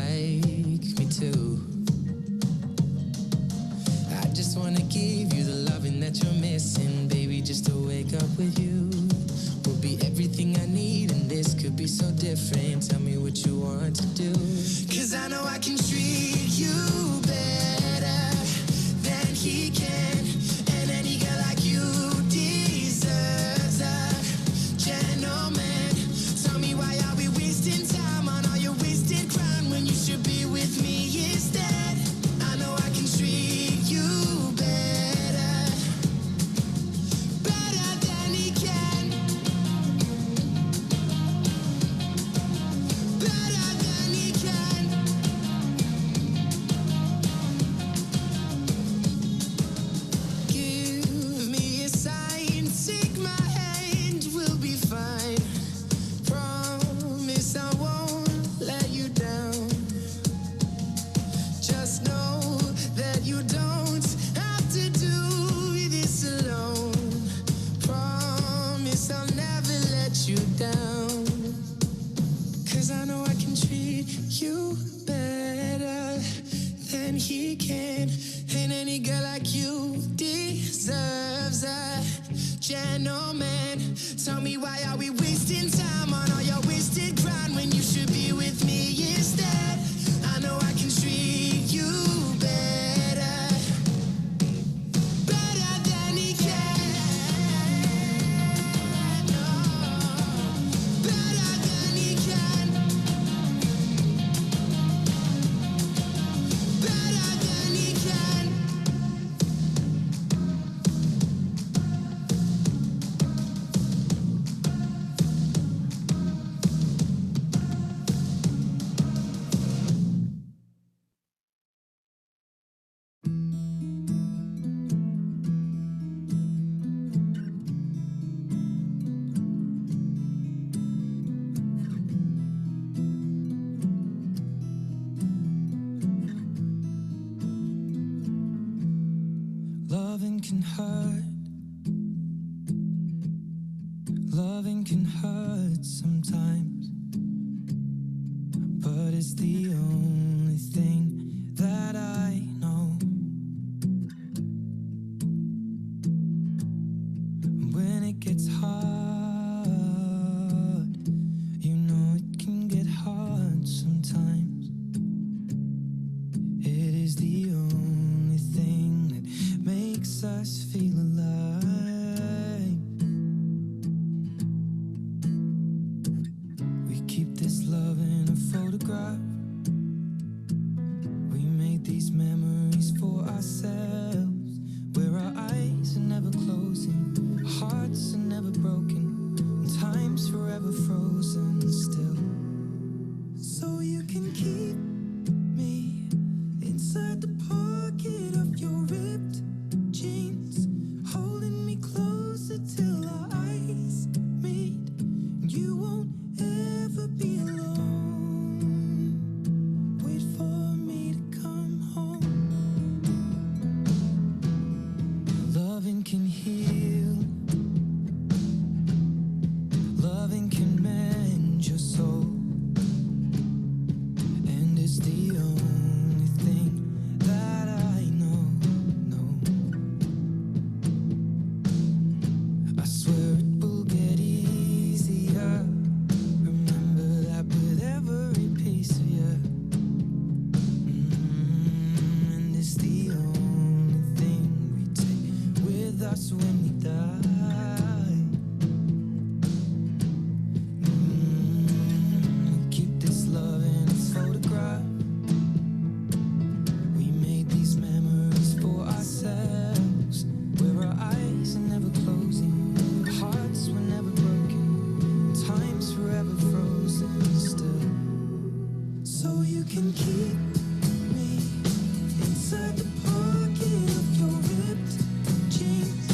like me too. I just wanna give you the loving that you're missing, baby, just to wake up with you. Will be everything I need, and this could be so different. Tell me what you want to do. 'Cause I know I can treat you better than he can. And any girl like you deserves a gentleman. Tell me, why are we wasting time on all your wasted crime when you should be with me instead? I know I can treat you better, better than he can, better than he can. Give me a sign, take my hand, we'll be fine. Promise I won't let you down. Just know that you don't have to do this alone. Promise I'll never let you down. 'Cause I know I can treat you better than he can. And any girl like you deserves a gentleman. Tell me, why are we wasting time on all your wasted grind when you should be with me instead? I know I can treat you better, better than he can. No, better than he can, better than he can. Loving can hurt. Loving can hurt sometimes, but it's the only thing that I know. When it gets hard, you know it can get hard sometimes. It is the only thing that makes us feel alive. We keep this love in a photograph. We made these memories for ourselves, where our eyes are never closing, our hearts are never broken, and time's forever frozen still. So you can keep me inside the pocket of your ripped jeans, holding me closer till our eyes meet. You won't ever be alone. Wait for me to come home. Loving can heal. Loving can mend your soul. And it's the only thing that I know. I swear it will get easier. Remember that with every piece of you. And it's the only thing we take with us when we die. We keep this love in its photograph. We made these memories for ourselves, where our eyes are never closing, our hearts were never broken, time's forever frozen still. So you can keep me inside the pocket of your ripped jeans,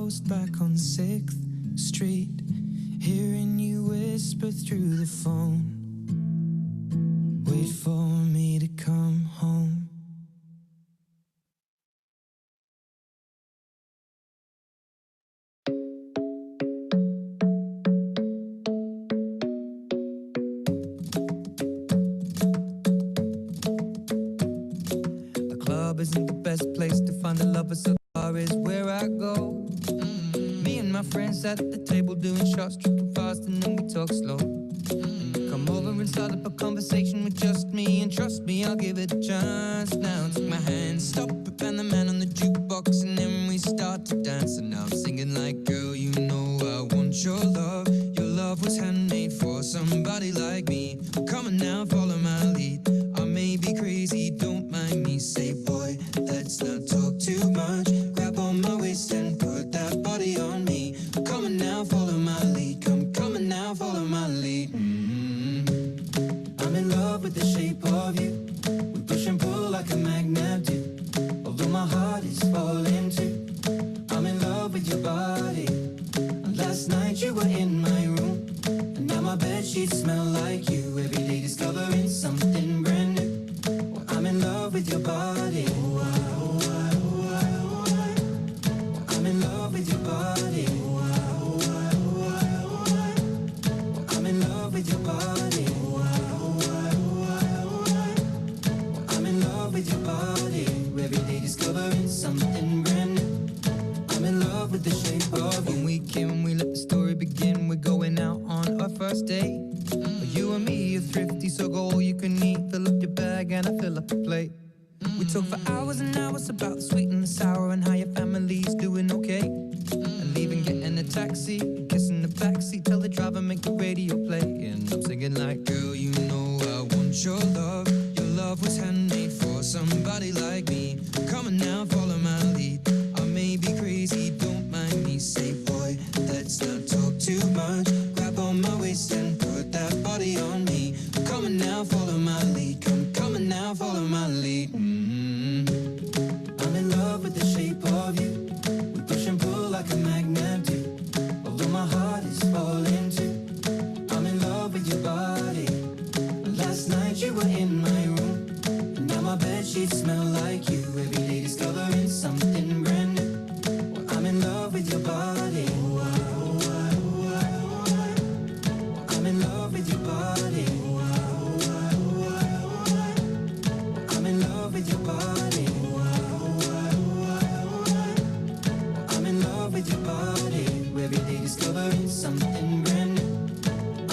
ghost back on 6th Street, hearing you whisper through the phone, wait for me to come home. The club isn't the best place to find a lover, so the bar is where I go. Me and my friends at the table doing shots, tripping fast, and then we talk slow. And you come over and start up a conversation with just me, and trust me, I'll give it a chance. Now take my hand, stop it, and the man on the jukebox, and then we start to dance. And now I'm singing like, girl, you know I want your love. Your love was handmade for somebody like me. Come on now, follow my lead. I may be crazy, don't mind me. Say, boy, let's not talk too much. Grab on my waist and put that body on me. Come on now, follow my lead. Come on now, follow my lead. I'm in love with the shape of you. We push and pull like a magnet do. Although my heart is falling too. I'm in love with your body. Last night you were in my room, and now my bedsheets smell like you. Every day discovering something brand new. Well, I'm in love with your body. I'm in love with your body. I'm in love with your body. I'm in love with your body. Every day discovering something brand new. I'm in love with the shape of you. When we came, we let the story begin. We're going out on our first date. You and me are thrifty, so go all you can eat. Fill up your bag and I fill up the plate. We talk for hours and hours about the sweet and the sour and how your family's doing okay. And leaving, getting a taxi, kissing the backseat, tell the driver make the radio play. And I'm singing like, girl, you know I want your love. Your love was handmade for somebody like me. Come on now, follow my lead. I may be crazy, don't mind me. Say, boy, let's not talk too much. Grab on my waist and put that body on me. Come on now, follow my lead. Come on now, follow my lead. I'm in love with the shape of you. We push and pull like a magnet do. Although my heart is falling too. I'm in love with your body. Last night you were in my room, and now my bedsheets smell like you. Every day discovering something brand new. Well, I'm in love with your body. I'm in love with your body. I'm in love with your body. I'm in love with your body. Every day discovering something brand new.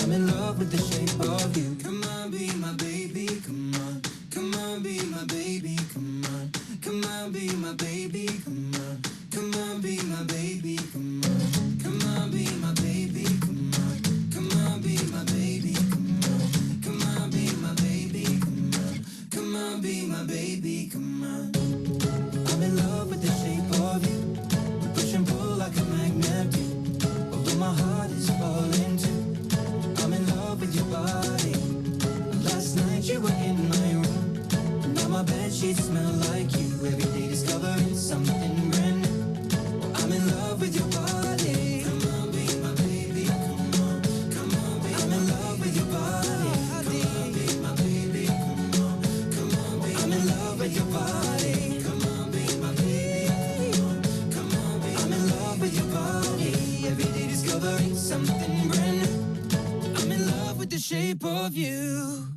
I'm in love with the shape of you. Come on, be my baby, come on. Come on, be my baby, come on. Come on, be my baby, come on. Come on, be my baby, come on. Come on, be my baby, come on. Come on, be my baby, come on. Come on, be my baby, come on. Come on, be my baby, come on. I'm in love with the shape of you. We push and pull like a magnet do. Although my heart is falling too. I'm in love with your body. Last night you were in my room, and now my bedsheets smell like you. Every day discovering something brand new. I'm in love with your body. Come on, be my baby, come on. Come on, be I'm in love with your body. Come on, be my baby, come on. Come on, be I'm in love with your body. Come on, be my baby, come on. Come on, be I'm in love with your body. Every day discovering something brand new. I'm in love with the shape of you.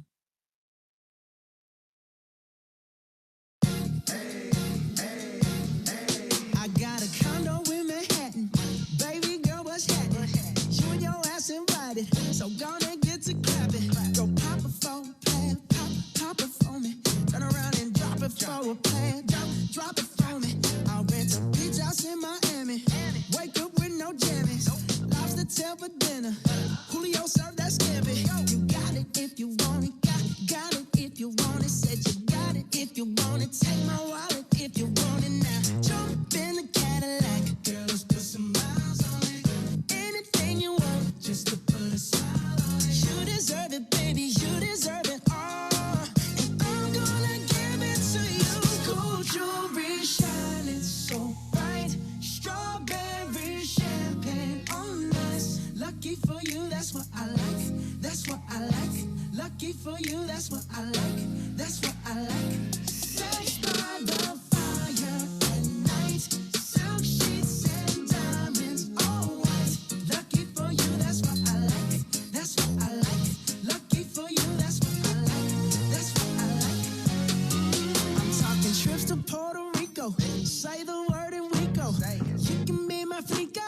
I got a condo in Manhattan. Baby girl, what's happening? You and your ass invited, so gonna get to clapping. Go pop it for a plan, pop it for me. Turn around and drop it for a plan, drop it for me. I'll rent a beach house in Miami. Wake up with no jammies. Lobster tail for dinner. Julio served that scampi. You got it if you want it. Got it if you want it. Said you got it if you want it. Take my wallet if you want it now. Jump in the Cadillac. Girl, let's put some miles on it. Anything you want, just to put a smile on it. You deserve it, baby. You deserve it all. And I'm gonna give it to you. Gold jewelry shining so bright. Strawberry for you, that's what I like. That's what I like. Sex by the fire at night. Silk sheets and diamonds, all white. Lucky for you, that's what I like. That's what I like. Lucky for you, that's what I like. That's what I like. I'm talking trips to Puerto Rico. Say the word and we go. You can be my flica.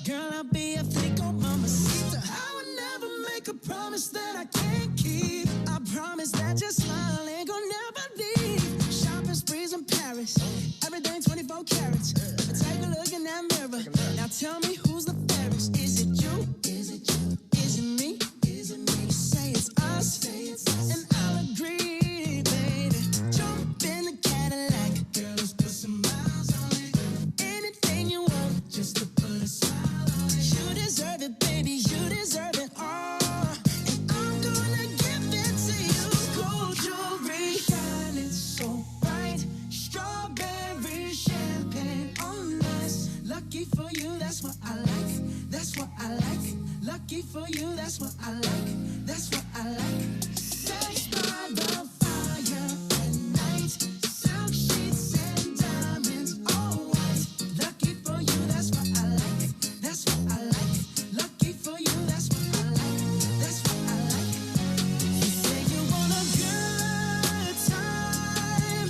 Girl, I'll be a flico, mamacita. I would never make a promise that I can't keep. I promise that your smile ain't gonna never leave. Shopping sprees in Paris, everything 24 carats. Take a look in that mirror. Now tell me who's the fairest. Is it you? Is it you? Is it me? Is it me? Say it's us, and I'll agree, baby. Jump in the Cadillac, girl, let's put some miles on it. Anything you want, just to put a smile on it. You deserve it, baby. You deserve it all. And I'm gonna give it to you. Gold jewelry, shining so bright. Strawberry champagne on us. Lucky for you, that's what I like. That's what I like. Lucky for you, that's what I like. That's what I like. Sex by the fire at night. Silk sheets and diamonds, all white. Lucky for you, that's what I like. That's what I like. Lucky for you, that's what I like. That's what I like. You say you want a good time,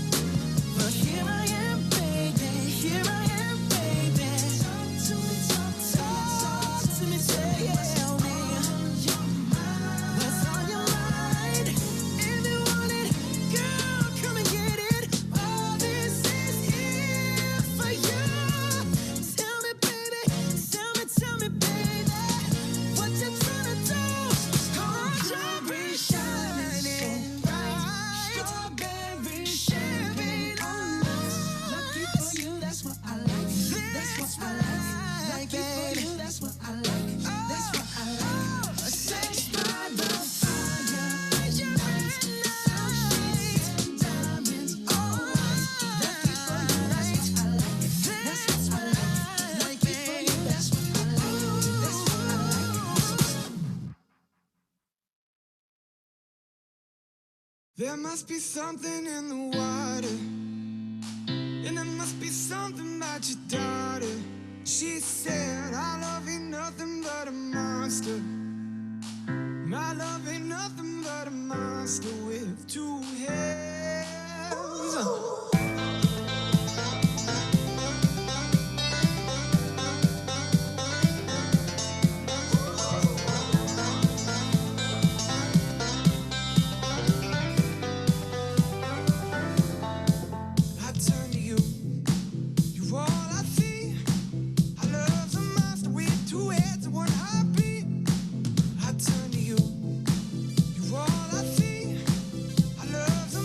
but here I am, baby. Here I am, baby. Talk to me, talk to me, tell me what's on your mind. If you want it, girl, come and get it. All this is here for you. Tell me, baby, tell me, baby, what you tryna do? Gold jewelry shining bright. Strawberry champagne on us. Lucky for you, that's what I like. That's what I like. Lucky for you, that's what I like. That's what I like. Sex by the fire at night. Silk sheets and diamonds, all white. Lucky for you, that's what I like. That's what I like. Lucky for you, that's what I like. That's what I like. There must be something in the water, and there must be something about your daughter. She said, our love ain't nothing but a monster. My love ain't nothing but a monster with two heads. I turn to you, you're all I see. Our love's a monster with two heads and one heartbeat. I turn to you, you're all I see. Our love's a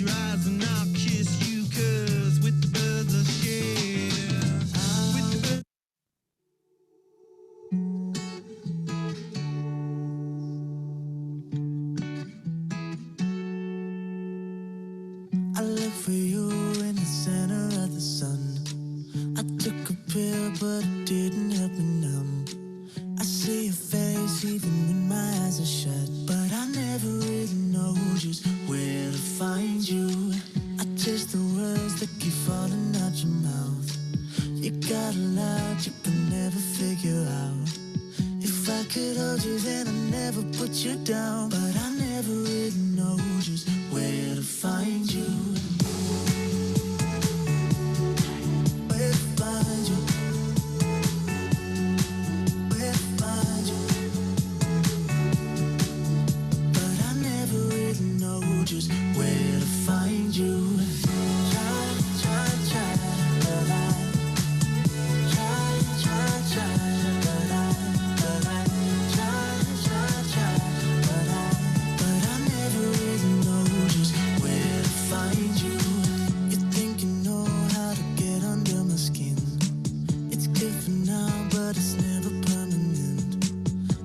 your eyes and I'll kiss you, 'cause with the birds I share. With the birds I look for you in the center of the sun. I took a pill, but it didn't help me numb. I see your face even when my eyes are shut, but I never really know just where to find you. I taste the words that keep falling out your mouth. You got a lot you can never figure out. If I could hold you, then I'd never put you down, but I never really know just where to find you. Where to find you? Where to find you? But I never really know just where to find you. Try, try, try, but I try, try, try, but I try, try, try, but I never really know just where to find you. You think you know how to get under my skin. It's good for now, but it's never permanent.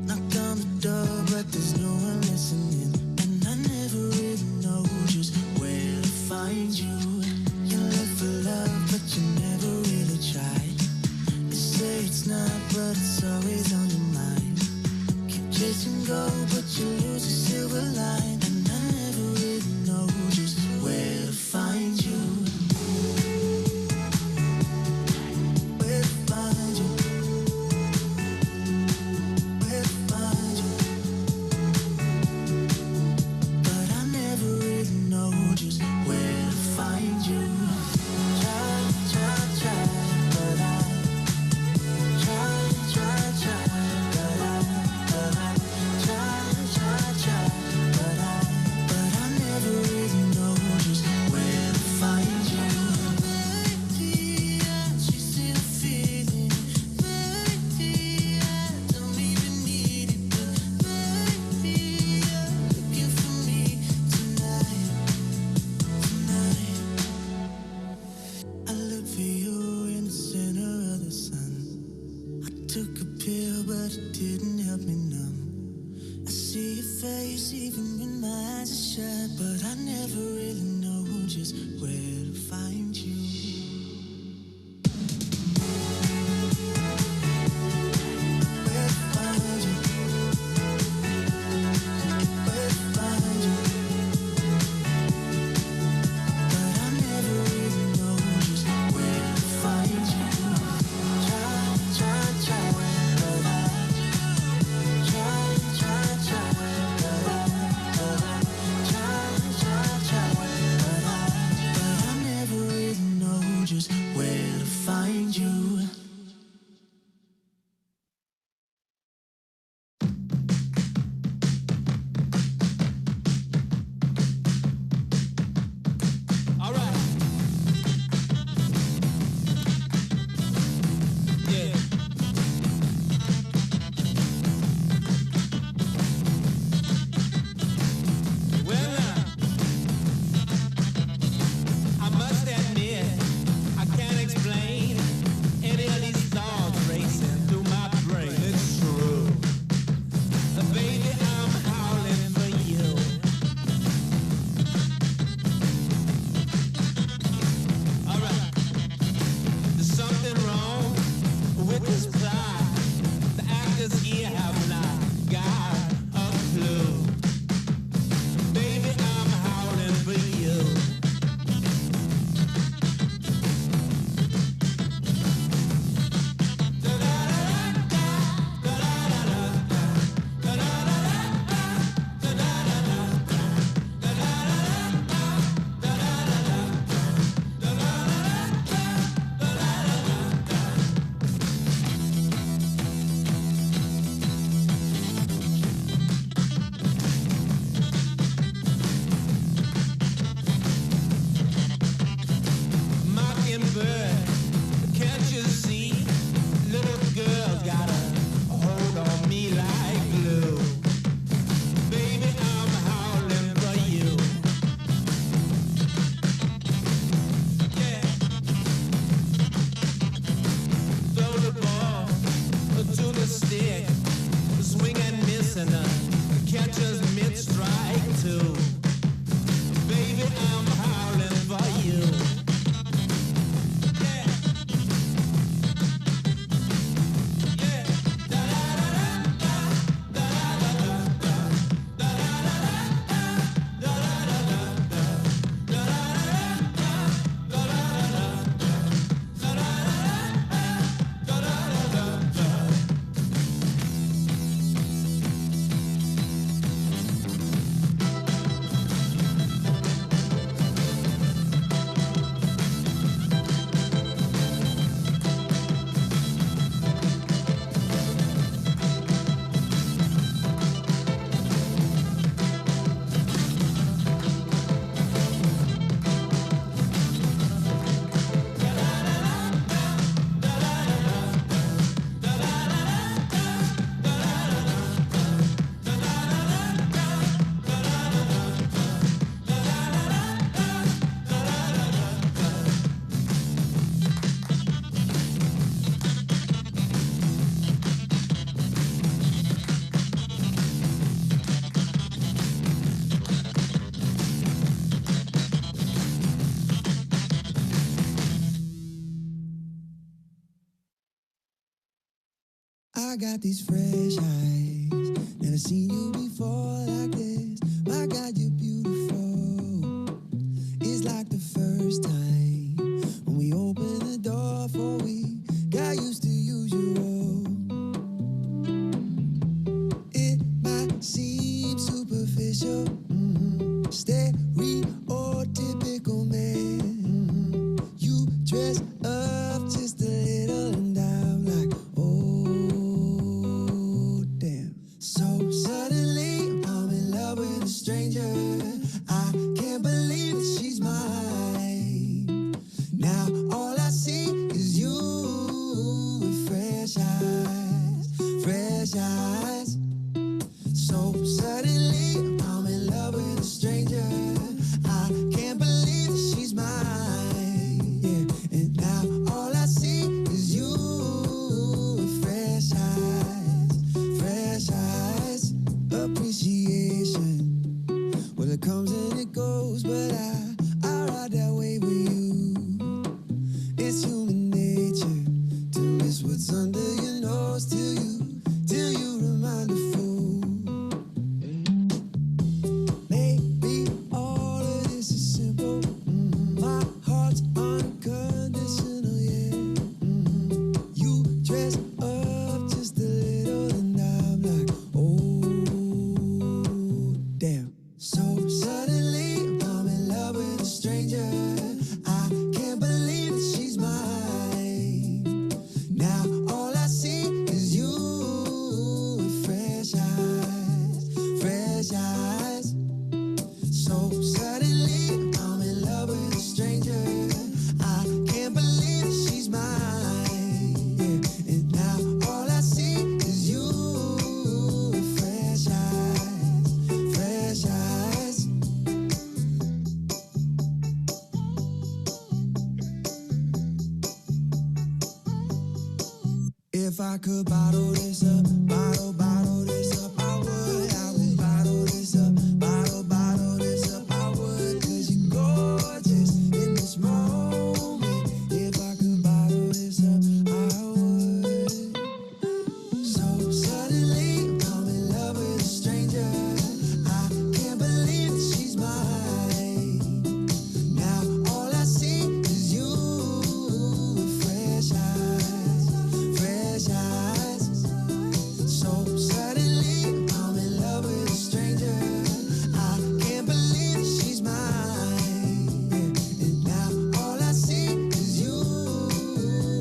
Knock on the door, but there's no one listening, and I never really know just where to find you. You look for love, but you never really try. You say it's not, but it's always on your mind. Keep chasing gold, but you lose a silver line, and I never really know just where to find you. Where to find you? Where to find you? But I never really know just where to find you. Try, try, try, but I try, try, try, but I try, try, try, but I never really know just where to find you. Maybe I just still feeling. Maybe I don't even need it, but maybe you're looking for me tonight. I look for you in the center of the sun. I took a pill, but it didn't help me numb. I see your face even when my eyes are shut, but I never really know just where to find you. Where to find you? Where to find you? But I never really know just where to find you. Try, try, try, but I try, try, try, but I try, try, try, but I I got these fresh eyes. Never seen you before like this. My God, you're beautiful. It's like the first time when we opened the door for we got used to usual. It might seem superficial, stereotypical man. You dress up just a little and I'm like, oh damn. So suddenly I'm in love with a stranger. I can't believe that she's mine. Now all I see is you with fresh eyes, fresh eyes. So suddenly I'm in love with a stranger. I can't believe that she's mine. Yeah, and now all I see is you with fresh eyes, fresh eyes. Appreciation, well it comes and it goes, but I ride that wave with you. It's human nature to miss what's under your nose till you remind a fool. Maybe all of this is simple. My heart's unconditional, yeah. You dress up just a little and I'm like, oh damn. So suddenly I'm in love with a stranger. I can't believe that she's mine. Now all I see is you with fresh eyes, fresh eyes. So suddenly I'm in love with a stranger. I can't believe that she's mine. Yeah, and now all I see is you with fresh eyes, fresh eyes. If I could bottle this up, bottle this up, I would bottle this up, bottle this up, I would. 'Cause you're gorgeous in this moment. If I could bottle this up, I would. So suddenly I'm in love with a stranger. I can't believe that she's mine. Now all I see is you with fresh eyes, fresh eyes. So suddenly I'm in love with a stranger. I can't believe that she's mine. Yeah, and now all I see is you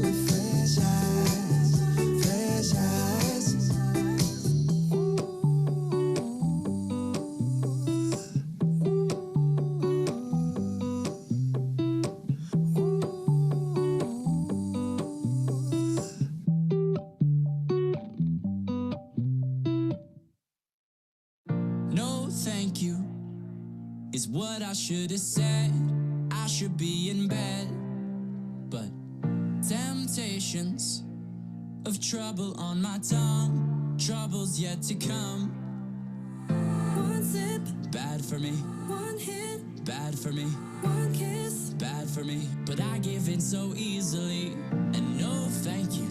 with fresh eyes, fresh eyes. No, thank you, is what I should have said. I should be in bed, but temptations of trouble on my tongue, trouble's yet to come. One sip, Bad for me, one hit, bad for me, one kiss. bad for me. But I give in so easily, and no thank you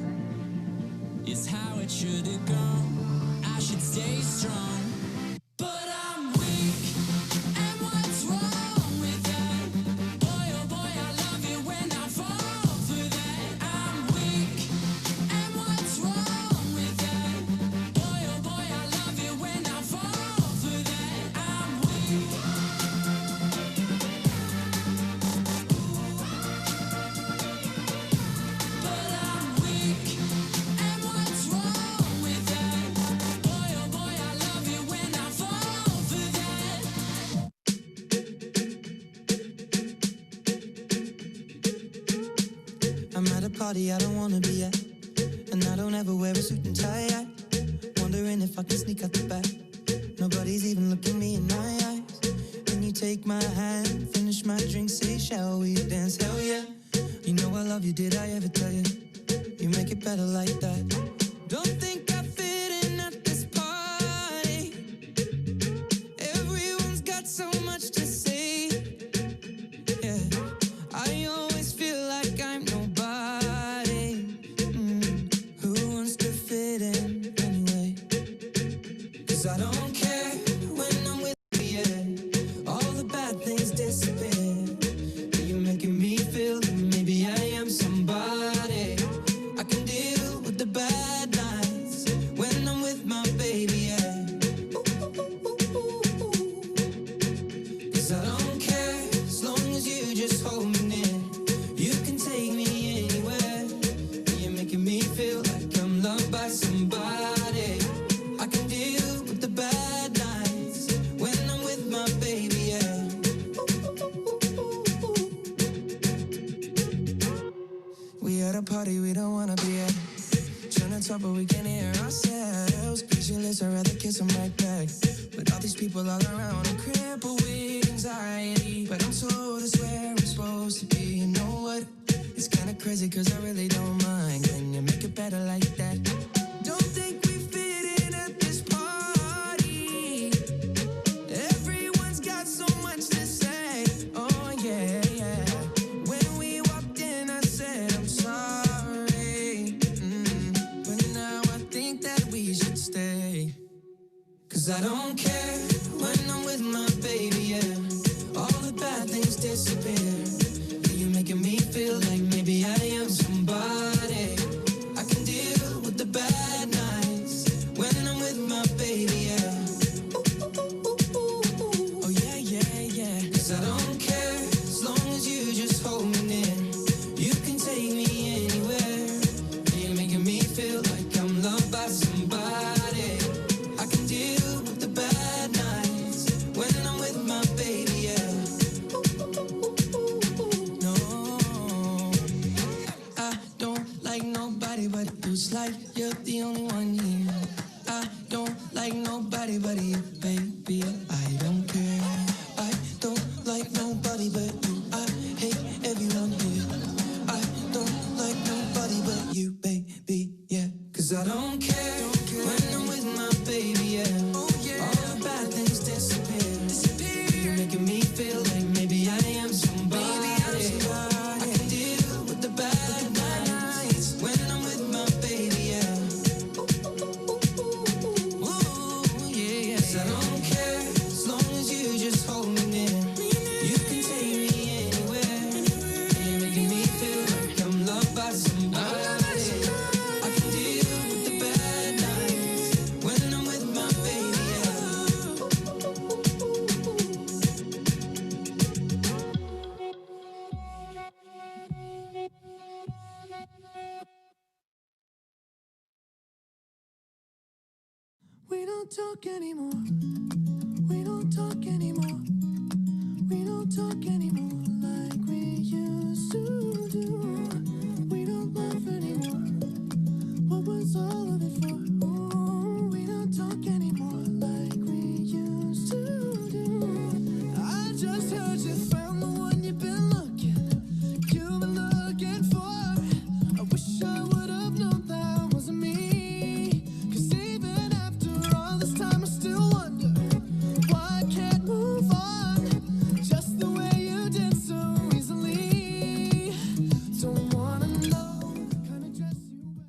is how it should have gone. I should stay strong, but I'm weak. And what's wrong with that? Boy, oh boy, I love it when I fall for that. I'm weak. And what's wrong with that? Boy, oh boy, I love it when I fall for that. I'm weak. But I'm weak. And what's wrong with that? Boy, oh boy, I love it when I fall for that. I'm at a party I don't wanna be at, and I don't ever wear a suit and tie. Wondering if I can sneak out the back. Nobody's even looking me in my eyes. Then you take my hand, finish my drink, say, shall we dance? Hell yeah. You know I love you, did I ever tell you? You make it better like that. Don't think I fit in at this party. Everyone's got so much to say. Yeah, I always feel like I'm nobody. Who wants to fit in? party we don't wanna be at. Trying to talk but we can't hear ourselves. Pictureless, I'd rather kiss them right back. But all these people all around, I'm crippled with anxiety. But I'm told it's where I'm supposed to be. You know what? It's kinda crazy cause I really don't mind. Can you make it better like that? Don't think we fit in at this party. Everyone's got so much to say. Oh yeah, yeah. When we walked in I said I'm sorry. But now I think that we should stay. Cause I don't care when I'm with my baby, yeah. All the bad things disappear. You're making me feel like maybe I am somebody. I can deal with the bad nights when I'm with my baby, yeah. Oh yeah, yeah, yeah. Cause I don't care as long as you just hold me near. You can take me anywhere. You're making me feel like I'm loved by somebody. I can deal with the bad nights when I'm with my baby, yeah. Nobody but you. It's like you're the only one here. I don't like nobody but you, baby. I don't care. I don't like nobody but you. I hate everyone here. I don't like nobody but you, baby, yeah. Cause I don't care when I'm with my baby, yeah. Oh, yeah. All the bad things disappear. You're making me feel like maybe I am somebody. I can deal with the bad nights when I'm with my baby, yeah. Ooh, yeah, yeah. 'Cause I don't care as long as you just hold me near. You can take me anywhere. You're making me feel like I'm loved by somebody. I can deal with the bad nights when I'm with my baby, yeah. We don't talk anymore. We don't talk anymore. We don't talk anymore like we used to do. We don't laugh anymore. What was all of it for? Ooh, we don't talk anymore like we used to do. I just heard you found the one you've been looking for. I wish I would have known that wasn't me. 'Cause even after all this time I still wonder why I can't move on just the way you did so easily. Don't wanna know the kind of dress you wear.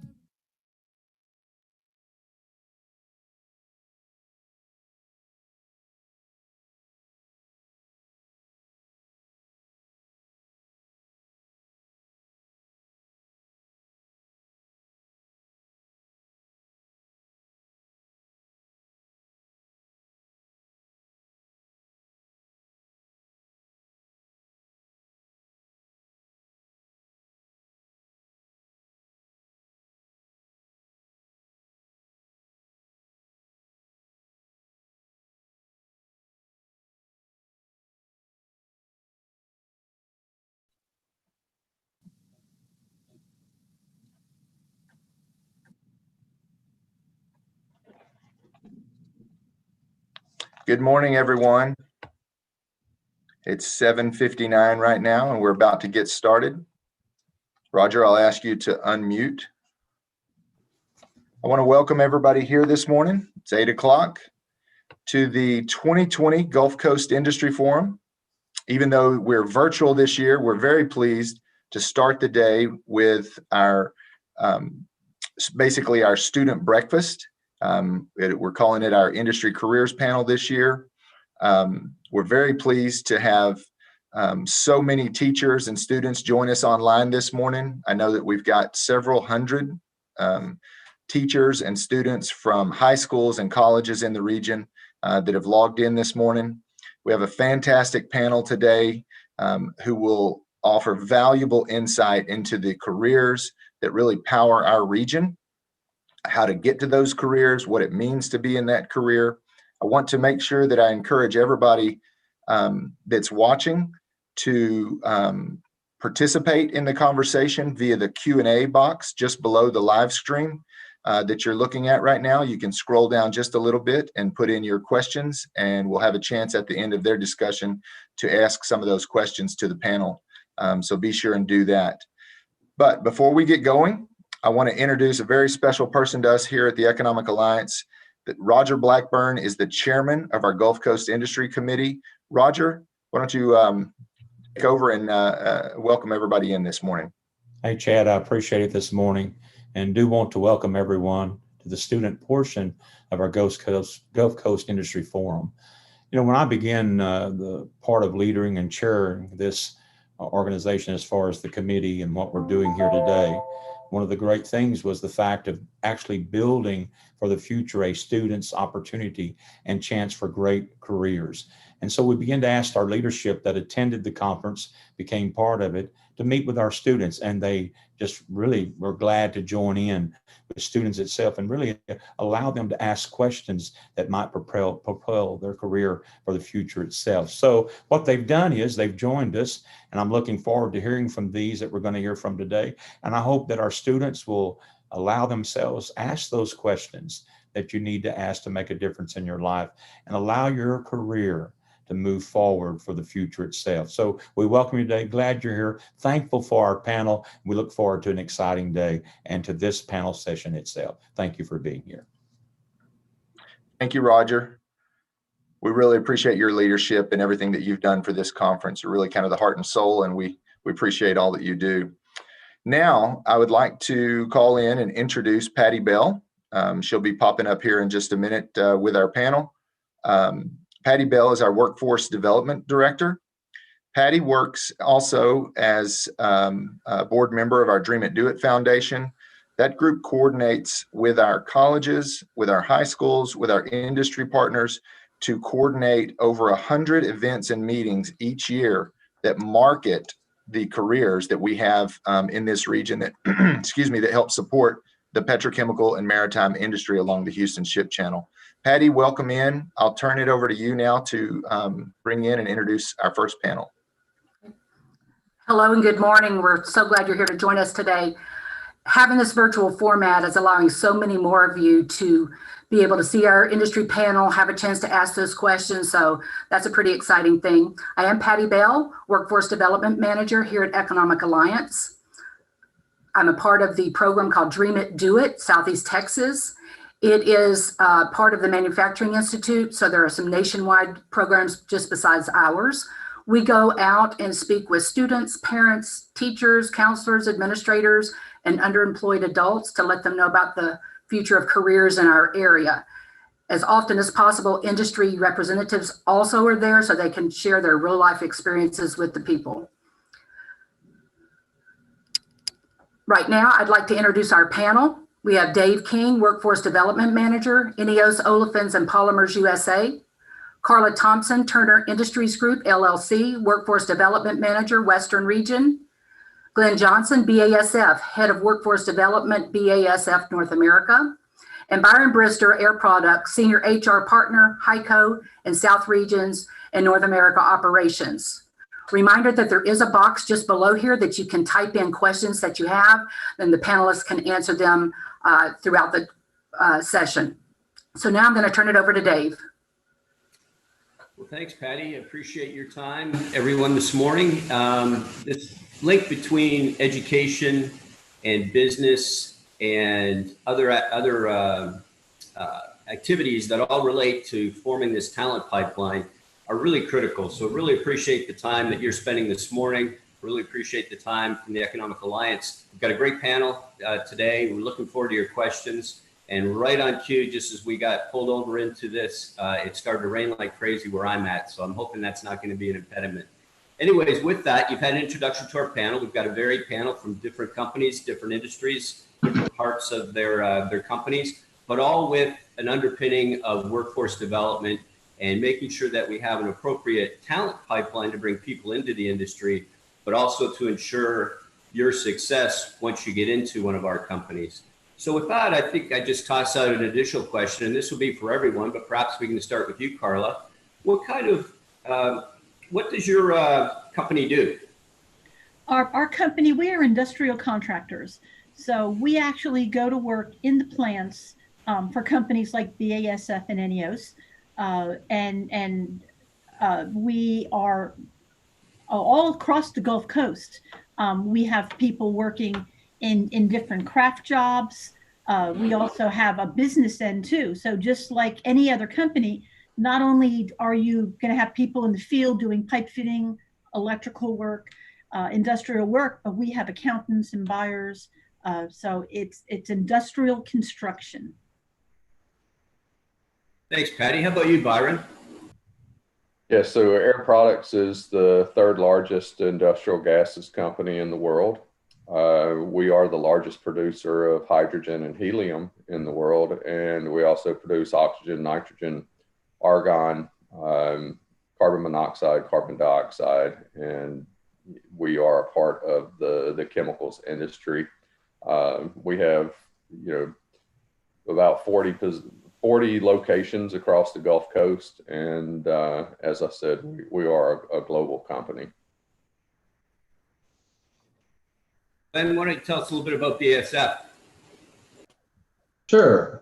Good morning, everyone. It's 7:59 right now, and we're about to get started. Roger, I'll ask you to unmute. I want to welcome everybody here this morning. It's 8 o'clock to the 2020 Gulf Coast Industry Forum. Even though we're virtual this year, we're very pleased to start the day with our basically our student breakfast. We're calling it our Industry Careers Panel this year. We're very pleased to have so many teachers and students join us online this morning. I know that we've got several hundred teachers and students from high schools and colleges in the region that have logged in this morning. We have a fantastic panel today who will offer valuable insight into the careers that really power our region, how to get to those careers, what it means to be in that career. I want to make sure that I encourage everybody that's watching to participate in the conversation via the Q&A box just below the live stream that you're looking at right now. You can scroll down just a little bit and put in your questions, and we'll have a chance at the end of their discussion to ask some of those questions to the panel. So be sure and do that. But before we get going, I want to introduce a very special person to us here at the Economic Alliance. That Roger Blackburn is the chairman of our Gulf Coast Industry Committee. Roger, why don't you take over and welcome everybody in this morning. Hey, Chad, I appreciate it this morning and do want to welcome everyone to the student portion of our Gulf Coast Industry Forum. You know, when I began the part of leading and chairing this organization as far as the committee and what we're doing here today, one of the great things was the fact of actually building for the future a student's opportunity and chance for great careers. And so we began to ask our leadership that attended the conference, became part of it, to meet with our students, and they just really were glad to join in with students itself and really allow them to ask questions that might propel their career for the future itself. So what they've done is they've joined us, and I'm looking forward to hearing from these that we're going to hear from today. And I hope that our students will allow themselves ask those questions that you need to ask to make a difference in your life and allow your career to move forward for the future itself. So we welcome you today. Glad you're here. Thankful for our panel. We look forward to an exciting day and to this panel session itself. Thank you for being here. Thank you, Roger. We really appreciate your leadership and everything that you've done for this conference. You're really kind of the heart and soul, and we appreciate all that you do. Now, I would like to call in and introduce Patty Bell. She'll be popping up here in just a minute with our panel. Patty Bell is our Workforce Development Director. Patty works also as a board member of our Dream It, Do It Foundation. That group coordinates with our colleges, with our high schools, with our industry partners to coordinate over 100 events and meetings each year that market the careers that we have in this region that, excuse me, that help support the petrochemical and maritime industry along the Houston Ship Channel. Patty, welcome in. I'll turn it over to you now to bring in and introduce our first panel. Hello and good morning. We're so glad you're here to join us today. Having this virtual format is allowing so many more of you to be able to see our industry panel, have a chance to ask those questions. So that's a pretty exciting thing. I am Patty Bell, Workforce Development Manager here at Economic Alliance. I'm a part of the program called Dream It, Do It, Southeast Texas. It is part of the Manufacturing Institute, so there are some nationwide programs just besides ours. We go out and speak with students, parents, teachers, counselors, administrators, and underemployed adults to let them know about the future of careers in our area. As often as possible, industry representatives also are there so they can share their real life experiences with the people. Right now, I'd like to introduce our panel. We have Dave King, Workforce Development Manager, INEOS Olefins and Polymers USA. Carla Thompson, Turner Industries Group, LLC, Workforce Development Manager, Western Region. Glenn Johnson, BASF, Head of Workforce Development, BASF North America. And Byron Brister, Air Products, Senior HR Partner, HYCO, and South Regions and North America Operations. Reminder that there is a box just below here that you can type in questions that you have, and the panelists can answer them throughout the session. So now I'm going to turn it over to Dave. Well, thanks, Patty. I appreciate your time, everyone, this morning. This link between education and business and other activities that all relate to forming this talent pipeline are really critical. So really appreciate the time that you're spending this morning. Really appreciate the time from the Economic Alliance. We've got a great panel today. We're looking forward to your questions. And right on cue, just as we got pulled over into this, it started to rain like crazy where I'm at. So I'm hoping that's not going to be an impediment. Anyways, with that, you've had an introduction to our panel. We've got a varied panel from different companies, different industries, different parts of their companies, but all with an underpinning of workforce development and making sure that we have an appropriate talent pipeline to bring people into the industry, but also to ensure your success once you get into one of our companies. So with that, I think I just toss out an additional question, and this will be for everyone, but perhaps we can start with you, Carla. What does your company do? Our company, we are industrial contractors. So we actually go to work in the plants for companies like BASF and ENEOS. We are all across the Gulf Coast. We have people working in different craft jobs. We also have a business end too. So just like any other company, not only are you going to have people in the field doing pipe fitting, electrical work, industrial work, but we have accountants and buyers. So it's industrial construction. Thanks, Patty. How about you, Byron? Yes, so Air Products is the third largest industrial gases company in the world. We are the largest producer of hydrogen and helium in the world, and we also produce oxygen, nitrogen, argon, carbon monoxide, carbon dioxide, and we are a part of the chemicals industry. We have, about 40 locations across the Gulf Coast, and as I said, we are a global company. Ben, why don't you tell us a little bit about BASF? Sure.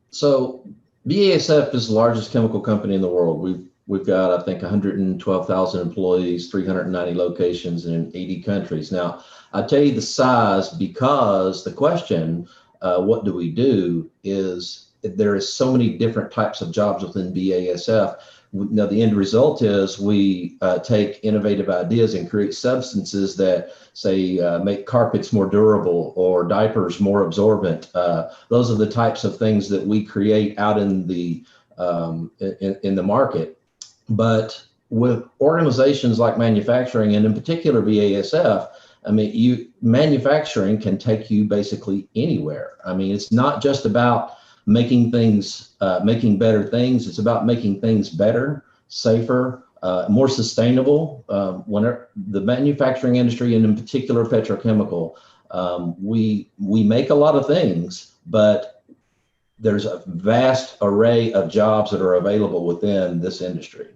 So BASF is the largest chemical company in the world. We've got, I think, 112,000 employees, 390 locations in 80 countries. Now, I tell you the size because the question, what do we do, is there is so many different types of jobs within BASF. Now, the end result is we take innovative ideas and create substances that, say, make carpets more durable or diapers more absorbent. Those are the types of things that we create out in the market. But with organizations like manufacturing, and in particular BASF, I mean, manufacturing can take you basically anywhere. I mean, it's not just about making things, making better things. It's about making things better, safer, more sustainable. When the manufacturing industry, and in particular petrochemical, we make a lot of things, but there's a vast array of jobs that are available within this industry.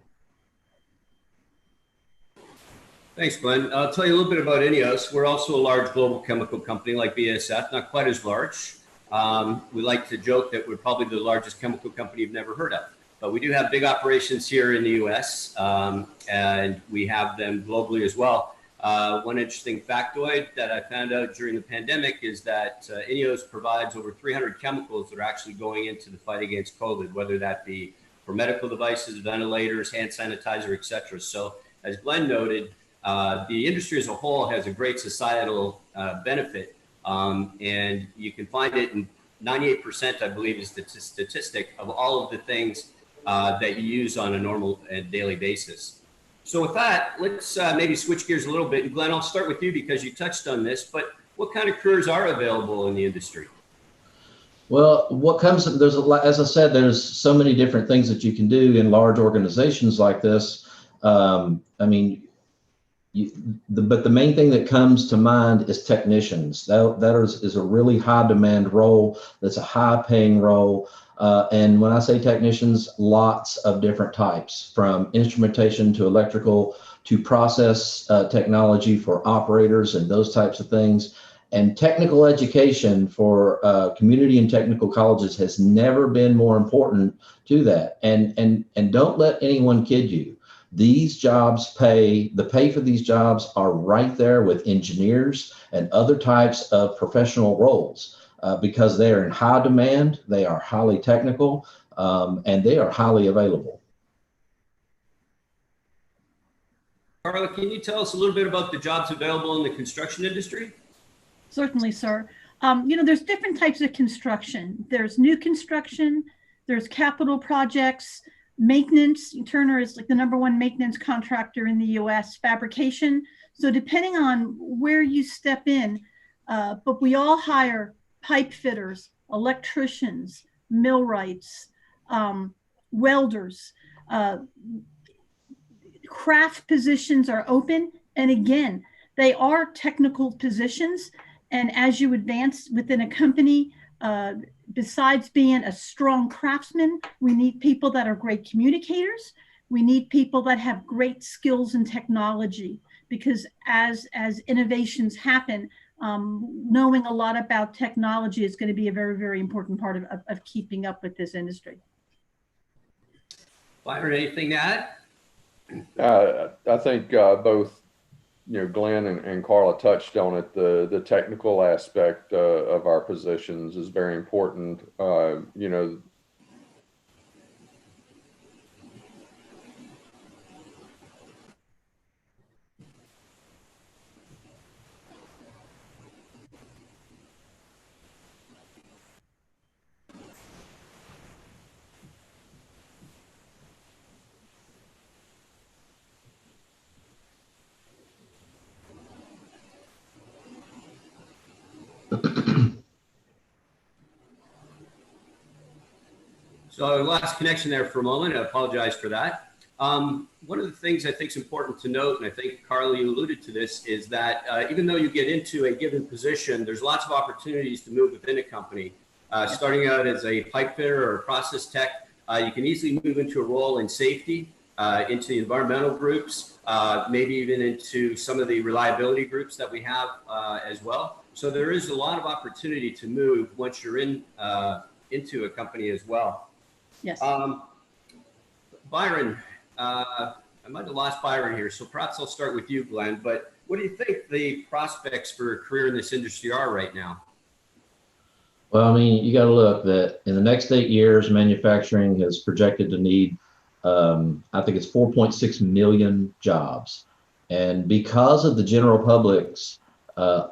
Thanks, Glenn. I'll tell you a little bit about ENEOS. We're also a large global chemical company like BASF, not quite as large. We like to joke that we're probably the largest chemical company you've never heard of, but we do have big operations here in the US, and we have them globally as well. One interesting factoid that I found out during the pandemic is that ENEOS provides over 300 chemicals that are actually going into the fight against COVID, whether that be for medical devices, ventilators, hand sanitizer, et cetera. So as Glenn noted, the industry as a whole has a great societal benefit. And you can find it in 98%, I believe, is the statistic of all of the things that you use on a normal and daily basis. So with that, let's maybe switch gears a little bit. And Glenn, I'll start with you because you touched on this, but what kind of careers are available in the industry? Well, there's a lot, as I said, there's so many different things that you can do in large organizations like this. I mean, but the main thing that comes to mind is technicians. That is a really high demand role. That's a high paying role. And when I say technicians, lots of different types, from instrumentation to electrical to process technology for operators and those types of things. And technical education for community and technical colleges has never been more important to that. And don't let anyone kid you. These jobs the pay for these jobs are right there with engineers and other types of professional roles because they are in high demand, they are highly technical, and they are highly available. Carla, can you tell us a little bit about the jobs available in the construction industry? Certainly, sir. There's different types of construction. There's new construction, there's capital projects, maintenance. Turner is like the #1 maintenance contractor in the US, fabrication. So depending on where you step in, but we all hire pipe fitters, electricians, millwrights, welders. Craft positions are open. And again, they are technical positions. And as you advance within a company, besides being a strong craftsman, we need people that are great communicators. We need people that have great skills in technology, because as innovations happen, knowing a lot about technology is going to be a very, very important part of keeping up with this industry. Byron, anything to add? I think both, Glenn and Carla touched on it. The technical aspect of our positions is very important. So I lost connection there for a moment. I apologize for that. One of the things I think is important to note, and I think Carla, you alluded to this, is that even though you get into a given position, there's lots of opportunities to move within a company. Starting out as a pipe fitter or a process tech, you can easily move into a role in safety, into the environmental groups, maybe even into some of the reliability groups that we have as well. So there is a lot of opportunity to move once you're into a company as well. Yes. Byron, I might have lost Byron here, so perhaps I'll start with you, Glenn. But what do you think the prospects for a career in this industry are right now? Well, I mean, you got to look that in the next 8 years, manufacturing is projected to need, I think it's 4.6 million jobs. And because of the general public's that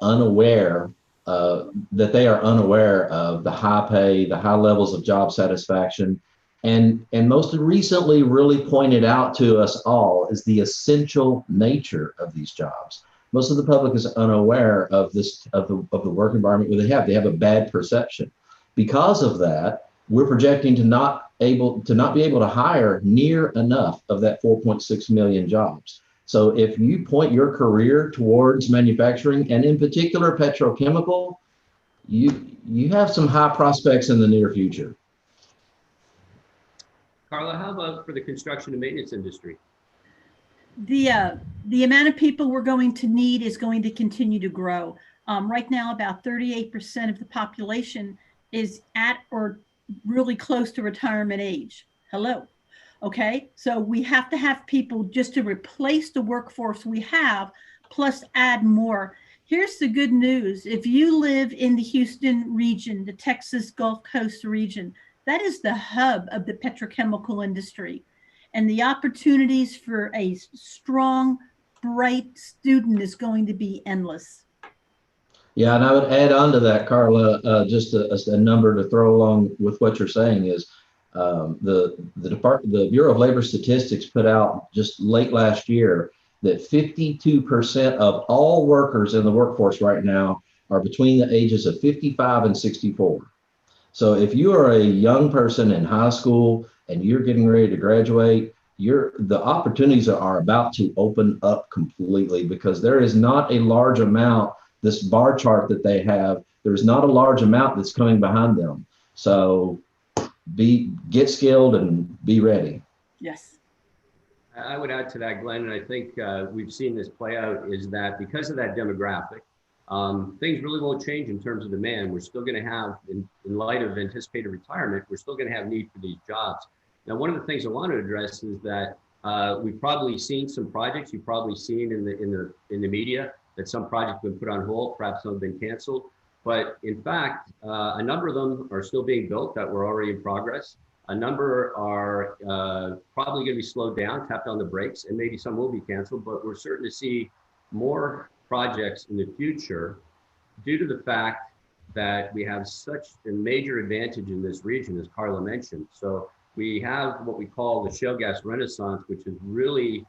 they are unaware of the high pay, the high levels of job satisfaction, and most recently really pointed out to us all is the essential nature of these jobs. Most of the public is unaware of this, of the work environment where they have a bad perception. Because of that, we're projecting to not be able to hire near enough of that 4.6 million jobs. So if you point your career towards manufacturing, and in particular petrochemical, you have some high prospects in the near future. Carla, how about for the construction and maintenance industry? The amount of people we're going to need is going to continue to grow. Right now, about 38% of the population is at or really close to retirement age. Hello. Okay, so we have to have people just to replace the workforce we have, plus add more. Here's the good news. If you live in the Houston region, the Texas Gulf Coast region, that is the hub of the petrochemical industry. And the opportunities for a strong, bright student is going to be endless. Yeah, and I would add on to that, Carla, just a number to throw along with what you're saying is the Bureau of Labor Statistics put out just late last year that 52% of all workers in the workforce right now are between the ages of 55 and 64. So if you are a young person in high school and you're getting ready to graduate, the opportunities are about to open up completely, because there is not a large amount, this bar chart that they have, there's not a large amount that's coming behind them. So get skilled and be ready. Yes. I would add to that, Glenn, and I think we've seen this play out, is that because of that demographic, things really won't change in terms of demand. We're still going to have, in light of anticipated retirement, we're still going to have need for these jobs. Now, one of the things I want to address is that we've probably seen some projects, you've probably seen in the media that some projects have been put on hold, perhaps some have been canceled. But in fact, a number of them are still being built that were already in progress. A number are probably going to be slowed down, tapped on the brakes, and maybe some will be canceled. But we're certain to see more projects in the future due to the fact that we have such a major advantage in this region, as Carla mentioned. So we have what we call the shale gas renaissance, which has really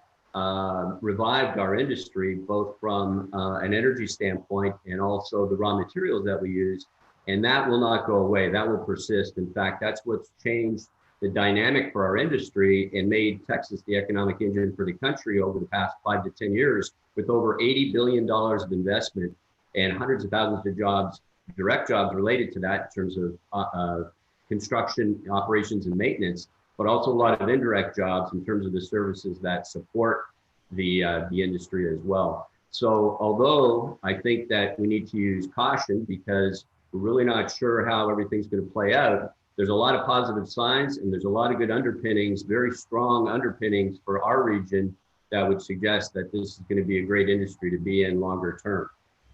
revived our industry, both from an energy standpoint and also the raw materials that we use. And that will not go away. That will persist. In fact, that's what's changed the dynamic for our industry and made Texas the economic engine for the country over the past 5 to 10 years, with over $80 billion of investment and hundreds of thousands of jobs, direct jobs related to that in terms of construction, operations, and maintenance, but also a lot of indirect jobs in terms of the services that support the industry as well. So although I think that we need to use caution because we're really not sure how everything's going to play out, there's a lot of positive signs and there's a lot of good underpinnings, very strong underpinnings for our region that would suggest that this is going to be a great industry to be in longer term.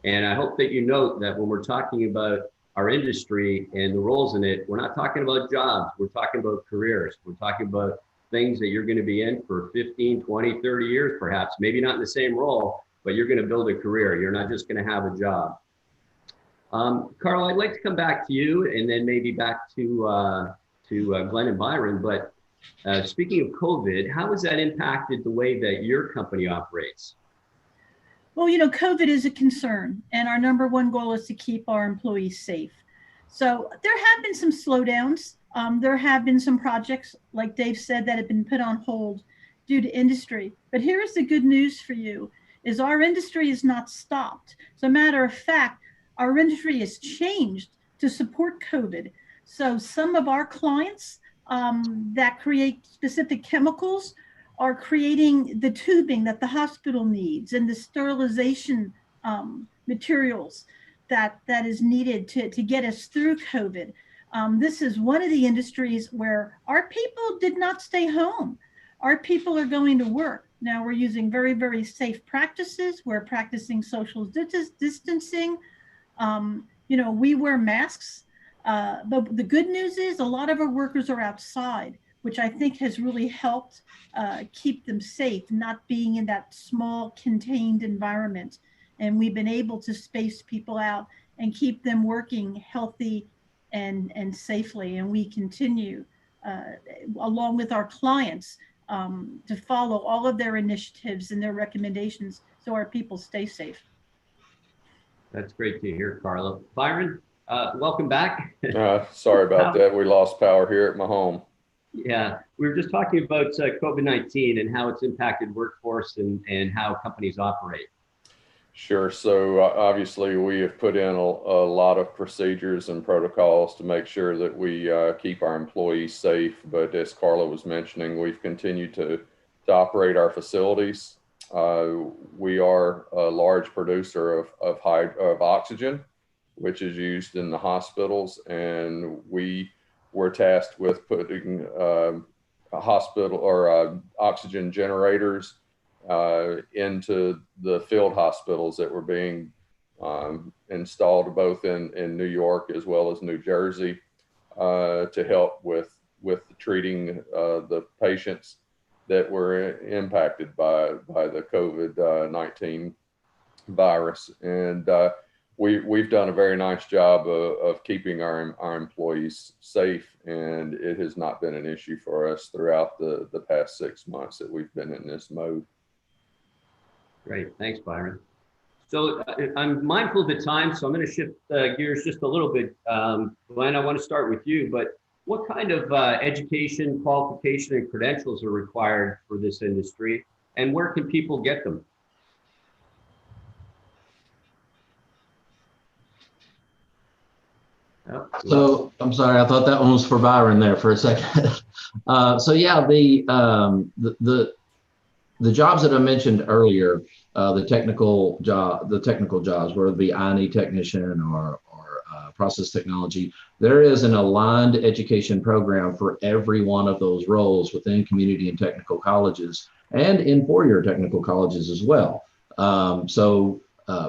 And I hope that you note that when we're talking about our industry and the roles in it, we're not talking about jobs, we're talking about careers. We're talking about things that you're going to be in for 15, 20, 30 years, perhaps, maybe not in the same role, but you're going to build a career. You're not just going to have a job. Carl, I'd like to come back to you and then maybe back to Glenn and Byron. But speaking of COVID, how has that impacted the way that your company operates? Well, COVID is a concern, and our number one goal is to keep our employees safe. So there have been some slowdowns. There have been some projects, like Dave said, that have been put on hold due to industry. But here's the good news for you, is our industry is not stopped. As a matter of fact, our industry has changed to support COVID. So some of our clients that create specific chemicals are creating the tubing that the hospital needs and the sterilization materials that is needed to get us through COVID. This is one of the industries where our people did not stay home. Our people are going to work. Now we're using very, very safe practices. We're practicing social distancing. We wear masks. But the good news is a lot of our workers are outside, which I think has really helped keep them safe, not being in that small contained environment. And we've been able to space people out and keep them working healthy and safely. And we continue, along with our clients, to follow all of their initiatives and their recommendations so our people stay safe. That's great to hear, Carla. Byron, welcome back. Sorry about that. We lost power here at my home. Yeah, we were just talking about COVID-19 and how it's impacted workforce and how companies operate. Sure. So obviously we have put in a lot of procedures and protocols to make sure that we keep our employees safe. But as Carla was mentioning, we've continued to operate our facilities. We are a large producer of oxygen, which is used in the hospitals, and we were tasked with putting hospital or oxygen generators into the field hospitals that were being installed both in New York as well as New Jersey to help with treating the patients that were impacted by the COVID-19 virus. And we've done a very nice job of keeping our employees safe, and it has not been an issue for us throughout the past 6 months that we've been in this mode. Great, thanks, Byron. So I'm mindful of the time, so I'm going to shift gears just a little bit. Glenn, I want to start with you, but what kind of education, qualification, and credentials are required for this industry, and where can people get them? So I'm sorry, I thought that one was for Byron there for a second. So yeah, the jobs that I mentioned earlier, the technical jobs, whether it be I&E technician or process technology, there is an aligned education program for every one of those roles within community and technical colleges and in four-year technical colleges as well.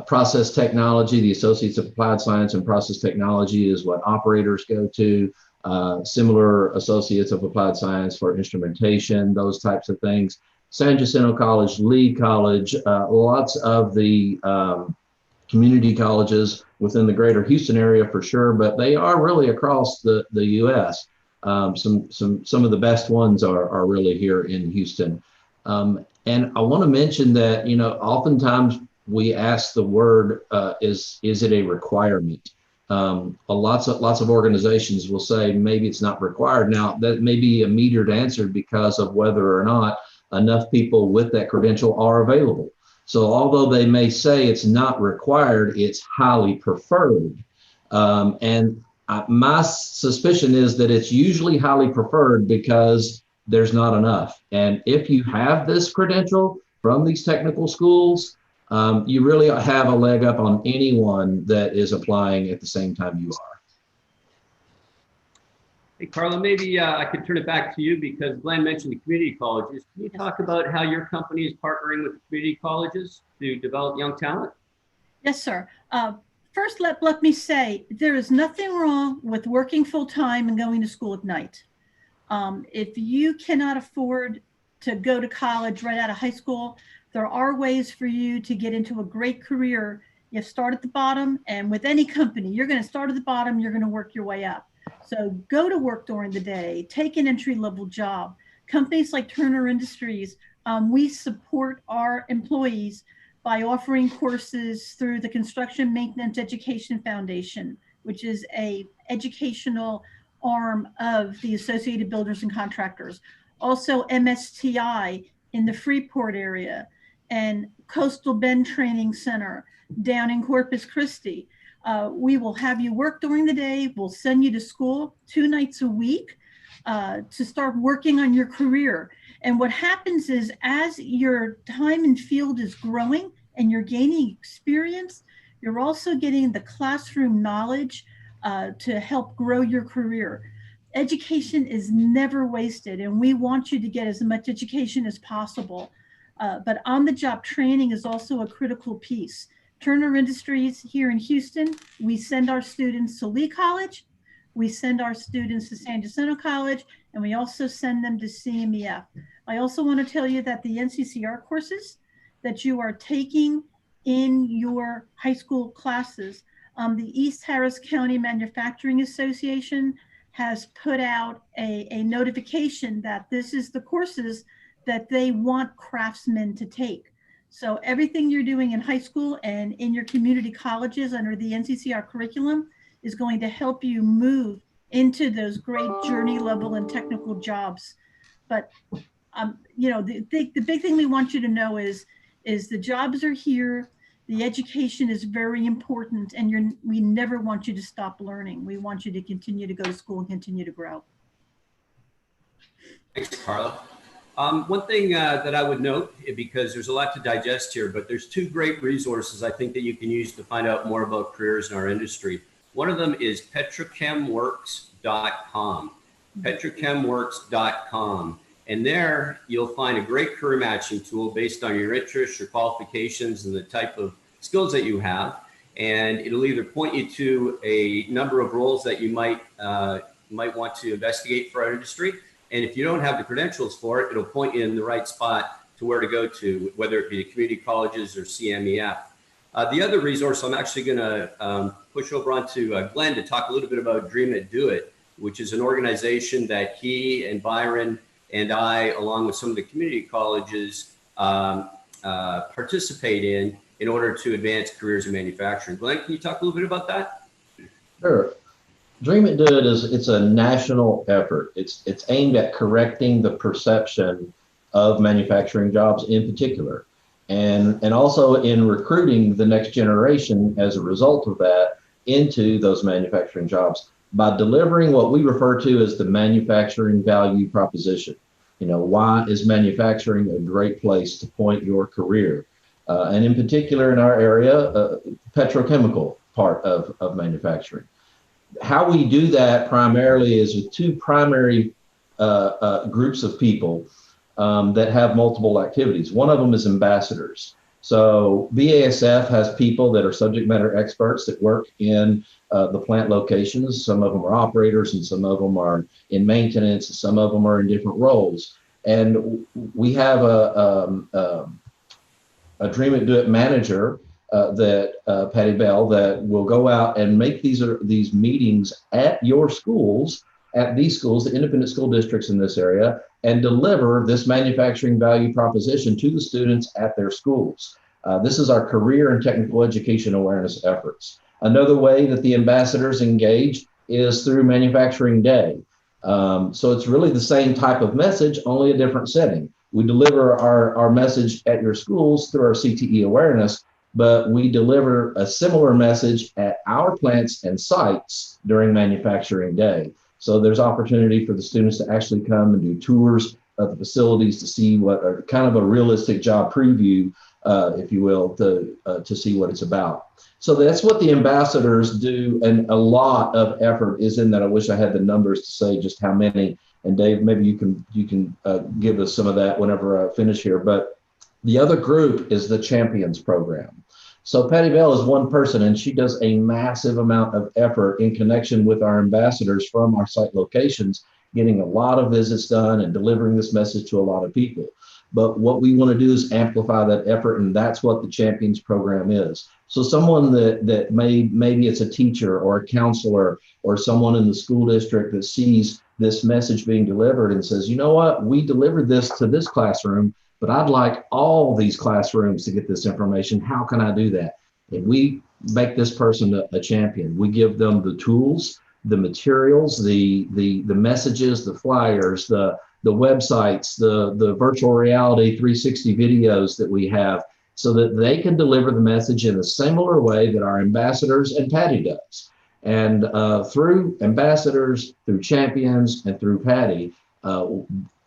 Process technology, the Associates of Applied Science and Process Technology is what operators go to. Similar Associates of Applied Science for instrumentation, those types of things. San Jacinto College, Lee College, lots of the community colleges within the greater Houston area for sure, but they are really across the U.S. Some of the best ones are really here in Houston. And I want to mention that, oftentimes we ask the word, is it a requirement? Lots of organizations will say maybe it's not required. Now that may be a metered answer because of whether or not enough people with that credential are available. So although they may say it's not required, it's highly preferred. My suspicion is that it's usually highly preferred because there's not enough. And if you have this credential, from these technical schools, you really have a leg up on anyone that is applying at the same time you are. Hey, Carla, maybe I could turn it back to you because Glenn mentioned the community colleges. Can you talk about how your company is partnering with the community colleges to develop young talent? Yes, sir. First, let me say, there is nothing wrong with working full-time and going to school at night. If you cannot afford to go to college right out of high school, there are ways for you to get into a great career. You start at the bottom, and with any company, you're going to start at the bottom, you're going to work your way up. So go to work during the day, take an entry-level job. Companies like Turner Industries, we support our employees by offering courses through the Construction Maintenance Education Foundation, which is a educational arm of the Associated Builders and Contractors. Also MSTI in the Freeport area and Coastal Bend Training Center down in Corpus Christi. We will have you work during the day. We'll send you to school 2 nights a week to start working on your career. And what happens is as your time in field is growing and you're gaining experience, you're also getting the classroom knowledge to help grow your career. Education is never wasted, and we want you to get as much education as possible. But on-the-job training is also a critical piece. Turner Industries here in Houston, we send our students to Lee College, we send our students to San Jacinto College, and we also send them to CMEF. I also want to tell you that the NCCR courses that you are taking in your high school classes, the East Harris County Manufacturing Association has put out a notification that this is the courses that they want craftsmen to take. So everything you're doing in high school and in your community colleges under the NCCR curriculum is going to help you move into those great journey level and technical jobs. But you know, the big thing we want you to know is the jobs are here. The education is very important, and we never want you to stop learning. We want you to continue to go to school and continue to grow. Thanks, Carla. One thing that I would note, because there's a lot to digest here, but there's 2 great resources I think that you can use to find out more about careers in our industry. One of them is petrochemworks.com, petrochemworks.com. And there you'll find a great career matching tool based on your interests, your qualifications, and the type of skills that you have. And it'll either point you to a number of roles that you might want to investigate for our industry. And if you don't have the credentials for it, it'll point you in the right spot to where to go to, whether it be community colleges or CMEF. The other resource I'm actually going to push over onto Glenn to talk a little bit about Dream It, Do It, which is an organization that he and Byron and I, along with some of the community colleges, participate in order to advance careers in manufacturing. Glenn, can you talk a little bit about that? Sure. Dream It, Do It it's a national effort. It's aimed at correcting the perception of manufacturing jobs in particular, and also in recruiting the next generation as a result of that into those manufacturing jobs by delivering what we refer to as the manufacturing value proposition. You know, why is manufacturing a great place to point your career? And in particular in our area, petrochemical part of manufacturing. How we do that primarily is with 2 primary groups of people that have multiple activities. One of them is ambassadors. So BASF has people that are subject matter experts that work in the plant locations. Some of them are operators and some of them are in maintenance, and some of them are in different roles. And we have a Dream It, Do It manager Patty Bell, that will go out and make these meetings at your schools, at these schools, the independent school districts in this area, and deliver this manufacturing value proposition to the students at their schools. This is our career and technical education awareness efforts. Another way that the ambassadors engage is through Manufacturing Day. So it's really the same type of message, only a different setting. We deliver our message at your schools through our CTE awareness, but we deliver a similar message at our plants and sites during Manufacturing Day. So there's opportunity for the students to actually come and do tours of the facilities to see what are kind of a realistic job preview, if you will, to see what it's about. So that's what the ambassadors do, and a lot of effort is in that. I wish I had the numbers to say just how many. And Dave, maybe you can give us some of that whenever I finish here. But the other group is the Champions program. So Patty Bell is one person, and she does a massive amount of effort in connection with our ambassadors from our site locations, getting a lot of visits done and delivering this message to a lot of people. But what we want to do is amplify that effort, and that's what the Champions program is. So someone that maybe it's a teacher or a counselor or someone in the school district that sees this message being delivered and says, you know what, we delivered this to this classroom, but I'd like all these classrooms to get this information. How can I do that? And we make this person a champion. We give them the tools, the materials, the messages, the flyers, the websites, the virtual reality 360 videos that we have, so that they can deliver the message in a similar way that our ambassadors and Patty does. And through ambassadors, through Champions, and through Patty,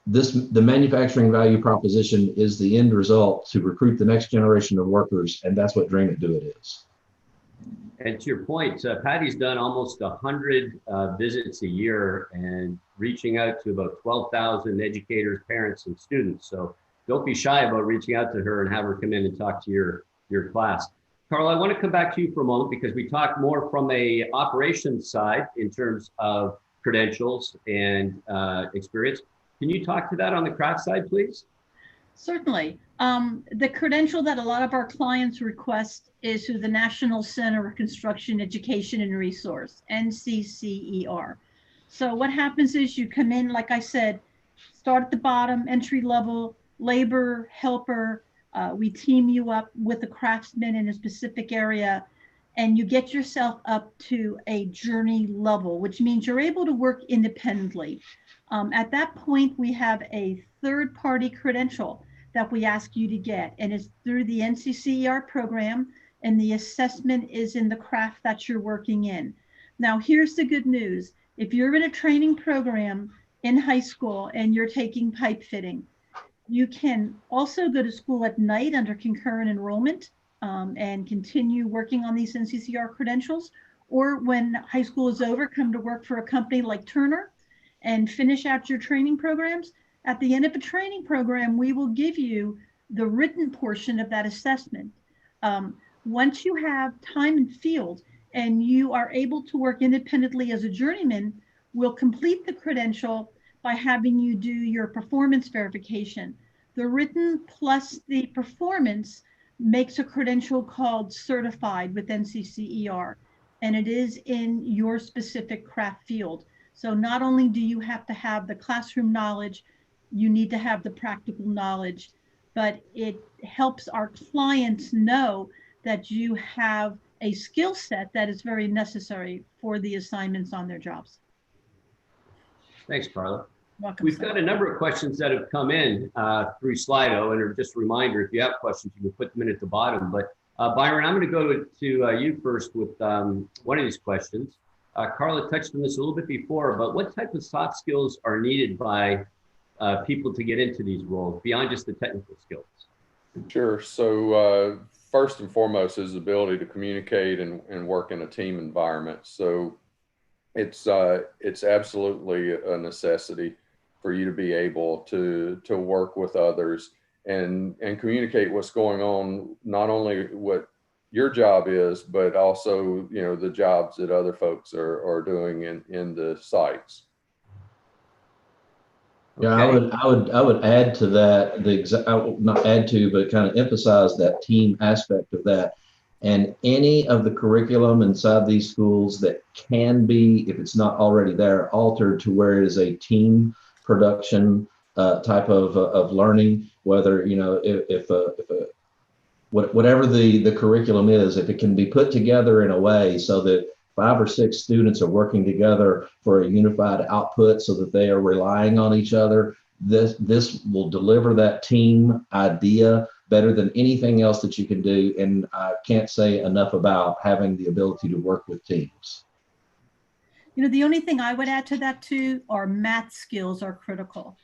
the manufacturing value proposition is the end result to recruit the next generation of workers, and that's what Dream It, Do It is. And to your point, Patty's done almost 100 visits a year and reaching out to about 12,000 educators, parents, and students. So don't be shy about reaching out to her and have her come in and talk to your class. Carl, I want to come back to you for a moment because we talk more from a operations side in terms of credentials and experience. Can you talk to that on the craft side, please? Certainly. The credential that a lot of our clients request is through the National Center of Construction Education and Resource, NCCER. So what happens is you come in, like I said, start at the bottom, entry level, labor, helper. We team you up with a craftsman in a specific area, and you get yourself up to a journey level, which means you're able to work independently. At that point, we have a third-party credential that we ask you to get, and it's through the NCCER program, and the assessment is in the craft that you're working in. Now, here's the good news. If you're in a training program in high school and you're taking pipe fitting, you can also go to school at night under concurrent enrollment and continue working on these NCCER credentials, or when high school is over, come to work for a company like Turner and finish out your training programs. At the end of a training program, we will give you the written portion of that assessment. Once you have time in field and you are able to work independently as a journeyman, we'll complete the credential by having you do your performance verification. The written plus the performance makes a credential called certified with NCCER, and it is in your specific craft field. So not only do you have to have the classroom knowledge, you need to have the practical knowledge, but it helps our clients know that you have a skill set that is very necessary for the assignments on their jobs. Thanks, Carla. Welcome. We've got a number of questions that have come in through Slido, and just a reminder, if you have questions, you can put them in at the bottom. But Byron, I'm going to go to you first with one of these questions. Carla touched on this a little bit before, but what type of soft skills are needed by people to get into these roles beyond just the technical skills? Sure. So first and foremost is the ability to communicate and work in a team environment. So it's absolutely a necessity for you to be able to work with others and communicate what's going on, not only what your job is, but also, you know, the jobs that other folks are doing in the sites. Yeah, I would add to that, not add to, but kind of emphasize that team aspect of that. And any of the curriculum inside these schools that can be, if it's not already there, altered to where it is a team production type of learning, whether, you know, whatever the curriculum is, if it can be put together in a way so that 5 or 6 students are working together for a unified output so that they are relying on each other, this will deliver that team idea better than anything else that you can do. And I can't say enough about having the ability to work with teams. You know, the only thing I would add to that too are math skills are critical.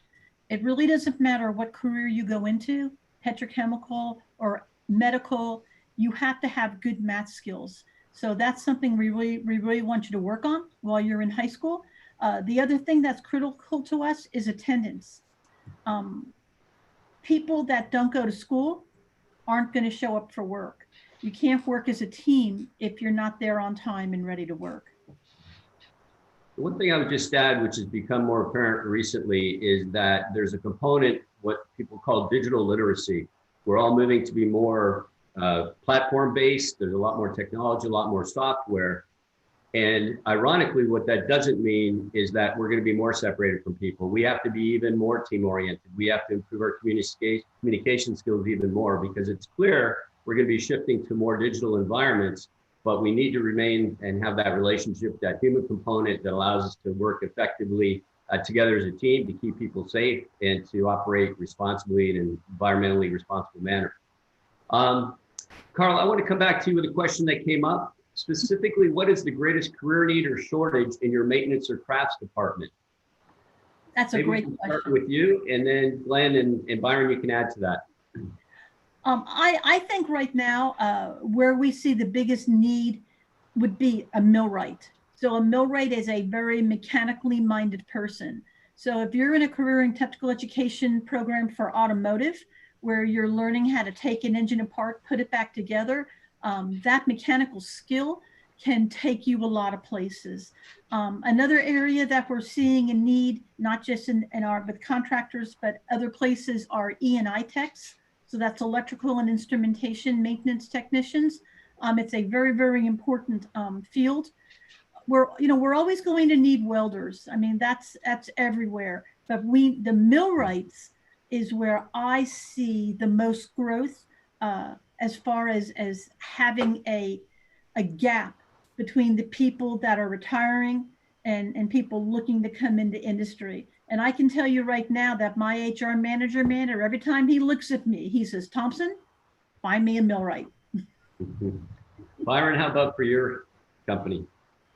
It really doesn't matter what career you go into, petrochemical or medical, you have to have good math skills. So that's something we really want you to work on while you're in high school. The other thing that's critical to us is attendance. People that don't go to school aren't going to show up for work. You can't work as a team if you're not there on time and ready to work. One thing I would just add, which has become more apparent recently, is that there's a component, what people call digital literacy. We're all moving to be more platform-based. There's a lot more technology, a lot more software. And ironically, what that doesn't mean is that we're going to be more separated from people. We have to be even more team-oriented. We have to improve our communication skills even more, because it's clear we're going to be shifting to more digital environments, but we need to remain and have that relationship, that human component that allows us to work effectively together as a team to keep people safe and to operate responsibly in an environmentally responsible manner. Carl, I want to come back to you with a question that came up. Specifically, what is the greatest career need or shortage in your maintenance or crafts department? That's a great question. Start with you, and then Glenn and Byron, you can add to that. I think right now where we see the biggest need would be a millwright. So a millwright is a very mechanically minded person. So if you're in a career and technical education program for automotive, where you're learning how to take an engine apart, put it back together, that mechanical skill can take you a lot of places. Another area that we're seeing a need, not just in our with contractors, but other places, are E&I techs. So that's electrical and instrumentation maintenance technicians. It's a very, very important field. We're always going to need welders. I mean, that's everywhere. But the millwrights is where I see the most growth as far as having a gap between the people that are retiring and people looking to come into industry. And I can tell you right now that my HR manager, every time he looks at me, he says, "Thompson, find me a millwright." Byron, how about for your company?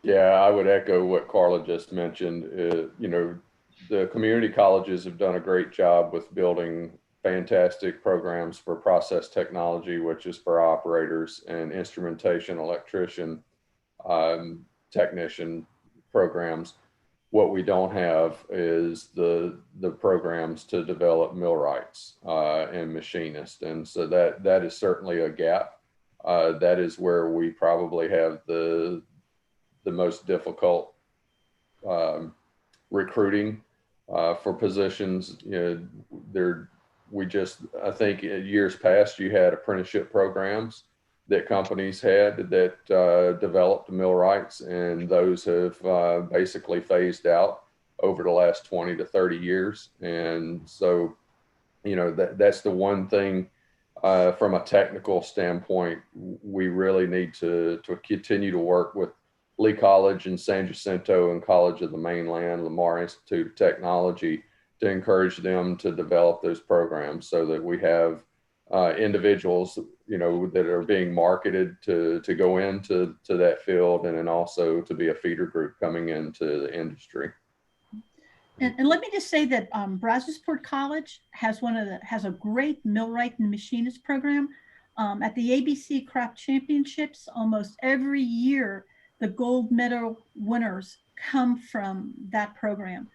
Yeah, I would echo what Carla just mentioned. The community colleges have done a great job with building fantastic programs for process technology, which is for operators, and instrumentation, electrician, technician programs. What we don't have is the programs to develop millwrights and machinists. And so that is certainly a gap. That is where we probably have the most difficult recruiting for positions. I think in years past, you had apprenticeship programs that companies had that developed millwrights, and those have basically phased out over the last 20 to 30 years. And so, that's the one thing from a technical standpoint, we really need to continue to work with Lee College and San Jacinto and College of the Mainland, Lamar Institute of Technology, to encourage them to develop those programs so that we have individuals, that are being marketed to go into that field, and then also to be a feeder group coming into the industry. And let me just say that Brazosport College has a great millwright and machinist program. At the ABC Craft Championships, almost every year, the gold medal winners come from that program.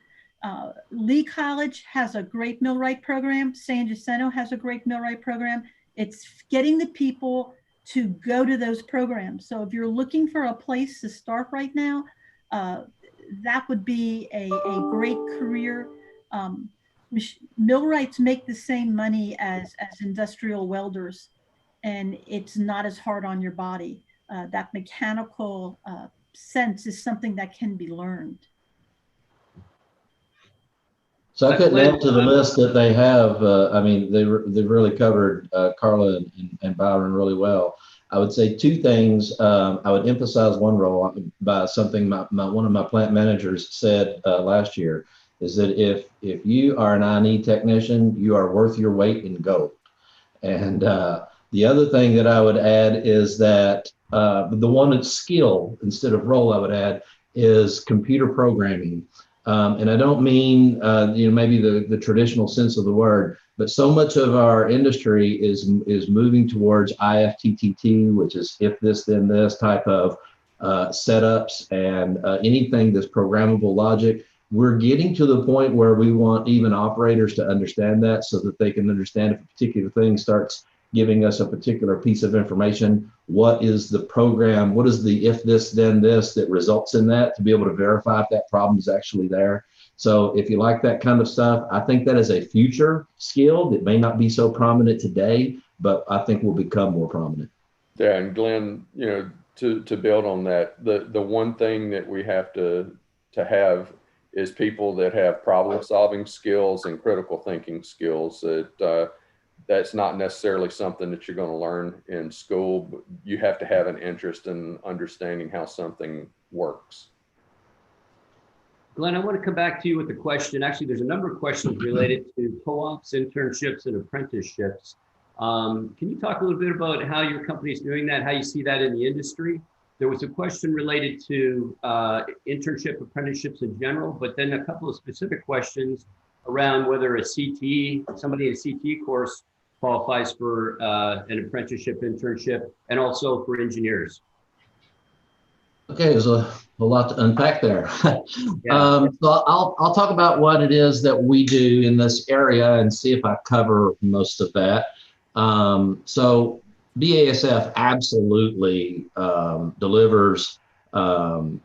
Lee College has a great millwright program. San Jacinto has a great millwright program. It's getting the people to go to those programs. So if you're looking for a place to start right now, that would be a great career. Millwrights make the same money as industrial welders, and it's not as hard on your body. That mechanical sense is something that can be learned. So I couldn't add to the list that they have. They've really covered Carla and Byron really well. I would say two things. I would emphasize one role by something one of my plant managers said last year, is that if you are an I&E technician, you are worth your weight in gold. And the other thing that I would add is that the one that's skill instead of role I would add is computer programming. And I don't mean, maybe the traditional sense of the word, but so much of our industry is moving towards IFTTT, which is if this, then this type of setups, and anything that's programmable logic. We're getting to the point where we want even operators to understand that, so that they can understand if a particular thing starts giving us a particular piece of information, what is the program, what is the if this, then this that results in that, to be able to verify if that problem is actually there. So if you like that kind of stuff, I think that is a future skill that may not be so prominent today, but I think will become more prominent. Yeah, and Glenn, to build on that, the one thing that we have to have is people that have problem solving skills and critical thinking skills. That's not necessarily something that you're going to learn in school, but you have to have an interest in understanding how something works. Glenn, I want to come back to you with a question. Actually, there's a number of questions related to co-ops, internships, and apprenticeships. Can you talk a little bit about how your company is doing that, how you see that in the industry? There was a question related to internship, apprenticeships in general, but then a couple of specific questions around whether a CTE, somebody in a CTE course qualifies for an apprenticeship, internship, and also for engineers. Okay, there's a lot to unpack there. So I'll talk about what it is that we do in this area and see if I cover most of that. So BASF absolutely delivers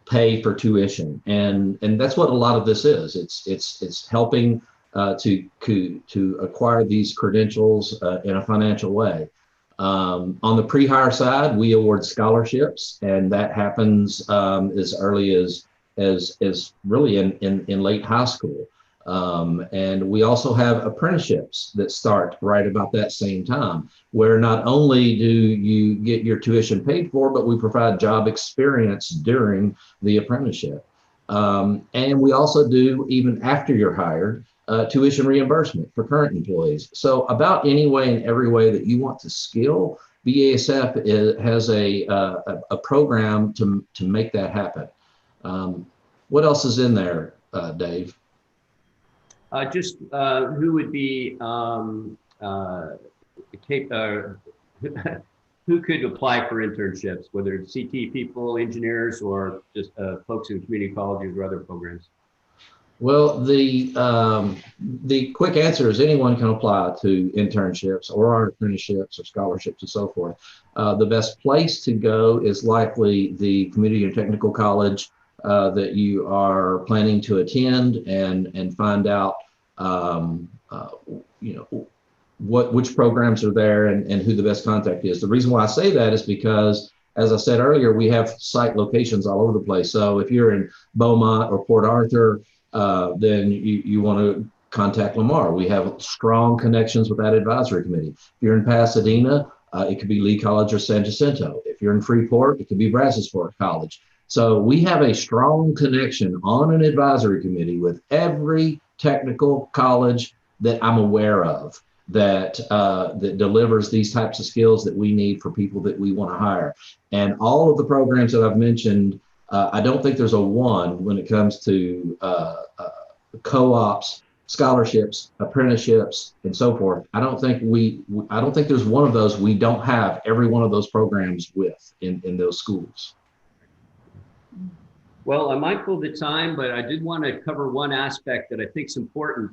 pay for tuition, and that's what a lot of this is. It's helping to acquire these credentials in a financial way. On the pre-hire side, we award scholarships, and that happens as early as really in late high school. And we also have apprenticeships that start right about that same time, where not only do you get your tuition paid for, but we provide job experience during the apprenticeship. And we also do, even after you're hired, tuition reimbursement for current employees. So about any way and every way that you want to skill, BASF has a program to make that happen. What else is in there, Dave? Just who would be who could apply for internships, whether it's CT people, engineers, or just folks in community colleges or other programs? Well, the quick answer is anyone can apply to internships or our apprenticeships or scholarships and so forth. The best place to go is likely the community and technical college that you are planning to attend, and find out which programs are there and who the best contact is. The reason why I say that is because, as I said earlier, we have site locations all over the place. So if you're in Beaumont or Port Arthur, then you want to contact Lamar. We have strong connections with that advisory committee. If you're in Pasadena, it could be Lee College or San Jacinto. If you're in Freeport, it could be Brazosport College. So we have a strong connection on an advisory committee with every technical college that I'm aware of that delivers these types of skills that we need for people that we want to hire. And all of the programs that I've mentioned, I don't think there's a one when it comes to co-ops, scholarships, apprenticeships, and so forth. I don't think there's one of those we don't have every one of those programs with in those schools. Well, I'm mindful of the time, but I did want to cover one aspect that I think is important.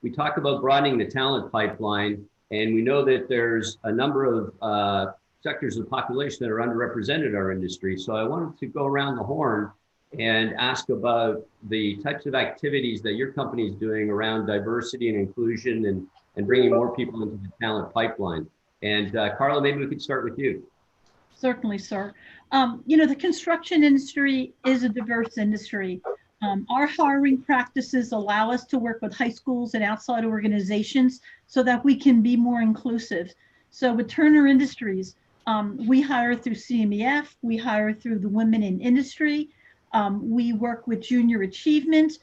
We talk about broadening the talent pipeline, and we know that there's a number of sectors of the population that are underrepresented in our industry. So I wanted to go around the horn and ask about the types of activities that your company is doing around diversity and inclusion and bringing more people into the talent pipeline. And Carla, maybe we could start with you. Certainly, sir. The construction industry is a diverse industry. Our hiring practices allow us to work with high schools and outside organizations so that we can be more inclusive. So with Turner Industries, we hire through CMEF, we hire through the Women in Industry, we work with Junior Achievement,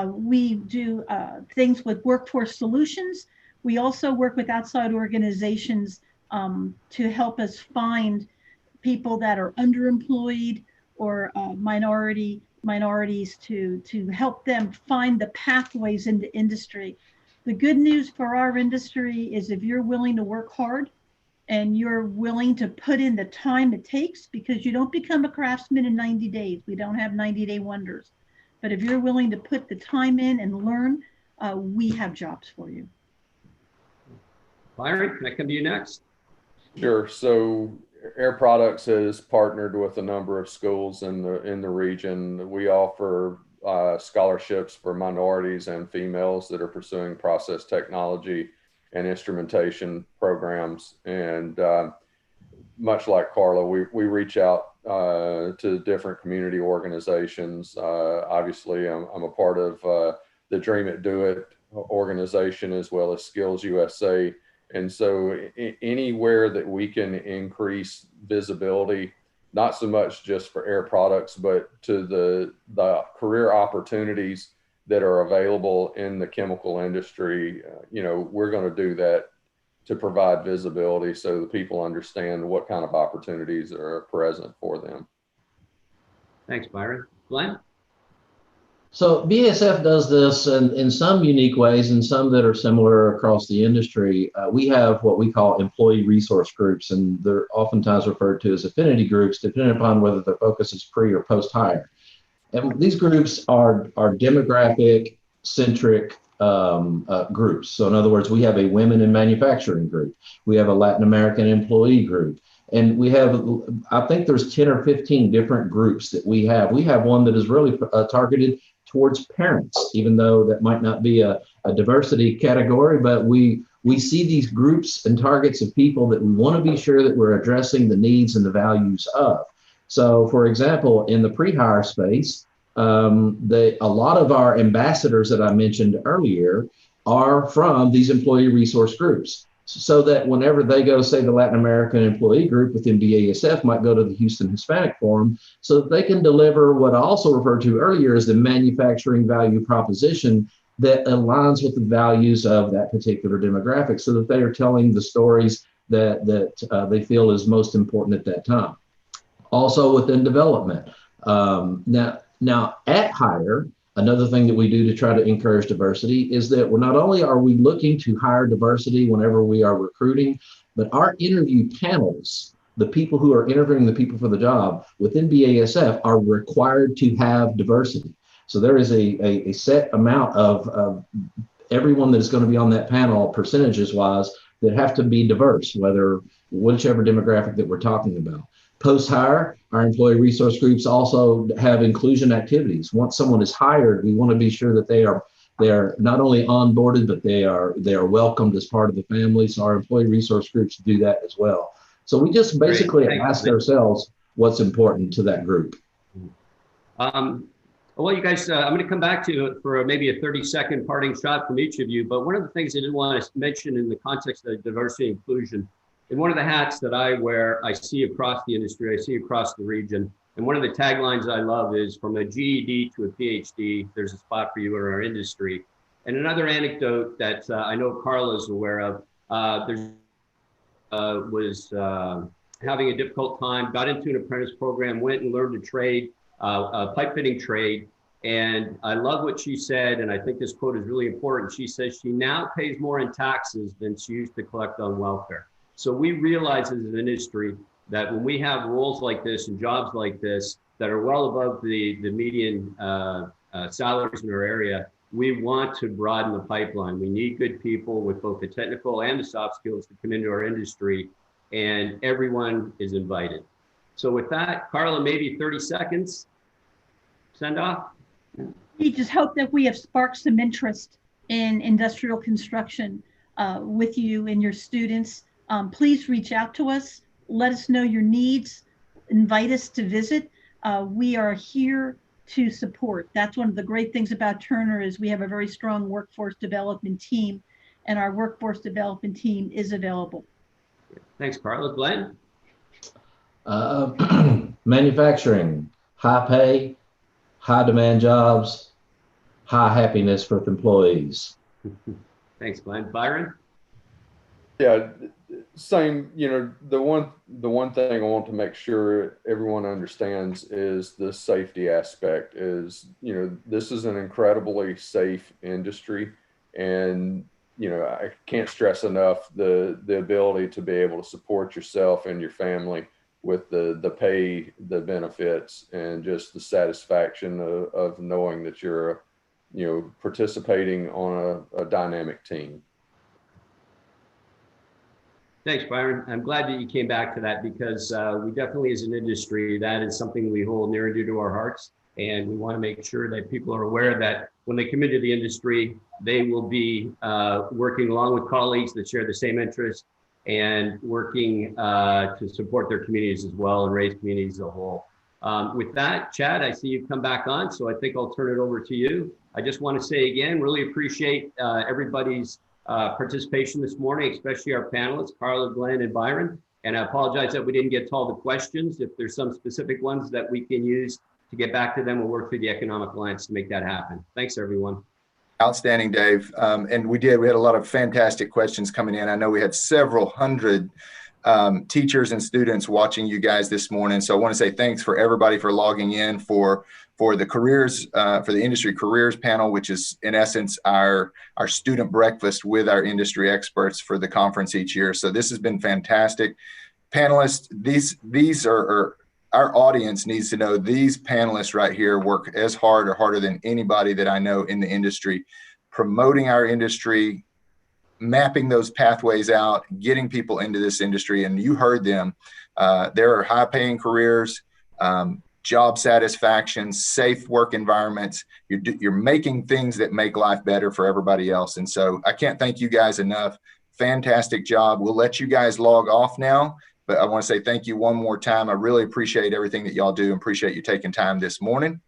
we do things with Workforce Solutions. We also work with outside organizations to help us find people that are underemployed or minority minorities to help them find the pathways into industry. The good news for our industry is if you're willing to work hard and you're willing to put in the time it takes, because you don't become a craftsman in 90 days. We don't have 90-day wonders. But if you're willing to put the time in and learn, we have jobs for you. Byron, can I come to you next? Sure. So Air Products has partnered with a number of schools in the region. We offer scholarships for minorities and females that are pursuing process technology and instrumentation programs. And much like Carla, we reach out to different community organizations. Obviously, I'm a part of the Dream It, Do It organization, as well as Skills USA. And so anywhere that we can increase visibility, not so much just for Air Products, but to the career opportunities that are available in the chemical industry, we're going to do that to provide visibility so that people understand what kind of opportunities are present for them. Thanks, Byron. Glenn? So BASF does this in some unique ways and some that are similar across the industry. We have what we call employee resource groups, and they're oftentimes referred to as affinity groups, depending upon whether their focus is pre or post hire. And these groups are demographic centric groups. So in other words, we have a women in manufacturing group. We have a Latin American employee group. And we have, I think there's 10 or 15 different groups that we have. We have one that is really targeted towards parents, even though that might not be a diversity category, but we see these groups and targets of people that we want to be sure that we're addressing the needs and the values of. So for example, in the pre-hire space, a lot of our ambassadors that I mentioned earlier are from these employee resource groups. So that whenever they go, say the Latin American employee group within BASF might go to the Houston Hispanic Forum, so that they can deliver what I also referred to earlier as the manufacturing value proposition that aligns with the values of that particular demographic, so that they are telling the stories that they feel is most important at that time. Also within development. Now at hire, another thing that we do to try to encourage diversity is that not only are we looking to hire diversity whenever we are recruiting, but our interview panels, the people who are interviewing the people for the job within BASF are required to have diversity. So there is a set amount of everyone that is going to be on that panel, percentages wise, that have to be diverse, whichever demographic that we're talking about. Post-hire, our employee resource groups also have inclusion activities. Once someone is hired, we want to be sure that they are not only onboarded, but they are welcomed as part of the family. So our employee resource groups do that as well. So we just basically ask ourselves what's important to that group. Well, you guys, I'm going to come back to you for maybe a 30-second parting shot from each of you. But one of the things I didn't want to mention in the context of diversity and inclusion, and one of the hats that I wear, I see across the industry, I see across the region. And one of the taglines I love is from a GED to a PhD, there's a spot for you in our industry. And another anecdote that I know Carla is aware of, was having a difficult time, got into an apprentice program, went and learned a trade, a pipe fitting trade. And I love what she said, and I think this quote is really important. She says she now pays more in taxes than she used to collect on welfare. So we realize as an industry that when we have roles like this and jobs like this that are well above the median salaries in our area, we want to broaden the pipeline. We need good people with both the technical and the soft skills to come into our industry, and everyone is invited. So with that, Carla, maybe 30 seconds, send off. We just hope that we have sparked some interest in industrial construction with you and your students. Please reach out to us. Let us know your needs. Invite us to visit. We are here to support. That's one of the great things about Turner is we have a very strong workforce development team, and our workforce development team is available. Thanks, Carla. Glenn? Manufacturing, high pay, high demand jobs, high happiness for employees. Thanks, Glenn. Byron? Yeah, same, the one thing I want to make sure everyone understands is the safety aspect is, this is an incredibly safe industry. And, I can't stress enough the ability to be able to support yourself and your family with the pay, the benefits, and just the satisfaction of knowing that you're, participating on a dynamic team. Thanks, Byron. I'm glad that you came back to that because we definitely, as an industry, that is something we hold near and dear to our hearts. And we want to make sure that people are aware that when they come into the industry, they will be working along with colleagues that share the same interests and working to support their communities as well and raise communities as a whole. With that, Chad, I see you've come back on, so I think I'll turn it over to you. I just want to say again, really appreciate everybody's participation this morning, especially our panelists, Carla, Glenn, and Byron. And I apologize that we didn't get to all the questions. If there's some specific ones that we can use to get back to them, we'll work through the Economic Alliance to make that happen. Thanks, everyone. Outstanding, Dave. And we had a lot of fantastic questions coming in. I know we had several hundred teachers and students watching you guys this morning. So I want to say thanks for everybody for logging in for the careers, for the industry careers panel, which is in essence our student breakfast with our industry experts for the conference each year. So this has been fantastic. Panelists, these are our audience needs to know these panelists right here work as hard or harder than anybody that I know in the industry, promoting our industry, mapping those pathways out, getting people into this industry. And you heard them. There are high paying careers, job satisfaction, safe work environments. You're making things that make life better for everybody else. And so I can't thank you guys enough. Fantastic job. We'll let you guys log off now, but I want to say thank you one more time. I really appreciate everything that y'all do and appreciate you taking time this morning.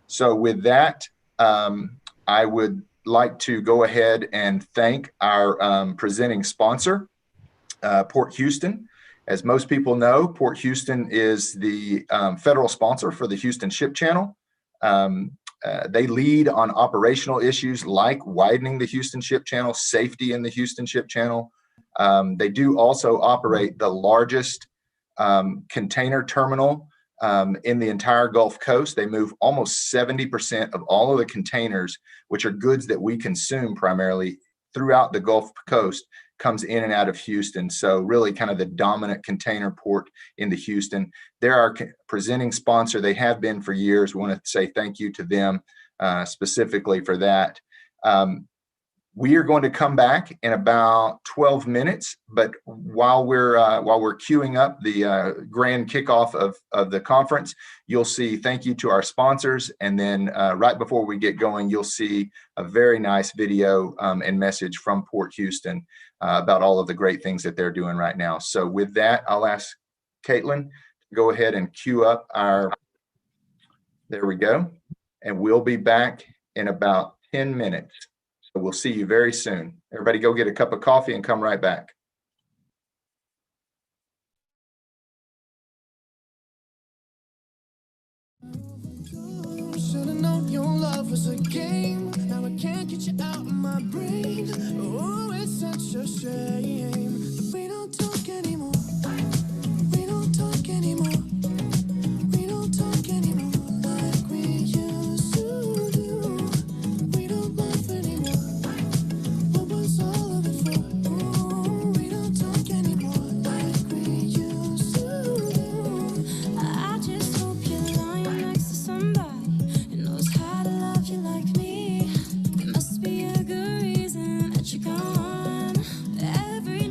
So with that, I would like to go ahead and thank our presenting sponsor, Port Houston. As most people know, Port Houston is the federal sponsor for the Houston Ship Channel. They lead on operational issues like widening the Houston Ship Channel, safety in the Houston Ship Channel. They do also operate the largest container terminal in the entire Gulf Coast. They move almost 70% of all of the containers, which are goods that we consume primarily throughout the Gulf Coast, comes in and out of Houston. So really kind of the dominant container port into Houston. They're our presenting sponsor. They have been for years. We want to say thank you to them specifically for that. We are going to come back in about 12 minutes, but while we're queuing up the grand kickoff of the conference, you'll see thank you to our sponsors, and then right before we get going, you'll see a very nice video and message from Port Houston about all of the great things that they're doing right now. So with that, I'll ask Caitlin to go ahead and queue up there we go, and we'll be back in about 10 minutes. We'll see you very soon. Everybody go get a cup of coffee and come right back. Should've known your love was a game. Now I can't get you out of my brain. Oh, it's such a shame. We don't talk anymore. We don't talk anymore. We don't talk anymore like we used to do. We don't laugh anymore. What was all of it for? Oh, we don't talk anymore like we used to do. I just hope you're lying next to somebody who knows how to love you like me. There must be a good reason that you're gone. Every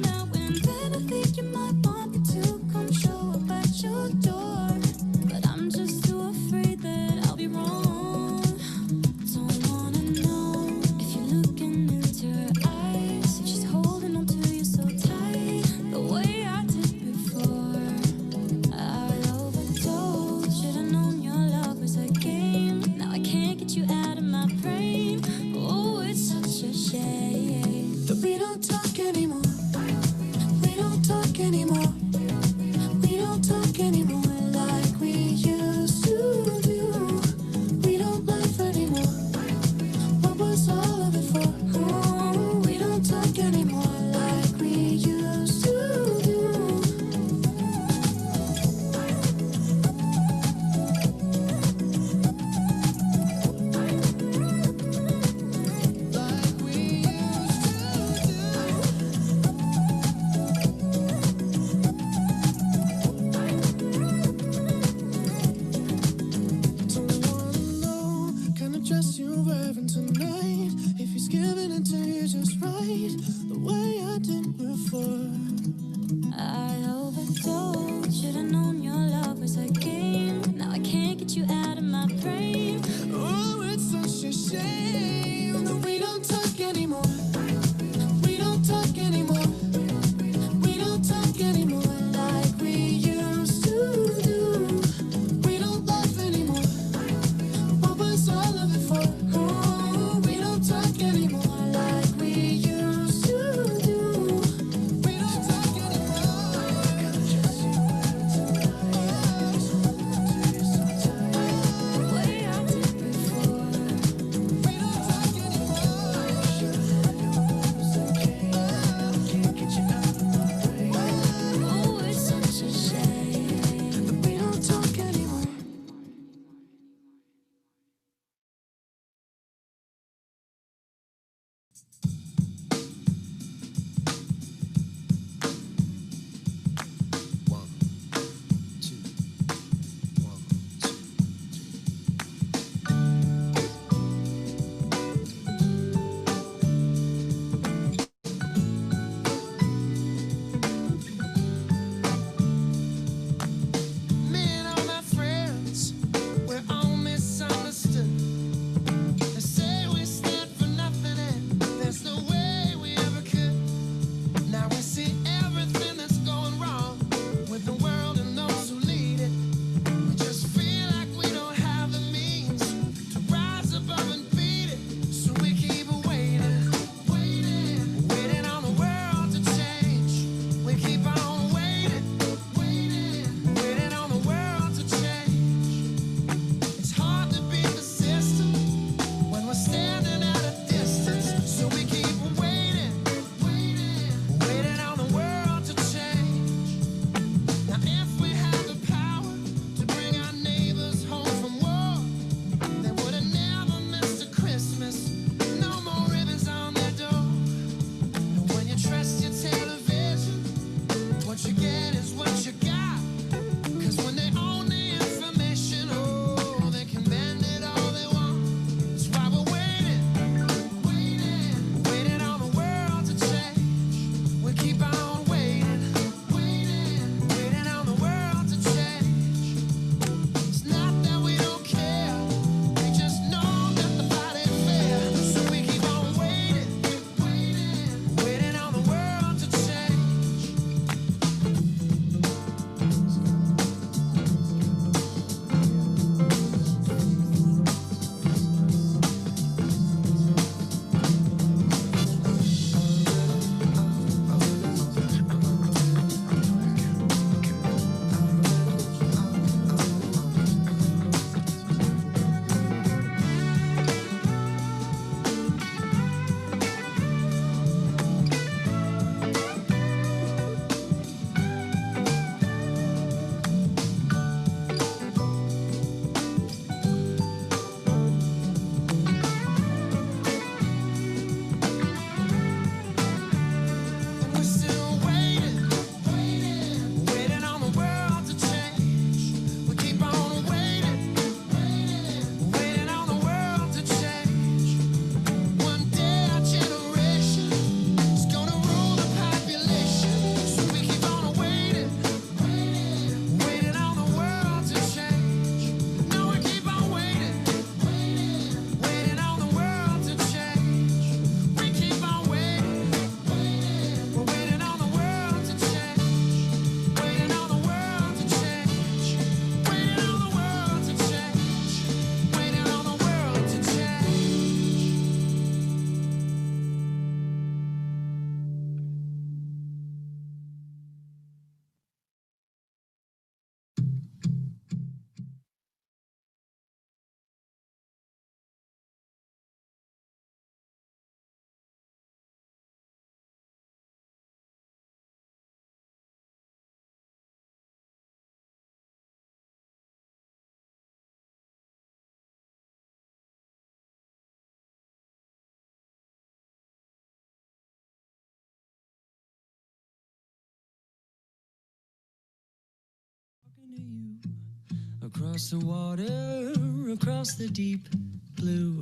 Across the water, across the deep blue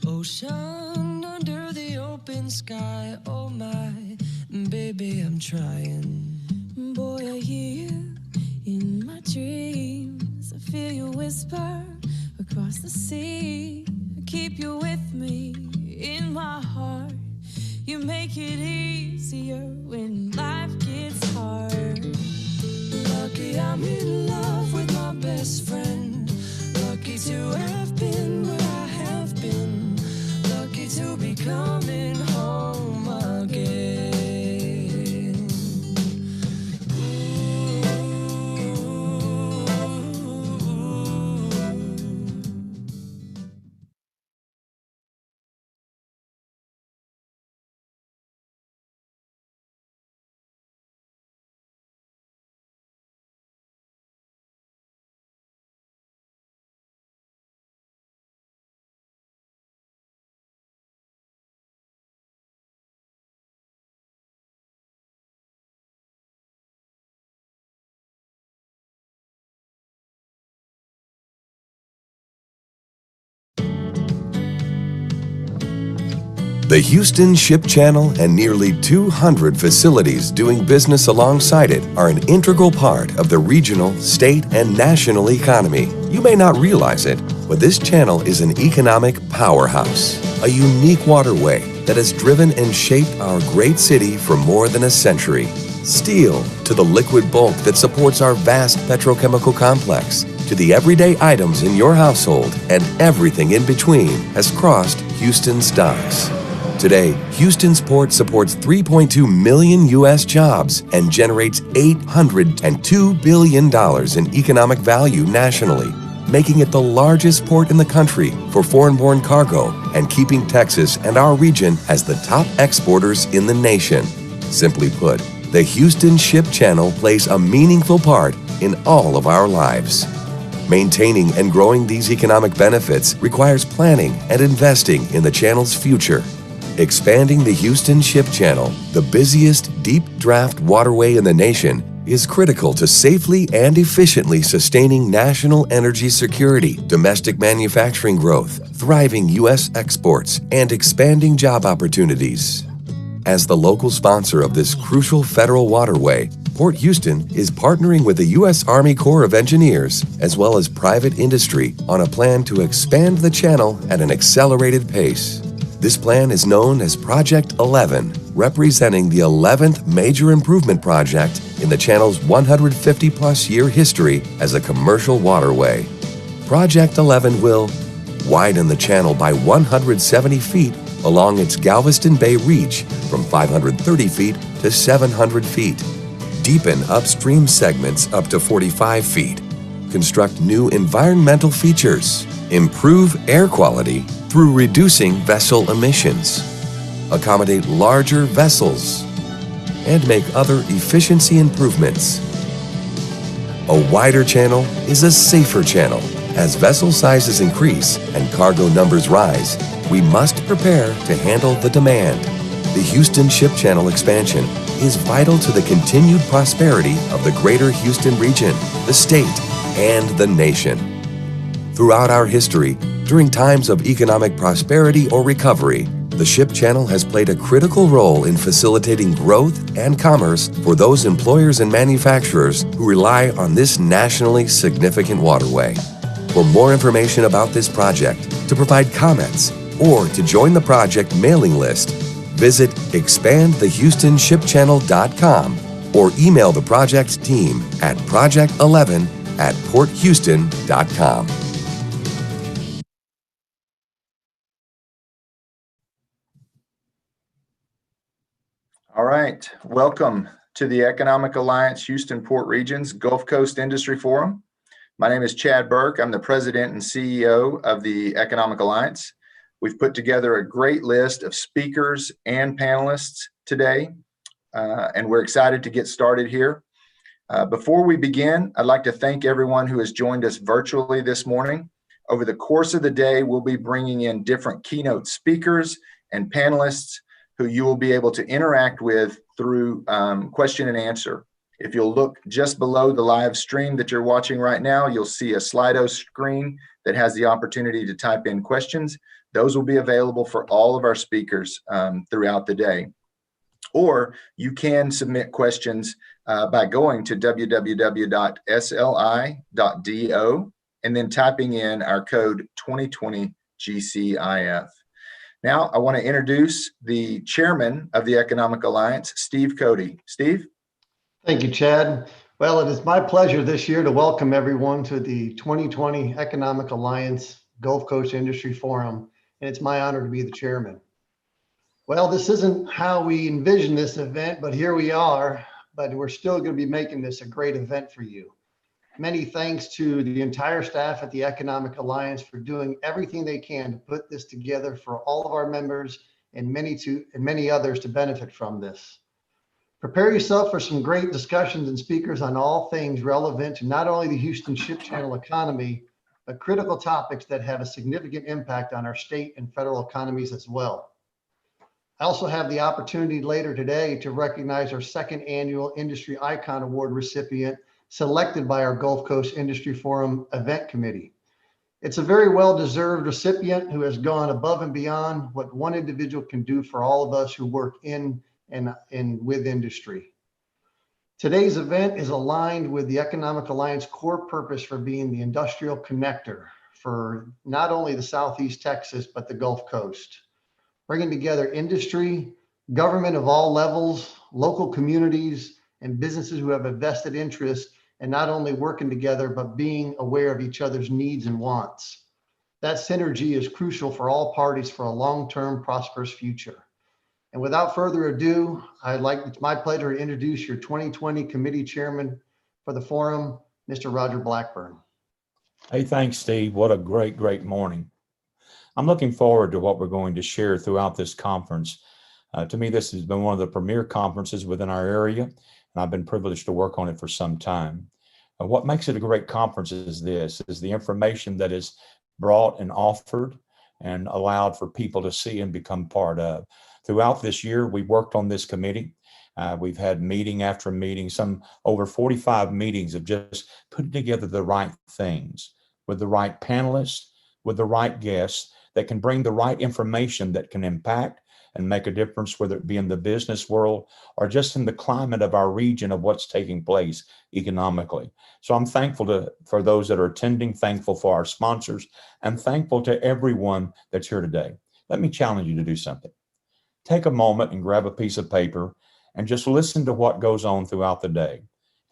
ocean, under the open sky. Oh my, baby, I'm trying. Boy, I hear you in my dreams. I feel you whisper across the sea. I keep you with me in my heart. You make it easier when life gets hard. Lucky I'm in love with my best friend. Lucky to have been where I have been. Lucky to be coming home again. The Houston Ship Channel and nearly 200 facilities doing business alongside it are an integral part of the regional, state, and national economy. You may not realize it, but this channel is an economic powerhouse, a unique waterway that has driven and shaped our great city for more than a century. Steel to the liquid bulk that supports our vast petrochemical complex, to the everyday items in your household, and everything in between has crossed Houston's docks. Today, Houston's port supports 3.2 million U.S. jobs and generates $802 billion in economic value nationally, making it the largest port in the country for foreign-borne cargo and keeping Texas and our region as the top exporters in the nation. Simply put, the Houston Ship Channel plays a meaningful part in all of our lives. Maintaining and growing these economic benefits requires planning and investing in the channel's future. Expanding the Houston Ship Channel, the busiest deep draft waterway in the nation, is critical to safely and efficiently sustaining national energy security, domestic manufacturing growth, thriving U.S. exports, and expanding job opportunities. As the local sponsor of this crucial federal waterway, Port Houston is partnering with the U.S. Army Corps of Engineers as well as private industry on a plan to expand the channel at an accelerated pace. This plan is known as Project 11, representing the 11th major improvement project in the channel's 150-plus year history as a commercial waterway. Project 11 will widen the channel by 170 feet along its Galveston Bay reach from 530 feet to 700 feet, deepen upstream segments up to 45 feet, construct new environmental features, improve air quality through reducing vessel emissions, accommodate larger vessels, and make other efficiency improvements. A wider channel is a safer channel. As vessel sizes increase and cargo numbers rise, we must prepare to handle the demand. The Houston Ship Channel expansion is vital to the continued prosperity of the greater Houston region, the state, and the nation. Throughout our history, during times of economic prosperity or recovery, the Ship Channel has played a critical role in facilitating growth and commerce for those employers and manufacturers who rely on this nationally significant waterway. For more information about this project, to provide comments, or to join the project mailing list, visit expandthehoustonshipchannel.com or email the project team at project11@porthouston.com. All right, welcome to the Economic Alliance Houston Port Region's Gulf Coast Industry Forum. My name is Chad Burke. I'm the president and CEO of the Economic Alliance. We've put together a great list of speakers and panelists today, and we're excited to get started here. Before we begin, I'd like to thank everyone who has joined us virtually this morning. Over the course of the day, we'll be bringing in different keynote speakers and panelists who you will be able to interact with through question and answer. If you'll look just below the live stream that you're watching right now, you'll see a Slido screen that has the opportunity to type in questions. Those will be available for all of our speakers throughout the day. Or you can submit questions by going to www.sli.do and then typing in our code 2020 GCIF. Now, I want to introduce the chairman of the Economic Alliance, Steve Cody. Steve? Thank you, Chad. Well, it is my pleasure this year to welcome everyone to the 2020 Economic Alliance Gulf Coast Industry Forum, and it's my honor to be the chairman. Well, this isn't how we envisioned this event, but here we are, but we're still going to be making this a great event for you. Many thanks to the entire staff at the Economic Alliance for doing everything they can to put this together for all of our members and many others to benefit from this. Prepare yourself for some great discussions and speakers on all things relevant to not only the Houston Ship Channel economy, but critical topics that have a significant impact on our state and federal economies as well. I also have the opportunity later today to recognize our second annual Industry Icon Award recipient selected by our Gulf Coast Industry Forum event committee. It's a very well-deserved recipient who has gone above and beyond what one individual can do for all of us who work in and with industry. Today's event is aligned with the Economic Alliance core purpose for being the industrial connector for not only the Southeast Texas, but the Gulf Coast, bringing together industry, government of all levels, local communities, and businesses who have a vested interest in not only working together, but being aware of each other's needs and wants. That synergy is crucial for all parties for a long-term prosperous future. And without further ado, it's my pleasure to introduce your 2020 committee chairman for the forum, Mr. Roger Blackburn. Hey, thanks, Steve. What a great morning. I'm looking forward to what we're going to share throughout this conference. To me, this has been one of the premier conferences within our area, and I've been privileged to work on it for some time. What makes it a great conference is the information that is brought and offered and allowed for people to see and become part of. Throughout this year, we worked on this committee. We've had meeting after meeting, some over 45 meetings of just putting together the right things with the right panelists, with the right guests that can bring the right information that can impact and make a difference, whether it be in the business world or just in the climate of our region of what's taking place economically. So I'm thankful for those that are attending, thankful for our sponsors, and thankful to everyone that's here today. Let me challenge you to do something. Take a moment and grab a piece of paper and just listen to what goes on throughout the day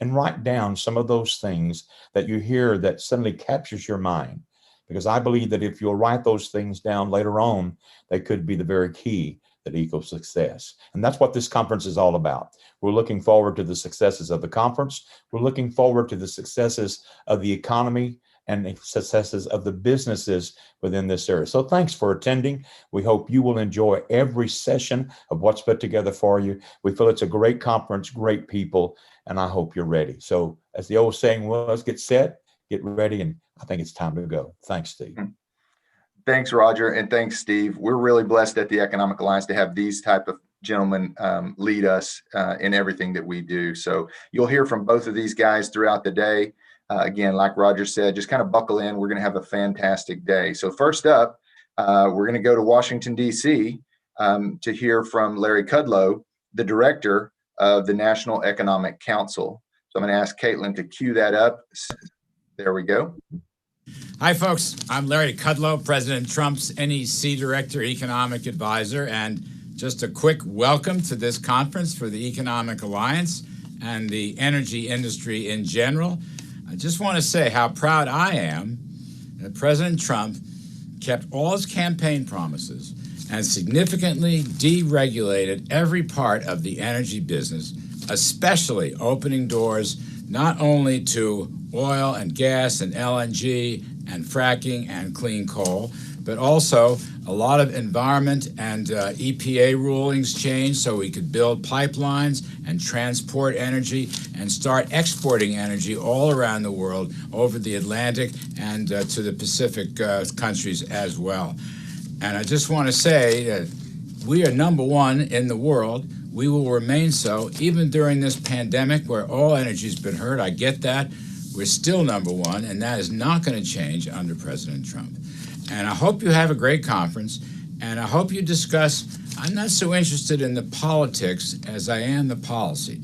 and write down some of those things that you hear that suddenly captures your mind. Because I believe that if you'll write those things down later on, they could be the very key that equals success. And that's what this conference is all about. We're looking forward to the successes of the conference. We're looking forward to the successes of the economy and the successes of the businesses within this area. So thanks for attending. We hope you will enjoy every session of what's put together for you. We feel it's a great conference, great people, and I hope you're ready. So as the old saying was, get set, get ready, and I think it's time to go. Thanks, Steve. Thanks, Roger, and thanks, Steve. We're really blessed at the Economic Alliance to have these type of gentlemen lead us in everything that we do. So you'll hear from both of these guys throughout the day. Again, like Roger said, just kind of buckle in. We're going to have a fantastic day. So first up, we're going to go to Washington, D.C. To hear from Larry Kudlow, the director of the National Economic Council. So I'm going to ask Caitlin to cue that up. There we go. Hi, folks. I'm Larry Kudlow, President Trump's NEC Director, Economic Advisor, and just a quick welcome to this conference for the Economic Alliance and the energy industry in general. I just want to say how proud I am that President Trump kept all his campaign promises and significantly deregulated every part of the energy business, especially opening doors not only to oil and gas and LNG and fracking and clean coal, but also a lot of environment and EPA rulings changed so we could build pipelines and transport energy and start exporting energy all around the world over the Atlantic and to the Pacific countries as well. And I just want to say that we are #1 in the world We will remain so even during this pandemic where all energy's been hurt. I get that. We're still number one, and that is not going to change under President Trump. And I hope you have a great conference, and I hope you discuss. I'm not so interested in the politics as I am the policy,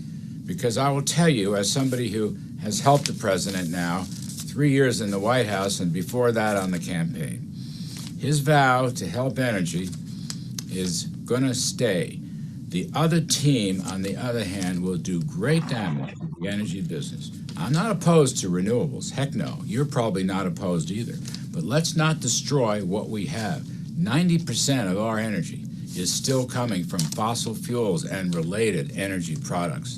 because I will tell you, as somebody who has helped the president now 3 years in the White House and before that on the campaign, his vow to help energy is going to stay. The other team, on the other hand, will do great damage to the energy business. I'm not opposed to renewables. Heck no. You're probably not opposed either. But let's not destroy what we have. 90% of our energy is still coming from fossil fuels and related energy products.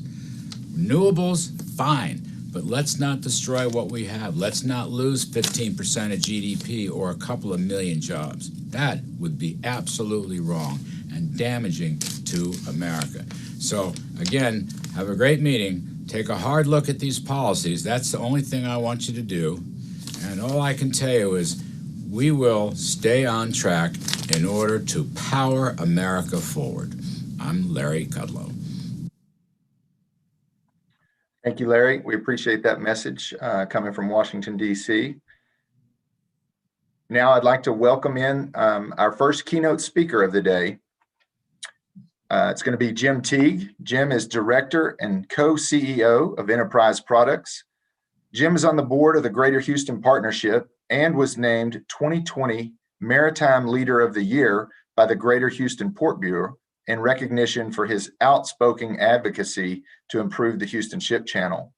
Renewables, fine, but let's not destroy what we have. Let's not lose 15% of GDP or a couple of million jobs. That would be absolutely wrong and damaging to America. So again, have a great meeting. Take a hard look at these policies. That's the only thing I want you to do. And all I can tell you is we will stay on track in order to power America forward. I'm Larry Kudlow. Thank you, Larry. We appreciate that message coming from Washington, D.C. Now I'd like to welcome in our first keynote speaker of the day. It's going to be Jim Teague. Jim is Director and Co-CEO of Enterprise Products. Jim is on the board of the Greater Houston Partnership and was named 2020 Maritime Leader of the Year by the Greater Houston Port Bureau in recognition for his outspoken advocacy to improve the Houston Ship Channel.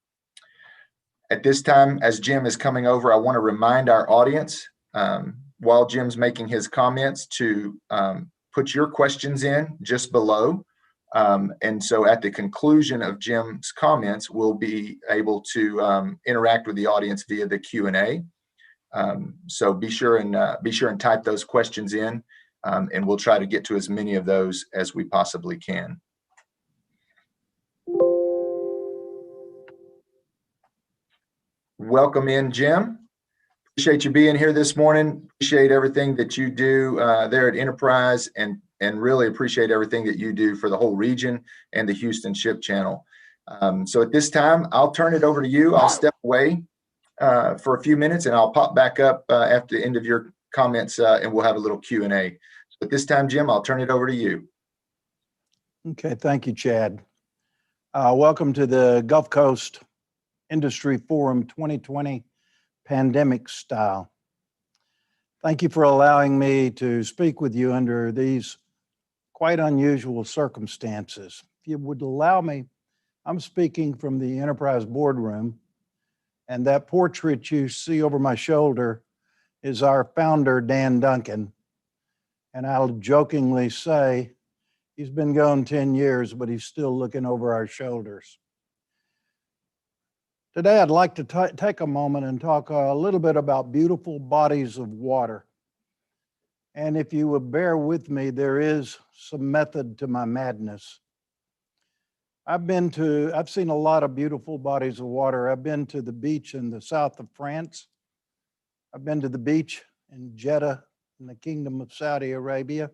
At this time, as Jim is coming over, I want to remind our audience, while Jim's making his comments, to put your questions in just below. And so at the conclusion of Jim's comments, we'll be able to interact with the audience via the Q&A. So be sure and type those questions in, and we'll try to get to as many of those as we possibly can. Welcome in, Jim. Appreciate you being here this morning. Appreciate everything that you do there at Enterprise, and really appreciate everything that you do for the whole region and the Houston Ship Channel. So at this time, I'll turn it over to you. I'll step away for a few minutes, and I'll pop back up after the end of your comments, and we'll have a little Q&A. So at this time, Jim, I'll turn it over to you. Okay, thank you, Chad. Welcome to the Gulf Coast Industry Forum 2020 Pandemic Style. Thank you for allowing me to speak with you under these quite unusual circumstances. If you would allow me, I'm speaking from the Enterprise boardroom, and that portrait you see over my shoulder is our founder, Dan Duncan. And I'll jokingly say, he's been gone 10 years, but he's still looking over our shoulders. Today, I'd like to take a moment and talk a little bit about beautiful bodies of water. And if you would bear with me, there is some method to my madness. I've seen a lot of beautiful bodies of water. I've been to the beach in the south of France. I've been to the beach in Jeddah in the Kingdom of Saudi Arabia.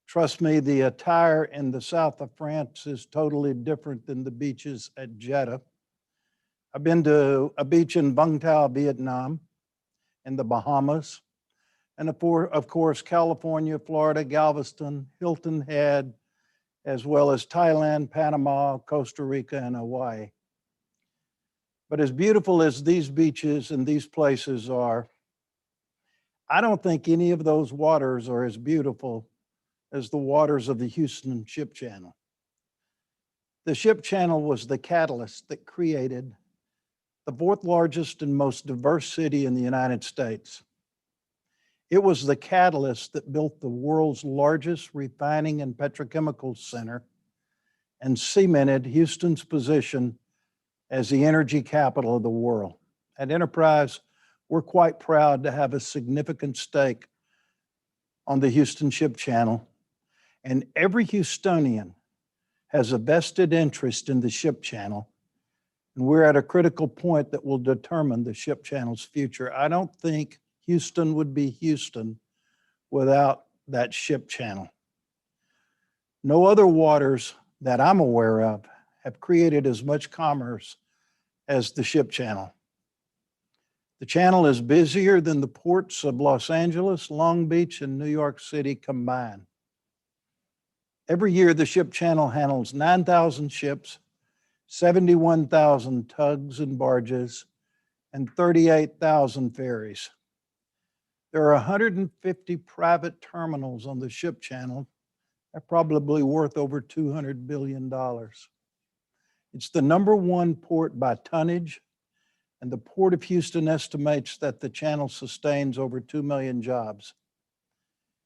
Trust me, the attire in the south of France is totally different than the beaches at Jeddah. I've been to a beach in Vung Tau, Vietnam, in the Bahamas, and of course, California, Florida, Galveston, Hilton Head, as well as Thailand, Panama, Costa Rica, and Hawaii. But as beautiful as these beaches and these places are, I don't think any of those waters are as beautiful as the waters of the Houston Ship Channel. The Ship Channel was the catalyst that created the fourth largest and most diverse city in the United States. It was the catalyst that built the world's largest refining and petrochemical center and cemented Houston's position as the energy capital of the world. At Enterprise, we're quite proud to have a significant stake on the Houston Ship Channel, and every Houstonian has a vested interest in the Ship Channel. And we're at a critical point that will determine the Ship Channel's future. I don't think Houston would be Houston without that Ship Channel. No other waters that I'm aware of have created as much commerce as the ship channel. The channel is busier than the ports of Los Angeles, Long Beach, and New York City combined. Every year, the ship channel handles 9,000 ships, 71,000 tugs and barges, and 38,000 ferries. There are 150 private terminals on the ship channel. They're probably worth over $200 billion. It's the #1 port by tonnage, and the Port of Houston estimates that the channel sustains over 2 million jobs.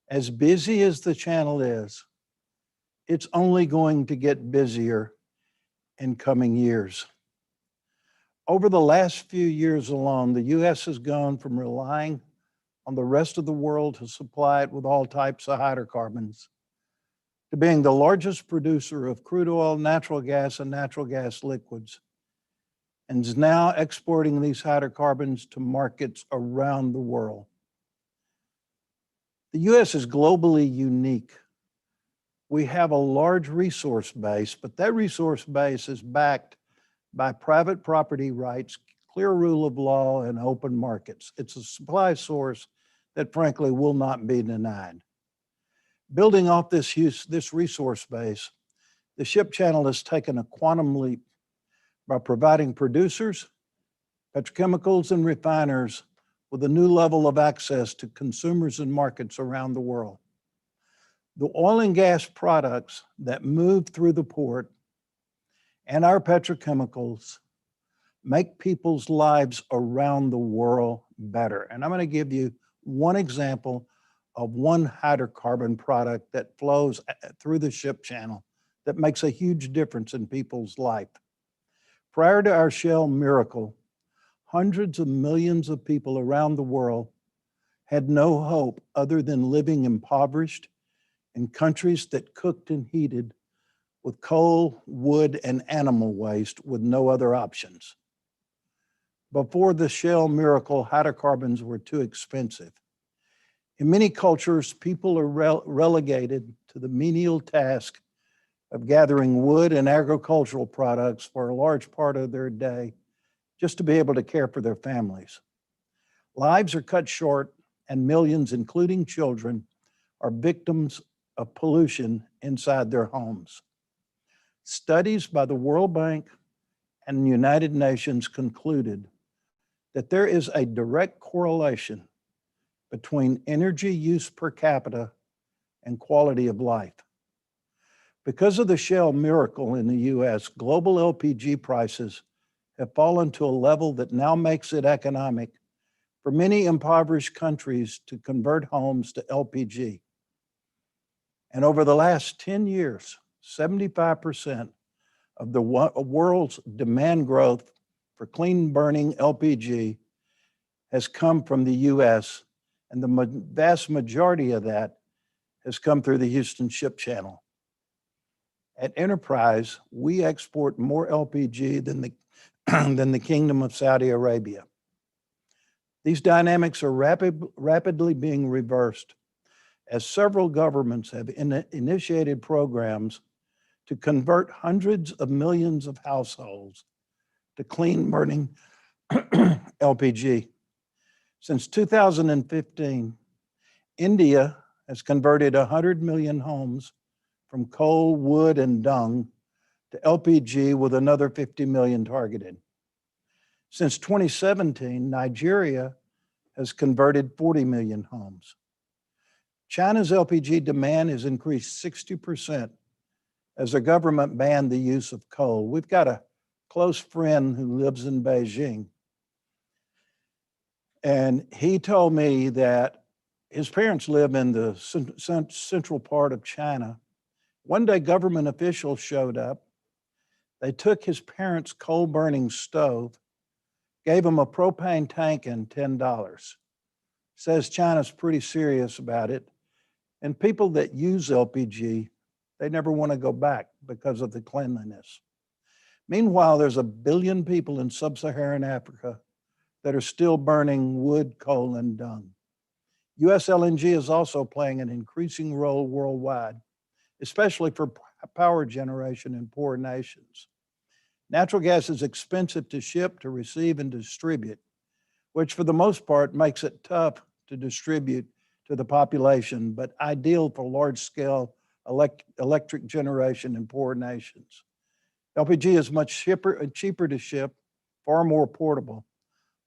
As busy as the channel is, it's only going to get busier in coming years. Over the last few years alone, the U.S. has gone from relying on the rest of the world to supply it with all types of hydrocarbons to being the largest producer of crude oil, natural gas, and natural gas liquids, and is now exporting these hydrocarbons to markets around the world. The U.S. is globally unique. We have a large resource base, but that resource base is backed by private property rights, clear rule of law, and open markets. It's a supply source that frankly will not be denied. Building off this resource base, the ship channel has taken a quantum leap by providing producers, petrochemicals, and refiners with a new level of access to consumers and markets around the world. The oil and gas products that move through the port and our petrochemicals make people's lives around the world better. And I'm going to give you one example of one hydrocarbon product that flows through the ship channel that makes a huge difference in people's life. Prior to our Shell miracle, hundreds of millions of people around the world had no hope other than living impoverished in countries that cooked and heated with coal, wood, and animal waste with no other options. Before the Shell miracle, hydrocarbons were too expensive. In many cultures, people are relegated to the menial task of gathering wood and agricultural products for a large part of their day just to be able to care for their families. Lives are cut short, and millions, including children, are victims of pollution inside their homes. Studies by the World Bank and the United Nations concluded that there is a direct correlation between energy use per capita and quality of life. Because of the Shell miracle in the US, global LPG prices have fallen to a level that now makes it economic for many impoverished countries to convert homes to LPG. And over the last 10 years, 75% of the world's demand growth for clean burning LPG has come from the US, and the vast majority of that has come through the Houston Ship Channel. At Enterprise, we export more LPG than the Kingdom of Saudi Arabia. These dynamics are rapidly being reversed as several governments have initiated programs to convert hundreds of millions of households to clean burning LPG. Since 2015, India has converted 100 million homes from coal, wood, and dung to LPG, with another 50 million targeted. Since 2017, Nigeria has converted 40 million homes. China's LPG demand has increased 60% as the government banned the use of coal. We've got a close friend who lives in Beijing, and he told me that his parents live in the central part of China. One day, government officials showed up. They took his parents' coal-burning stove, gave him a propane tank and $10. Says China's pretty serious about it. And people that use LPG, they never want to go back because of the cleanliness. Meanwhile, there's 1 billion people in sub-Saharan Africa that are still burning wood, coal, and dung. US LNG is also playing an increasing role worldwide, especially for power generation in poor nations. Natural gas is expensive to ship, to receive, and distribute, which for the most part makes it tough to distribute to the population, but ideal for large-scale electric generation in poor nations. LPG is much cheaper to ship, far more portable.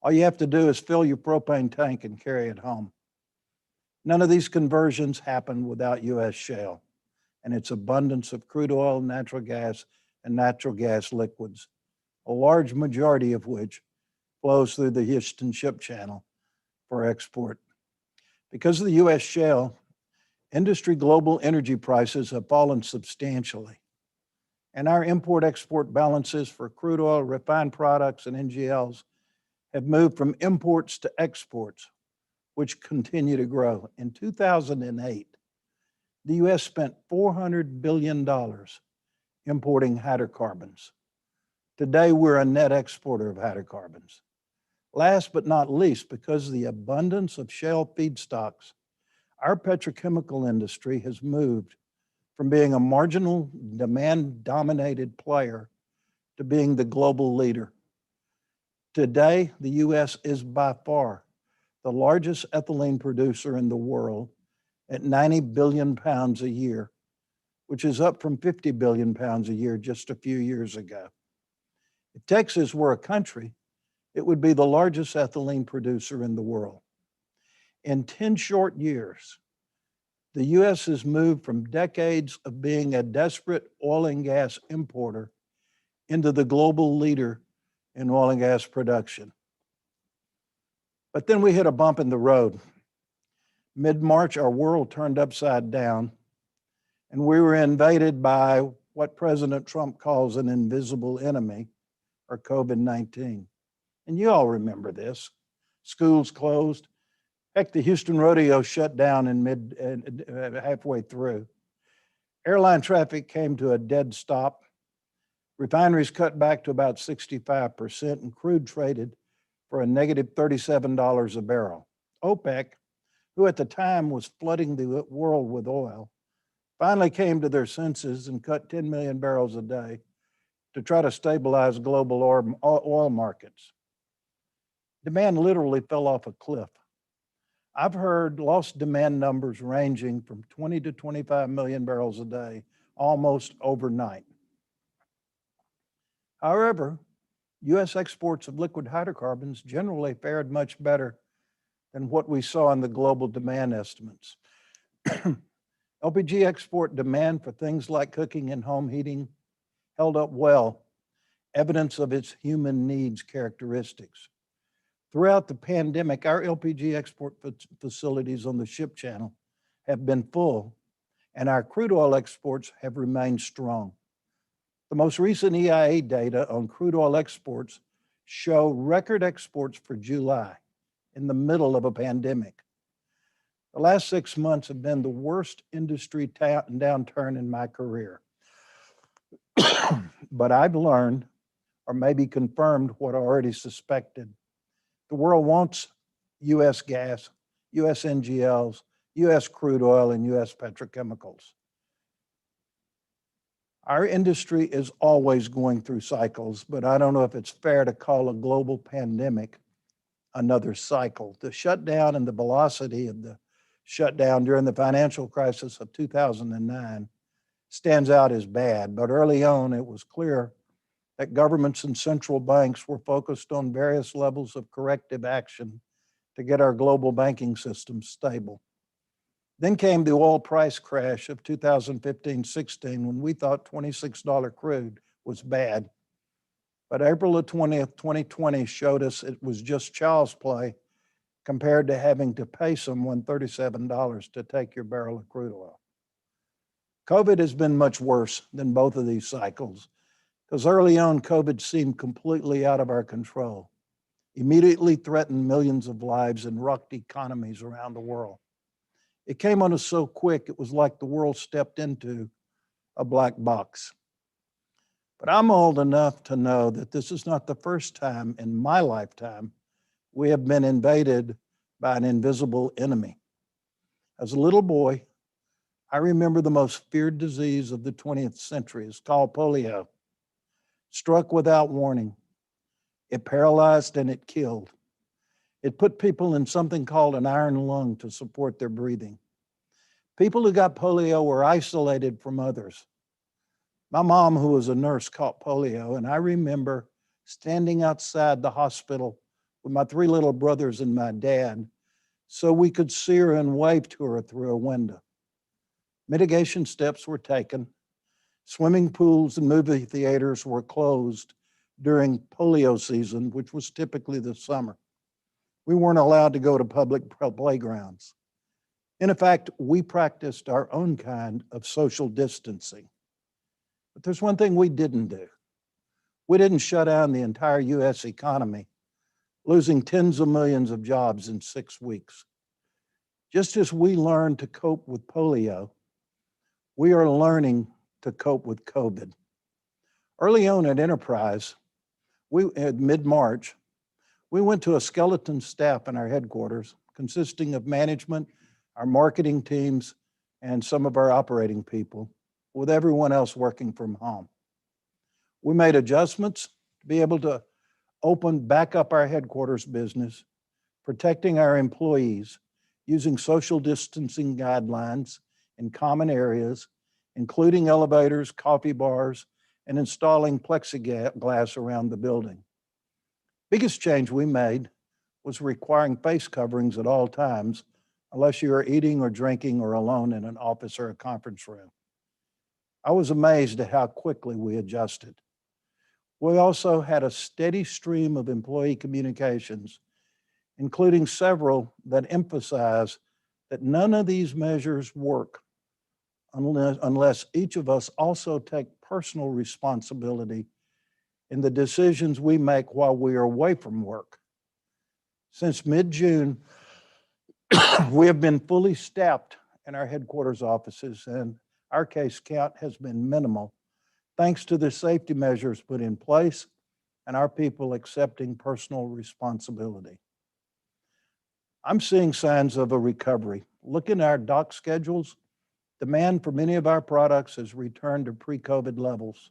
All you have to do is fill your propane tank and carry it home. None of these conversions happen without U.S. shale and its abundance of crude oil, natural gas, and natural gas liquids, a large majority of which flows through the Houston Ship Channel for export. Because of the U.S. shale, industry global energy prices have fallen substantially, and our import-export balances for crude oil, refined products, and NGLs have moved from imports to exports, which continue to grow. In 2008, the U.S. spent $400 billion importing hydrocarbons. Today, we're a net exporter of hydrocarbons. Last but not least, because of the abundance of shale feedstocks, our petrochemical industry has moved from being a marginal, demand-dominated player to being the global leader. Today, the U.S. is by far the largest ethylene producer in the world at 90 billion pounds a year, which is up from 50 billion pounds a year just a few years ago. If Texas were a country, it would be the largest ethylene producer in the world. In 10 short years, the U.S. has moved from decades of being a desperate oil and gas importer into the global leader in oil and gas production. But then we hit a bump in the road. Mid-March, our world turned upside down, and we were invaded by what President Trump calls an invisible enemy, or COVID-19. And you all remember this. Schools closed. Heck, the Houston Rodeo shut down halfway through. Airline traffic came to a dead stop. Refineries cut back to about 65%, and crude traded for a negative $37 a barrel. OPEC, who at the time was flooding the world with oil, finally came to their senses and cut 10 million barrels a day to try to stabilize global oil markets. Demand literally fell off a cliff. I've heard lost demand numbers ranging from 20 to 25 million barrels a day, almost overnight. However, U.S. exports of liquid hydrocarbons generally fared much better than what we saw in the global demand estimates. LPG export demand for things like cooking and home heating held up well, evidence of its human needs characteristics. Throughout the pandemic, our LPG export facilities on the Ship Channel have been full, and our crude oil exports have remained strong. The most recent EIA data on crude oil exports show record exports for July in the middle of a pandemic. The last 6 months have been the worst industry downturn in my career. But I've learned, or maybe confirmed, what I already suspected. The world wants U.S. gas, U.S. NGLs, U.S. crude oil, and U.S. petrochemicals. Our industry is always going through cycles, but I don't know if it's fair to call a global pandemic another cycle. The shutdown and the velocity of the shutdown during the financial crisis of 2009 stands out as bad, but early on it was clear that governments and central banks were focused on various levels of corrective action to get our global banking system stable. Then came the oil price crash of 2015-16 when we thought $26 crude was bad. But April the 20th, 2020 showed us it was just child's play compared to having to pay someone $37 to take your barrel of crude oil. COVID has been much worse than both of these cycles because early on, COVID seemed completely out of our control, immediately threatened millions of lives and rocked economies around the world. It came on us so quick, it was like the world stepped into a black box. But I'm old enough to know that this is not the first time in my lifetime we have been invaded by an invisible enemy. As a little boy, I remember the most feared disease of the 20th century. It's called polio. Struck without warning. It paralyzed and it killed. It put people in something called an iron lung to support their breathing. People who got polio were isolated from others. My mom, who was a nurse, caught polio, and I remember standing outside the hospital with my 3 little brothers and my dad so we could see her and wave to her through a window. Mitigation steps were taken. Swimming pools and movie theaters were closed during polio season, which was typically the summer. We weren't allowed to go to public playgrounds. In effect, we practiced our own kind of social distancing. But there's one thing we didn't do. We didn't shut down the entire US economy, losing tens of millions of jobs in 6 weeks. Just as we learned to cope with polio, we are learning to cope with COVID. Early on at Enterprise, at mid-March, we went to a skeleton staff in our headquarters consisting of management, our marketing teams, and some of our operating people, with everyone else working from home. We made adjustments to be able to open back up our headquarters business, protecting our employees using social distancing guidelines in common areas, including elevators, coffee bars, and installing plexiglass around the building. Biggest change we made was requiring face coverings at all times, unless you are eating or drinking or alone in an office or a conference room. I was amazed at how quickly we adjusted. We also had a steady stream of employee communications, including several that emphasize that none of these measures work unless each of us also take personal responsibility in the decisions we make while we are away from work. Since mid-June, we have been fully staffed in our headquarters offices, and our case count has been minimal, thanks to the safety measures put in place and our people accepting personal responsibility. I'm seeing signs of a recovery. Looking at our dock schedules, demand for many of our products has returned to pre-COVID levels.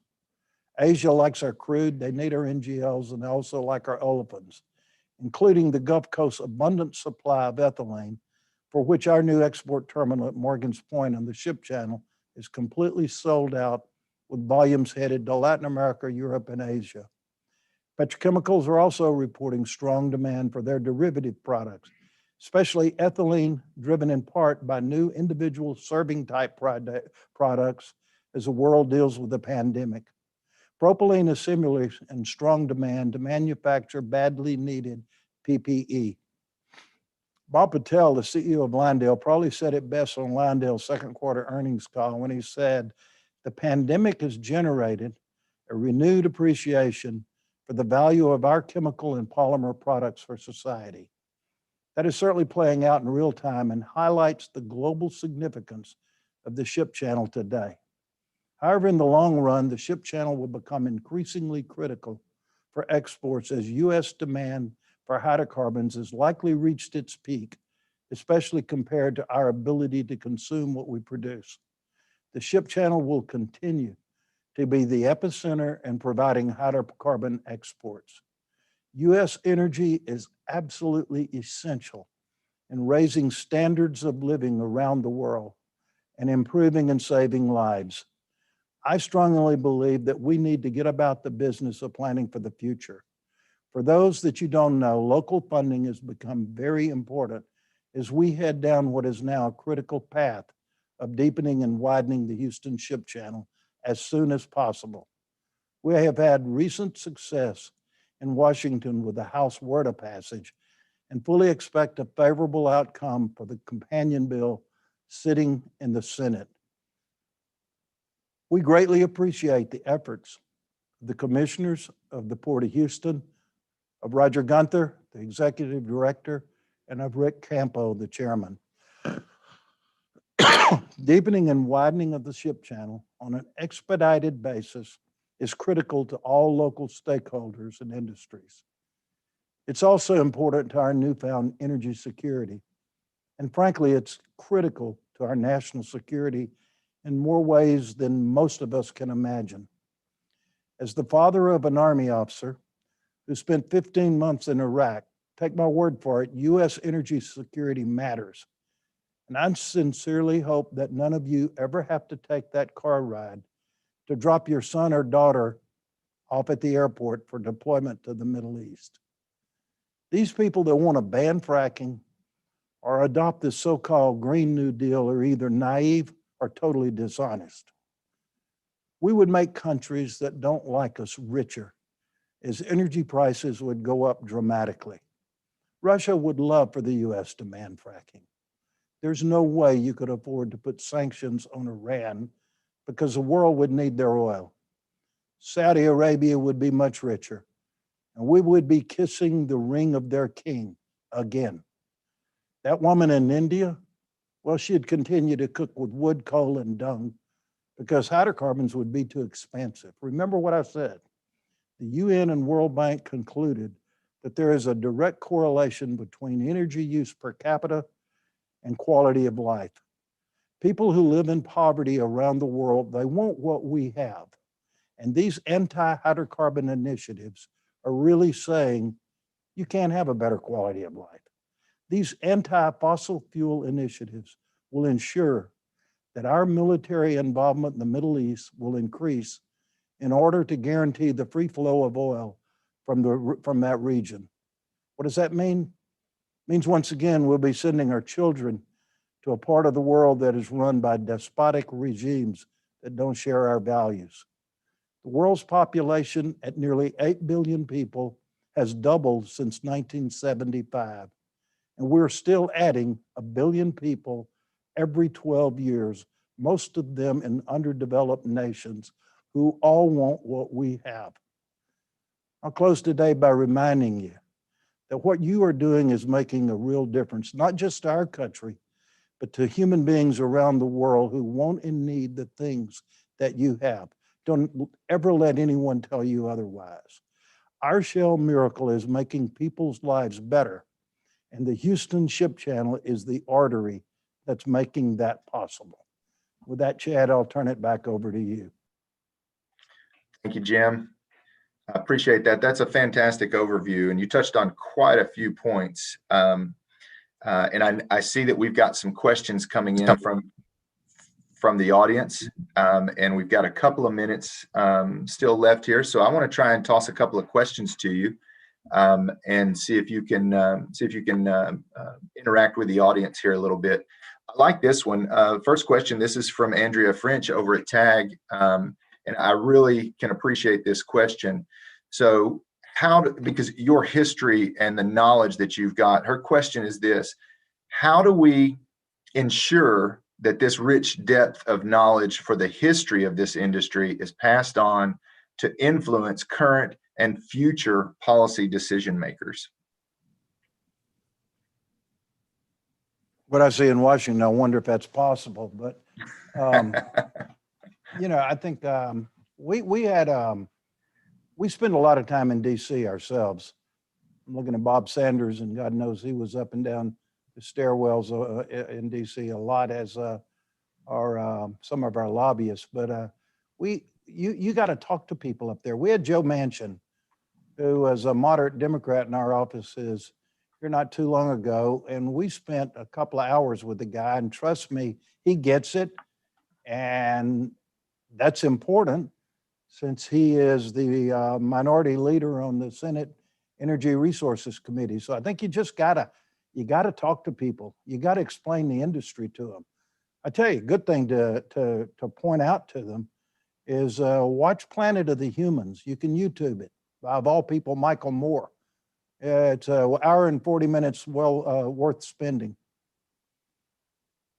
Asia likes our crude, they need our NGLs, and they also like our olefins, including the Gulf Coast's abundant supply of ethylene, for which our new export terminal at Morgan's Point on the ship channel is completely sold out, with volumes headed to Latin America, Europe, and Asia. Petrochemicals are also reporting strong demand for their derivative products, especially ethylene, driven in part by new individual serving type products as the world deals with the pandemic. Propylene is similarly in strong demand to manufacture badly needed PPE. Bob Patel, the CEO of Lyondell, probably said it best on Lyondell's second quarter earnings call when he said, the pandemic has generated a renewed appreciation for the value of our chemical and polymer products for society. That is certainly playing out in real time and highlights the global significance of the ship channel today. However, in the long run, the ship channel will become increasingly critical for exports as U.S. demand for hydrocarbons has likely reached its peak, especially compared to our ability to consume what we produce. The ship channel will continue to be the epicenter in providing hydrocarbon exports. U.S. energy is absolutely essential in raising standards of living around the world and improving and saving lives. I strongly believe that we need to get about the business of planning for the future. For those that you don't know, local funding has become very important as we head down what is now a critical path of deepening and widening the Houston Ship Channel as soon as possible. We have had recent success in Washington with the House WRDA passage and fully expect a favorable outcome for the companion bill sitting in the Senate. We greatly appreciate the efforts of the commissioners of the Port of Houston, of Roger Gunther, the executive director, and of Rick Campo, the chairman. Deepening and widening of the ship channel on an expedited basis is critical to all local stakeholders and industries. It's also important to our newfound energy security. And frankly, it's critical to our national security in more ways than most of us can imagine. As the father of an Army officer who spent 15 months in Iraq, take my word for it, U.S. energy security matters. And I sincerely hope that none of you ever have to take that car ride to drop your son or daughter off at the airport for deployment to the Middle East. These people that want to ban fracking or adopt this so-called Green New Deal are either naive or totally dishonest. We would make countries that don't like us richer, as energy prices would go up dramatically. Russia would love for the US to ban fracking. There's no way you could afford to put sanctions on Iran because the world would need their oil. Saudi Arabia would be much richer, and we would be kissing the ring of their king again. That woman in India, well, she'd continue to cook with wood, coal, and dung because hydrocarbons would be too expensive. Remember what I said. The UN and World Bank concluded that there is a direct correlation between energy use per capita and quality of life. People who live in poverty around the world, they want what we have. And these anti-hydrocarbon initiatives are really saying you can't have a better quality of life. These anti-fossil fuel initiatives will ensure that our military involvement in the Middle East will increase in order to guarantee the free flow of oil from that region. What does that mean? It means once again, we'll be sending our children to a part of the world that is run by despotic regimes that don't share our values. The world's population at nearly 8 billion people has doubled since 1975. And we're still adding 1 billion people every 12 years, most of them in underdeveloped nations who all want what we have. I'll close today by reminding you that what you are doing is making a real difference, not just to our country, but to human beings around the world who want and need the things that you have. Don't ever let anyone tell you otherwise. Our Shell miracle is making people's lives better, and the Houston Ship Channel is the artery that's making that possible. With that, Chad, I'll turn it back over to you. Thank you, Jim. I appreciate that. That's a fantastic overview, and you touched on quite a few points. And I see that we've got some questions coming in from the audience, and we've got a couple of minutes still left here. So I want to try and toss a couple of questions to you, and see if you can interact with the audience here a little bit. I like this one. First question. This is from Andrea French over at TAG, and I really can appreciate this question. So because your history and the knowledge that you've got, her question is this: how do we ensure that this rich depth of knowledge for the history of this industry is passed on to influence current and future policy decision makers? What I see in Washington, I wonder if that's possible, but you know, I think we spend a lot of time in DC ourselves. I'm looking at Bob Sanders, and God knows he was up and down the stairwells in DC a lot, as some of our lobbyists. But you got to talk to people up there. We had Joe Manchin, who was a moderate Democrat in our offices here not too long ago, and we spent a couple of hours with the guy, and trust me, he gets it, and that's important since he is the minority leader on the Senate Energy Resources Committee. So I think you gotta talk to people. You gotta explain the industry to them. I tell you, a good thing to point out to them is watch Planet of the Humans. You can YouTube it. Of all people, Michael Moore. It's an hour and 40 minutes worth spending.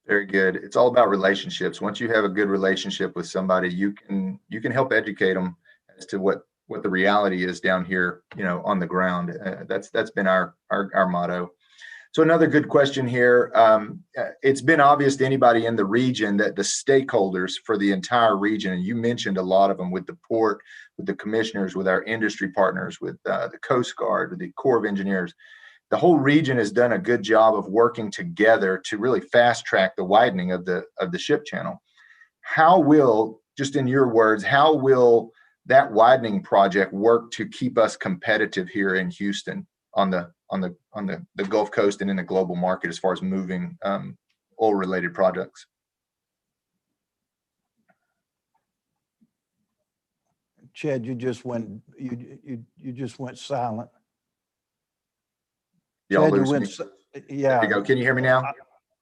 Very good. It's all about relationships. Once you have a good relationship with somebody, you can help educate them as to what the reality is down here, on the ground. That's been our motto. So another good question here. It's been obvious to anybody in the region that the stakeholders for the entire region, and you mentioned a lot of them, with the port, with the commissioners, with our industry partners, with the Coast Guard, with the Corps of Engineers, the whole region has done a good job of working together to really fast track the widening of the ship channel. How will, just in your words, how will that widening project work to keep us competitive here in Houston on the Gulf Coast and in the global market as far as moving oil related products? Chad, you just went silent. Y'all Chad, you lose me. went, yeah. There you go. Can you hear me now?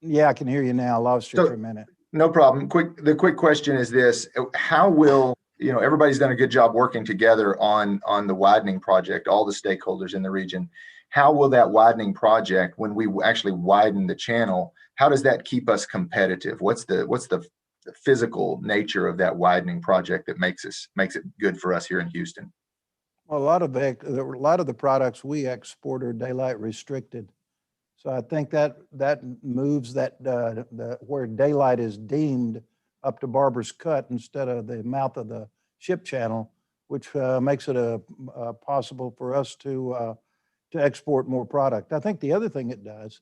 Yeah, I can hear you now. I lost you for a minute. No problem. The quick question is this: how will, everybody's done a good job working together on the widening project, all the stakeholders in the region. How will that widening project, when we actually widen the channel, how does that keep us competitive? What's the physical nature of that widening project that makes it good for us here in Houston? Well, a lot of the products we export are daylight restricted. So I think that moves that where daylight is deemed up to Barber's Cut instead of the mouth of the ship channel, which makes it possible for us to export more product. I think the other thing it does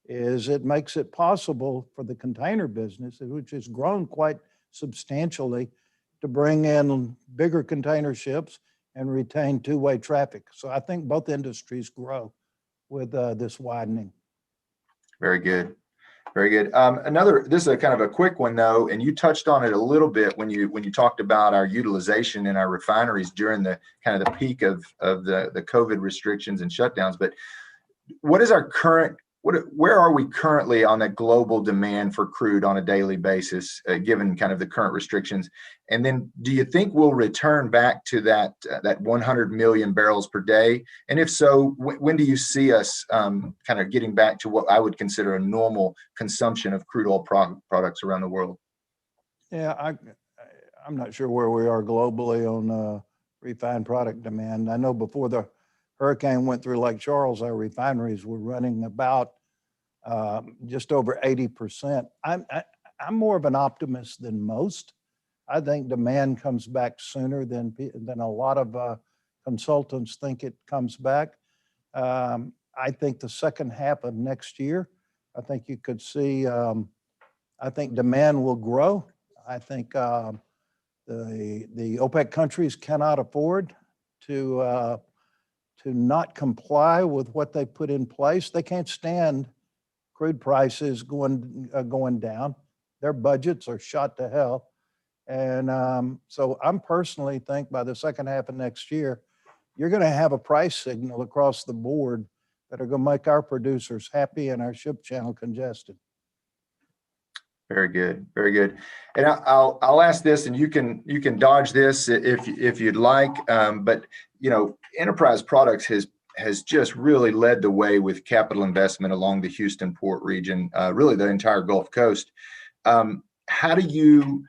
is it makes it possible for the container business, which has grown quite substantially, to bring in bigger container ships and retain two-way traffic. So I think both industries grow with this widening. Very good. Very good. This is a kind of a quick one though, and you touched on it a little bit when you talked about our utilization in our refineries during the kind of the peak of the COVID restrictions and shutdowns. But what is our current, where are we currently on the global demand for crude on a daily basis, given kind of the current restrictions? And then do you think we'll return back to that 100 million barrels per day? And if so, when do you see us kind of getting back to what I would consider a normal consumption of crude oil products around the world? Yeah, I'm not sure where we are globally on refined product demand. I know before the hurricane went through Lake Charles, our refineries were running about just over 80%. I'm more of an optimist than most. I think demand comes back sooner than a lot of consultants think it comes back. I think the second half of next year, I think you could see, I think demand will grow. I think the OPEC countries cannot afford to not comply with what they put in place. They can't stand crude prices going down. Their budgets are shot to hell. And so I'm personally think by the second half of next year, you're going to have a price signal across the board that are going to make our producers happy and our ship channel congested. Very good, very good. And I'll ask this, and you can dodge this if you'd like. But Enterprise Products has just really led the way with capital investment along the Houston Port region, really the entire Gulf Coast. How do you?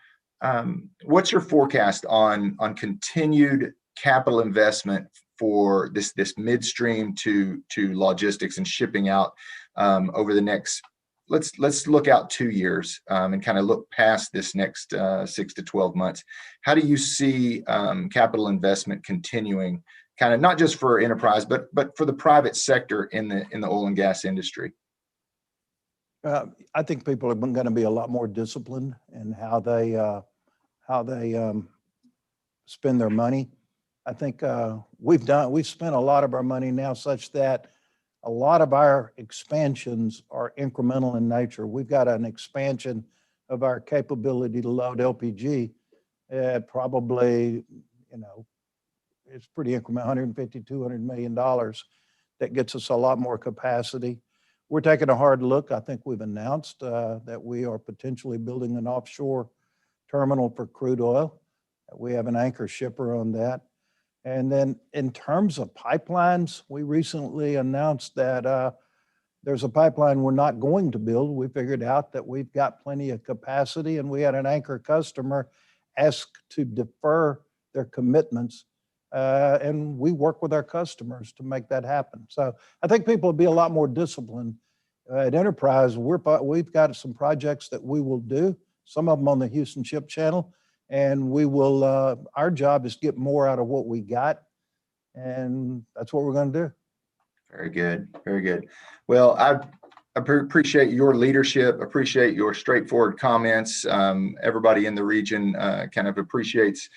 What's your forecast on continued capital investment for this midstream to logistics and shipping out over the next? Let's look out 2 years and kind of look past this next 6 to 12 months. How do you see capital investment continuing, kind of not just for Enterprise, but for the private sector in the oil and gas industry? I think people are going to be a lot more disciplined in how they spend their money. I think we've spent a lot of our money now such that a lot of our expansions are incremental in nature. We've got an expansion of our capability to load LPG at probably, it's pretty incremental, $150, $200 million. That gets us a lot more capacity. We're taking a hard look. I think we've announced that we are potentially building an offshore terminal for crude oil. We have an anchor shipper on that. And then in terms of pipelines, we recently announced that there's a pipeline we're not going to build. We figured out that we've got plenty of capacity, and we had an anchor customer ask to defer their commitments. And we work with our customers to make that happen. So I think people will be a lot more disciplined. At Enterprise, we've got some projects that we will do, some of them on the Houston Ship Channel. And we will, our job is to get more out of what we got. And that's what we're going to do. Very good. Very good. Well, I appreciate your leadership, appreciate your straightforward comments. Everybody in the region kind of appreciates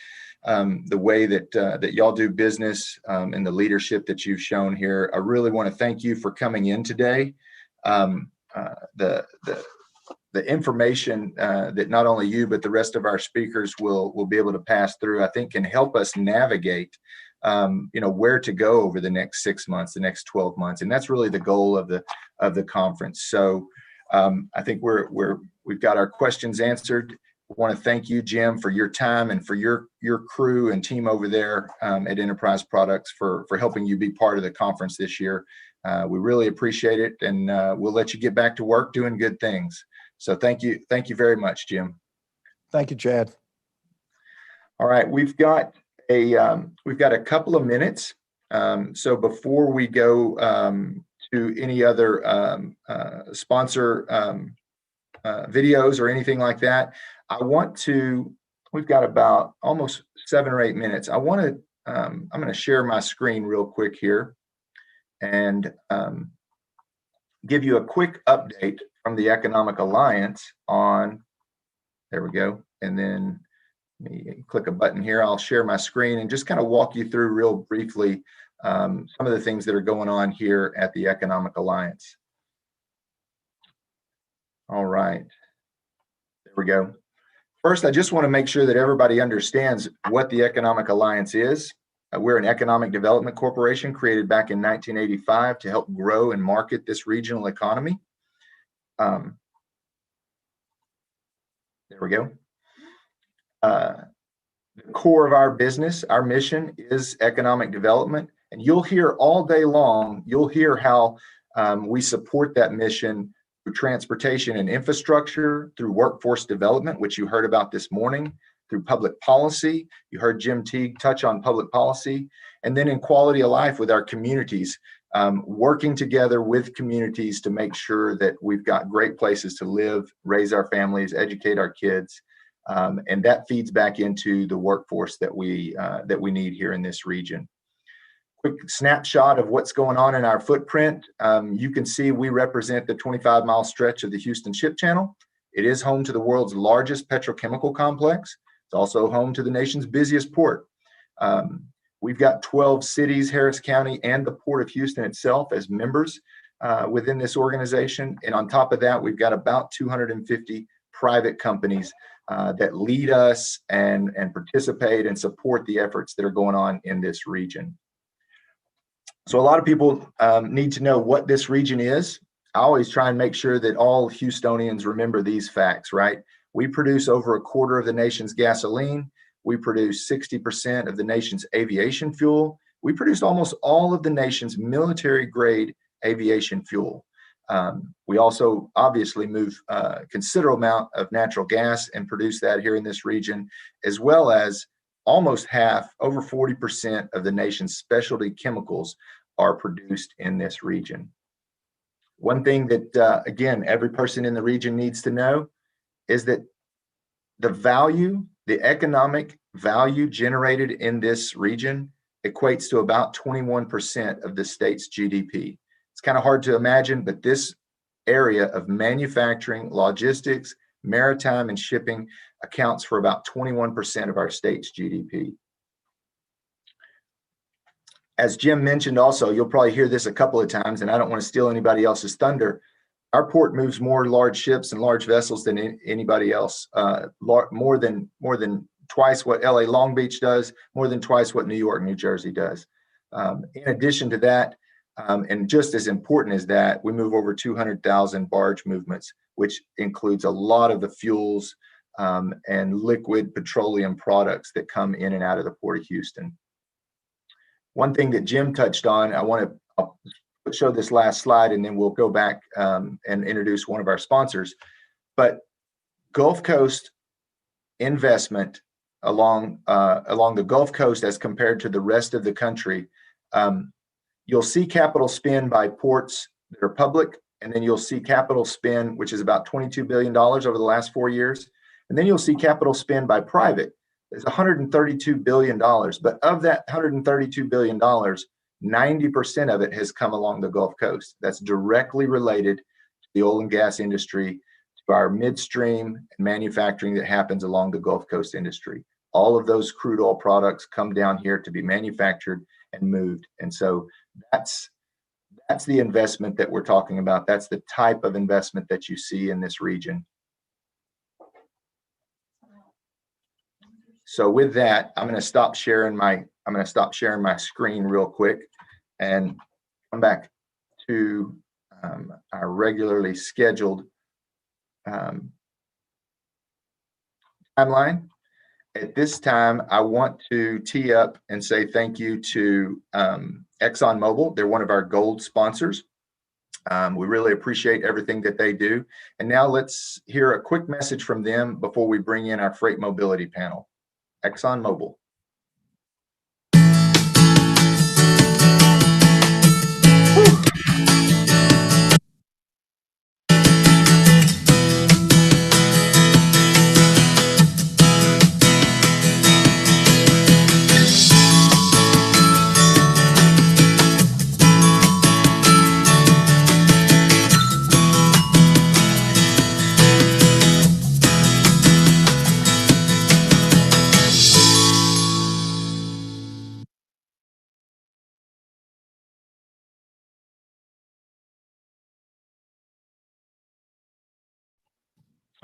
the way that y'all do business and the leadership that you've shown here. I really want to thank you for coming in today. The information that not only you, but the rest of our speakers will be able to pass through, I think can help us navigate where to go over the next 6 months, the next 12 months. And that's really the goal of the conference. So I think we've got our questions answered. I want to thank you, Jim, for your time and for your crew and team over there at Enterprise Products for helping you be part of the conference this year. We really appreciate it, and we'll let you get back to work doing good things. So thank you very much, Jim. Thank you, Chad. All right, we've got a couple of minutes. So before we go to any other sponsor videos or anything like that, we've got about almost 7 or 8 minutes. I'm going to share my screen real quick here and give you a quick update from the Economic Alliance there we go. And then let me click a button here. I'll share my screen and just kind of walk you through real briefly some of the things that are going on here at the Economic Alliance. All right, there we go. First, I just want to make sure that everybody understands what the Economic Alliance is. We're an economic development corporation created back in 1985 to help grow and market this regional economy. There we go. The core of our business, our mission is economic development. And you'll hear all day long, you'll hear how we support that mission through transportation and infrastructure, through workforce development, which you heard about this morning, through public policy. You heard Jim Teague touch on public policy, and then in quality of life with our communities, working together with communities to make sure that we've got great places to live, raise our families, educate our kids, and that feeds back into the workforce that we need here in this region. Quick snapshot of what's going on in our footprint. You can see we represent the 25-mile stretch of the Houston Ship Channel. It is home to the world's largest petrochemical complex. It's also home to the nation's busiest port. We've got 12 cities, Harris County, and the Port of Houston itself as members within this organization. And on top of that, we've got about 250 private companies that lead us and participate and support the efforts that are going on in this region. So a lot of people need to know what this region is. I always try and make sure that all Houstonians remember these facts, right? We produce over 1/4 of the nation's gasoline. We produce 60% of the nation's aviation fuel. We produce almost all of the nation's military-grade aviation fuel. We also obviously move a considerable amount of natural gas and produce that here in this region, as well as almost half, over 40% of the nation's specialty chemicals are produced in this region. One thing that, again, every person in the region needs to know is that the economic value generated in this region equates to about 21% of the state's GDP. It's kind of hard to imagine, but this area of manufacturing, logistics, maritime, and shipping accounts for about 21% of our state's GDP. As Jim mentioned also, you'll probably hear this a couple of times, and I don't want to steal anybody else's thunder. Our port moves more large ships and large vessels than anybody else, more than twice what LA Long Beach does, more than twice what New York, New Jersey does. In addition to that, and just as important as that, we move over 200,000 barge movements, which includes a lot of the fuels and liquid petroleum products that come in and out of the Port of Houston. One thing that Jim touched on, I'll show this last slide and then we'll go back and introduce one of our sponsors. But Gulf Coast investment along the Gulf Coast as compared to the rest of the country, you'll see capital spend by ports that are public, and then you'll see capital spend, which is about $22 billion over the last 4 years. And then you'll see capital spend by private. There's $132 billion, but of that $132 billion, 90% of it has come along the Gulf Coast. That's directly related to the oil and gas industry, to our midstream and manufacturing that happens along the Gulf Coast industry. All of those crude oil products come down here to be manufactured and moved. And so that's the investment that we're talking about. That's the type of investment that you see in this region. So with that, I'm going to stop sharing my screen real quick and come back to our regularly scheduled timeline. At this time, I want to tee up and say thank you to ExxonMobil. They're one of our gold sponsors. We really appreciate everything that they do. And now let's hear a quick message from them before we bring in our freight mobility panel. ExxonMobil.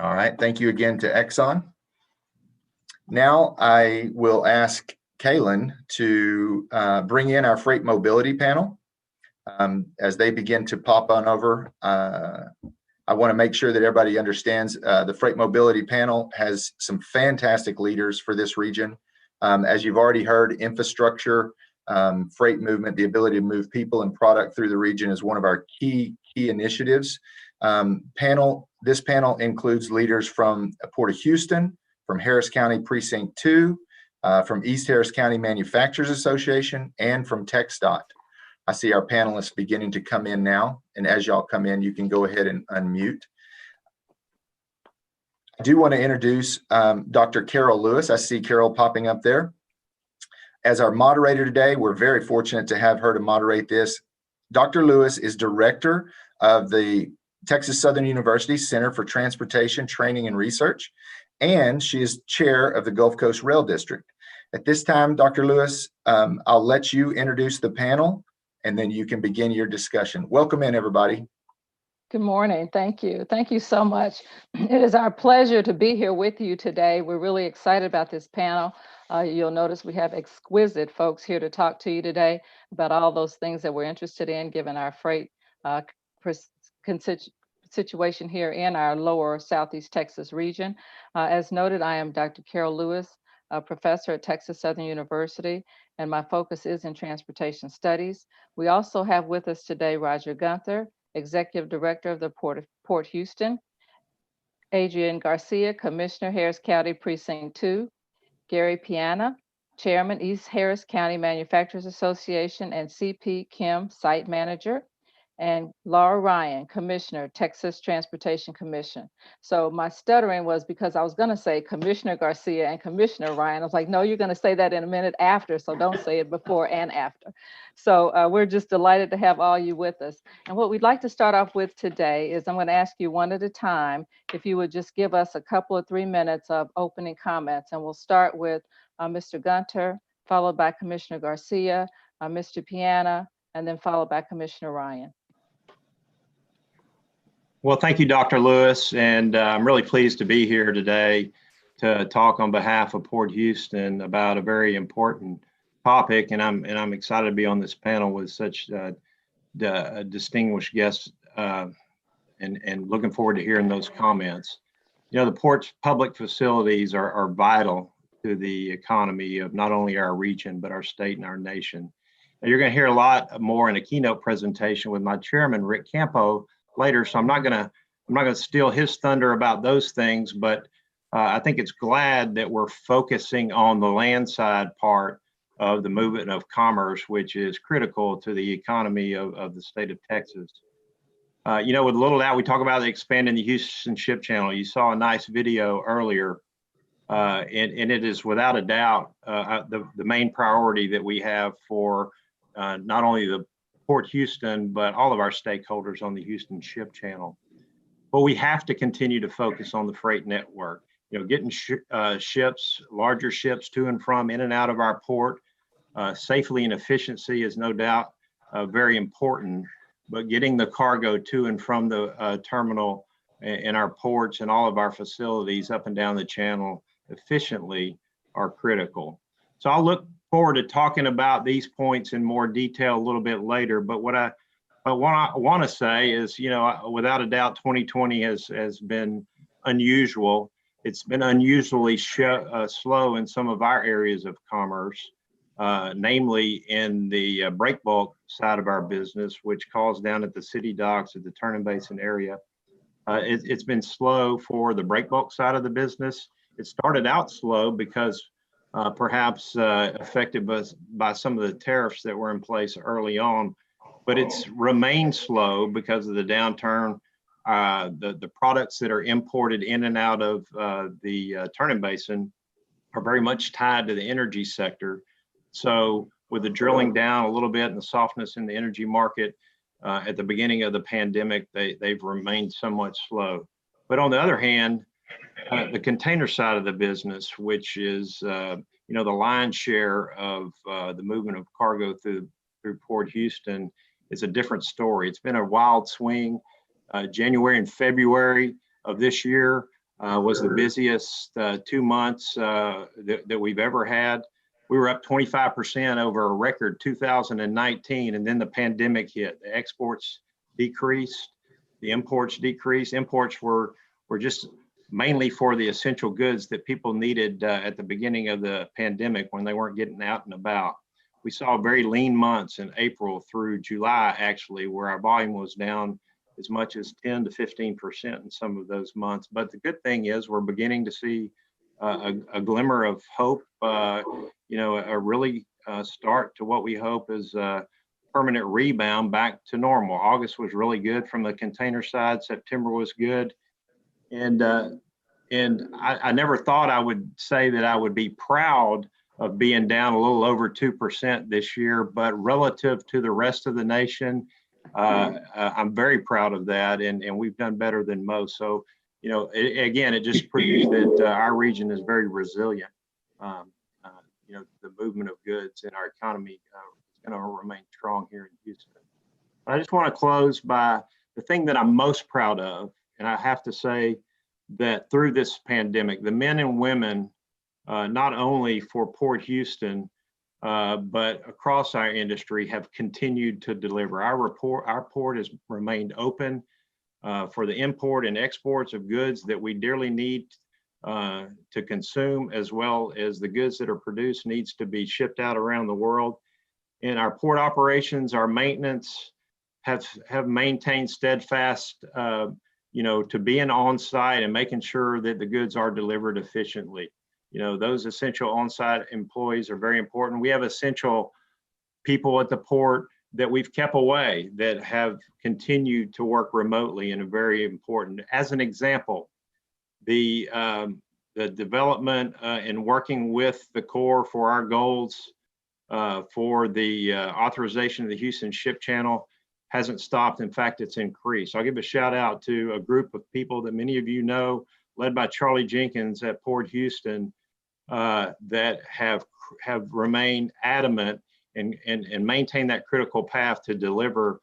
All right, thank you again to Exxon. Now I will ask Kaylin to bring in our freight mobility panel. As they begin to pop on over, I want to make sure that everybody understands the freight mobility panel has some fantastic leaders for this region. As you've already heard, infrastructure, freight movement, the ability to move people and product through the region is one of our key initiatives. This panel includes leaders from Port of Houston, from Harris County Precinct 2, from East Harris County Manufacturers Association, and from TxDOT. I see our panelists beginning to come in now, and as y'all come in, you can go ahead and unmute. I do want to introduce Dr. Carol Lewis. I see Carol popping up there. As our moderator today, we're very fortunate to have her to moderate this. Dr. Lewis is director of the Texas Southern University Center for Transportation, Training, and Research, and she is chair of the Gulf Coast Rail District. At this time, Dr. Lewis, I'll let you introduce the panel, and then you can begin your discussion. Welcome in, everybody. Good morning. Thank you. Thank you so much. It is our pleasure to be here with you today. We're really excited about this panel. You'll notice we have exquisite folks here to talk to you today about all those things that we're interested in, given our freight situation here in our lower Southeast Texas region. As noted, I am Dr. Carol Lewis, a professor at Texas Southern University, and my focus is in transportation studies. We also have with us today Roger Gunther, Executive Director of the Port Houston, Adrian Garcia, Commissioner, Harris County Precinct 2, Gary Piana, Chairman, East Harris County Manufacturers Association, and CP Kim, Site Manager, and Laura Ryan, Commissioner, Texas Transportation Commission. So my stuttering was because I was going to say Commissioner Garcia and Commissioner Ryan. I was like, no, you're going to say that in a minute after, so don't say it before and after. So we're just delighted to have all you with us. And what we'd like to start off with today is I'm going to ask you one at a time if you would just give us a couple of 3 minutes of opening comments. And we'll start with Mr. Gunter, followed by Commissioner Garcia, Mr. Piana, and then followed by Commissioner Ryan. Well, thank you, Dr. Lewis, and I'm really pleased to be here today to talk on behalf of Port Houston about a very important topic, and I'm excited to be on this panel with such distinguished guests, and looking forward to hearing those comments. You know, the port's public facilities are vital to the economy of not only our region but our state and our nation. Now, you're going to hear a lot more in a keynote presentation with my chairman, Rick Campo, later, so I'm not gonna steal his thunder about those things, but I think it's glad that we're focusing on the land side part of the movement of commerce, which is critical to the economy of the state of Texas. You know, with a little doubt, we talk about expanding the Houston Ship Channel. You saw a nice video earlier, and it is without a doubt the main priority that we have for not only the Port Houston, but all of our stakeholders on the Houston Ship Channel. But we have to continue to focus on the freight network. Getting ships, larger ships to and from, in and out of our port safely and efficiency is no doubt very important. But getting the cargo to and from the terminal in our ports and all of our facilities up and down the channel efficiently are critical. So I'll look forward to talking about these points in more detail a little bit later. But what I want to say is, without a doubt, 2020 has been unusual. It's been unusually slow in some of our areas of commerce, namely in the break bulk side of our business, which calls down at the city docks at the Turner Basin area. It's been slow for the break bulk side of the business. It started out slow because perhaps affected by some of the tariffs that were in place early on, but it's remained slow because of the downturn. The products that are imported in and out of the Turner Basin are very much tied to the energy sector. So with the drilling down a little bit and the softness in the energy market at the beginning of the pandemic, they've remained somewhat slow. But on the other hand, the container side of the business, which is the lion's share of the movement of cargo through Port Houston, is a different story. It's been a wild swing. January and February of this year was the busiest 2 months that we've ever had. We were up 25% over a record 2019, and then the pandemic hit. The exports decreased, the imports decreased. Imports were just mainly for the essential goods that people needed at the beginning of the pandemic when they weren't getting out and about. We saw very lean months in April through July, actually, where our volume was down as much as 10 to 15% in some of those months. But the good thing is we're beginning to see a glimmer of hope, a really start to what we hope is a permanent rebound back to normal. August was really good from the container side. September was good. And I never thought I would say that I would be proud of being down a little over 2% this year, but relative to the rest of the nation, I'm very proud of that, and we've done better than most. So, it just proves that our region is very resilient. The movement of goods in our economy is going to remain strong here in Houston. I just want to close by the thing that I'm most proud of, and I have to say that through this pandemic, the men and women, not only for Port Houston, but across our industry, have continued to deliver. Our port has remained open for the import and exports of goods that we dearly need to consume, as well as the goods that are produced needs to be shipped out around the world. In our port operations, our maintenance have maintained steadfast, to being on site and making sure that the goods are delivered efficiently. Those essential on-site employees are very important. We have essential people at the port that we've kept away that have continued to work remotely and are very important. As an example, the development and working with the Corps for our goals for the authorization of the Houston Ship Channel hasn't stopped. In fact, it's increased. I'll give a shout out to a group of people that many of you know, led by Charlie Jenkins at Port Houston, that have remained adamant and maintain that critical path to deliver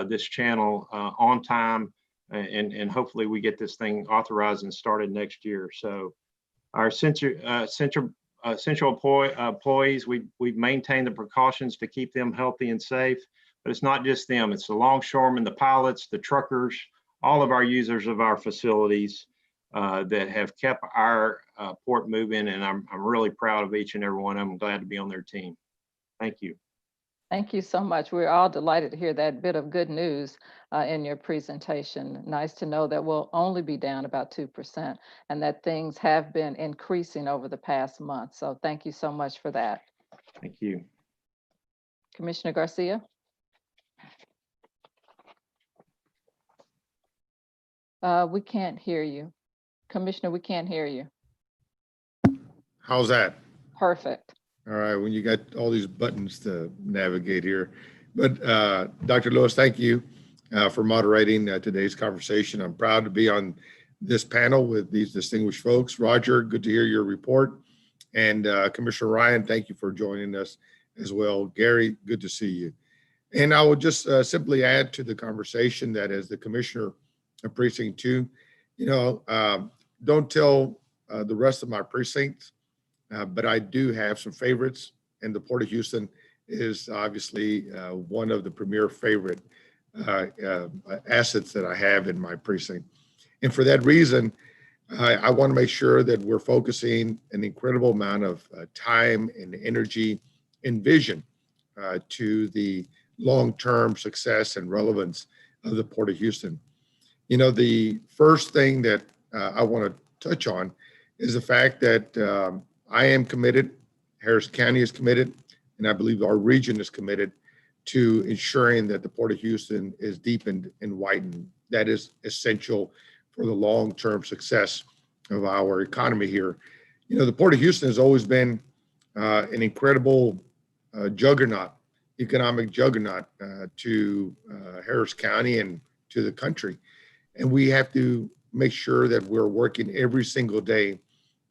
this channel on time, and hopefully we get this thing authorized and started next year. So our essential employees, we've maintained the precautions to keep them healthy and safe, but it's not just them, it's the longshoremen, the pilots, the truckers, all of our users of our facilities that have kept our port moving, and I'm really proud of each and every one of them. I'm glad to be on their team. Thank you. Thank you so much. We're all delighted to hear that bit of good news in your presentation. Nice to know that we'll only be down about 2% and that things have been increasing over the past month. So thank you so much for that. Thank you. Commissioner Garcia. We can't hear you. Commissioner, we can't hear you. How's that? Perfect. All right, when you got all these buttons to navigate here. But Dr. Lewis, thank you for moderating today's conversation. I'm proud to be on this panel with these distinguished folks. Roger, good to hear your report. And Commissioner Ryan, thank you for joining us as well. Gary, good to see you. And I will just simply add to the conversation that as the Commissioner of Precinct 2, don't tell the rest of my precincts, but I do have some favorites, and the Port of Houston is obviously one of the premier favorite assets that I have in my precinct. And for that reason, I want to make sure that we're focusing an incredible amount of time and energy and vision to the long-term success and relevance of the Port of Houston. The first thing that I want to touch on is the fact that I am committed, Harris County is committed, and I believe our region is committed to ensuring that the Port of Houston is deepened and widened. That is essential for the long-term success of our economy here. The Port of Houston has always been an incredible juggernaut, economic juggernaut to Harris County and to the country. And we have to make sure that we're working every single day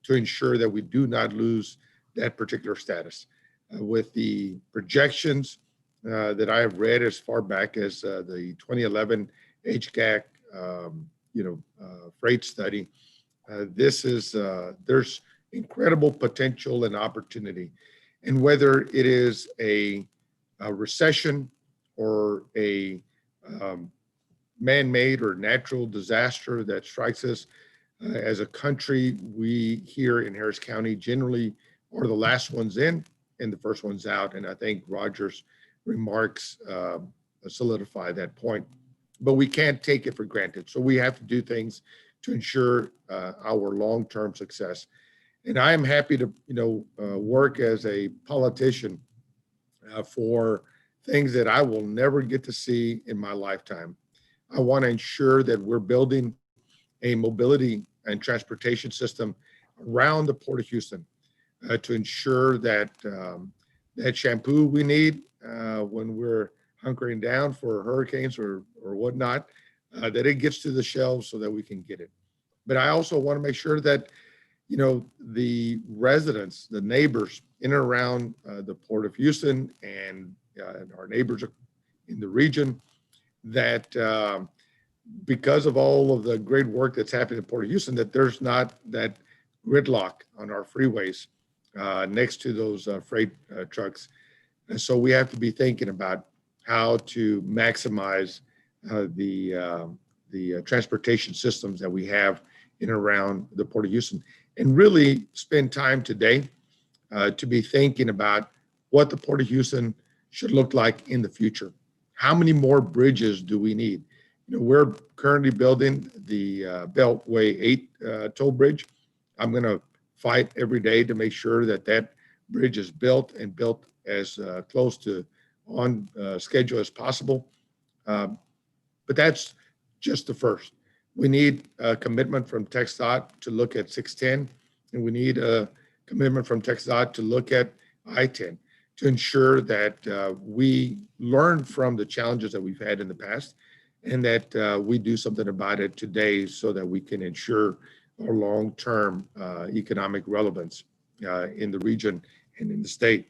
to ensure that we do not lose that particular status. With the projections that I have read as far back as the 2011 HGAC, freight study, there's incredible potential and opportunity. And whether it is a recession or a man-made or natural disaster that strikes us as a country, we here in Harris County generally are the last ones in and the first ones out. And I think Roger's remarks solidify that point. But we can't take it for granted. So we have to do things to ensure our long-term success. And I am happy to, work as a politician for things that I will never get to see in my lifetime. I want to ensure that we're building a mobility and transportation system around the Port of Houston to ensure that that shampoo we need when we're hunkering down for hurricanes or whatnot, that it gets to the shelves so that we can get it. But I also want to make sure that, the residents, the neighbors in and around the Port of Houston and our neighbors in the region, that because of all of the great work that's happening in Port of Houston, that there's not that gridlock on our freeways next to those freight trucks. And so we have to be thinking about how to maximize the transportation systems that we have in and around the Port of Houston, and really spend time today to be thinking about what the Port of Houston should look like in the future. How many more bridges do we need? We're currently building the Beltway 8 toll bridge. I'm going to fight every day to make sure that that bridge is built and built as close to on schedule as possible. But that's just the first. We need a commitment from TxDOT to look at 610, and we need a commitment from TxDOT to look at I-10 to ensure that we learn from the challenges that we've had in the past, and that we do something about it today so that we can ensure our long-term economic relevance in the region and in the state.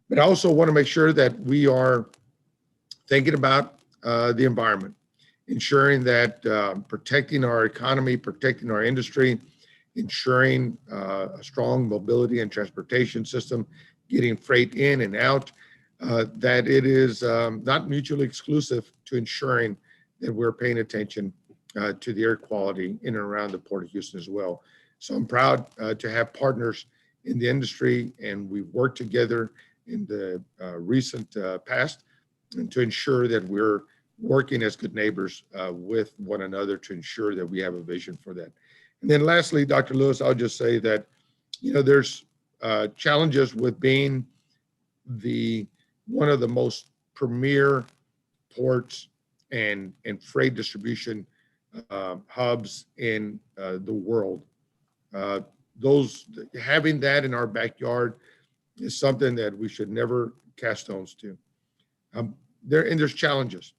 But I also want to make sure that we are thinking about the environment, ensuring that protecting our economy, protecting our industry, ensuring a strong mobility and transportation system, getting freight in and out, that it is not mutually exclusive to ensuring that we're paying attention to the air quality in and around the Port of Houston as well. So I'm proud to have partners in the industry, and we've worked together in the recent past, and to ensure that we're working as good neighbors with one another to ensure that we have a vision for that. And then lastly, Dr. Lewis, I'll just say that, there's challenges with being one of the most premier ports and freight distribution hubs in the world. Having that in our backyard is something that we should never cast stones to. There's challenges,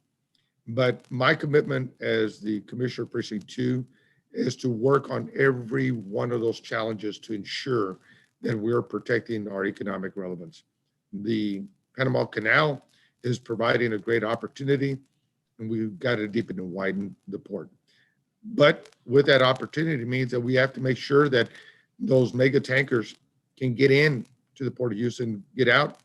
but my commitment as the Commissioner of Precinct 2 is to work on every one of those challenges to ensure that we're protecting our economic relevance. The Panama Canal is providing a great opportunity, and we've got to deepen and widen the port. But with that opportunity means that we have to make sure that those mega tankers can get in to the Port of Houston, get out,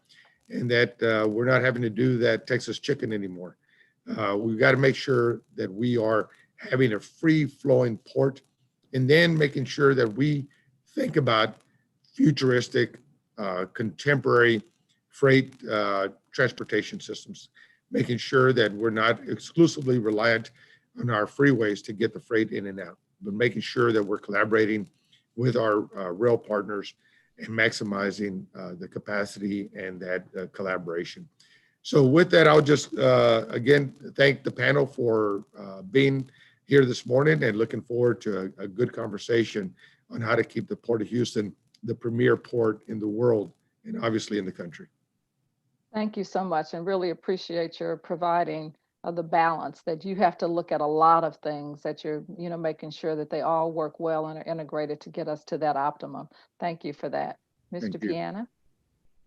and that we're not having to do that Texas chicken anymore. We've got to make sure that we are having a free-flowing port, and then making sure that we think about futuristic, contemporary freight transportation systems, making sure that we're not exclusively reliant on our freeways to get the freight in and out, but making sure that we're collaborating with our rail partners and maximizing the capacity and that collaboration. So with that, I'll just, again, thank the panel for being here this morning, and looking forward to a good conversation on how to keep the Port of Houston the premier port in the world and obviously in the country. Thank you so much, and really appreciate your providing the balance that you have to look at a lot of things, that you're making sure that they all work well and are integrated to get us to that optimum. Thank you for that. Mr. Piana.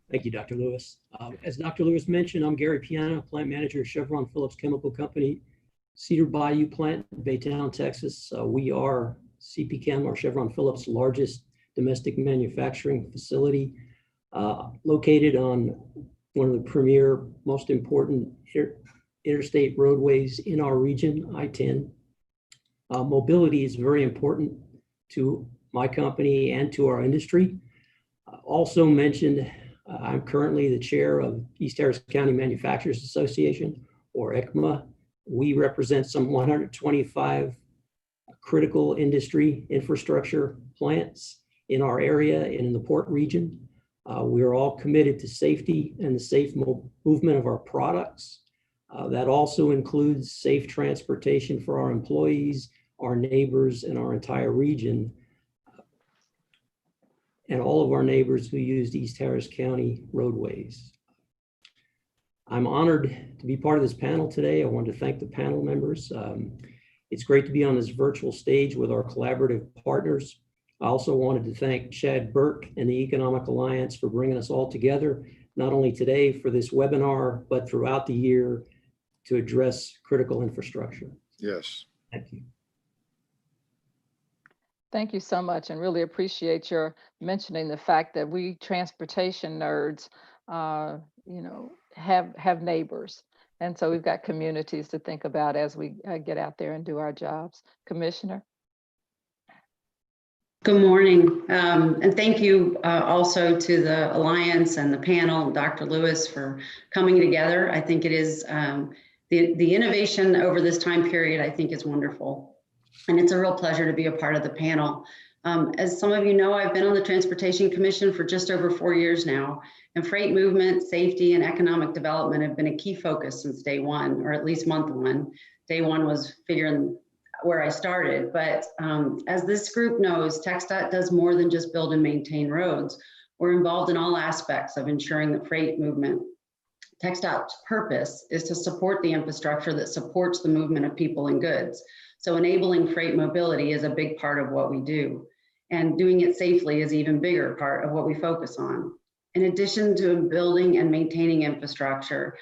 Thank you, Dr. Lewis. As Dr. Lewis mentioned, I'm Gary Piana, plant manager at Chevron Phillips Chemical Company, Cedar Bayou plant in Baytown, Texas. We are CP Chem, or Chevron Phillips' largest domestic manufacturing facility, located on one of the premier, most important interstate roadways in our region, I-10. Mobility is very important to my company and to our industry. Also mentioned, I'm currently the chair of East Harris County Manufacturers Association, or ECMA. We represent some 125 critical industry infrastructure plants in our area and in the port region. We are all committed to safety and the safe movement of our products. That also includes safe transportation for our employees, our neighbors, and our entire region, and all of our neighbors who use East Harris County roadways. I'm honored to be part of this panel today. I want to thank the panel members. It's great to be on this virtual stage with our collaborative partners. I also wanted to thank Chad Burke and the Economic Alliance for bringing us all together, not only today for this webinar, but throughout the year to address critical infrastructure. Yes. Thank you. Thank you so much, and really appreciate your mentioning the fact that we transportation nerds, have neighbors. And so we've got communities to think about as we get out there and do our jobs. Commissioner? Good morning, and thank you also to the Alliance and the panel, Dr. Lewis, for coming together. I think it is, the innovation over this time period, I think, is wonderful. And it's a real pleasure to be a part of the panel. As some of you know, I've been on the Transportation Commission for just over 4 years now, and freight movement, safety, and economic development have been a key focus since day one, or at least month one. Day one was figuring where I started, but as this group knows, TxDOT does more than just build and maintain roads. We're involved in all aspects of ensuring the freight movement. TxDOT's purpose is to support the infrastructure that supports the movement of people and goods. So enabling freight mobility is a big part of what we do. And doing it safely is an even bigger part of what we focus on. In addition to building and maintaining infrastructure,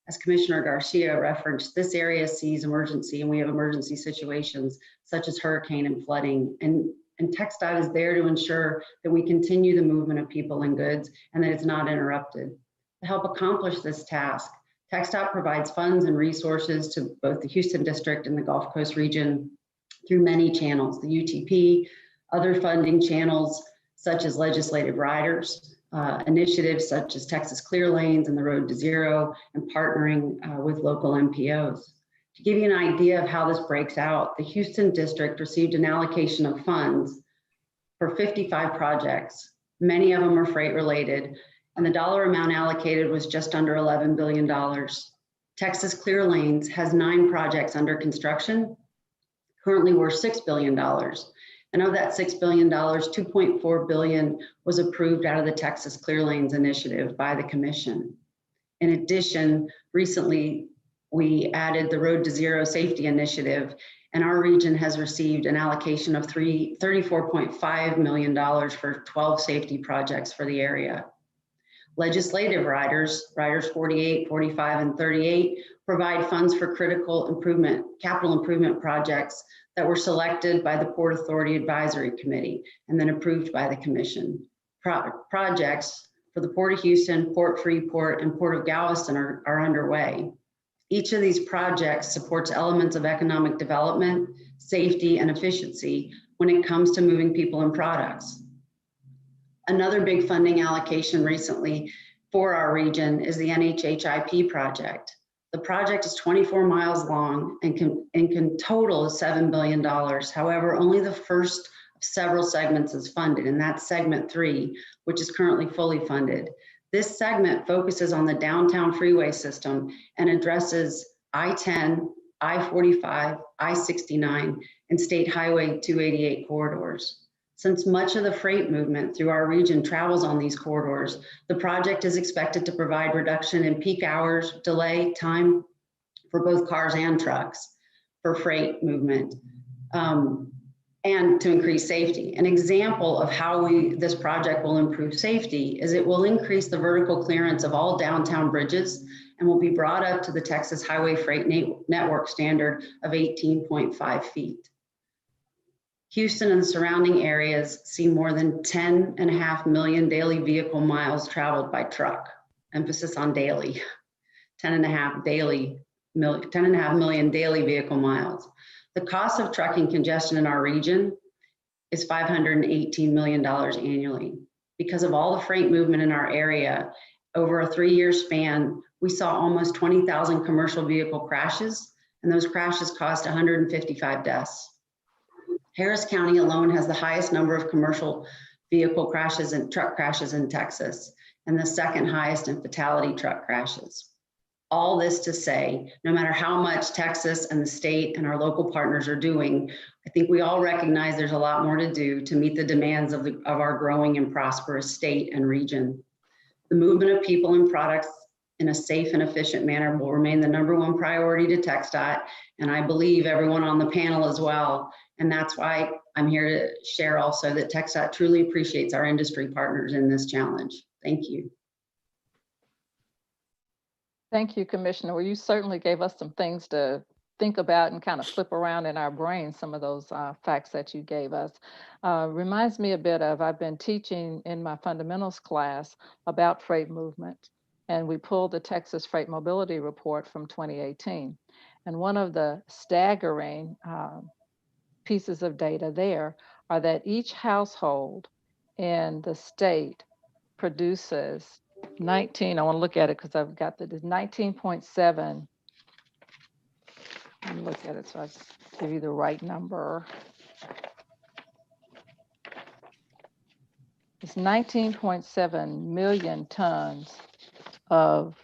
as Commissioner Garcia referenced, this area sees emergency, and we have emergency situations such as hurricane and flooding. And TxDOT is there to ensure that we continue the movement of people and goods and that it's not interrupted. To help accomplish this task, TxDOT provides funds and resources to both the Houston District and the Gulf Coast region through many channels, the UTP, other funding channels such as legislative riders, initiatives such as Texas Clear Lanes and the Road to Zero, and partnering with local MPOs. To give you an idea of how this breaks out, the Houston District received an allocation of funds for 55 projects. Many of them are freight related, and the dollar amount allocated was just under $11 billion. Texas Clear Lanes has 9 projects under construction, currently worth $6 billion. And of that $6 billion, $2.4 billion was approved out of the Texas Clear Lanes Initiative by the Commission. In addition, recently we added the Road to Zero Safety Initiative, and our region has received an allocation of $34.5 million for 12 safety projects for the area. Legislative riders 48, 45, and 38, provide funds for critical capital improvement projects that were selected by the Port Authority Advisory Committee and then approved by the Commission. Projects for the Port of Houston, Port Freeport, and Port of Galveston are underway. Each of these projects supports elements of economic development, safety, and efficiency when it comes to moving people and products. Another big funding allocation recently for our region is the NHHIP project. The project is 24 miles long and can total $7 billion. However, only the first of several segments is funded, and that's segment 3, which is currently fully funded. This segment focuses on the downtown freeway system and addresses I-10, I-45, I-69, and State Highway 288 corridors. Since much of the freight movement through our region travels on these corridors, the project is expected to provide reduction in peak hours, delay time for both cars and trucks for freight movement, and to increase safety. An example of how this project will improve safety is it will increase the vertical clearance of all downtown bridges and will be brought up to the Texas Highway Freight Network standard of 18.5 feet. Houston and the surrounding areas see more than 10.5 million daily vehicle miles traveled by truck. Emphasis on daily. 10.5 million daily vehicle miles. The cost of trucking congestion in our region is $518 million annually. Because of all the freight movement in our area, over a 3-year span, we saw almost 20,000 commercial vehicle crashes, and those crashes caused 155 deaths. Harris County alone has the highest number of commercial vehicle crashes and truck crashes in Texas, and the second highest in fatality truck crashes. All this to say, no matter how much Texas and the state and our local partners are doing, I think we all recognize there's a lot more to do to meet the demands of our growing and prosperous state and region. The movement of people and products in a safe and efficient manner will remain the #1 priority to TxDOT, and I believe everyone on the panel as well. And that's why I'm here to share also that TxDOT truly appreciates our industry partners in this challenge. Thank you. Thank you, Commissioner. Well, you certainly gave us some things to think about and kind of flip around in our brains, some of those facts that you gave us. Reminds me a bit of, I've been teaching in my fundamentals class about freight movement, and we pulled the Texas Freight Mobility Report from 2018. And one of the staggering pieces of data there are that each household in the state produces I want to look at it because I've got the 19.7. Let me look at it so I give you the right number. It's 19.7 million tons of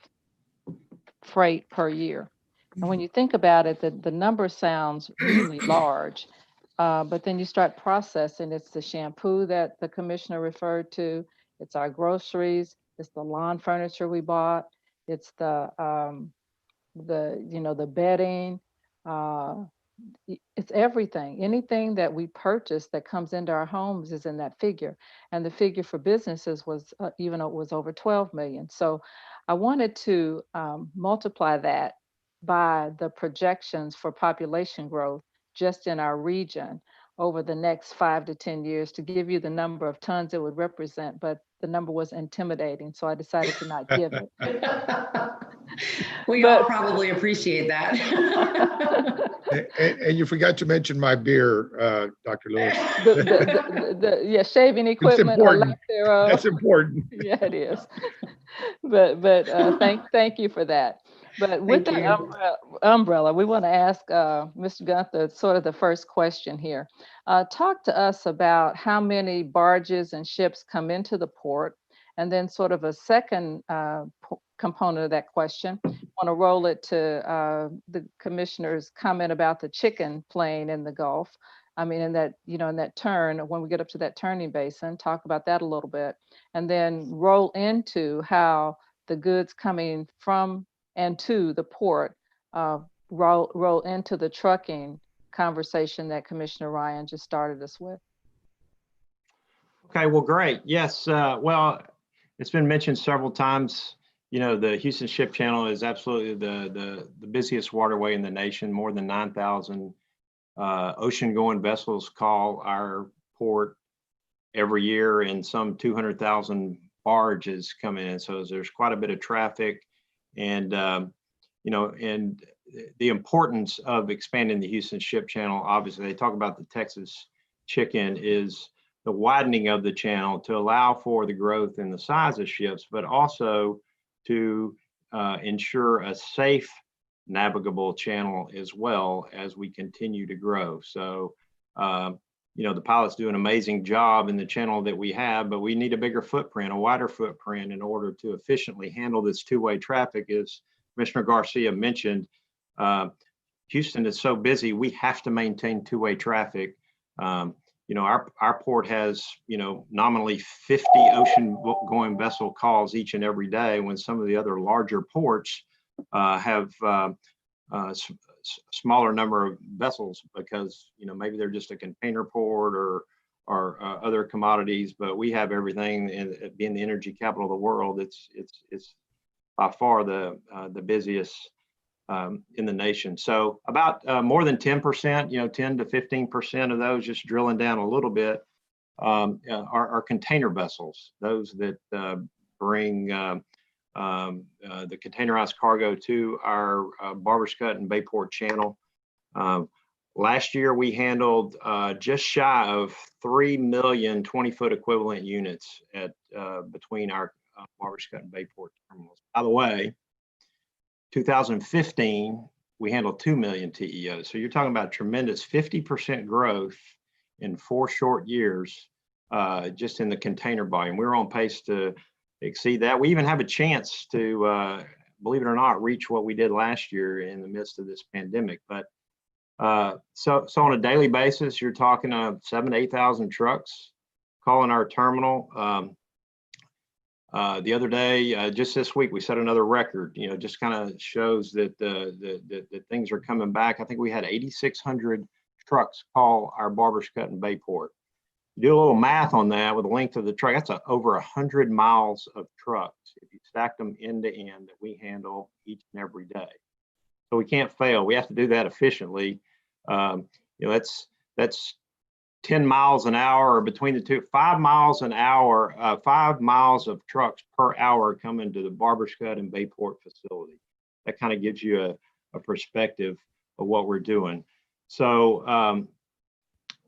freight per year. And when you think about it, the number sounds really large, but then you start processing. It's the shampoo that the commissioner referred to. It's our groceries. It's the lawn furniture we bought. It's the bedding. It's everything. Anything that we purchase that comes into our homes is in that figure. And the figure for businesses was was over 12 million. So I wanted to multiply that by the projections for population growth just in our region over the next 5 to 10 years to give you the number of tons it would represent, but the number was intimidating, so I decided to not give it. We all probably appreciate that. and you forgot to mention my beer, Dr. Lewis. Yeah, shaving equipment. It's important. That's important. Yeah, it is. But thank you for that. But with that umbrella, we want to ask Mr. Gunther sort of the first question here. Talk to us about how many barges and ships come into the port, and then sort of a second component of that question. I want to roll it to the commissioner's comment about the chicken playing in the Gulf, I mean, in that, in that turn, when we get up to that turning basin, talk about that a little bit, and then roll into how the goods coming from and to the port roll into the trucking conversation that Commissioner Ryan just started us with. Okay, well, great. Yes, well, it's been mentioned several times. The Houston Ship Channel is absolutely the busiest waterway in the nation. More than 9,000 ocean-going vessels call our port every year, and some 200,000 barges come in. So there's quite a bit of traffic, and and the importance of expanding the Houston Ship Channel. Obviously, they talk about the Texas chicken is the widening of the channel to allow for the growth in the size of ships, but also to ensure a safe navigable channel as well as we continue to grow. So, the pilots do an amazing job in the channel that we have, but we need a bigger footprint, a wider footprint, in order to efficiently handle this two-way traffic. As Commissioner Garcia mentioned, Houston is so busy, we have to maintain two-way traffic. Our port has, nominally 50 ocean-going vessel calls each and every day, when some of the other larger ports have smaller number of vessels because, maybe they're just a container port or other commodities, but we have everything. And being the energy capital of the world, it's by far the busiest in the nation. So about more than 10%, 10 to 15% of those, just drilling down a little bit, are container vessels, those that bring the containerized cargo to our Barbers Cut and Bayport channel. Last year, we handled just shy of 3 million 20-foot equivalent units between our Barbers Cut and Bayport terminals. By the way, 2015, we handled 2 million TEOs. So you're talking about tremendous 50% growth in 4 short years, just in the container volume. We're on pace to exceed that. We even have a chance to, believe it or not, reach what we did last year in the midst of this pandemic. But so on a daily basis, you're talking 7,000 to 8,000 trucks calling our terminal. The other day, just this week, we set another record. Just kind of shows that that things are coming back. I think we had 8,600 trucks call our Barbers Cut and Bayport. You do a little math on that with the length of the truck. That's over 100 miles of trucks if you stack them end to end that we handle each and every day. So we can't fail. We have to do that efficiently. That's 10 miles an hour, or between the two, 5 miles an hour, 5 miles of trucks per hour coming to the Barbers Cut and Bayport facility. That kind of gives you a perspective of what we're doing. So,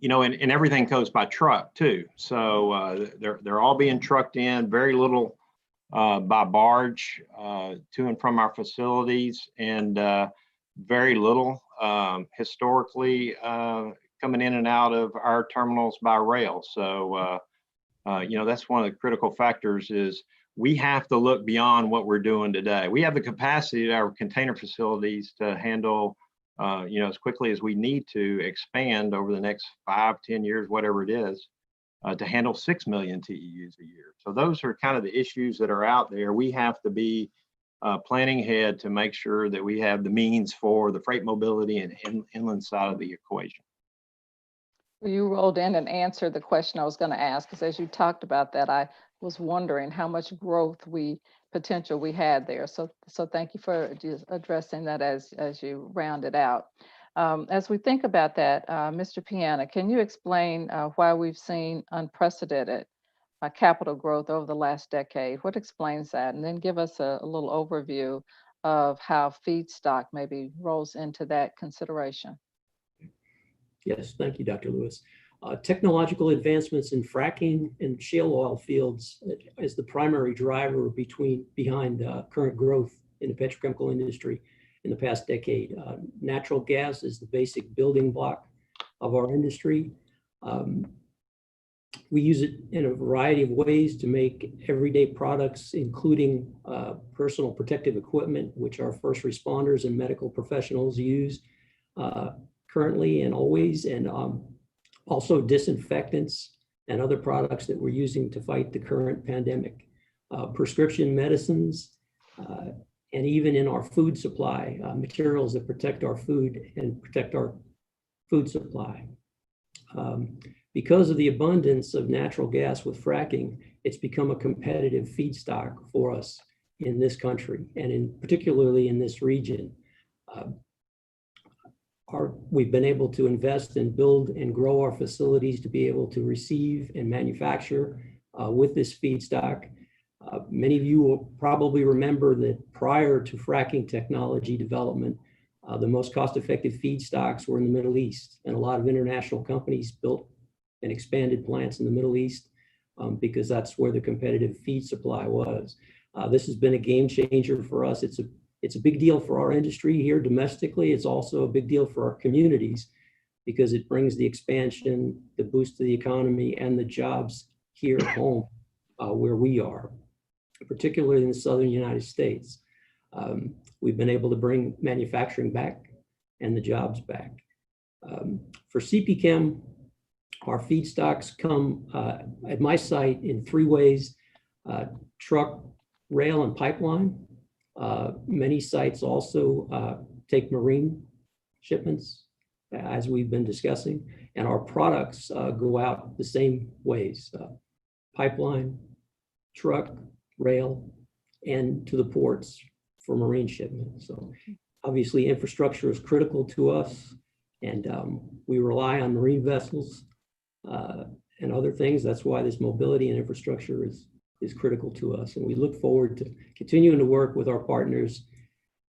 and everything goes by truck too. So they're all being trucked in, very little by barge to and from our facilities, and very little historically coming in and out of our terminals by rail. So, that's one of the critical factors is we have to look beyond what we're doing today. We have the capacity at our container facilities to handle, as quickly as we need to expand over the next 5, 10 years, whatever it is, to handle 6 million TEUs a year. So those are kind of the issues that are out there. We have to be planning ahead to make sure that we have the means for the freight mobility and inland side of the equation. You rolled in and answered the question I was going to ask, because as you talked about that, I was wondering how much growth potential we had there. So thank you for just addressing that as you rounded out. As we think about that, Mr. Piana, can you explain why we've seen unprecedented capital growth over the last decade? What explains that? And then give us a little overview of how feedstock maybe rolls into that consideration. Yes, thank you, Dr. Lewis. Technological advancements in fracking and shale oil fields is the primary driver behind current growth in the petrochemical industry in the past decade. Natural gas is the basic building block of our industry. We use it in a variety of ways to make everyday products, including personal protective equipment, which our first responders and medical professionals use currently and always. And Also disinfectants and other products that we're using to fight the current pandemic, prescription medicines, and even in our food supply, materials that protect our food and protect our food supply. Because of the abundance of natural gas with fracking, it's become a competitive feedstock for us in this country, and particularly in this region. We've been able to invest and build and grow our facilities to be able to receive and manufacture with this feedstock. Many of you will probably remember that prior to fracking technology development, the most cost-effective feedstocks were in the Middle East, and a lot of international companies built and expanded plants in the Middle East because that's where the competitive feed supply was. This has been a game changer for us. It's a big deal for our industry here domestically. It's also a big deal for our communities because it brings the expansion, the boost to the economy, and the jobs here at home where we are, particularly in the southern United States. We've been able to bring manufacturing back and the jobs back. For CP Chem, our feedstocks come at my site in 3 ways: truck, rail, and pipeline. Many sites also take marine shipments, as we've been discussing, and our products go out the same ways: pipeline, truck, rail, and to the ports for marine shipments. So obviously infrastructure is critical to us, and we rely on marine vessels and other things. That's why this mobility and infrastructure is critical to us. And we look forward to continuing to work with our partners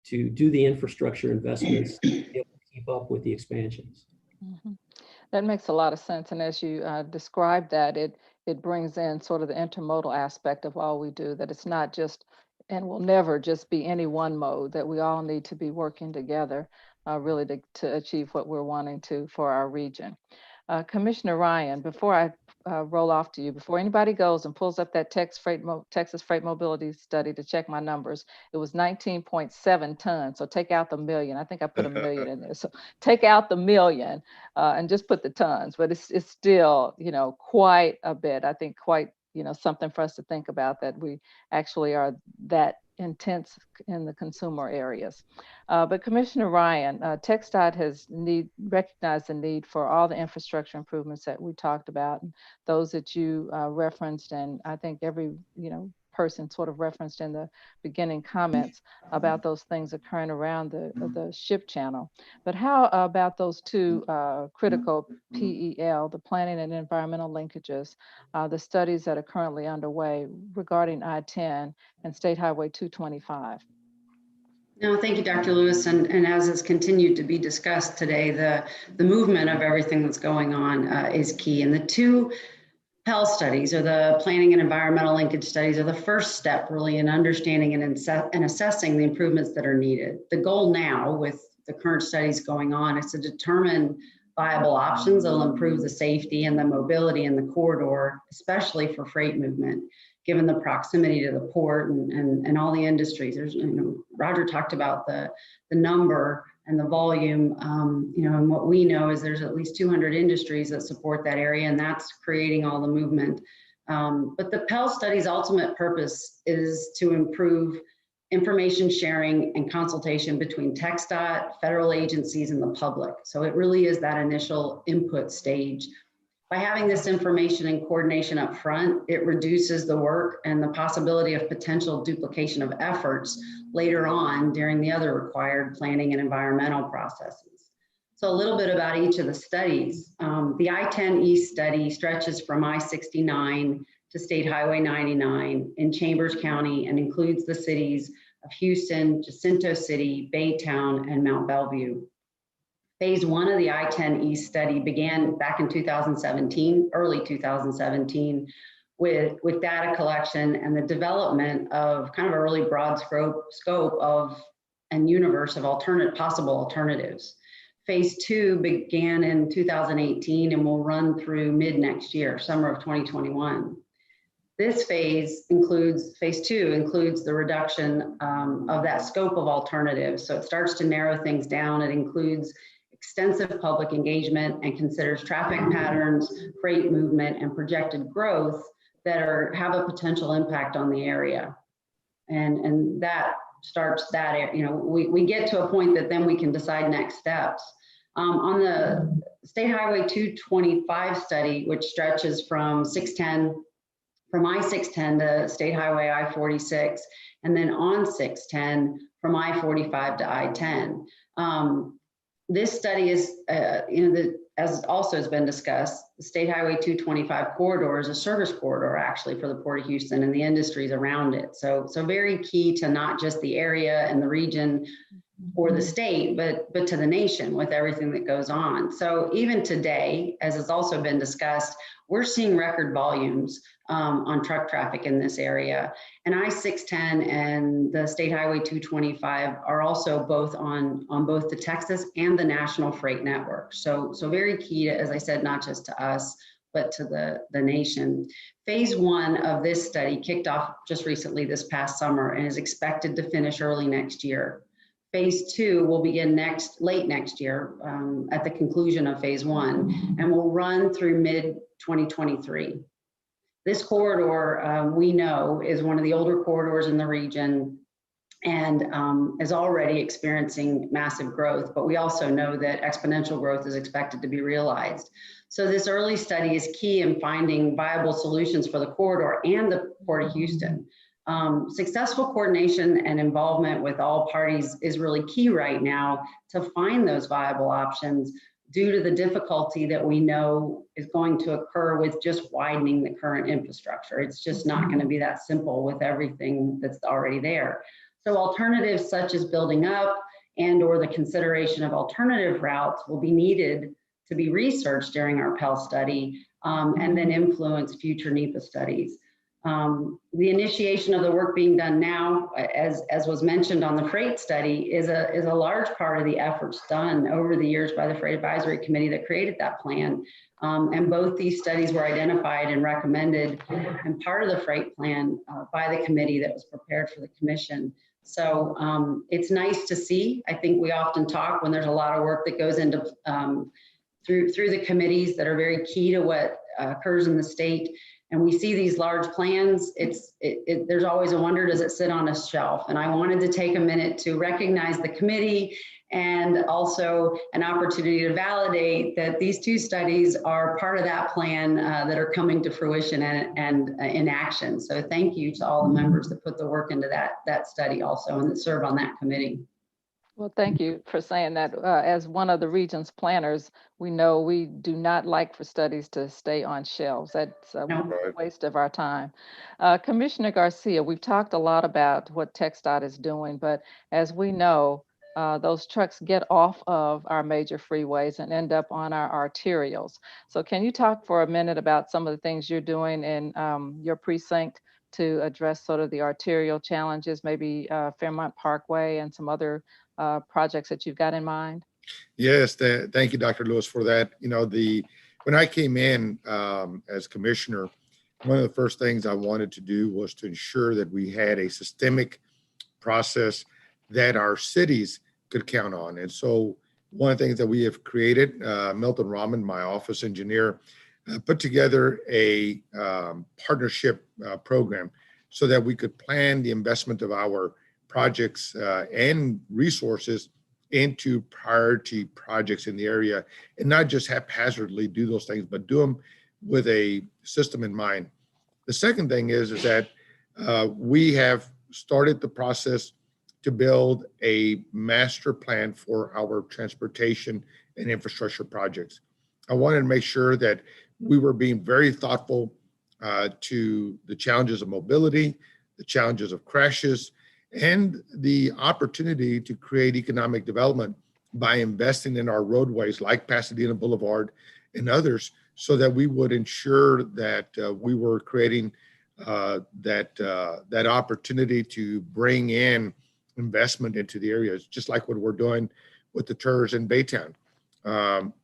to do the infrastructure investments to be able to keep up with the expansions. Mm-hmm. That makes a lot of sense. And as you described that, it brings in sort of the intermodal aspect of all we do, that it's not just and will never just be any one mode, that we all need to be working together really to achieve what we're wanting to for our region. Commissioner Ryan, before I roll off to you, before anybody goes and pulls up that Texas Freight Mobility Study to check my numbers, it was 19.7 tons. So take out the million. I think I put a million in there. So take out the million and just put the tons, but it's still, you know, quite a bit. I think quite, you know, something for us to think about, that we actually are that intense in the consumer areas. But Commissioner Ryan, TxDOT has recognized the need for all the infrastructure improvements that we talked about, and those that you referenced, and I think every, you know, person sort of referenced in the beginning comments about those things occurring around the ship channel. But how about those 2 critical PEL, the planning and environmental linkages, the studies that are currently underway regarding I-10 and State Highway 225? No, thank you, Dr. Lewis. And as has continued to be discussed today, the movement of everything that's going on is key. And the 2 PEL studies, or the planning and environmental linkage studies, are the first step really in understanding and assessing the improvements that are needed. The goal now with the current studies going on is to determine viable options that will improve the safety and the mobility in the corridor, especially for freight movement, given the proximity to the port and all the industries. There's, you know, Roger talked about the number and the volume, you know, and what we know is there's at least 200 industries that support that area, and that's creating all the movement. But the PEL study's ultimate purpose is to improve information sharing and consultation between TxDOT, federal agencies, and the public. So it really is that initial input stage. By having this information and coordination up front, it reduces the work and the possibility of potential duplication of efforts later on during the other required planning and environmental processes. So a little bit about each of the studies. The I-10 East study stretches from I-69 to State Highway 99 in Chambers County and includes the cities of Houston, Jacinto City, Baytown, and Mount Bellevue. Phase 1 of the I-10 East study began back in 2017, early 2017, with data collection and the development of kind of a really broad scope of and universe of possible alternatives. Phase 2 began in 2018 and will run through mid next year, summer of 2021. This phase 2 includes the reduction of that scope of alternatives. So it starts to narrow things down. It includes extensive public engagement and considers traffic patterns, freight movement, and projected growth that have a potential impact on the area. And that starts that, we get to a point that then we can decide next steps. On the State Highway 225 study, which stretches from I-610 to State Highway I-46, and then on 610 from I-45 to I-10. This study is, as also has been discussed, the State Highway 225 corridor is a service corridor actually for the Port of Houston and the industries around it. So very key to not just the area and the region or the state, but to the nation with everything that goes on. So even today, as has also been discussed, we're seeing record volumes on truck traffic in this area. And I-610 and the State Highway 225 are also both on both the Texas and the national freight network. So very key to, as I said, not just to us, but to the nation. Phase 1 of this study kicked off just recently this past summer and is expected to finish early next year. Phase 2 will begin late next year at the conclusion of Phase 1 and will run through mid-2023. This corridor, we know, is one of the older corridors in the region and is already experiencing massive growth, but we also know that exponential growth is expected to be realized. So this early study is key in finding viable solutions for the corridor and the Port of Houston. Successful coordination and involvement with all parties is really key right now to find those viable options due to the difficulty that we know is going to occur with just widening the current infrastructure. It's just not going to be that simple with everything that's already there. So alternatives such as building up and or the consideration of alternative routes will be needed to be researched during our Pell study and then influence future NEPA studies. The initiation of the work being done now, as was mentioned on the freight study, is a large part of the efforts done over the years by the Freight Advisory Committee that created that plan. And both these studies were identified and recommended and part of the freight plan by the committee that was prepared for the commission. So it's nice to see. I think we often talk when there's a lot of work that goes into through the committees that are very key to what occurs in the state. And we see these large plans, there's always a wonder, does it sit on a shelf? And I wanted to take a minute to recognize the committee and also an opportunity to validate that these two studies are part of that plan that are coming to fruition and in action. So thank you to all the members that put the work into that study also and that serve on that committee. Well, thank you for saying that. As one of the region's planners, we know we do not like for studies to stay on shelves. That's a waste of our time. Commissioner Garcia, we've talked a lot about what TxDOT is doing, but as we know, those trucks get off of our major freeways and end up on our arterials. So can you talk for a minute about some of the things you're doing in your precinct to address sort of the arterial challenges, maybe Fairmont Parkway and some other projects that you've got in mind? Yes, thank you, Dr. Lewis, for that. When I came in as commissioner, one of the first things I wanted to do was to ensure that we had a systemic process that our cities could count on. And so one of the things that we have created, Milton Rahman, my office engineer, put together a partnership program so that we could plan the investment of our projects and resources into priority projects in the area, and not just haphazardly do those things, but do them with a system in mind. The second thing is that we have started the process to build a master plan for our transportation and infrastructure projects. I wanted to make sure that we were being very thoughtful to the challenges of mobility, the challenges of crashes, and the opportunity to create economic development by investing in our roadways like Pasadena Boulevard and others, so that we would ensure that we were creating that opportunity to bring in investment into the areas, just like what we're doing with the TERS in Baytown,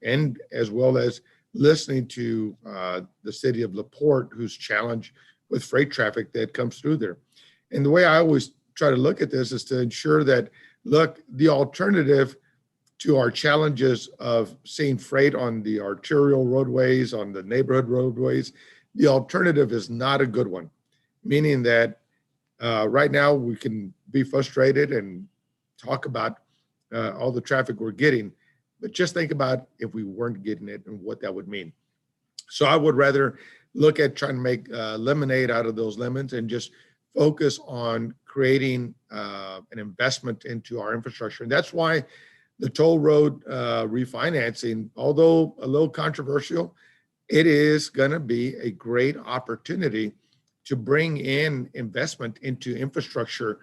and as well as listening to the city of LaPorte, who's challenged with freight traffic that comes through there. And the way I always try to look at this is to ensure that, look, the alternative to our challenges of seeing freight on the arterial roadways, on the neighborhood roadways, the alternative is not a good one, meaning that right now we can be frustrated and talk about all the traffic we're getting, but just think about if we weren't getting it and what that would mean. So I would rather look at trying to make lemonade out of those lemons and just focus on creating an investment into our infrastructure. And that's why the toll road refinancing, although a little controversial, it is going to be a great opportunity to bring in investment into infrastructure,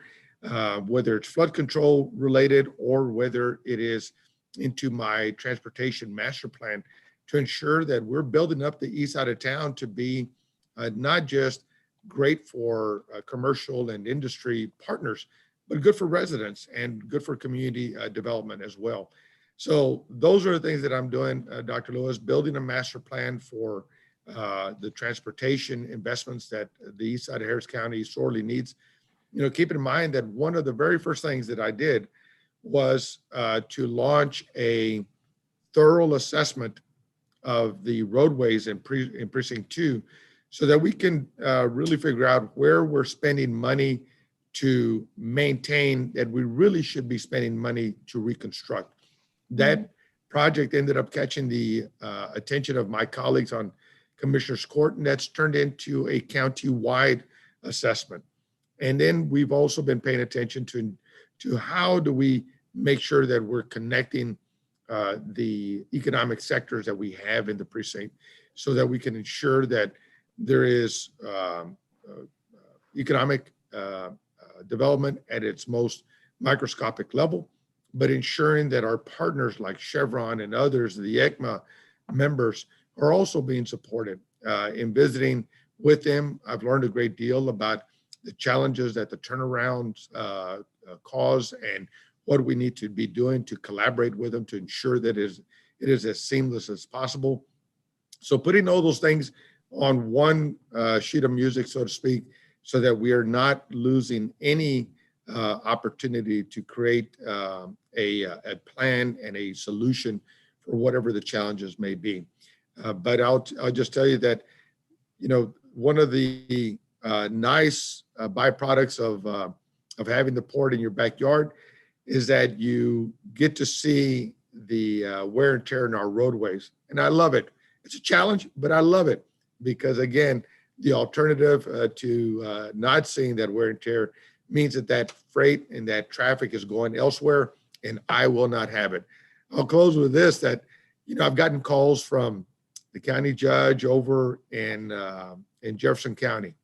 whether it's flood control related or whether it is into my transportation master plan, to ensure that we're building up the east side of town to be not just great for commercial and industry partners, but good for residents and good for community development as well. So those are the things that I'm doing, Dr. Lewis, building a master plan for the transportation investments that the east side of Harris County sorely needs. You know, keep in mind that one of the very first things that I did was to launch a thorough assessment of the roadways in Precinct 2 so that we can really figure out where we're spending money to maintain that we really should be spending money to reconstruct. That project ended up catching the attention of my colleagues on Commissioner's Court, and that's turned into a county-wide assessment. And then we've also been paying attention to how do we make sure that we're connecting the economic sectors that we have in the precinct so that we can ensure that there is economic development at its most microscopic level, but ensuring that our partners like Chevron and others, the ECMA members, are also being supported. In visiting with them, I've learned a great deal about the challenges that the turnarounds cause and what we need to be doing to collaborate with them to ensure that it is as seamless as possible. So putting all those things on one sheet of music, so to speak, so that we are not losing any opportunity to create a plan and a solution for whatever the challenges may be. But I'll just tell you that, you know, one of the nice byproducts of having the port in your backyard is that you get to see the wear and tear in our roadways. And I love it. It's a challenge, but I love it because, again, the alternative to not seeing that wear and tear means that freight and that traffic is going elsewhere, and I will not have it. I'll close with this, that, you know, I've gotten calls from the county judge over in Jefferson County.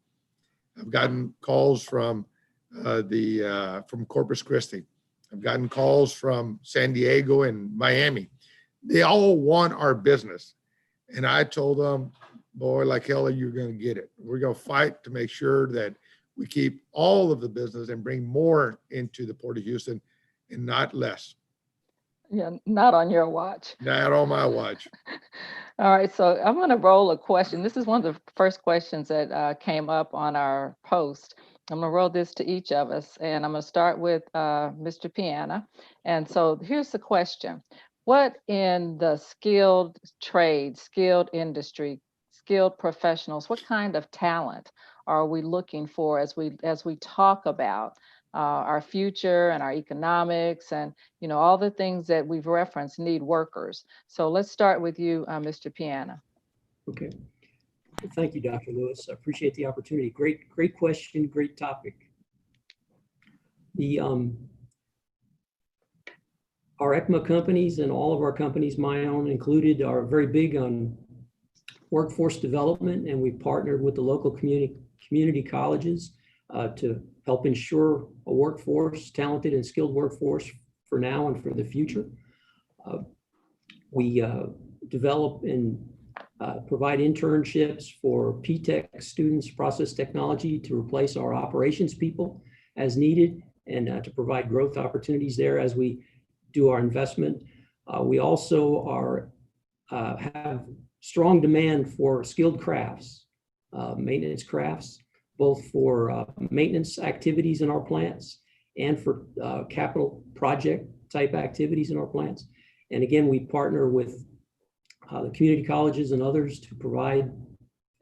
I've gotten calls from from Corpus Christi. I've gotten calls from San Diego and Miami. They all want our business. And I told them, boy, like hell, you're going to get it. We're going to fight to make sure that we keep all of the business and bring more into the Port of Houston and not less. Yeah, not on your watch. Not on my watch. All right, so I'm going to roll a question. This is one of the first questions that came up on our post. I'm going to roll this to each of us, and I'm going to start with Mr. Piana. And so here's the question. What in the skilled trade, skilled industry, skilled professionals, what kind of talent are we looking for as we talk about our future and our economics and, you know, all the things that we've referenced need workers? So let's start with you, Mr. Piana. Okay. Thank you, Dr. Lewis. I appreciate the opportunity. Great question, great topic. Our ECMA companies and all of our companies, my own included, are very big on workforce development, and we've partnered with the local community colleges to help ensure a workforce, talented and skilled workforce for now and for the future. We develop and provide internships for PTech students, process technology, to replace our operations people as needed and to provide growth opportunities there as we do our investment. We also have strong demand for skilled crafts, maintenance crafts, both for maintenance activities in our plants and for capital project type activities in our plants. And again, we partner with the community colleges and others to provide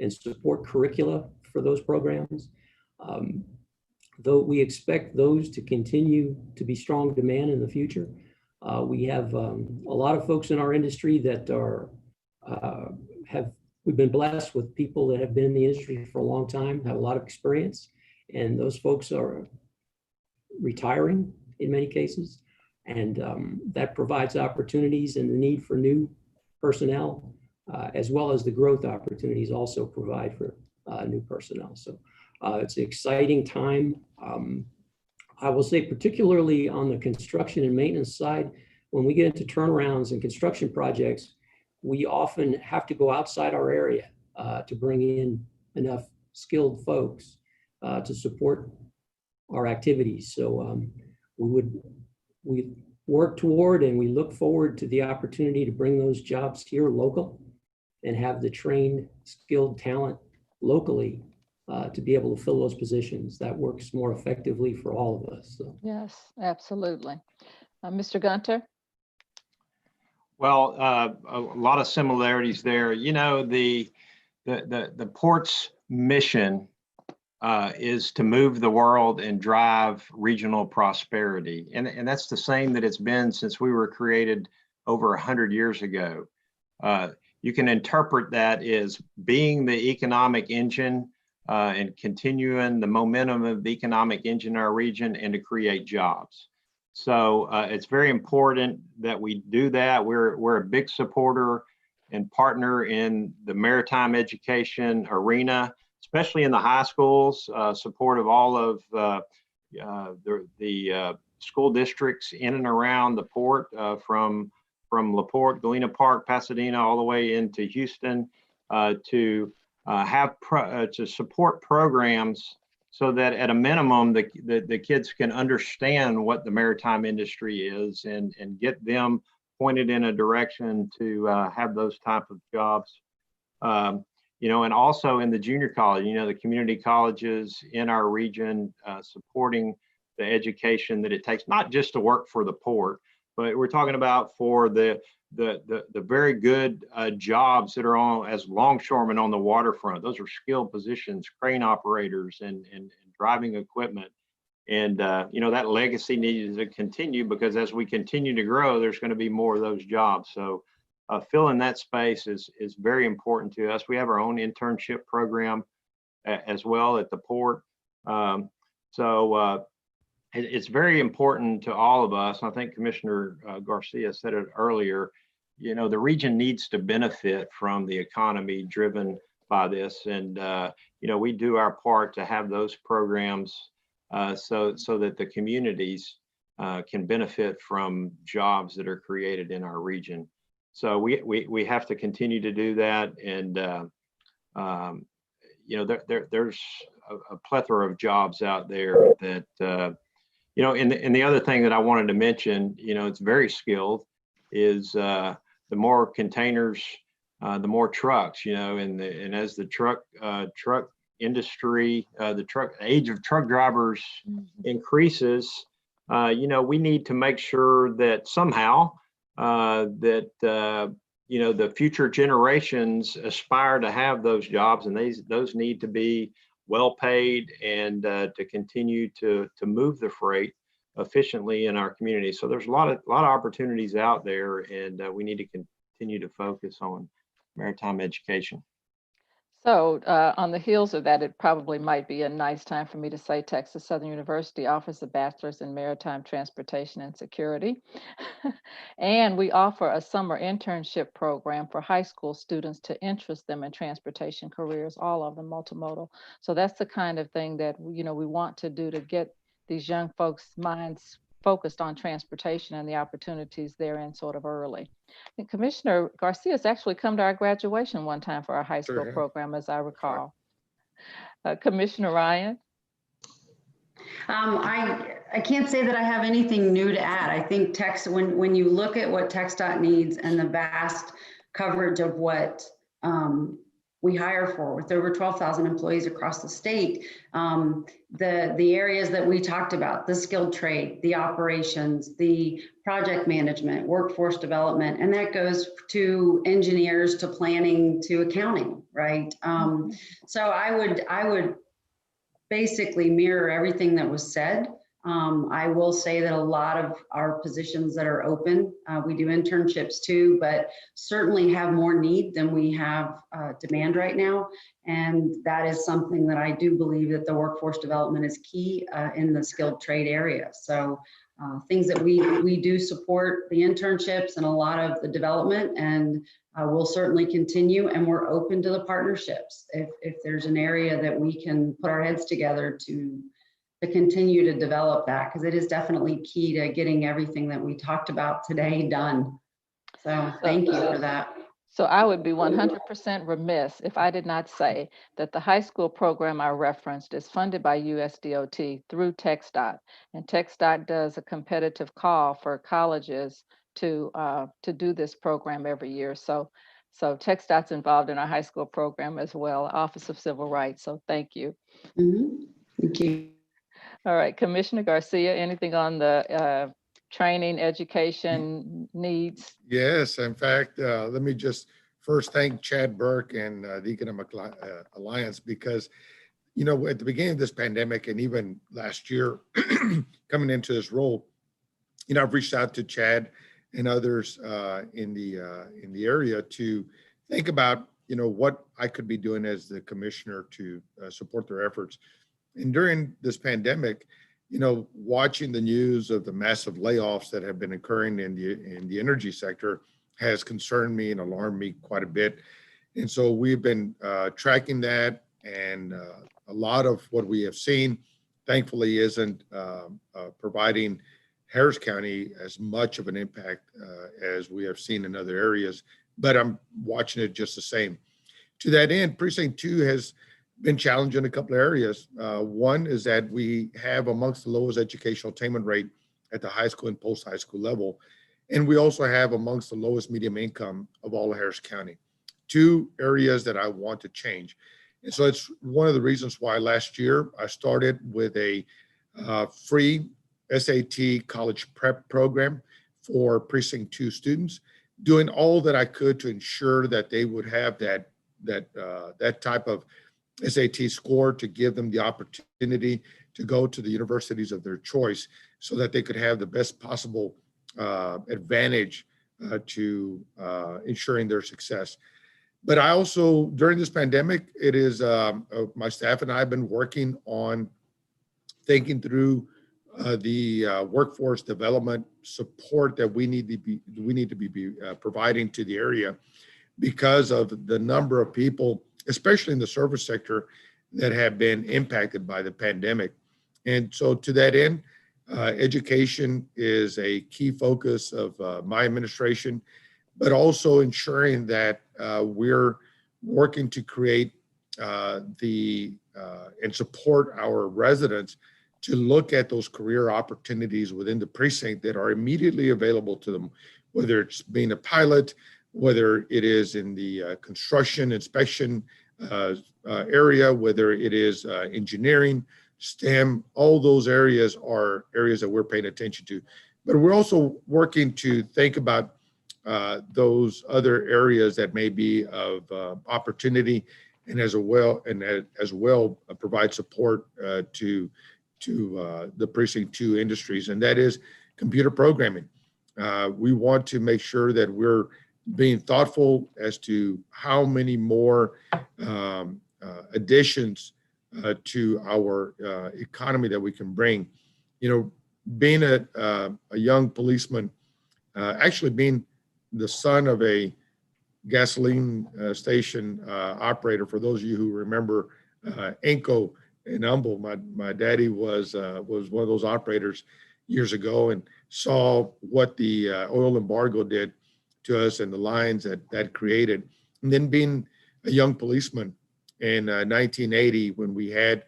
and support curricula for those programs. Though we expect those to continue to be strong demand in the future, we have a lot of folks in our industry that are we've been blessed with people that have been in the industry for a long time, have a lot of experience, and those folks are retiring in many cases, and that provides opportunities, and the need for new personnel, as well as the growth opportunities also provide for new personnel. So it's an exciting time. I will say, particularly on the construction and maintenance side, when we get into turnarounds and construction projects, we often have to go outside our area to bring in enough skilled folks to support our activities. So we work toward, and we look forward to the opportunity to bring those jobs here local and have the trained, skilled talent locally to be able to fill those positions. That works more effectively for all of us. So. Yes, absolutely. Mr. Gunter? Well, a lot of similarities there. You know, the port's mission is to move the world and drive regional prosperity. And that's the same that it's been since we were created over 100 years ago. You can interpret that as being the economic engine and continuing the momentum of the economic engine in our region and to create jobs. So it's very important that we do that. We're a big supporter and partner in the maritime education arena, especially in the high schools, support of all of the school districts in and around the port, from LaPorte, Galena Park, Pasadena, all the way into Houston, to support programs so that at a minimum, the kids can understand what the maritime industry is and get them pointed in a direction to have those type of jobs. You know, and also in the junior college, you know, the community colleges in our region supporting the education that it takes, not just to work for the port, but we're talking about for the very good jobs that are on as longshoremen on the waterfront. Those are skilled positions, crane operators and driving equipment. And, you know, that legacy needs to continue, because as we continue to grow, there's going to be more of those jobs. So filling that space is very important to us. We have our own internship program as well at the port. It's very important to all of us. I think Commissioner Garcia said it earlier. You know, the region needs to benefit from the economy driven by this. And, you know, we do our part to have those programs so that the communities can benefit from jobs that are created in our region. So we have to continue to do that. And, you know, there's a plethora of jobs out there that, you know, and the other thing that I wanted to mention, you know, it's very skilled, is the more containers, the more trucks, you know, and as the truck industry, the age of truck drivers increases, you know, we need to make sure that somehow you know, the future generations aspire to have those jobs, and those need to be well paid and to continue to move the freight efficiently in our community. So there's a lot of opportunities out there, and we need to continue to focus on maritime education. So on the heels of that, it probably might be a nice time for me to say Texas Southern University offers a bachelor's in maritime transportation and security. And we offer a summer internship program for high school students to interest them in transportation careers, all of them multimodal. So that's the kind of thing that, you know, we want to do to get these young folks' minds focused on transportation and the opportunities therein sort of early. And Commissioner Garcia has actually come to our graduation one time for our high school program, as I recall. Commissioner Ryan? I can't say that I have anything new to add. I think when you look at what TxDOT needs and the vast coverage of what we hire for with over 12,000 employees across the state. The areas that we talked about, the skilled trade, the operations, the project management, workforce development, and that goes to engineers, to planning, to accounting, right? So I would basically mirror everything that was said. I will say that a lot of our positions that are open, we do internships too, but certainly have more need than we have demand right now. And that is something that I do believe that the workforce development is key in the skilled trade area. So things that we do support the internships and a lot of the development, and we'll certainly continue, and we're open to the partnerships. If there's an area that we can put our heads together to continue to develop that, because it is definitely key to getting everything that we talked about today done. So thank you for that. So I would be 100% remiss if I did not say that the high school program I referenced is funded by USDOT through TxDOT, and TxDOT does a competitive call for colleges to do this program every year. So TxDOT's involved in our high school program as well, Office of Civil Rights. So thank you. Thank you. All right, Commissioner Garcia, anything on the training, education needs? Yes, in fact, let me just first thank Chad Burke and the Economic Alliance, because, you know, at the beginning of this pandemic and even last year coming into this role, you know, I've reached out to Chad and others in the area to think about, you know, what I could be doing as the commissioner to support their efforts. And during this pandemic, you know, watching the news of the massive layoffs that have been occurring in the energy sector has concerned me and alarmed me quite a bit. And so we've been tracking that, and a lot of what we have seen, thankfully, isn't providing Harris County as much of an impact as we have seen in other areas, but I'm watching it just the same. To that end, Precinct 2 has been challenged in a couple of areas. One is that we have amongst the lowest educational attainment rate at the high school and post-high school level. And we also have amongst the lowest median income of all of Harris County. Two areas that I want to change. And so it's one of the reasons why last year I started with a free SAT college prep program for Precinct 2 students, doing all that I could to ensure that they would have that type of SAT score to give them the opportunity to go to the universities of their choice, so that they could have the best possible advantage to ensuring their success. But I also, during this pandemic, it is my staff and I have been working on thinking through the workforce development support that we need to be providing to the area, because of the number of people, especially in the service sector, that have been impacted by the pandemic. And so to that end, education is a key focus of my administration, but also ensuring that we're working to create and support our residents to look at those career opportunities within the precinct that are immediately available to them, whether it's being a pilot, whether it is in the construction inspection area, whether it is engineering, STEM, all those areas are areas that we're paying attention to. But we're also working to think about those other areas that may be of opportunity, and as well provide support to the Precinct 2 industries, and that is computer programming. We want to make sure that we're being thoughtful as to how many more additions to our economy that we can bring. You know, being a young policeman, actually being the son of a gasoline station operator, for those of you who remember Enco in Humble, my daddy was one of those operators years ago, and saw what the oil embargo did to us and the lines that created. And then being a young policeman in 1980, when we had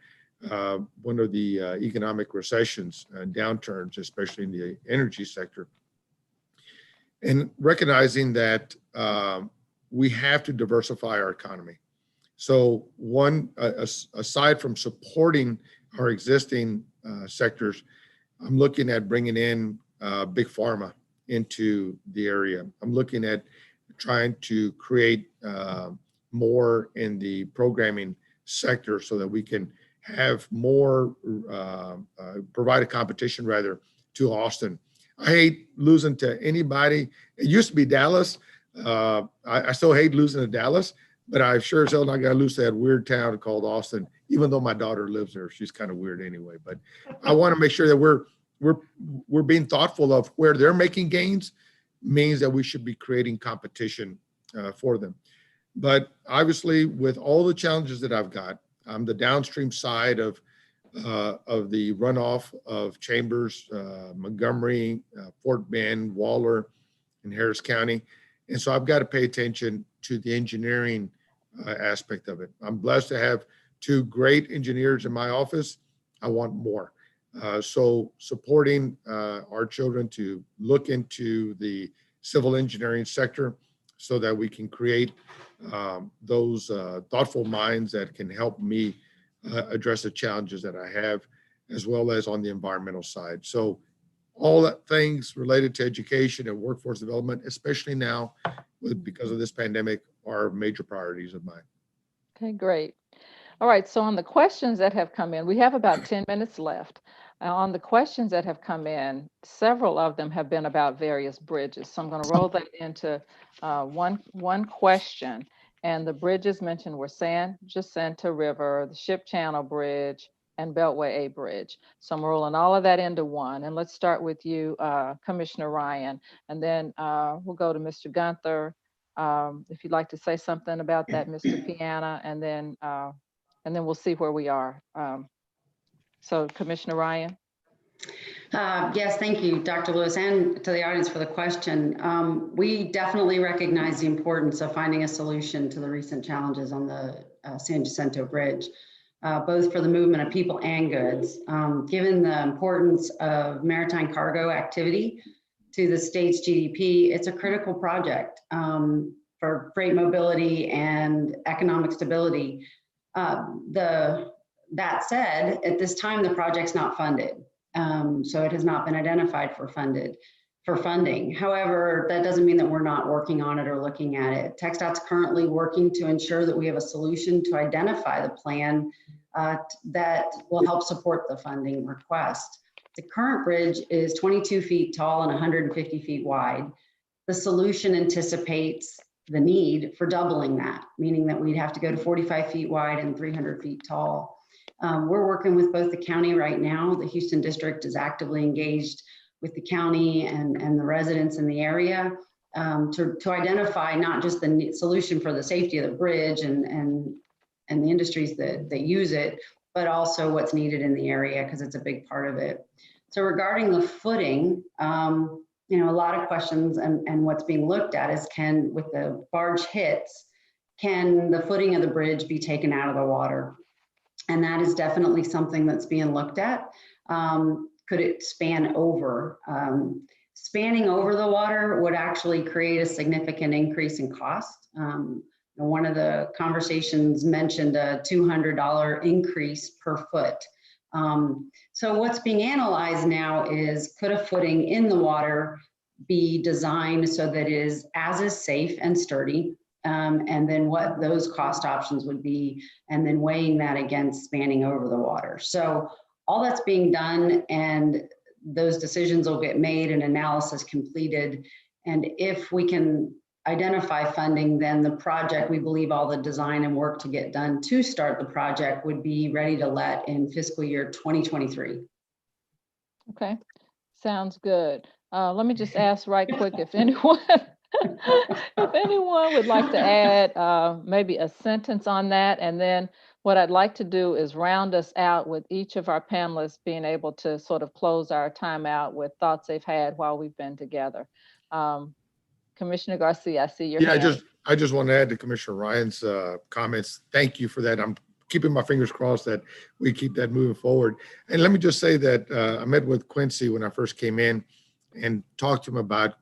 one of the economic recessions and downturns, especially in the energy sector, and recognizing that we have to diversify our economy. So aside from supporting our existing sectors, I'm looking at bringing in big pharma into the area. I'm looking at trying to create more in the programming sector so that we can have more, provide a competition rather to Austin. I hate losing to anybody. It used to be Dallas. I still hate losing to Dallas, but I sure as hell not got to lose to that weird town called Austin, even though my daughter lives there. She's kind of weird anyway, but I want to make sure that we're being thoughtful of where they're making gains means that we should be creating competition for them. But obviously with all the challenges that I've got, I'm the downstream side of the runoff of Chambers, Montgomery, Fort Bend, Waller, and Harris County. And so I've got to pay attention to the engineering aspect of it. I'm blessed to have two great engineers in my office. I want more. So supporting our children to look into the civil engineering sector so that we can create those thoughtful minds that can help me address the challenges that I have, as well as on the environmental side. So all that things related to education and workforce development, especially now because of this pandemic, are major priorities of mine. Okay, great. All right, so on the questions that have come in, we have about 10 minutes left. On the questions that have come in, several of them have been about various bridges. So I'm going to roll that into one question. And the bridges mentioned were San Jacinto River, the Ship Channel Bridge, and Beltway A Bridge. So I'm rolling all of that into one. And let's start with you, Commissioner Ryan, and then we'll go to Mr. Gunther. If you'd like to say something about that, Mr. Piana, and then we'll see where we are. So Commissioner Ryan. Yes, thank you, Dr. Lewis, and to the audience for the question. We definitely recognize the importance of finding a solution to the recent challenges on the San Jacinto Bridge, both for the movement of people and goods. Given the importance of maritime cargo activity to the state's GDP, it's a critical project for freight mobility and economic stability. That said, at this time, the project's not funded. So it has not been identified for funding. However, that doesn't mean that we're not working on it or looking at it. TxDOT's currently working to ensure that we have a solution to identify the plan that will help support the funding request. The current bridge is 22 feet tall and 150 feet wide. The solution anticipates the need for doubling that, meaning that we'd have to go to 45 feet wide and 300 feet tall. We're working with both the county right now. The Houston District is actively engaged with the county and the residents in the area to identify not just the solution for the safety of the bridge and the industries that use it, but also what's needed in the area, because it's a big part of it. So regarding the footing, a lot of questions and what's being looked at is with the barge hits, can the footing of the bridge be taken out of the water? And that is definitely something that's being looked at. Could it span over? Spanning over the water would actually create a significant increase in cost. One of the conversations mentioned a $200 increase per foot. So what's being analyzed now is, could a footing in the water be designed so that it is as safe and sturdy? And then what those cost options would be, and then weighing that against spanning over the water. So all that's being done, and those decisions will get made and analysis completed. And if we can identify funding, then the project, we believe all the design and work to get done to start the project would be ready to let in fiscal year 2023. Okay, sounds good. Let me just ask right quick if anyone if anyone would like to add maybe a sentence on that. And then what I'd like to do is round us out with each of our panelists being able to sort of close our time out with thoughts they've had while we've been together. Commissioner Garcia, I see your hand. I just want to add to Commissioner Ryan's comments. Thank you for that. I'm keeping my fingers crossed that we keep that moving forward. And let me just say that I met with Quincy when I first came in and talked to him about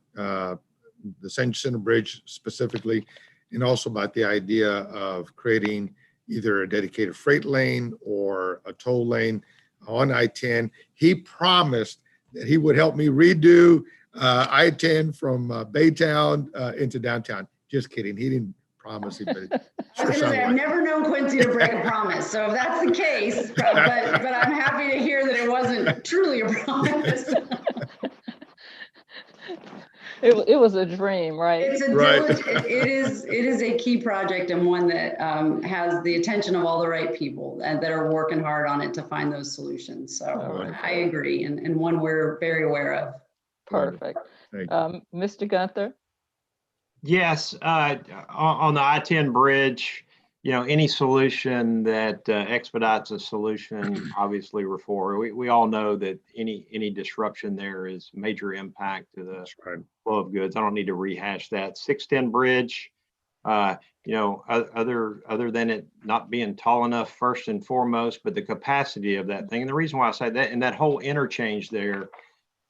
the San Jacinto Bridge specifically, and also about the idea of creating either a dedicated freight lane or a toll lane on I-10. He promised that he would help me redo I-10 from Baytown into downtown. Just kidding. He didn't promise it, but I was gonna say, I've never known Quincy to break a promise. So if that's the case, but I'm happy to hear that it wasn't truly a promise. It was a dream, right? It's a diligent, it is a key project and one that has the attention of all the right people and that are working hard on it to find those solutions. So I agree, and one we're very aware of. Perfect. Mr. Gunther? Yes, on the I-10 bridge, any solution that expedites a solution, obviously we're for. We all know that any disruption there is major impact to the flow of goods. I don't need to rehash that. 610 bridge, other than it not being tall enough first and foremost, but the capacity of that thing. And the reason why I say that, and that whole interchange there,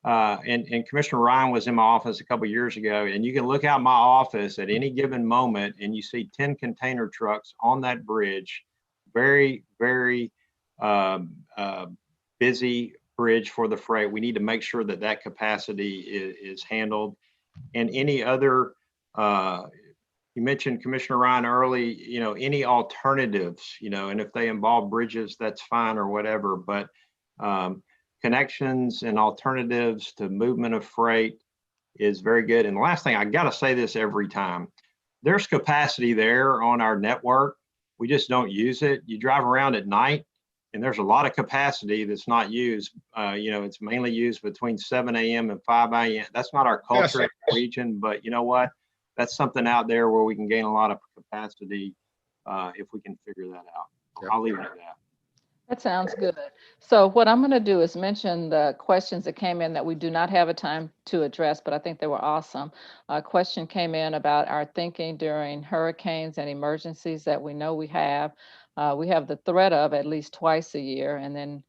and Commissioner Ryan was in my office a couple of years ago, and you can look out my office at any given moment and you see 10 container trucks on that bridge. Very, very busy bridge for the freight. We need to make sure that that capacity is handled. And any other, you mentioned Commissioner Ryan early, any alternatives, and if they involve bridges, that's fine or whatever, but connections and alternatives to movement of freight is very good. And the last thing, I got to say this every time, there's capacity there on our network. We just don't use it. You drive around at night and there's a lot of capacity that's not used. It's mainly used between 7 a.m. and 5 a.m. That's not our culture in the region, but you know what? That's something out there where we can gain a lot of capacity if we can figure that out. I'll leave it at that. That sounds good. So what I'm going to do is mention the questions that came in that we do not have a time to address, but I think they were awesome. A question came in about our thinking during hurricanes and emergencies that we know we have. We have the threat of at least twice a year. And then,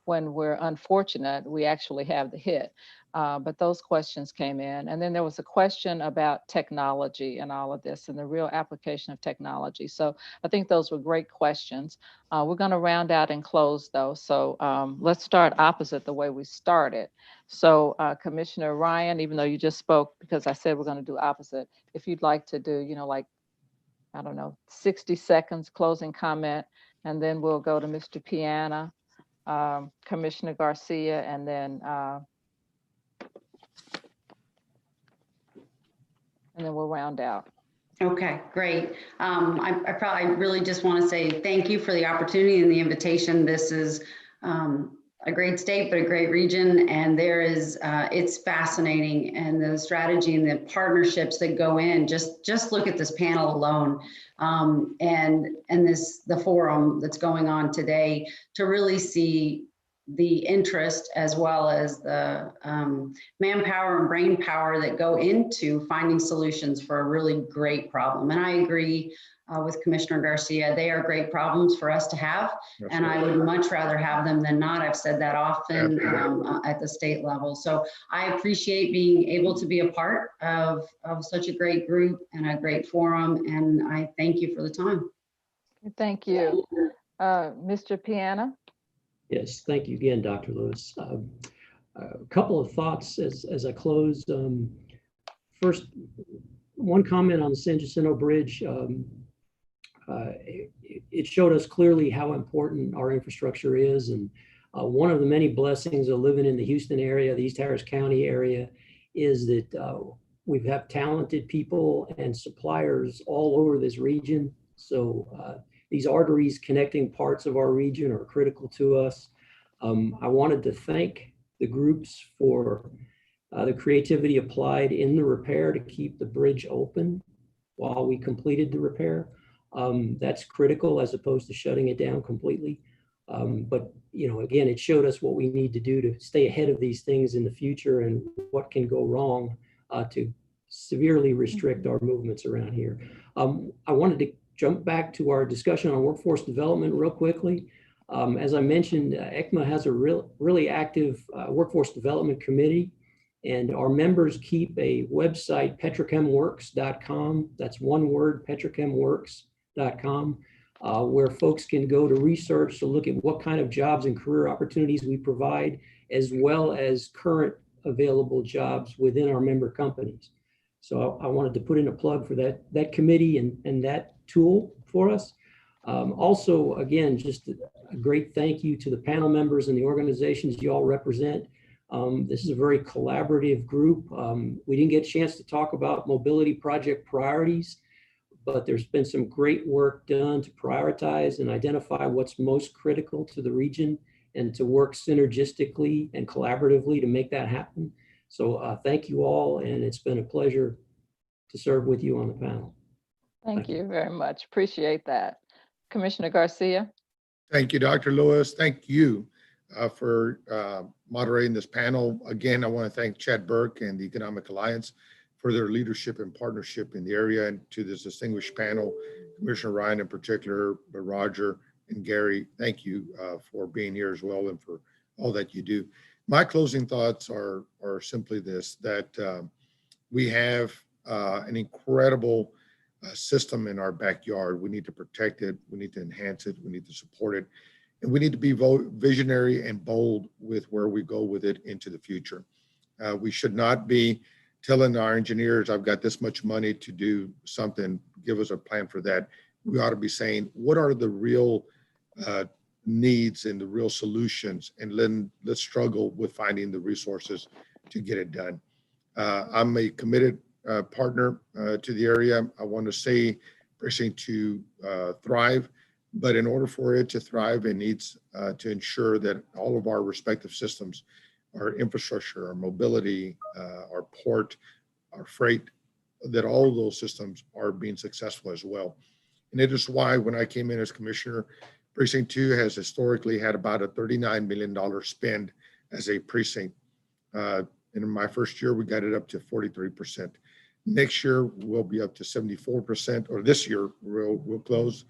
when we're unfortunate, we actually have the hit. But those questions came in. And then there was a question about technology and all of this and the real application of technology. So I think those were great questions. We're going to round out and close though. So let's start opposite the way we started. So Commissioner Ryan, even though you just spoke, because I said we're going to do opposite, if you'd like to do, 60 seconds closing comment, and then we'll go to Mr. Piana, Commissioner Garcia, and then we'll round out. Okay, great. I really just want to say thank you for the opportunity and the invitation. This is a great state, but a great region, and it's fascinating, and the strategy and the partnerships that go in. Just look at this panel alone, and the forum that's going on today to really see the interest as well as the manpower and brain power that go into finding solutions for a really great problem. And I agree with Commissioner Garcia, they are great problems for us to have. That's and right. I would much rather have them than not. I've said that often at the state level. So I appreciate being able to be a part of such a great group and a great forum. And I thank you for the time. Thank you. Mr. Piana. Yes, thank you again, Dr. Lewis. A couple of thoughts as I close. First, one comment on the San Jacinto Bridge. It showed us clearly how important our infrastructure is. And one of the many blessings of living in the Houston area, the East Harris County area, is that we have talented people and suppliers all over this region. So these arteries connecting parts of our region are critical to us. I wanted to thank the groups for the creativity applied in the repair to keep the bridge open while we completed the repair. That's critical as opposed to shutting it down completely. But again, it showed us what we need to do to stay ahead of these things in the future and what can go wrong to severely restrict our movements around here. I wanted to jump back to our discussion on workforce development real quickly. As I mentioned, ECMA has a really active workforce development committee, and our members keep a website, petrochemworks.com. That's one word, petrochemworks.com. where folks can go to research to look at what kind of jobs and career opportunities we provide, as well as current available jobs within our member companies. So I wanted to put in a plug for that committee and that tool for us. Also, again, just a great thank you to the panel members and the organizations you all represent. This is a very collaborative group. We didn't get a chance to talk about mobility project priorities, but there's been some great work done to prioritize and identify what's most critical to the region and to work synergistically and collaboratively to make that happen. So thank you all, and it's been a pleasure to serve with you on the panel. Thank you very much. Appreciate that. Commissioner Garcia. Thank you, Dr. Lewis. Thank you for moderating this panel. Again, I want to thank Chad Burke and the Economic Alliance for their leadership and partnership in the area, and to this distinguished panel, Commissioner Ryan in particular, but Roger and Gary, thank you for being here as well and for all that you do. My closing thoughts are simply this, that we have an incredible system in our backyard. We need to protect it, we need to enhance it, we need to support it, and we need to be visionary and bold with where we go with it into the future. We should not be telling our engineers, I've got this much money to do something, give us a plan for that. We ought to be saying, what are the real needs and the real solutions, and then let's struggle with finding the resources to get it done. I'm a committed partner to the area. I want to see Precinct 2 thrive, but in order for it to thrive, it needs to ensure that all of our respective systems, our infrastructure, our mobility, our port, our freight, that all of those systems are being successful as well. And it is why when I came in as commissioner, Precinct 2 has historically had about a $39 million spend as a precinct. And in my first year, we got it up to 43%. Next year, we'll be up to 74%, or this year, we'll close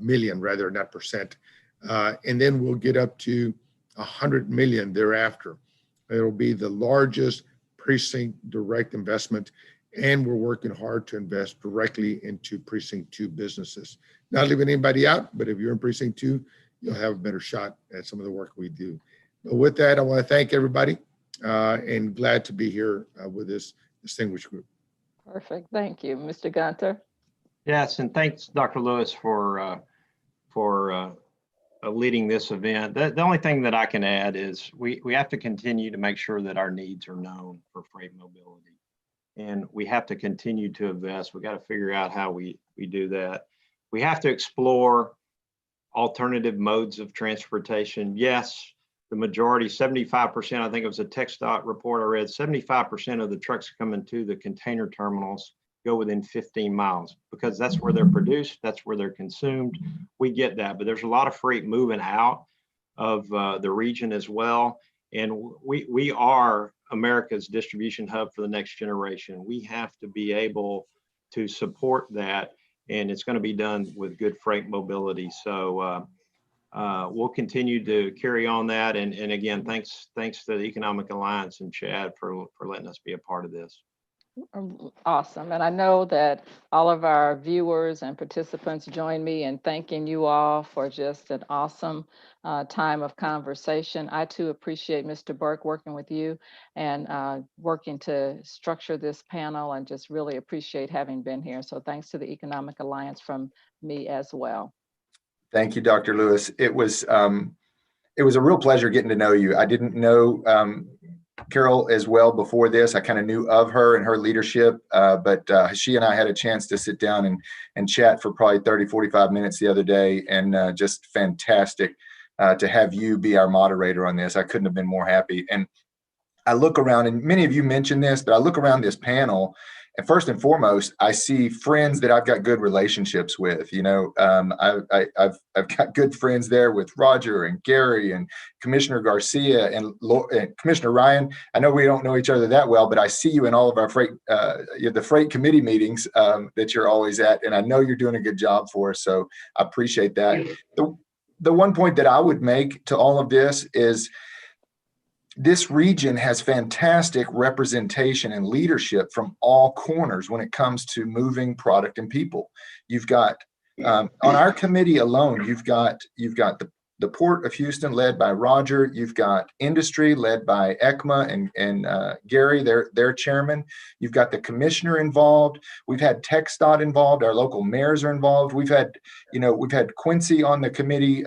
million rather, not percent. And then we'll get up to 100 million thereafter. It'll be the largest precinct direct investment, and we're working hard to invest directly into Precinct 2 businesses. Not leaving anybody out, but if you're in Precinct 2, you'll have a better shot at some of the work we do. But with that, I want to thank everybody and glad to be here with this distinguished group. Perfect. Thank you. Mr. Gunter. Yes, and thanks, Dr. Lewis, for leading this event. The only thing that I can add is we have to continue to make sure that our needs are known for freight mobility. And we have to continue to invest. We got to figure out how we do that. We have to explore alternative modes of transportation. Yes, the majority, 75%, I think it was a TxDOT report I read, 75% of the trucks coming to the container terminals go within 15 miles because that's where they're produced, that's where they're consumed. We get that, but there's a lot of freight moving out of the region as well. And we are America's distribution hub for the next generation. We have to be able to support that, and it's going to be done with good freight mobility. So we'll continue to carry on that. And again, thanks to the Economic Alliance and Chad for letting us be a part of this. Awesome. And I know that all of our viewers and participants join me in thanking you all for just an awesome time of conversation. I too appreciate Mr. Burke working with you and working to structure this panel, and just really appreciate having been here. So thanks to the Economic Alliance from me as well. Thank you, Dr. Lewis. It was a real pleasure getting to know you. I didn't know Carol as well before this. I kind of knew of her and her leadership, but she and I had a chance to sit down and chat for probably 30, 45 minutes the other day, and just fantastic to have you be our moderator on this. I couldn't have been more happy. And I look around, and many of you mentioned this, but I look around this panel, and first and foremost, I see friends that I've got good relationships with. You know, I've got good friends there with Roger and Gary and Commissioner Garcia and Commissioner Ryan. I know we don't know each other that well, but I see you in all of our freight, the freight committee meetings that you're always at, and I know you're doing a good job for us. So I appreciate that. The one point that I would make to all of this is, this region has fantastic representation and leadership from all corners when it comes to moving product and people. You've got on our committee alone, you've got the Port of Houston led by Roger. You've got industry led by ECMA and Gary, their chairman. You've got the commissioner involved. We've had TxDOT involved. Our local mayors are involved. We've had Quincy on the committee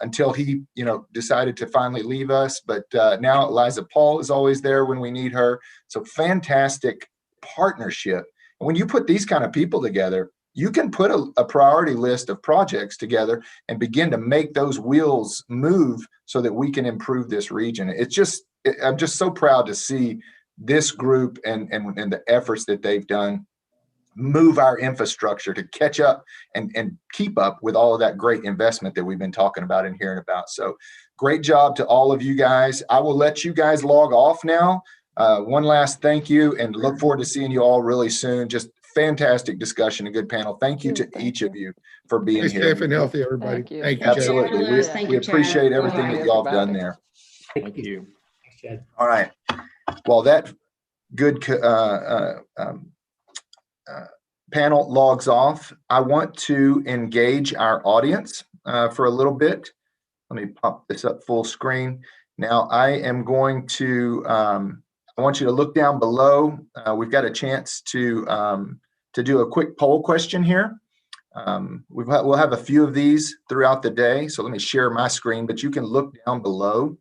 until he, decided to finally leave us. But now Eliza Paul is always there when we need her. So fantastic partnership. And when you put these kind of people together, you can put a priority list of projects together and begin to make those wheels move so that we can improve this region. I'm just so proud to see this group and the efforts that they've done move our infrastructure to catch up and keep up with all of that great investment that we've been talking about and hearing about. So great job to all of you guys. I will let you guys log off now. One last thank you, and look forward to seeing you all really soon. Just fantastic discussion, a good panel. Thank you to each of you for being here. Stay safe and healthy, everybody. Thank you. Thank you. Absolutely. Thank We you, Chad. appreciate everything Thank that you, y'all have done everybody. there. Thank you. Thanks, Chad. All right. Well, that good panel logs off. I want to engage our audience for a little bit. Let me pop this up full screen. Now I am going to, I want you to look down below. We've got a chance to do a quick poll question here. We'll have a few of these throughout the day. So let me share my screen, but you can look down below.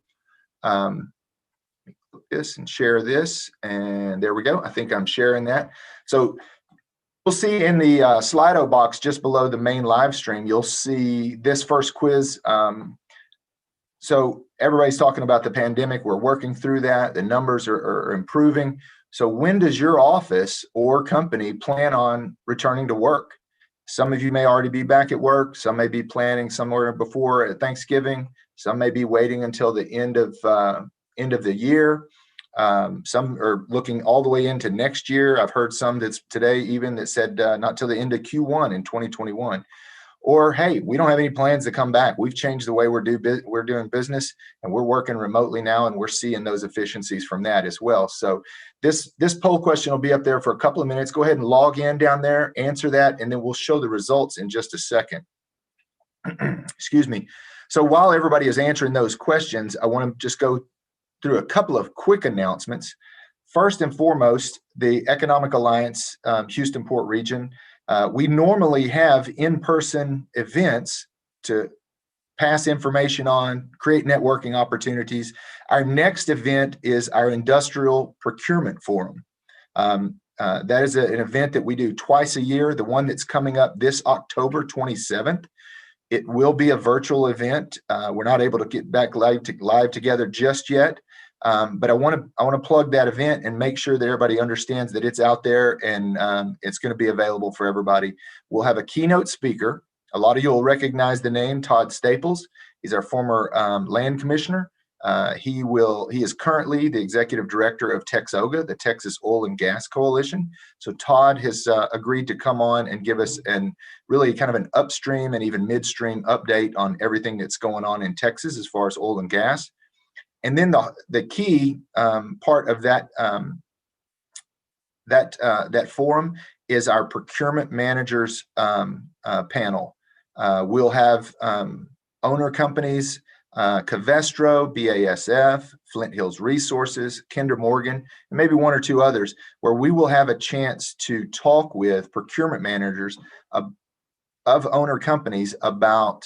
Click this and share this, and there we go. I think I'm sharing that. So we'll see in the Slido box just below the main live stream, you'll see this first quiz. So everybody's talking about the pandemic. We're working through that. The numbers are improving. So when does your office or company plan on returning to work? Some of you may already be back at work. Some may be planning somewhere before Thanksgiving. Some may be waiting until the end of the year. Some are looking all the way into next year. I've heard some that's today even that said not till the end of Q1 in 2021. Or, hey, we don't have any plans to come back. We've changed the way we're doing business, and we're working remotely now, and we're seeing those efficiencies from that as well. So this poll question will be up there for a couple of minutes. Go ahead and log in down there, answer that, and then we'll show the results in just a second. Excuse me. So while everybody is answering those questions, I want to just go through a couple of quick announcements. First and foremost, the Economic Alliance Houston Port Region. We normally have in-person events to pass information on, create networking opportunities. Our next event is our Industrial Procurement Forum. That is an event that we do twice a year. The one that's coming up this October 27th. It will be a virtual event. We're not able to get back live together just yet. But I want to plug that event and make sure that everybody understands that it's out there and it's going to be available for everybody. We'll have a keynote speaker. A lot of you will recognize the name Todd Staples. He's our former land commissioner. He is currently the executive director of TexOGA, the Texas Oil and Gas Coalition. So Todd has agreed to come on and give us really kind of an upstream and even midstream update on everything that's going on in Texas as far as oil and gas. And then the key part of that forum is our procurement managers panel. We'll have owner companies, Covestro, BASF, Flint Hills Resources, Kinder Morgan, and maybe one or two others, where we will have a chance to talk with procurement managers of owner companies about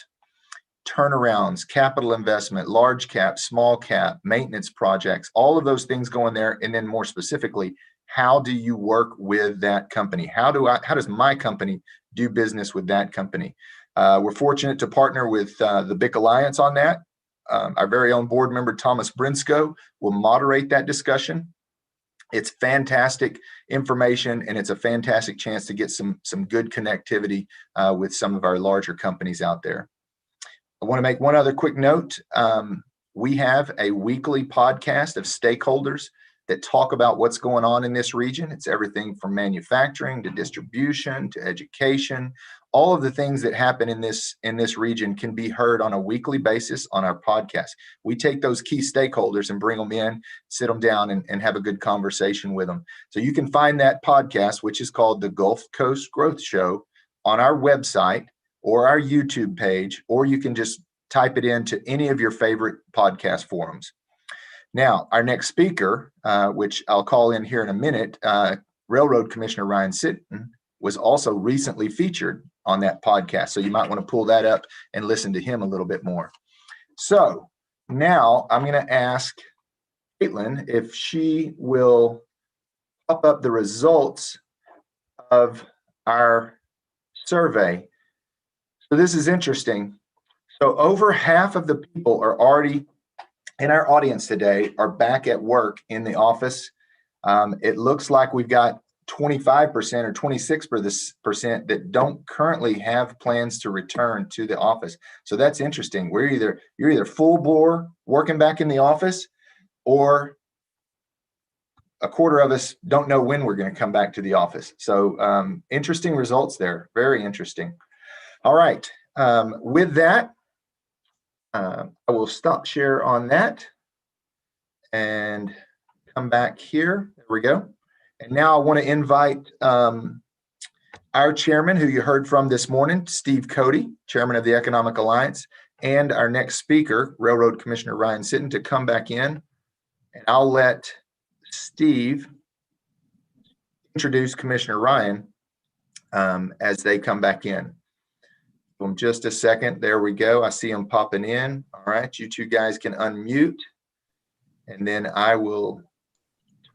turnarounds, capital investment, large cap, small cap, maintenance projects, all of those things go in there. And then more specifically, how do you work with that company? How does my company do business with that company? We're fortunate to partner with the BIC Alliance on that. Our very own board member, Thomas Brinsko, will moderate that discussion. It's fantastic information, and it's a fantastic chance to get some good connectivity with some of our larger companies out there. I want to make one other quick note. We have a weekly podcast of stakeholders that talk about what's going on in this region. It's everything from manufacturing to distribution to education. All of the things that happen in this region can be heard on a weekly basis on our podcast. We take those key stakeholders and bring them in, sit them down, and have a good conversation with them. So you can find that podcast, which is called the Gulf Coast Growth Show, on our website or our YouTube page, or you can just type it into any of your favorite podcast forums. Now, our next speaker, which I'll call in here in a minute, Railroad Commissioner Ryan Sitton, was also recently featured on that podcast. So you might want to pull that up and listen to him a little bit more. So now I'm going to ask Caitlin if she will pop up the results of our survey. So this is interesting. So over half of the people are already in our audience today are back at work in the office. It looks like we've got 25% or 26% that don't currently have plans to return to the office. So that's interesting. You're either full bore working back in the office, or a quarter of us don't know when we're going to come back to the office. So interesting results there. Very interesting. All right. With that, I will stop share on that and come back here. There we go. And now I want to invite our chairman, who you heard from this morning, Steve Cody, chairman of the Economic Alliance, and our next speaker, Railroad Commissioner Ryan Sitton, to come back in. And I'll let Steve introduce Commissioner Ryan as they come back in. Just a second. There we go. I see them popping in. All right. You two guys can unmute, and then I will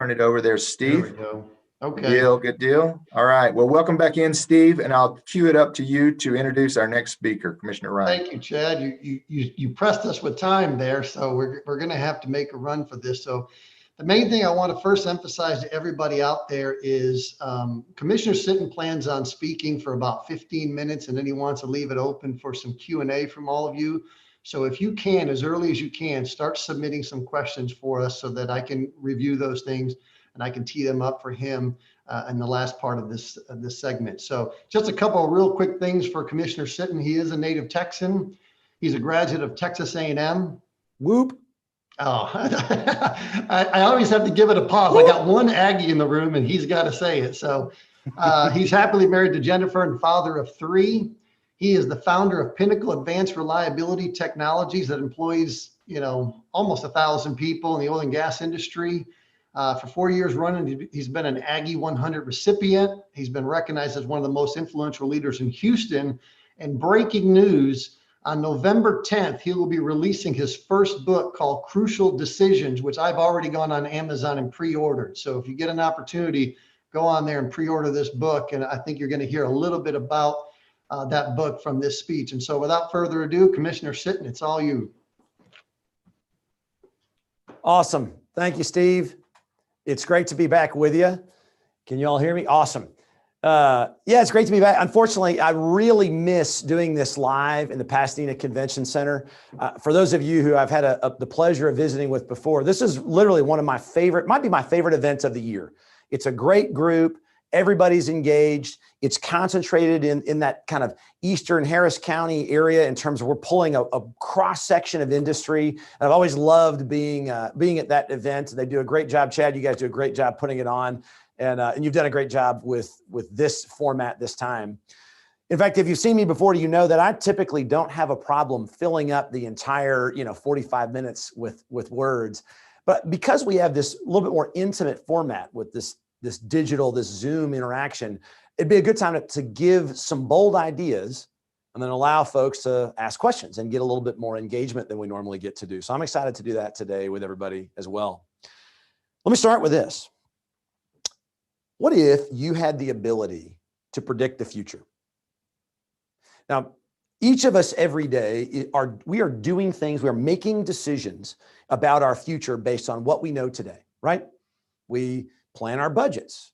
turn it over there, Steve. There we go. Okay. Good deal. Good deal. All right. Well, welcome back in, Steve, and I'll cue it up to you to introduce our next speaker, Commissioner Ryan. Thank you, Chad. You pressed us with time there, so we're going to have to make a run for this. So the main thing I want to first emphasize to everybody out there is Commissioner Sitton plans on speaking for about 15 minutes, and then he wants to leave it open for some Q&A from all of you. So if you can, as early as you can, start submitting some questions for us so that I can review those things and I can tee them up for him in the last part of this segment. So just a couple of real quick things for Commissioner Sitton. He is a native Texan. He's a graduate of Texas A&M. Whoop. Oh, I always have to give it a pause. I got one Aggie in the room and he's got to say it. So he's happily married to Jennifer and father of 3. He is the founder of Pinnacle Advanced Reliability Technologies that employs, almost 1,000 people in the oil and gas industry. For 4 years running, he's been an Aggie 100 recipient. He's been recognized as one of the most influential leaders in Houston. And breaking news, on November 10th, he will be releasing his first book called Crucial Decisions, which I've already gone on Amazon and pre-ordered. So if you get an opportunity, go on there and pre-order this book. And I think you're going to hear a little bit about that book from this speech. And so without further ado, Commissioner Sitton, it's all you. Awesome. Thank you, Steve. It's great to be back with you. Can you all hear me? Awesome. Yeah, it's great to be back. Unfortunately, I really miss doing this live in the Pasadena Convention Center. For those of you who I've had the pleasure of visiting with before, this is literally one of my favorite, might be my favorite events of the year. It's a great group. Everybody's engaged. It's concentrated in that kind of Eastern Harris County area in terms of we're pulling a cross section of industry. And I've always loved being at that event. They do a great job. Chad, you guys do a great job putting it on. And you've done a great job with this format this time. In fact, if you've seen me before, you know that I typically don't have a problem filling up the entire 45 minutes with words. But because we have this little bit more intimate format with this digital, this Zoom interaction, it'd be a good time to give some bold ideas and then allow folks to ask questions and get a little bit more engagement than we normally get to do. So I'm excited to do that today with everybody as well. Let me start with this. What if you had the ability to predict the future? Now, each of us every day we are doing things, we are making decisions about our future based on what we know today, right? We plan our budgets.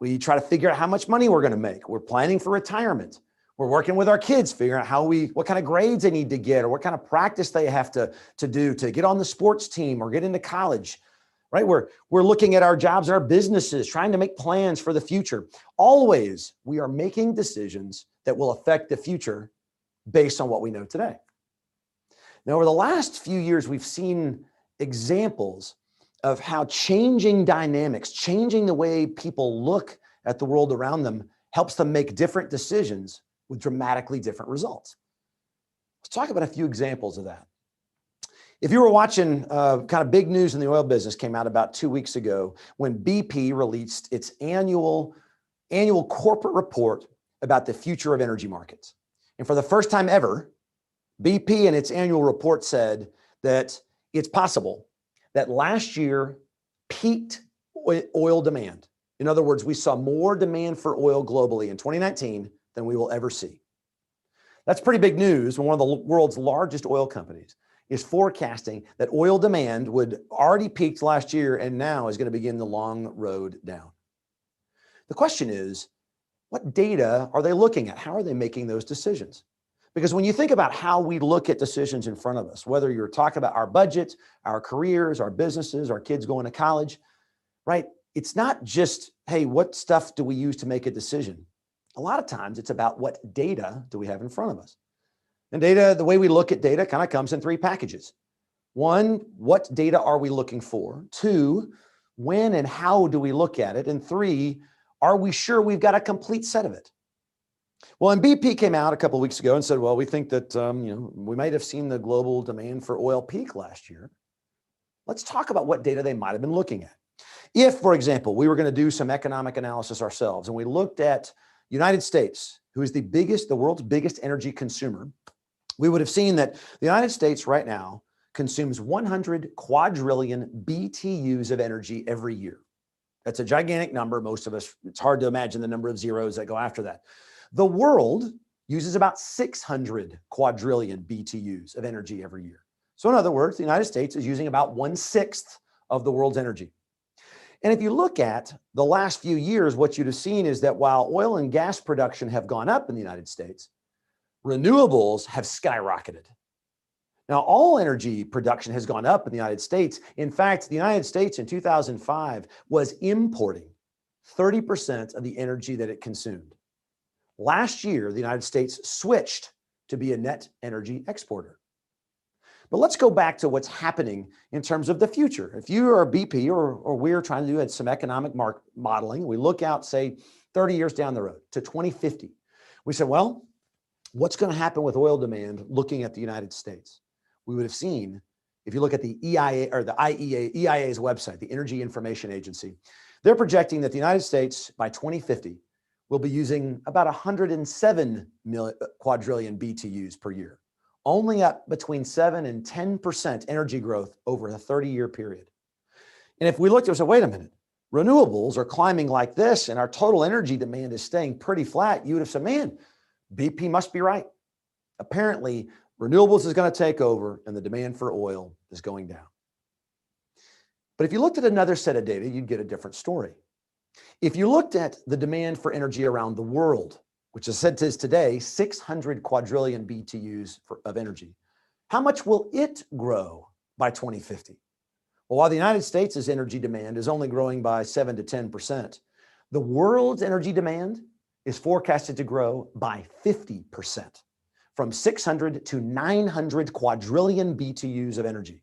We try to figure out how much money we're going to make. We're planning for retirement. We're working with our kids, figuring out what kind of grades they need to get or what kind of practice they have to do to get on the sports team or get into college. right? We're looking at our jobs and our businesses, trying to make plans for the future. Always, we are making decisions that will affect the future based on what we know today. Now, over the last few years, we've seen examples of how changing dynamics, changing the way people look at the world around them, helps them make different decisions with dramatically different results. Let's talk about a few examples of that. If you were watching kind of big news in the oil business came out about 2 weeks ago when BP released its annual corporate report about the future of energy markets. And for the first time ever, BP in its annual report said that it's possible that last year peaked oil demand. In other words, we saw more demand for oil globally in 2019 than we will ever see. That's pretty big news when one of the world's largest oil companies is forecasting that oil demand would already peaked last year and now is going to begin the long road down. The question is, what data are they looking at? How are they making those decisions? Because when you think about how we look at decisions in front of us, whether you're talking about our budget, our careers, our businesses, our kids going to college, right? It's not just, hey, what stuff do we use to make a decision? A lot of times it's about what data do we have in front of us. And data, the way we look at data kind of comes in three packages. One, what data are we looking for? Two, when and how do we look at it? And three, are we sure we've got a complete set of it? Well, and BP came out a couple of weeks ago and said, well, we think that we might have seen the global demand for oil peak last year. Let's talk about what data they might have been looking at. If, for example, we were going to do some economic analysis ourselves and we looked at United States, who is the world's biggest energy consumer, we would have seen that the United States right now consumes 100 quadrillion BTUs of energy every year. That's a gigantic number. Most of us, it's hard to imagine the number of zeros that go after that. The world uses about 600 quadrillion BTUs of energy every year. So in other words, the United States is using about 1/6 of the world's energy. And if you look at the last few years, what you'd have seen is that while oil and gas production have gone up in the United States, renewables have skyrocketed. Now, all energy production has gone up in the United States. In fact, the United States in 2005 was importing 30% of the energy that it consumed. Last year, the United States switched to be a net energy exporter. But let's go back to what's happening in terms of the future. If you are BP or we're trying to do some economic modeling, we look out, say, 30 years down the road to 2050. We said, well, what's going to happen with oil demand looking at the United States? We would have seen, if you look at the EIA or the EIA's website, the Energy Information Agency, they're projecting that the United States by 2050 will be using about 107 quadrillion BTUs per year, only up between 7 and 10% energy growth over a 30-year period. And if we looked and said, wait a minute, renewables are climbing like this and our total energy demand is staying pretty flat, you would have said, man, BP must be right. Apparently, renewables is going to take over and the demand for oil is going down. But if you looked at another set of data, you'd get a different story. If you looked at the demand for energy around the world, which is said to today 600 quadrillion BTUs of energy, how much will it grow by 2050? Well, while the United States' energy demand is only growing by 7 to 10%, the world's energy demand is forecasted to grow by 50%, from 600 to 900 quadrillion BTUs of energy.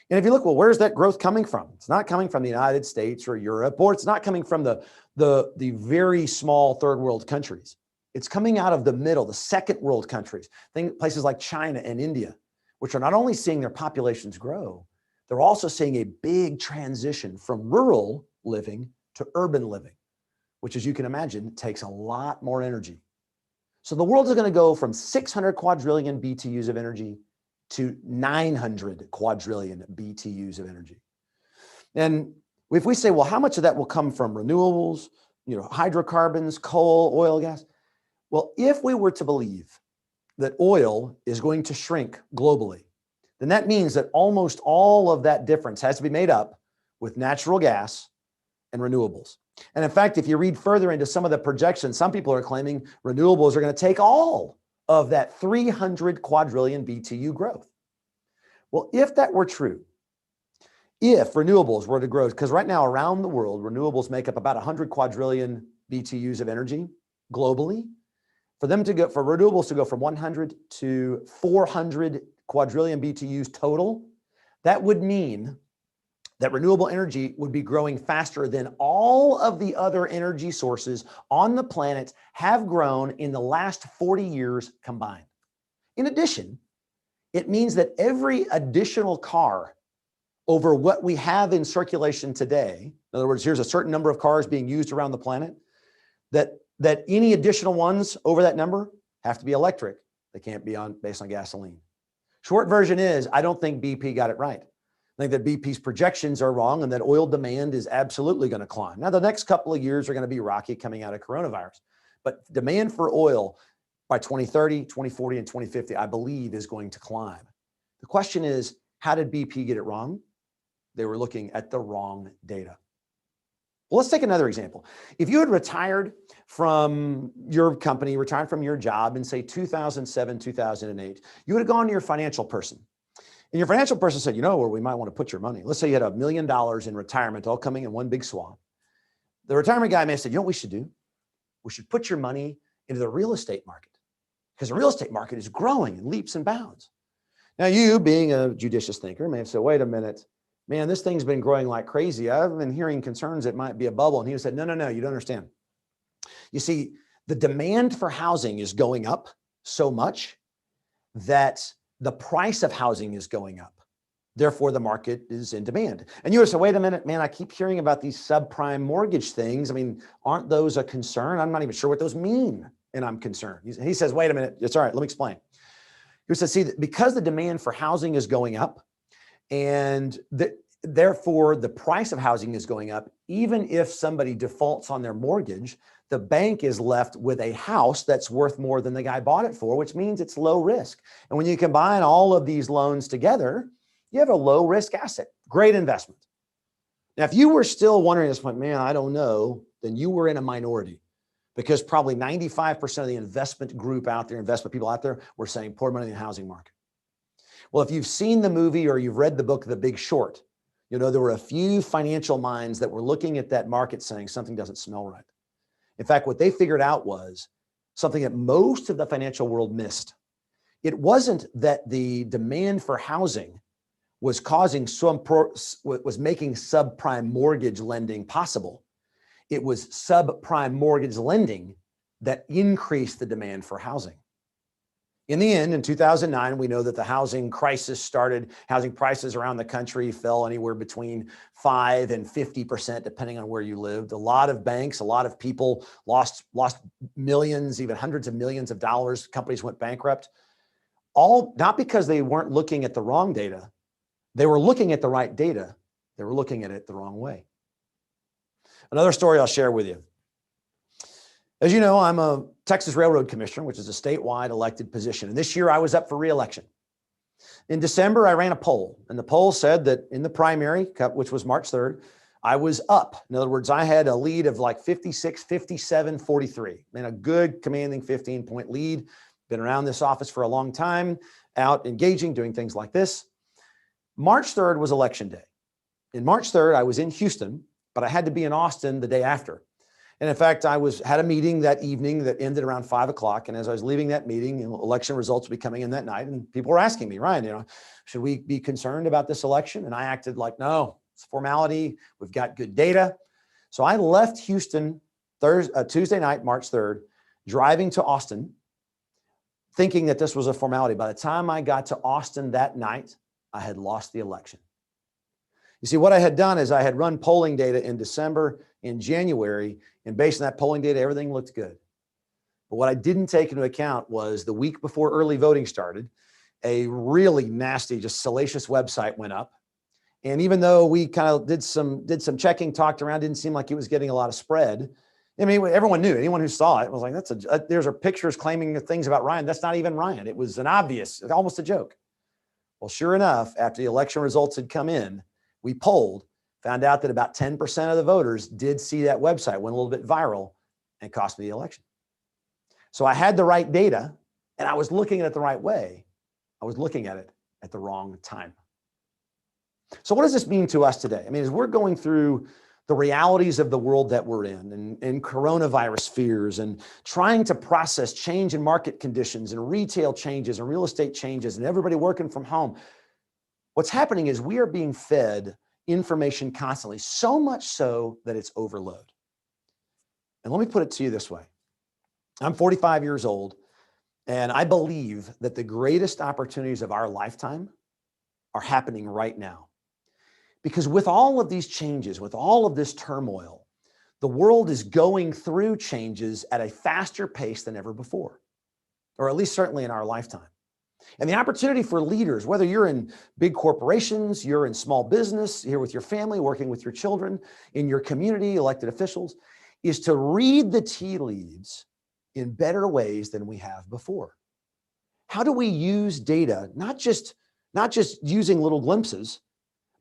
And if you look, well, where's that growth coming from? It's not coming from the United States or Europe, or it's not coming from the very small third world countries. It's coming out of the middle, the second world countries, places like China and India, which are not only seeing their populations grow, they're also seeing a big transition from rural living to urban living, which, as you can imagine, takes a lot more energy. So the world is going to go from 600 quadrillion BTUs of energy to 900 quadrillion BTUs of energy. And if we say, well, how much of that will come from renewables, hydrocarbons, coal, oil, gas? Well, if we were to believe that oil is going to shrink globally, then that means that almost all of that difference has to be made up with natural gas and renewables. And in fact, if you read further into some of the projections, some people are claiming renewables are going to take all of that 300 quadrillion BTU growth. Well, if that were true, if renewables were to grow, because right now around the world, renewables make up about 100 quadrillion BTUs of energy globally. For renewables to go from 100 to 400 quadrillion BTUs total, that would mean that renewable energy would be growing faster than all of the other energy sources on the planet have grown in the last 40 years combined. In addition, it means that every additional car over what we have in circulation today, in other words, here's a certain number of cars being used around the planet, that any additional ones over that number have to be electric. They can't be based on gasoline. Short version is, I don't think BP got it right. I think that BP's projections are wrong and that oil demand is absolutely going to climb. Now, the next couple of years are going to be rocky coming out of coronavirus, but demand for oil by 2030, 2040, and 2050, I believe is going to climb. The question is, how did BP get it wrong? They were looking at the wrong data. Well, let's take another example. If you had retired from your company, retired from your job in say 2007, 2008, you would have gone to your financial person. And your financial person said, you know where we might want to put your money. Let's say you had $1 million in retirement all coming in one big swath. The retirement guy may have said, you know what we should do? We should put your money into the real estate market because the real estate market is growing in leaps and bounds. Now you, being a judicious thinker, may have said, wait a minute, man, this thing's been growing like crazy. I've been hearing concerns it might be a bubble. And he said, no, you don't understand. You see, the demand for housing is going up so much that the price of housing is going up. Therefore, the market is in demand. And you would say, wait a minute, man, I keep hearing about these subprime mortgage things. I mean, aren't those a concern? I'm not even sure what those mean, and I'm concerned. He says, wait a minute, it's all right, let me explain. He says, see, because the demand for housing is going up, and therefore the price of housing is going up, even if somebody defaults on their mortgage, the bank is left with a house that's worth more than the guy bought it for, which means it's low risk. And when you combine all of these loans together, you have a low risk asset, great investment. Now, if you were still wondering at this point, man, I don't know, then you were in a minority because probably 95% of the investment group out there, investment people out there were saying pour money in the housing market. Well, if you've seen the movie or you've read the book, The Big Short, you know, there were a few financial minds that were looking at that market saying something doesn't smell right. In fact, what they figured out was something that most of the financial world missed. It wasn't that the demand for housing was causing was making subprime mortgage lending possible. It was subprime mortgage lending that increased the demand for housing. In the end, in 2009, we know that the housing crisis started. Housing prices around the country fell anywhere between 5 and 50%, depending on where you lived. A lot of banks, a lot of people lost millions, even hundreds of millions of dollars. Companies went bankrupt. All not because they weren't looking at the wrong data. They were looking at the right data. They were looking at it the wrong way. Another story I'll share with you. As you know, I'm a Texas Railroad Commissioner, which is a statewide elected position. And this year I was up for re-election. In December, I ran a poll, and the poll said that in the primary, which was March 3rd, I was up. In other words, I had a lead of like 56, 57, 43, and a good commanding 15-point lead. Been around this office for a long time, out engaging, doing things like this. March 3rd was election day. In March 3rd, I was in Houston, but I had to be in Austin the day after. And in fact, I had a meeting that evening that ended around 5 o'clock. And as I was leaving that meeting, election results would be coming in that night. And people were asking me, Ryan, should we be concerned about this election? And I acted like, no, it's a formality. We've got good data. So I left Houston Tuesday night, March 3rd, driving to Austin, thinking that this was a formality. By the time I got to Austin that night, I had lost the election. You see, what I had done is I had run polling data in December, in January, and based on that polling data, everything looked good. But what I didn't take into account was the week before early voting started, a really nasty, just salacious website went up. And even though we kind of did some checking, talked around, didn't seem like it was getting a lot of spread. I mean, everyone knew, anyone who saw it was like, there's our pictures claiming things about Ryan. That's not even Ryan. It was almost a joke. Well, sure enough, after the election results had come in, we polled, found out that about 10% of the voters did see that website, went a little bit viral, and cost me the election. So I had the right data, and I was looking at it the right way. I was looking at it at the wrong time. So what does this mean to us today? I mean, as we're going through the realities of the world that we're in and coronavirus fears and trying to process change in market conditions and retail changes and real estate changes and everybody working from home, what's happening is we are being fed information constantly, so much so that it's overload. And let me put it to you this way. I'm 45 years old, and I believe that the greatest opportunities of our lifetime are happening right now. Because with all of these changes, with all of this turmoil, the world is going through changes at a faster pace than ever before, or at least certainly in our lifetime. And the opportunity for leaders, whether you're in big corporations, you're in small business, here with your family, working with your children, in your community, elected officials, is to read the tea leaves in better ways than we have before. How do we use data, not just using little glimpses,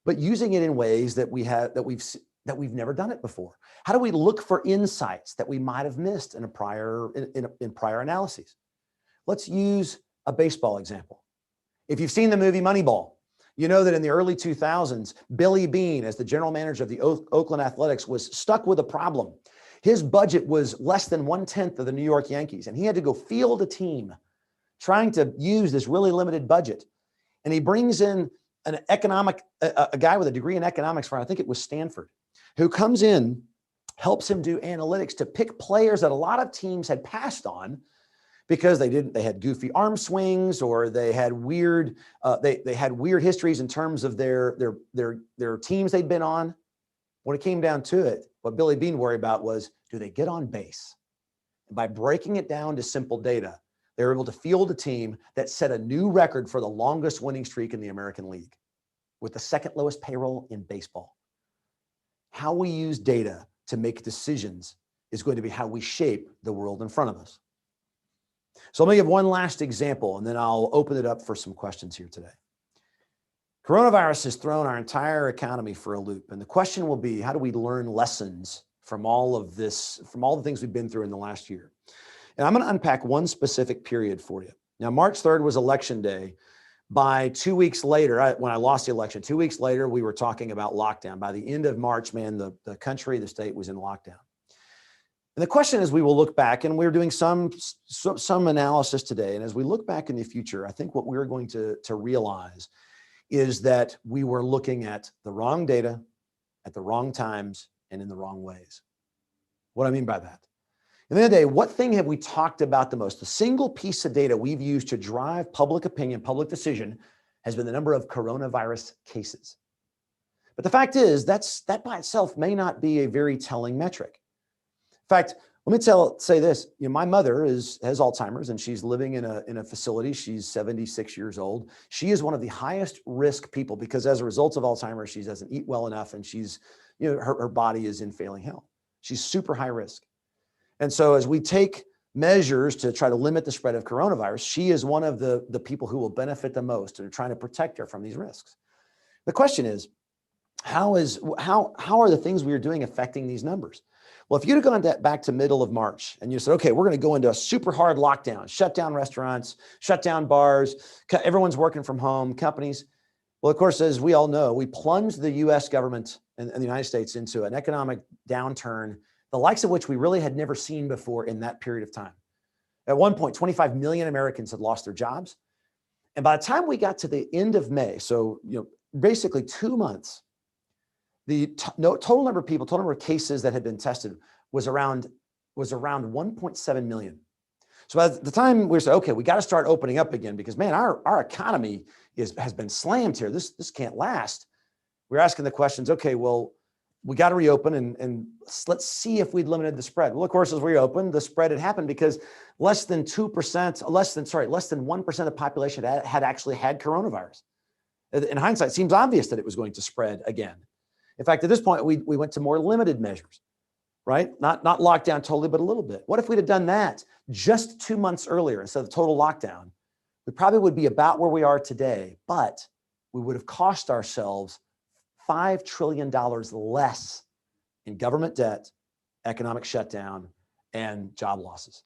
but using it in ways that we've never done it before? How do we look for insights that we might have missed in prior analyses? Let's use a baseball example. If you've seen the movie Moneyball, you know that in the early 2000s, Billy Beane, as the general manager of the Oakland Athletics, was stuck with a problem. His budget was less than 1/10 of the New York Yankees, and he had to go field a team trying to use this really limited budget. And he brings in a guy with a degree in economics from, I think it was Stanford, who comes in, helps him do analytics to pick players that a lot of teams had passed on because they had goofy arm swings, or they had weird histories in terms of their teams they'd been on. When it came down to it, what Billy Beane worried about was, do they get on base? And by breaking it down to simple data, they were able to field a team that set a new record for the longest winning streak in the American League, with the second lowest payroll in baseball. How we use data to make decisions is going to be how we shape the world in front of us. So let me give one last example, and then I'll open it up for some questions here today. Coronavirus has thrown our entire economy for a loop. And the question will be, how do we learn lessons from all of this, from all the things we've been through in the last year? And I'm going to unpack one specific period for you. Now, March 3rd was election day. By 2 weeks later, when I lost the election, 2 weeks later, we were talking about lockdown. By the end of March, man, the country, the state was in lockdown. And the question is, we will look back, and we're doing some analysis today. And as we look back in the future, I think what we're going to realize is that we were looking at the wrong data at the wrong times and in the wrong ways. What do I mean by that? At the end of the day, what thing have we talked about the most? The single piece of data we've used to drive public opinion, public decision, has been the number of coronavirus cases. But the fact is, that by itself may not be a very telling metric. In fact, let me say this. My mother has Alzheimer's, and she's living in a facility. She's 76 years old. She is one of the highest risk people because as a result of Alzheimer's, she doesn't eat well enough, and her body is in failing health. She's super high risk. And so as we take measures to try to limit the spread of coronavirus, she is one of the people who will benefit the most, and are trying to protect her from these risks. The question is, how are the things we are doing affecting these numbers? Well, if you'd have gone back to middle of March and you said, okay, we're going to go into a super hard lockdown, shut down restaurants, shut down bars, everyone's working from home, companies. Well, of course, as we all know, we plunged the US government and the United States into an economic downturn, the likes of which we really had never seen before in that period of time. At one point, 25 million Americans had lost their jobs. And by the time we got to the end of May, so basically 2 months, the total number of people, total number of cases that had been tested was around 1.7 million. So at the time we said, okay, we got to start opening up again because, man, our economy has been slammed here. This can't last. We're asking the questions, okay, well, we got to reopen and let's see if we'd limited the spread. Well, of course, as we reopened, the spread had happened because less than 1% of the population had actually had coronavirus. In hindsight, it seems obvious that it was going to spread again. In fact, at this point, we went to more limited measures, right? Not lockdown totally, but a little bit. What if we'd have done that just 2 months earlier instead of total lockdown? We probably would be about where we are today, but we would have cost ourselves $5 trillion less in government debt, economic shutdown, and job losses.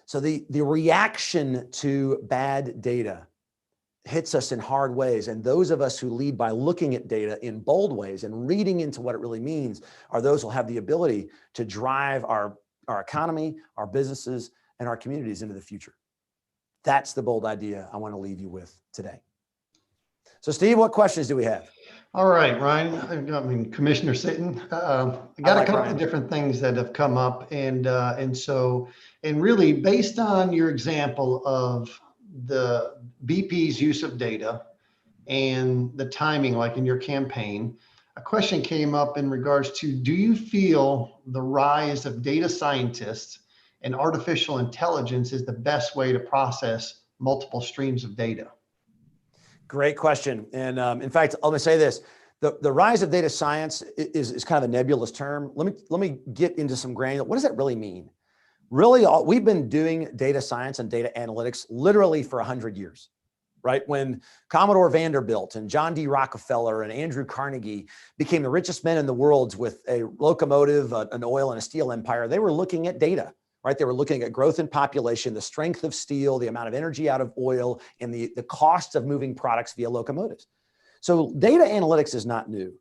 So the reaction to bad data hits us in hard ways. And those of us who lead by looking at data in bold ways and reading into what it really means are those who will have the ability to drive our economy, our businesses, and our communities into the future. That's the bold idea I want to leave you with today. So Steve, what questions do we have? All right, Ryan. I mean, Commissioner Sitton. I got a couple of different things that have come up, and really based on your example of the BP's use of data and the timing, like in your campaign, a question came up in regards to: do you feel the rise of data scientists and artificial intelligence is the best way to process multiple streams of data? Great question. And in fact, let me say this. The rise of data science is kind of a nebulous term. Let me get into some granular. What does that really mean? Really, we've been doing data science and data analytics literally for 100 years, right? When Commodore Vanderbilt and John D. Rockefeller and Andrew Carnegie became the richest men in the world with a locomotive, an oil and a steel empire, they were looking at data. Right? They were looking at growth in population, the strength of steel, the amount of energy out of oil, and the cost of moving products via locomotives. So data analytics is not new.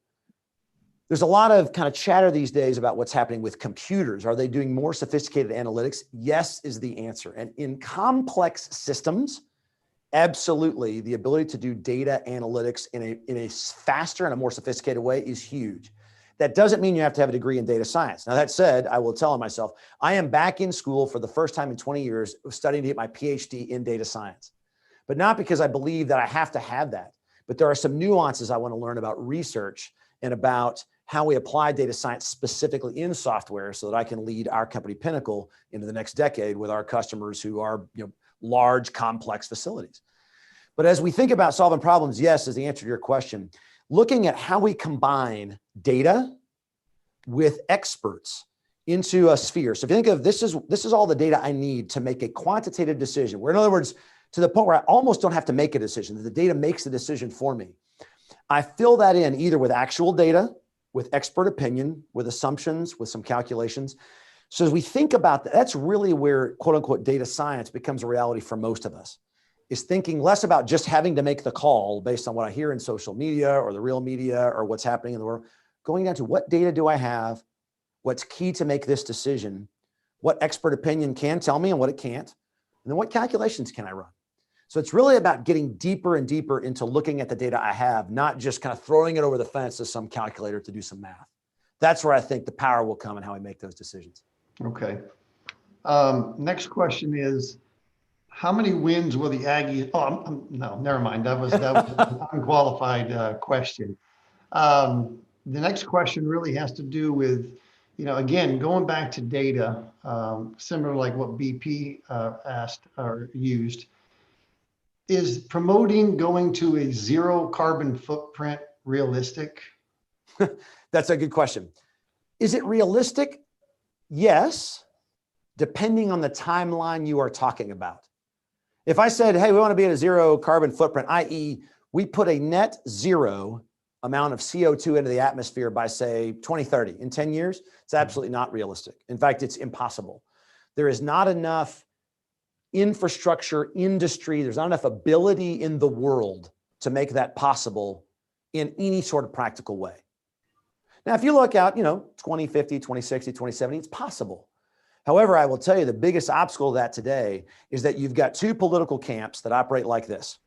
There's a lot of kind of chatter these days about what's happening with computers. Are they doing more sophisticated analytics? Yes is the answer. And in complex systems, absolutely, the ability to do data analytics in a faster and a more sophisticated way is huge. That doesn't mean you have to have a degree in data science. Now, that said, I will tell myself, I am back in school for the first time in 20 years studying to get my PhD in data science, but not because I believe that I have to have that, but there are some nuances I want to learn about research and about how we apply data science specifically in software so that I can lead our company Pinnacle into the next decade with our customers who are, large, complex facilities. But as we think about solving problems, yes, is the answer to your question. Looking at how we combine data with experts into a sphere. So if you think of this is all the data I need to make a quantitative decision, where in other words, to the point where I almost don't have to make a decision, the data makes the decision for me. I fill that in either with actual data, with expert opinion, with assumptions, with some calculations. So as we think about that, that's really where quote unquote data science becomes a reality for most of us. Is thinking less about just having to make the call based on what I hear in social media or the real media or what's happening in the world, going down to what data do I have, what's key to make this decision, what expert opinion can tell me and what it can't, and then what calculations can I run? So it's really about getting deeper and deeper into looking at the data I have, not just kind of throwing it over the fence to some calculator to do some math. That's where I think the power will come in how we make those decisions. Okay. Next question is, how many wins will the Aggies? Oh, no, never mind. That was an unqualified question. The next question really has to do with, again, going back to data, similar like what BP asked or used. Is promoting going to a zero carbon footprint realistic? That's a good question. Is it realistic? Yes, depending on the timeline you are talking about. If I said, hey, we want to be at a zero carbon footprint, i.e. we put a net zero amount of CO2 into the atmosphere by say 2030, in 10 years, it's absolutely not realistic. In fact, it's impossible. There is not enough infrastructure, industry, there's not enough ability in the world to make that possible in any sort of practical way. Now, if you look out, 2050, 2060, 2070, it's possible. However, I will tell you the biggest obstacle to that today is that you've got two political camps that operate like this.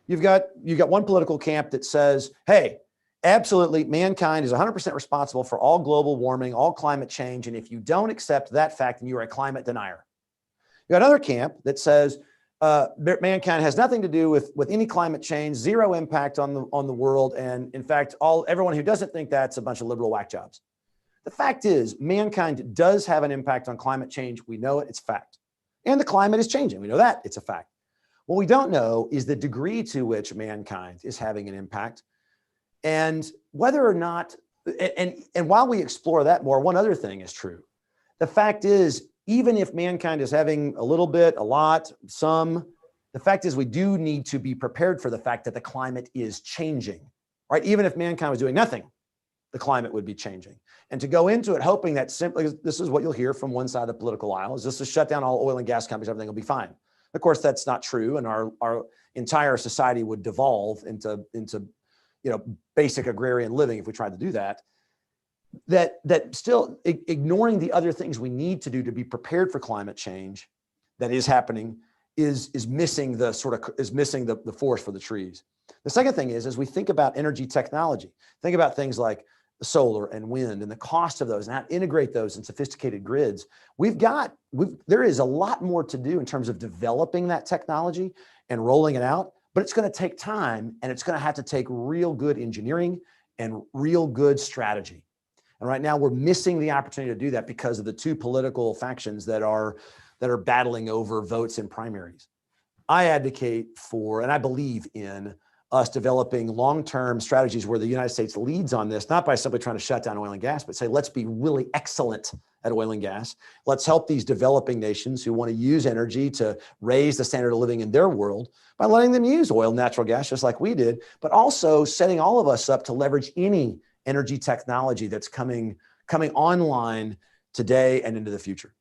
You've got one political camp that says, hey, absolutely, mankind is 100% responsible for all global warming, all climate change. And if you don't accept that fact, then you are a climate denier. You got another camp that says mankind has nothing to do with any climate change, zero impact on the world. And in fact, everyone who doesn't think that's a bunch of liberal whack jobs. The fact is, mankind does have an impact on climate change. We know it, it's fact. And the climate is changing. We know that, it's a fact. What we don't know is the degree to which mankind is having an impact and whether or not, and while we explore that more, one other thing is true. The fact is, even if mankind is having a little bit, a lot, some, the fact is we do need to be prepared for the fact that the climate is changing, right? Even if mankind was doing nothing, the climate would be changing. And to go into it hoping that simply, this is what you'll hear from one side of the political aisle, is just to shut down all oil and gas companies, everything will be fine. Of course, that's not true, and our entire society would devolve into basic agrarian living if we tried to do that. That still ignoring the other things we need to do to be prepared for climate change that is happening is missing the forest for the trees. The second thing is, as we think about energy technology, think about things like solar and wind and the cost of those and how to integrate those in sophisticated grids. There is a lot more to do in terms of developing that technology and rolling it out, but it's going to take time, and it's going to have to take real good engineering and real good strategy. And right now we're missing the opportunity to do that because of the two political factions that are battling over votes in primaries. I advocate for, and I believe in, us developing long-term strategies where the United States leads on this, not by simply trying to shut down oil and gas, but say, let's be really excellent at oil and gas. Let's help these developing nations who want to use energy to raise the standard of living in their world by letting them use oil and natural gas just like we did, but also setting all of us up to leverage any energy technology that's coming online today and into the future.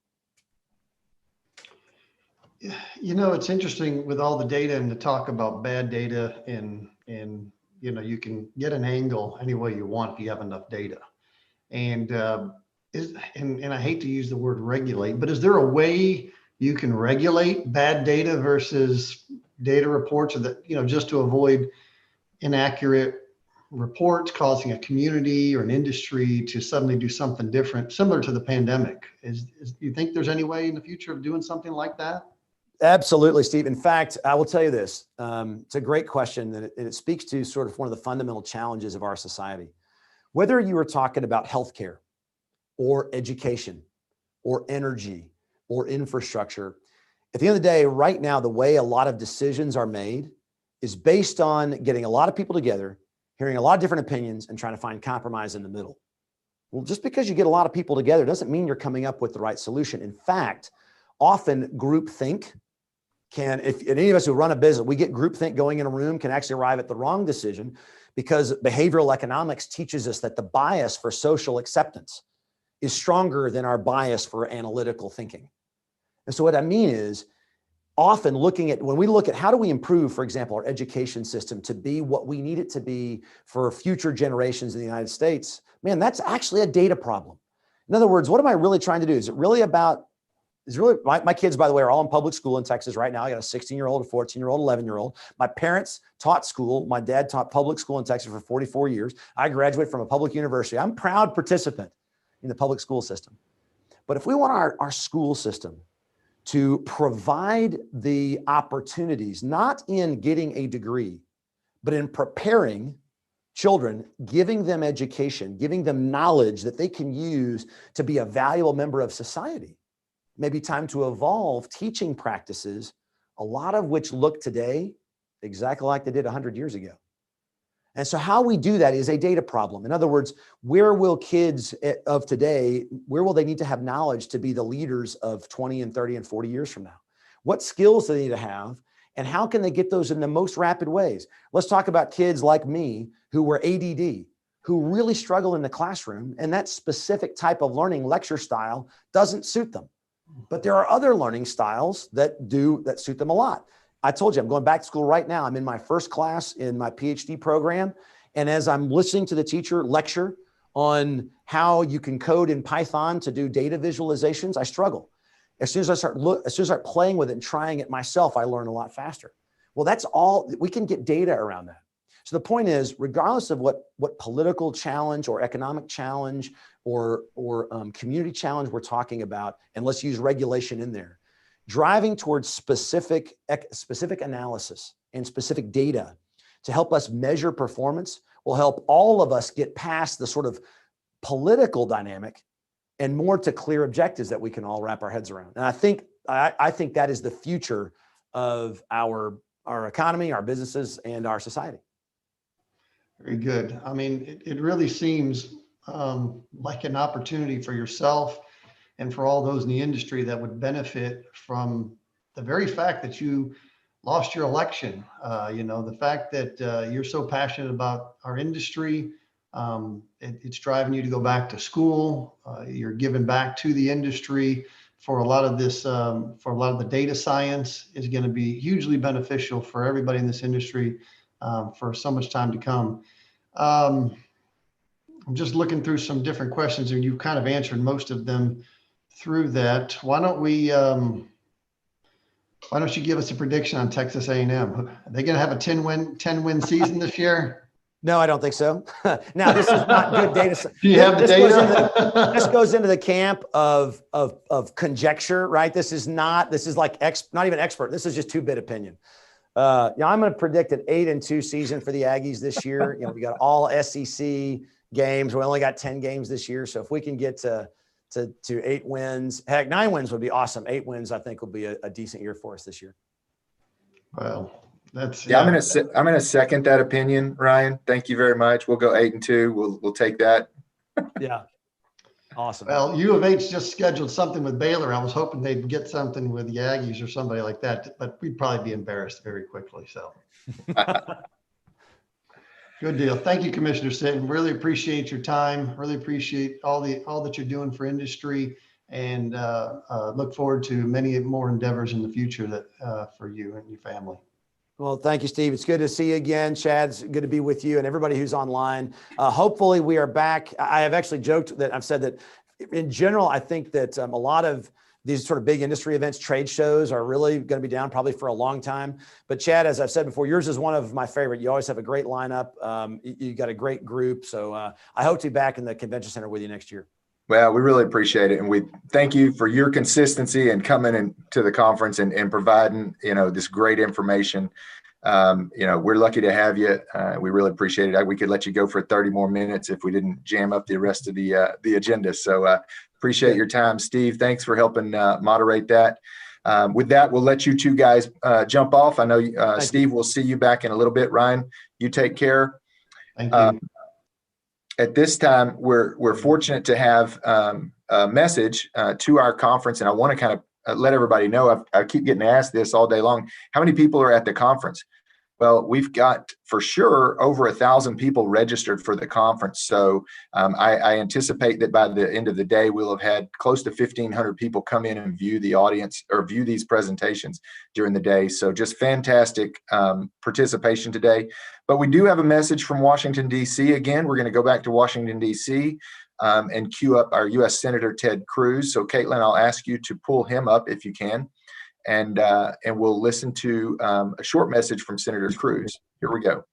It's interesting with all the data and the talk about bad data, and you can get an angle any way you want if you have enough data. And I hate to use the word regulate, but is there a way you can regulate bad data versus data reports, or that, just to avoid inaccurate reports causing a community or an industry to suddenly do something different, similar to the pandemic? Do you think there's any way in the future of doing something like that? Absolutely, Steve. In fact, I will tell you this. It's a great question, and it speaks to sort of one of the fundamental challenges of our society. Whether you are talking about healthcare or education or energy or infrastructure, at the end of the day, right now, the way a lot of decisions are made is based on getting a lot of people together, hearing a lot of different opinions, and trying to find compromise in the middle. Well, just because you get a lot of people together doesn't mean you're coming up with the right solution. In fact, often groupthink if any of us who run a business, we get groupthink going in a room, can actually arrive at the wrong decision, because behavioral economics teaches us that the bias for social acceptance is stronger than our bias for analytical thinking. And so what I mean is, often when we look at how do we improve, for example, our education system to be what we need it to be for future generations in the United States, man, that's actually a data problem. In other words, what am I really trying to do? My kids, by the way, are all in public school in Texas right now. I got a 16-year-old, a 14-year-old, 11-year-old. My parents taught school. My dad taught public school in Texas for 44 years. I graduated from a public university. I'm a proud participant in the public school system. But if we want our school system to provide the opportunities, not in getting a degree, but in preparing children, giving them education, giving them knowledge that they can use to be a valuable member of society, maybe time to evolve teaching practices, a lot of which look today exactly like they did 100 years ago. And so how we do that is a data problem. In other words, where will kids of today, where will they need to have knowledge to be the leaders of 20 and 30 and 40 years from now? What skills do they need to have, and how can they get those in the most rapid ways? Let's talk about kids like me who were ADD, who really struggle in the classroom, and that specific type of learning lecture style doesn't suit them. But there are other learning styles that suit them a lot. I told you, I'm going back to school right now. I'm in my first class in my PhD program. And as I'm listening to the teacher lecture on how you can code in Python to do data visualizations, I struggle. As soon as I start playing with it and trying it myself, I learn a lot faster. Well, that's all, we can get data around that. So the point is, regardless of what political challenge or economic challenge or community challenge we're talking about, and let's use regulation in there, driving towards specific analysis and specific data to help us measure performance will help all of us get past the sort of political dynamic and more to clear objectives that we can all wrap our heads around. And I think that is the future of our economy, our businesses, and our society. Very good. I mean, it really seems like an opportunity for yourself and for all those in the industry that would benefit from the very fact that you lost your election. The fact that you're so passionate about our industry, it's driving you to go back to school. You're giving back to the industry, for a lot of this, for a lot of the data science is going to be hugely beneficial for everybody in this industry for so much time to come. I'm just looking through some different questions, and you've kind of answered most of them through that. Why don't you give us a prediction on Texas A&M? Are they going to have a 10-win season this year? No, I don't think so. Now, this is not good data. Do you have the data? This goes into the camp of conjecture, right? This is like not even expert. This is just 2-bit opinion. I'm going to predict an 8-2 season for the Aggies this year. We got all SEC games. We only got 10 games this year. So if we can get to 8 wins, heck, 9 wins would be awesome. 8 wins, I think, will be a decent year for us this year. Well, I'm gonna second that opinion, Ryan. Thank you very much. We'll go 8-2. We'll take that. Yeah. Awesome. Well, U of H just scheduled something with Baylor. I was hoping they'd get something with the Aggies or somebody like that, but we'd probably be embarrassed very quickly. So good deal. Thank you, Commissioner Sitton. Really appreciate your time. Really appreciate all that you're doing for industry, and look forward to many more endeavors in the future that for you and your family. Well, thank you, Steve. It's good to see you again. Chad's good to be with you and everybody who's online. Hopefully we are back. I have actually joked that I've said that in general, I think that a lot of these sort of big industry events, trade shows are really going to be down probably for a long time. But Chad, as I've said before, yours is one of my favorite. You always have a great lineup. You got a great group. So I hope to be back in the convention center with you next year. Well, we really appreciate it. And we thank you for your consistency and coming into the conference and providing, this great information. We're lucky to have you. We really appreciate it. We could let you go for 30 more minutes if we didn't jam up the rest of the agenda. So appreciate your time, Steve. Thanks for helping moderate that. With that, we'll let you 2 guys jump off. I know, Steve, we'll see you back in a little bit. Ryan, you take care. Thank you. At this time, we're fortunate to have a message to our conference, and I want to kind of let everybody know. I keep getting asked this all day long. How many people are at the conference? Well, we've got for sure over 1,000 people registered for the conference. So I anticipate that by the end of the day, we'll have had close to 1,500 people come in and view the audience or view these presentations during the day. So just fantastic participation today. But we do have a message from Washington, D.C. Again, we're going to go back to Washington, D.C. And queue up our U.S. Senator Ted Cruz. So Caitlin, I'll ask you to pull him up if you can. And we'll listen to a short message from Senator Cruz. Here we go.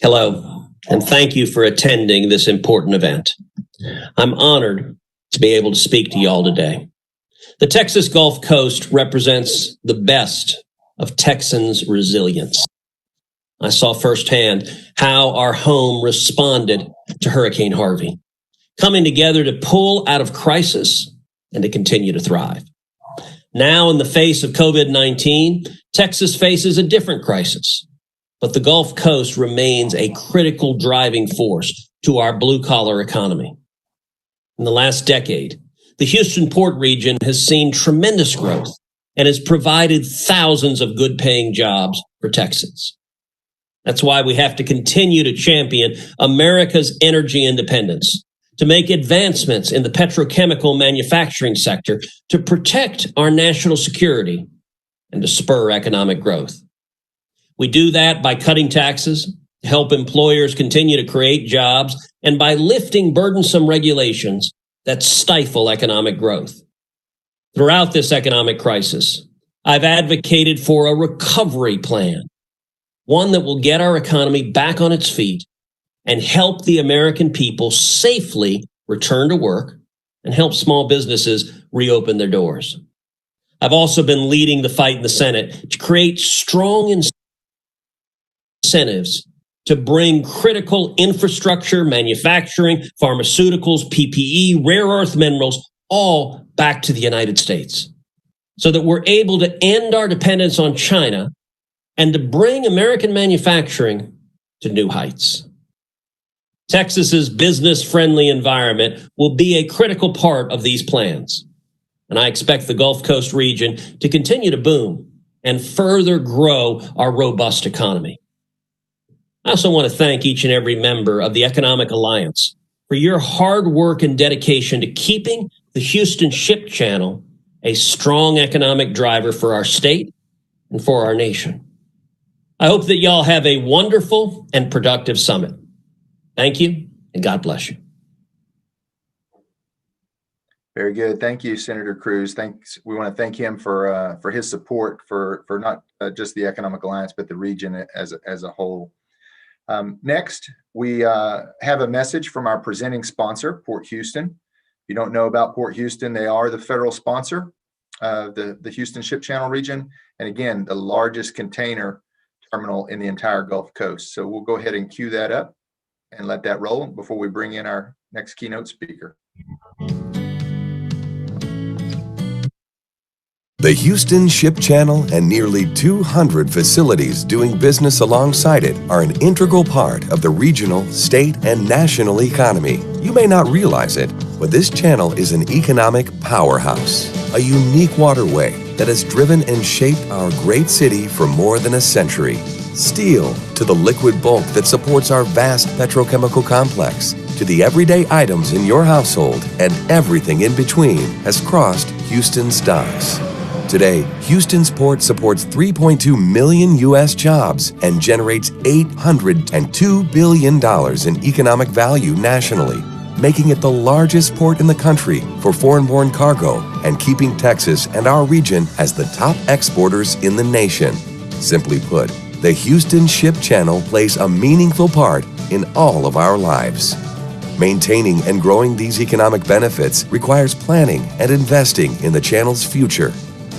Hello, and thank you for attending this important event. I'm honored to be able to speak to you all today. The Texas Gulf Coast represents the best of Texans' resilience. I saw firsthand how our home responded to Hurricane Harvey, coming together to pull out of crisis and to continue to thrive. Now, in the face of COVID-19, Texas faces a different crisis, but the Gulf Coast remains a critical driving force to our blue-collar economy. In the last decade, the Houston Port region has seen tremendous growth and has provided thousands of good-paying jobs for Texans. That's why we have to continue to champion America's energy independence, to make advancements in the petrochemical manufacturing sector, to protect our national security, and to spur economic growth. We do that by cutting taxes, to help employers continue to create jobs, and by lifting burdensome regulations that stifle economic growth. Throughout this economic crisis, I've advocated for a recovery plan, one that will get our economy back on its feet and help the American people safely return to work and help small businesses reopen their doors. I've also been leading the fight in the Senate to create strong incentives to bring critical infrastructure, manufacturing, pharmaceuticals, PPE, rare earth minerals, all back to the United States, so that we're able to end our dependence on China and to bring American manufacturing to new heights. Texas's business-friendly environment will be a critical part of these plans, and I expect the Gulf Coast region to continue to boom and further grow our robust economy. I also want to thank each and every member of the Economic Alliance for your hard work and dedication to keeping the Houston Ship Channel a strong economic driver for our state and for our nation. I hope that y'all have a wonderful and productive summit. Thank you, and God bless you. Very good. Thank you, Senator Cruz. Thanks. We want to thank him for his support for not just the Economic Alliance, but the region as a whole. Next, we have a message from our presenting sponsor, Port Houston. If you don't know about Port Houston, they are the federal sponsor of the Houston Ship Channel region, and again, the largest container terminal in the entire Gulf Coast. So we'll go ahead and cue that up and let that roll before we bring in our next keynote speaker. The Houston Ship Channel and nearly 200 facilities doing business alongside it are an integral part of the regional, state, and national economy. You may not realize it, but this channel is an economic powerhouse, a unique waterway that has driven and shaped our great city for more than a century. Steel to the liquid bulk that supports our vast petrochemical complex, to the everyday items in your household, and everything in between has crossed Houston's docks. Today, Houston's port supports 3.2 million U.S. jobs and generates $802 billion in economic value nationally, making it the largest port in the country for foreign-borne cargo and keeping Texas and our region as the top exporters in the nation. Simply put, the Houston Ship Channel plays a meaningful part in all of our lives. Maintaining and growing these economic benefits requires planning and investing in the channel's future.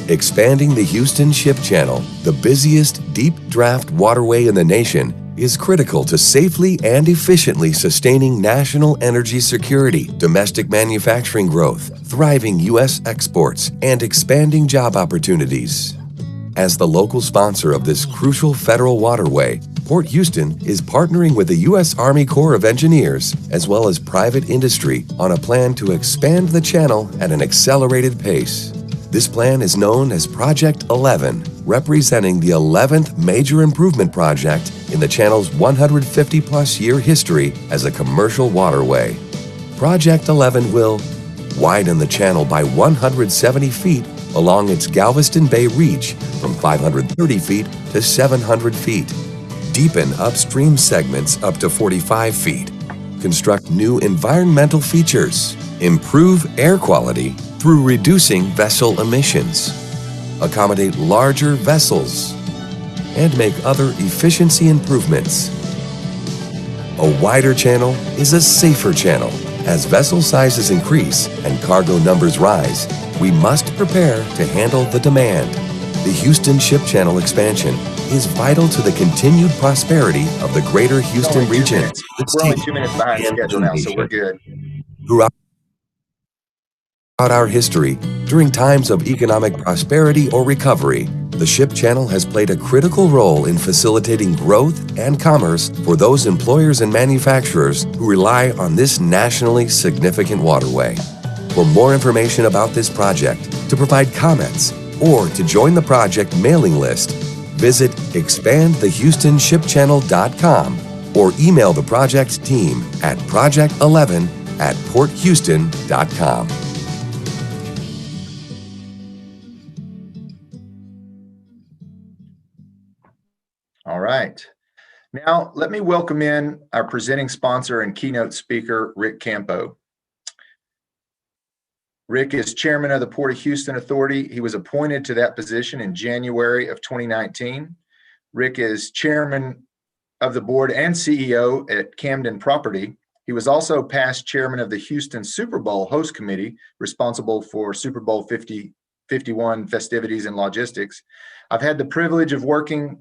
Expanding the Houston Ship Channel, the busiest deep draft waterway in the nation, is critical to safely and efficiently sustaining national energy security, domestic manufacturing growth, thriving U.S. exports, and expanding job opportunities. As the local sponsor of this crucial federal waterway, Port Houston is partnering with the U.S. Army Corps of Engineers as well as private industry on a plan to expand the channel at an accelerated pace. This plan is known as Project 11, representing the 11th major improvement project in the channel's 150-plus year history as a commercial waterway. Project 11 will widen the channel by 170 feet along its Galveston Bay reach from 530 feet to 700 feet, deepen upstream segments up to 45 feet, construct new environmental features, improve air quality through reducing vessel emissions, accommodate larger vessels, and make other efficiency improvements. A wider channel is a safer channel. As vessel sizes increase and cargo numbers rise, we must prepare to handle the demand. The Houston Ship Channel expansion is vital to the continued prosperity of the greater Houston region. We're only 2 minutes behind schedule now, so we're good. Throughout our history, during times of economic prosperity or recovery, the Ship Channel has played a critical role in facilitating growth and commerce for those employers and manufacturers who rely on this nationally significant waterway. For more information about this project, to provide comments, or to join the project mailing list, visit expandthehoustonshipchannel.com or email the project team at project11@porthouston.com. All right. Now, let me welcome in our presenting sponsor and keynote speaker, Rick Campo. Rick is chairman of the Port of Houston Authority. He was appointed to that position in January of 2019. Rick is chairman of the board and CEO at Camden Property. He was also past chairman of the Houston Super Bowl host committee, responsible for Super Bowl 51 festivities and logistics. I've had the privilege of working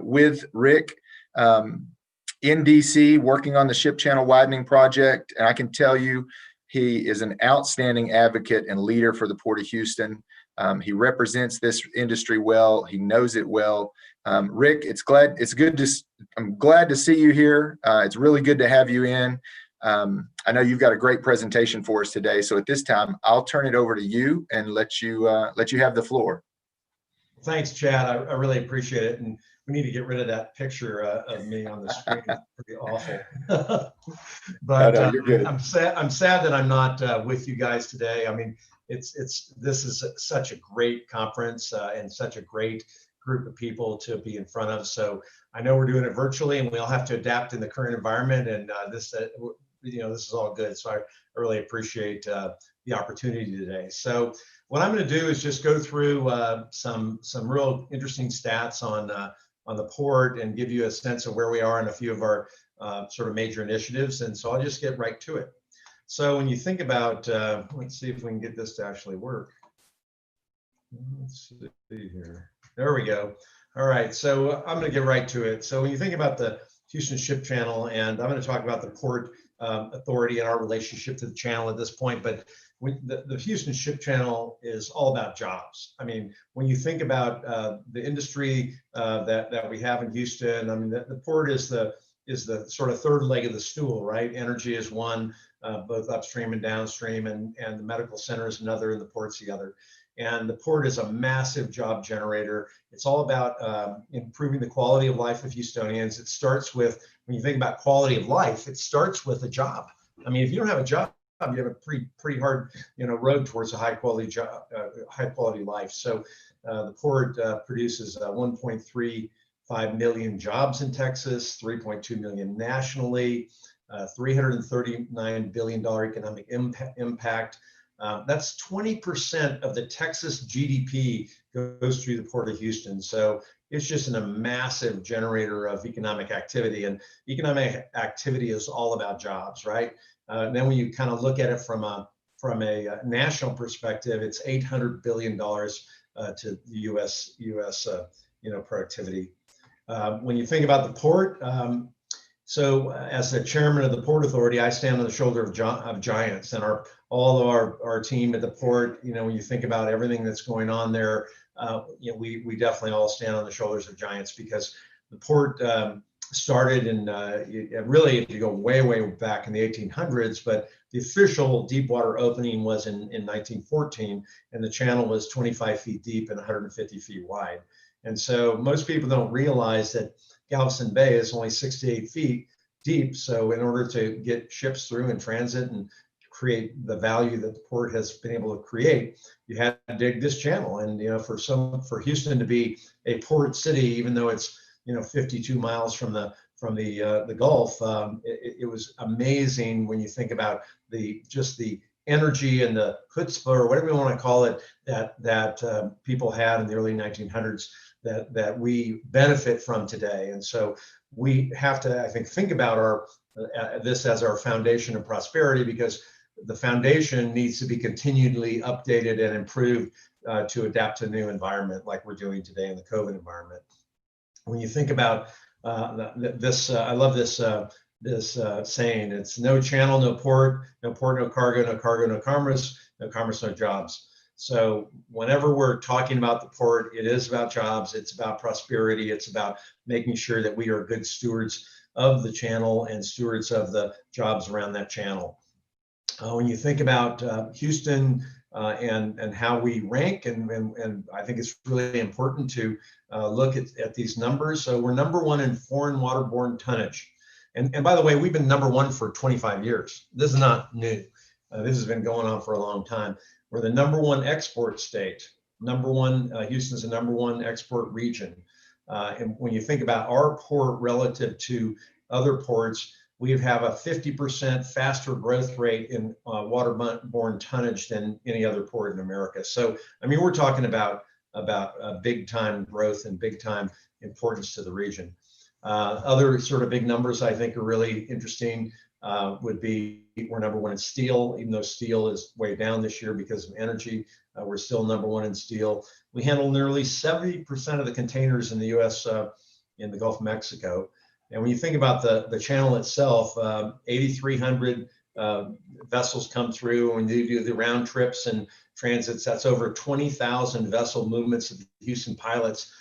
with Rick in DC, working on the Ship Channel Widening Project, and I can tell you he is an outstanding advocate and leader for the Port of Houston. He represents this industry well. He knows it well. Rick, I'm glad to see you here. It's really good to have you in. I know you've got a great presentation for us today. So at this time, I'll turn it over to you and let you have the floor. thanks, Chad. I really appreciate it. And we need to get rid of that picture of me on the screen. It's pretty awful. But you're good. I'm sad that I'm not with you guys today. I mean, this is such a great conference and such a great group of people to be in front of. So I know we're doing it virtually, and we all have to adapt in the current environment. And this is all good. So I really appreciate the opportunity today. So what I'm going to do is just go through some real interesting stats on the port and give you a sense of where we are in a few of our sort of major initiatives. And so I'll just get right to it. So when you think about, let's see if we can get this to actually work. Let's see here. There we go. All right, so I'm going to get right to it. So when you think about the Houston Ship Channel, and I'm going to talk about the Port Authority and our relationship to the channel at this point, but the Houston Ship Channel is all about jobs. I mean, when you think about the industry that we have in Houston, I mean, the port is the sort of third leg of the stool, right? Energy is one, both upstream and downstream, and the medical center is another, and the port's the other. And the port is a massive job generator. It's all about improving the quality of life of Houstonians. It starts with, when you think about quality of life, it starts with a job. I mean, if you don't have a job, you have a pretty hard, road towards a high quality job, high quality life. So the port produces 1.35 million jobs in Texas, 3.2 million nationally, $339 billion economic impact. That's 20% of the Texas GDP goes through the Port of Houston. So it's just a massive generator of economic activity, and economic activity is all about jobs, right? Then when you kind of look at it from a national perspective, it's $800 billion to the U.S. productivity. When you think about the port, so as the chairman of the Port Authority, I stand on the shoulder of giants, and all of our team at the port, when you think about everything that's going on there, we definitely all stand on the shoulders of giants, because the port started in, really, if you go way, way back in the 1800s, but the official deep water opening was in 1914, and the channel was 25 feet deep and 150 feet wide. And so most people don't realize that Galveston Bay is only 6 to 8 feet deep. So in order to get ships through and transit and create the value that the port has been able to create, you had to dig this channel. And for Houston to be a port city, even though it's 52 miles from the Gulf, it was amazing when you think about the energy and the chutzpah, or whatever you want to call it, that people had in the early 1900s that we benefit from today. And so we have to, I think about this as our foundation of prosperity, because the foundation needs to be continually updated and improved to adapt to a new environment like we're doing today in the COVID environment. When you think about this, I love this saying. It's no channel, no port, no cargo, no cargo, no commerce, no jobs. So whenever we're talking about the port, it is about jobs, it's about prosperity, it's about making sure that we are good stewards of the channel and stewards of the jobs around that channel. When you think about Houston and how we rank, and I think it's really important to look at these numbers. So we're number one in foreign waterborne tonnage. And by the way, we've been number one for 25 years. This is not new. This has been going on for a long time. We're the number one export state. Houston's the number one export region. And when you think about our port relative to other ports, we have a 50% faster growth rate in waterborne tonnage than any other port in America. So, I mean, we're talking about big time growth and big time importance to the region. Other sort of big numbers I think are really interesting would be we're number one in steel, even though steel is way down this year because of energy. We're still number one in steel. We handle nearly 70% of the containers in the U.S. In the Gulf of Mexico. And when you think about the channel itself, 8,300 vessels come through. When you do the round trips and transits, that's over 20,000 vessel movements that the Houston pilots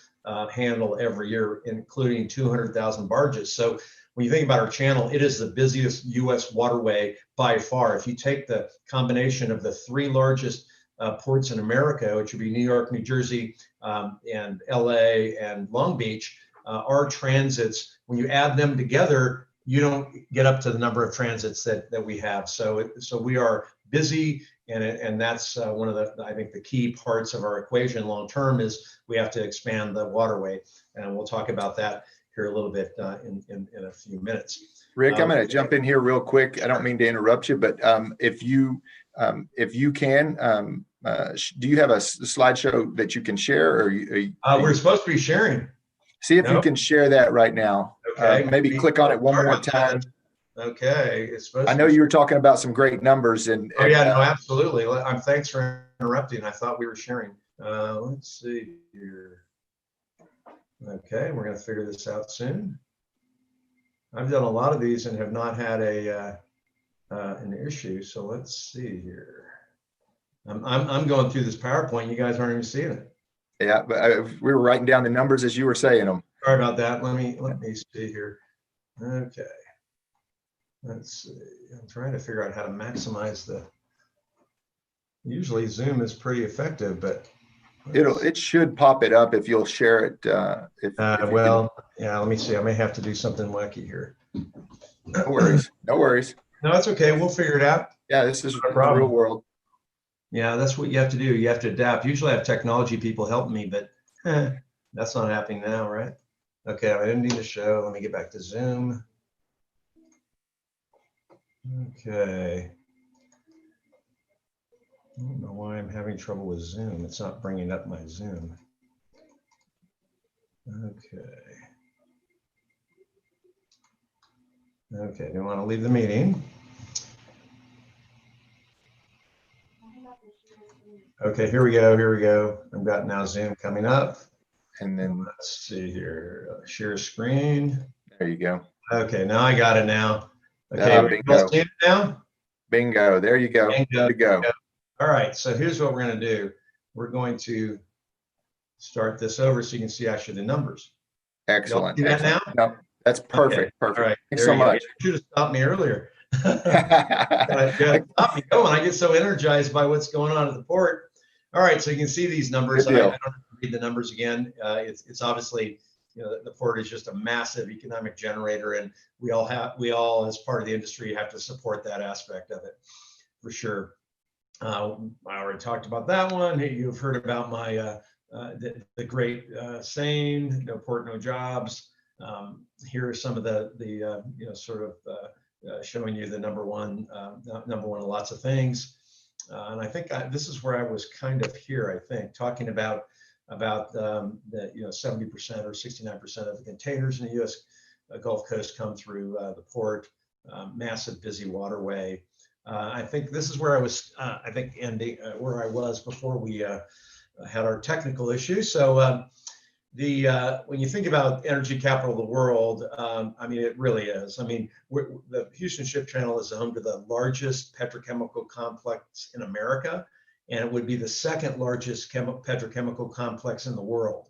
handle every year, including 200,000 barges. So when you think about our channel, it is the busiest U.S. waterway by far. If you take the combination of the three largest ports in America, which would be New York, New Jersey, and LA and Long Beach, are transits. When you add them together, you don't get up to the number of transits that we have. So we are busy, and that's one of the, I think, the key parts of our equation long term is we have to expand the waterway, and we'll talk about that here a little bit in a few minutes. Rick, I'm going to jump in here real quick. I don't mean to interrupt you, but if you can, do you have a slideshow that you can share? Or we're supposed to be sharing. See if you can share that right now. Okay. Maybe click on it one more time. Okay. It's supposed I know you were talking about some great numbers and. Oh yeah, no, absolutely. Thanks for interrupting. I thought we were sharing. Let's see here. Okay, we're going to figure this out soon. I've done a lot of these and have not had an issue. So let's see here. I'm going through this PowerPoint. You guys aren't even seeing it. Yeah, but we were writing down the numbers as you were saying them. Sorry about that. Let me see here. Okay. Let's see. I'm trying to figure out how to maximize the. Usually Zoom is pretty effective, but it should pop it up if you'll share it. Well, yeah. Let me see. I may have to do something wacky here. No worries. No worries. No, that's okay. We'll figure it out. Yeah, this is No the problem. real world. Yeah, that's what you have to do. You have to adapt. Usually I have technology people help me, but that's not happening now, right? Okay, I didn't need to show. Let me get back to Zoom. Okay. I don't know why I'm having trouble with Zoom. It's not bringing up my Zoom. Okay. Okay, do you want to leave the meeting? Okay, here we go. Here we go. I've got now Zoom coming up. And then let's see here. Share screen. There you go. Okay, now I got it now. Okay, bingo. See it now? Bingo. There you go. Bingo. Good to go. All right, so here's what we're going to do. We're going to start this over so you can see actually the numbers. Excellent. See that now? No, that's perfect. Okay. Perfect. All right. Thanks There so you go. much. You should have stopped me earlier. Stop me going. I get so energized by what's going on at the port. All right, so you can see these numbers. I Good don't deal. have to read the numbers again. It's obviously, the port is just a massive economic generator, and we all as part of the industry have to support that aspect of it for sure. I already talked about that one. You've heard about my the great saying, "No port, no jobs." Here are some of the sort of showing you the number one in lots of things. And I think this is where I was kind of here. I think talking about the 70% or 69% of the containers in the U.S. Gulf Coast come through the port. Massive busy waterway. I think this is where I was. I think Andy, where I was before we had our technical issues. So when you think about energy capital of the world, I mean, it really is. I mean, the Houston Ship Channel is home to the largest petrochemical complex in America, and it would be the second largest petrochemical complex in the world.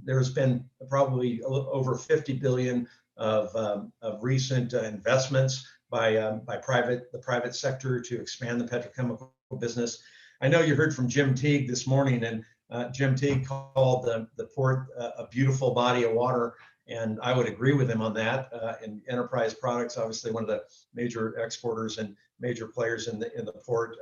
There's been probably over 50 billion of recent investments by the private sector to expand the petrochemical business. I know you heard from Jim Teague this morning, and Jim Teague called the port a beautiful body of water, and I would agree with him on that. And Enterprise Products, obviously one of the major exporters and major players in the port.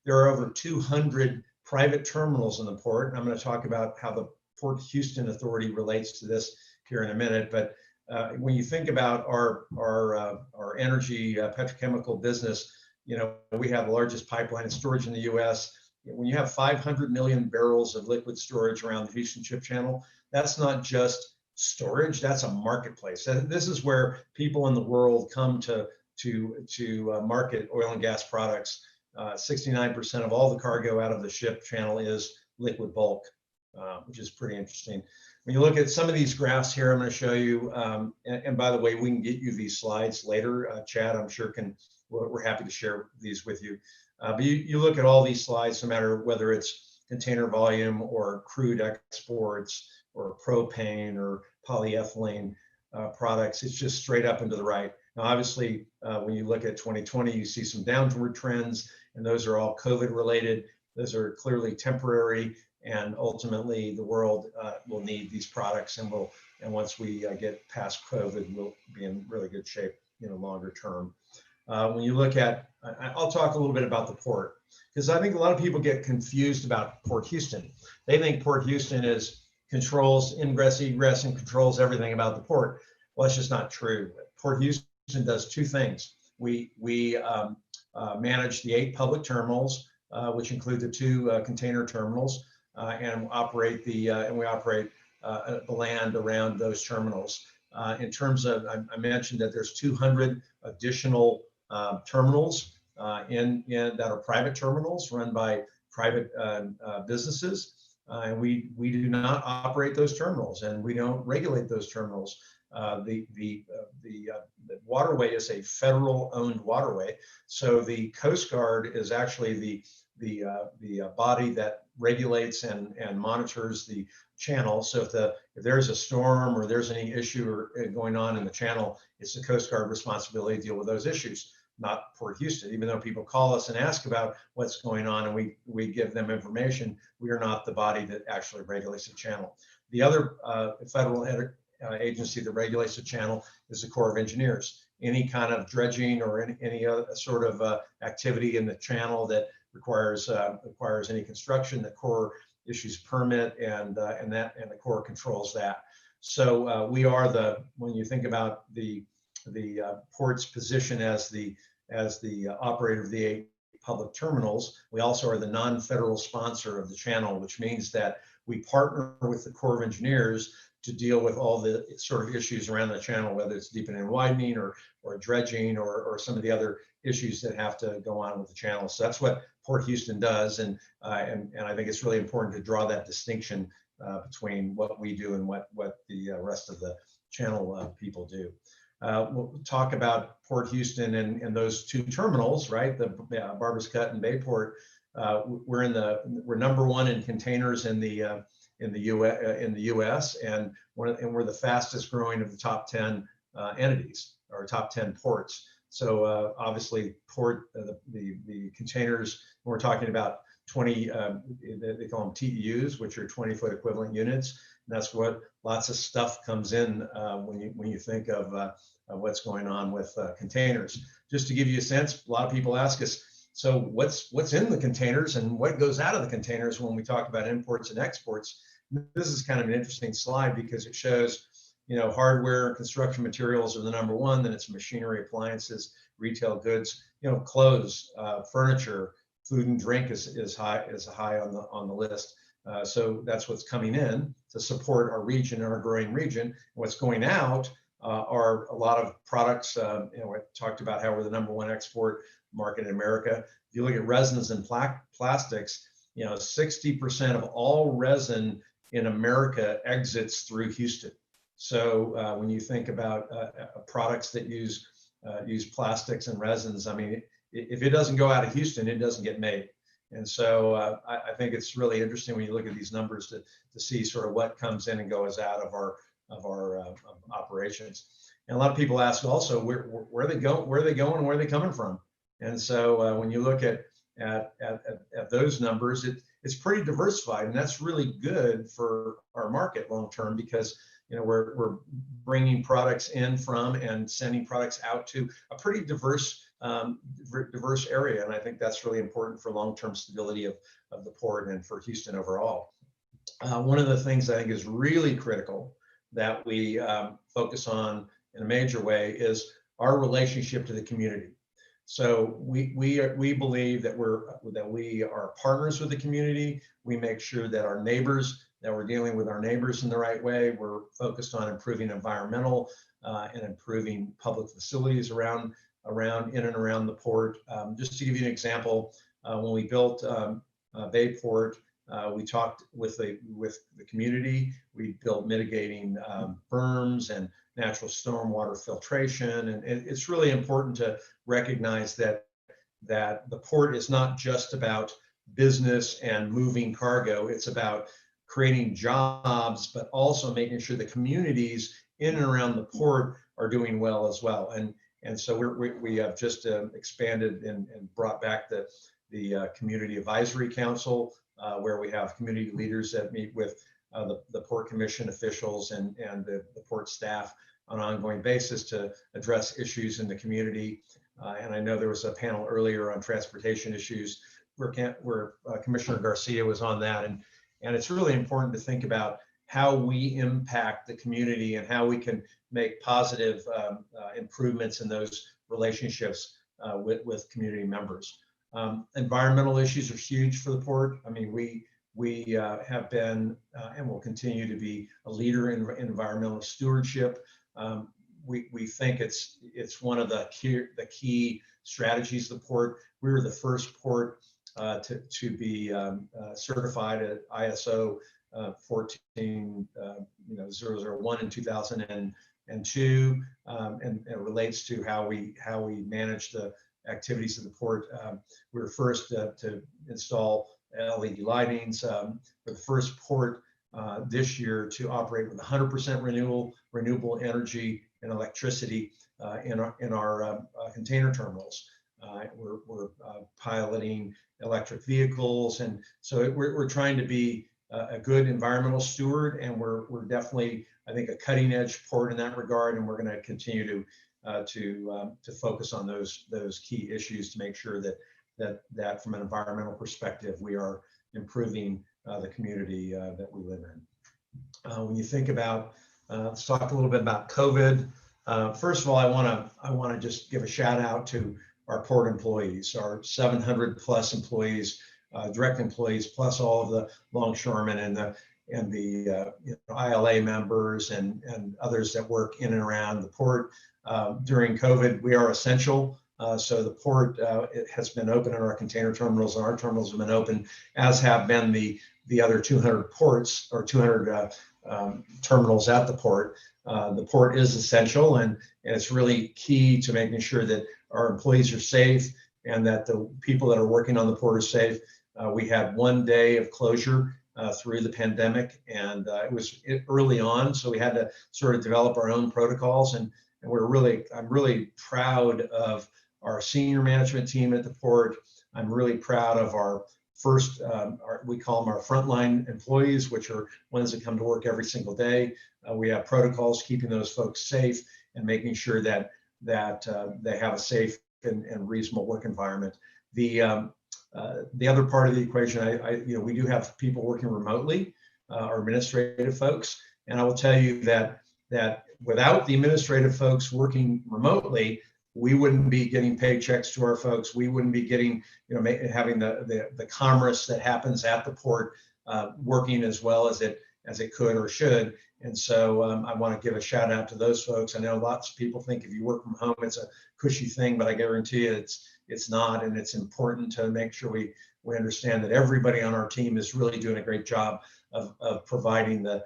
There are over 200 private terminals in the port, and I'm going to talk about how the Port Houston Authority relates to this here in a minute. But when you think about our energy petrochemical business, we have the largest pipeline and storage in the U.S. When you have 500 million barrels of liquid storage around the Houston Ship Channel, that's not just storage, that's a marketplace. And this is where people in the world come to market oil and gas products. 69% of all the cargo out of the ship channel is liquid bulk, which is pretty interesting. When you look at some of these graphs here, I'm going to show you, and by the way, we can get you these slides later. Chad, I'm sure we're happy to share these with you. But you look at all these slides, no matter whether it's container volume or crude exports or propane or polyethylene products, it's just straight up and to the right. Now, obviously, when you look at 2020, you see some downward trends, and those are all COVID related. those are clearly temporary, and ultimately the world will need these products, and once we get past COVID, we'll be in really good shape, longer term. When you look at, I'll talk a little bit about the port, because I think a lot of people get confused about Port Houston. They think Port Houston controls ingress, egress, and controls everything about the port. Well, it's just not true. Port Houston does two things. We manage the 8 public terminals, which include the 2 container terminals, and we operate the land around those terminals. In terms of, I mentioned that there's 200 additional terminals that are private terminals run by private businesses, and we do not operate those terminals, and we don't regulate those terminals. The waterway is a federal-owned waterway, so the Coast Guard is actually the body that regulates and monitors the channel. So if there's a storm or there's any issue going on in the channel, it's the Coast Guard responsibility to deal with those issues, not Port Houston. Even though people call us and ask about what's going on and we give them information, we are not the body that actually regulates the channel. The other federal agency that regulates the channel is the Corps of Engineers. Any kind of dredging or any other sort of activity in the channel that requires any construction, the Corps issues permit, and the Corps controls that. So we are when you think about the port's position as the operator of the 8 public terminals, we also are the non-federal sponsor of the channel, which means that we partner with the Corps of Engineers to deal with all the sort of issues around the channel, whether it's deepening and widening or dredging or some of the other issues that have to go on with the channel. So that's what Port Houston does, and I think it's really important to draw that distinction between what we do and what the rest of the channel people do. We'll talk about Port Houston and those 2 terminals, right? The Barbers Cut and Bayport. We're number 1 in containers in the U.S. and we're the fastest growing of the top 10 entities or top 10 ports. So obviously, the containers. We're talking about 20. They call them TEUs, which are 20-foot equivalent units. And that's what lots of stuff comes in when you think of what's going on with containers. Just to give you a sense, a lot of people ask us, so what's in the containers and what goes out of the containers when we talk about imports and exports? This is kind of an interesting slide because it shows, hardware, construction materials are the number 1, then it's machinery, appliances, retail goods, clothes, furniture, food and drink is high on the list. So that's what's coming in to support our region, our growing region. What's going out are a lot of products. I talked about how we're the number 1 export market in America. If you look at resins and plastics, 60% of all resin in America exits through Houston. So when you think about products that use plastics and resins, I mean, if it doesn't go out of Houston, it doesn't get made. And so I think it's really interesting when you look at these numbers to see sort of what comes in and goes out of our operations. And a lot of people ask also, where are they going? Where are they going? Where are they coming from? And so when you look at those numbers, it's pretty diversified, and that's really good for our market long term because we're bringing products in from and sending products out to a pretty diverse area, and I think that's really important for long-term stability of the port and for Houston overall. One of the things I think is really critical that we focus on in a major way is our relationship to the community. So we believe that we are partners with the community. We make sure that we're dealing with our neighbors in the right way. We're focused on improving environmental and improving public facilities around in and around the port. Just to give you an example, when we built Bayport, we talked with the community. We built mitigating berms and natural stormwater filtration, and it's really important to recognize that the port is not just about business and moving cargo. It's about creating jobs, but also making sure the communities in and around the port are doing well as well. And so we have just expanded and brought back the Community Advisory Council, where we have community leaders that meet with the Port Commission officials and the Port staff on an ongoing basis to address issues in the community. And I know there was a panel earlier on transportation issues where Commissioner Garcia was on that. And it's really important to think about how we impact the community and how we can make positive improvements in those relationships with community members. Environmental issues are huge for the Port. I mean, we have been and will continue to be a leader in environmental stewardship. We think it's one of the key strategies of the Port. We were the first port to be certified at ISO 14001 in 2002, and it relates to how we manage the activities of the Port. We were first to install LED lightings. We're the first port this year to operate with 100% renewable energy and electricity in our container terminals. We're piloting electric vehicles, and so we're trying to be a good environmental steward, and we're definitely, I think, a cutting edge port in that regard, and we're going to continue to focus on those key issues to make sure that from an environmental perspective we are improving the community that we live in. When you think about, let's talk a little bit about COVID. First of all, I want to just give a shout out to our port employees, our 700 plus employees, direct employees, plus all of the longshoremen and the ILA members and others that work in and around the port. During COVID, we are essential. So the port it has been open in our container terminals, and our terminals have been open, as have been the other 200 ports or 200 terminals at the port. The port is essential, and it's really key to making sure that our employees are safe and that the people that are working on the port are safe. We had 1 day of closure through the pandemic, and it was early on, so we had to sort of develop our own protocols. And I'm really proud of our senior management team at the port. I'm really proud of our first, we call them our frontline employees, which are ones that come to work every single day. We have protocols keeping those folks safe and making sure that they have a safe and reasonable work environment. The other part of the equation, we do have people working remotely, our administrative folks, and I will tell you that without the administrative folks working remotely, we wouldn't be getting paychecks to our folks. We wouldn't be getting, having the commerce that happens at the port working as well as it could or should. And so I want to give a shout out to those folks. I know lots of people think if you work from home, it's a cushy thing, but I guarantee you it's not. And it's important to make sure we understand that everybody on our team is really doing a great job of providing the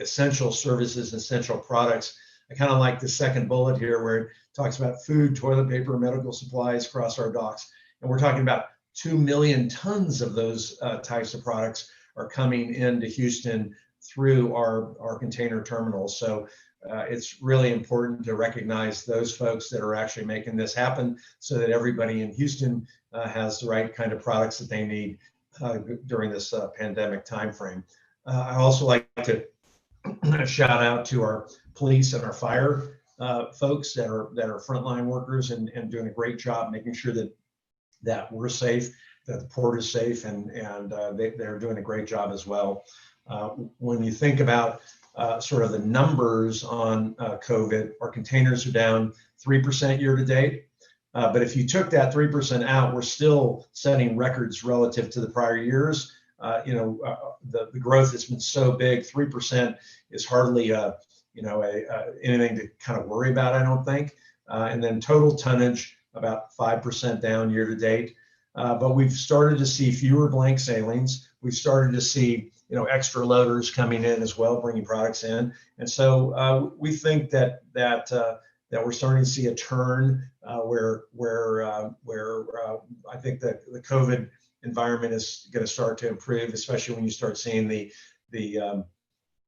essential services, essential products. I kind of like the second bullet here where it talks about food, toilet paper, medical supplies across our docks. And we're talking about 2 million tons of those types of products are coming into Houston through our container terminals. So it's really important to recognize those folks that are actually making this happen so that everybody in Houston has the right kind of products that they need during this pandemic timeframe. I also like to shout out to our police and our fire folks that are frontline workers and doing a great job making sure that we're safe, that the port is safe, and they're doing a great job as well. When you think about sort of the numbers on COVID, our containers are down 3% year to date. But if you took that 3% out, we're still setting records relative to the prior years. The growth has been so big, 3% is hardly anything to kind of worry about, I don't think. And then total tonnage about 5% down year to date. But we've started to see fewer blank sailings. We've started to see extra loaders coming in as well, bringing products in. And so we think that we're starting to see a turn where I think that the COVID environment is going to start to improve, especially when you start seeing the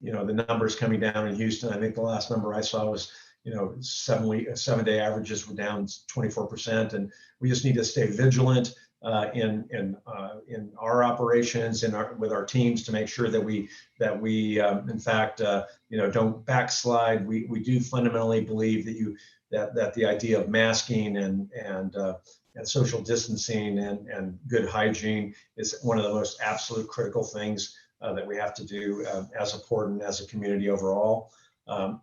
numbers coming down in Houston. I think the last number I saw was 7-day averages were down 24%, and we just need to stay vigilant. in our operations with our teams to make sure that we in fact don't backslide. We do fundamentally believe that the idea of masking and social distancing and good hygiene is one of the most absolute critical things that we have to do as a port and as a community overall.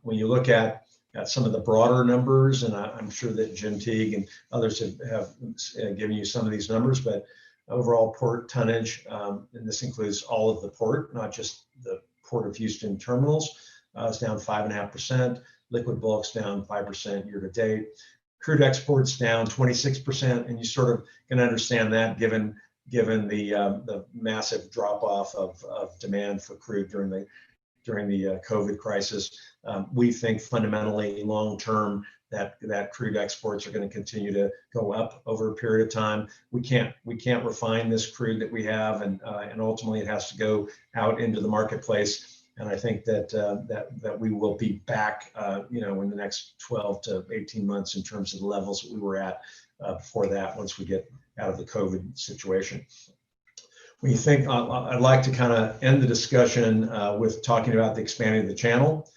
When you look at some of the broader numbers, and I'm sure that Jim Teague and others have given you some of these numbers, but overall port tonnage, and this includes all of the port, not just the Port of Houston terminals, is down 5.5%. Liquid bulks down 5% year to date. Crude exports down 26%, and you sort of can understand that given the massive drop off of demand for crude during the COVID crisis. We think fundamentally long term that crude exports are going to continue to go up over a period of time. We can't refine this crude that we have, and ultimately it has to go out into the marketplace. And I think that we will be back, in the next 12 to 18 months in terms of the levels that we were at before that, once we get out of the COVID situation. When you think, I'd like to kind of end the discussion with talking about the expanding of the channel,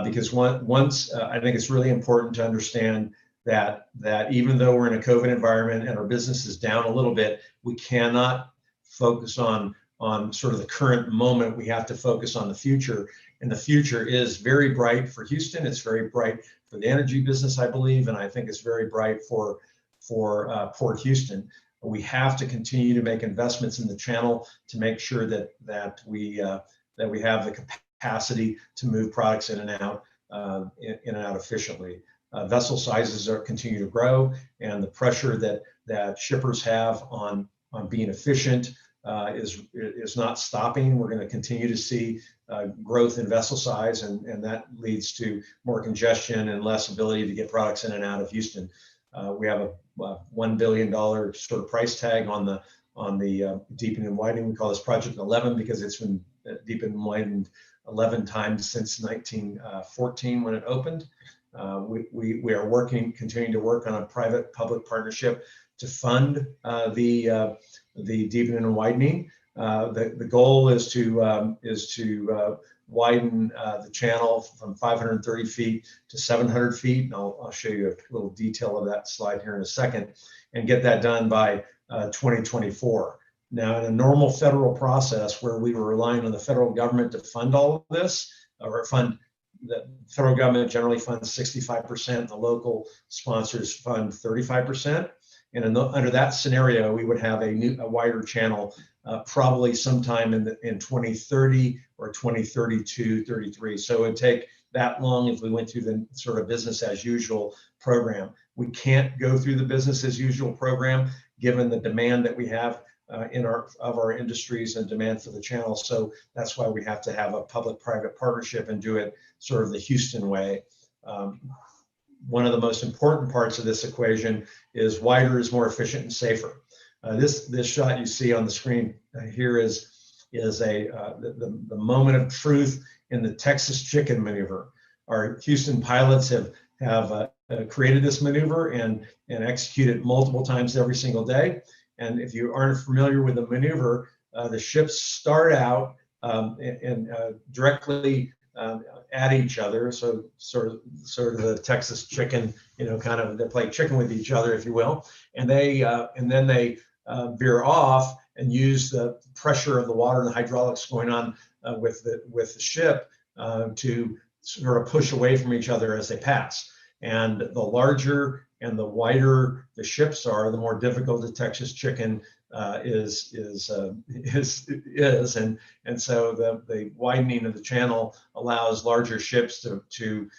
because once I think it's really important to understand that even though we're in a COVID environment and our business is down a little bit, we cannot focus on sort of the current moment. We have to focus on the future, and the future is very bright for Houston. It's very bright for the energy business, I believe, and I think it's very bright for Port Houston. We have to continue to make investments in the channel to make sure that we have the capacity to move products in and out efficiently. Vessel sizes continue to grow, and the pressure that shippers have on being efficient is not stopping. We're going to continue to see growth in vessel size, and that leads to more congestion and less ability to get products in and out of Houston. We have a $1 billion sort of price tag on the deepening and widening. We call this Project 11 because it's been deepened and widened 11 times since 1914 when it opened. We are continuing to work on a private-public partnership to fund the deepening and widening. The goal is to widen the channel from 530 feet to 700 feet. And I'll show you a little detail of that slide here in a second, and get that done by 2024. Now, in a normal federal process where we were relying on the federal government to fund all of this, the federal government generally funds 65%, the local sponsors fund 35%. And under that scenario, we would have a wider channel probably sometime in 2030 or 2032, 33. So it would take that long if we went through the sort of business as usual program. We can't go through the business as usual program given the demand that we have of our industries and demand for the channel. So that's why we have to have a public-private partnership and do it sort of the Houston way. One of the most important parts of this equation is wider is more efficient and safer. This shot you see on the screen here is the moment of truth in the Texas Chicken maneuver. Our Houston pilots have created this maneuver and execute it multiple times every single day. And if you aren't familiar with the maneuver, the ships start out and directly at each other. So sort of the Texas Chicken, kind of they play chicken with each other, if you will. And then they veer off and use the pressure of the water and the hydraulics going on with the ship to sort of push away from each other as they pass. And the larger and the wider the ships are, the more difficult the Texas Chicken is. And so the widening of the channel allows larger ships to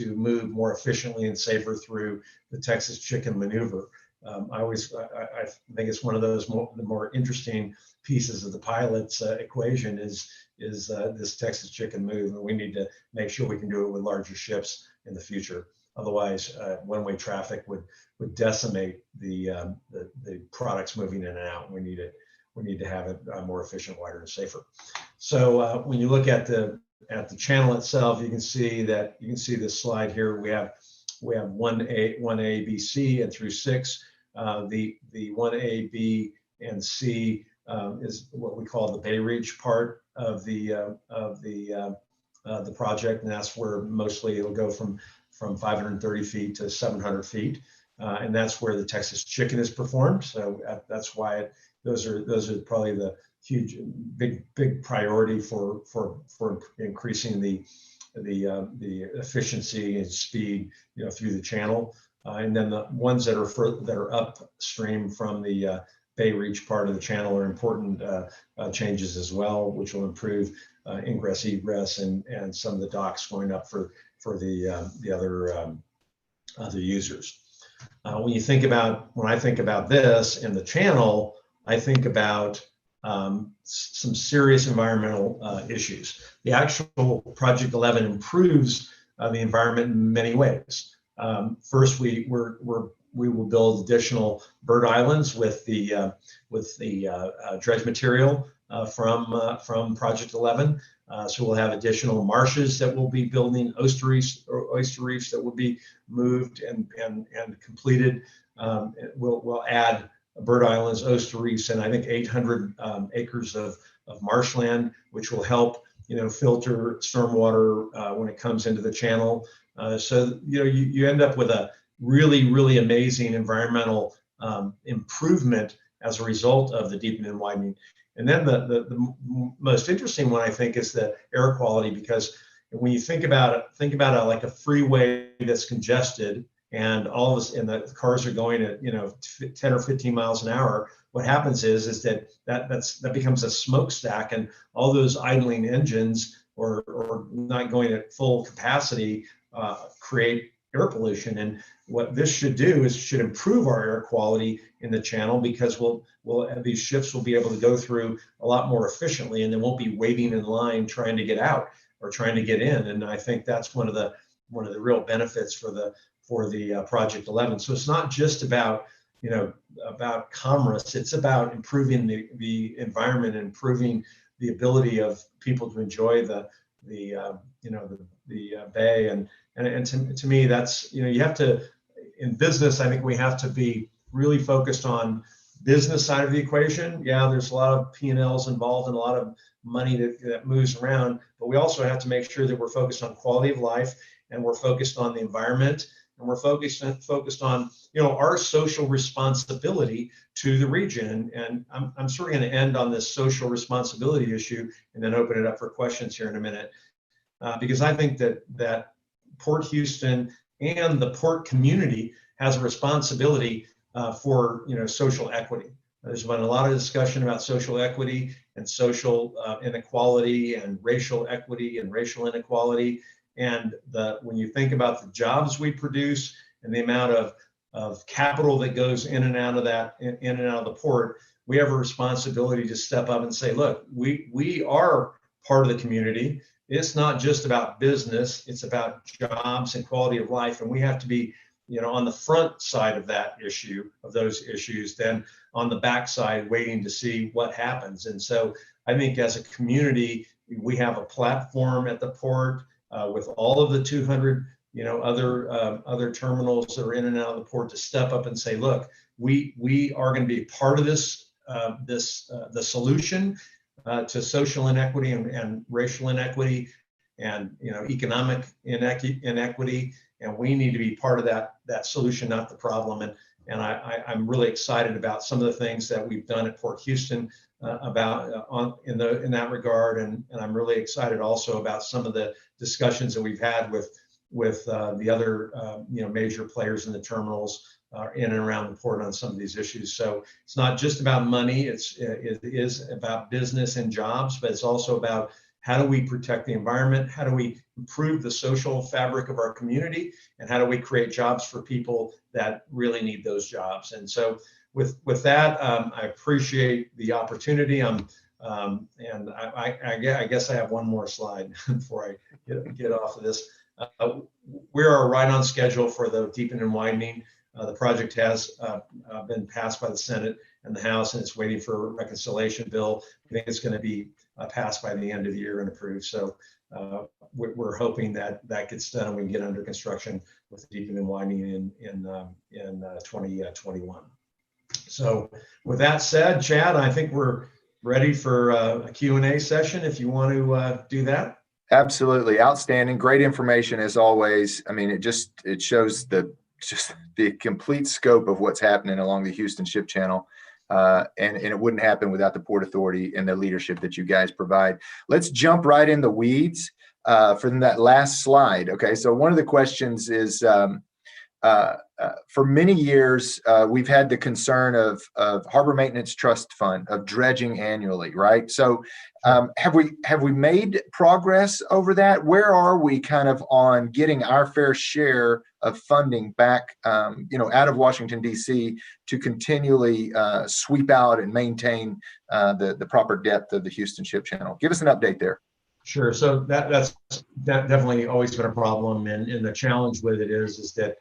move more efficiently and safer through the Texas Chicken maneuver. I think it's one of those the more interesting pieces of the pilot's equation is this Texas Chicken move, and we need to make sure we can do it with larger ships in the future. Otherwise, one-way traffic would decimate the products moving in and out. We need to have it more efficient, wider, and safer. So when you look at the channel itself, you can see this slide here. We have 1A, B, C, and through 6 The 1A, B, and C is what we call the Bay Reach part of the project, and that's where mostly it'll go from 530 feet to 700 feet, and that's where the Texas Chicken is performed. So that's why those are probably the huge big priority for increasing the efficiency and speed, through the channel. And then the ones that are upstream from the Bay Reach part of the channel are important changes as well, which will improve ingress, egress, and some of the docks going up for the other users. When I think about this in the channel, I think about some serious environmental issues. The actual Project 11 improves the environment in many ways. First, we will build additional bird islands with the dredge material from Project 11. So we'll have additional marshes that we'll be building, oyster reefs that will be moved and completed. We'll add bird islands, oyster reefs, and I think 800 acres of marshland, which will help filter stormwater when it comes into the channel. So you end up with a really amazing environmental improvement as a result of the deepening and widening. And then the most interesting one, I think, is the air quality, because when you think about it like a freeway that's congested and all of us and the cars are going at 10 or 15 miles an hour, what happens is that becomes a smokestack, and all those idling engines or not going at full capacity create air pollution. And what this should do is should improve our air quality in the channel, because these ships will be able to go through a lot more efficiently, and they won't be waiting in line trying to get out or trying to get in. And I think that's one of the real benefits for the Project 11. So it's not just about commerce; it's about improving the environment, and improving the ability of people to enjoy the bay. And to me, that's you have to, in business, I think we have to be really focused on business side of the equation. Yeah, there's a lot of P&Ls involved and a lot of money that moves around, but we also have to make sure that we're focused on quality of life, and we're focused on the environment, and we're focused on our social responsibility to the region. And I'm sort of going to end on this social responsibility issue and then open it up for questions here in a minute, because I think that Port Houston and the port community has a responsibility for social equity. There's been a lot of discussion about social equity and social inequality and racial equity and racial inequality. And when you think about the jobs we produce and the amount of capital that goes in and out of the port, we have a responsibility to step up and say, look, we are part of the community. It's not just about business, it's about jobs and quality of life. And we have to be on the front side of those issues, than on the back side waiting to see what happens. And so I think as a community, we have a platform at the port with all of the 200 other terminals that are in and out of the port to step up and say, look, we are going to be part of the solution to social inequity and racial inequity and economic inequity, and we need to be part of that solution, not the problem. And I'm really excited about some of the things that we've done at Port Houston in that regard, and I'm really excited also about some of the discussions that we've had with the other major players in the terminals in and around the port on some of these issues. So it's not just about money; it is about business and jobs, but it's also about how do we protect the environment, how do we improve the social fabric of our community, and how do we create jobs for people that really need those jobs. And so with that, I appreciate the opportunity. And I guess I have one more slide before I get off of this. We are right on schedule for the deepening and widening. The project has been passed by the Senate and the House, and it's waiting for a reconciliation bill. I think it's going to be passed by the end of the year and approved. So we're hoping that gets done and we can get under construction with the deepening and widening in 2021. So with that said, Chad, I think we're ready for a Q&A session if you want to do that. Absolutely. Outstanding. Great information as always. I mean, it shows just the complete scope of what's happening along the Houston Ship Channel. And it wouldn't happen without the Port Authority and the leadership that you guys provide. Let's jump right in the weeds from that last slide. Okay, so one of the questions is, for many years, we've had the concern of Harbor Maintenance Trust Fund, of dredging annually, right? So have we made progress over that? Where are we kind of on getting our fair share of funding back, out of Washington, D.C. to continually sweep out and maintain the proper depth of the Houston Ship Channel? Give us an update there. Sure. So that's definitely always been a problem, and the challenge with it is that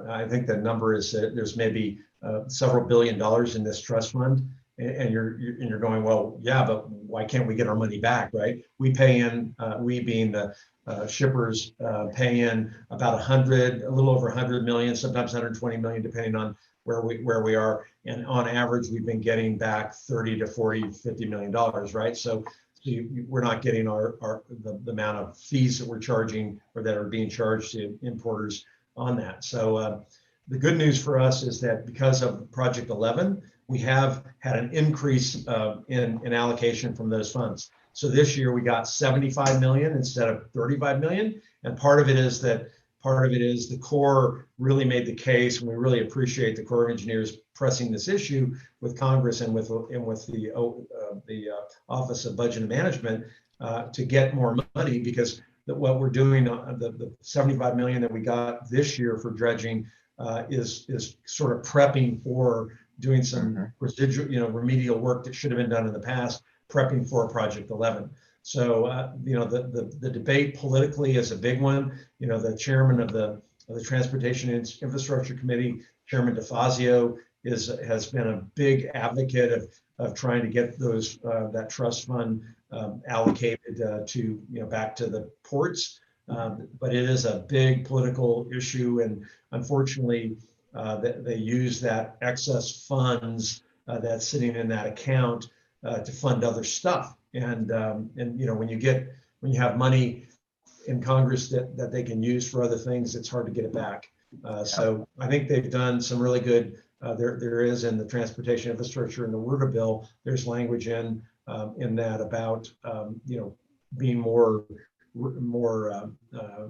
I think the number is that there's maybe several $1 billion in this trust fund, and you're going, well, yeah, but why can't we get our money back, right? We pay in, we being the shippers, pay in about a little over 100 million, sometimes 120 million, depending on where we are, and on average we've been getting back 30 to 40, $50 million, right? So we're not getting the amount of fees that we're charging or that are being charged to importers on that. So the good news for us is that because of Project 11, we have had an increase in allocation from those funds. So this year we got 75 million instead of 35 million. And part of it is the Corps really made the case, and we really appreciate the Corps of Engineers pressing this issue with Congress and with the Office of Budget and Management to get more money, because what we're doing, the 75 million that we got this year for dredging is sort of prepping for doing some residual, remedial work that should have been done in the past, prepping for Project 11. So, the debate politically is a big one. The chairman of the Transportation and Infrastructure Committee, Chairman DeFazio, has been a big advocate of trying to get that trust fund allocated to back to the ports. But it is a big political issue, and unfortunately, they use that excess funds that's sitting in that account to fund other stuff. And when you have money in Congress that they can use for other things, it's hard to get it back. So I think they've done some really good. There is in the Transportation Infrastructure and the WRDA bill, there's language in that about being more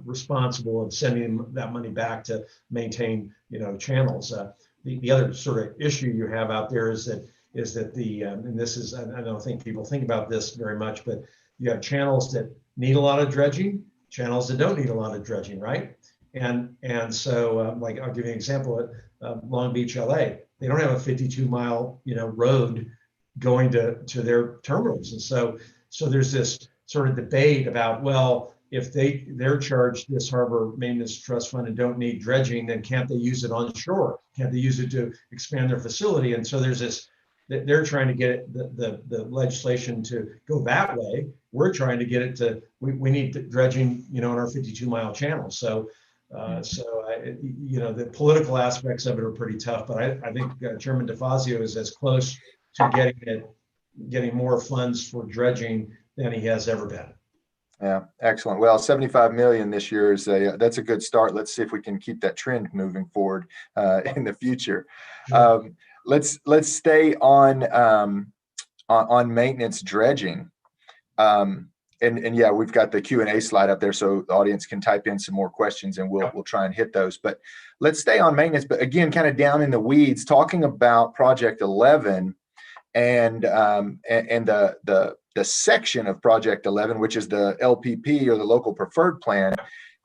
responsible and sending that money back to maintain channels. The other sort of issue you have out there is that and this is, I don't think people think about this very much, but you have channels that need a lot of dredging, channels that don't need a lot of dredging, right? And so like I'll give you an example at Long Beach, LA. They don't have a 52-mile road going to their terminals, and so there's this sort of debate about, well, if they're charged this Harbor Maintenance Trust Fund and don't need dredging, then can't they use it on shore? Can't they use it to expand their facility? And so there's this, they're trying to get the legislation to go that way. We're trying to get it to, we need dredging, in our 52-mile channel. So the political aspects of it are pretty tough, but I think Chairman DeFazio is as close to getting more funds for dredging than he has ever been. Yeah, excellent. Well, 75 million this year that's a good start. Let's see if we can keep that trend moving forward in the future. Let's stay on maintenance dredging. And yeah, we've got the Q&A slide up there so the audience can type in some more questions and we'll try and hit those. But let's stay on maintenance, but again, kind of down in the weeds, talking about Project 11 and the section of Project 11, which is the LPP or the local preferred plan,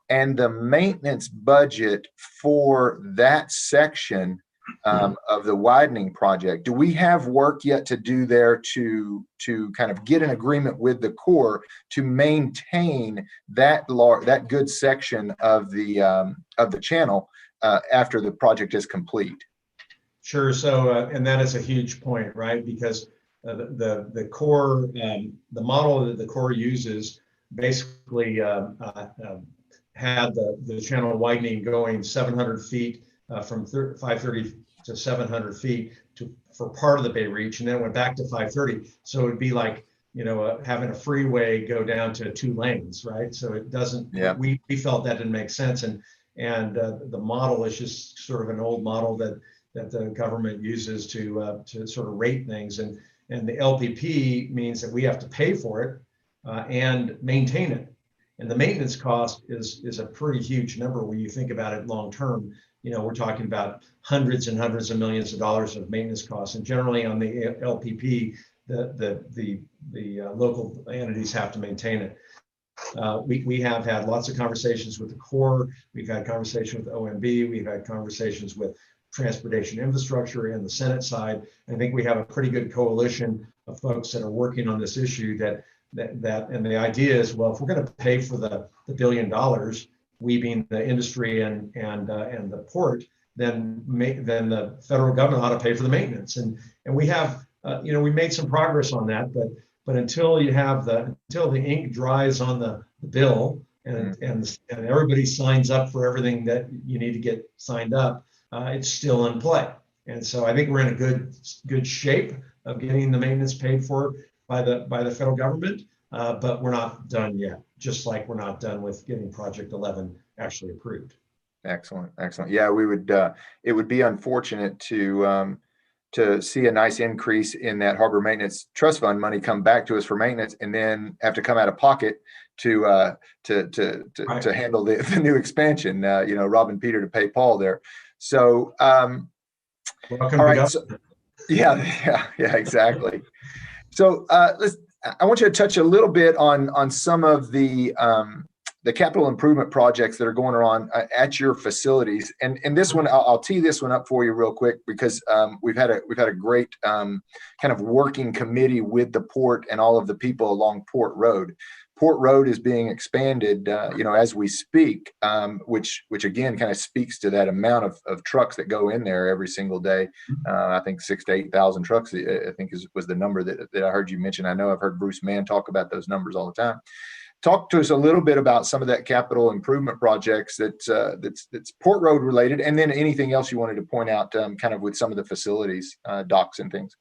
and the maintenance budget for that section of the widening project. Do we have work yet to do there to kind of get an agreement with the Corps to maintain that good section of the channel after the project is complete? Sure. So, and that is a huge point, right? Because the Corps, the model that the Corps uses basically had the channel widening going 700 feet from 530 to 700 feet for part of the Bay Reach, and then it went back to 530. So it would be like, having a freeway go down to 2 lanes, right? So it doesn't, we felt that didn't make sense. And the model is just sort of an old model that the government uses to sort of rate things. And the LPP means that we have to pay for it and maintain it. And the maintenance cost is a pretty huge number when you think about it long term. We're talking about hundreds and hundreds of millions of dollars of maintenance costs. And generally on the LPP, the local entities have to maintain it. We have had lots of conversations with the Corps. We've had conversations with OMB. We've had conversations with transportation infrastructure and the Senate side. I think we have a pretty good coalition of folks that are working on this issue that and the idea is, well, if we're going to pay for the $1 billion, we being the industry and the port, then the federal government ought to pay for the maintenance. And we have, we made some progress on that, but until the ink dries on the bill and everybody signs up for everything that you need to get signed up, it's still in play. And so I think we're in a good shape of getting the maintenance paid for by the federal government, but we're not done yet. Just like we're not done with getting Project 11 actually approved. Excellent. Yeah, we would. It would be unfortunate to see a nice increase in that harbor maintenance trust fund money come back to us for maintenance, and then have to come out of pocket to handle the new expansion. Robbing Peter to pay Paul there. So, welcome. All right. So, yeah, exactly. So I want you to touch a little bit on some of the capital improvement projects that are going on at your facilities. And this one, I'll tee this one up for you real quick, because we've had a great kind of working committee with the port and all of the people along Port Road. Port Road is being expanded, as we speak, which again kind of speaks to that amount of trucks that go in there every single day. I think 6,000 to 8,000 trucks, I think was the number that I heard you mention. I know I've heard Bruce Mann talk about those numbers all the time. Talk to us a little bit about some of that capital improvement projects that's Port Road related, and then anything else you wanted to point out, kind of with some of the facilities, docks and things.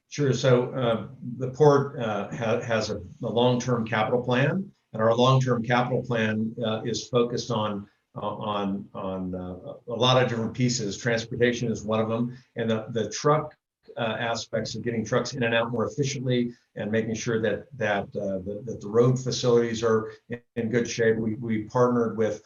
Sure. So the port has a long-term capital plan, and our long-term capital plan is focused on a lot of different pieces. Transportation is one of them, and the truck aspects of getting trucks in and out more efficiently, and making sure that the road facilities are in good shape. We partnered with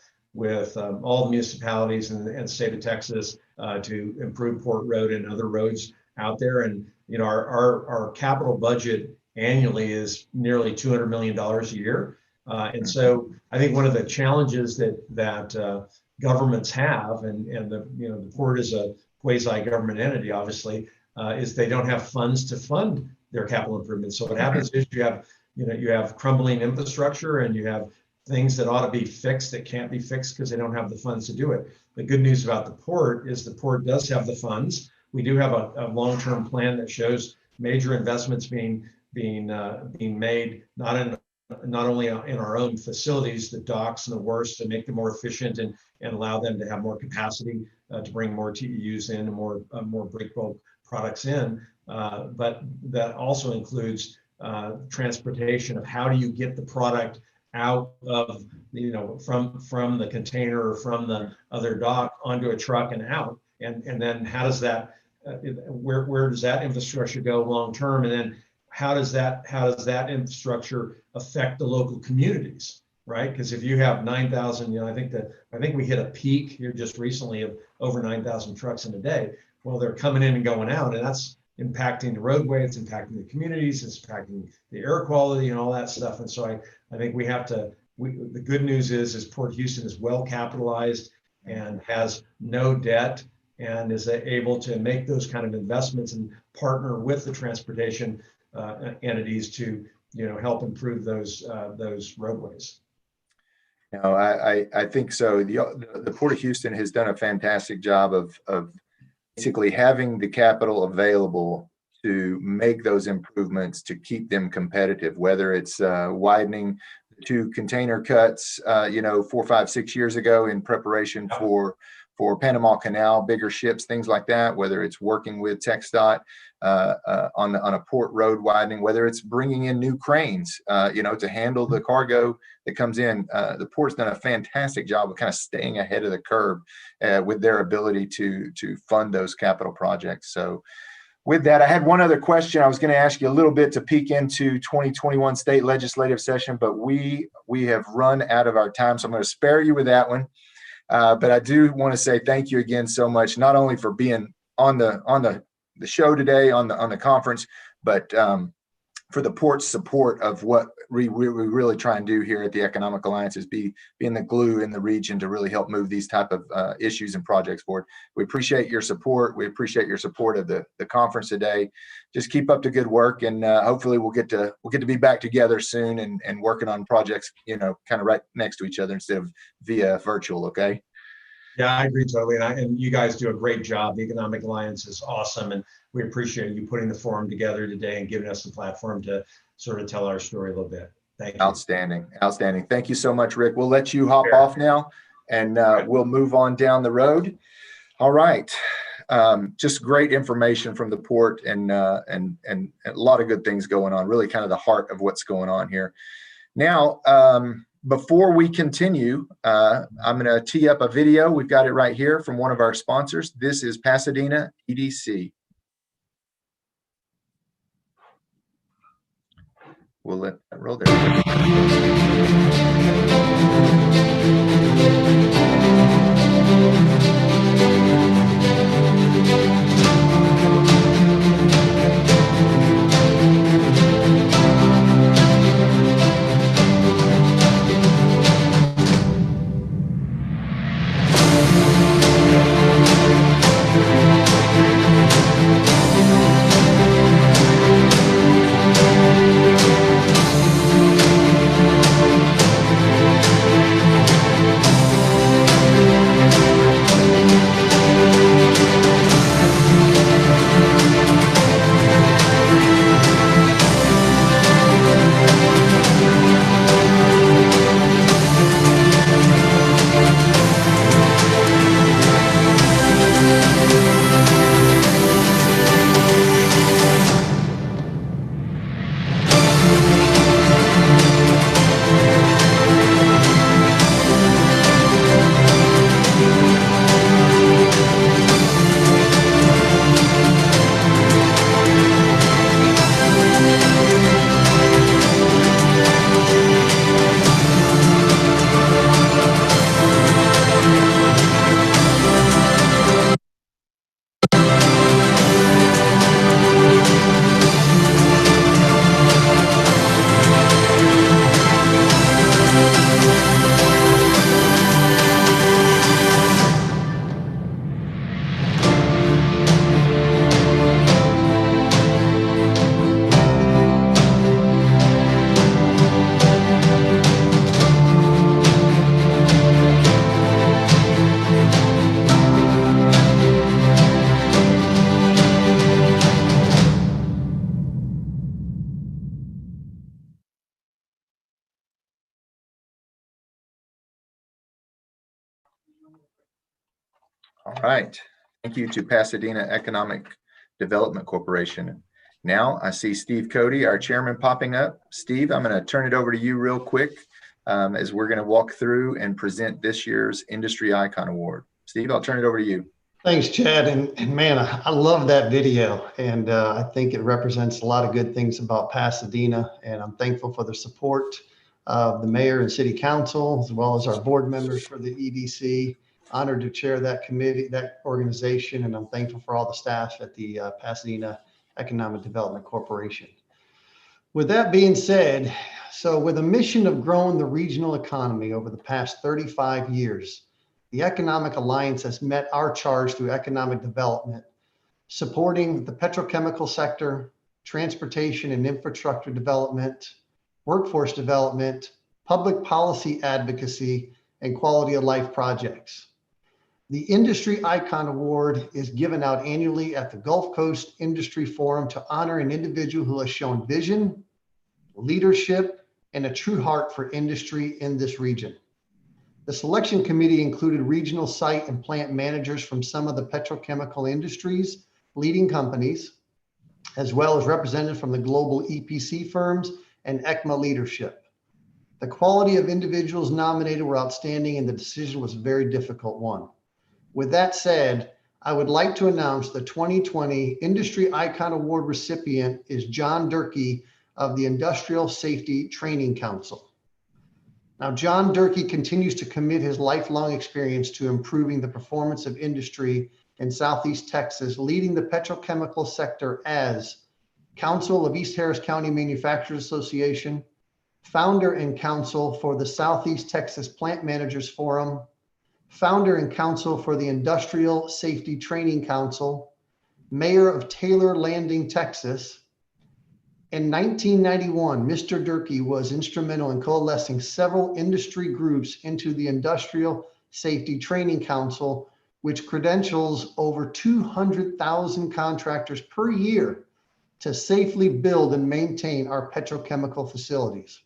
all the municipalities and the state of Texas to improve Port Road and other roads out there. And our capital budget annually is nearly $200 million a year. And so I think one of the challenges that governments have, and the port is a quasi-government entity, obviously, is they don't have funds to fund their capital improvements. So what happens is you have crumbling infrastructure, and you have things that ought to be fixed that can't be fixed because they don't have the funds to do it. The good news about the port is the port does have the funds. We do have a long-term plan that shows major investments being made, not only in our own facilities, the docks and the wharves, to make them more efficient and allow them to have more capacity to bring more TEUs in and more break bulk products in. But that also includes transportation of how do you get the product out of, from the container or from the other dock onto a truck and out. And then how does that, where does that infrastructure go long term? And then how does that infrastructure affect the local communities, right? Because if you have 9,000, I think we hit a peak here just recently of over 9,000 trucks in a day. Well, they're coming in and going out, and that's impacting the roadway, it's impacting the communities, it's impacting the air quality and all that stuff. And so I think the good news is Port Houston is well capitalized and has no debt, and is able to make those kind of investments and partner with the transportation entities to help improve those roadways. I think so. The Port of Houston has done a fantastic job of basically having the capital available to make those improvements to keep them competitive, whether it's widening the 2 container cuts, 4, 5, 6 years ago in preparation for for Panama Canal, bigger ships, things like that, whether it's working with TxDOT on a port road widening, whether it's bringing in new cranes, to handle the cargo that comes in. The port's done a fantastic job of kind of staying ahead of the curve with their ability to fund those capital projects. So with that, I had one other question. I was going to ask you a little bit to peek into 2021 state legislative session, but we have run out of our time, so I'm going to spare you with that one. But I do want to say thank you again so much, not only for being on the show today, on the conference, but for the port's support of what we really try and do here at the Economic Alliance, is being the glue in the region to really help move these type of issues and projects forward. We appreciate your support. We appreciate your support of the conference today. Just keep up the good work, and hopefully we'll get to be back together soon and working on projects, kind of right next to each other instead of via virtual. Okay. Yeah, I agree totally. And you guys do a great job. The Economic Alliance is awesome. And we appreciate you putting the forum together today and giving us a platform to sort of tell our story a little bit. Thank you. Outstanding. Thank you so much, Rick. We'll let you hop off now, and we'll move on down the road. All right. Just great information from the port, and a lot of good things going on, really kind of the heart of what's going on here. Now, before we continue, I'm going to tee up a video. We've got it right here from one of our sponsors. This is Pasadena EDC. We'll let that roll there. All right. Thank you to Pasadena Economic Development Corporation. Now I see Steve Cody, our chairman, popping up. Steve, I'm going to turn it over to you real quick as we're going to walk through and present this year's Industry Icon Award. Steve, I'll turn it over to you. Thanks, Chad. And man, I love that video. And I think it represents a lot of good things about Pasadena. And I'm thankful for the support of the mayor and city council, as well as our board members for the EDC. Honored to chair that committee, that organization. And I'm thankful for all the staff at the Pasadena Economic Development Corporation. With that being said, so with a mission of growing the regional economy over the past 35 years, the Economic Alliance has met our charge through economic development, supporting the petrochemical sector, transportation and infrastructure development, workforce development, public policy advocacy, and quality of life projects. The Industry Icon Award is given out annually at the Gulf Coast Industry Forum to honor an individual who has shown vision, leadership, and a true heart for industry in this region. The selection committee included regional site and plant managers from some of the petrochemical industry's leading companies, as well as representatives from the global EPC firms and ECMA leadership. The quality of individuals nominated were outstanding, and the decision was a very difficult one. With that said, I would like to announce the 2020 Industry Icon Award recipient is John Durkee of the Industrial Safety Training Council. Now, John Durkee continues to commit his lifelong experience to improving the performance of industry in Southeast Texas, leading the petrochemical sector as Council of East Harris County Manufacturers Association, founder and counsel for the Southeast Texas Plant Managers Forum, founder and counsel for the Industrial Safety Training Council, mayor of Taylor Landing, Texas. In 1991, Mr. Durkee was instrumental in coalescing several industry groups into the Industrial Safety Training Council, which credentials over 200,000 contractors per year to safely build and maintain our petrochemical facilities.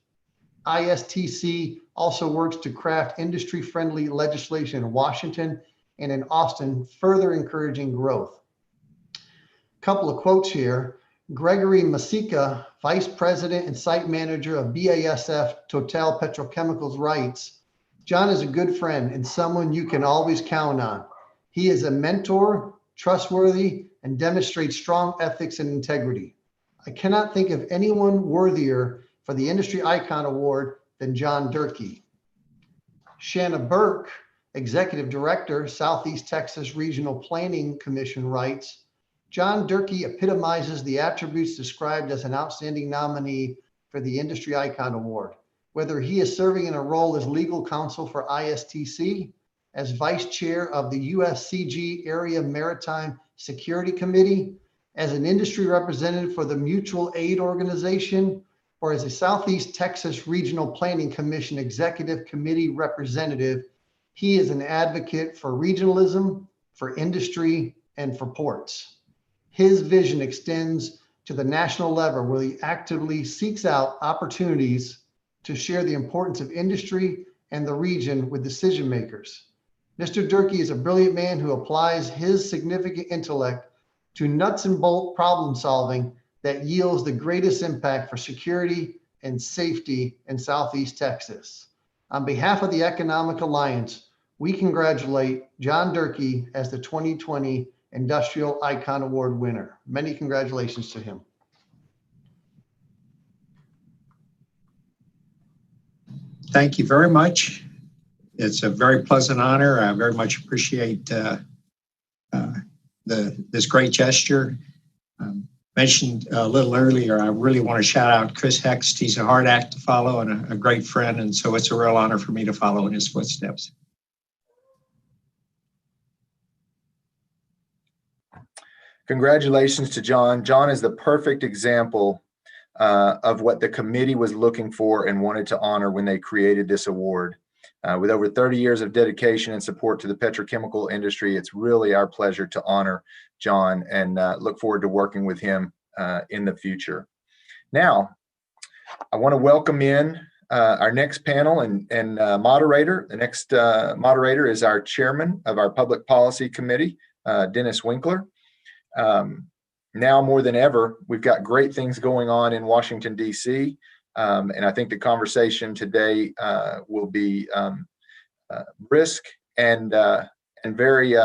ISTC also works to craft industry-friendly legislation in Washington and in Austin, further encouraging growth. Couple of quotes here. Gregory Masika, Vice President and Site Manager of BASF Total Petrochemicals, writes, John is a good friend and someone you can always count on. He is a mentor, trustworthy, and demonstrates strong ethics and integrity. I cannot think of anyone worthier for the Industry Icon Award than John Durkee. Shanna Burke, Executive Director, Southeast Texas Regional Planning Commission, writes, John Durkee epitomizes the attributes described as an outstanding nominee for the Industry Icon Award. Whether he is serving in a role as legal counsel for ISTC, as vice chair of the USCG Area Maritime Security Committee, as an industry representative for the Mutual Aid Organization, or as a Southeast Texas Regional Planning Commission Executive Committee representative, he is an advocate for regionalism, for industry, and for ports. His vision extends to the national level, where he actively seeks out opportunities to share the importance of industry and the region with decision makers. Mr. Durkee is a brilliant man who applies his significant intellect to nuts and bolt problem solving that yields the greatest impact for security and safety in Southeast Texas. On behalf of the Economic Alliance, we congratulate John Durkee as the 2020 Industrial Icon Award winner. Many congratulations to him. Thank you very much. It's a very pleasant honor. I very much appreciate this great gesture. Mentioned a little earlier, I really want to shout out Chris Hext. He's a hard act to follow and a great friend, and so it's a real honor for me to follow in his footsteps. Congratulations to John. John is the perfect example of what the committee was looking for and wanted to honor when they created this award. With over 30 years of dedication and support to the petrochemical industry, it's really our pleasure to honor John and look forward to working with him in the future. Now, I want to welcome in our next panel and moderator. The next moderator is our chairman of our Public Policy Committee, Dennis Winkler. Now more than ever, we've got great things going on in Washington, D.C., and I think the conversation today will be brisk and very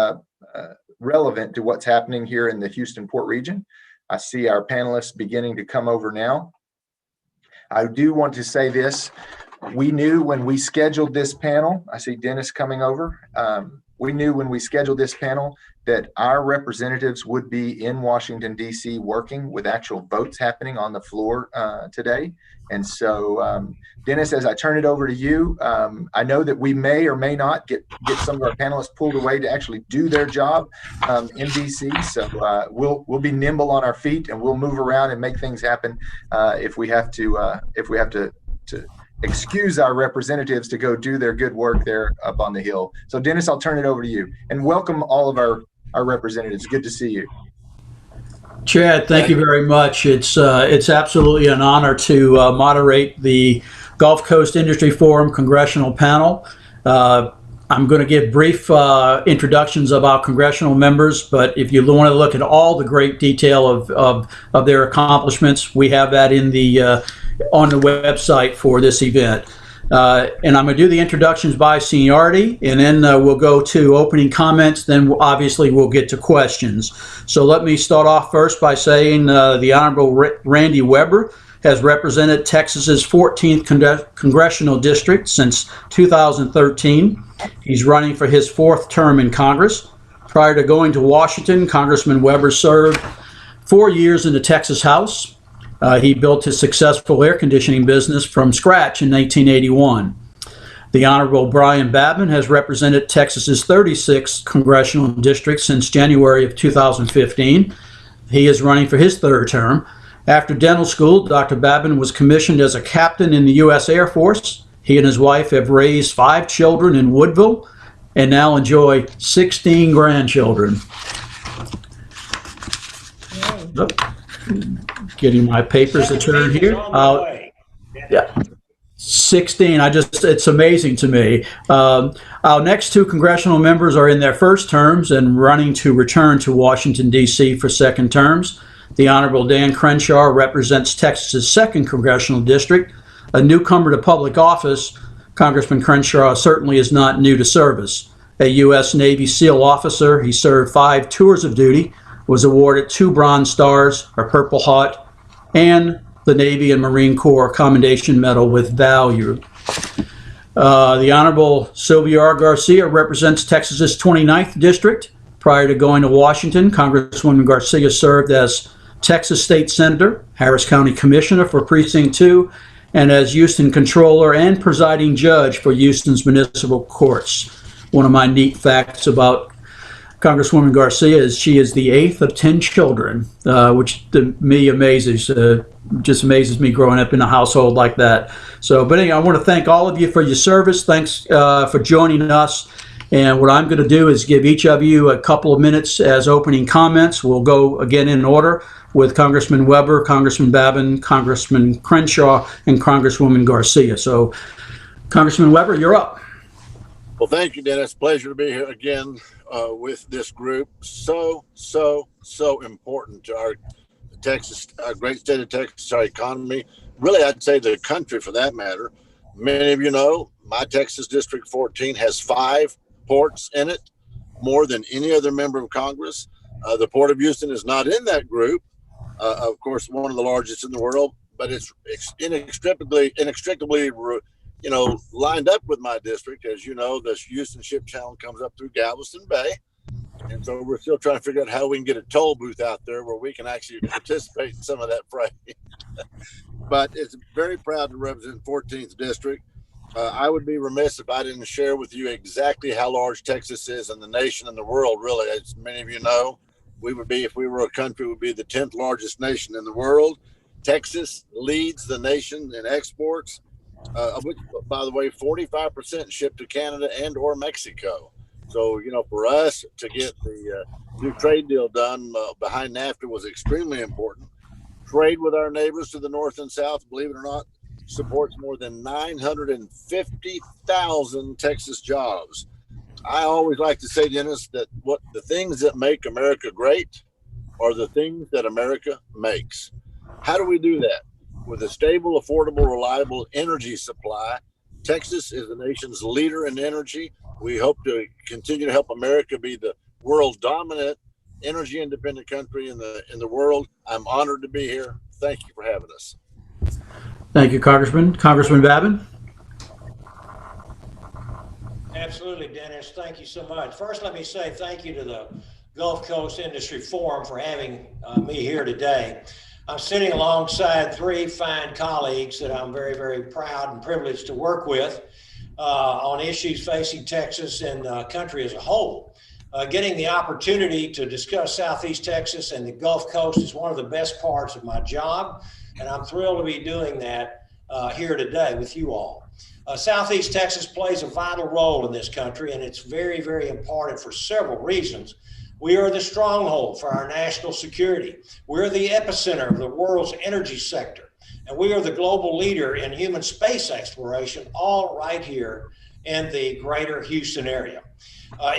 relevant to what's happening here in the Houston Port region. I see our panelists beginning to come over now. I do want to say this. We knew when we scheduled this panel, I see Dennis coming over. We knew when we scheduled this panel that our representatives would be in Washington, D.C. working with actual votes happening on the floor today. And so, Dennis, as I turn it over to you, I know that we may or may not get some of our panelists pulled away to actually do their job in D.C. So we'll be nimble on our feet and we'll move around and make things happen if we have to excuse our representatives to go do their good work there up on the Hill. So Dennis, I'll turn it over to you, and welcome all of our representatives. Good to see you. Chad, thank you very much. It's absolutely an honor to moderate the Gulf Coast Industry Forum Congressional Panel. I'm going to give brief introductions of our congressional members, but if you want to look at all the great detail of their accomplishments, we have that in the on the website for this event. And I'm going to do the introductions by seniority, and then we'll go to opening comments. Then obviously we'll get to questions. So let me start off first by saying the Honorable Randy Weber has represented Texas's 14th congressional district since 2013. He's running for his 4th term in Congress. Prior to going to Washington, Congressman Weber served 4 years in the Texas House. He built his successful air conditioning business from scratch in 1981. The Honorable Brian Babin has represented Texas's 36th congressional district since January of 2015. He is running for his 3rd term. After dental school, Dr. Babin was commissioned as a captain in the U.S. Air Force. He and his wife have raised 5 children in Woodville and now enjoy 16 grandchildren. Oh, getting my papers to turn here. Yeah, 16. It's amazing to me. Our next 2 congressional members are in their 1st terms and running to return to Washington, D.C. for 2nd terms. The Honorable Dan Crenshaw represents Texas's 2nd congressional district. A newcomer to public office, Congressman Crenshaw certainly is not new to service. A U.S. Navy SEAL officer, he served 5 tours of duty, was awarded 2 Bronze Stars, a Purple Heart, and the Navy and Marine Corps Commendation Medal with Value. The Honorable Sylvia R. Garcia represents Texas's 29th district. Prior to going to Washington, Congresswoman Garcia served as Texas State Senator, Harris County Commissioner for Precinct 2, and as Houston Controller and Presiding Judge for Houston's Municipal Courts. One of my neat facts about Congresswoman Garcia is she is the 8th of 10 children, which to me just amazes me growing up in a household like that. So, but anyway, I want to thank all of you for your service. Thanks for joining us. And what I'm going to do is give each of you a couple of minutes as opening comments. We'll go again in order with Congressman Weber, Congressman Babin, Congressman Crenshaw, and Congresswoman Garcia. So, Congressman Weber, you're up. Well, thank you, Dennis. Pleasure to be here again with this group. So important to our Texas, our great state of Texas, our economy. Really, I'd say the country for that matter. Many of you know my Texas District 14 has 5 ports in it, more than any other member of Congress. The Port of Houston is not in that group. Of course, one of the largest in the world, but it's inextricably, lined up with my district. As you know, the Houston Ship Channel comes up through Galveston Bay. And so we're still trying to figure out how we can get a toll booth out there where we can actually participate in some of that freight. But it's very proud to represent 14th District. I would be remiss if I didn't share with you exactly how large Texas is in the nation and the world, really. As many of you know, we would be, if we were a country, would be the 10th largest nation in the world. Texas leads the nation in exports, of which, by the way, 45% shipped to Canada and or Mexico. So, for us to get the new trade deal done behind NAFTA was extremely important. Trade with our neighbors to the north and south, believe it or not, supports more than 950,000 Texas jobs. I always like to say, Dennis, that what the things that make America great are the things that America makes. How do we do that? With a stable, affordable, reliable energy supply. Texas is the nation's leader in energy. We hope to continue to help America be the world dominant, energy independent country in the world. I'm honored to be here. Thank you for having us. Thank you, Congressman. Congressman Babin. Absolutely, Dennis. Thank you so much. First, let me say thank you to the Gulf Coast Industry Forum for having me here today. I'm sitting alongside 3 fine colleagues that I'm very, very proud and privileged to work with on issues facing Texas and the country as a whole. Getting the opportunity to discuss Southeast Texas and the Gulf Coast is one of the best parts of my job, and I'm thrilled to be doing that here today with you all. Southeast Texas plays a vital role in this country, and it's very, very important for several reasons. We are the stronghold for our national security. We're the epicenter of the world's energy sector, and we are the global leader in human space exploration, all right here in the greater Houston area.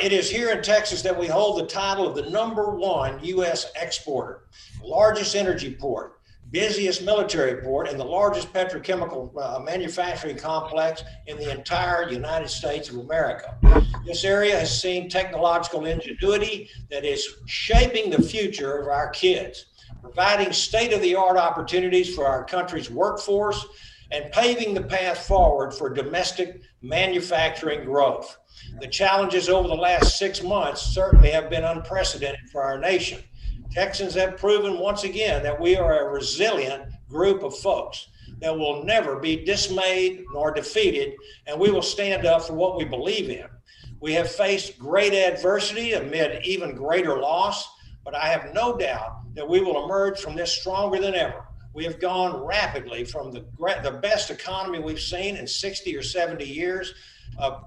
It is here in Texas that we hold the title of the #1 U.S. exporter, largest energy port, busiest military port, and the largest petrochemical manufacturing complex in the entire United States of America. This area has seen technological ingenuity that is shaping the future of our kids, providing state-of-the-art opportunities for our country's workforce, and paving the path forward for domestic manufacturing growth. The challenges over the last 6 months certainly have been unprecedented for our nation. Texans have proven once again that we are a resilient group of folks that will never be dismayed nor defeated, and we will stand up for what we believe in. We have faced great adversity amid even greater loss, but I have no doubt that we will emerge from this stronger than ever. We have gone rapidly from the best economy we've seen in 60 or 70 years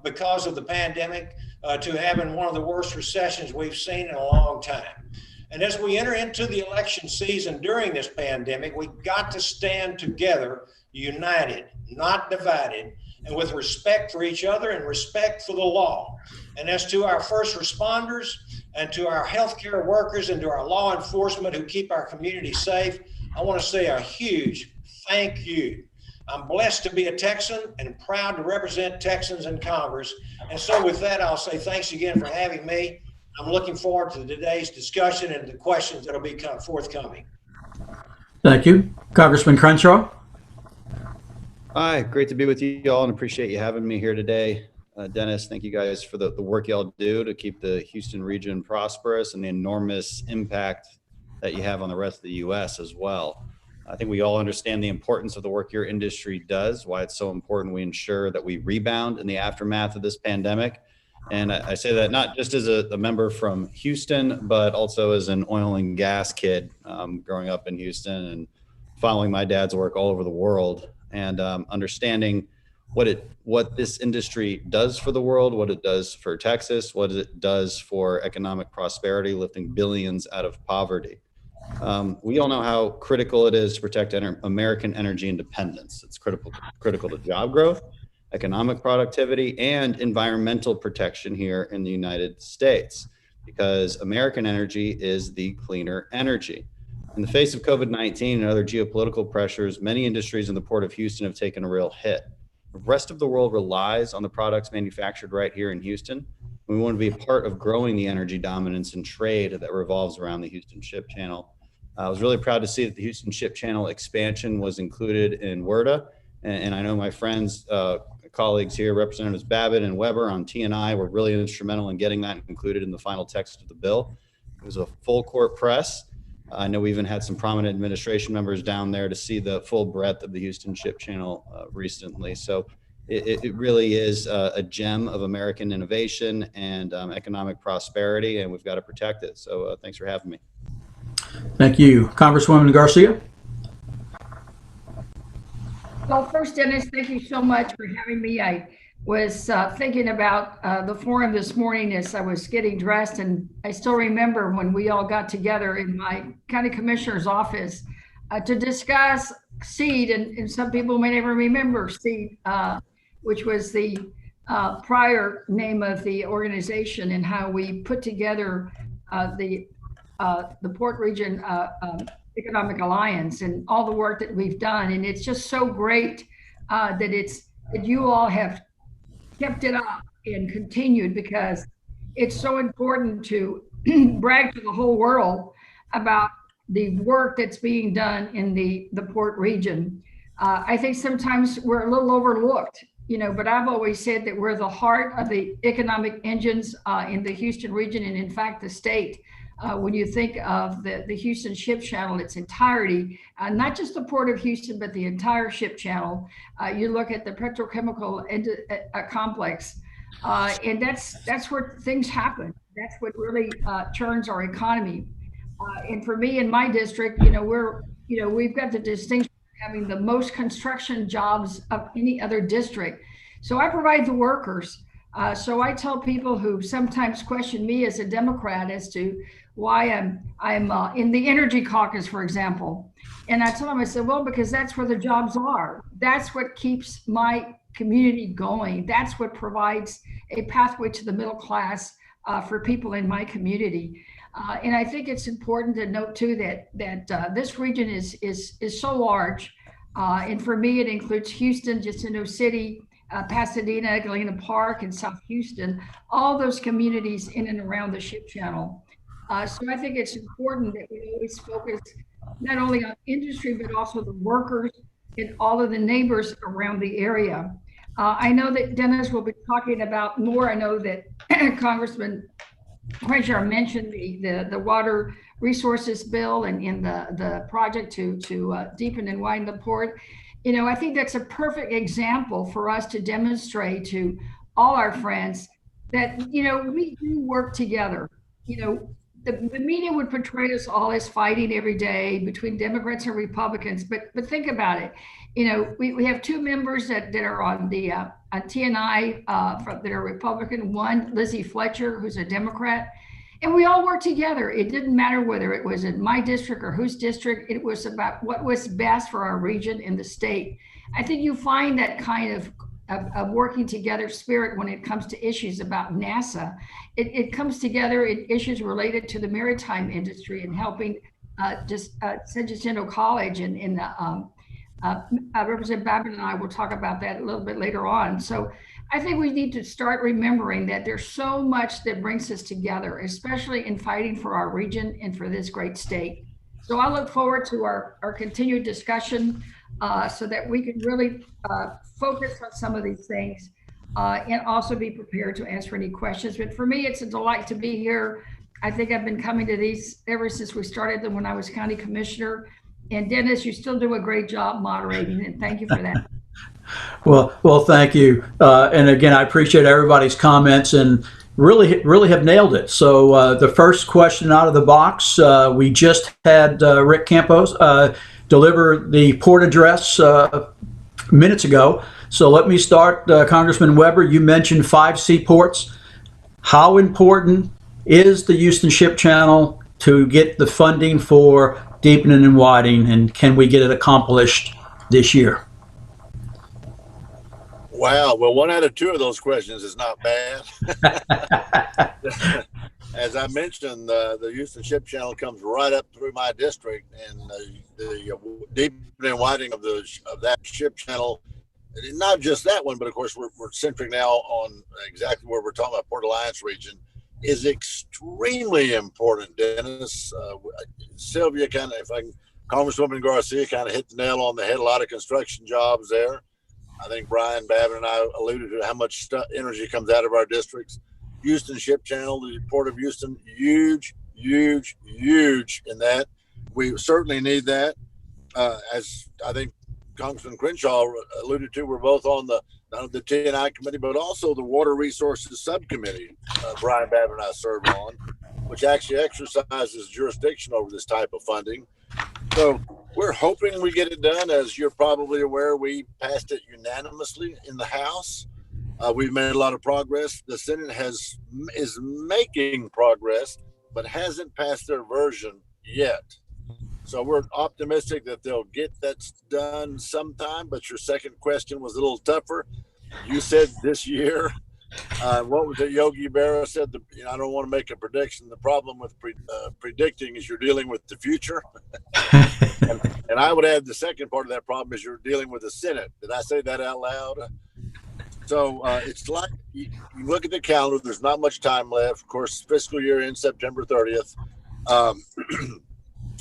because of the pandemic to having one of the worst recessions we've seen in a long time. And as we enter into the election season during this pandemic, we've got to stand together, united, not divided, and with respect for each other and respect for the law. And as to our first responders and to our healthcare workers and to our law enforcement who keep our community safe, I want to say a huge thank you. I'm blessed to be a Texan and proud to represent Texans in Congress. And so with that, I'll say thanks again for having me. I'm looking forward to today's discussion and the questions that will be forthcoming. Thank you. Congressman Crenshaw. Hi, great to be with you all and appreciate you having me here today. Dennis, thank you guys for the work y'all do to keep the Houston region prosperous and the enormous impact that you have on the rest of the U.S. as well. I think we all understand the importance of the work your industry does, why it's so important we ensure that we rebound in the aftermath of this pandemic. And I say that not just as a member from Houston, but also as an oil and gas kid growing up in Houston and following my dad's work all over the world and understanding what this industry does for the world, what it does for Texas, what it does for economic prosperity, lifting billions out of poverty. We all know how critical it is to protect American energy independence. It's critical to job growth, economic productivity, and environmental protection here in the United States, because American energy is the cleaner energy. In the face of COVID-19 and other geopolitical pressures, many industries in the Port of Houston have taken a real hit. The rest of the world relies on the products manufactured right here in Houston. We want to be a part of growing the energy dominance and trade that revolves around the Houston Ship Channel. I was really proud to see that the Houston Ship Channel expansion was included in WRDA. And I know my friends, colleagues here, Representatives Babbitt and Weber on T&I were really instrumental in getting that included in the final text of the bill. It was a full court press. I know we even had some prominent administration members down there to see the full breadth of the Houston Ship Channel recently. So it really is a gem of American innovation and economic prosperity, and we've got to protect it. So thanks for having me. Thank you. Congresswoman Garcia. Well, first, Dennis, thank you so much for having me. I was thinking about the forum this morning as I was getting dressed, and I still remember when we all got together in my county commissioner's office to discuss SEED, and some people may never remember SEED, which was the prior name of the organization, and how we put together the Port Region Economic Alliance and all the work that we've done. And it's just so great that you all have kept it up and continued, because it's so important to brag to the whole world about the work that's being done in the Port region. I think sometimes we're a little overlooked, but I've always said that we're the heart of the economic engines in the Houston region, and in fact, the state. When you think of the Houston Ship Channel, its entirety, not just the Port of Houston, but the entire ship channel. You look at the petrochemical complex, and that's where things happen. That's what really turns our economy. And for me in my district, we've got the distinction of having the most construction jobs of any other district. So I provide the workers. So I tell people who sometimes question me as a Democrat as to why I'm in the energy caucus, for example. And I tell them, I said, well, because that's where the jobs are. That's what keeps my community going. That's what provides a pathway to the middle class for people in my community. And I think it's important to note too that this region is so large. And for me, it includes Houston, Jacinto City, Pasadena, Galena Park, and South Houston, all those communities in and around the Ship Channel. So I think it's important that we always focus not only on industry, but also the workers and all of the neighbors around the area. I know that Dennis will be talking about more. I know that Congressman Crenshaw mentioned the water resources bill and in the project to deepen and widen the port. You know, I think that's a perfect example for us to demonstrate to all our friends that, you know, we do work together. You know, the media would portray us all as fighting every day between Democrats and Republicans, but think about it. You know, we have two members that are on the on TNI that are Republican. One, Lizzie Fletcher, who's a Democrat, and we all work together. It didn't matter whether it was in my district or whose district. It was about what was best for our region and the state. I think you find that kind of working together spirit when it comes to issues about NASA. It comes together in issues related to the maritime industry and helping San Jacinto College and in the Representative Babin and I will talk about that a little bit later on. So I think we need to start remembering that there's so much that brings us together, especially in fighting for our region and for this great state. So I look forward to our continued discussion so that we can really focus on some of these things and also be prepared to answer any questions. But for me, it's a delight to be here. I think I've been coming to these ever since we started them when I was county commissioner. And Dennis, you still do a great job moderating, and thank you for that. Well, thank you. And again, I appreciate everybody's comments and really have nailed it. So the first question out of the box, we just had Rick Campos deliver the port address minutes ago. So let me start, Congressman Weber, you mentioned 5 seaports. How important is the Houston Ship Channel to get the funding for deepening and widening, and can we get it accomplished this year? Wow. Well, 1 out of 2 of those questions is not bad. As I mentioned, the Houston Ship Channel comes right up through my district, and the deepening and widening of that ship channel, not just that one, but of course we're centric now on exactly where we're talking about Port Alliance region, is extremely important, Dennis. Sylvia Congresswoman Garcia kind of hit the nail on the head. A lot of construction jobs there. I think Brian Babin and I alluded to how much energy comes out of our districts. Houston Ship Channel, the Port of Houston, huge in that. We certainly need that. As I think Congressman Crenshaw alluded to, we're both on the TNI committee, but also the Water Resources Subcommittee, Brian Babin and I serve on, which actually exercises jurisdiction over this type of funding. So we're hoping we get it done. As you're probably aware, we passed it unanimously in the House. We've made a lot of progress. The Senate is making progress, but hasn't passed their version yet. So we're optimistic that they'll get that done sometime. But your second question was a little tougher. You said this year. What was it? Yogi Berra said, I don't want to make a prediction. The problem with predicting is you're dealing with the future. and I would add the second part of that problem is you're dealing with the Senate. Did I say that out loud? So it's like you look at the calendar. There's not much time left. Of course, fiscal year ends September 30th.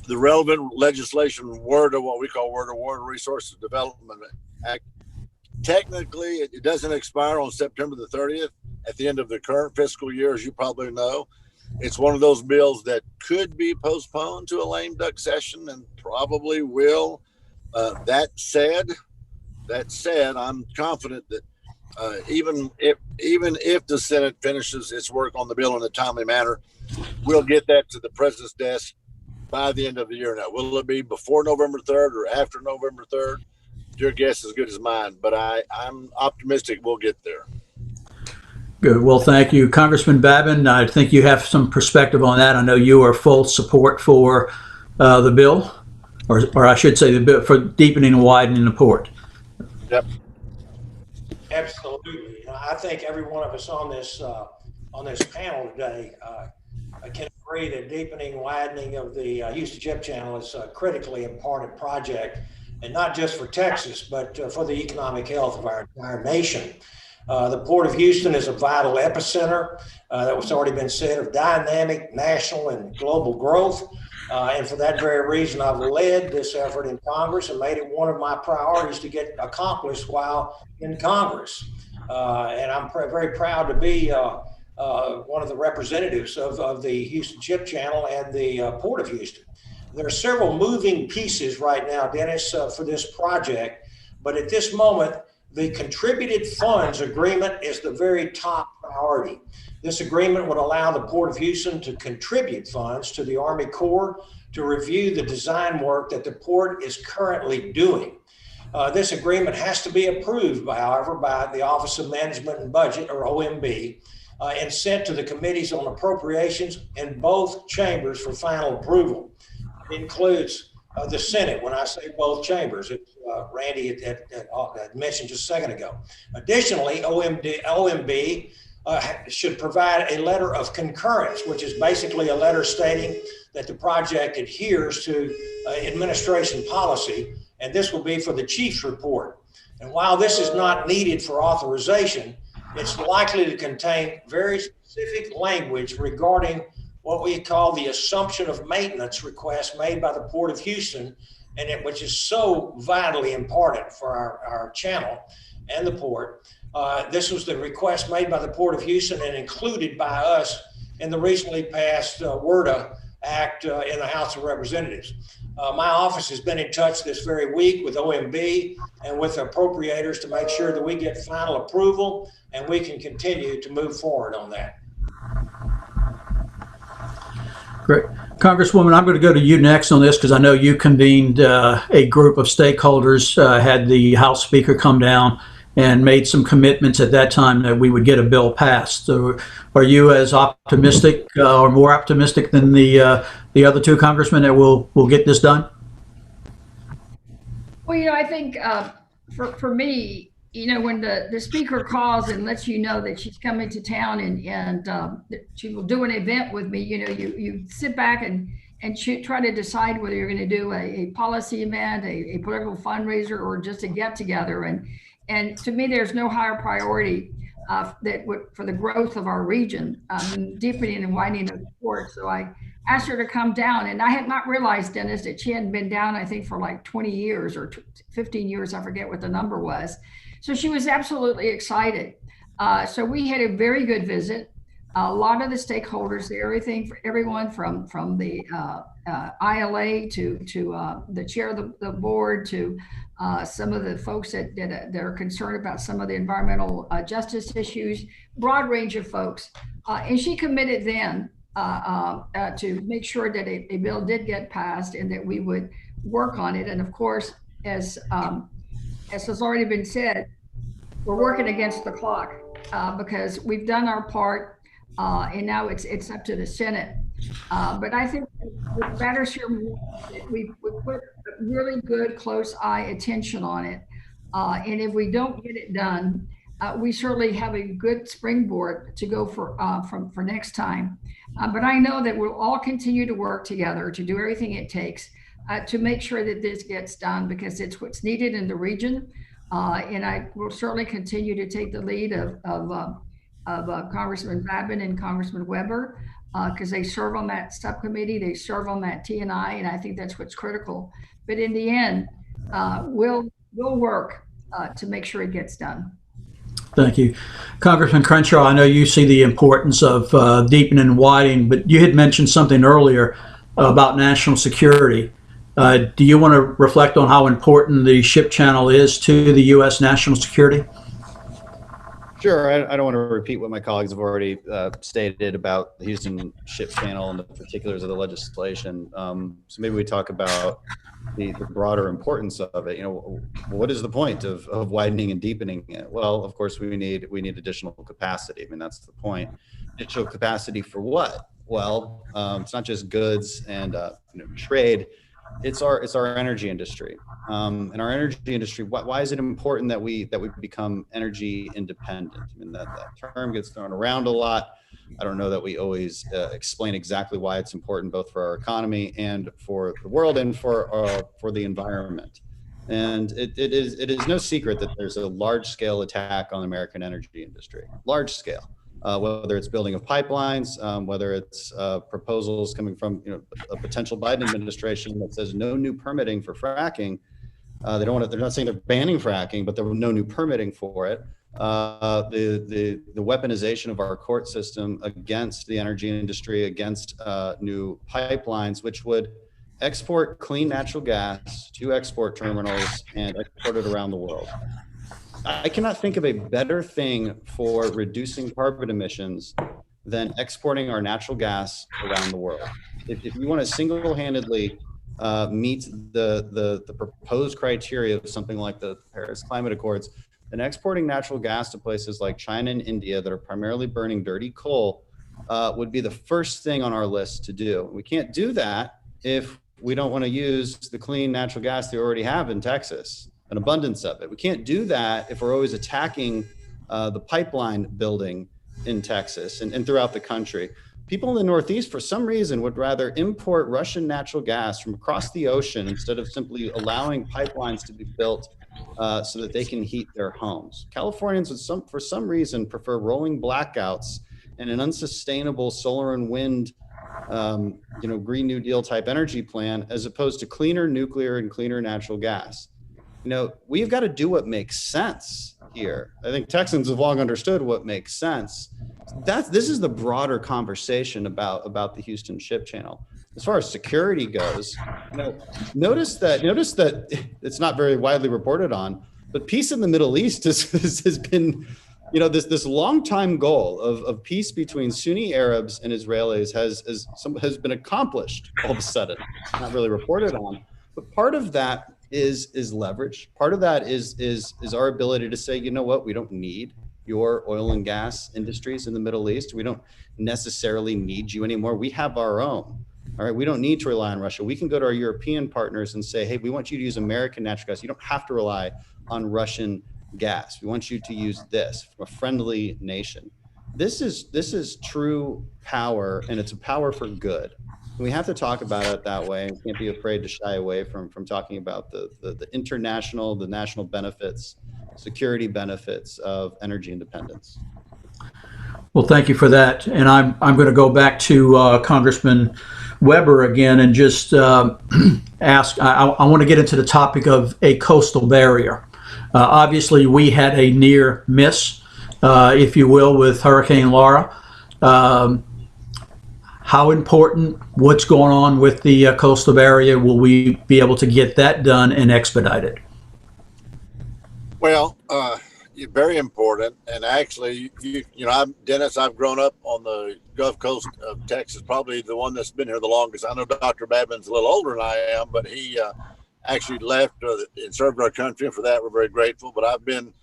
The relevant legislation, what we call Water Resources Development Act, technically it doesn't expire on September the 30th at the end of the current fiscal year, as you probably know. It's one of those bills that could be postponed to a lame duck session and probably will. That said, I'm confident that even if the Senate finishes its work on the bill in a timely manner, we'll get that to the president's desk by the end of the year. Now, will it be before November 3rd or after November 3rd? Your guess is as good as mine, but I'm optimistic we'll get there. Good. Well, thank you, Congressman Babin. I think you have some perspective on that. I know you are full support for the bill, or I should say the bill for deepening and widening the port. Yep. Absolutely. I think every one of us on this panel today can agree that deepening, widening of the Houston Ship Channel is a critically important project, and not just for Texas, but for the economic health of our entire nation. The Port of Houston is a vital epicenter, that was already been said, of dynamic national and global growth. And for that very reason, I've led this effort in Congress and made it one of my priorities to get accomplished while in Congress. And I'm very proud to be one of the representatives of the Houston Ship Channel and the Port of Houston. There are several moving pieces right now, Dennis, for this project, but at this moment, the contributed funds agreement is the very top priority. This agreement would allow the Port of Houston to contribute funds to the Army Corps to review the design work that the port is currently doing. This agreement has to be approved, however, by the Office of Management and Budget, or OMB, and sent to the committees on appropriations in both chambers for final approval. It includes the Senate. When I say both chambers, it's Randy had mentioned just a second ago. Additionally, OMB should provide a letter of concurrence, which is basically a letter stating that the project adheres to administration policy, and this will be for the chief's report. And while this is not needed for authorization, it's likely to contain very specific language regarding what we call the assumption of maintenance request made by the Port of Houston, and which is so vitally important for our channel and the port. This was the request made by the Port of Houston and included by us in the recently passed WRDA Act in the House of Representatives. My office has been in touch this very week with OMB and with appropriators to make sure that we get final approval and we can continue to move forward on that. Great. Congresswoman, I'm going to go to you next on this because I know you convened a group of stakeholders, had the House Speaker come down and made some commitments at that time that we would get a bill passed. So are you as optimistic or more optimistic than the other two congressmen that we'll get this done? Well, I think for me, when the speaker calls and lets you know that she's coming to town and she will do an event with me, you sit back and try to decide whether you're going to do a policy event, a political fundraiser, or just a get together. And to me, there's no higher priority for the growth of our region, deepening and widening of the port. So I asked her to come down, and I had not realized, Dennis, that she hadn't been down, I think, for like 20 years or 15 years. I forget what the number was. So she was absolutely excited. So we had a very good visit. A lot of the stakeholders, everyone from the ILA to the chair of the board to some of the folks that are concerned about some of the environmental justice issues, broad range of folks. And she committed then to make sure that a bill did get passed and that we would work on it. And of course, as has already been said, we're working against the clock because we've done our part, and now it's up to the Senate. But I think with matters here, we put really good, close eye attention on it. And if we don't get it done, we certainly have a good springboard to go for next time. But I know that we'll all continue to work together to do everything it takes to make sure that this gets done, because it's what's needed in the region. And I will certainly continue to take the lead of Congressman Babin and Congressman Weber, because they serve on that subcommittee, they serve on that T&I, and I think that's what's critical. But in the end, we'll work to make sure it gets done. Thank you. Congressman Crenshaw, I know you see the importance of deepening and widening, but you had mentioned something earlier about national security. Do you want to reflect on how important the ship channel is to the U.S. national security? Sure. I don't want to repeat what my colleagues have already stated about the Houston Ship Channel and the particulars of the legislation. So maybe we talk about the broader importance of it. What is the point of widening and deepening it? Well, of course, we need additional capacity. I mean, that's the point. Additional capacity for what? Well, it's not just goods and trade. it's our energy industry. And our energy industry, why is it important that we become energy independent? I mean, that term gets thrown around a lot. I don't know that we always explain exactly why it's important, both for our economy and for the world and for the environment. And it is no secret that there's a large scale attack on the American energy industry, large scale. Whether it's building of pipelines, whether it's proposals coming from a potential Biden administration that says no new permitting for fracking. They don't want to. They're not saying they're banning fracking, but there were no new permitting for it. The weaponization of our court system against the energy industry, against new pipelines, which would export clean natural gas to export terminals and export it around the world. I cannot think of a better thing for reducing carbon emissions than exporting our natural gas around the world. If you want to single-handedly meet the proposed criteria of something like the Paris Climate Accords, then exporting natural gas to places like China and India that are primarily burning dirty coal would be the first thing on our list to do. We can't do that if we don't want to use the clean natural gas they already have in Texas, an abundance of it. We can't do that if we're always attacking the pipeline building in Texas and throughout the country. People in the Northeast, for some reason, would rather import Russian natural gas from across the ocean instead of simply allowing pipelines to be built so that they can heat their homes. Californians would for some reason prefer rolling blackouts and an unsustainable solar and wind Green New Deal type energy plan as opposed to cleaner nuclear and cleaner natural gas. We've got to do what makes sense here. I think Texans have long understood what makes sense. This is the broader conversation about the Houston Ship Channel. As far as security goes, notice that it's not very widely reported on, but peace in the Middle East has been, this long time goal of peace between Sunni Arabs and Israelis has been accomplished all of a sudden. Not really reported on, but part of that is leverage. Part of that is our ability to say, you know what, we don't need your oil and gas industries in the Middle East. We don't necessarily need you anymore. We have our own. All right, we don't need to rely on Russia. We can go to our European partners and say, hey, we want you to use American natural gas. You don't have to rely on Russian gas. We want you to use this from a friendly nation. This is true power, and it's a power for good. And we have to talk about it that way. We can't be afraid to shy away from talking about the international, the national benefits, security benefits of energy independence. Well, thank you for that. And I'm going to go back to Congressman Weber again and just ask, I want to get into the topic of a coastal barrier. Obviously, we had a near miss, if you will, with Hurricane Laura. How important, what's going on with the coastal barrier? Will we be able to get that done and expedited? Well, very important. And actually, Dennis, I've grown up on the Gulf Coast of Texas, probably the one that's been here the longest. I know Dr. Babin's a little older than I am, but he actually left and served our country. And for that, we're very grateful. But I've been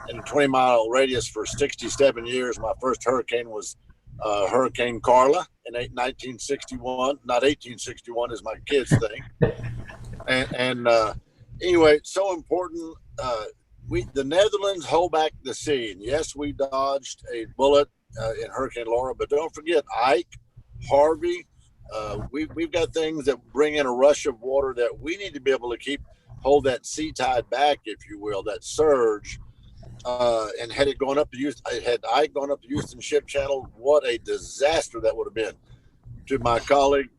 in a 20-mile radius for 67 years. My first hurricane was Hurricane Carla in 1961, not 1861 is my kids think. And anyway, so important. The Netherlands hold back the sea. And yes, we dodged a bullet in Hurricane Laura, but don't forget Ike, Harvey. We've got things that bring in a rush of water that we need to be able to hold that sea tide back, if you will, that surge. And had Ike gone up the Houston Ship Channel, what a disaster that would have been. To my colleague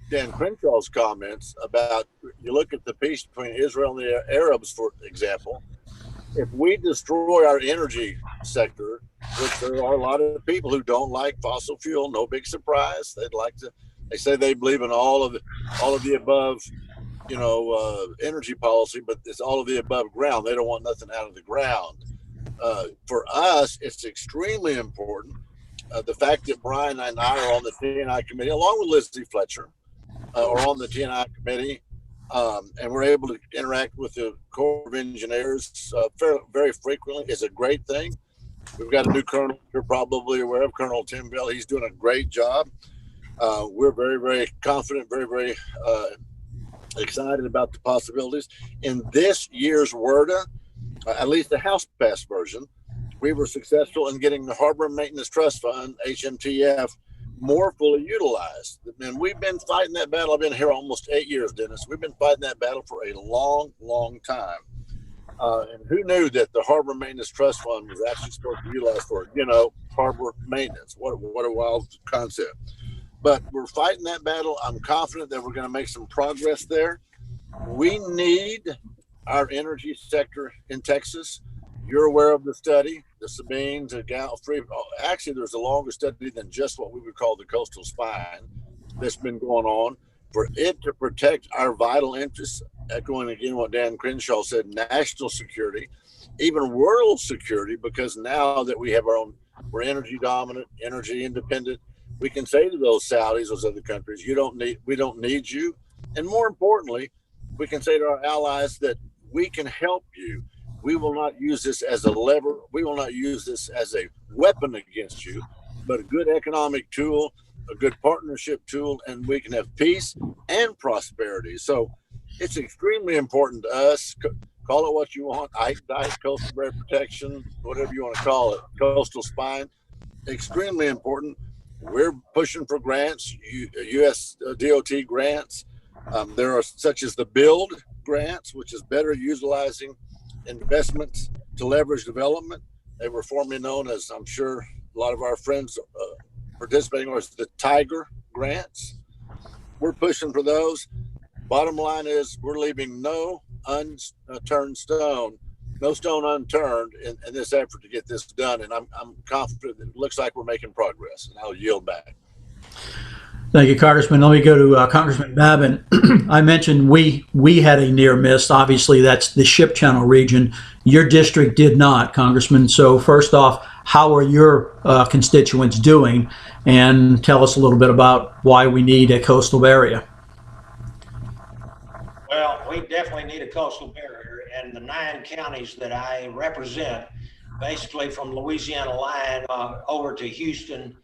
Dan Crenshaw's comments about, you look at the peace between Israel and the Arabs, for example. If we destroy our energy sector, which there are a lot of people who don't like fossil fuel, no big surprise. They say they believe in all of the above, energy policy, but it's all of the above ground. They don't want nothing out of the ground. For us, it's extremely important. The fact that Brian and I are on the TNI committee, along with Lizzie Fletcher, are on the TNI committee, and we're able to interact with the Corps of Engineers very frequently, is a great thing. We've got a new colonel, you're probably aware of, Colonel Tim Bell. He's doing a great job. We're very, very confident, very, very excited about the possibilities. In this year's WRDA, at least the House passed version, we were successful in getting the Harbor Maintenance Trust Fund, HMTF, more fully utilized. And we've been fighting that battle. I've been here almost 8 years, Dennis. We've been fighting that battle for a long, long time. And who knew that the Harbor Maintenance Trust Fund was actually supposed to be utilized for, harbor maintenance? What a wild concept. But we're fighting that battle. I'm confident that we're going to make some progress there. We need our energy sector in Texas. You're aware of the study, the Sabines, actually, there's a longer study than just what we would call the coastal spine that's been going on for it to protect our vital interests, echoing again what Dan Crenshaw said, national security, even world security, because now that we have we're energy dominant, energy independent, we can say to those Saudis, those other countries, we don't need you. And more importantly, we can say to our allies that we can help you. We will not use this as a lever. We will not use this as a weapon against you, but a good economic tool, a good partnership tool, and we can have peace and prosperity. So it's extremely important to us. Call it what you want, Ike Dike, coastal bear protection, whatever you want to call it, coastal spine, extremely important. We're pushing for grants, U.S. DOT grants. There are such as the BUILD grants, which is better utilizing investments to leverage development. They were formerly known as, I'm sure a lot of our friends participating as the Tiger grants. We're pushing for those. Bottom line is we're leaving no unturned stone, no stone unturned in this effort to get this done. And I'm confident that it looks like we're making progress, and I'll yield back. Thank you, Congressman. Let me go to Congressman Babin. I mentioned we had a near miss. Obviously, that's the Ship Channel region. Your district did not, Congressman. So first off, how are your constituents doing? And tell us a little bit about why we need a coastal area. Well, we definitely need a coastal barrier, and the 9 counties that I represent, basically from Louisiana line over to Houston,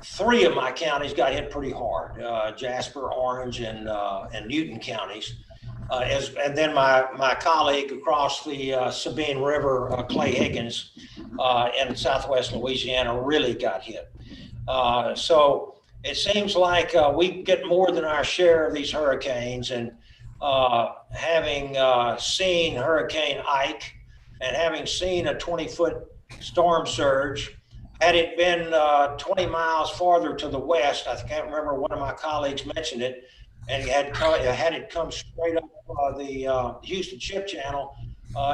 3 of my counties got hit pretty hard, Jasper, Orange, and Newton counties. And then my colleague across the Sabine River, Clay Higgins, in Southwest Louisiana really got hit. So it seems like we get more than our share of these hurricanes, and having seen Hurricane Ike and having seen a 20-foot storm surge, had it been 20 miles farther to the west, I can't remember, one of my colleagues mentioned it, and had it come straight up the Houston Ship Channel,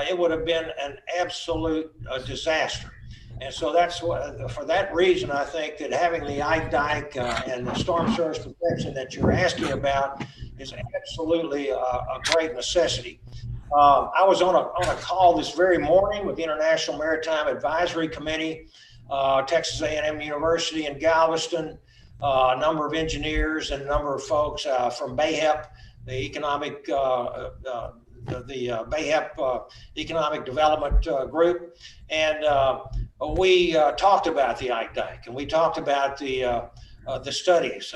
it would have been an absolute disaster. And so that's what, for that reason, I think that having the Ike Dike and the storm surge protection that you're asking about is absolutely a great necessity. I was on a call this very morning with the International Maritime Advisory Committee, Texas A&M University in Galveston, a number of engineers and a number of folks from BAHEP, the economic BAHEP Economic Development Group, and we talked about the Ike Dike, and we talked about the studies.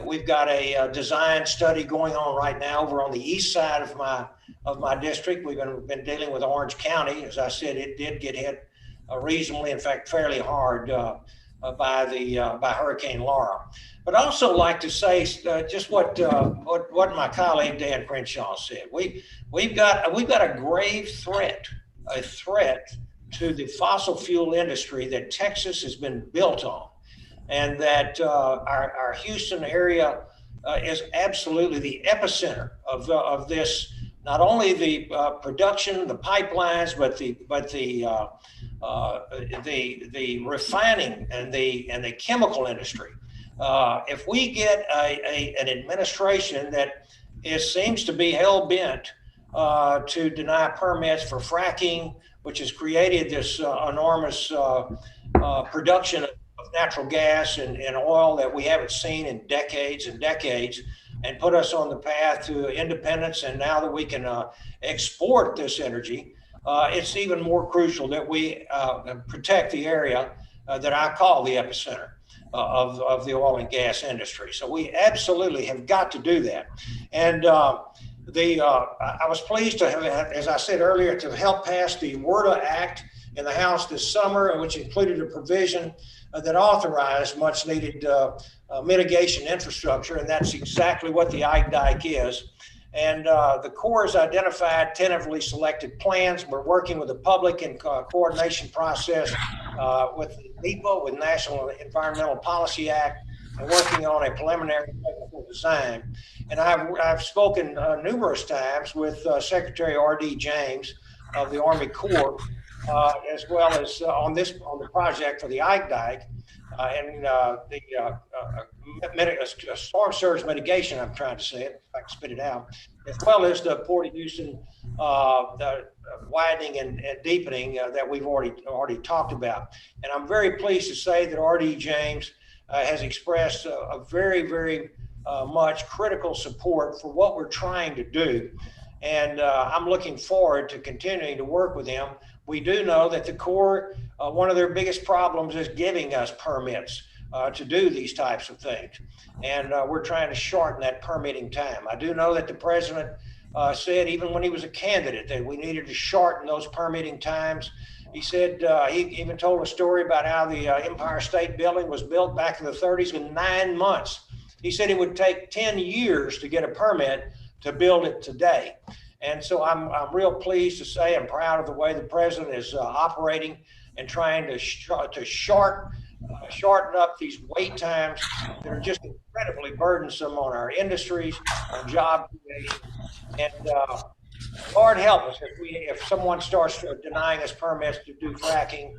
We've got a design study going on right now over on the east side of my district. We've been dealing with Orange County. As I said, it did get hit reasonably, in fact, fairly hard by Hurricane Laura. But I also like to say just what my colleague Dan Crenshaw said. We've got a grave threat, to the fossil fuel industry that Texas has been built on, and that our Houston area is absolutely the epicenter of this. Not only the production, the pipelines, but the refining and the chemical industry. If we get an administration that seems to be hell bent to deny permits for fracking, which has created this enormous production of natural gas and oil that we haven't seen in decades and decades, and put us on the path to independence, and now that we can export this energy, it's even more crucial that we protect the area that I call the epicenter of the oil and gas industry. So we absolutely have got to do that. And I was pleased to have, as I said earlier, to help pass the WRDA Act in the House this summer, which included a provision that authorized much needed mitigation infrastructure. And that's exactly what the Ike Dike is. And the Corps has identified tentatively selected plans. We're working with the public in coordination process with NEPA, with National Environmental Policy Act, and working on a preliminary technical design. And I've spoken numerous times with Secretary R.D. James of the Army Corps, as well as on the project for the Ike Dike and the storm surge mitigation, I'm trying to say it, if I can spit it out, as well as the Port of Houston the widening and deepening that we've already talked about. And I'm very pleased to say that R.D. James has expressed a very, very much critical support for what we're trying to do. And I'm looking forward to continuing to work with him. We do know that the Corps, one of their biggest problems is giving us permits to do these types of things. And we're trying to shorten that permitting time. I do know that the president said, even when he was a candidate, that we needed to shorten those permitting times. He said, he even told a story about how the Empire State Building was built back in the 30s in 9 months. He said it would take 10 years to get a permit to build it today. And so I'm real pleased to say I'm proud of the way the president is operating and trying to shorten up these wait times that are just incredibly burdensome on our industries, on job creation. And Lord help us if someone starts denying us permits to do fracking,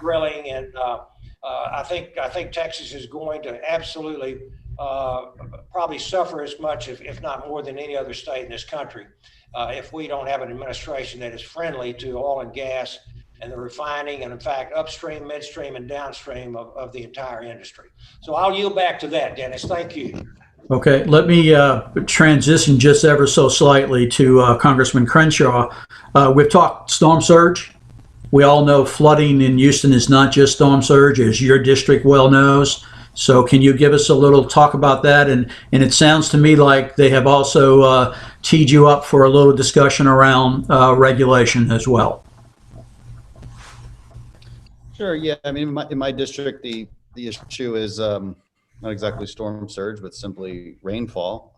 drilling, and I think Texas is going to absolutely probably suffer as much, if not more, than any other state in this country if we don't have an administration that is friendly to oil and gas and the refining, and in fact, upstream, midstream, and downstream of the entire industry. So I'll yield back to that, Dennis. Thank you. Okay, let me transition just ever so slightly to Congressman Crenshaw. We've talked storm surge. We all know flooding in Houston is not just storm surge, as your district well knows. So can you give us a little talk about that? And it sounds to me like they have also teed you up for a little discussion around regulation as well. Sure. Yeah. I mean, in my district, the issue is not exactly storm surge, but simply rainfall.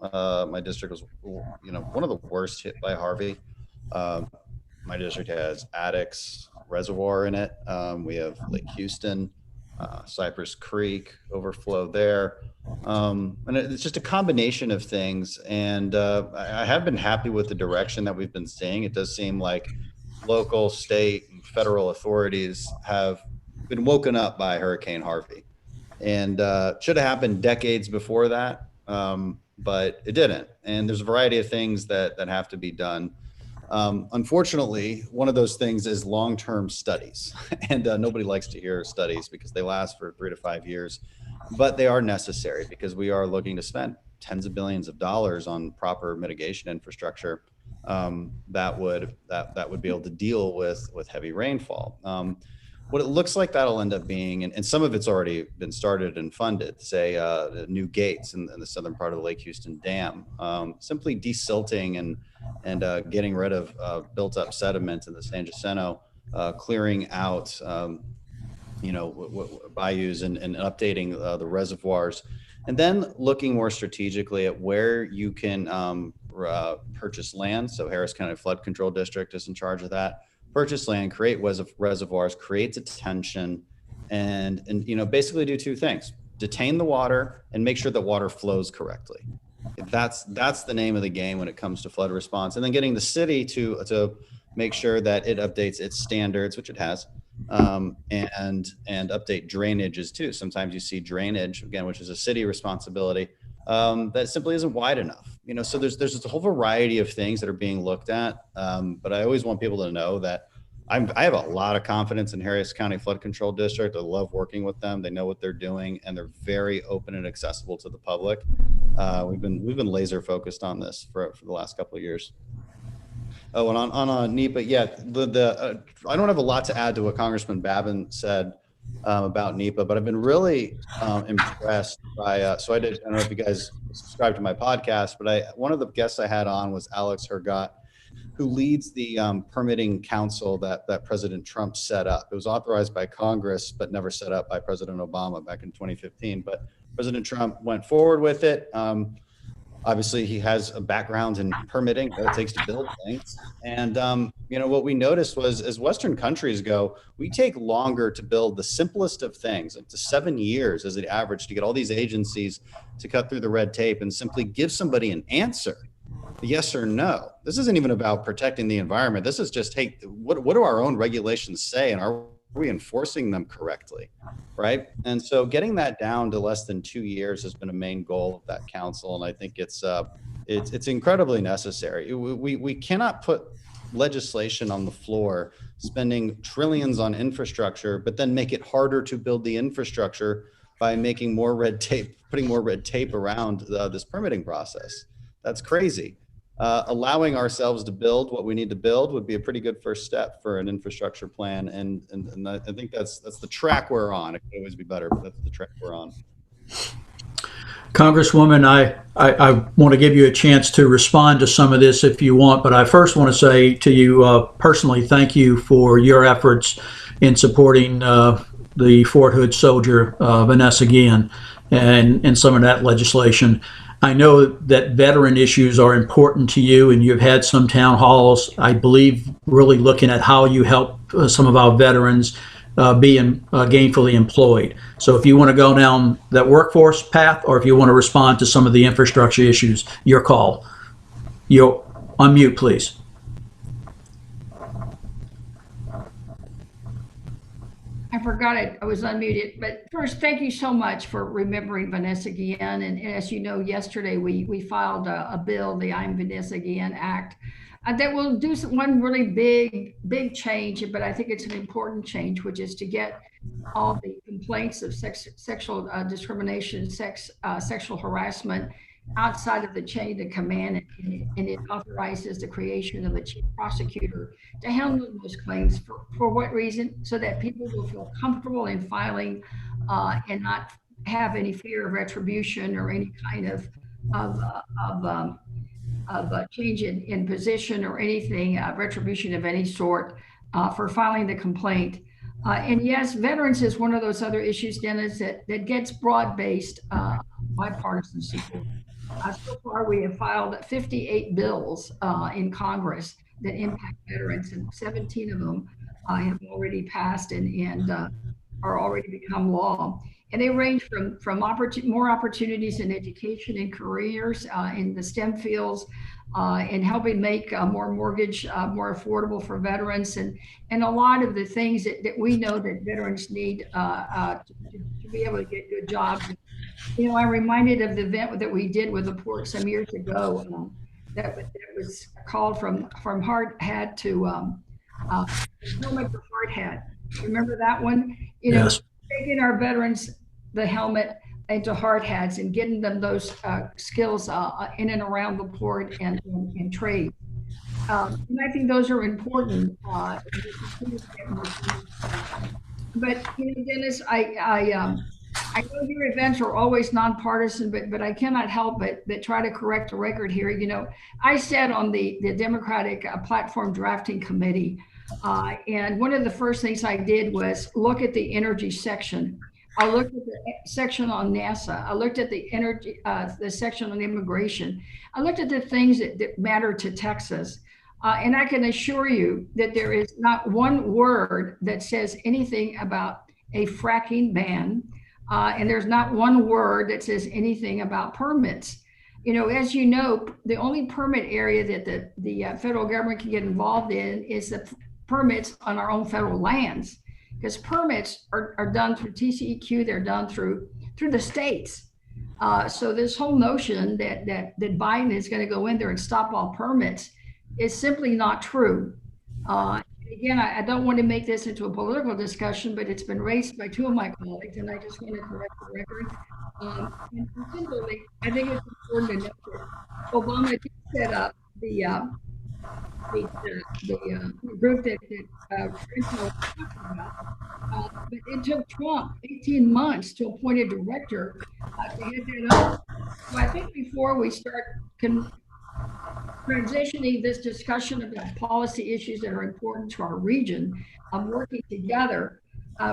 My district was, one of the worst hit by Harvey. My district has Addicks Reservoir in it. We have Lake Houston, Cypress Creek overflow there. And it's just a combination of things. And I have been happy with the direction that we've been seeing. It does seem like local, state, and federal authorities have been woken up by Hurricane Harvey. And should have happened decades before that, but it didn't. And there's a variety of things that have to be done. Unfortunately, one of those things is long-term studies. And nobody likes to hear studies because they last for 3 to 5 years. But they are necessary because we are looking to spend tens of billions of dollars on proper mitigation infrastructure that would be able to deal with heavy rainfall. What it looks like that'll end up being, and some of it's already been started and funded, say new gates in the southern part of the Lake Houston Dam, simply desilting and getting rid of built up sediment in the San Jacinto, clearing out bayous and updating the reservoirs, and then looking more strategically at where you can purchase land. So Harris County Flood Control District is in charge of that. Purchase land, create reservoirs, create detention, and basically do two things: detain the water and make sure that water flows correctly. That's the name of the game when it comes to flood response. And then getting the city to make sure that it updates its standards, which it has, and update drainages too. Sometimes you see drainage, again, which is a city responsibility, that simply isn't wide enough. So there's a whole variety of things that are being looked at. But I always want people to know that I have a lot of confidence in Harris County Flood Control District. I love working with them. They know what they're doing, and they're very open and accessible to the public. We've been laser focused on this for the last couple of years. Oh, and on NEPA, yeah, I don't have a lot to add to what Congressman Babin said. about NEPA, but I've been really impressed by, so I don't know if you guys subscribe to my podcast, but one of the guests I had on was Alex Hergot, who leads the permitting council that President Trump set up. It was authorized by Congress, but never set up by President Obama back in 2015. But President Trump went forward with it. Obviously, he has a background in permitting that it takes to build things. And, what we noticed was, as Western countries go, we take longer to build the simplest of things, up to 7 years as the average, to get all these agencies to cut through the red tape and simply give somebody an answer, yes or no. This isn't even about protecting the environment. This is just, hey, what do our own regulations say, and are we enforcing them correctly, right? And so getting that down to less than 2 years has been a main goal of that council, and I think it's incredibly necessary. We cannot put legislation on the floor spending trillions on infrastructure, but then make it harder to build the infrastructure by making more red tape, putting more red tape around this permitting process. That's crazy. Allowing ourselves to build what we need to build would be a pretty good first step for an infrastructure plan, and I think that's the track we're on. It could always be better, but that's the track we're on. Congresswoman, I want to give you a chance to respond to some of this if you want, but I first want to say to you personally, thank you for your efforts in supporting the Fort Hood soldier, Vanessa Guillen, and some of that legislation. I know that veteran issues are important to you, and you've had some town halls, I believe, really looking at how you help some of our veterans being gainfully employed. So if you want to go down that workforce path, or if you want to respond to some of the infrastructure issues, your call. You'll unmute, please. I forgot it. I was unmuted. But first, thank you so much for remembering Vanessa Guillen. And as you know, yesterday we filed a bill, the I'm Vanessa Guillen Act, that will do one really big change. But I think it's an important change, which is to get all the complaints of sexual discrimination, sexual harassment outside of the chain of command, and it authorizes the creation of a chief prosecutor to handle those claims. For what reason? So that people will feel comfortable in filing and not have any fear of retribution or any kind of a change in position or anything, retribution of any sort for filing the complaint. And yes, veterans is one of those other issues, Dennis, that gets broad-based bipartisan support. So far, we have filed 58 bills in Congress that impact veterans, and 17 of them have already passed and are already become law. And they range from more opportunities in education and careers in the STEM fields, and helping make more mortgage more affordable for veterans, and a lot of the things that we know that veterans need to be able to get good jobs. I'm reminded of the event that we did with the port some years ago that was called from hard hat to helmet to hard hat. Remember that one? Yes. Taking our veterans the helmet into hard hats and getting them those skills in and around the port and trade. And I think those are important. But Dennis, I know your events are always nonpartisan, but I cannot help but try to correct the record here. I sat on the Democratic Platform Drafting Committee, and one of the first things I did was look at the energy section. I looked at the section on NASA. I looked at the energy, the section on immigration. I looked at the things that matter to Texas. And I can assure you that there is not one word that says anything about a fracking ban. And there's not one word that says anything about permits. As you know, the only permit area that the federal government can get involved in is the permits on our own federal lands, because permits are done through TCEQ. They're done through the states. So this whole notion that Biden is going to go in there and stop all permits is simply not true. Again, I don't want to make this into a political discussion, but it's been raised by two of my colleagues, and I just want to correct the record. And particularly, I think it's important to note that Obama did set up the the group that Rachel was talking about. But it took Trump 18 months to appoint a director to head that up. So I think before we start transitioning this discussion about policy issues that are important to our region, working together,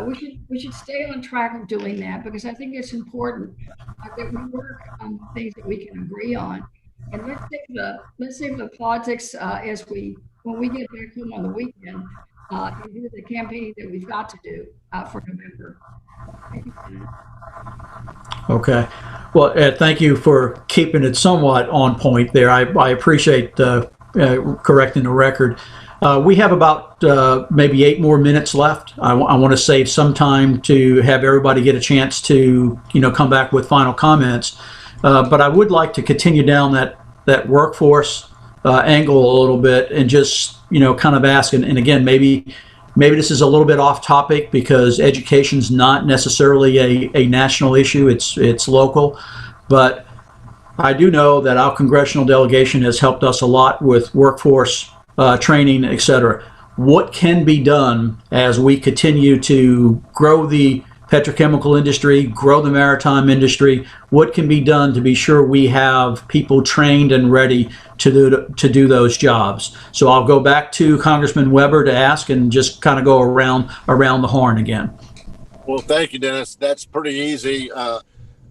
we should stay on track of doing that, because I think it's important that we work on things that we can agree on. And let's save the politics when we get back home on the weekend and do the campaigning that we've got to do for November. Thank you. Okay. Well, Ed, thank you for keeping it somewhat on point there. I appreciate correcting the record. We have about maybe 8 more minutes left. I want to save some time to have everybody get a chance to, come back with final comments. But I would like to continue down that workforce angle a little bit and just, kind of ask, and again, maybe this is a little bit off topic because education's not necessarily a national issue, it's local, but I do know that our congressional delegation has helped us a lot with workforce training, et cetera. What can be done as we continue to grow the petrochemical industry, grow the maritime industry? What can be done to be sure we have people trained and ready to do those jobs? So I'll go back to Congressman Weber to ask and just kind of go around the horn again. Well, thank you, Dennis. That's pretty easy.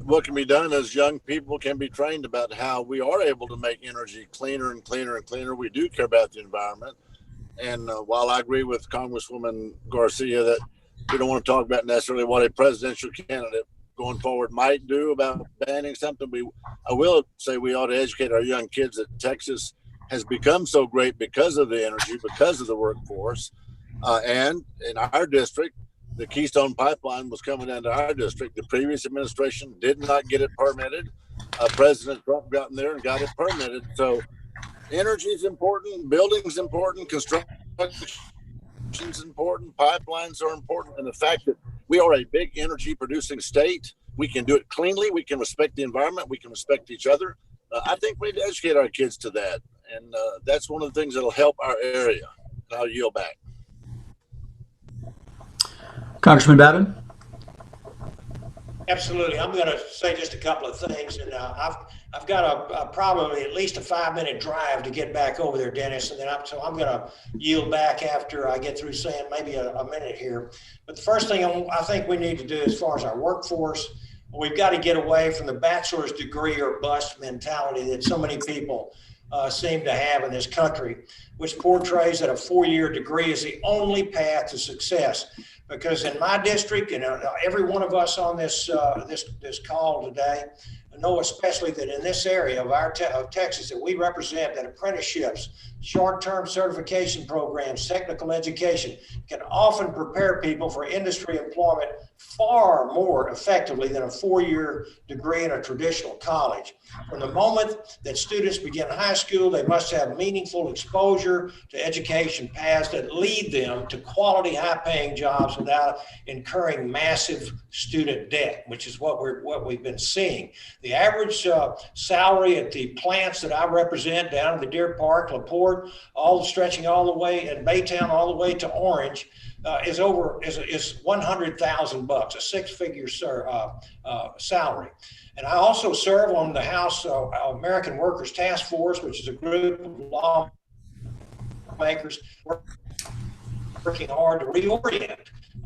What can be done is young people can be trained about how we are able to make energy cleaner and cleaner and cleaner. We do care about the environment. And while I agree with Congresswoman Garcia that we don't want to talk about necessarily what a presidential candidate going forward might do about banning something, I will say we ought to educate our young kids that Texas has become so great because of the energy, because of the workforce. And in our district, the Keystone Pipeline was coming into our district. The previous administration did not get it permitted. President Trump got in there and got it permitted. So energy is important, building is important, construction is important, pipelines are important. And the fact that we are a big energy producing state, we can do it cleanly, we can respect the environment, we can respect each other. I think we need to educate our kids to that. And that's one of the things that'll help our area. And I'll yield back. Congressman Babin? Absolutely. I'm going to say just a couple of things, and I've got probably at least a 5-minute drive to get back over there, Dennis, and then I'm going to yield back after I get through saying maybe a minute here. But the first thing I think we need to do as far as our workforce, we've got to get away from the bachelor's degree or bust mentality that so many people seem to have in this country, which portrays that a 4-year degree is the only path to success. Because in my district, and every one of us on this call today know especially that in this area of Texas that we represent, that apprenticeships, short-term certification programs, technical education can often prepare people for industry employment far more effectively than a 4-year degree in a traditional college. From the moment that students begin high school, they must have meaningful exposure to education paths that lead them to quality, high-paying jobs without incurring massive student debt, which is what we've been seeing. The average salary at the plants that I represent down in the Deer Park, LaPorte, stretching all the way, and Baytown all the way to Orange, is $100,000, a 6-figure salary. And I also serve on the House American Workers Task Force, which is a group of lawmakers working hard to reorient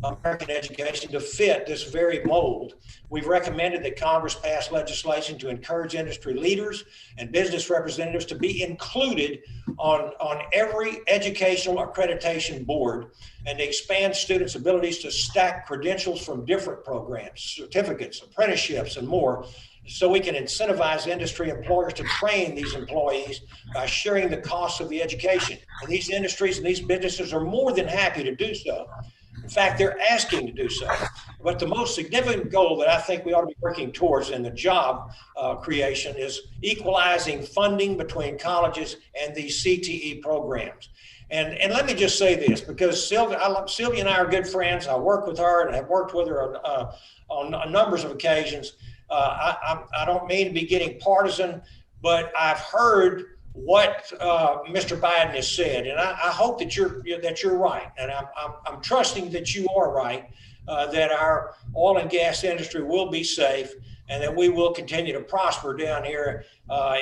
American education to fit this very mold. We've recommended that Congress pass legislation to encourage industry leaders and business representatives to be included on every educational accreditation board and to expand students' abilities to stack credentials from different programs, certificates, apprenticeships, and more, so we can incentivize industry employers to train these employees by sharing the costs of the education. And these industries and these businesses are more than happy to do so. In fact, they're asking to do so. But the most significant goal that I think we ought to be working towards in the job creation is equalizing funding between colleges and these CTE programs. And let me just say this, because Sylvia and I are good friends. I work with her and have worked with her on numbers of occasions. I don't mean to be getting partisan, but I've heard what Mr. Biden has said, and I hope that you're right, and I'm trusting that you are right, that our oil and gas industry will be safe, and that we will continue to prosper down here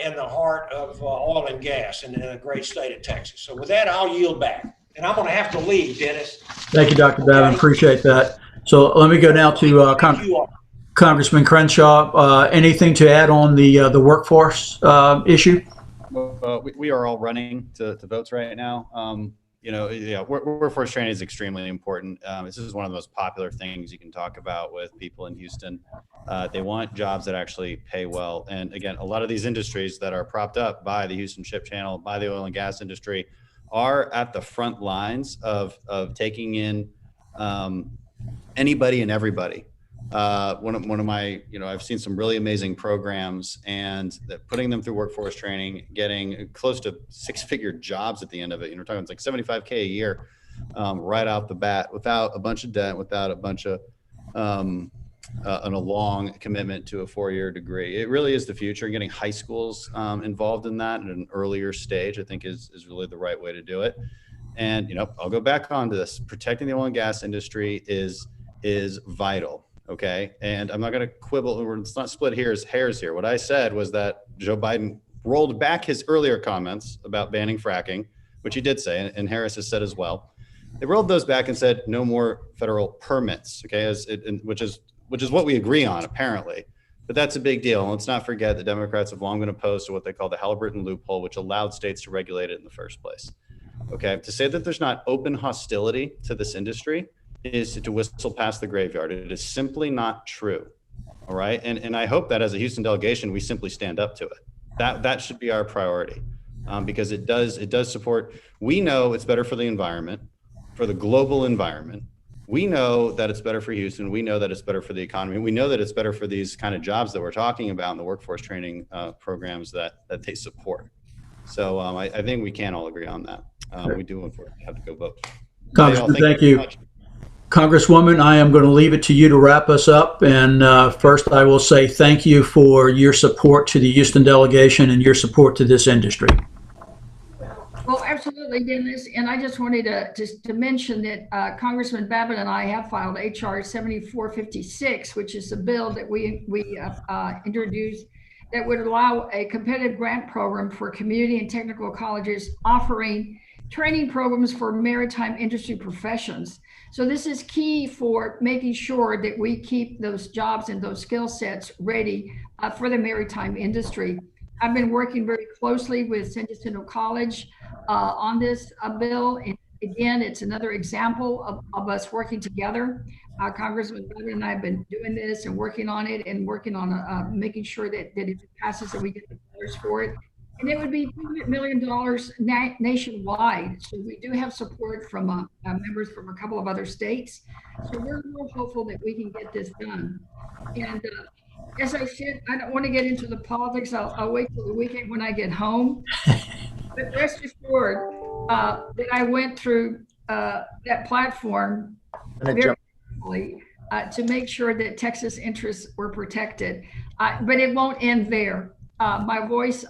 in the heart of oil and gas and in the great state of Texas. So with that, I'll yield back, and I'm going to have to leave, Dennis. Thank you, Dr. Babin. Appreciate that. So let me go now to Congressman Crenshaw. Anything to add on the workforce issue? Well, we are all running to votes right now. Workforce training is extremely important. This is one of the most popular things you can talk about with people in Houston. They want jobs that actually pay well. And again, a lot of these industries that are propped up by the Houston Ship Channel, by the oil and gas industry, are at the front lines of taking in anybody and everybody. One of my, I've seen some really amazing programs, and that putting them through workforce training, getting close to 6-figure jobs at the end of it. We're talking it's like $75K a year right off the bat, without a bunch of debt, without a bunch of a long commitment to a 4-year degree. It really is the future. Getting high schools involved in that at an earlier stage, I think, is really the right way to do it. And I'll go back onto this. Protecting the oil and gas industry is vital. Okay. And I'm not going to quibble. It's not split hairs here. What I said was that Joe Biden rolled back his earlier comments about banning fracking, which he did say, and Harris has said as well. They rolled those back and said no more federal permits. Okay. Which is what we agree on, apparently. But that's a big deal. And let's not forget that Democrats have long been opposed to what they call the Halliburton loophole, which allowed states to regulate it in the first place. Okay. To say that there's not open hostility to this industry is to whistle past the graveyard. It is simply not true. All right. And I hope that as a Houston delegation, we simply stand up to it. That should be our priority, because it does support. We know it's better for the environment, for the global environment. We know that it's better for Houston. We know that it's better for the economy. We know that it's better for these kind of jobs that we're talking about in the workforce training programs that they support. So I think we can all agree on that. We do unfortunately have to go vote. Congressman, thank you. Congresswoman, I am going to leave it to you to wrap us up. And first, I will say thank you for your support to the Houston delegation and your support to this industry. Well, absolutely, Dennis. And I just wanted to mention that Congressman Babin and I have filed HR 7456, which is a bill that we introduced that would allow a competitive grant program for community and technical colleges offering training programs for maritime industry professions. So this is key for making sure that we keep those jobs and those skill sets ready for the maritime industry. I've been working very closely with San Jacinto College on this bill. And again, it's another example of us working together. Congressman Babin and I have been doing this and working on it and working on making sure that it passes and we get the dollars for it. And it would be $200 million nationwide. So we do have support from members from a couple of other states. So we're real hopeful that we can get this done. And as I said, I don't want to get into the politics. I'll wait till the weekend when I get home. But rest assured that I went through that platform very carefully to make sure that Texas interests were protected. But it won't end there. My voice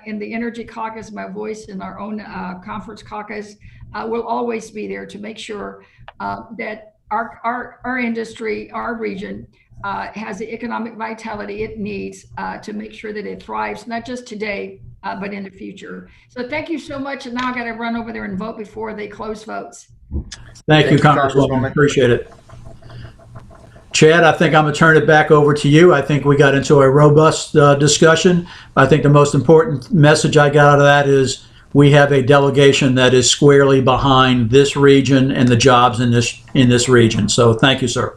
in the Energy Caucus, my voice in our own conference caucus will always be there to make sure that our industry, our region has the economic vitality it needs to make sure that it thrives, not just today, but in the future. So thank you so much. And now I got to run over there and vote before they close votes. Thank you, Congresswoman. Appreciate it. Chad, I think I'm going to turn it back over to you. I think we got into a robust discussion. I think the most important message I got out of that is we have a delegation that is squarely behind this region and the jobs in this region. So thank you, sir.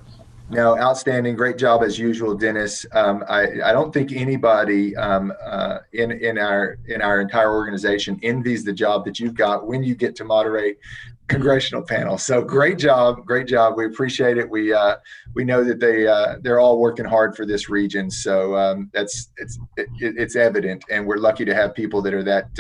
No, outstanding. Great job as usual, Dennis. I don't think anybody in our entire organization envies the job that you've got when you get to moderate congressional panel. So great job. We appreciate it. We know that they're all working hard for this region. So it's evident, and we're lucky to have people that are that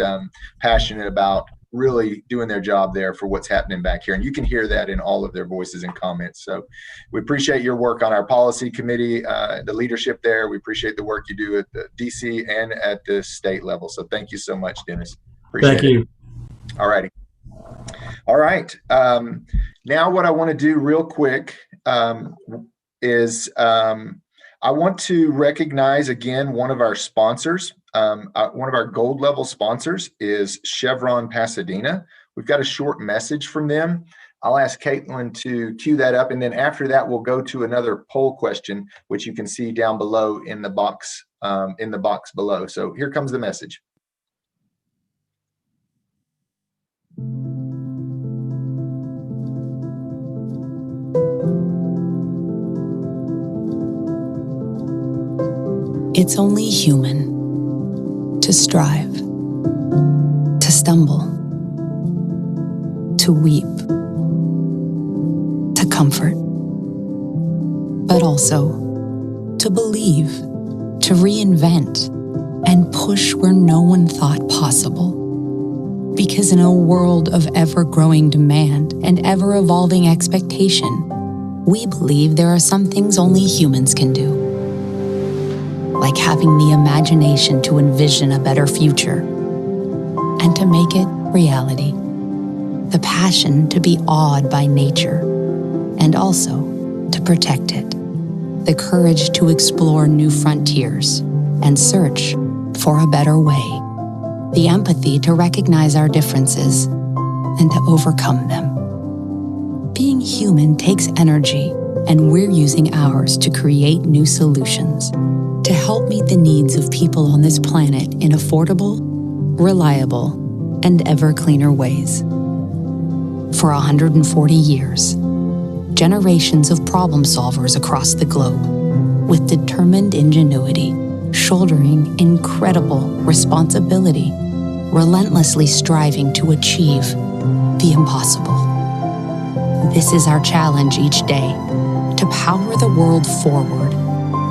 passionate about really doing their job there for what's happening back here. And you can hear that in all of their voices and comments. So we appreciate your work on our policy committee, the leadership there. We appreciate the work you do at the DC and at the state level. So thank you so much, Dennis. Appreciate Thank you. All righty. All right. Now what I want to do real quick is I want to recognize again one of our sponsors. One of our gold level sponsors is Chevron Pasadena. We've got a short message from them. I'll ask Caitlin to cue that up, and then after that, we'll go to another poll question, which you can see down below in the box below. So here comes the message. It's only human to strive, to stumble, to weep, to comfort, but also to believe, to reinvent, and push where no one thought possible. Because in a world of ever-growing demand and ever-evolving expectation, we believe there are some things only humans can do. Like having the imagination to envision a better future and to make it reality. The passion to be awed by nature and also to protect it. The courage to explore new frontiers and search for a better way. The empathy to recognize our differences and to overcome them. Being human takes energy, and we're using ours to create new solutions to help meet the needs of people on this planet in affordable, reliable, and ever cleaner ways. For 140 years, generations of problem solvers across the globe, with determined ingenuity, shouldering incredible responsibility, relentlessly striving to achieve the impossible. This is our challenge each day, to power the world forward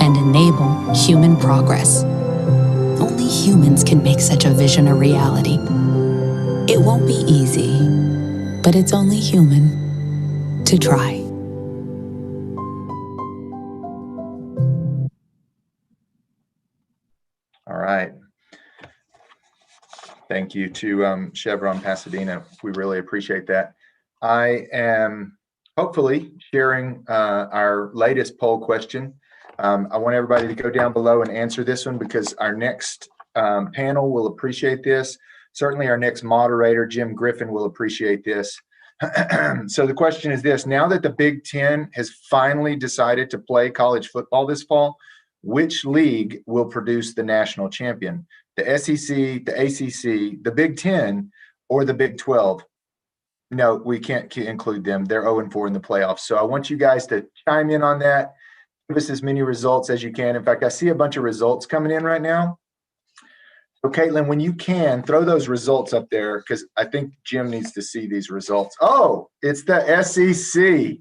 and enable human progress. Only humans can make such a vision a reality. It won't be easy, but it's only human to try. All right. Thank you to Chevron Pasadena. We really appreciate that. I am hopefully sharing our latest poll question. I want everybody to go down below and answer this one because our next panel will appreciate this. Certainly our next moderator, Jim Griffin, will appreciate this. So the question is this: now that the Big Ten has finally decided to play college football this fall, which league will produce the national champion? The SEC, the ACC, the Big Ten, or the Big 12? No, we can't include them. They're 0-4 in the playoffs. So I want you guys to chime in on that. Give us as many results as you can. In fact, I see a bunch of results coming in right now. So Caitlin, when you can, throw those results up there because I think Jim needs to see these results. Oh, it's the SEC,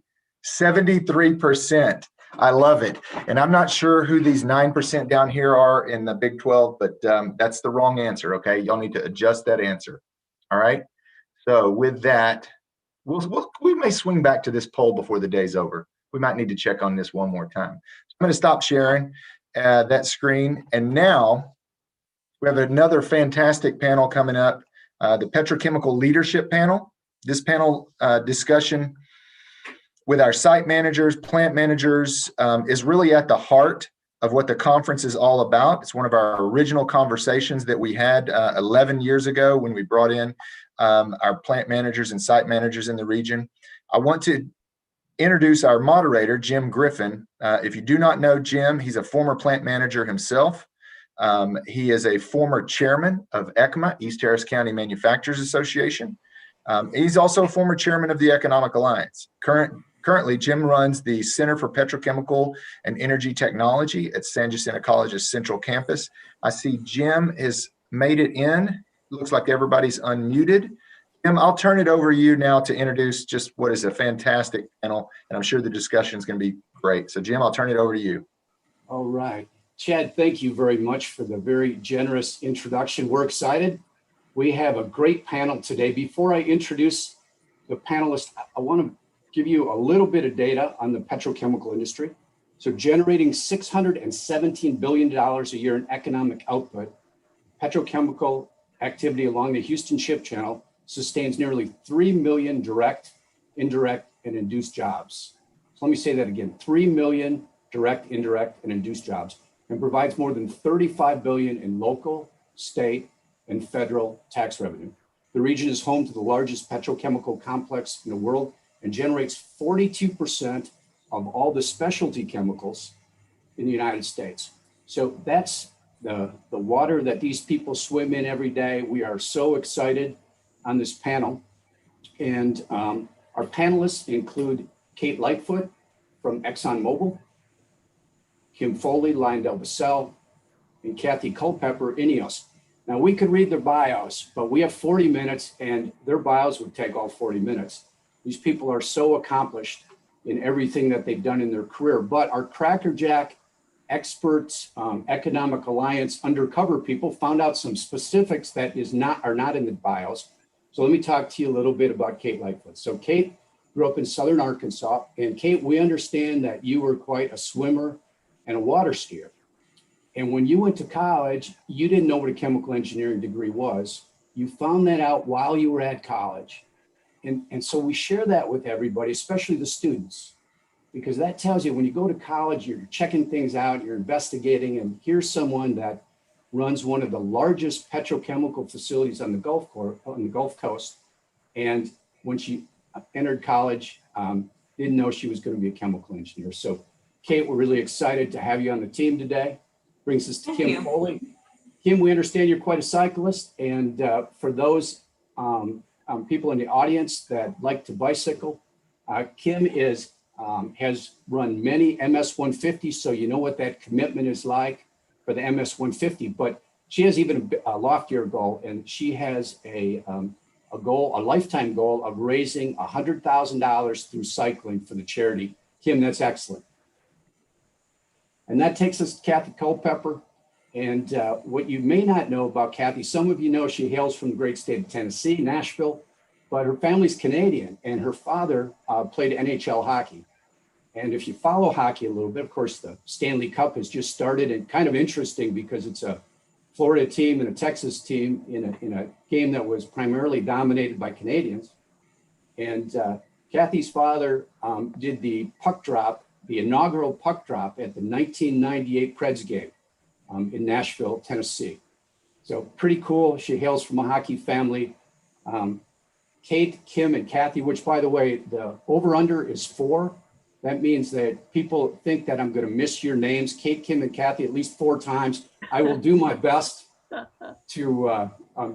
73%. I love it. And I'm not sure who these 9% down here are in the Big 12, but that's the wrong answer, okay? Y'all need to adjust that answer, all right? So with that, we may swing back to this poll before the day's over. We might need to check on this one more time. So I'm going to stop sharing that screen. And now we have another fantastic panel coming up, the Petrochemical Leadership Panel. This panel discussion with our site managers, plant managers, is really at the heart of what the conference is all about. It's one of our original conversations that we had 11 years ago when we brought in our plant managers and site managers in the region. I want to introduce our moderator, Jim Griffin. If you do not know Jim, he's a former plant manager himself. He is a former chairman of ECMA, East Harris County Manufacturers Association. He's also a former chairman of the Economic Alliance. Currently, Jim runs the Center for Petrochemical and Energy Technology at San Jacinto College's Central Campus. I see Jim has made it in. Looks like everybody's unmuted. Jim, I'll turn it over to you now to introduce just what is a fantastic panel, and I'm sure the discussion is going to be great. So, Jim, I'll turn it over to you. All right. Chad, thank you very much for the very generous introduction. We're excited. We have a great panel today. Before I introduce the panelists, I want to give you a little bit of data on the petrochemical industry. So generating $617 billion a year in economic output, petrochemical activity along the Houston Ship Channel sustains nearly 3 million direct, indirect, and induced jobs. So let me say that again, 3 million direct, indirect, and induced jobs, and provides more than 35 billion in local, state, and federal tax revenue. The region is home to the largest petrochemical complex in the world and generates 42% of all the specialty chemicals in the United States. So that's the water that these people swim in every day. We are so excited on this panel. And our panelists include Kate Lightfoot from ExxonMobil, Kim Foley, LyondellBasell, and Kathy Culpepper, INEOS. Now we could read their bios, but we have 40 minutes and their bios would take all 40 minutes. These people are so accomplished in everything that they've done in their career, but our crackerjack experts, Economic Alliance undercover people found out some specifics that are not in the bios. So let me talk to you a little bit about Kate Lightfoot. So Kate grew up in Southern Arkansas, and Kate, we understand that you were quite a swimmer and a water skier. And when you went to college, you didn't know what a chemical engineering degree was. You found that out while you were at college. And so we share that with everybody, especially the students, because that tells you when you go to college, you're checking things out, you're investigating, and here's someone that runs one of the largest petrochemical facilities on the Gulf Coast. And when she entered college, didn't know she was going to be a chemical engineer. So Kate, we're really excited to have you on the team today. Brings us to Kim Foley. Kim, we understand you're quite a cyclist. And for those people in the audience that like to bicycle, Kim has run many MS 150s, so you know what that commitment is like for the MS 150. But she has even a loftier goal, and she has a lifetime goal of raising $100,000 through cycling for the charity. Kim, that's excellent. And that takes us to Kathy Culpepper. And what you may not know about Kathy, some of you know she hails from the great state of Tennessee, Nashville, but her family's Canadian, and her father played NHL hockey. And if you follow hockey a little bit, of course, the Stanley Cup has just started, and kind of interesting because it's a Florida team and a Texas team in a game that was primarily dominated by Canadians. And Kathy's father did the puck drop, the inaugural puck drop at the 1998 Preds game in Nashville, Tennessee. So pretty cool. She hails from a hockey family. Kate, Kim, and Kathy, which by the way, the over-under is 4. That means that people think that I'm going to miss your names, Kate, Kim, and Kathy, at least 4 times. I will do my best to,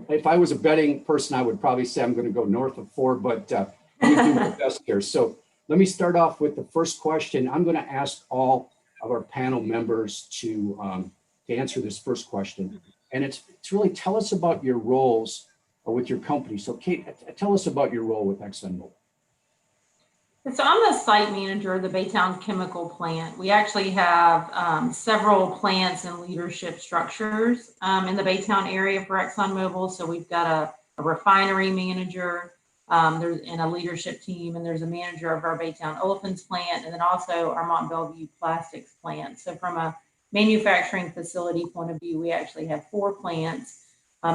if I was a betting person, I would probably say I'm going to go north of 4, but let me do my best here. So let me start off with the first question. I'm going to ask all of our panel members to answer this first question. And it's really tell us about your roles with your company. So Kate, tell us about your role with ExxonMobil. So I'm the site manager of the Baytown Chemical Plant. We actually have several plants and leadership structures in the Baytown area for ExxonMobil. So we've got a refinery manager, there's and a leadership team, and there's a manager of our Baytown Olefins plant, and then also our Mont Belvieu plastics plant. So from a manufacturing facility point of view, we actually have 4 plants.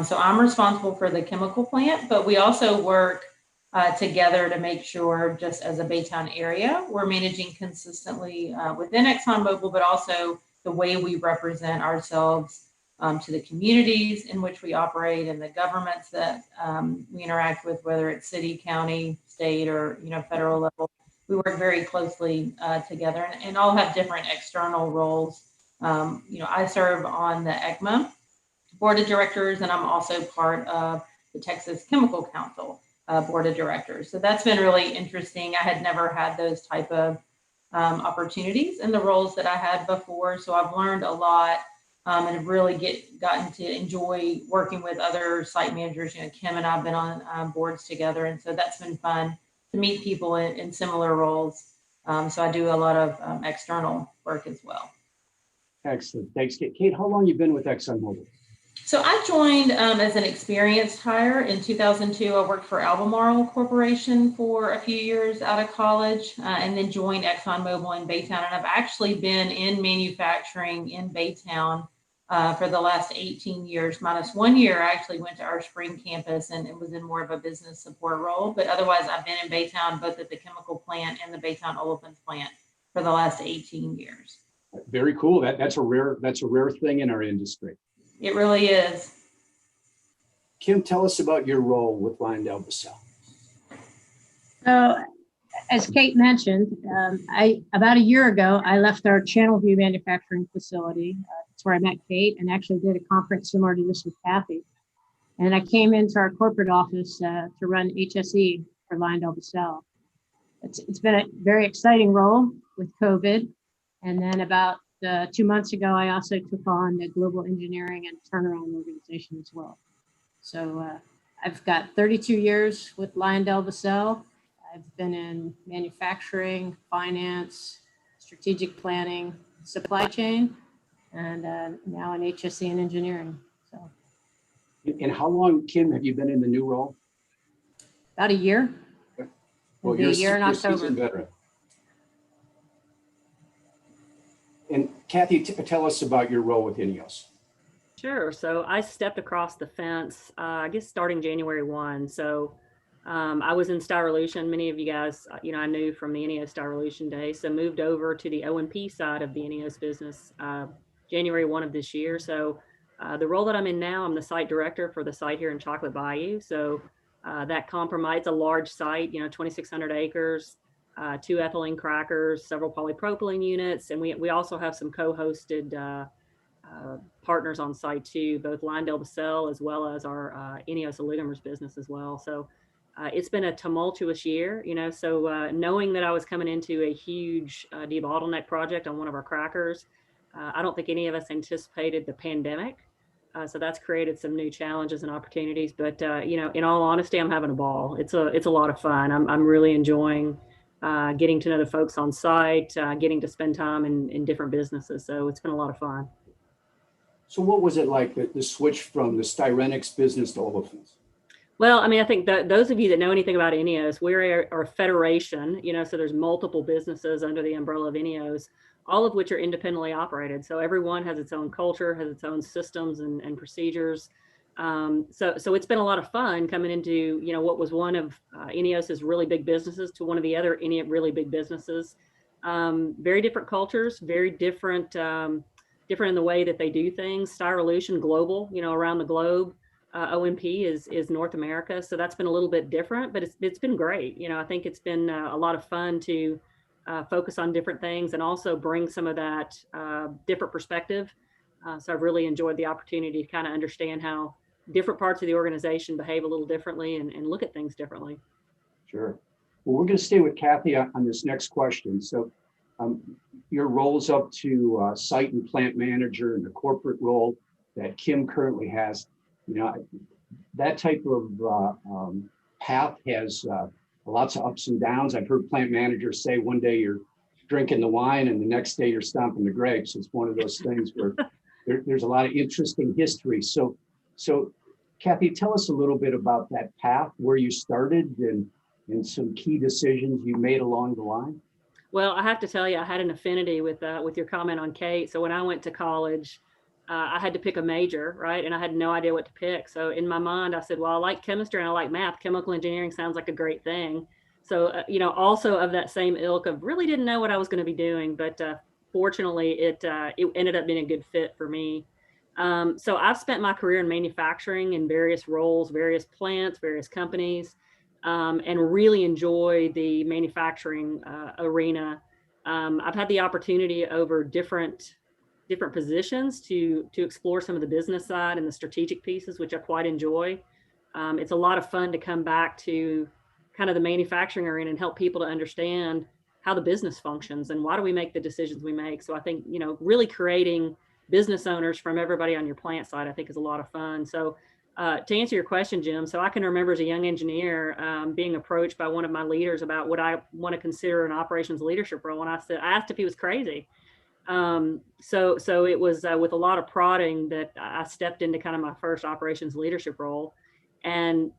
So I'm responsible for the chemical plant, but we also work together to make sure, just as a Baytown area, we're managing consistently within ExxonMobil, but also the way we represent ourselves to the communities in which we operate and the governments that we interact with, whether it's city, county, state, or federal level. We work very closely together, and all have different external roles. I serve on the ECMA board of directors, and I'm also part of the Texas Chemical Council board of directors. So that's been really interesting. I had never had those type of opportunities in the roles that I had before. So I've learned a lot and have really gotten to enjoy working with other site managers. Kim and I have been on boards together. And so that's been fun to meet people in similar roles. So I do a lot of external work as well. Excellent. Thanks, Kate. Kate, how long have you been with ExxonMobil? So I joined as an experienced hire in 2002. I worked for Albemarle Corporation for a few years out of college and then joined ExxonMobil in Baytown. And I've actually been in manufacturing in Baytown for the last 18 years, minus 1 year. I actually went to our spring campus and it was in more of a business support role. But otherwise, I've been in Baytown, both at the chemical plant and the Baytown Olefins plant for the last 18 years. Very cool. That's a rare thing in our industry. It really is. Kim, tell us about your role with LyondellBasell. So, as Kate mentioned, about a year ago, I left our Channelview manufacturing facility. That's where I met Kate and actually did a conference similar to this with Kathy. And I came into our corporate office to run HSE for LyondellBasell. It's been a very exciting role with COVID. And then about 2 months ago, I also took on the global engineering and turnaround organization as well. So I've got 32 years with LyondellBasell. I've been in manufacturing, finance, strategic planning, supply chain, and now in HSE and engineering. So. And how long, Kim, have you been in the new role? About a year. Well, you're a year in October. And Kathy, tell us about your role with INEOS. Sure. So I stepped across the fence, I guess starting January 1. So I was in Styrolution. Many of you guys, I knew from the INEOS Styrolution days. So moved over to the O&P side of the INEOS business January 1 of this year. So the role that I'm in now, I'm the site director for the site here in Chocolate Bayou. So that compromises a large site, 2,600 acres, 2 ethylene crackers, several polypropylene units, and we also have some co-hosted partners on site too, both LyondellBasell as well as our INEOS oligomers business as well. So it's been a tumultuous year, so knowing that I was coming into a huge debottleneck project on one of our crackers, I don't think any of us anticipated the pandemic. So that's created some new challenges and opportunities, but in all honesty, I'm having a ball. It's a lot of fun. I'm really enjoying getting to know the folks on site, getting to spend time in different businesses. So it's been a lot of fun. So what was it like, the switch from the Styrenics business to olefins? Well, I think that those of you that know anything about INEOS, we're a federation, so there's multiple businesses under the umbrella of INEOS, all of which are independently operated. So everyone has its own culture, has its own systems and procedures. So it's been a lot of fun coming into, what was one of INEOS's really big businesses to one of the other really big businesses. Very different cultures, very different in the way that they do things. Styrolution global, around the globe. O&P is North America. So that's been a little bit different, but it's been great. I think it's been a lot of fun to focus on different things and also bring some of that different perspective. So I've really enjoyed the opportunity to kind of understand how different parts of the organization behave a little differently and look at things differently. Sure. Well, we're going to stay with Kathy on this next question. So your role's up to site and plant manager and the corporate role that Kim currently has. That type of path has lots of ups and downs. I've heard plant managers say one day you're drinking the wine and the next day you're stomping the grapes. It's one of those things where there's a lot of interesting history. So Kathy, tell us a little bit about that path, where you started and some key decisions you made along the line. Well, I have to tell you, I had an affinity with your comment on Kate. So when I went to college, I had to pick a major, right? And I had no idea what to pick. So in my mind, I said, well, I like chemistry and I like math. Chemical engineering sounds like a great thing. So, also of that same ilk of really didn't know what I was going to be doing, but fortunately it ended up being a good fit for me. So I've spent my career in manufacturing in various roles, various plants, various companies, and really enjoy the manufacturing arena. I've had the opportunity over different positions to explore some of the business side and the strategic pieces, which I quite enjoy. It's a lot of fun to come back to kind of the manufacturing arena and help people to understand how the business functions and why do we make the decisions we make. So I think, really creating business owners from everybody on your plant side, I think is a lot of fun. So to answer your question, Jim, so I can remember as a young engineer being approached by one of my leaders about what I want to consider an operations leadership role. And I asked if he was crazy. So it was with a lot of prodding that I stepped into kind of my first operations leadership role. And,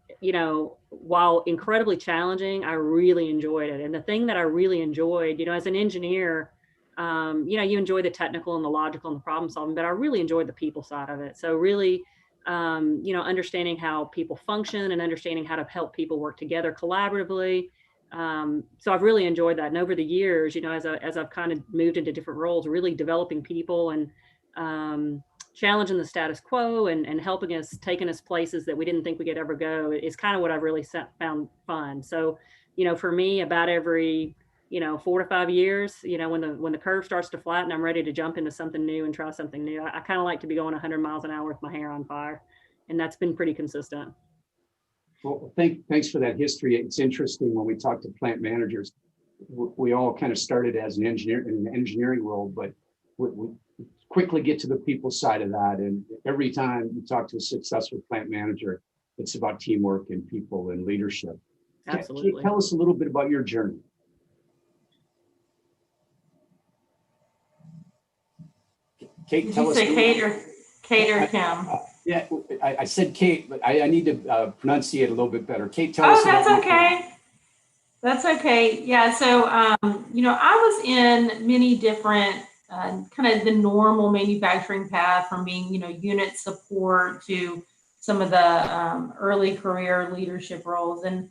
while incredibly challenging, I really enjoyed it. And the thing that I really enjoyed, as an engineer, you enjoy the technical and the logical and the problem solving, but I really enjoyed the people side of it. So really, understanding how people function and understanding how to help people work together collaboratively. So I've really enjoyed that. And over the years, as I've kind of moved into different roles, really developing people and challenging the status quo and helping us, taking us places that we didn't think we could ever go is kind of what I've really found fun. So, for me, about every 4 to 5 years, when the curve starts to flatten, I'm ready to jump into something new and try something new. I kind of like to be going 100 miles an hour with my hair on fire, and that's been pretty consistent. Well, thanks for that history. It's interesting when we talk to plant managers, we all kind of started as an engineer in an engineering role, but we quickly get to the people side of that. And every time you talk to a successful plant manager, it's about teamwork and people and leadership. Absolutely. Can you tell us a little bit about your journey? Kate, Did tell you us. say Kate or Kim? Yeah, I said Kate, but I need to pronunciate a little bit better. Kate, tell us. Oh, that's okay. That's okay. Yeah. So, I was in many different kind of the normal manufacturing path, from being, unit support to some of the early career leadership roles. And,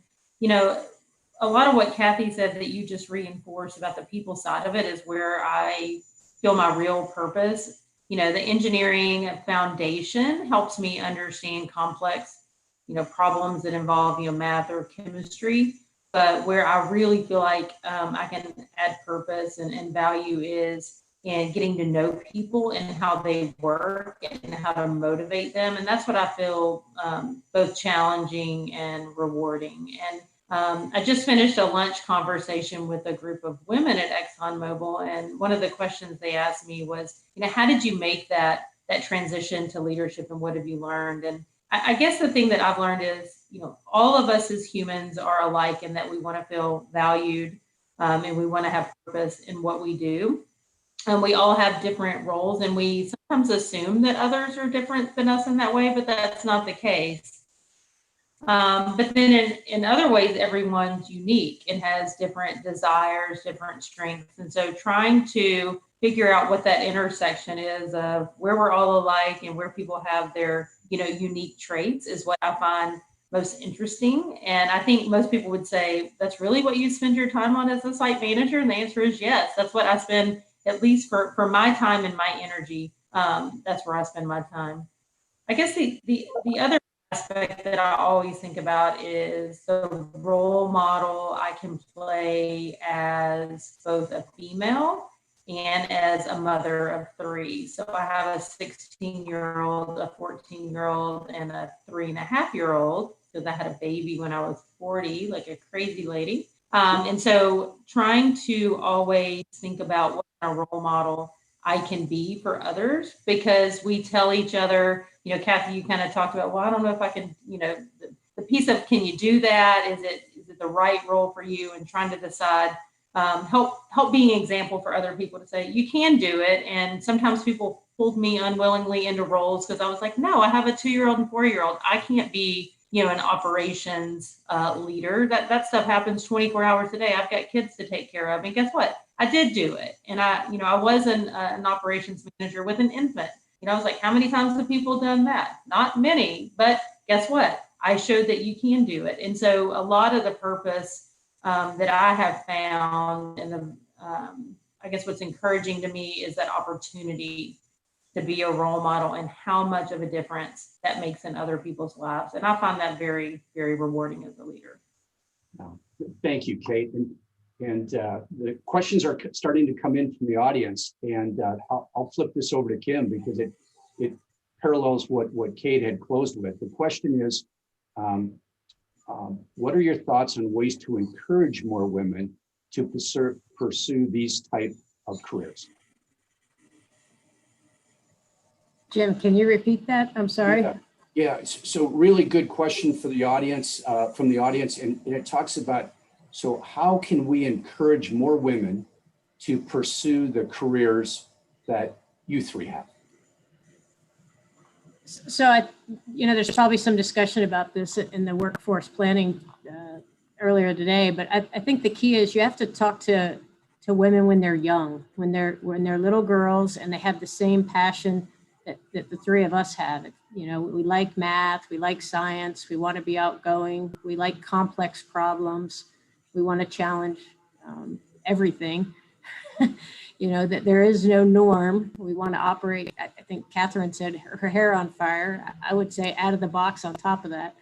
a lot of what Kathy said that you just reinforced about the people side of it is where I feel my real purpose. The engineering foundation helps me understand complex, problems that involve, math or chemistry. But where I really feel like I can add purpose and value is in getting to know people and how they work and how to motivate them. And that's what I feel both challenging and rewarding. And I just finished a lunch conversation with a group of women at ExxonMobil. And one of the questions they asked me was, how did you make that transition to leadership, and what have you learned? And I guess the thing that I've learned is, all of us as humans are alike in that we want to feel valued and we want to have purpose in what we do. And we all have different roles, and we sometimes assume that others are different than us in that way, but that's not the case. But then in other ways, everyone's unique and has different desires, different strengths. And so trying to figure out what that intersection is of where we're all alike and where people have their, unique traits is what I find most interesting. And I think most people would say, that's really what you spend your time on as a site manager? And the answer is yes. That's what I spend, at least for my time and my energy. That's where I spend my time. I guess the other aspect that I always think about is the role model I can play as both a female and as a mother of 3. So I have a 16-year-old, a 14-year-old, and a 3.5-year-old. So I had a baby when I was 40, like a crazy lady. And so trying to always think about what kind of role model I can be for others, because we tell each other, Kathy, you kind of talked about, well, I don't know if I can, the piece of, can you do that? Is it the right role for you? And trying to decide, help being an example for other people to say, you can do it. And sometimes people pulled me unwillingly into roles because I was like, no, I have a 2-year-old and 4-year-old. I can't be, an operations leader. That stuff happens 24 hours a day. I've got kids to take care of. And guess what? I did do it. And I was an operations manager with an infant. I was like, how many times have people done that? Not many, but guess what? I showed that you can do it. And so a lot of the purpose that I have found, and I guess what's encouraging to me is that opportunity to be a role model and how much of a difference that makes in other people's lives. And I find that very, very rewarding as a leader. Thank you, Kate. And the questions are starting to come in from the audience. And I'll flip this over to Kim because it parallels what Kate had closed with. The question is, what are your thoughts on ways to encourage more women to pursue these type of careers? Jim, can you repeat that? I'm sorry. Yeah. So really good question for the audience, from the audience. And it talks about, so how can we encourage more women to pursue the careers that you 3 have? So, there's probably some discussion about this in the workforce planning earlier today, but I think the key is you have to talk to to women when they're young, when they're little girls, and they have the same passion that the three of us have. You know, we like math, we like science, we want to be outgoing, we like complex problems, we want to challenge everything. You know, that there is no norm. We want to operate, I think Catherine said her hair on fire. I would say out of the box on top of that.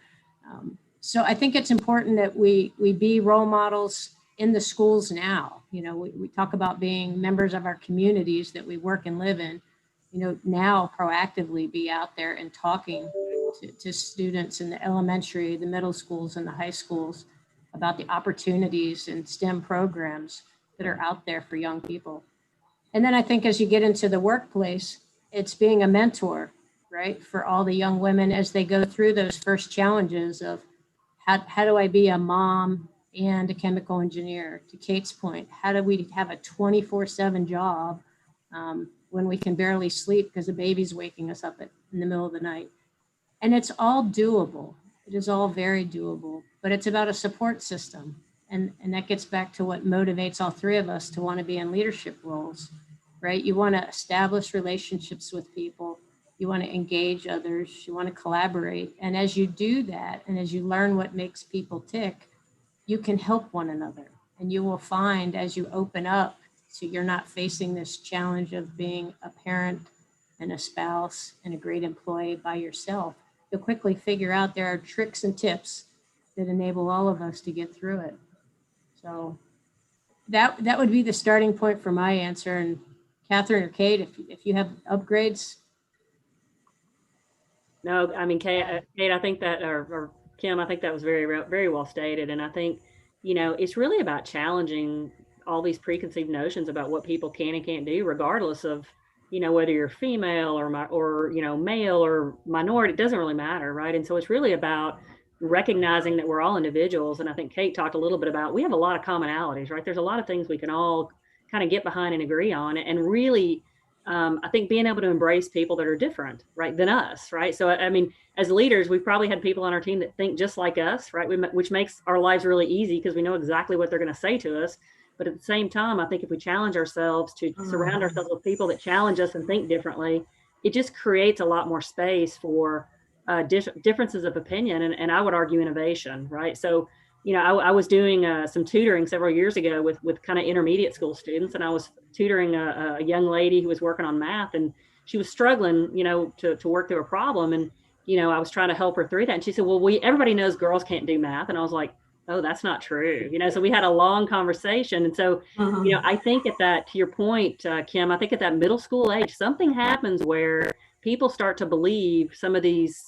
So I think it's important that we be role models in the schools now. You know, we talk about being members of our communities that we work and live in. You know, now proactively be out there and talking to students in the elementary, the middle schools, and the high schools about the opportunities and STEM programs that are out there for young people. And then I think as you get into the workplace, it's being a mentor, right, for all the young women as they go through those first challenges of how do I be a mom and a chemical engineer? To Kate's point, how do we have a 24/7 job when we can barely sleep because the baby's waking us up in the middle of the night? And it's all doable. It is all very doable, but it's about a support system. And that gets back to what motivates all three of us to want to be in leadership roles, right? You want to establish relationships with people. You want to engage others. You want to collaborate. And as you do that, and as you learn what makes people tick, you can help one another. And you will find as you open up, so you're not facing this challenge of being a parent and a spouse and a great employee by yourself, you'll quickly figure out there are tricks and tips that enable all of us to get through it. So that would be the starting point for my answer. And Catherine or Kate, if you have upgrades. No, I mean, Kate, I think that, or Kim, I think that was very, very well stated. And I think, you know, it's really about challenging all these preconceived notions about what people can and can't do, regardless of, you know, whether you're female or you know, male or minority. It doesn't really matter, right? And so it's really about recognizing that we're all individuals. And I think Kate talked a little bit about, we have a lot of commonalities, right? There's a lot of things we can all kind of get behind and agree on. And really, I think being able to embrace people that are different, right, than us, right? So, I mean, as leaders, we've probably had people on our team that think just like us, right? Which makes our lives really easy because we know exactly what they're going to say to us. But at the same time, I think if we challenge ourselves to surround ourselves with people that challenge us and think differently, it just creates a lot more space for differences of opinion, and I would argue innovation, right? So, you know, I was doing some tutoring several years ago with kind of intermediate school students, and I was tutoring a young lady who was working on math, and she was struggling, you know, to work through a problem, and you know, I was trying to help her through that, and she said, "Well, everybody knows girls can't do math," and I was like, "Oh, that's not true," you know. So we had a long conversation, and so you know, I think at that, to your point, Kim, I think at that middle school age, something happens where people start to believe some of these,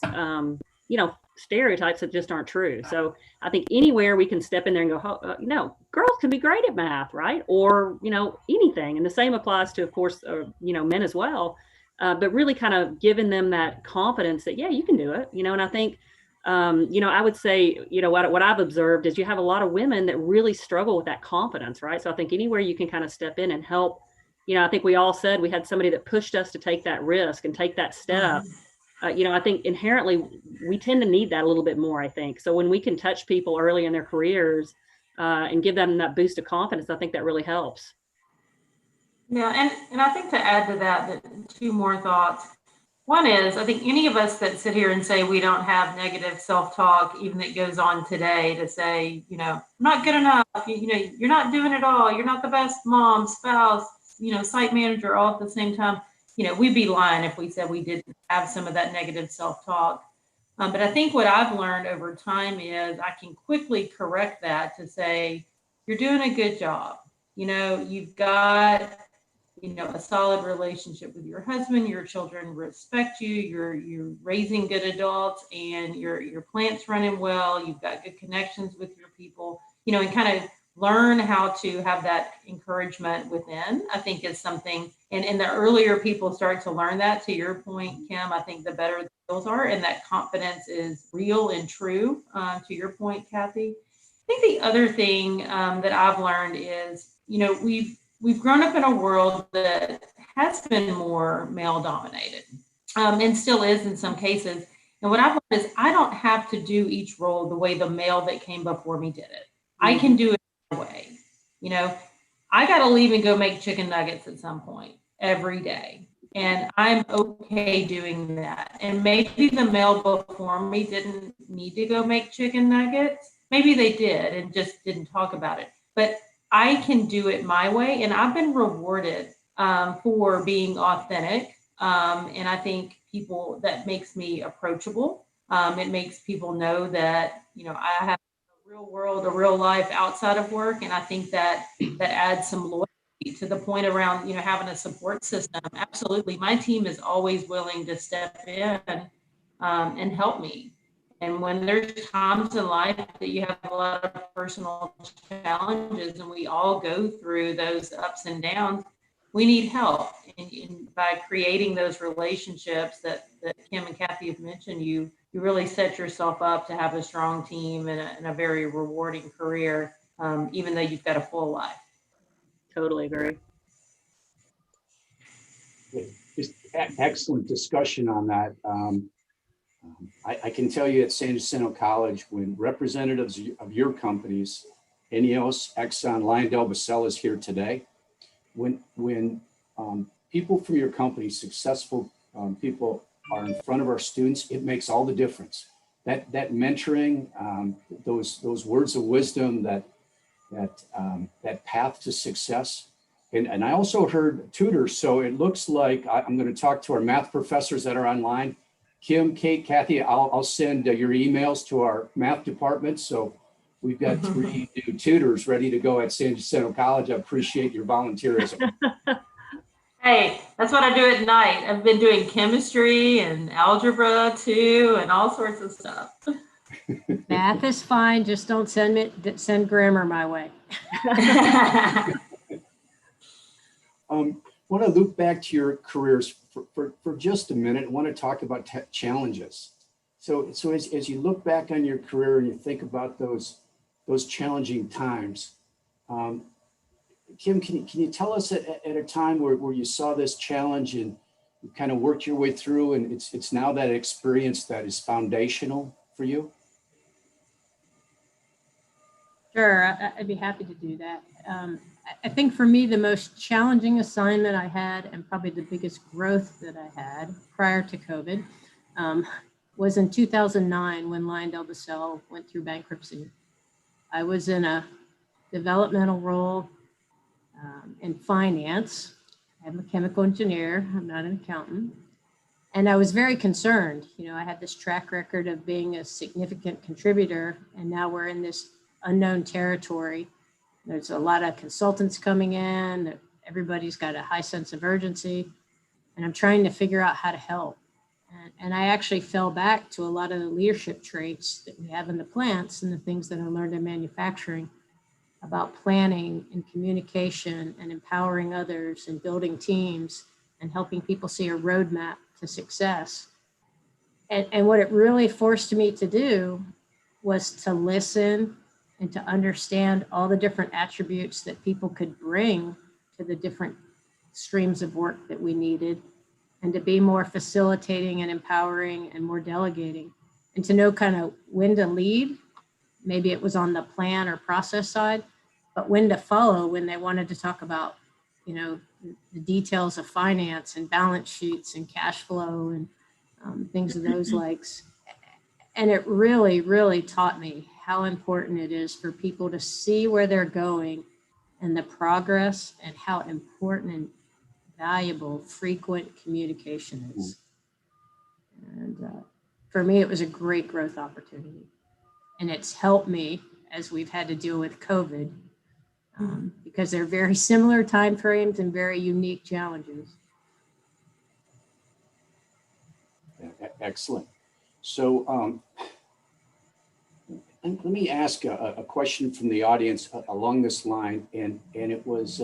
you know, stereotypes that just aren't true. So I think anywhere we can step in there and go, you know, girls can be great at math, right? Or, you know, anything. And the same applies to, of course, you know, men as well. But really kind of giving them that confidence that, yeah, you can do it, you know. And I think, you know, I would say, you know, what I've observed is you have a lot of women that really struggle with that confidence, right? So I think anywhere you can kind of step in and help. You know, I think we all said we had somebody that pushed us to take that risk and take that step. You know, I think inherently we tend to need that a little bit more, I think. So when we can touch people early in their careers and give them that boost of confidence, I think that really helps. Yeah, and I think to add to that, two more thoughts. One is, I think any of us that sit here and say we don't have negative self-talk, even that goes on today to say, you know, I'm not good enough, you know, you're not doing it all, you're not the best mom, spouse, you know, site manager, all at the same time. You know, we'd be lying if we said we didn't have some of that negative self-talk. But I think what I've learned over time is I can quickly correct that to say, you're doing a good job. You know, you've got, you know, a solid relationship with your husband, your children respect you, you're raising good adults, and your plant's running well, you've got good connections with your people, you know, and kind of learn how to have that encouragement within, I think is something, and the earlier people start to learn that, to your point, Kim, I think the better the skills are, and that confidence is real and true, to your point, Kathy. I think the other thing that I've learned is, you know, we've grown up in a world that has been more male dominated, and still is in some cases. And what I've learned is I don't have to do each role the way the male that came before me did it. I can do it my way. You know, I got to leave and go make chicken nuggets at some point every day. And I'm okay doing that. And maybe the male before me didn't need to go make chicken nuggets. Maybe they did and just didn't talk about it. But I can do it my way. And I've been rewarded for being authentic. And I think that makes me approachable. It makes people know that, I have a real world, a real life outside of work. And I think that adds some loyalty to the point around, having a support system. Absolutely. My team is always willing to step in and help me. And when there's times in life that you have a lot of personal challenges and we all go through those ups and downs, we need help. And by creating those relationships that Kim and Kathy have mentioned, you really set yourself up to have a strong team and a very rewarding career, even though you've got a full life. Totally agree. Just excellent discussion on that. I can tell you at San Jacinto College, when representatives of your companies, INEOS, Exxon, LyondellBasell is here today, when people from your company, successful people are in front of our students, it makes all the difference. That mentoring, those words of wisdom, that path to success. And I also heard tutors. So it looks like I'm going to talk to our math professors that are online. Kim, Kate, Kathy, I'll send your emails to our math department. So we've got 3 new tutors ready to go at San Jacinto College. I appreciate your volunteerism. Hey, that's what I do at night. I've been doing chemistry and algebra too, and all sorts of stuff. Math is fine. Just don't send grammar my way. Want to loop back to your careers for just a minute. I want to talk about challenges. So as you look back on your career and you think about those challenging times, Kim, can you tell us at a time where you saw this challenge and you kind of worked your way through, and it's now that experience that is foundational for you? Sure, I'd be happy to do that. I think for me, the most challenging assignment I had, and probably the biggest growth that I had prior to COVID, was in 2009 when LyondellBasell went through bankruptcy. I was in a developmental role in finance. I'm a chemical engineer. I'm not an accountant. And I was very concerned. I had this track record of being a significant contributor, and now we're in this unknown territory. There's a lot of consultants coming in. Everybody's got a high sense of urgency, and I'm trying to figure out how to help. And I actually fell back to a lot of the leadership traits that we have in the plants and the things that I learned in manufacturing about planning and communication and empowering others and building teams and helping people see a roadmap to success. And what it really forced me to do was to listen and to understand all the different attributes that people could bring to the different streams of work that we needed, and to be more facilitating and empowering and more delegating, and to know kind of when to lead. Maybe it was on the plan or process side, but when to follow when they wanted to talk about, the details of finance and balance sheets and cash flow and things of those likes. And it really, really taught me how important it is for people to see where they're going and the progress, and how important and valuable frequent communication is. And for me, it was a great growth opportunity. And it's helped me as we've had to deal with COVID, because they're very similar timeframes and very unique challenges. Excellent. So let me ask a question from the audience along this line, and it was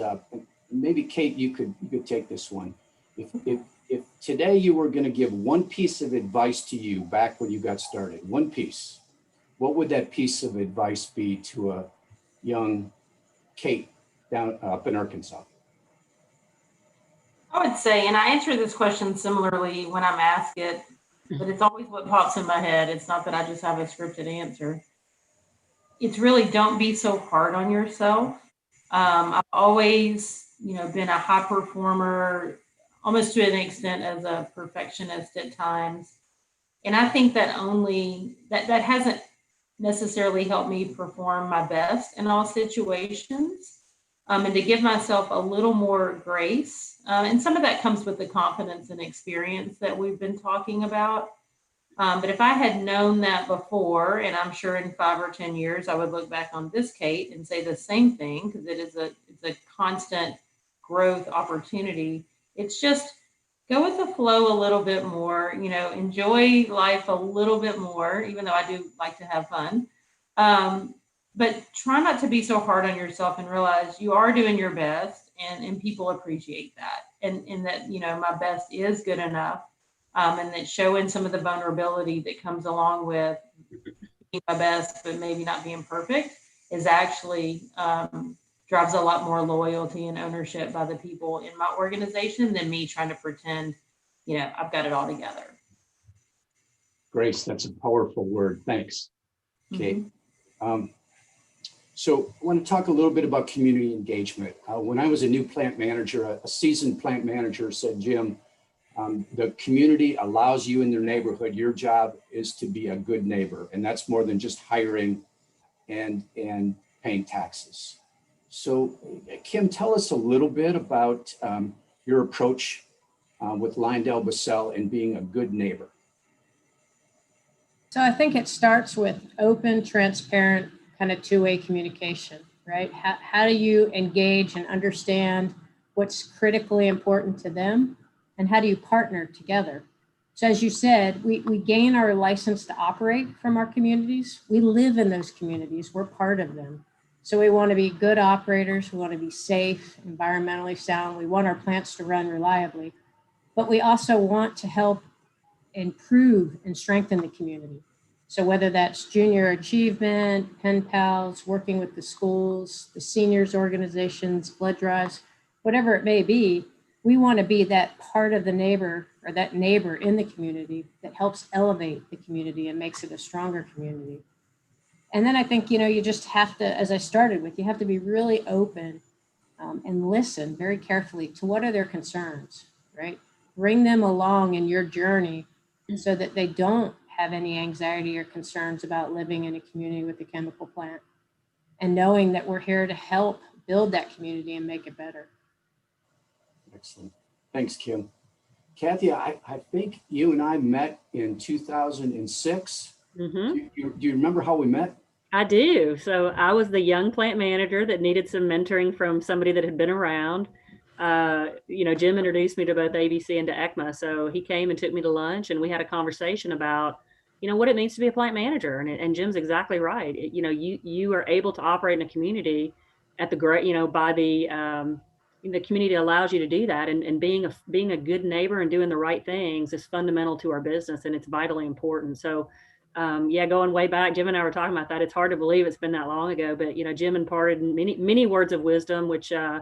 maybe Kate, you could take this one. If today you were going to give one piece of advice to you back when you got started, one piece, what would that piece of advice be to a young Kate down up in Arkansas? I would say, and I answer this question similarly when I'm asked it, but it's always what pops in my head. It's not that I just have a scripted answer. It's really, don't be so hard on yourself. I've always, been a high performer, almost to an extent as a perfectionist at times. And I think that that hasn't necessarily helped me perform my best in all situations. And to give myself a little more grace. And some of that comes with the confidence and experience that we've been talking about. But if I had known that before, and I'm sure in 5 or 10 years, I would look back on this Kate and say the same thing, because it's a constant growth opportunity. It's just go with the flow a little bit more, enjoy life a little bit more, even though I do like to have fun. But try not to be so hard on yourself and realize you are doing your best, and people appreciate that. And that, my best is good enough. And that showing some of the vulnerability that comes along with being my best, but maybe not being perfect, is actually drives a lot more loyalty and ownership by the people in my organization than me trying to pretend, I've got it all together. Grace, that's a powerful word. Thanks, Kate. So I want to talk a little bit about community engagement. When I was a new plant manager, a seasoned plant manager said, Jim, the community allows you in their neighborhood. Your job is to be a good neighbor. And that's more than just hiring and paying taxes. So Kim, tell us a little bit about your approach with LyondellBasell and being a good neighbor. So I think it starts with open, transparent, kind of two-way communication, right? How do you engage and understand what's critically important to them? And how do you partner together? So as you said, we gain our license to operate from our communities. We live in those communities. We're part of them. So we want to be good operators. We want to be safe, environmentally sound. We want our plants to run reliably. But we also want to help improve and strengthen the community. So whether that's junior achievement, pen pals, working with the schools, the seniors organizations, blood drives, whatever it may be, we want to be that part of the neighbor or that neighbor in the community that helps elevate the community and makes it a stronger community. And then I think, you just have to, as I started with, you have to be really open and listen very carefully to what are their concerns, right? Bring them along in your journey so that they don't have any anxiety or concerns about living in a community with a chemical plant, and knowing that we're here to help build that community and make it better. Excellent. Thanks, Kim. Kathy, I think you and I met in 2006. Mm-hmm. Do you remember how we met? I do. So I was the young plant manager that needed some mentoring from somebody that had been around. Jim introduced me to both ABC and to ECMA. So he came and took me to lunch, and we had a conversation about, what it means to be a plant manager. And Jim's exactly right. You are able to operate in a community at the great, by the community allows you to do that. And being a good neighbor and doing the right things is fundamental to our business, and it's vitally important. So going way back, Jim and I were talking about that. It's hard to believe it's been that long ago, but Jim imparted many words of wisdom, which I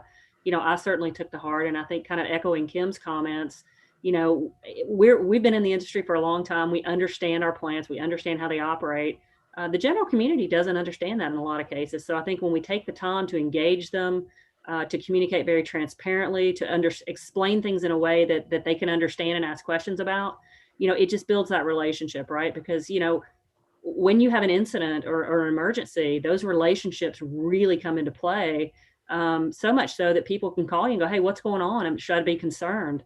certainly took to heart. And I think, kind of echoing Kim's comments, we've been in the industry for a long time. We understand our plants. We understand how they operate. The general community doesn't understand that in a lot of cases. So I think when we take the time to engage them, to communicate very transparently, to explain things in a way that they can understand and ask questions about, it just builds that relationship, right? Because, when you have an incident or an emergency, those relationships really come into play. So much so that people can call you and go, hey, what's going on? Should I be concerned?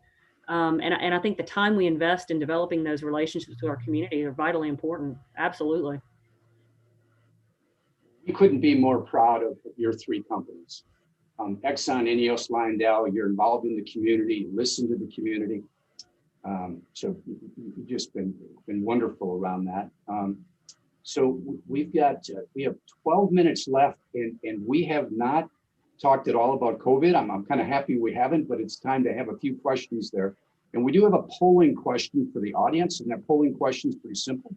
And I think the time we invest in developing those relationships with our community are vitally important. Absolutely. You couldn't be more proud of your three companies. Exxon, INEOS, Lyondell, you're involved in the community, listen to the community. So you've just been wonderful around that. So we have 12 minutes left, and we have not talked at all about COVID. I'm kind of happy we haven't, but it's time to have a few questions there. And we do have a polling question for the audience, and that polling question is pretty simple.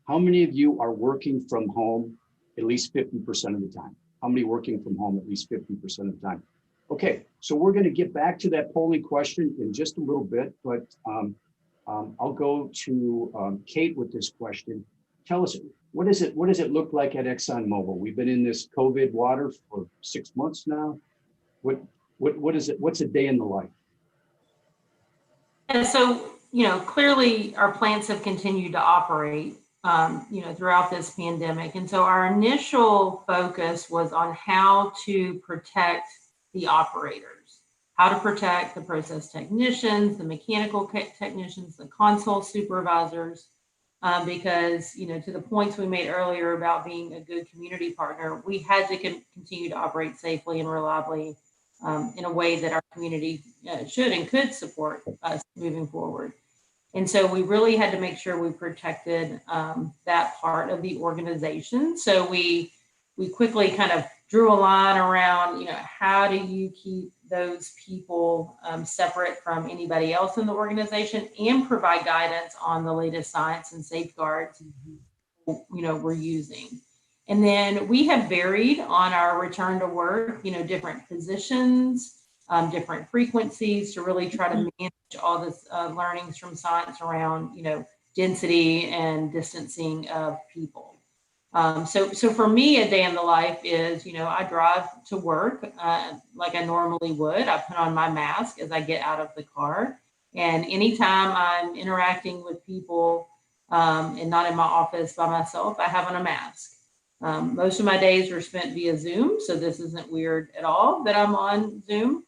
How many of you are working from home at least 50% of the time? How many working from home at least 50% of the time? Okay, so we're going to get back to that polling question in just a little bit, but I'll go to Kate with this question. Tell us, what does it look like at ExxonMobil? We've been in this COVID water for 6 months now. What is it? What's a day in the life? And so, clearly our plants have continued to operate, throughout this pandemic. And so our initial focus was on how to protect the operators, how to protect the process technicians, the mechanical technicians, the console supervisors, because, to the points we made earlier about being a good community partner, we had to continue to operate safely and reliably in a way that our community should and could support us moving forward. And so we really had to make sure we protected that part of the organization. So we quickly kind of drew a line around, how do you keep those people separate from anybody else in the organization and provide guidance on the latest science and safeguards, we're using. And then we have varied on our return to work, different positions, different frequencies to really try to manage all this learnings from science around, density and distancing of people. So for me, a day in the life is, I drive to work like I normally would. I put on my mask as I get out of the car. And anytime I'm interacting with people and not in my office by myself, I have on a mask. Most of my days are spent via Zoom, so this isn't weird at all that I'm on Zoom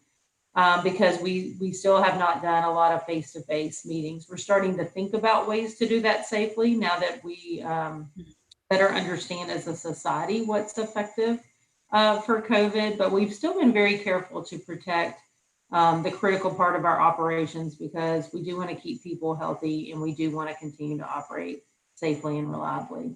because we still have not done a lot of face-to-face meetings. We're starting to think about ways to do that safely now that we better understand as a society what's effective for COVID, but we've still been very careful to protect the critical part of our operations because we do want to keep people healthy and we do want to continue to operate safely and reliably.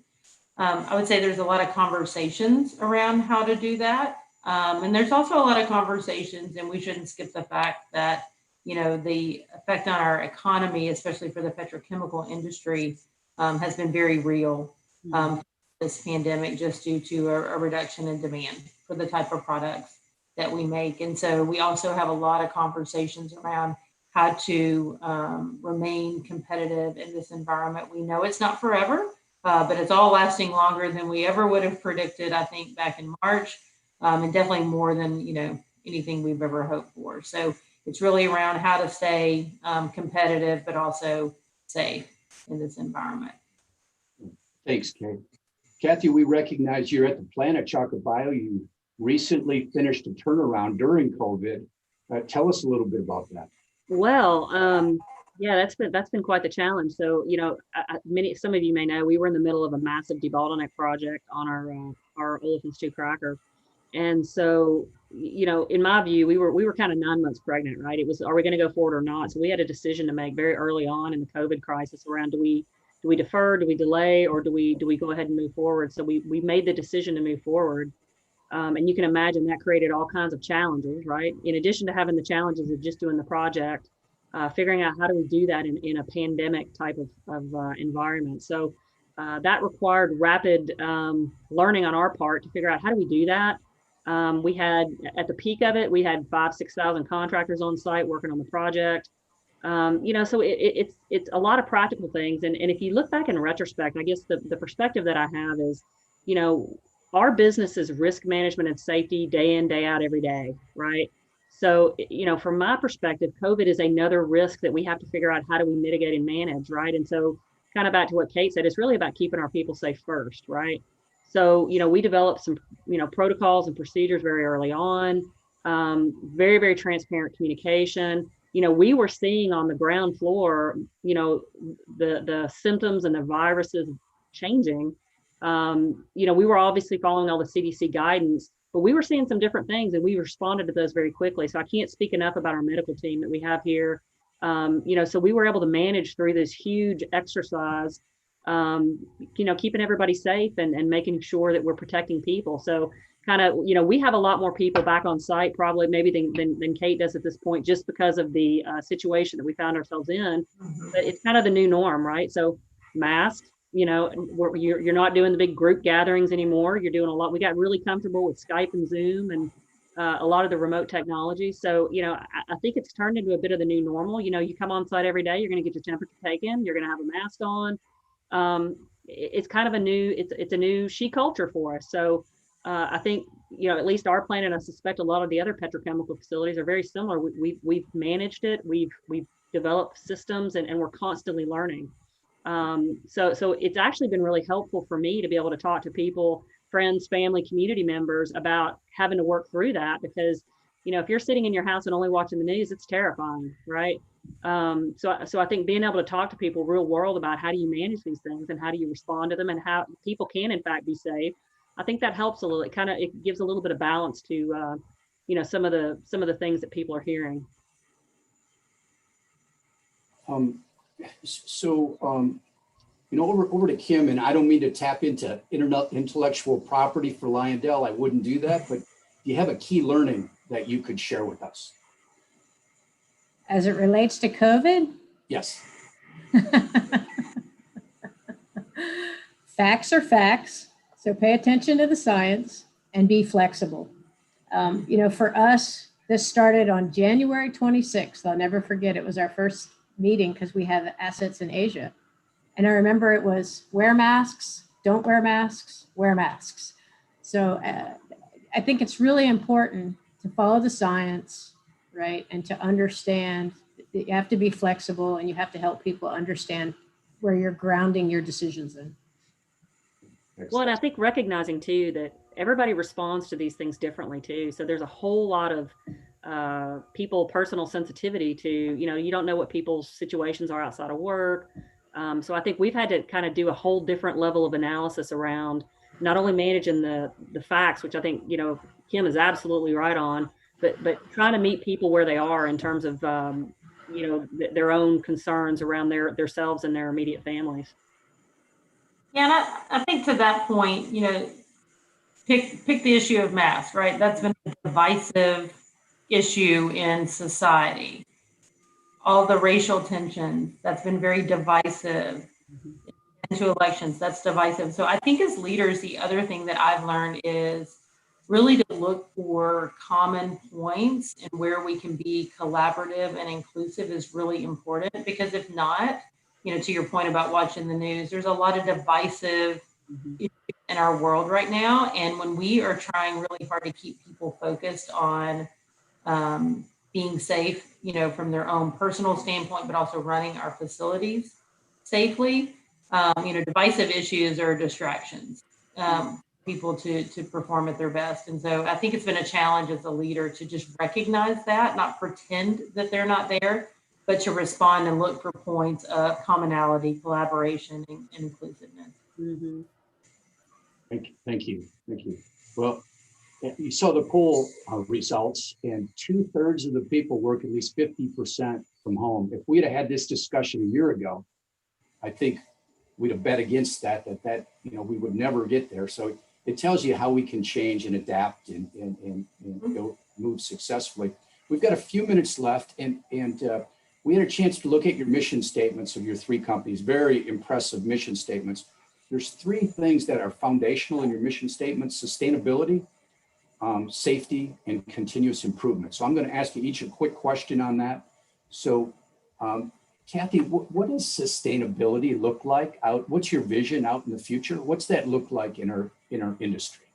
I would say there's a lot of conversations around how to do that. And there's also a lot of conversations, and we shouldn't skip the fact that, the effect on our economy, especially for the petrochemical industry, has been very real this pandemic just due to a reduction in demand for the type of products that we make. And so we also have a lot of conversations around how to remain competitive in this environment. We know it's not forever. But it's all lasting longer than we ever would have predicted, I think, back in March, and definitely more than, anything we've ever hoped for. So it's really around how to stay competitive, but also safe in this environment. Thanks, Kate. Kathy, we recognize you're at the plant at Chocolate Bio. You recently finished a turnaround during COVID. Tell us a little bit about that. Well, yeah, that's been quite the challenge. So, some of you may know we were in the middle of a massive debottleneck project on our Olefins 2 cracker, and so in my view, we were kind of 9 months pregnant, right? It was, are we going to go forward or not? So we had a decision to make very early on in the COVID crisis around do we defer, do we delay, or do we go ahead and move forward? So we made the decision to move forward, and you can imagine that created all kinds of challenges, right? In addition to having the challenges of just doing the project. Figuring out how do we do that in a pandemic type of environment. So that required rapid learning on our part to figure out how do we do that. We had, at the peak of it, we had 5,000-6,000 contractors on site working on the project. So it's a lot of practical things. And if you look back in retrospect, I guess the perspective that I have is, our business is risk management and safety day in, day out, every day, right? So, from my perspective, COVID is another risk that we have to figure out how do we mitigate and manage, right? And so kind of back to what Kate said, it's really about keeping our people safe first, right? So, we developed some, protocols and procedures very early on, very, very transparent communication. We were seeing on the ground floor, the symptoms and the viruses changing. We were obviously following all the CDC guidance, but we were seeing some different things and we responded to those very quickly. So I can't speak enough about our medical team that we have here. So we were able to manage through this huge exercise, keeping everybody safe and making sure that we're protecting people. So kind of, we have a lot more people back on site probably maybe than Kate does at this point, just because of the situation that we found ourselves in. But it's kind of the new norm, right? So masks. You're not doing the big group gatherings anymore. You're doing a lot. We got really comfortable with Skype and Zoom and a lot of the remote technology. So, I think it's turned into a bit of the new normal. You come on site every day, you're going to get your temperature taken. You're going to have a mask on. It's kind of it's a new she culture for us. So I think, at least our plant, and I suspect a lot of the other petrochemical facilities are very similar. We've managed it. We've developed systems, and we're constantly learning. So it's actually been really helpful for me to be able to talk to people, friends, family, community members about having to work through that, because, if you're sitting in your house and only watching the news, it's terrifying, right? So I think being able to talk to people real world about how do you manage these things and how do you respond to them and how people can in fact be safe, I think that helps a little. It gives a little bit of balance to some of the things that people are hearing. Over to Kim, and I don't mean to tap into intellectual property for Lyondell. I wouldn't do that, but do you have a key learning that you could share with us? As it relates to COVID? Yes. Facts are facts. So pay attention to the science and be flexible. For us, this started on January 26th. I'll never forget. It was our first meeting because we have assets in Asia. And I remember it was wear masks, don't wear masks, wear masks. So I think it's really important to follow the science, right? And to understand that you have to be flexible and you have to help people understand where you're grounding your decisions in. Well, and I think recognizing too that everybody responds to these things differently too. So there's a whole lot of personal sensitivity to, you don't know what people's situations are outside of work. So I think we've had to kind of do a whole different level of analysis around not only managing the facts, which I think, Kim is absolutely right on, but trying to meet people where they are in terms of, their own concerns around themselves and their immediate families. Yeah, and I think to that point, pick the issue of masks, right? That's been a divisive issue in society. All the racial tension, that's been very divisive. Into elections, that's divisive. So I think as leaders, the other thing that I've learned is really to look for common points and where we can be collaborative and inclusive is really important, because if not, to your point about watching the news, there's a lot of divisive issues in our world right now. And when we are trying really hard to keep people focused on being safe, from their own personal standpoint, but also running our facilities safely, divisive issues are distractions, people to perform at their best. And so I think it's been a challenge as a leader to just recognize that, not pretend that they're not there, but to respond and look for points of commonality, collaboration, and inclusiveness. Mm-hmm. Thank you. Well, you saw the poll results, and 2/3 of the people work at least 50% from home. If we'd have had this discussion a year ago, I think we'd have bet against that we would never get there. So it tells you how we can change and adapt and move successfully. We've got a few minutes left, and we had a chance to look at your mission statements of your three companies. Very impressive mission statements. There's three things that are foundational in your mission statements: sustainability, safety, and continuous improvement. So I'm going to ask you each a quick question on that. So Kathy, what does sustainability look like what's your vision out in the future? What's that look like in our industry?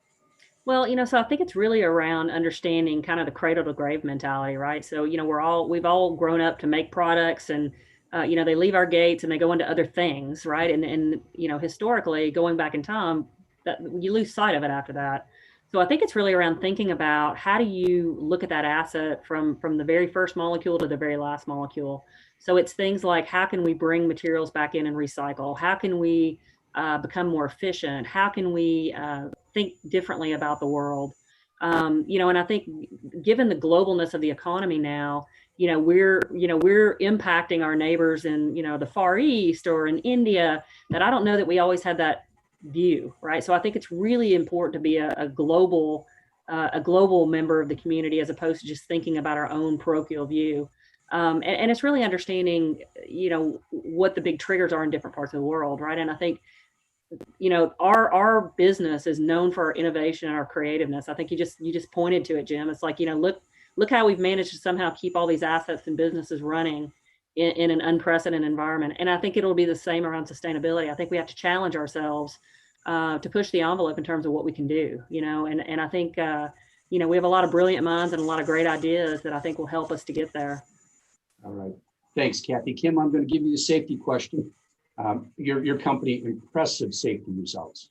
Well, so I think it's really around understanding kind of the cradle to grave mentality, right? So, we've all grown up to make products, and, they leave our gates and they go into other things, right? And historically, going back in time, that you lose sight of it after that. So I think it's really around thinking about how do you look at that asset from the very first molecule to the very last molecule. So it's things like, how can we bring materials back in and recycle? How can we become more efficient? How can we think differently about the world? And I think given the globalness of the economy now, we're impacting our neighbors in, the Far East or in India, that I don't know that we always had that view, right? So I think it's really important to be a global member of the community, as opposed to just thinking about our own parochial view. And it's really understanding, what the big triggers are in different parts of the world, right? And I think, our business is known for our innovation and our creativeness. I think you just pointed to it, Jim. It's like, look how we've managed to somehow keep all these assets and businesses running in an unprecedented environment. And I think it'll be the same around sustainability. I think we have to challenge ourselves to push the envelope in terms of what we can do, and I think, we have a lot of brilliant minds and a lot of great ideas that I think will help us to get there. All right. Thanks, Kathy. Kim, I'm going to give you the safety question. Your company, impressive safety results.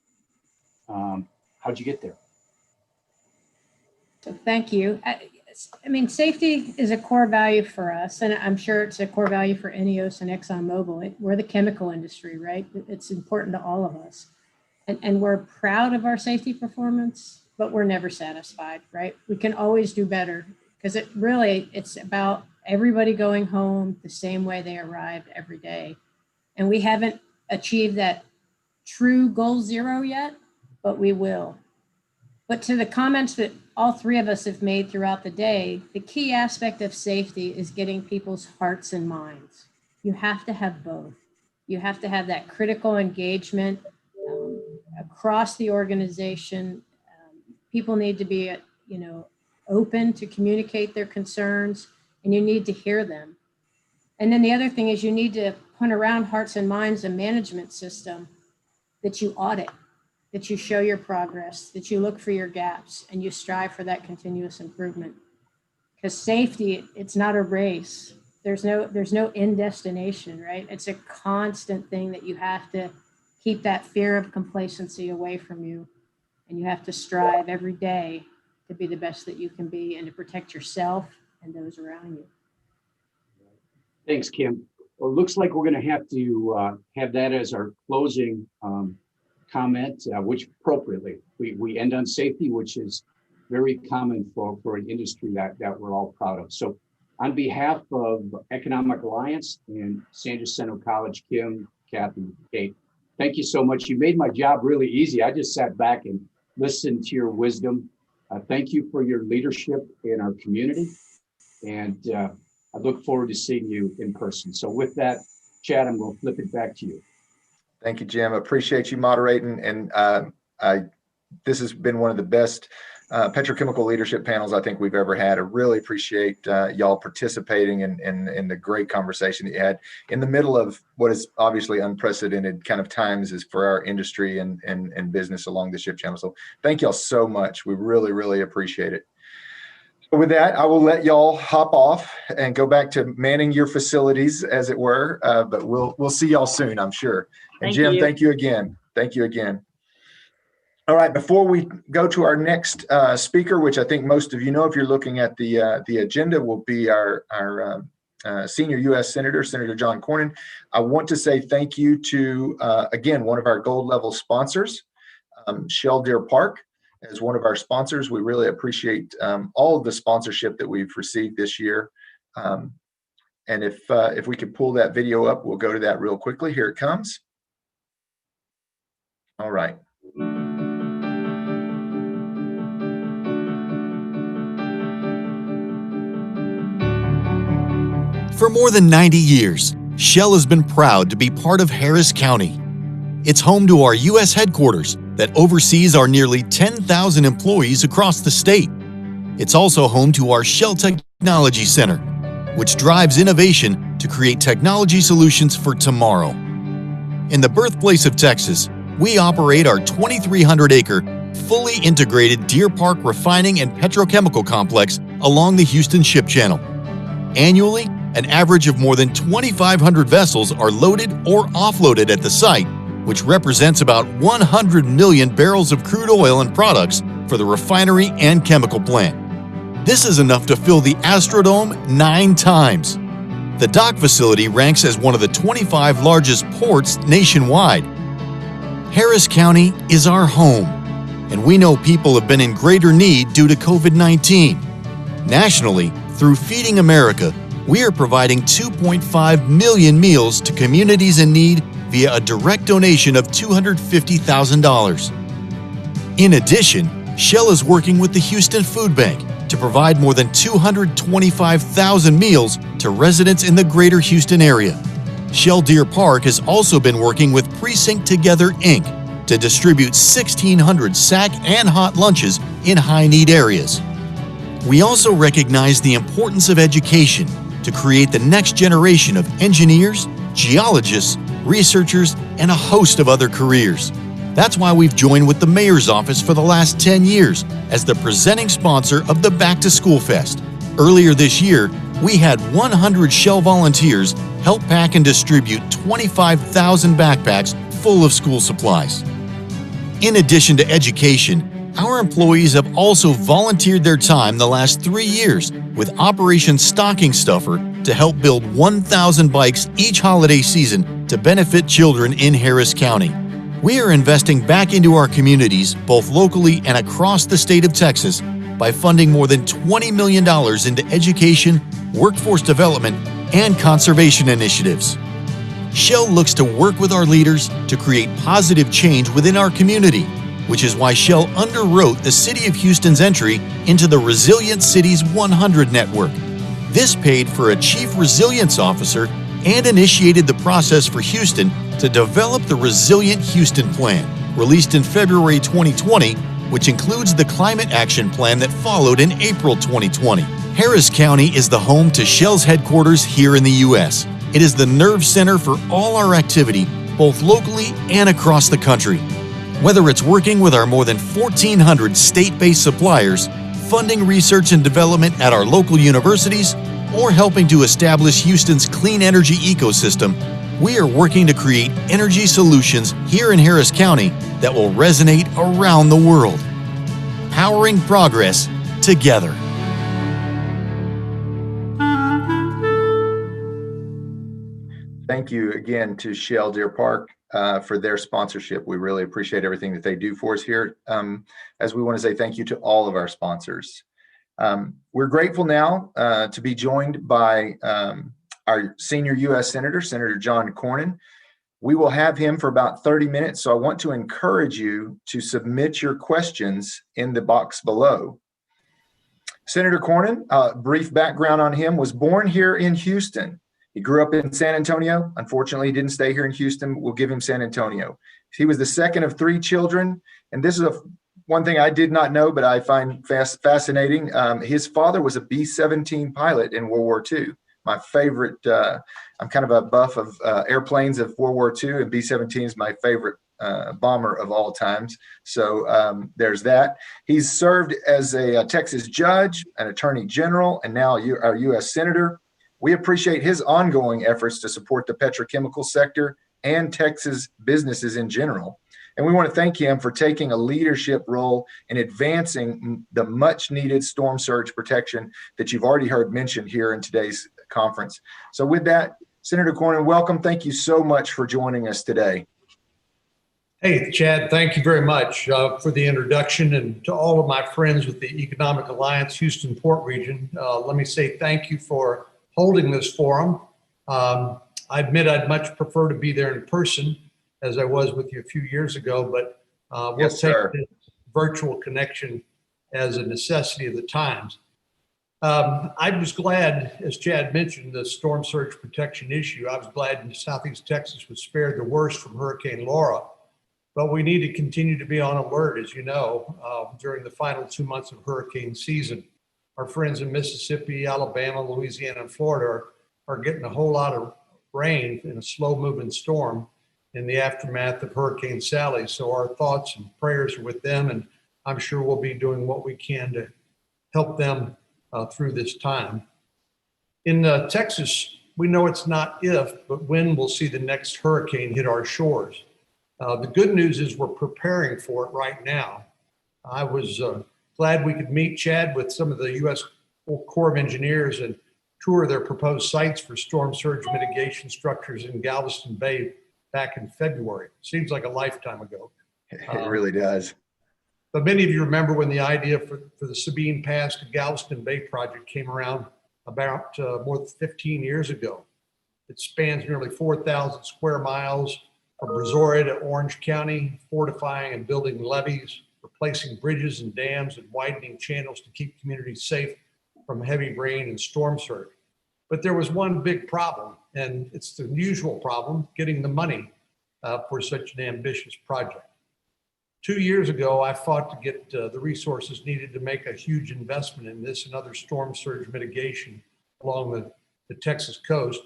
How'd you get there? So thank you. I mean, safety is a core value for us, and I'm sure it's a core value for INEOS and ExxonMobil. We're the chemical industry, right? It's important to all of us. And we're proud of our safety performance, but we're never satisfied, right? We can always do better because it's about everybody going home the same way they arrived every day. And we haven't achieved that true goal zero yet, but we will. But to the comments that all three of us have made throughout the day, the key aspect of safety is getting people's hearts and minds. You have to have both. You have to have that critical engagement across the organization. People need to be, open to communicate their concerns, and you need to hear them. And then the other thing is you need to put around hearts and minds a management system that you audit, that you show your progress, that you look for your gaps, and you strive for that continuous improvement. Because safety, it's not a race. There's no end destination, right? It's a constant thing that you have to keep that fear of complacency away from you. And you have to strive every day to be the best that you can be and to protect yourself and those around you. Thanks, Kim. Well, it looks like we're going to have to have that as our closing comment, which appropriately, we end on safety, which is very common for an industry that we're all proud of. So on behalf of Economic Alliance and San Jacinto College, Kim, Kathy, Kate, thank you so much. You made my job really easy. I just sat back and listened to your wisdom. Thank you for your leadership in our community. And I look forward to seeing you in person. So with that, Chad, I'm going to flip it back to you. Thank you, Jim. Appreciate you moderating. And this has been one of the best petrochemical leadership panels I think we've ever had. I really appreciate y'all participating in the great conversation that you had in the middle of what is obviously unprecedented kind of times is for our industry and business along the ship channel. So thank y'all so much. We really, really appreciate it. With that, I will let y'all hop off and go back to manning your facilities, as it were. But we'll see y'all soon, I'm sure. And Jim, thank you again. Thank you again. All right, before we go to our next speaker, which I think most of you know, if you're looking at the agenda, will be our senior U.S. Senator, Senator John Cornyn. I want to say thank you to, again, one of our gold level sponsors, Shell Deer Park, as one of our sponsors. We really appreciate all of the sponsorship that we've received this year. And if we could pull that video up, we'll go to that real quickly. Here it comes. All right. For more than 90 years, Shell has been proud to be part of Harris County. It's home to our U.S. headquarters that oversees our nearly 10,000 employees across the state. It's also home to our Shell Technology Center, which drives innovation to create technology solutions for tomorrow. In the birthplace of Texas, we operate our 2,300-acre, fully integrated Deer Park refining and petrochemical complex along the Houston Ship Channel. Annually, an average of more than 2,500 vessels are loaded or offloaded at the site, which represents about 100 million barrels of crude oil and products for the refinery and chemical plant. This is enough to fill the Astrodome 9 times. The dock facility ranks as one of the 25 largest ports nationwide. Harris County is our home, and we know people have been in greater need due to COVID-19. Nationally, through Feeding America, we are providing 2.5 million meals to communities in need via a direct donation of $250,000. In addition, Shell is working with the Houston Food Bank to provide more than 225,000 meals to residents in the greater Houston area. Shell Deer Park has also been working with Precinct Together, Inc. to distribute 1,600 sack and hot lunches in high-need areas. We also recognize the importance of education to create the next generation of engineers, geologists, researchers, and a host of other careers. That's why we've joined with the Mayor's Office for the last 10 years as the presenting sponsor of the Back to School Fest. Earlier this year, we had 100 Shell volunteers help pack and distribute 25,000 backpacks full of school supplies. In addition to education, our employees have also volunteered their time the last 3 years with Operation Stocking Stuffer to help build 1,000 bikes each holiday season to benefit children in Harris County. We are investing back into our communities, both locally and across the state of Texas, by funding more than $20 million into education, workforce development, and conservation initiatives. Shell looks to work with our leaders to create positive change within our community, which is why Shell underwrote the City of Houston's entry into the Resilient Cities 100 network. This paid for a Chief Resilience Officer and initiated the process for Houston to develop the Resilient Houston Plan, released in February 2020, which includes the Climate Action Plan that followed in April 2020. Harris County is the home to Shell's headquarters here in the U.S. It is the nerve center for all our activity, both locally and across the country. Whether it's working with our more than 1,400 state-based suppliers, funding research and development at our local universities, or helping to establish Houston's clean energy ecosystem, we are working to create energy solutions here in Harris County that will resonate around the world. Powering progress together. Thank you again to Shell Deer Park for their sponsorship. We really appreciate everything that they do for us here. As we want to say thank you to all of our sponsors. We're grateful now to be joined by our senior U.S. Senator, Senator John Cornyn. We will have him for about 30 minutes, so I want to encourage you to submit your questions in the box below. Senator Cornyn, brief background on him, was born here in Houston. He grew up in San Antonio. Unfortunately, he didn't stay here in Houston. We'll give him San Antonio. He was the second of 3 children, and this is one thing I did not know, but I find fascinating. His father was a B-17 pilot in World War II. My favorite, I'm kind of a buff of airplanes of World War II, and B-17 is my favorite bomber of all times. So there's that. He's served as a Texas judge, an attorney general, and now our U.S. Senator. We appreciate his ongoing efforts to support the petrochemical sector and Texas businesses in general. And we want to thank him for taking a leadership role in advancing the much needed storm surge protection that you've already heard mentioned here in today's conference. So with that, Senator Cornyn, welcome. Thank you so much for joining us today. Hey, Chad, thank you very much for the introduction, and to all of my friends with the Economic Alliance Houston Port Region. Let me say thank you for holding this forum. I admit I'd much prefer to be there in person, as I was with you a few years ago, but we'll take the virtual connection as a necessity of the times. I was glad, as Chad mentioned, the storm surge protection issue. I was glad Southeast Texas was spared the worst from Hurricane Laura, but we need to continue to be on alert, as you know, during the final 2 months of hurricane season. Our friends in Mississippi, Alabama, Louisiana, and Florida are getting a whole lot of rain in a slow-moving storm in the aftermath of Hurricane Sally. So our thoughts and prayers are with them, and I'm sure we'll be doing what we can to help them through this time. In Texas, we know it's not if, but when we'll see the next hurricane hit our shores. The good news is we're preparing for it right now. I was glad we could meet Chad with some of the U.S. Corps of Engineers and tour their proposed sites for storm surge mitigation structures in Galveston Bay back in February. Seems like a lifetime ago. It really does. But many of you remember when the idea for the Sabine Pass to Galveston Bay project came around about more than 15 years ago. It spans nearly 4,000 square miles from Brazoria to Orange County, fortifying and building levees, replacing bridges and dams, and widening channels to keep communities safe from heavy rain and storm surge. But there was one big problem, and it's the usual problem, getting the money for such an ambitious project. 2 years ago, I fought to get the resources needed to make a huge investment in this and other storm surge mitigation along the Texas coast.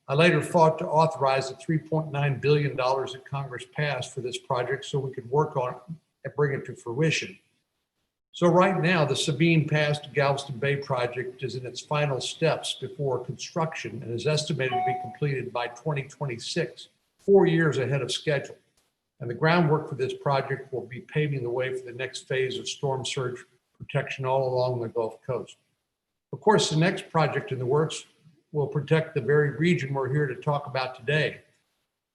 I later fought to authorize the $3.9 billion that Congress passed for this project so we could work on it and bring it to fruition. So right now, the Sabine Pass to Galveston Bay project is in its final steps before construction and is estimated to be completed by 2026, 4 years ahead of schedule. And the groundwork for this project will be paving the way for the next phase of storm surge protection all along the Gulf Coast. Of course, the next project in the works will protect the very region we're here to talk about today.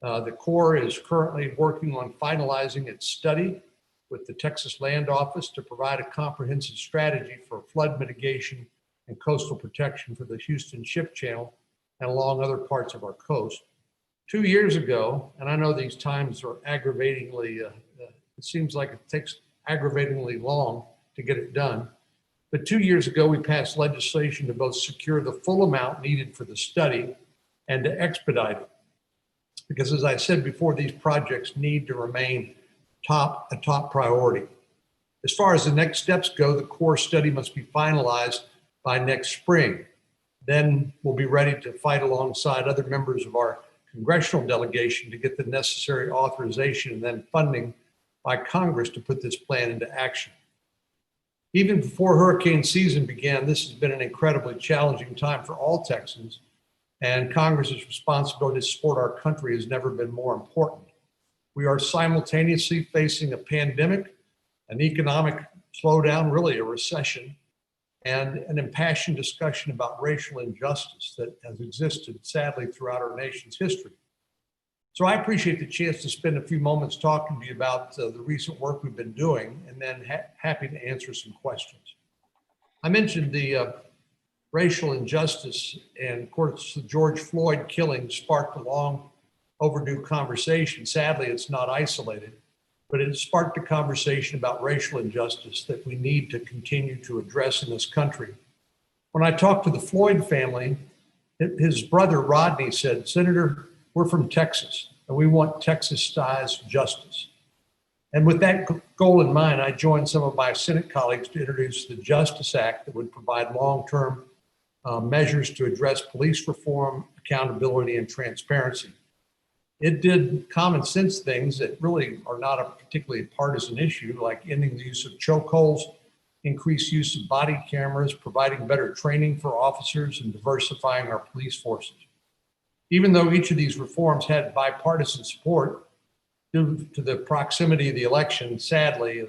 The Corps is currently working on finalizing its study with the Texas Land Office to provide a comprehensive strategy for flood mitigation and coastal protection for the Houston Ship Channel and along other parts of our coast. 2 years ago, and I know these times are aggravatingly, it seems like it takes aggravatingly long to get it done. But 2 years ago, we passed legislation to both secure the full amount needed for the study and to expedite it. Because as I said before, these projects need to remain a top priority. As far as the next steps go, the core study must be finalized by next spring. Then we'll be ready to fight alongside other members of our congressional delegation to get the necessary authorization and then funding by Congress to put this plan into action. Even before hurricane season began, this has been an incredibly challenging time for all Texans, and Congress's responsibility to support our country has never been more important. We are simultaneously facing a pandemic, an economic slowdown, really a recession, and an impassioned discussion about racial injustice that has existed sadly throughout our nation's history. So I appreciate the chance to spend a few moments talking to you about the recent work we've been doing, and then happy to answer some questions. I mentioned the racial injustice, and of course the George Floyd killing sparked a long overdue conversation. Sadly, it's not isolated, but it sparked a conversation about racial injustice that we need to continue to address in this country. When I talked to the Floyd family, his brother Rodney said, "Senator, we're from Texas, and we want Texas-sized justice." And with that goal in mind, I joined some of my Senate colleagues to introduce the Justice Act that would provide long-term measures to address police reform, accountability, and transparency. It did common sense things that really are not a particularly partisan issue, like ending the use of chokeholds, increased use of body cameras, providing better training for officers, and diversifying our police forces. Even though each of these reforms had bipartisan support, due to the proximity of the election, sadly,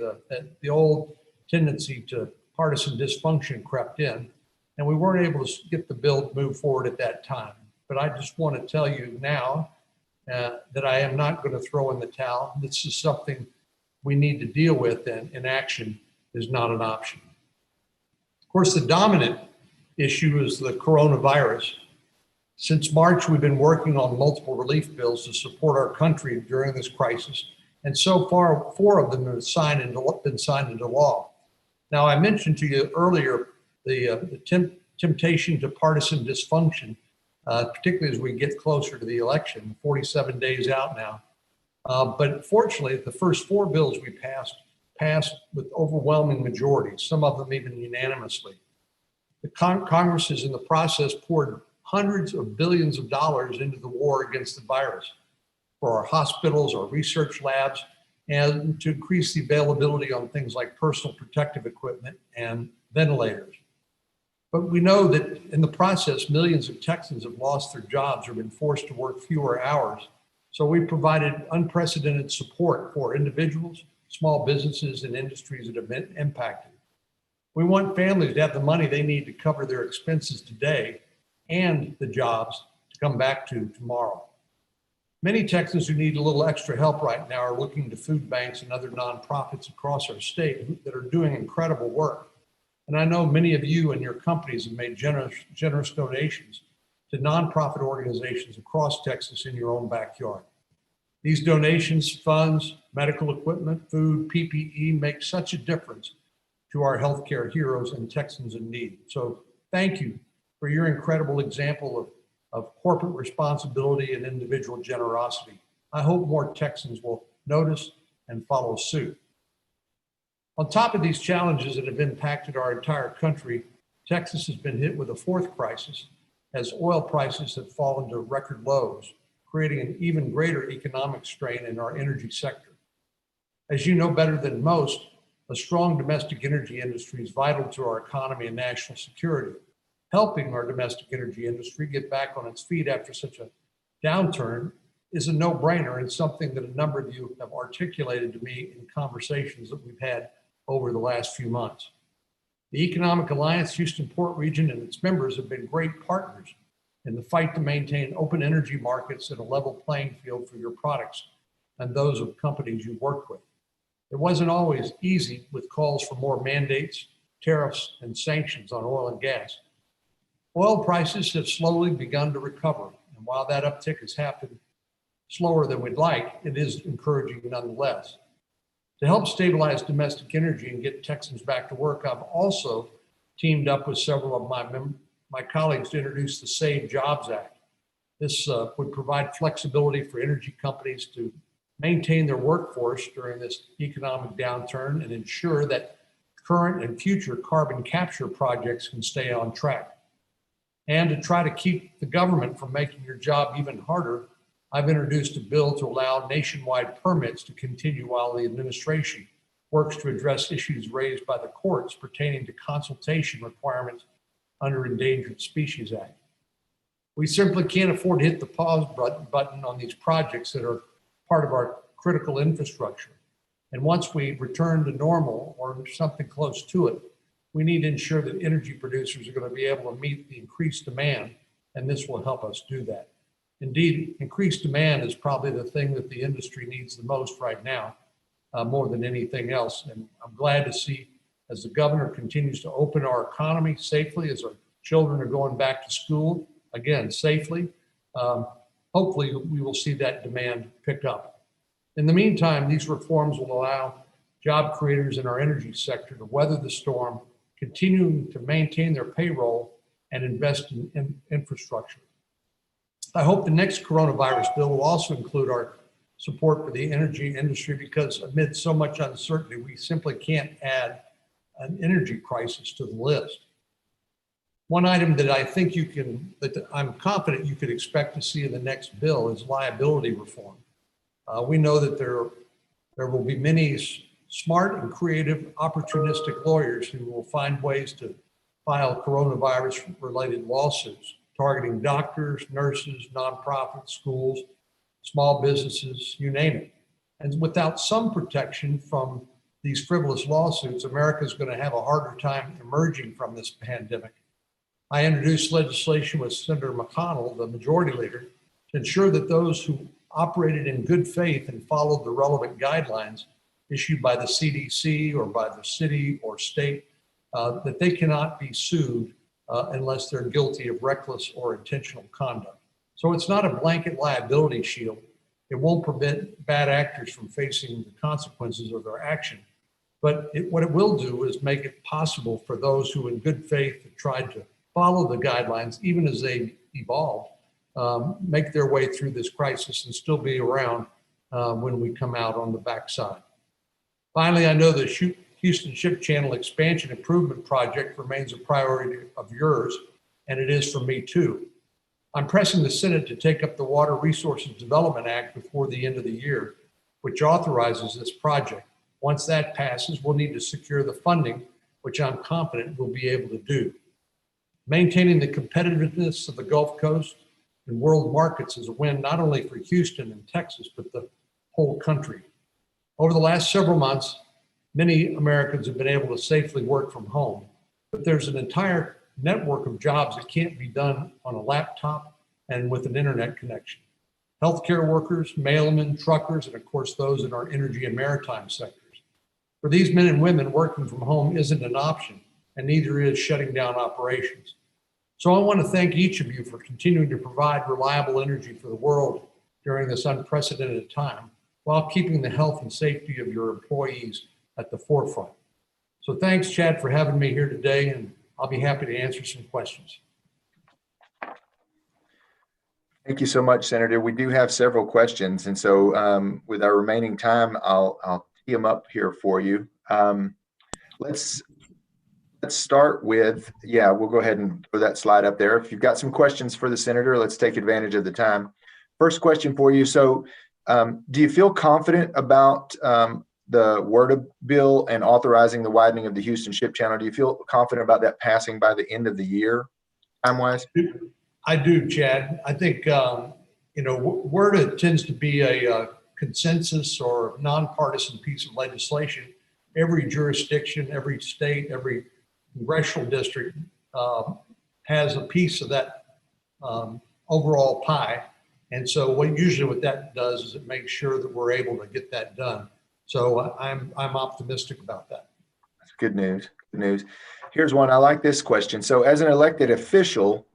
the old tendency to partisan dysfunction crept in, and we weren't able to get the bill to move forward at that time. But I just want to tell you now that I am not going to throw in the towel. This is something we need to deal with, and inaction is not an option. Of course, the dominant issue is the coronavirus. Since March, we've been working on multiple relief bills to support our country during this crisis, and so far, 4 of them have been signed into law. Now, I mentioned to you earlier the temptation to partisan dysfunction, particularly as we get closer to the election, 47 days out now. But fortunately, the first 4 bills we passed with overwhelming majorities, some of them even unanimously. The Congress is in the process poured hundreds of billions of dollars into the war against the virus for our hospitals, our research labs, and to increase the availability on things like personal protective equipment and ventilators. But we know that in the process, millions of Texans have lost their jobs or been forced to work fewer hours. So we provided unprecedented support for individuals, small businesses, and industries that have been impacted. We want families to have the money they need to cover their expenses today and the jobs to come back to tomorrow. Many Texans who need a little extra help right now are looking to food banks and other nonprofits across our state that are doing incredible work. And I know many of you and your companies have made generous donations to nonprofit organizations across Texas in your own backyard. These donations, funds, medical equipment, food, PPE make such a difference to our healthcare heroes and Texans in need. So thank you for your incredible example of corporate responsibility and individual generosity. I hope more Texans will notice and follow suit. On top of these challenges that have impacted our entire country, Texas has been hit with a 4th crisis, as oil prices have fallen to record lows, creating an even greater economic strain in our energy sector. As you know better than most, a strong domestic energy industry is vital to our economy and national security. Helping our domestic energy industry get back on its feet after such a downturn is a no-brainer and something that a number of you have articulated to me in conversations that we've had over the last few months. The Economic Alliance Houston Port Region and its members have been great partners in the fight to maintain open energy markets and a level playing field for your products and those of companies you work with. It wasn't always easy with calls for more mandates, tariffs, and sanctions on oil and gas. Oil prices have slowly begun to recover, and while that uptick has happened slower than we'd like, it is encouraging nonetheless. To help stabilize domestic energy and get Texans back to work, I've also teamed up with several of my colleagues to introduce the Save Jobs Act. This would provide flexibility for energy companies to maintain their workforce during this economic downturn and ensure that current and future carbon capture projects can stay on track. And to try to keep the government from making your job even harder, I've introduced a bill to allow nationwide permits to continue while the administration works to address issues raised by the courts pertaining to consultation requirements under Endangered Species Act. We simply can't afford to hit the pause button on these projects that are part of our critical infrastructure. And once we return to normal or something close to it, we need to ensure that energy producers are going to be able to meet the increased demand, and this will help us do that. Indeed, increased demand is probably the thing that the industry needs the most right now, more than anything else. And I'm glad to see as the governor continues to open our economy safely, as our children are going back to school, again, safely, hopefully we will see that demand pick up. In the meantime, these reforms will allow job creators in our energy sector to weather the storm, continuing to maintain their payroll and invest in infrastructure. I hope the next coronavirus bill will also include our support for the energy industry, because amid so much uncertainty, we simply can't add an energy crisis to the list. One item that I think that I'm confident you could expect to see in the next bill is liability reform. We know that there will be many smart and creative, opportunistic lawyers who will find ways to file coronavirus-related lawsuits targeting doctors, nurses, nonprofits, schools, small businesses, you name it. And without some protection from these frivolous lawsuits, America is going to have a harder time emerging from this pandemic. I introduced legislation with Senator McConnell, the majority leader, to ensure that those who operated in good faith and followed the relevant guidelines issued by the CDC or by the city or state, that they cannot be sued unless they're guilty of reckless or intentional conduct. So it's not a blanket liability shield. It won't prevent bad actors from facing the consequences of their action. But what it will do is make it possible for those who in good faith have tried to follow the guidelines, even as they evolve, make their way through this crisis and still be around when we come out on the backside. Finally, I know the Houston Ship Channel Expansion Improvement Project remains a priority of yours, and it is for me too. I'm pressing the Senate to take up the Water Resources Development Act before the end of the year, which authorizes this project. Once that passes, we'll need to secure the funding, which I'm confident we'll be able to do. Maintaining the competitiveness of the Gulf Coast and world markets is a win not only for Houston and Texas, but the whole country. Over the last several months, many Americans have been able to safely work from home, but there's an entire network of jobs that can't be done on a laptop and with an internet connection. Healthcare workers, mailmen, truckers, and of course those in our energy and maritime sectors. For these men and women, working from home isn't an option, and neither is shutting down operations. So I want to thank each of you for continuing to provide reliable energy for the world during this unprecedented time, while keeping the health and safety of your employees at the forefront. So thanks, Chad, for having me here today, and I'll be happy to answer some questions. Thank you so much, Senator. We do have several questions, and so with our remaining time, I'll tee them up here for you. Let's let's start with, we'll go ahead and throw that slide up there. If you've got some questions for the senator, let's take advantage of the time. First question for you. So do you feel confident about the WRDA bill and authorizing the widening of the Houston Ship Channel? Do you feel confident about that passing by the end of the year, time-wise? I do, Chad. I think, WRDA tends to be a consensus or nonpartisan piece of legislation. Every jurisdiction, every state, every congressional district has a piece of that overall pie. And so what that does is it makes sure that we're able to get that done. So I'm optimistic about that. That's good news. Good news. Here's one. I like this question. So as an elected official,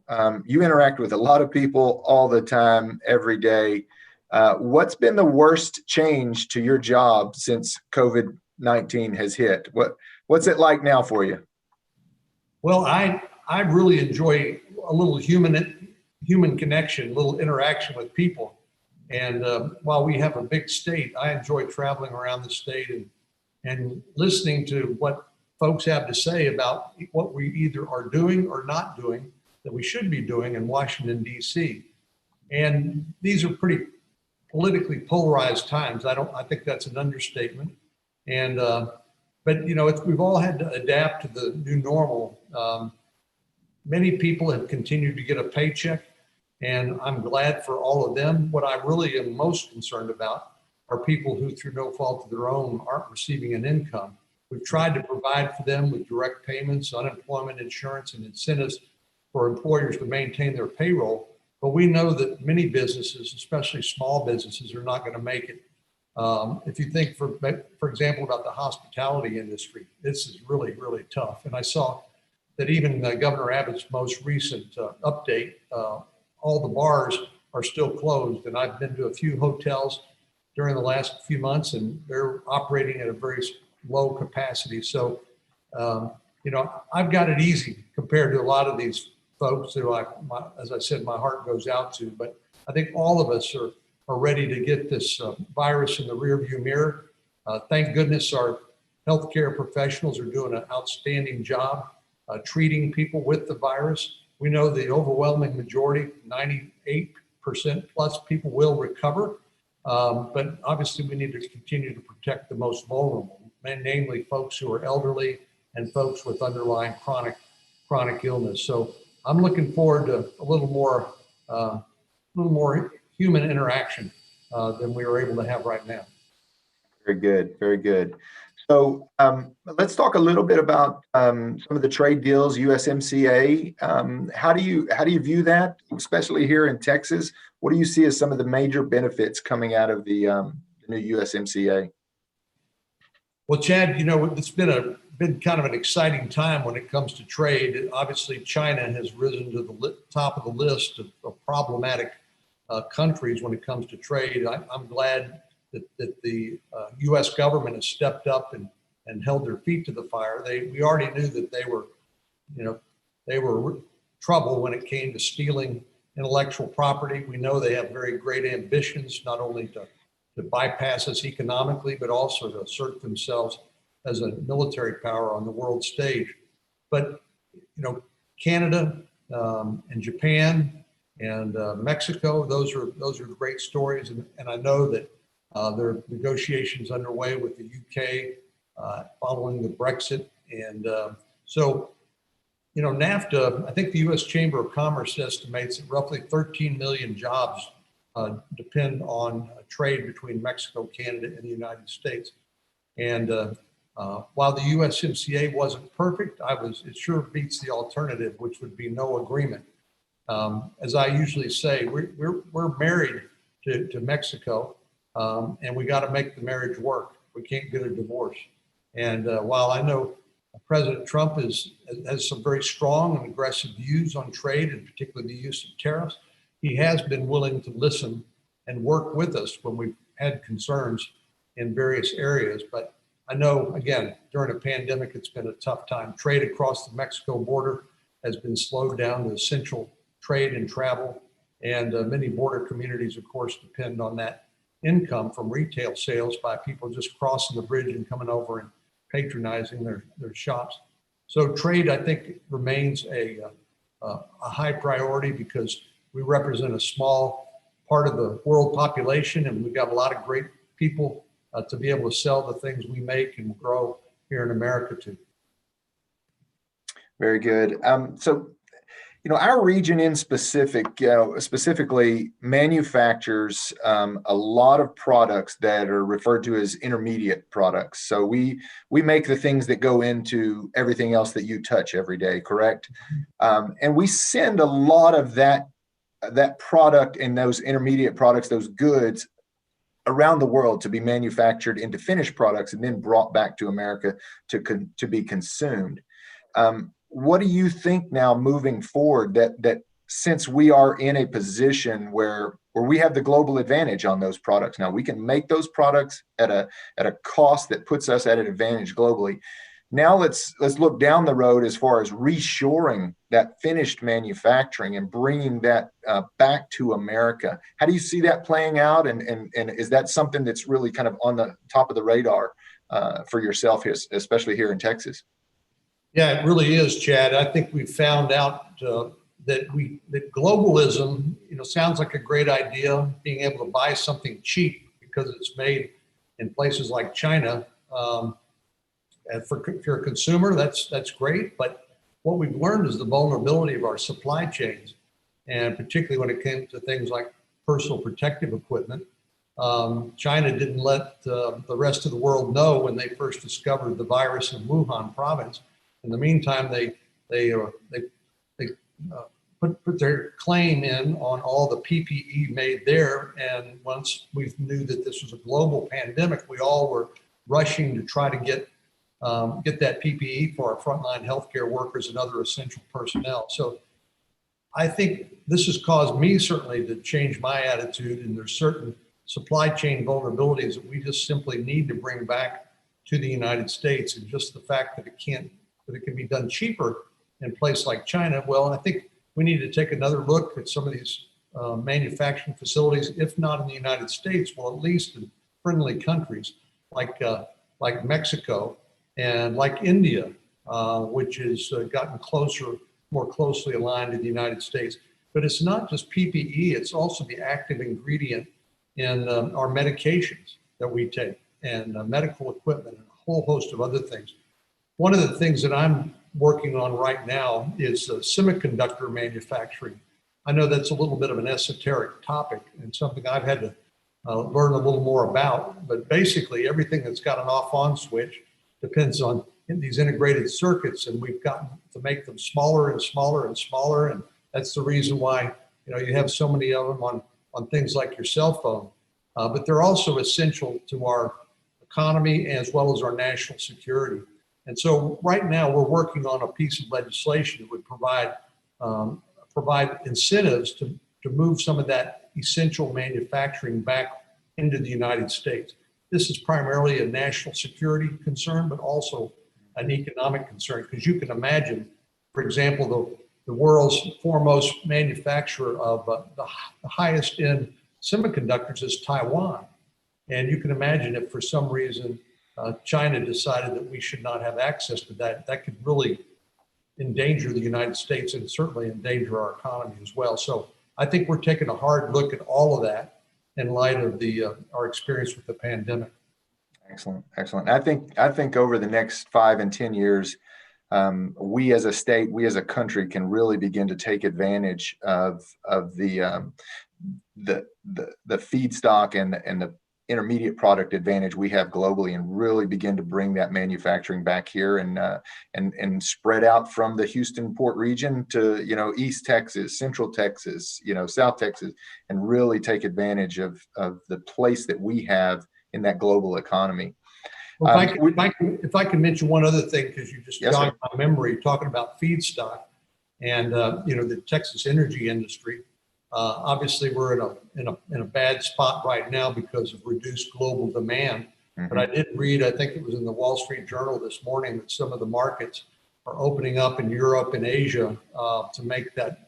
you interact with a lot of people all the time, every day. What's been the worst change to your job since COVID-19 has hit? What's it like now for you? Well, I really enjoy a little human connection, a little interaction with people. And while we have a big state, I enjoy traveling around the state and listening to what folks have to say about what we either are doing or not doing that we should be doing in Washington, D.C. And these are pretty politically polarized times. I think that's an understatement. And but we've all had to adapt to the new normal. Many people have continued to get a paycheck, and I'm glad for all of them. What I really am most concerned about are people who, through no fault of their own, aren't receiving an income. We've tried to provide for them with direct payments, unemployment insurance, and incentives for employers to maintain their payroll. But we know that many businesses, especially small businesses, are not going to make it. If you think, for example, about the hospitality industry, this is really, really tough. And I saw that even Governor Abbott's most recent update, all the bars are still closed. And I've been to a few hotels during the last few months, and they're operating at a very low capacity. So, I've got it easy compared to a lot of these folks who, as I said, my heart goes out to. But I think all of us are ready to get this virus in the rearview mirror. Thank goodness our healthcare professionals are doing an outstanding job treating people with the virus. We know the overwhelming majority, 98% plus people will recover. But obviously we need to continue to protect the most vulnerable, namely folks who are elderly and folks with underlying chronic illness. So I'm looking forward to a little more human interaction than we are able to have right now. Very good. Very good. So let's talk a little bit about some of the trade deals, USMCA. How do you view that, especially here in Texas? What do you see as some of the major benefits coming out of the new USMCA? Well, Chad, it's been kind of an exciting time when it comes to trade. Obviously, China has risen to the top of the list of problematic countries when it comes to trade. I'm glad that the U.S. government has stepped up and held their feet to the fire. We already knew that they were trouble when it came to stealing intellectual property. We know they have very great ambitions, not only to bypass us economically, but also to assert themselves as a military power on the world stage. But Canada and Japan and Mexico, those are great stories, and I know that there are negotiations underway with the UK following the Brexit, and so NAFTA. I think the U.S. Chamber of Commerce estimates that roughly 13 million jobs depend on trade between Mexico, Canada, and the United States. And while the USMCA wasn't perfect, it sure beats the alternative, which would be no agreement. As I usually say, we're married to Mexico, and we got to make the marriage work. We can't get a divorce. And while I know President Trump has some very strong and aggressive views on trade, and particularly the use of tariffs, he has been willing to listen and work with us when we've had concerns in various areas. But I know, again, during a pandemic, it's been a tough time. Trade across the Mexico border has been slowed down to essential trade and travel. And many border communities, of course, depend on that income from retail sales by people just crossing the bridge and coming over and patronizing their shops. So trade, I think, remains a high priority because we represent a small part of the world population, and we've got a lot of great people to be able to sell the things we make and grow here in America too. Very good. So, our region in specifically manufactures a lot of products that are referred to as intermediate products. So we make the things that go into everything else that you touch every day, correct? And we send a lot of that product and those intermediate products, those goods, around the world to be manufactured into finished products and then brought back to America to be consumed. What do you think now moving forward that since we are in a position where we have the global advantage on those products now, we can make those products at a cost that puts us at an advantage globally. Now let's look down the road as far as reshoring that finished manufacturing and bringing that back to America. How do you see that playing out? And is that something that's really kind of on the top of the radar for yourself, especially here in Texas? Yeah, it really is, Chad. I think we found out that globalism, sounds like a great idea. Being able to buy something cheap because it's made in places like China. And if you're a consumer, that's great. But what we've learned is the vulnerability of our supply chains, and particularly when it came to things like personal protective equipment. China didn't let the rest of the world know when they first discovered the virus in Wuhan province. In the meantime, they put their claim in on all the PPE made there. And once we knew that this was a global pandemic, we all were rushing to try to get that PPE for our frontline healthcare workers and other essential personnel. So I think this has caused me certainly to change my attitude, and there's certain supply chain vulnerabilities that we just simply need to bring back to the United States. And just the fact that it can be done cheaper in a place like China. Well, I think we need to take another look at some of these manufacturing facilities, if not in the United States, well, at least in friendly countries like Mexico and like India, which has gotten more closely aligned to the United States. But it's not just PPE, it's also the active ingredient in our medications that we take and medical equipment and a whole host of other things. One of the things that I'm working on right now is semiconductor manufacturing. I know that's a little bit of an esoteric topic and something I've had to learn a little more about, but basically everything that's got an off-on switch depends on these integrated circuits, and we've gotten to make them smaller and smaller and smaller, and that's the reason why you have so many of them on things like your cell phone. But they're also essential to our economy as well as our national security. And so right now we're working on a piece of legislation that would provide incentives to move some of that essential manufacturing back into the United States. This is primarily a national security concern, but also an economic concern, because you can imagine, for example, the world's foremost manufacturer of the highest end semiconductors is Taiwan. And you can imagine if for some reason China decided that we should not have access to that, that could really endanger the United States and certainly endanger our economy as well. So I think we're taking a hard look at all of that in light of our experience with the pandemic. Excellent, excellent. I think over the next 5 and 10 years, we as a state, we as a country can really begin to take advantage of the feedstock and the intermediate product advantage we have globally, and really begin to bring that manufacturing back here and spread out from the Houston Port region to East Texas, Central Texas, South Texas, and really take advantage of the place that we have in that global economy. Well, if I can mention one other thing, because you just jogged my memory talking about feedstock and the Texas energy industry. Obviously, we're in a bad spot right now because of reduced global demand. Mm-hmm. But I did read, I think it was in the Wall Street Journal this morning, that some of the markets are opening up in Europe and Asia to make that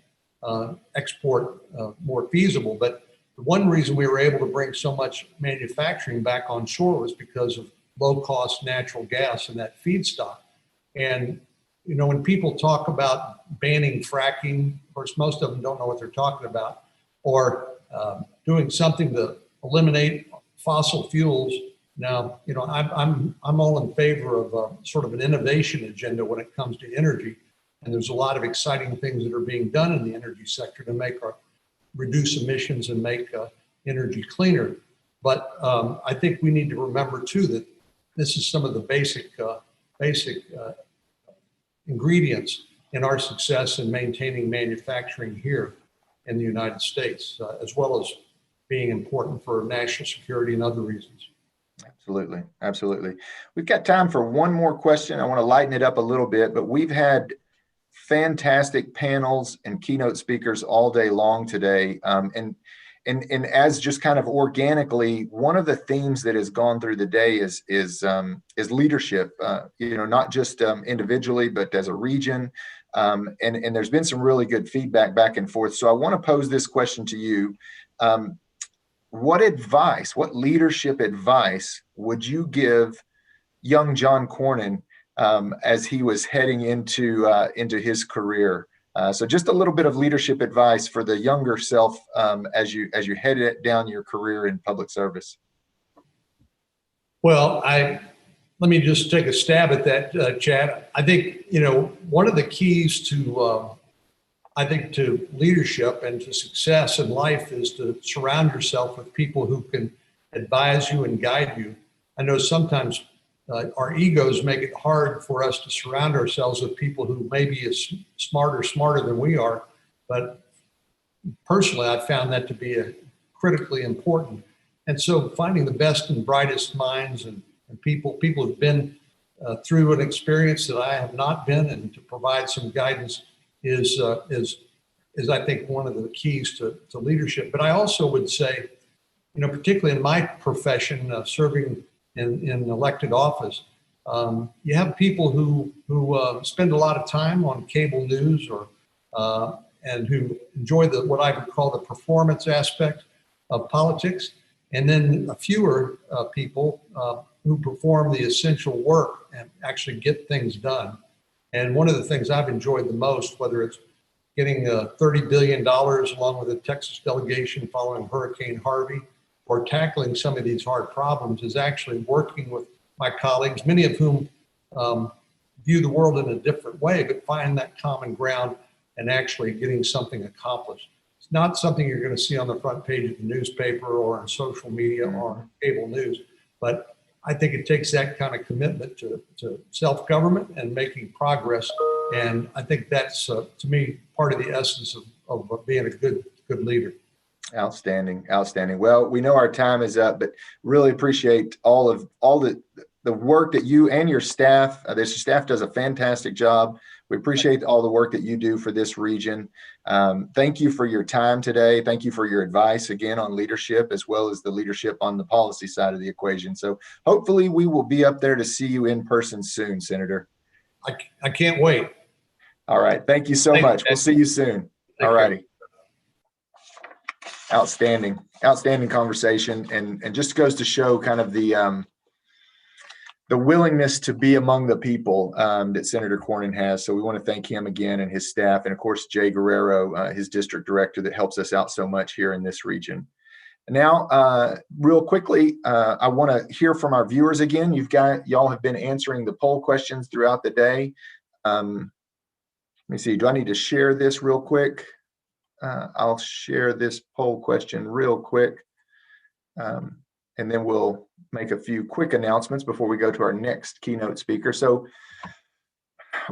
export more feasible. But the one reason we were able to bring so much manufacturing back on shore was because of low-cost natural gas and that feedstock. And when people talk about banning fracking, of course, most of them don't know what they're talking about, or doing something to eliminate fossil fuels. Now, I'm all in favor of sort of an innovation agenda when it comes to energy. And there's a lot of exciting things that are being done in the energy sector to reduce emissions and make energy cleaner. But I think we need to remember too that this is some of the basic ingredients in our success in maintaining manufacturing here in the United States, as well as being important for national security and other reasons. Absolutely. Absolutely. We've got time for one more question. I want to lighten it up a little bit, but we've had fantastic panels and keynote speakers all day long today. And as just kind of organically, one of the themes that has gone through the day is leadership, not just individually, but as a region. And there's been some really good feedback back and forth. So I want to pose this question to you. What leadership advice would you give young John Cornyn as he was heading into his career? So just a little bit of leadership advice for the younger self as you head down your career in public service. Well, let me just take a stab at that, Chad. I think, one of the keys to leadership and to success in life is to surround yourself with people who can advise you and guide you. I know sometimes our egos make it hard for us to surround ourselves with people who may be as smarter than we are. But personally, I've found that to be critically important. And so finding the best and brightest minds and people who've been through an experience that I have not been, and to provide some guidance is I think one of the keys to leadership. But I also would say, particularly in my profession, serving in elected office, you have people who spend a lot of time on cable news and who enjoy what I would call the performance aspect of politics, and then a fewer people who perform the essential work and actually get things done. And one of the things I've enjoyed the most, whether it's getting $30 billion along with the Texas delegation following Hurricane Harvey, or tackling some of these hard problems, is actually working with my colleagues, many of whom view the world in a different way, but find that common ground and actually getting something accomplished. It's not something you're going to see on the front page of the newspaper or on social media or on cable news, but I think it takes that kind of commitment to self-government and making progress. And I think that's, to me, part of the essence of being a good leader. Outstanding. Well, we know our time is up, but really appreciate all the work that you and your staff, this staff does a fantastic job. We appreciate all the work that you do for this region. Thank you for your time today. Thank you for your advice again on leadership, as well as the leadership on the policy side of the equation. So hopefully we will be up there to see you in person soon, Senator. I can't wait. All right. Thank you so much. We'll see you soon. All righty. Outstanding conversation, and just goes to show kind of the willingness to be among the people that Senator Cornyn has. So we want to thank him again and his staff, and of course Jay Guerrero, his district director, that helps us out so much here in this region. Now, real quickly, I want to hear from our viewers again. Y'all have been answering the poll questions throughout the day. Let me see. Do I need to share this real quick? I'll share this poll question real quick, and then we'll make a few quick announcements before we go to our next keynote speaker. So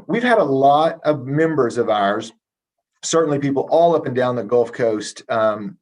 we've had a lot of members of ours, certainly people all up and down the Gulf Coast. The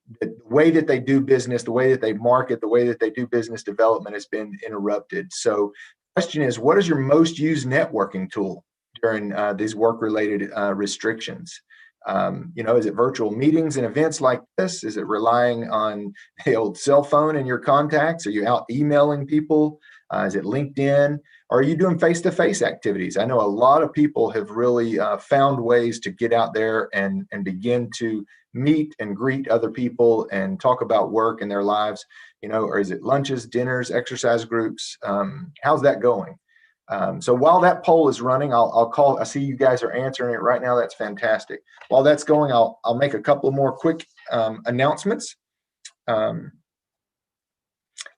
way that they do business, the way that they market, the way that they do business development has been interrupted. So the question is, what is your most used networking tool during these work-related restrictions? Is it virtual meetings and events like this? Is it relying on the old cell phone and your contacts? Are you out emailing people? Is it LinkedIn? Or are you doing face-to-face activities? I know a lot of people have really found ways to get out there and begin to meet and greet other people and talk about work and their lives. Or is it lunches, dinners, exercise groups? How's that going? So while that poll is running, I'll call. I see you guys are answering it right now. That's fantastic. While that's going, I'll make a couple more quick announcements.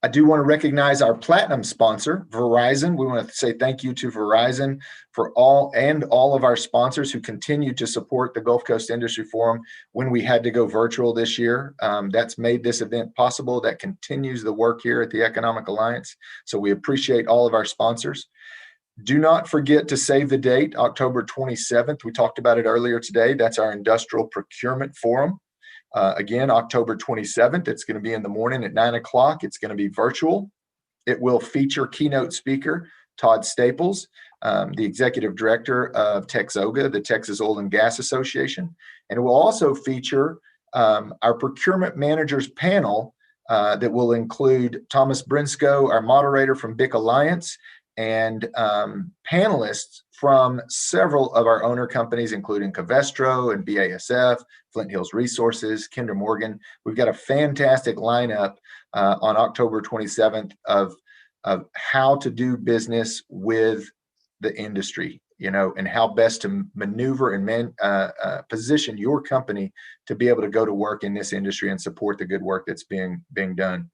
I do want to recognize our platinum sponsor, Verizon. We want to say thank you to Verizon for all of our sponsors who continue to support the Gulf Coast Industry Forum when we had to go virtual this year. That's made this event possible. That continues the work here at the Economic Alliance. So we appreciate all of our sponsors. Do not forget to save the date, October 27th. We talked about it earlier today. That's our Industrial Procurement Forum. Again, October 27th, it's going to be in the morning at 9 o'clock. It's going to be virtual. It will feature keynote speaker Todd Staples, the executive director of TXOGA, the Texas Oil and Gas Association. And it will also feature our procurement managers panel that will include Thomas Brinsko, our moderator from BIC Alliance, and panelists from several of our owner companies, including Covestro and BASF, Flint Hills Resources, Kinder Morgan. We've got a fantastic lineup on October 27th of how to do business with the industry, and how best to maneuver and position your company to be able to go to work in this industry and support the good work that's being done.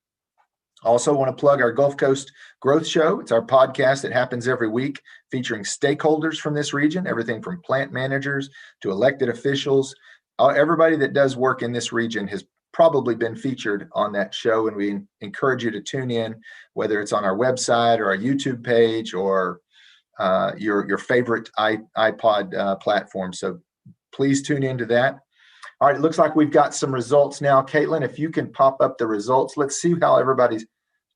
Also want to plug our Gulf Coast Growth Show. It's our podcast that happens every week featuring stakeholders from this region, everything from plant managers to elected officials. Everybody that does work in this region has probably been featured on that show, and we encourage you to tune in, whether it's on our website or our YouTube page or your favorite iPod platform. So please tune into that. All right, it looks like we've got some results now. Caitlin, if you can pop up the results, let's see how everybody's.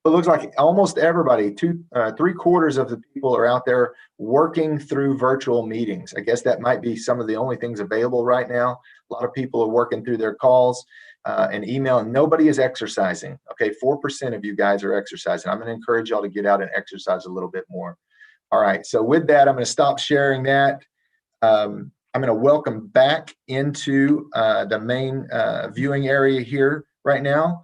It looks like almost everybody, 3/4 of the people are out there working through virtual meetings. I guess that might be some of the only things available right now. A lot of people are working through their calls and email, and nobody is exercising. Okay, 4% of you guys are exercising. I'm going to encourage y'all to get out and exercise a little bit more. All right, so with that, I'm going to stop sharing that. I'm going to welcome back into the main viewing area here right now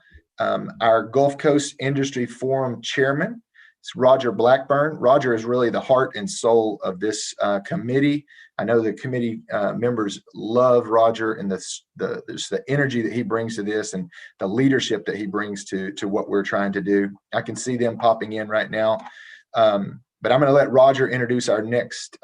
our Gulf Coast Industry Forum chairman. It's Roger Blackburn. Roger is really the heart and soul of this committee. I know the committee members love Roger and the energy that he brings to this and the leadership that he brings to what we're trying to do. I can see them popping in right now. But I'm going to let Roger introduce our next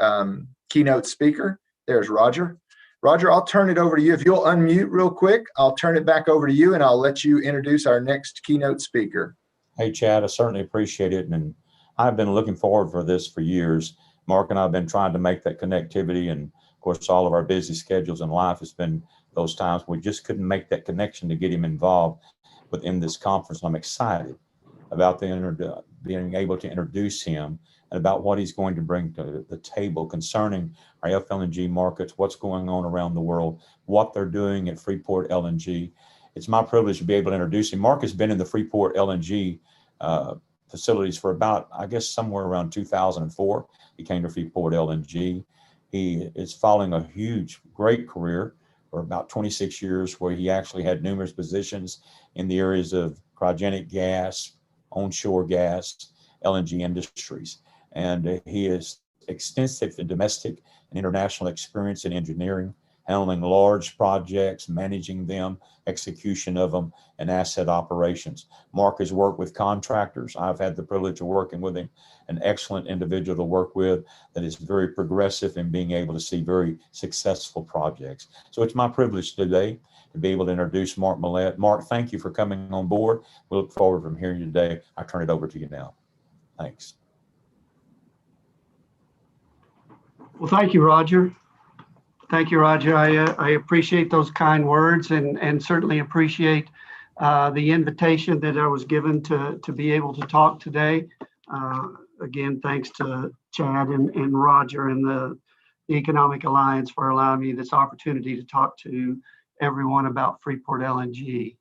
keynote speaker. There's Roger. Roger, I'll turn it over to you. If you'll unmute real quick, I'll turn it back over to you and I'll let you introduce our next keynote speaker. Hey, Chad, I certainly appreciate it. And I've been looking forward for this for years. Mark and I have been trying to make that connectivity. And of course, all of our busy schedules in life has been those times we just couldn't make that connection to get him involved within this conference. I'm excited about being able to introduce him and about what he's going to bring to the table concerning our FLNG markets, what's going on around the world, what they're doing at Freeport LNG. It's my privilege to be able to introduce him. Mark has been in the Freeport LNG facilities for about, I guess, somewhere around 2004. He came to Freeport LNG. He is following a great career for about 26 years, where he actually had numerous positions in the areas of cryogenic gas, onshore gas, LNG industries. And he has extensive domestic and international experience in engineering, handling large projects, managing them, execution of them, and asset operations. Mark has worked with contractors. I've had the privilege of working with him, an excellent individual to work with that is very progressive in being able to see very successful projects. So it's my privilege today to be able to introduce Mark Millett. Mark, thank you for coming on board. We look forward from hearing you today. I turn it over to you now. Thanks. Well, thank you, Roger. Thank you, Roger. I appreciate those kind words and certainly appreciate the invitation that I was given to be able to talk today. Again, thanks to Chad and Roger and the Economic Alliance for allowing me this opportunity to talk to everyone about Freeport LNG.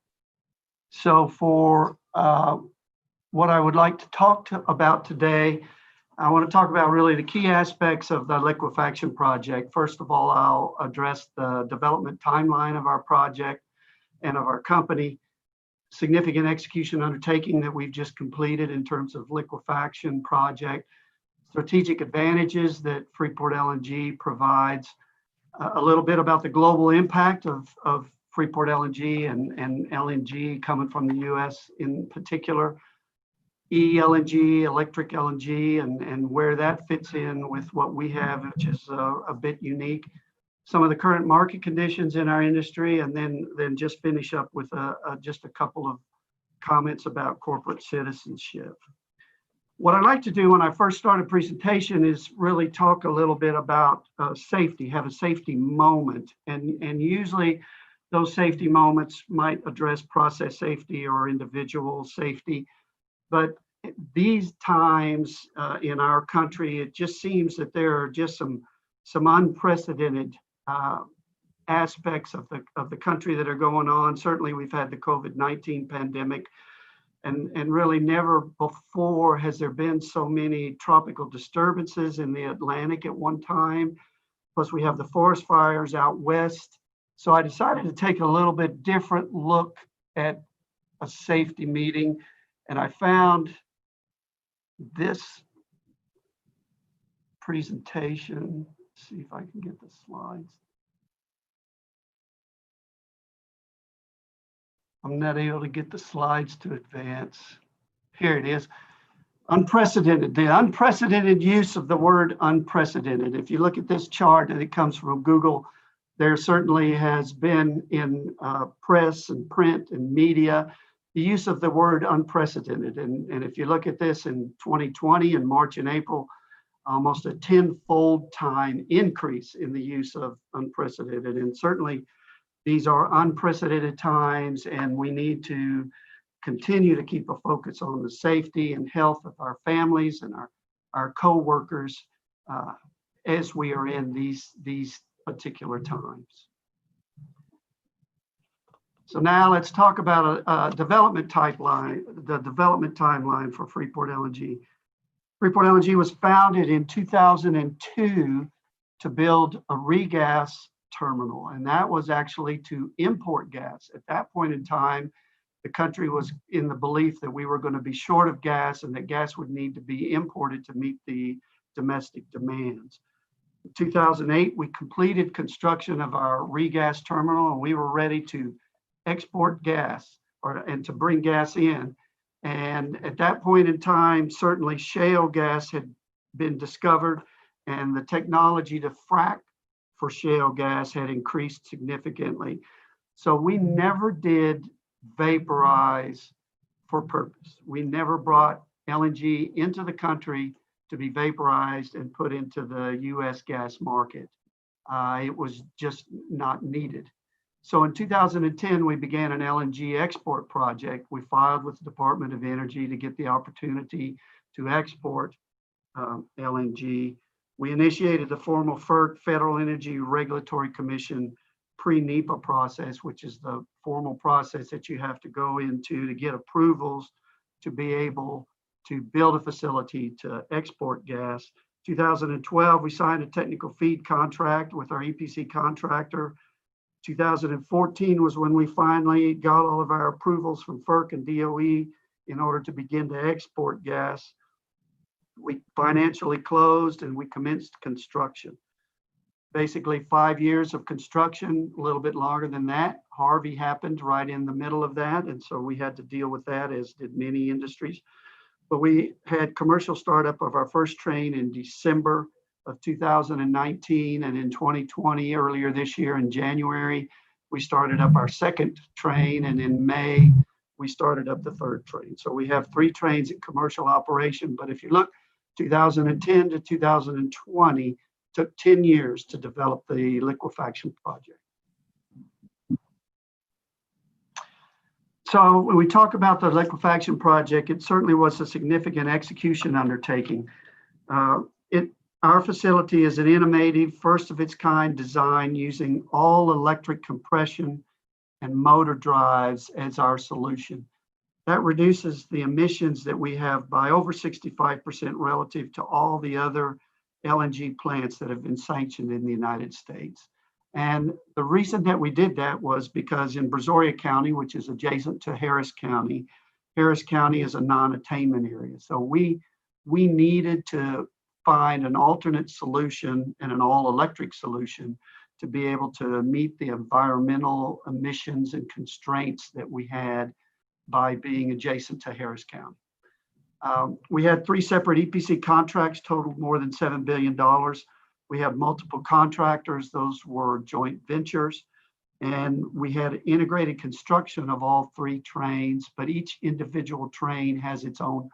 So for what I would like to talk about today, I want to talk about really the key aspects of the liquefaction project. First of all, I'll address the development timeline of our project and of our company, significant execution undertaking that we've just completed in terms of liquefaction project, strategic advantages that Freeport LNG provides, a little bit about the global impact of Freeport LNG and LNG coming from the U.S. in particular, LNG, electric LNG, and where that fits in with what we have, which is a bit unique. Some of the current market conditions in our industry, and then just finish up with just a couple of comments about corporate citizenship. What I like to do when I first start a presentation is really talk a little bit about safety, have a safety moment. And usually those safety moments might address process safety or individual safety. But these times in our country, it just seems that there are just some unprecedented aspects of the country that are going on. Certainly we've had the COVID-19 pandemic. And really never before has there been so many tropical disturbances in the Atlantic at one time. Plus we have the forest fires out west. So I decided to take a little bit different look at a safety meeting. And I found this presentation. Let's see if I can get the slides. I'm not able to get the slides to advance. Here it is. Unprecedented, the unprecedented use of the word unprecedented. If you look at this chart, and it comes from Google, there certainly has been in press and print and media, the use of the word unprecedented. And if you look at this in 2020, in March and April, almost a 10-fold time increase in the use of unprecedented. And certainly these are unprecedented times, and we need to continue to keep a focus on the safety and health of our families and our co-workers as we are in these particular times. So now let's talk about a development timeline, the development timeline for Freeport LNG. Freeport LNG was founded in 2002 to build a regas terminal, and that was actually to import gas. At that point in time, the country was in the belief that we were going to be short of gas and that gas would need to be imported to meet the domestic demands. In 2008, we completed construction of our regas terminal, and we were ready to export gas and to bring gas in. And at that point in time, certainly shale gas had been discovered, and the technology to frack for shale gas had increased significantly. So we never did vaporize for purpose. We never brought LNG into the country to be vaporized and put into the US gas market. It was just not needed. So in 2010, we began an LNG export project. We filed with the Department of Energy to get the opportunity to export LNG. We initiated the formal FERC, Federal Energy Regulatory Commission, pre-NEPA process, which is the formal process that you have to go into to get approvals to be able to build a facility to export gas. 2012, we signed a technical feed contract with our EPC contractor. 2014 was when we finally got all of our approvals from FERC and DOE in order to begin to export gas. We financially closed and we commenced construction. Basically 5 years of construction, a little bit longer than that. Harvey happened right in the middle of that, and so we had to deal with that, as did many industries. But we had commercial startup of our first train in December of 2019, and in 2020, earlier this year in January, we started up our second train, and in May, we started up the third train. So we have 3 trains in commercial operation, but if you look, 2010 to 2020 took 10 years to develop the liquefaction project. So when we talk about the liquefaction project, it certainly was a significant execution undertaking. Our facility is an innovative, first of its kind design using all electric compression and motor drives as our solution. That reduces the emissions that we have by over 65% relative to all the other LNG plants that have been sanctioned in the United States. And the reason that we did that was because in Brazoria County, which is adjacent to Harris County is a non-attainment area. So we needed to find an alternate solution and an all-electric solution to be able to meet the environmental emissions and constraints that we had by being adjacent to Harris County. We had 3 separate EPC contracts totaled more than $7 billion. We have multiple contractors. Those were joint ventures. And we had integrated construction of all 3 trains, but each individual train has its own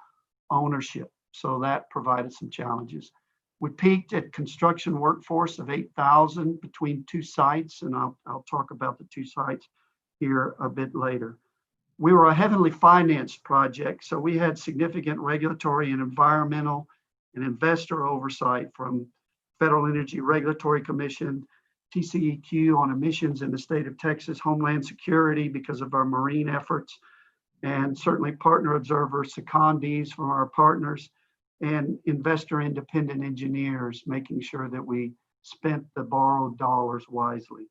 ownership. So that provided some challenges. We peaked at construction workforce of 8,000 between 2 sites, and I'll talk about the 2 sites here a bit later. We were a heavily financed project, so we had significant regulatory and environmental and investor oversight from Federal Energy Regulatory Commission, TCEQ on emissions in the state of Texas, Homeland Security because of our marine efforts, and certainly partner observers, secondees from our partners, and investor independent engineers, making sure that we spent the borrowed dollars wisely.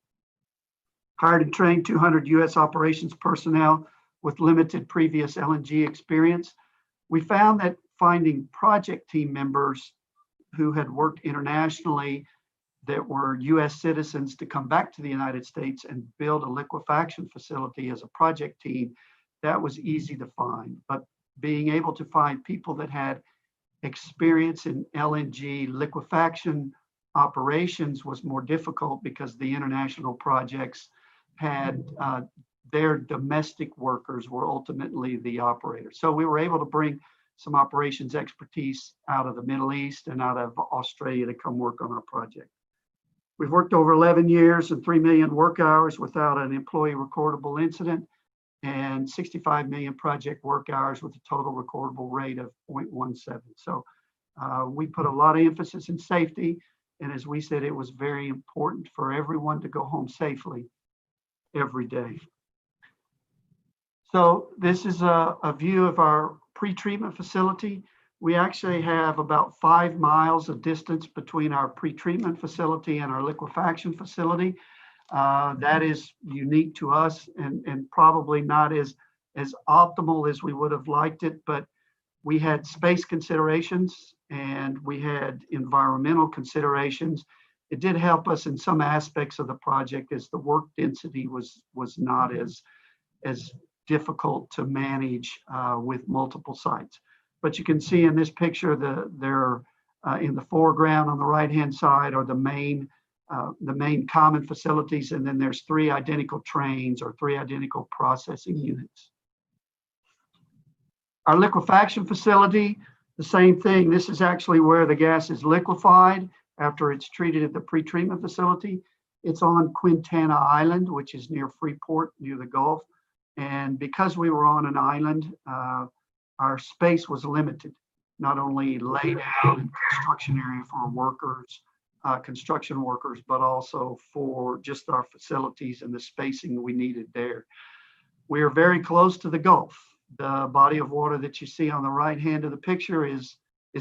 Hired and trained 200 U.S. operations personnel with limited previous LNG experience. We found that finding project team members who had worked internationally that were U.S. citizens to come back to the United States and build a liquefaction facility as a project team, that was easy to find. But being able to find people that had experience in LNG liquefaction operations was more difficult because the international projects had their domestic workers were ultimately the operators. So we were able to bring some operations expertise out of the Middle East and out of Australia to come work on our project. We've worked over 11 years and 3 million work hours without an employee recordable incident and 65 million project work hours with a total recordable rate of 0.17. So we put a lot of emphasis in safety. And as we said, it was very important for everyone to go home safely every day. So this is a view of our pretreatment facility. We actually have about 5 miles of distance between our pretreatment facility and our liquefaction facility. That is unique to us and probably not as optimal as we would have liked it, but we had space considerations and we had environmental considerations. It did help us in some aspects of the project as the work density was not as difficult to manage with multiple sites. But you can see in this picture, they're in the foreground on the right-hand side are the main common facilities, and then there's 3 identical trains or 3 identical processing units. Our liquefaction facility, the same thing. This is actually where the gas is liquefied after it's treated at the pretreatment facility. It's on Quintana Island, which is near Freeport, near the Gulf. And because we were on an island, our space was limited, not only laid out in construction area for workers, construction workers, but also for just our facilities and the spacing we needed there. We are very close to the Gulf. The body of water that you see on the right hand of the picture is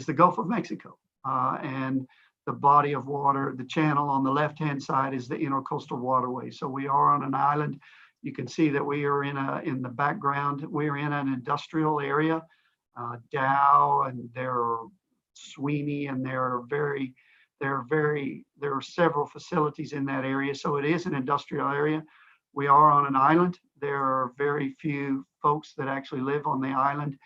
the Gulf of Mexico. And the body of water, the channel on the left-hand side is the Intercoastal Waterway. So we are on an island. You can see that we are in the background, we're in an industrial area, Dow and there are Sweeney, and there are several facilities in that area. So it is an industrial area. We are on an island. There are very few folks that actually live on the island.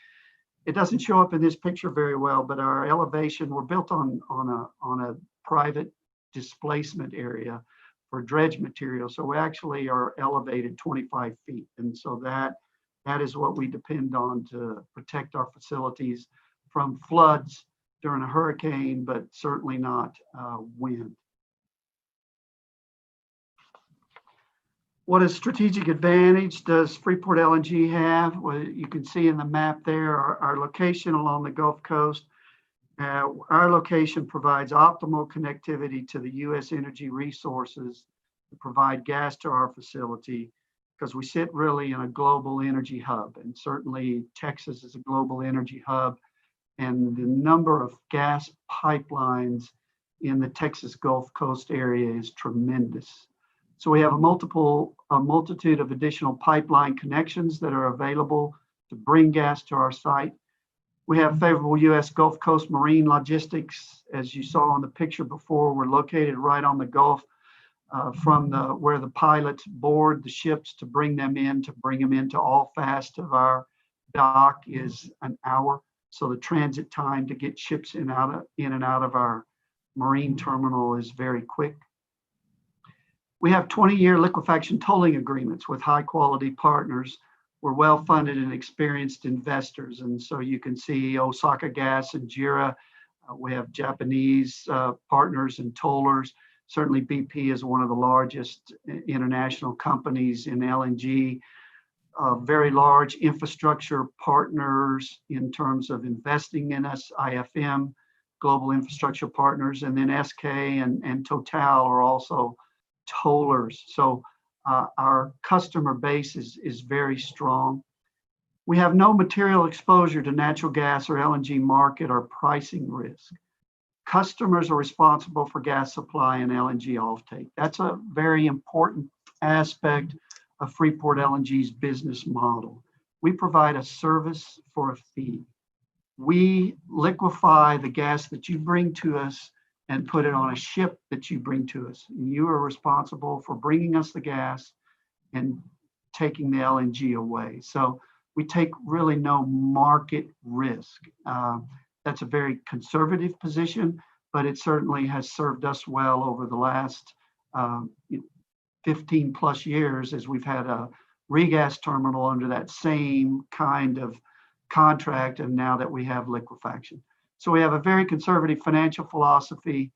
It doesn't show up in this picture very well, but our elevation, we're built on a private displacement area for dredge material. So we actually are elevated 25 feet. And so that is what we depend on to protect our facilities from floods during a hurricane, but certainly not wind. What a strategic advantage does Freeport LNG have? Well, you can see in the map there, our location along the Gulf Coast. Our location provides optimal connectivity to the U.S. energy resources to provide gas to our facility, because we sit really in a global energy hub. And certainly Texas is a global energy hub. And the number of gas pipelines in the Texas Gulf Coast area is tremendous. So we have a multitude of additional pipeline connections that are available to bring gas to our site. We have favorable U.S. Gulf Coast marine logistics. As you saw on the picture before, we're located right on the Gulf from where the pilots board the ships to bring them into Allfast of our dock is an hour. So the transit time to get ships in and out of our marine terminal is very quick. We have 20-year liquefaction tolling agreements with high-quality partners. We're well-funded and experienced investors. And so you can see Osaka Gas and JERA. We have Japanese partners and tollers. Certainly BP is one of the largest international companies in LNG. Very large infrastructure partners in terms of investing in us, IFM, Global Infrastructure Partners, and then SK and Total are also tollers. So our customer base is very strong. We have no material exposure to natural gas or LNG market or pricing risk. Customers are responsible for gas supply and LNG offtake. That's a very important aspect of Freeport LNG's business model. We provide a service for a fee. We liquefy the gas that you bring to us and put it on a ship that you bring to us. And you are responsible for bringing us the gas and taking the LNG away. So we take really no market risk. That's a very conservative position, but it certainly has served us well over the last 15 plus years as we've had a regas terminal under that same kind of contract, and now that we have liquefaction. So we have a very conservative financial philosophy,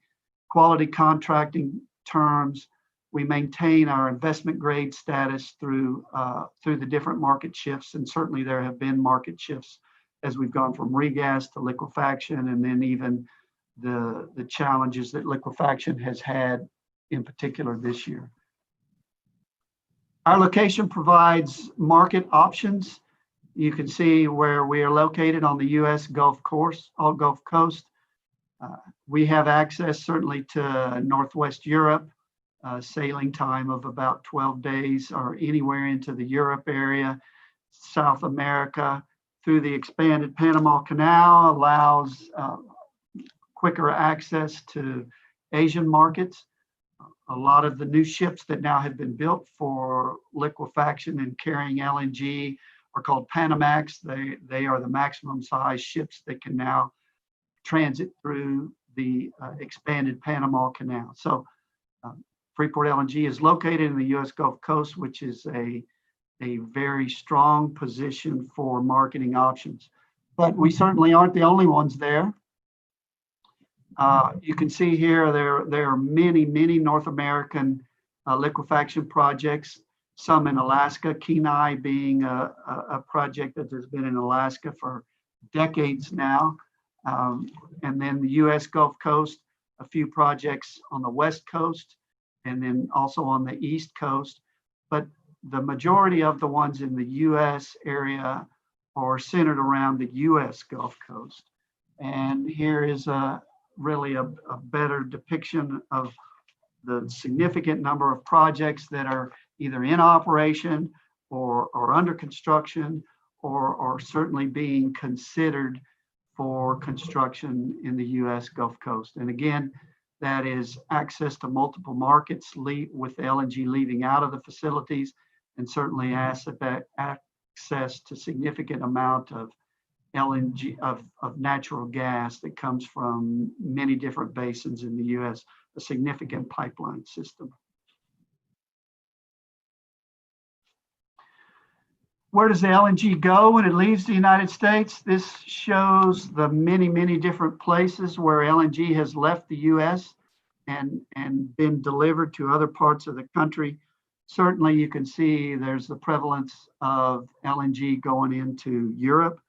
quality contracting terms. We maintain our investment grade status through the different market shifts, and certainly there have been market shifts as we've gone from regas to liquefaction, and then even the challenges that liquefaction has had in particular this year. Our location provides market options. You can see where we are located on the U.S. Gulf Coast. We have access certainly to Northwest Europe, sailing time of about 12 days or anywhere into the Europe area. South America through the expanded Panama Canal allows quicker access to Asian markets. A lot of the new ships that now have been built for liquefaction and carrying LNG are called Panamax. They are the maximum size ships that can now transit through the expanded Panama Canal. So Freeport LNG is located in the U.S. Gulf Coast, which is a very strong position for marketing options. But we certainly aren't the only ones there. You can see here there are many North American liquefaction projects, some in Alaska, Kenai being a project that has been in Alaska for decades now. And then the U.S. Gulf Coast, a few projects on the West Coast, and then also on the East Coast. But the majority of the ones in the U.S. area are centered around the U.S. Gulf Coast. And here is really a better depiction of the significant number of projects that are either in operation or under construction or certainly being considered for construction in the U.S. Gulf Coast. And again, that is access to multiple markets with LNG leaving out of the facilities, and certainly access to significant amount of LNG, of natural gas that comes from many different basins in the U.S., a significant pipeline system. Where does the LNG go when it leaves the United States? This shows the many different places where LNG has left the U.S. and been delivered to other parts of the country. Certainly you can see there's the prevalence of LNG going into Europe,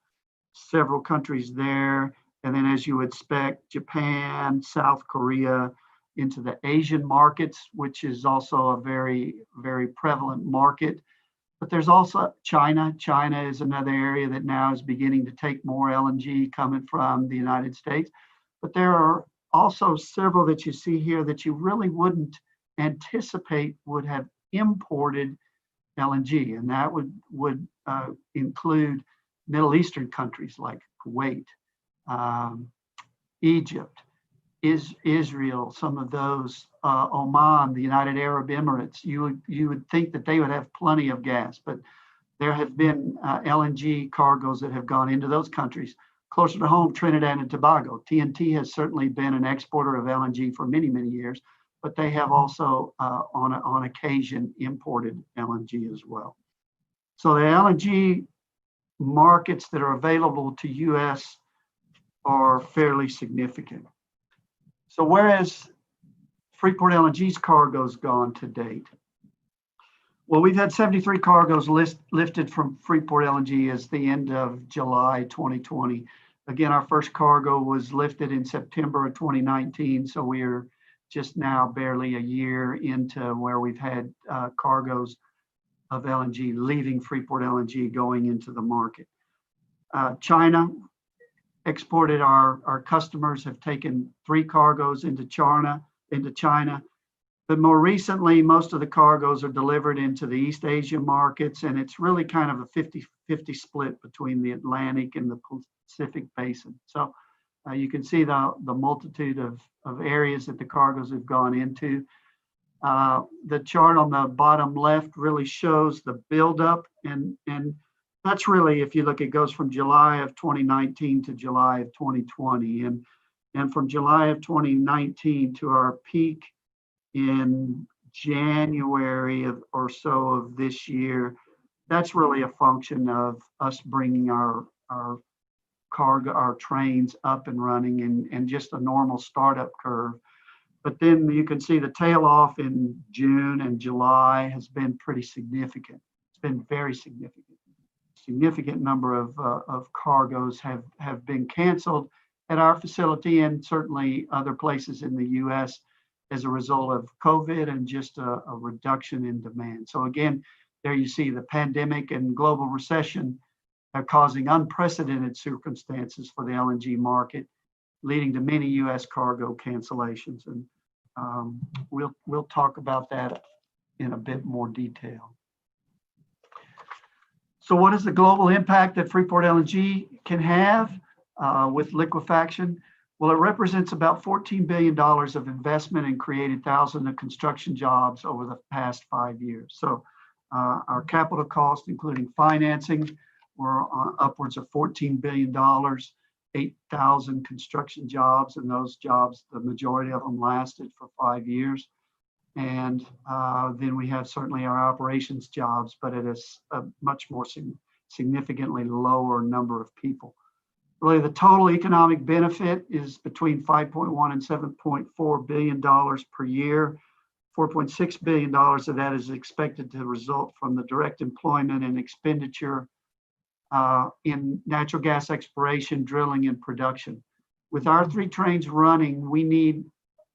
several countries there, and then as you would expect, Japan, South Korea, into the Asian markets, which is also a very prevalent market. But there's also China. China is another area that now is beginning to take more LNG coming from the United States. But there are also several that you see here that you really wouldn't anticipate would have imported LNG, and that would include Middle Eastern countries like Kuwait, Egypt, Israel, some of those, Oman, the United Arab Emirates, you would think that they would have plenty of gas, but there have been LNG cargoes that have gone into those countries. Closer to home, Trinidad and Tobago. TNT has certainly been an exporter of LNG for many, many years, but they have also on occasion imported LNG as well. So the LNG markets that are available to US are fairly significant. So whereas Freeport LNG's cargoes gone to date? Well, we've had 73 cargoes lifted from Freeport LNG as the end of July 2020. Again, our first cargo was lifted in September of 2019, so we are just now barely a year into where we've had cargoes of LNG leaving Freeport LNG going into the market. China exported, our customers have taken 3 cargoes into China, but more recently, most of the cargoes are delivered into the East Asia markets, and it's really kind of a 50-50 split between the Atlantic and the Pacific Basin. So you can see the multitude of areas that the cargoes have gone into. The chart on the bottom left really shows the buildup, and that's really, if you look, it goes from July of 2019 to July of 2020, and from July of 2019 to our peak in January or so of this year. That's really a function of us bringing our cargo, our trains up and running, and just a normal startup curve. But then you can see the tail off in June and July has been pretty significant. It's been very significant. Significant number of cargoes have been canceled at our facility and certainly other places in the US as a result of COVID and just a reduction in demand. So again, there you see the pandemic and global recession are causing unprecedented circumstances for the LNG market, leading to many US cargo cancellations. And we'll talk about that in a bit more detail. So what is the global impact that Freeport LNG can have with liquefaction? Well, it represents about $14 billion of investment and created thousands of construction jobs over the past 5 years. So our capital cost, including financing, were upwards of $14 billion, 8,000 construction jobs, and those jobs, the majority of them lasted for 5 years. And then we have certainly our operations jobs, but it is a much more significantly lower number of people. Really, the total economic benefit is between $5.1 and $7.4 billion per year. $4.6 billion of that is expected to result from the direct employment and expenditure in natural gas exploration, drilling, and production. With our 3 trains running, we need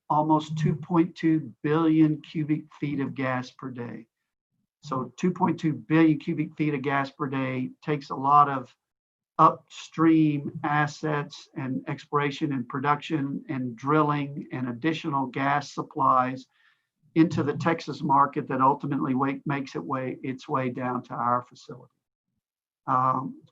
almost 2.2 billion cubic feet of gas per day. So 2.2 billion cubic feet of gas per day takes a lot of upstream assets and exploration and production and drilling and additional gas supplies into the Texas market that ultimately makes its way down to our facility.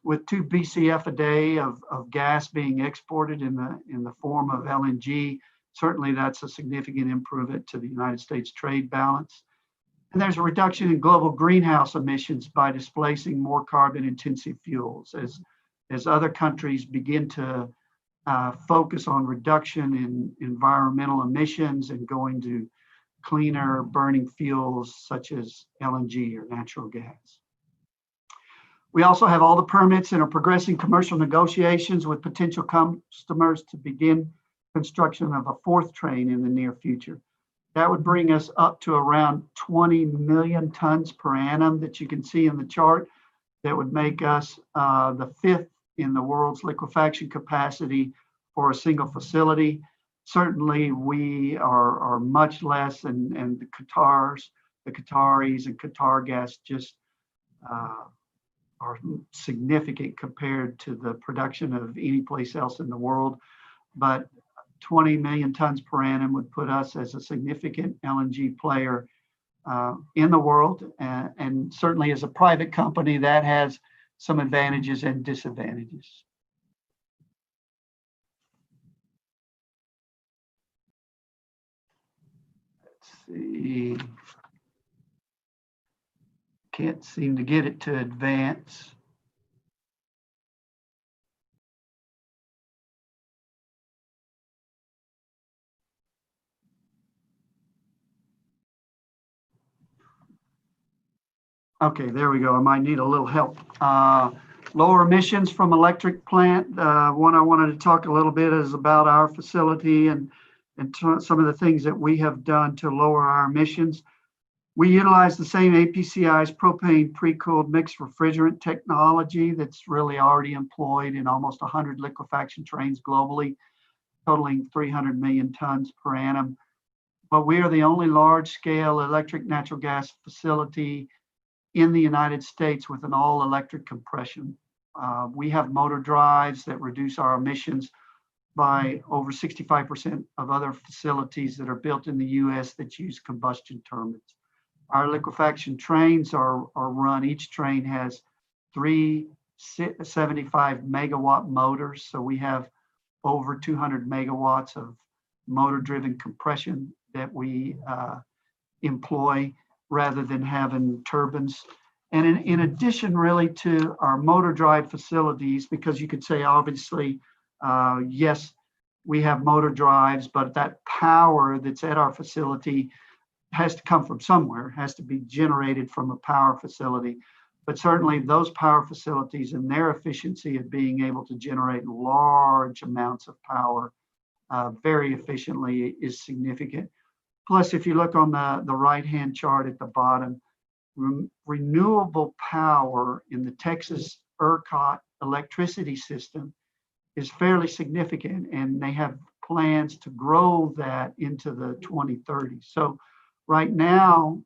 With 2 BCF a day of gas being exported in the form of LNG, certainly that's a significant improvement to the United States trade balance. And there's a reduction in global greenhouse emissions by displacing more carbon-intensive fuels as other countries begin to focus on reduction in environmental emissions and going to cleaner burning fuels such as LNG or natural gas. We also have all the permits and are progressing commercial negotiations with potential customers to begin construction of a 4th train in the near future. That would bring us up to around 20 million tons per annum that you can see in the chart. That would make us the 5th in the world's liquefaction capacity for a single facility. Certainly we are much less, and the Qataris and Qatargas just are significant compared to the production of any place else in the world. But 20 million tons per annum would put us as a significant LNG player in the world. And certainly as a private company, that has some advantages and disadvantages. Let's see. Can't seem to get it to advance. Okay, there we go. I might need a little help. Lower emissions from electric plant. One I wanted to talk a little bit is about our facility and some of the things that we have done to lower our emissions. We utilize the same APCI's propane pre-cooled mixed refrigerant technology that's really already employed in almost 100 liquefaction trains globally, totaling 300 million tons per annum. But we are the only large-scale electric natural gas facility in the United States with an all-electric compression. We have motor drives that reduce our emissions by over 65% of other facilities that are built in the US that use combustion turbines. Our liquefaction trains are run, each train has 3 75 megawatt motors. So we have over 200 megawatts of motor-driven compression that we employ rather than having turbines. And in addition, really, to our motor drive facilities, because you could say, obviously, yes, we have motor drives, but that power that's at our facility has to come from somewhere, has to be generated from a power facility. But certainly those power facilities and their efficiency of being able to generate large amounts of power very efficiently is significant. Plus, if you look on the right-hand chart at the bottom, renewable power in the Texas ERCOT electricity system is fairly significant, and they have plans to grow that into the 2030s. So right now,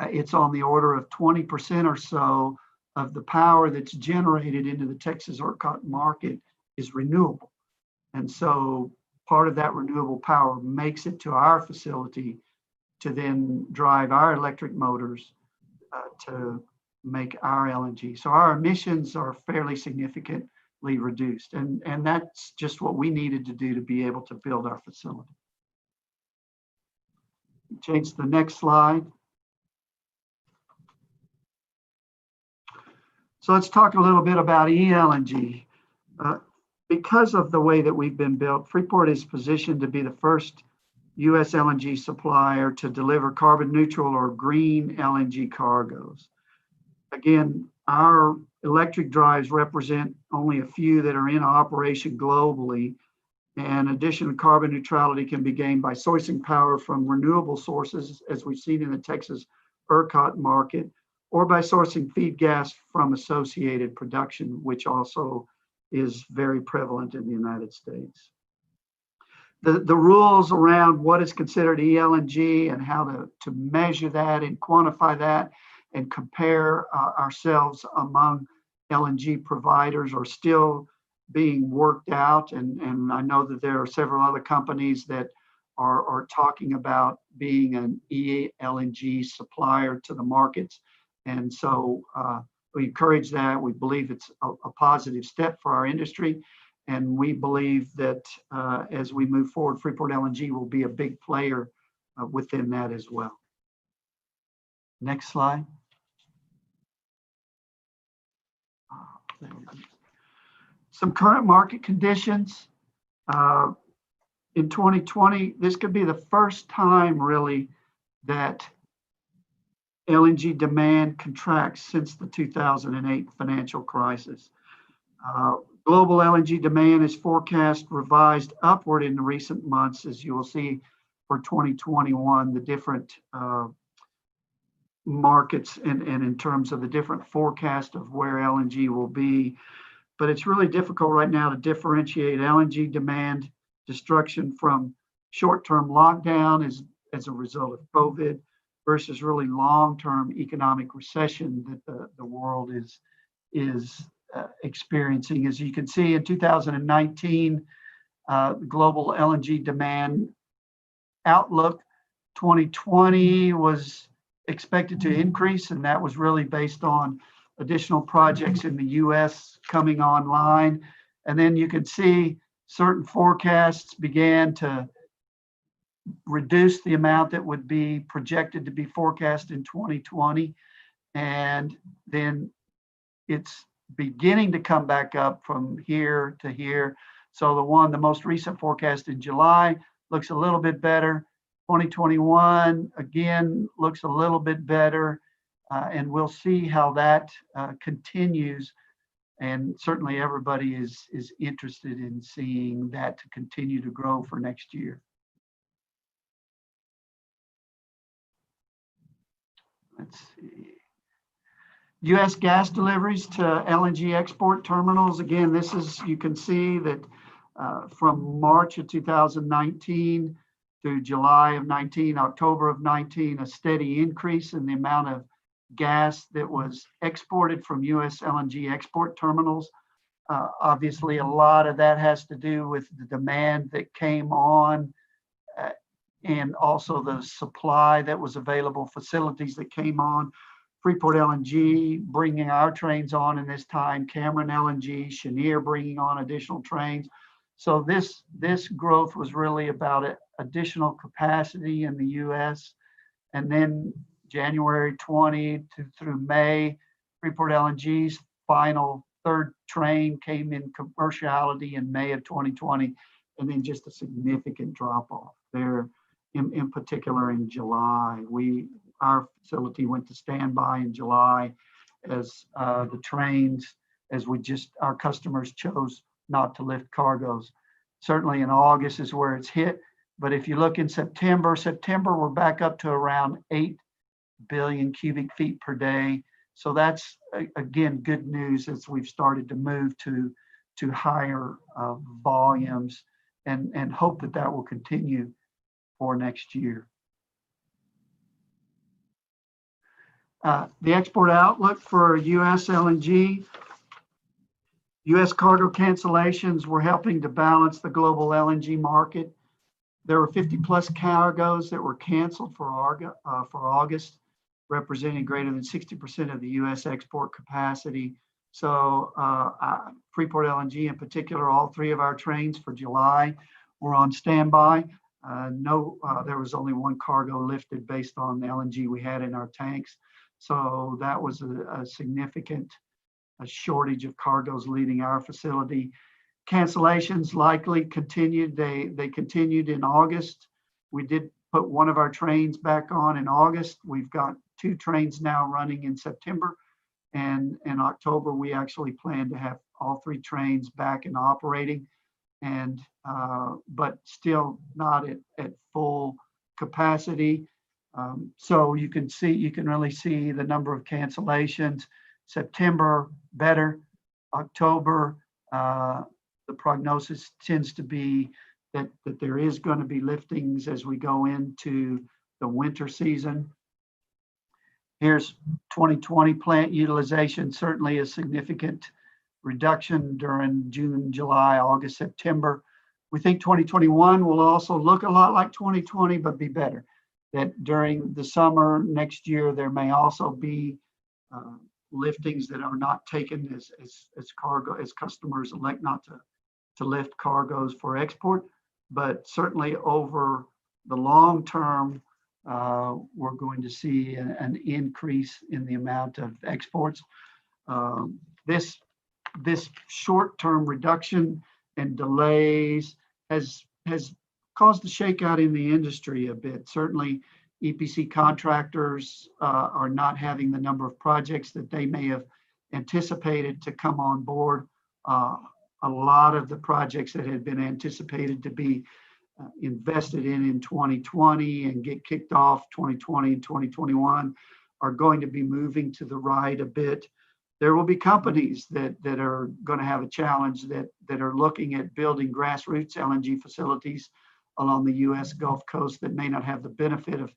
it's on the order of 20% or so of the power that's generated into the Texas ERCOT market is renewable. And so part of that renewable power makes it to our facility to then drive our electric motors to make our LNG. So our emissions are fairly significantly reduced. And that's just what we needed to do to be able to build our facility. Change to the next slide. So let's talk a little bit about eLNG. Because of the way that we've been built, Freeport is positioned to be the first U.S. LNG supplier to deliver carbon neutral or green LNG cargoes. Again, our electric drives represent only a few that are in operation globally. And additional carbon neutrality can be gained by sourcing power from renewable sources, as we've seen in the Texas ERCOT market, or by sourcing feed gas from associated production, which also is very prevalent in the United States. The rules around what is considered eLNG and how to measure that and quantify that and compare ourselves among LNG providers are still being worked out. And I know that there are several other companies that are talking about being an eLNG supplier to the markets. And so we encourage that. We believe it's a positive step for our industry. And we believe that as we move forward, Freeport LNG will be a big player within that as well. Next slide. Some current market conditions. In 2020, this could be the first time really that LNG demand contracts since the 2008 financial crisis. Global LNG demand is forecast revised upward in the recent months, as you will see for 2021, the different markets and in terms of the different forecast of where LNG will be. But it's really difficult right now to differentiate LNG demand destruction from short-term lockdown as a result of COVID versus really long-term economic recession that the world is experiencing. As you can see, in 2019, global LNG demand outlook 2020 was expected to increase, and that was really based on additional projects in the US coming online. And then you can see certain forecasts began to reduce the amount that would be projected to be forecast in 2020. And then it's beginning to come back up from here to here. So the most recent forecast in July looks a little bit better. 2021, again, looks a little bit better. And we'll see how that continues. And certainly everybody is interested in seeing that to continue to grow for next year. Let's see. U.S. gas deliveries to LNG export terminals. Again, this is, you can see that from March of 2019 through July of 19, October of 19, a steady increase in the amount of gas that was exported from U.S. LNG export terminals. Obviously, a lot of that has to do with the demand that came on and also the supply that was available, facilities that came on. Freeport LNG bringing our trains on in this time, Cameron LNG, Cheniere bringing on additional trains. So this growth was really about additional capacity in the U.S. And then January 20 through May, Freeport LNG's final third train came in commerciality in May of 2020, and then just a significant drop off there. In particular, in July, our facility went to standby in July as the trains, our customers chose not to lift cargoes. Certainly in August is where it's hit. But if you look in September, we're back up to around 8 billion cubic feet per day. So that's, again, good news as we've started to move to higher volumes and hope that will continue for next year. The export outlook for U.S. LNG. U.S. cargo cancellations were helping to balance the global LNG market. There were 50 plus cargoes that were canceled for August, representing greater than 60% of the U.S. export capacity. So Freeport LNG in particular, all three of our trains for July were on standby. There was only one cargo lifted based on the LNG we had in our tanks. So that was a significant shortage of cargoes leaving our facility. Cancellations likely continued. They continued in August. We did put one of our trains back on in August. We've got 2 trains now running in September. And in October, we actually plan to have all 3 trains back and operating. And but still not at full capacity. So you can really see the number of cancellations. September better, October the prognosis tends to be that there is going to be liftings as we go into the winter season. Here's 2020 plant utilization, certainly a significant reduction during June, July, August, September. We think 2021 will also look a lot like 2020, but be better. That during the summer next year, there may also be liftings that are not taken as cargo, as customers elect not to lift cargoes for export. But certainly over the long term, we're going to see an increase in the amount of exports. This short-term reduction and delays has caused a shakeout in the industry a bit. Certainly, EPC contractors are not having the number of projects that they may have anticipated to come on board. A lot of the projects that had been anticipated to be invested in 2020 and get kicked off 2020 and 2021 are going to be moving to the right a bit. There will be companies that are going to have a challenge that are looking at building grassroots LNG facilities along the U.S. Gulf Coast that may not have the benefit of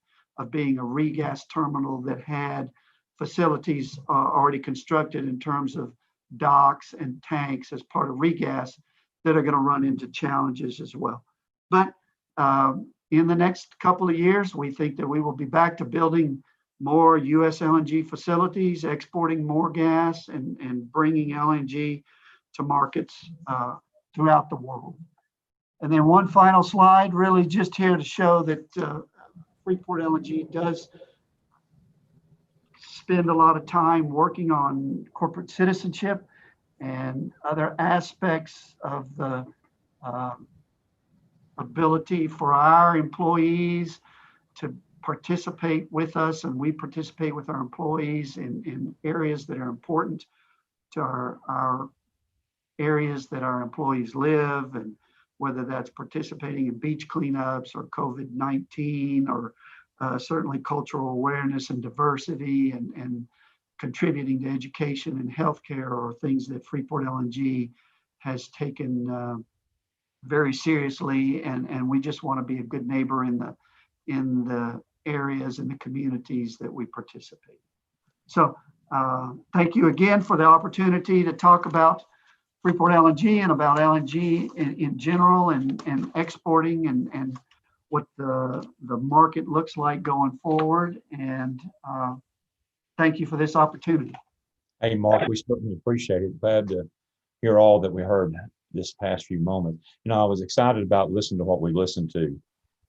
being a regas terminal that had facilities already constructed in terms of docks and tanks as part of regas that are going to run into challenges as well. But in the next couple of years, we think that we will be back to building more U.S. LNG facilities, exporting more gas, and bringing LNG to markets throughout the world. And then one final slide, really just here to show that Freeport LNG does spend a lot of time working on corporate citizenship and other aspects of the ability for our employees to participate with us, and we participate with our employees in areas that are important to our areas that our employees live, and whether that's participating in beach cleanups or COVID-19 or certainly cultural awareness and diversity and contributing to education and healthcare, or things that Freeport LNG has taken very seriously, and we just want to be a good neighbor in the areas and the communities that we participate. So thank you again for the opportunity to talk about Freeport LNG and about LNG in general, and exporting and what the market looks like going forward. And thank you for this opportunity. Hey, Mark, we certainly appreciate it. Glad to hear all that we heard this past few moments. You know, I was excited about listening to what we listened to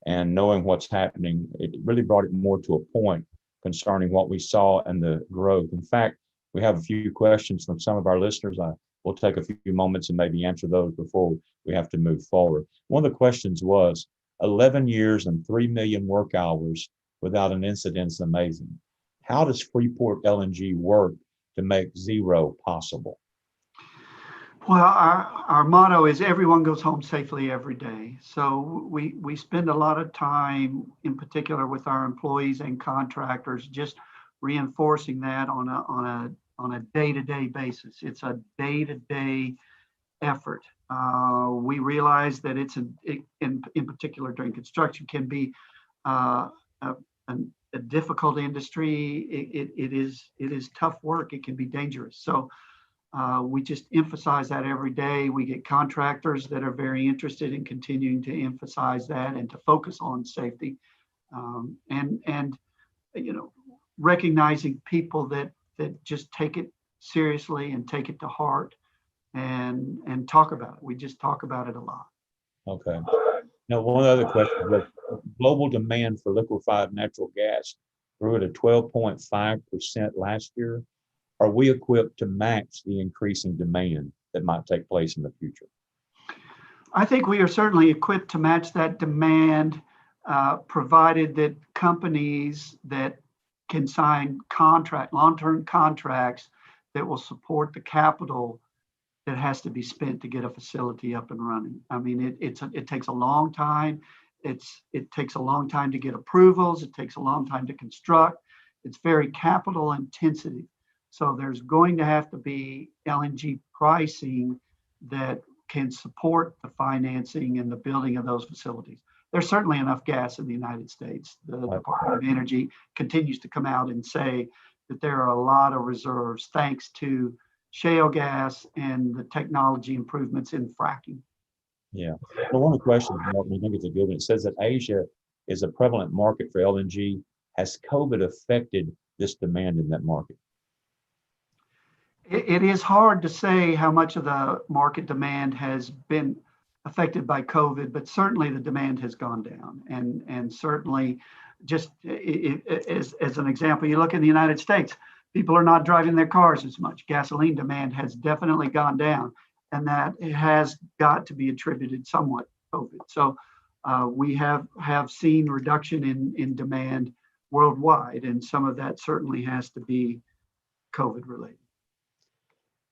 and knowing what's happening. It really brought it more to a point concerning what we saw and the growth. In fact, we have a few questions from some of our listeners. We'll take a few moments and maybe answer those before we have to move forward. One of the questions was, 11 years and 3 million work hours without an incident is amazing. How does Freeport LNG work to make zero possible? Well, our motto is everyone goes home safely every day. So we spend a lot of time, in particular with our employees and contractors, just reinforcing that on a day-to-day basis. It's a day-to-day effort. We realize that in particular during construction, can be a difficult industry. It is tough work. It can be dangerous. So we just emphasize that every day. We get contractors that are very interested in continuing to emphasize that and to focus on safety, and you know, recognizing people that just take it seriously and take it to heart and talk about it. We just talk about it a lot. Okay. Now, one other question was, global demand for liquefied natural gas grew at a 12.5% last year. Are we equipped to match the increasing demand that might take place in the future? I think we are certainly equipped to match that demand, provided that companies that can sign long-term contracts that will support the capital that has to be spent to get a facility up and running. I mean, it takes a long time. It takes a long time to get approvals. It takes a long time to construct. It's very capital intensive. So there's going to have to be LNG pricing that can support the financing and the building of those facilities. There's certainly enough gas in the United States. The Department of Energy continues to come out and say that there are a lot of reserves thanks to shale gas and the technology improvements in fracking. Yeah. Well, one of the questions, Mark, I think it's a good one. It says that Asia is a prevalent market for LNG. Has COVID affected this demand in that market? It is hard to say how much of the market demand has been affected by COVID, but certainly the demand has gone down. And certainly, just as an example, you look in the United States, people are not driving their cars as much. Gasoline demand has definitely gone down, and that it has got to be attributed somewhat to COVID. So we have seen reduction in demand worldwide, and some of that certainly has to be COVID related.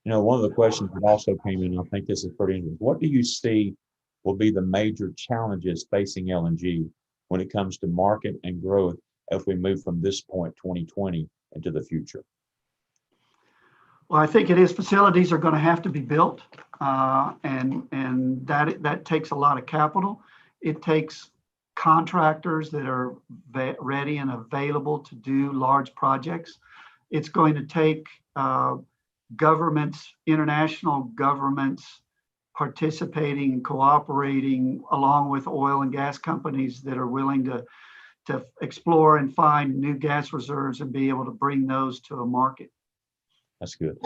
You know, one of the questions that also came in, I think this is pretty interesting. What do you see will be the major challenges facing LNG when it comes to market and growth as we move from this point, 2020, into the future? Well, I think it is facilities are going to have to be built, and that takes a lot of capital. It takes contractors that are ready and available to do large projects. It's going to take governments, international governments, participating and cooperating along with oil and gas companies that are willing to to explore and find new gas reserves and be able to bring those to a market. That's good.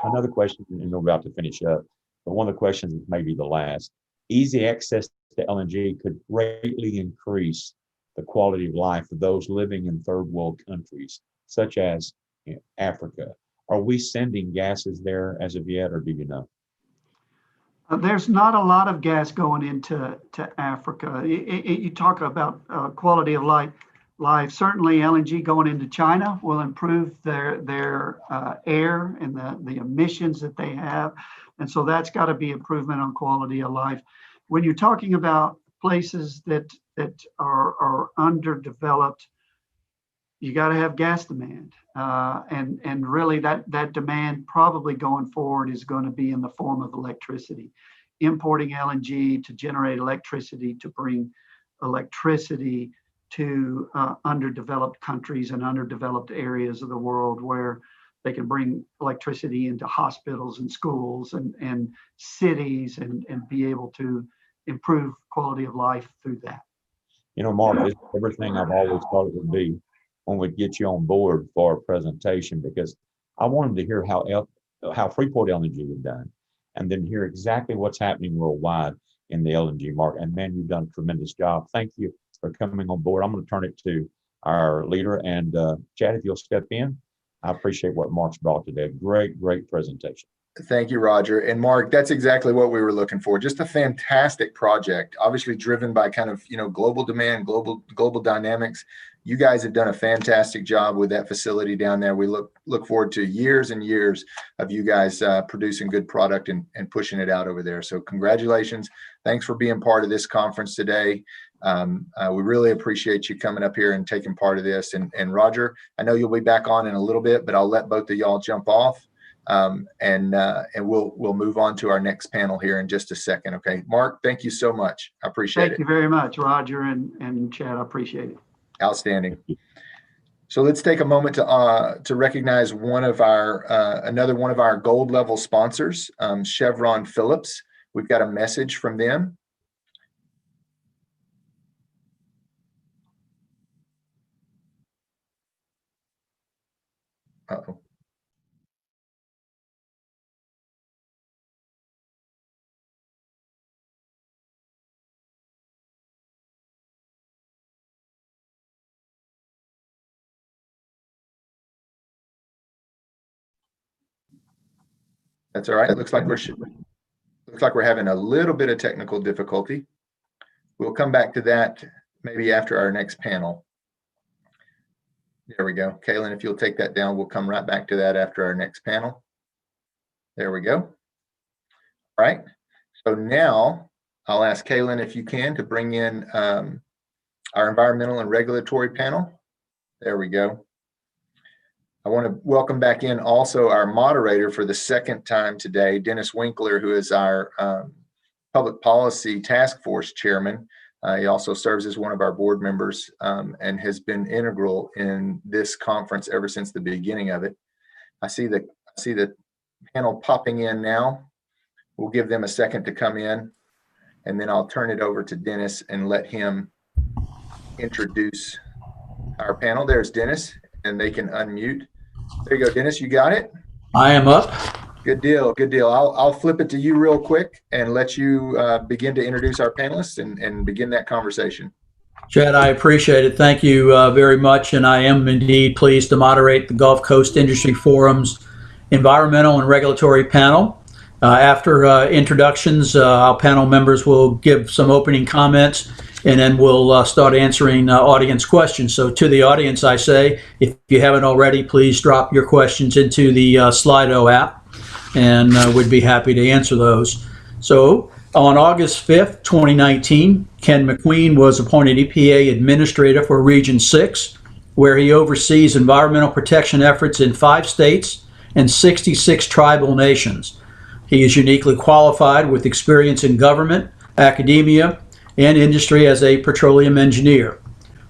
Another question, and we're about to finish up, but one of the questions is maybe the last. Easy access to LNG could greatly increase the quality of life for those living in third world countries, such as Africa. Are we sending gases there as of yet, or do you know? There's not a lot of gas going into Africa. You talk about quality of life. Certainly, LNG going into China will improve their air and the emissions that they have, and so that's got to be improvement on quality of life. When you're talking about places that are underdeveloped, you got to have gas demand, and really that demand probably going forward is going to be in the form of electricity, importing LNG to generate electricity, to bring electricity to underdeveloped countries and underdeveloped areas of the world where they can bring electricity into hospitals and schools and cities and be able to improve quality of life through that. Mark, this is everything I've always thought it would be when we get you on board for a presentation, because I wanted to hear how Freeport LNG was done, and then hear exactly what's happening worldwide in the LNG market. And man, you've done a tremendous job. Thank you for coming on board. I'm going to turn it to our leader, and Chad, if you'll step in. I appreciate what Mark's brought today. Great presentation. Thank you, Roger. And Mark, that's exactly what we were looking for. Just a fantastic project, obviously driven by kind of, global demand, global dynamics. You guys have done a fantastic job with that facility down there. We look forward to years and years of you guys producing good product and pushing it out over there. So congratulations. Thanks for being part of this conference today. We really appreciate you coming up here and taking part of this. And Roger, I know you'll be back on in a little bit, but I'll let both of y'all jump off. And we'll move on to our next panel here in just a second. Okay, Mark, thank you so much. I appreciate it. Thank you very much, Roger and Chad. I appreciate it. Outstanding. So let's take a moment to recognize another one of our gold level sponsors, Chevron Phillips. We've got a message from them. Uh-oh. That's all right. Looks like we're having a little bit of technical difficulty. We'll come back to that maybe after our next panel. There we go. Kaylin, if you'll take that down, we'll come right back to that after our next panel. There we go. All right. So now I'll ask Kaylin, if you can, to bring in our environmental and regulatory panel. There we go. I want to welcome back in also our moderator for the second time today, Dennis Winkler, who is our Public Policy Task Force Chairman. He also serves as one of our board members and has been integral in this conference ever since the beginning of it. I see the panel popping in now. We'll give them a second to come in, and then I'll turn it over to Dennis and let him introduce our panel. There's Dennis, and they can unmute. There you go, Dennis, you got it? I am up. Good deal, good deal. I'll flip it to you real quick and let you begin to introduce our panelists and begin that conversation. Chad, I appreciate it. Thank you very much. And I am indeed pleased to moderate the Gulf Coast Industry Forum's Environmental and Regulatory Panel. After introductions, our panel members will give some opening comments, and then we'll start answering audience questions. So to the audience, I say, if you haven't already, please drop your questions into the Slido app, and we'd be happy to answer those. So on August 5th, 2019, Ken McQueen was appointed EPA Administrator for Region 6, where he oversees environmental protection efforts in 5 states and 66 tribal nations. He is uniquely qualified with experience in government, academia, and industry as a petroleum engineer.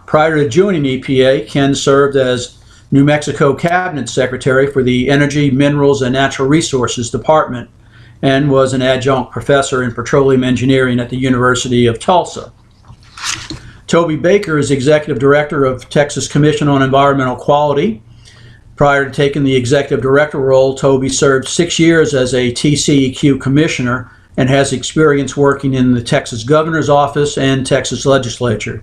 Prior to joining EPA, Ken served as New Mexico Cabinet Secretary for the Energy, Minerals, and Natural Resources Department, and was an adjunct professor in petroleum engineering at the University of Tulsa. Toby Baker is Executive Director of Texas Commission on Environmental Quality. Prior to taking the Executive Director role, Toby served 6 years as a TCEQ Commissioner and has experience working in the Texas Governor's Office and Texas Legislature.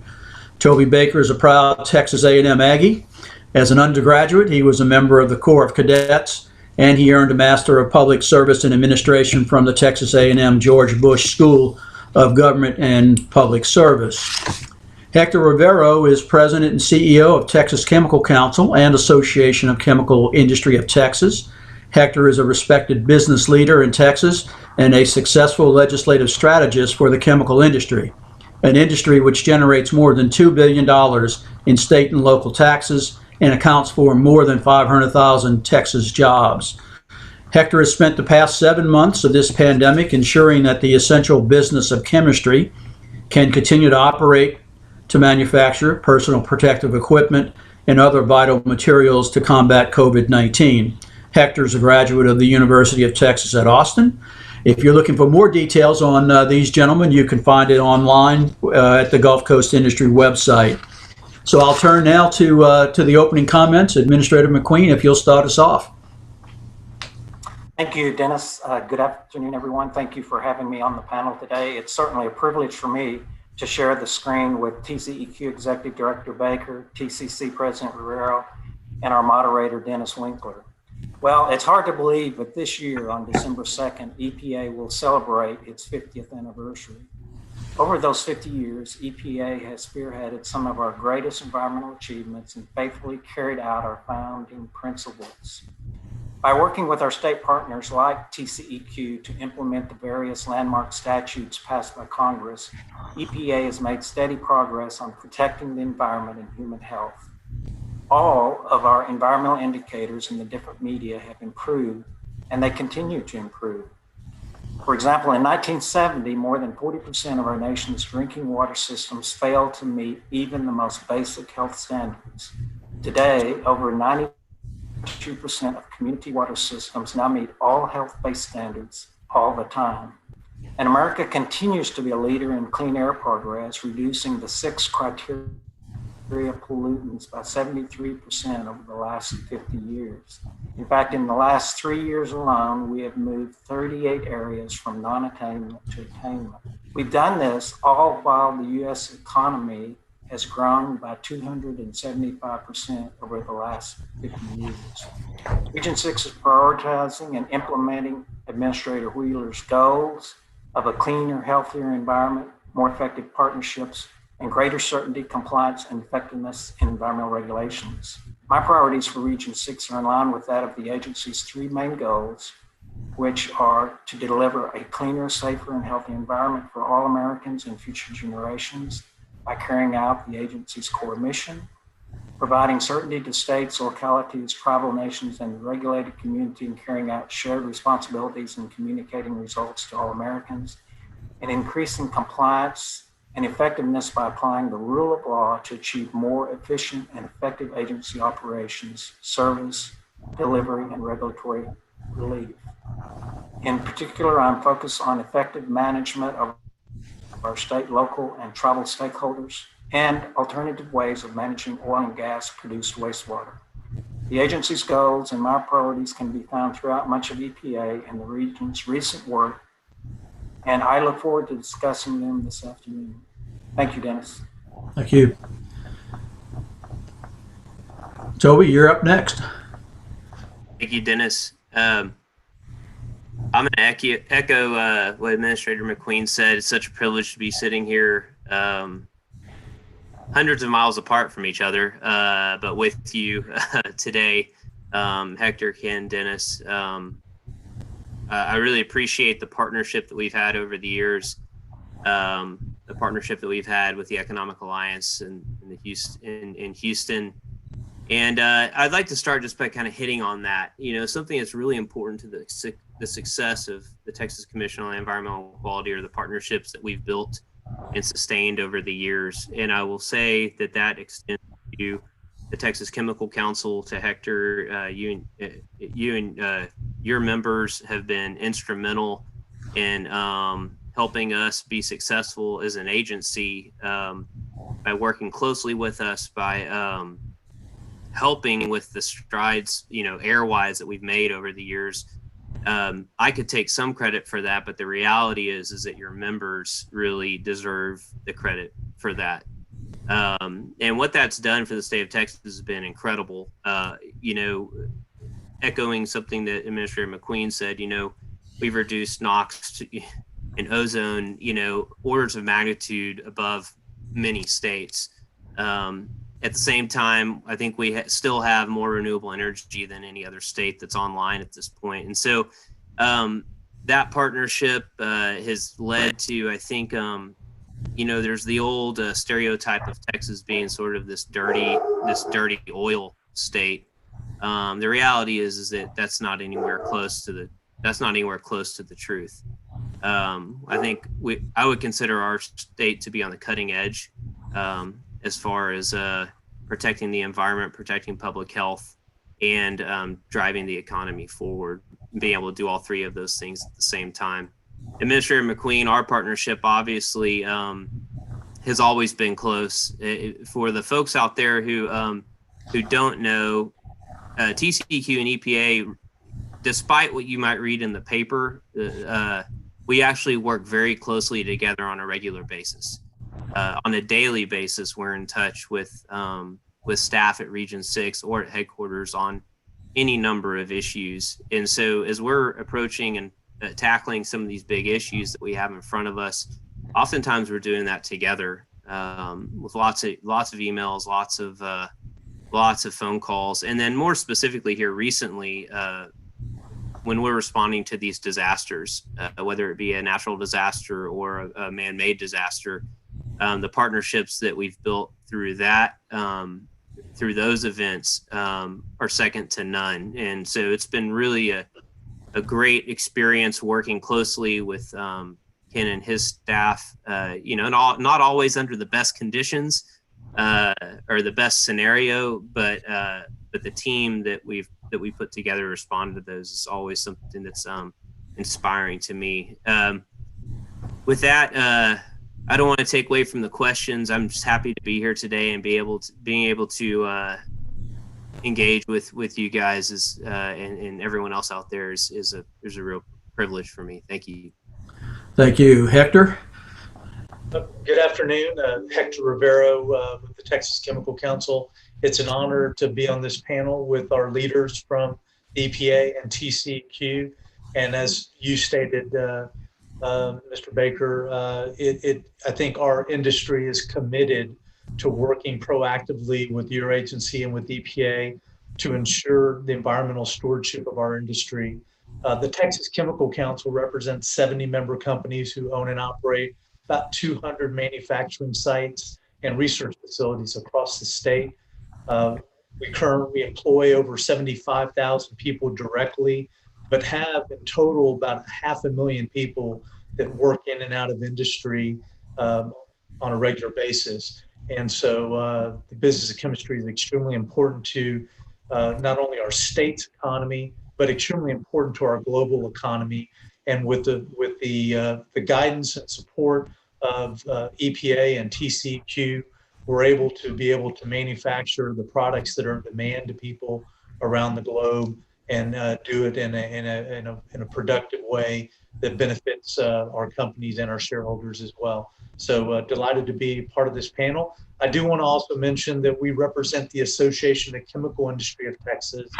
Toby Baker is a proud Texas A&M Aggie. As an undergraduate, he was a member of the Corps of Cadets, and he earned a Master of Public Service and Administration from the Texas A&M George Bush School of Government and Public Service. Hector Rivero is President and CEO of Texas Chemical Council and Association of Chemical Industry of Texas. Hector is a respected business leader in Texas and a successful legislative strategist for the chemical industry, an industry which generates more than $2 billion in state and local taxes and accounts for more than 500,000 Texas jobs. Hector has spent the past 7 months of this pandemic ensuring that the essential business of chemistry can continue to operate to manufacture personal protective equipment and other vital materials to combat COVID-19. Hector is a graduate of the University of Texas at Austin. If you're looking for more details on these gentlemen, you can find it online at the Gulf Coast Industry website. So I'll turn now to the opening comments. Administrator McQueen, if you'll start us off. Thank you, Dennis. Good afternoon, everyone. Thank you for having me on the panel today. It's certainly a privilege for me to share the screen with TCEQ Executive Director Baker, TCC President Rivero, and our moderator, Dennis Winkler. Well, it's hard to believe, but this year on December 2nd, EPA will celebrate its 50th anniversary. Over those 50 years, EPA has spearheaded some of our greatest environmental achievements and faithfully carried out our founding principles. By working with our state partners like TCEQ to implement the various landmark statutes passed by Congress, EPA has made steady progress on protecting the environment and human health. All of our environmental indicators in the different media have improved, and they continue to improve. For example, in 1970, more than 40% of our nation's drinking water systems failed to meet even the most basic health standards. Today, over 92% of community water systems now meet all health-based standards all the time. And America continues to be a leader in clean air progress, reducing the 6 criteria pollutants by 73% over the last 50 years. In fact, in the last 3 years alone, we have moved 38 areas from non-attainment to attainment. We've done this all while the U.S. economy has grown by 275% over the last 50 years. Region 6 is prioritizing and implementing Administrator Wheeler's goals of a cleaner, healthier environment, more effective partnerships, and greater certainty, compliance, and effectiveness in environmental regulations. My priorities for Region 6 are in line with that of the agency's 3 main goals, which are to deliver a cleaner, safer, and healthier environment for all Americans and future generations by carrying out the agency's core mission, providing certainty to states, localities, tribal nations, and the regulated community in carrying out shared responsibilities and communicating results to all Americans, and increasing compliance and effectiveness by applying the rule of law to achieve more efficient and effective agency operations, service, delivery, and regulatory relief. In particular, I'm focused on effective management of our state, local, and tribal stakeholders, and alternative ways of managing oil and gas produced wastewater. The agency's goals and my priorities can be found throughout much of EPA and the region's recent work, and I look forward to discussing them this afternoon. Thank you, Dennis. Thank you. Toby, you're up next. Thank you, Dennis. I'm going to echo what Administrator McQueen said. It's such a privilege to be sitting here hundreds of miles apart from each other, but with you today, Hector, Ken, Dennis. I really appreciate the partnership that we've had over the years, the partnership that we've had with the Economic Alliance in Houston. And I'd like to start just by kind of hitting on that. You know, something that's really important to the success of the Texas Commission on Environmental Quality are the partnerships that we've built and sustained over the years. And I will say that extends to the Texas Chemical Council, to Hector. You and your members have been instrumental in helping us be successful as an agency. working closely with us, by helping with the strides, airwise that we've made over the years. I could take some credit for that, but the reality is that your members really deserve the credit for that. And what that's done for the state of Texas has been incredible. Echoing something that Administrator McQueen said, we've reduced NOx and ozone, orders of magnitude above many states. At the same time, I think we still have more renewable energy than any other state that's online at this point. And so that partnership has led to, I think, there's the old stereotype of Texas being sort of this dirty oil state. The reality is that that's not anywhere close to the truth. I think I would consider our state to be on the cutting edge as far as protecting the environment, protecting public health, and driving the economy forward, being able to do all three of those things at the same time. Administrator McQueen, our partnership obviously has always been close. For the folks out there who don't know, TCEQ and EPA, despite what you might read in the paper, we actually work very closely together on a regular basis. On a daily basis, we're in touch with staff at Region 6 or at headquarters on any number of issues. And so as we're approaching and tackling some of these big issues that we have in front of us, oftentimes we're doing that together with lots of emails, lots of phone calls. And then more specifically here recently, when we're responding to these disasters, whether it be a natural disaster or a man-made disaster, the partnerships that we've built through that, through those events, are second to none. And so it's been really a great experience working closely with Ken and his staff, not always under the best conditions or the best scenario, but the team that we put together to respond to those is always something that's inspiring to me. With that, I don't want to take away from the questions. I'm just happy to be here today and being able to engage with you guys and everyone else out there is a real privilege for me. Thank you. Thank you. Hector? Good afternoon. Hector Rivero with the Texas Chemical Council. It's an honor to be on this panel with our leaders from EPA and TCEQ. And as you stated, Mr. Baker, I think our industry is committed to working proactively with your agency and with EPA to ensure the environmental stewardship of our industry. The Texas Chemical Council represents 70 member companies who own and operate about 200 manufacturing sites and research facilities across the state. We currently employ over 75,000 people directly, but have in total about 500,000 people that work in and out of industry on a regular basis. And so the business of chemistry is extremely important to not only our state's economy, but extremely important to our global economy. And with the guidance and support of EPA and TCEQ, we're able to manufacture the products that are in demand to people around the globe and do it in a productive way that benefits our companies and our shareholders as well. So delighted to be part of this panel. I do want to also mention that we represent the Association of the Chemical Industry of Texas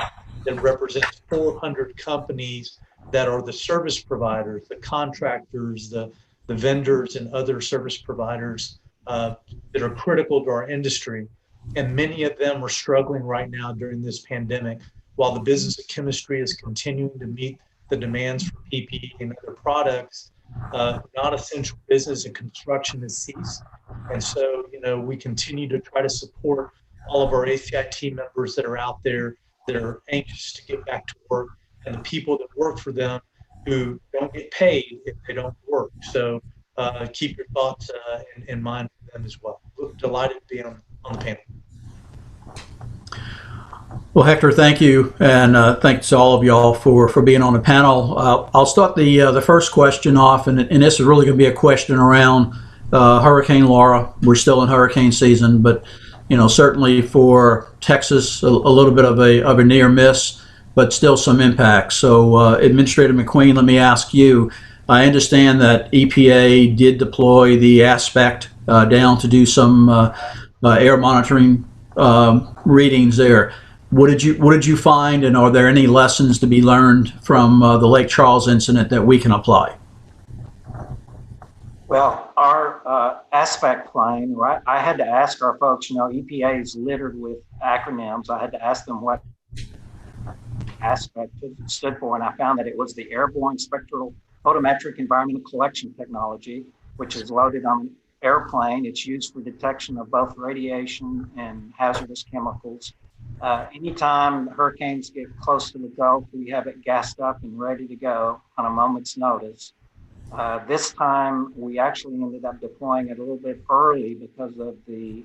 that represents 400 companies that are the service providers, the contractors, the vendors and other service providers that are critical to our industry. And many of them are struggling right now during this pandemic. While the business of chemistry is continuing to meet the demands for PPE and other products, non-essential business and construction has ceased. And so, we continue to try to support all of our ACI team members that are out there that are anxious to get back to work, and the people that work for them who don't get paid if they don't work. So keep your thoughts in mind for them as well. Delighted to be on the panel. Well, Hector, thank you, and thanks to all of y'all for being on the panel. I'll start the first question off, and this is really going to be a question around Hurricane Laura. We're still in hurricane season, but certainly for Texas, a little bit of a near miss, but still some impact. So Administrator McQueen, let me ask you, I understand that EPA did deploy the Aspect down to do some air monitoring readings there. What did you find, and are there any lessons to be learned from the Lake Charles incident that we can apply? Well, our Aspect plane, right? I had to ask our folks, EPA is littered with acronyms. I had to ask them what Aspect stood for, and I found that it was the Airborne Spectral Photometric Environmental Collection Technology, which is loaded on an airplane. It's used for detection of both radiation and hazardous chemicals. Anytime hurricanes get close to the Gulf, we have it gassed up and ready to go on a moment's notice. This time, we actually ended up deploying it a little bit early because of the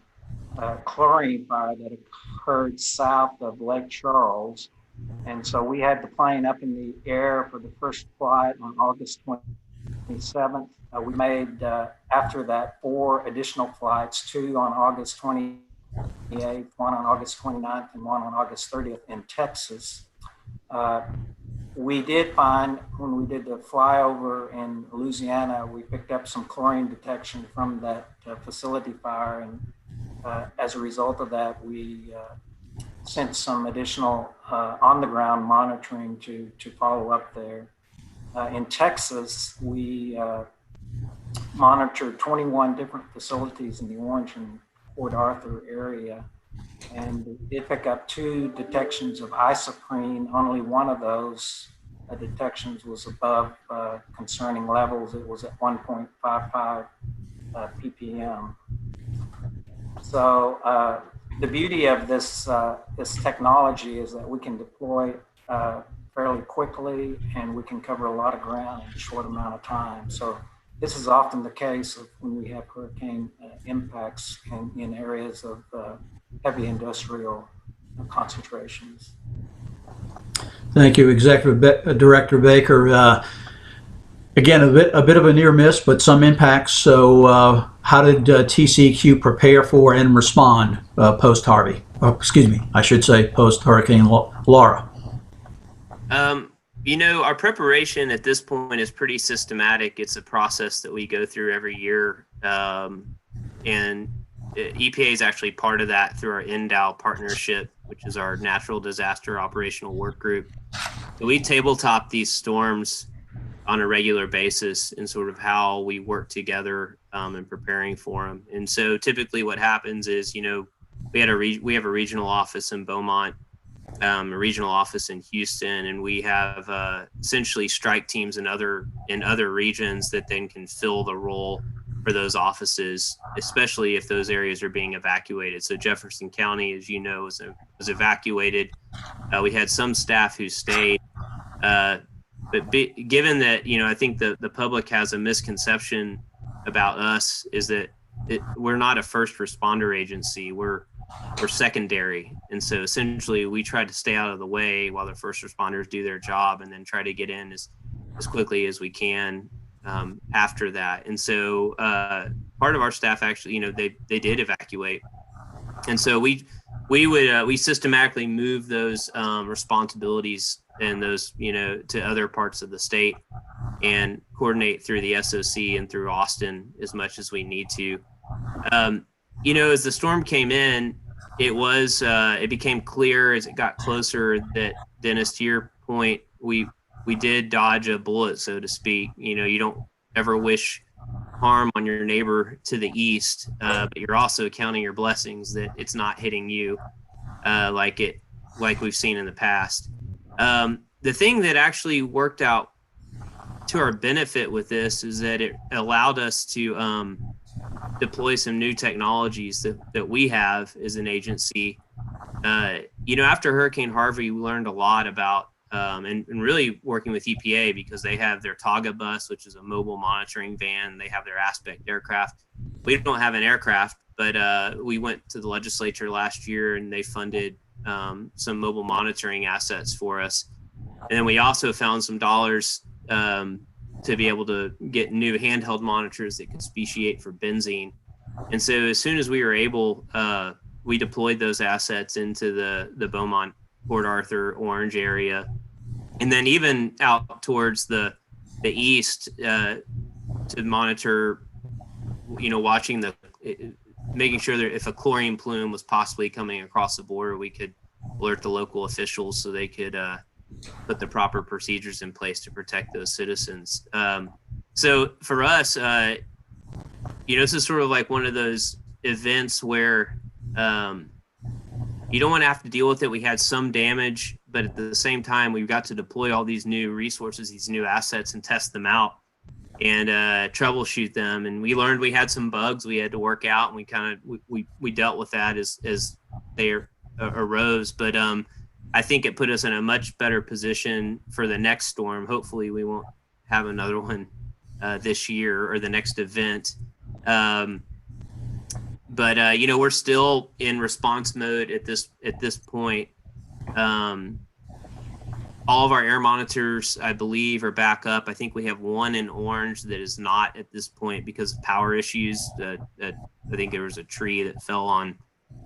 chlorine fire that occurred south of Lake Charles. And so we had the plane up in the air for the first flight on August 27th. We made, after that, 4 additional flights, 2 on August 28th, 1 on August 29th, and 1 on August 30th in Texas. We did find, when we did the flyover in Louisiana, we picked up some chlorine detection from that facility fire. And as a result of that, we sent some additional on-the-ground monitoring to follow up there. In Texas, we monitored 21 different facilities in the Orange and Port Arthur area. And we did pick up 2 detections of isoprene. Only one of those detections was above concerning levels. It was at 1.55 ppm. So the beauty of this technology is that we can deploy fairly quickly, and we can cover a lot of ground in a short amount of time. So this is often the case of when we have hurricane impacts in areas of heavy industrial concentrations. Thank you, Executive Director Baker. Again, a bit of a near miss, but some impacts. So how did TCEQ prepare for and respond post Harvey? Excuse me, I should say post Hurricane Laura. Our preparation at this point is pretty systematic. It's a process that we go through every year. And EPA is actually part of that through our NDOW partnership, which is our Natural Disaster Operational Work Group. So we tabletop these storms on a regular basis and sort of how we work together in preparing for them. And so typically what happens is, we have a regional office in Beaumont, a regional office in Houston, and we have essentially strike teams in other regions that then can fill the role for those offices, especially if those areas are being evacuated. So Jefferson County, as you know, was evacuated. We had some staff who stayed, but given that, I think the public has a misconception about us is that we're not a first responder agency. We're secondary. And so essentially we try to stay out of the way while the first responders do their job, and then try to get in as quickly as we can after that. And so part of our staff actually, they did evacuate. And so we systematically move those responsibilities and those, to other parts of the state, and coordinate through the SOC and through Austin as much as we need to. As the storm came in, it became clear as it got closer that, Dennis, to your point, we did dodge a bullet, so to speak. You don't ever wish harm on your neighbor to the east, but you're also counting your blessings that it's not hitting you like we've seen in the past. The thing that actually worked out to our benefit with this is that it allowed us to deploy some new technologies that we have as an agency. After Hurricane Harvey, we learned a lot about and really working with EPA, because they have their Taga bus, which is a mobile monitoring van. They have their Aspect aircraft. We don't have an aircraft, but we went to the legislature last year and they funded some mobile monitoring assets for us. And then we also found some dollars to be able to get new handheld monitors that could speciate for benzene. And so as soon as we were able, we deployed those assets into the Beaumont, Port Arthur, Orange area, and then even out towards the east to monitor, watching making sure that if a chlorine plume was possibly coming across the border, we could alert the local officials so they could put the proper procedures in place to protect those citizens. So for us, this is sort of like one of those events where you don't want to have to deal with it. We had some damage, but at the same time, we've got to deploy all these new resources, these new assets, and test them out and troubleshoot them. And we learned we had some bugs we had to work out, and we dealt with that as they arose. But I think it put us in a much better position for the next storm. Hopefully we won't have another one this year or the next event. But we're still in response mode at this point. All of our air monitors, I believe, are back up. I think we have one in Orange that is not at this point because of power issues. I think there was a tree that fell on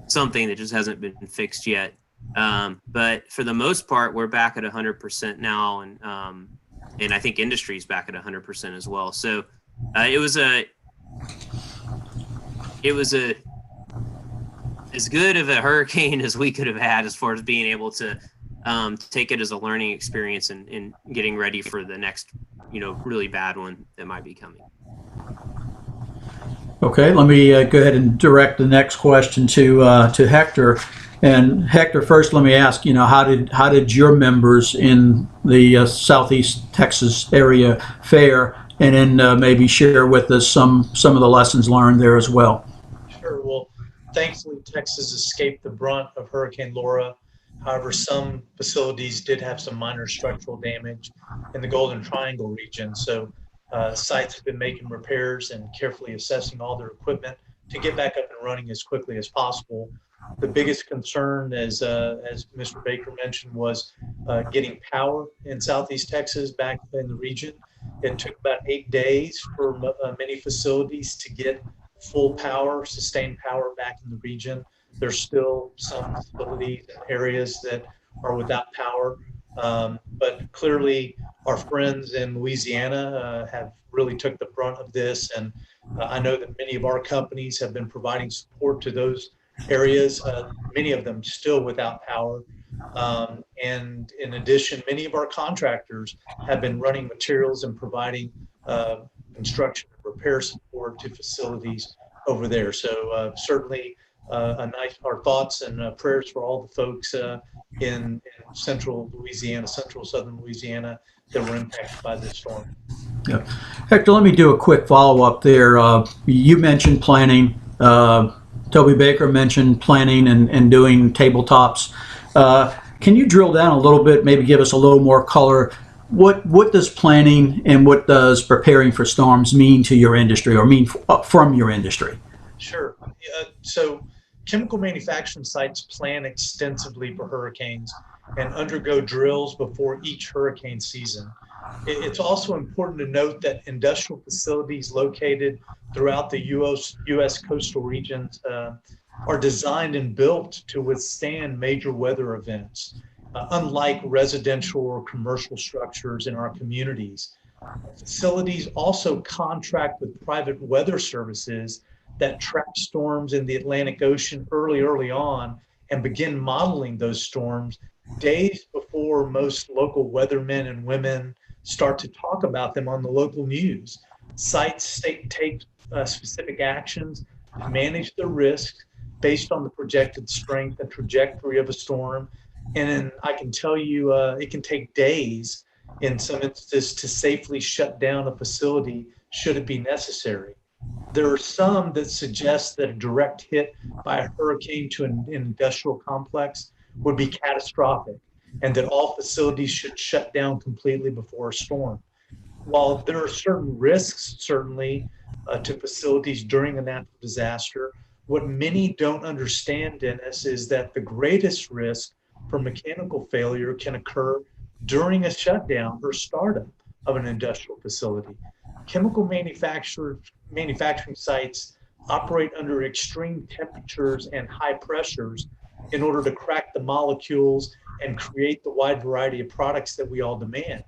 something that just hasn't been fixed yet. But for the most part, we're back at 100% now, and I think industry is back at 100% as well. So it was as good of a hurricane as we could have had as far as being able to take it as a learning experience and getting ready for the next, really bad one that might be coming. Okay, let me go ahead and direct the next question to Hector. And Hector, first, let me ask, how did your members in the Southeast Texas area fare, and then maybe share with us some of the lessons learned there as well. Sure. Well, thankfully, Texas escaped the brunt of Hurricane Laura. However, some facilities did have some minor structural damage in the Golden Triangle region. So sites have been making repairs and carefully assessing all their equipment to get back up and running as quickly as possible. The biggest concern, as Mr. Baker mentioned, was getting power in Southeast Texas back in the region. It took about 8 days for many facilities to get full power, sustained power back in the region. There's still some facilities and areas that are without power. But clearly our friends in Louisiana have really took the brunt of this. And I know that many of our companies have been providing support to those areas, many of them still without power. And in addition, many of our contractors have been running materials and providing construction and repair support to facilities over there. So certainly our thoughts and prayers for all the folks in central Louisiana, central southern Louisiana that were impacted by this storm. Yeah. Hector, let me do a quick follow-up there. You mentioned planning. Toby Baker mentioned planning and doing tabletops. Can you drill down a little bit, maybe give us a little more color? What does planning and what does preparing for storms mean to your industry, or mean from your industry? Sure. So chemical manufacturing sites plan extensively for hurricanes and undergo drills before each hurricane season. It's also important to note that industrial facilities located throughout the U.S. coastal regions are designed and built to withstand major weather events, unlike residential or commercial structures in our communities. Facilities also contract with private weather services that track storms in the Atlantic Ocean early on and begin modeling those storms days before most local weathermen and women start to talk about them on the local news. Sites take specific actions to manage the risk based on the projected strength and trajectory of a storm. And I can tell you it can take days in some instances to safely shut down a facility should it be necessary. There are some that suggest that a direct hit by a hurricane to an industrial complex would be catastrophic, and that all facilities should shut down completely before a storm. While there are certain risks, certainly, to facilities during a natural disaster, what many don't understand, Dennis, is that the greatest risk for mechanical failure can occur during a shutdown or startup of an industrial facility. Chemical manufacturing sites operate under extreme temperatures and high pressures in order to crack the molecules and create the wide variety of products that we all demand.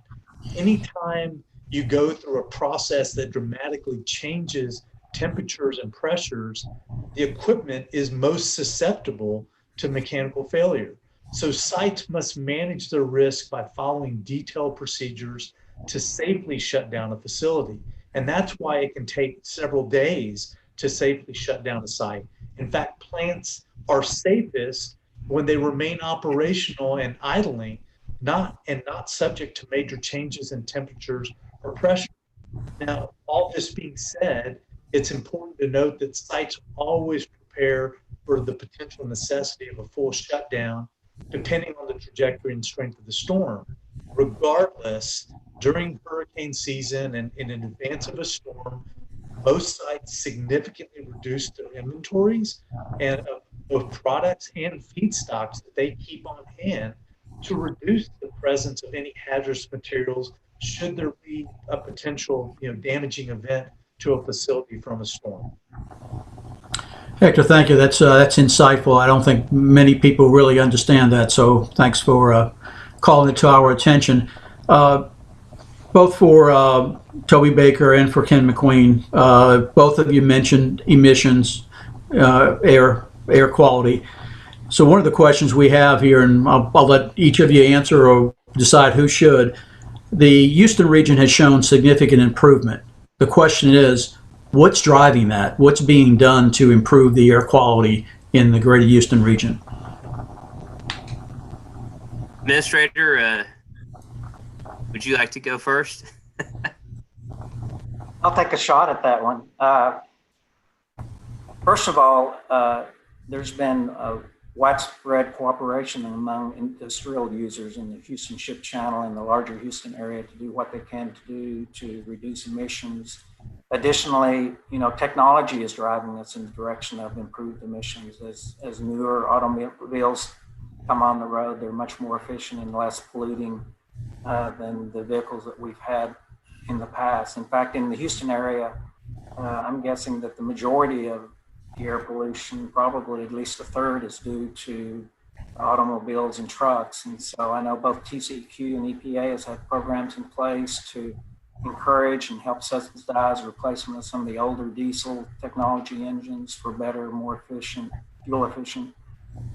Anytime you go through a process that dramatically changes temperatures and pressures, the equipment is most susceptible to mechanical failure. So sites must manage their risk by following detailed procedures to safely shut down a facility. And that's why it can take several days to safely shut down a site. In fact, plants are safest when they remain operational and idling, not subject to major changes in temperatures or pressure. Now, all this being said, it's important to note that sites always prepare for the potential necessity of a full shutdown, depending on the trajectory and strength of the storm. Regardless, during hurricane season and in advance of a storm, most sites significantly reduce their inventories and of both products and feedstocks that they keep on hand to reduce the presence of any hazardous materials should there be a potential damaging event to a facility from a storm. Hector, thank you. That's insightful. I don't think many people really understand that, so thanks for calling it to our attention. Both for Toby Baker and for Ken McQueen, both of you mentioned emissions, air quality. So one of the questions we have here, and I'll let each of you answer or decide who should. The Houston region has shown significant improvement. The question is, what's driving that? What's being done to improve the air quality in the greater Houston region? Administrator, would you like to go first? I'll take a shot at that one. First of all, there's been a widespread cooperation among industrial users in the Houston Ship Channel and the larger Houston area to do what they can to do to reduce emissions. Additionally, technology is driving us in the direction of improved emissions. As newer automobiles come on the road, they're much more efficient and less polluting than the vehicles that we've had in the past. In fact, in the Houston area, I'm guessing that the majority of air pollution, probably at least a third, is due to automobiles and trucks. And so I know both TCEQ and EPA has had programs in place to encourage and help subsidize replacement of some of the older diesel technology engines for better, more efficient, fuel efficient.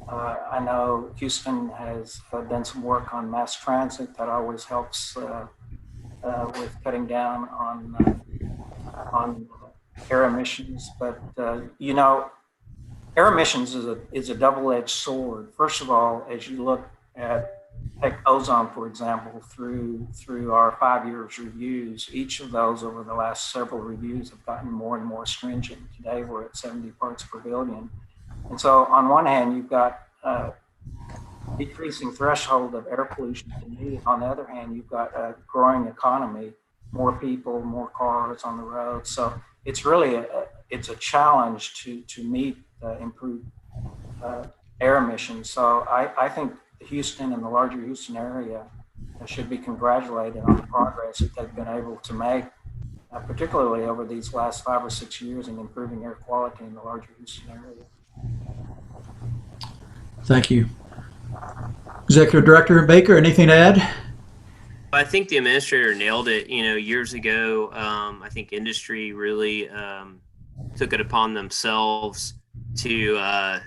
I know Houston has done some work on mass transit that always helps with cutting down on air emissions. But air emissions is a double-edged sword. First of all, as you look at take ozone, for example, through our 5 years reviews, each of those over the last several reviews have gotten more and more stringent. Today we're at 70 parts per billion. And so on one hand, you've got a decreasing threshold of air pollution to meet. On the other hand, you've got a growing economy, more people, more cars on the road. So it's really it's a challenge to meet improved air emissions. So I think Houston and the larger Houston area should be congratulated on the progress that they've been able to make, particularly over these last 5 or 6 years in improving air quality in the larger Houston area. Thank you. Executive Director Baker, anything to add? I think the administrator nailed it. Years ago, I think industry really took it upon themselves to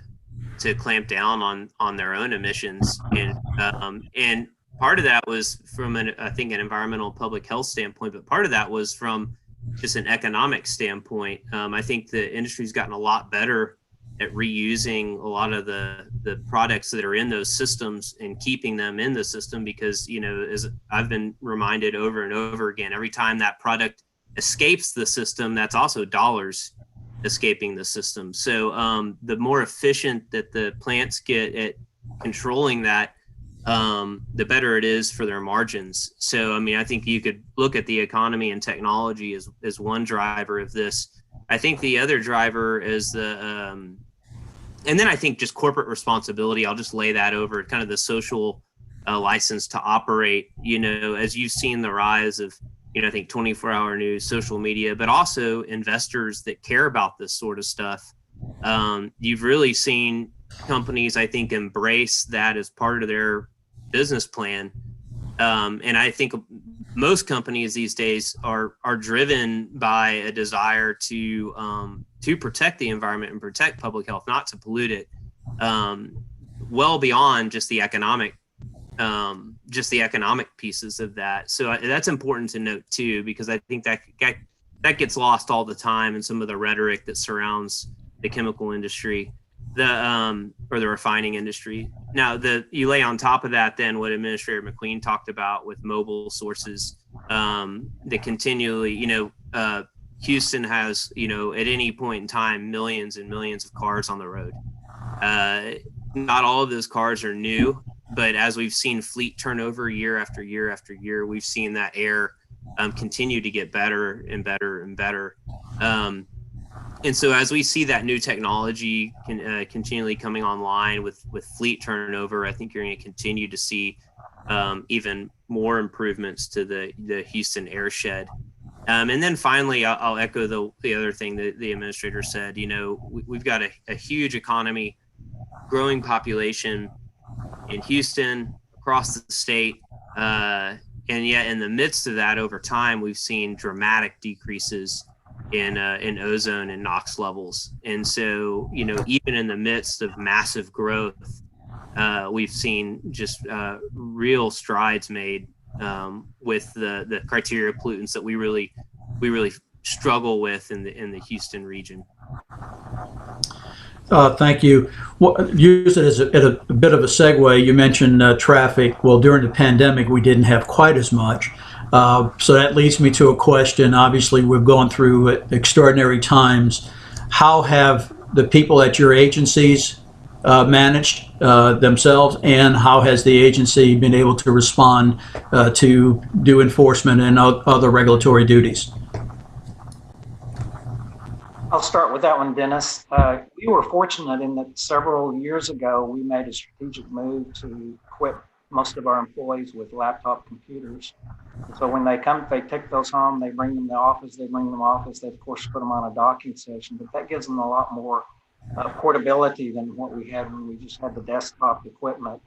clamp down on their own emissions, and part of that was from an environmental public health standpoint, but part of that was from just an economic standpoint. I think the industry's gotten a lot better at reusing a lot of the products that are in those systems and keeping them in the system, because as I've been reminded over and over again, every time that product escapes the system, that's also dollars escaping the system. So the more efficient that the plants get at controlling that, the better it is for their margins. So I think you could look at the economy and technology as one driver of this. I think the other driver is and then I think just corporate responsibility. I'll just lay that over kind of the social license to operate. As you've seen the rise of I think 24-hour news, social media, but also investors that care about this sort of stuff. You've really seen companies, I think, embrace that as part of their business plan. And I think most companies these days are driven by a desire to protect the environment and protect public health, not to pollute it, well beyond just the economic pieces of that. So that's important to note too, because I think that gets lost all the time in some of the rhetoric that surrounds the chemical industry, or the refining industry. Now, you lay on top of that then what Administrator McQueen talked about with mobile sources, that continually, Houston has, at any point in time, millions and millions of cars on the road. Not all of those cars are new, but as we've seen fleet turnover year after year after year, we've seen that air continue to get better and better and better. And so as we see that new technology continually coming online with fleet turnover, I think you're going to continue to see even more improvements to the Houston airshed. And then finally, I'll echo the other thing that the administrator said. We've got a huge economy, growing population in Houston, across the state. And yet in the midst of that, over time, we've seen dramatic decreases in ozone and NOx levels. And so, even in the midst of massive growth, we've seen just real strides made with the criteria pollutants that we really struggle with in the Houston region. Thank you. Use it as a bit of a segue. You mentioned traffic. Well, during the pandemic, we didn't have quite as much. So that leads me to a question. Obviously, we've gone through extraordinary times. How have the people at your agencies managed themselves, and how has the agency been able to respond to do enforcement and other regulatory duties? I'll start with that one, Dennis. We were fortunate in that several years ago, we made a strategic move to equip most of our employees with laptop computers. So when they take those home, they bring them to the office, they of course put them on a docking station, but that gives them a lot more portability than what we had when we just had the desktop equipment.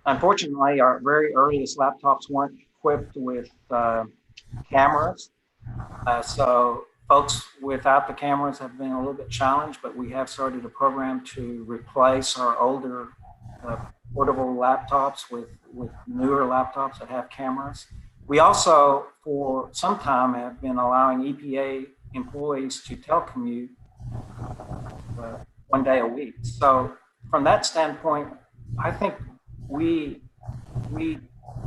Unfortunately, our very earliest laptops weren't equipped with cameras. So folks without the cameras have been a little bit challenged, but we have started a program to replace our older portable laptops with newer laptops that have cameras. We also, for some time, have been allowing EPA employees to telecommute 1 day a week. So from that standpoint, I think we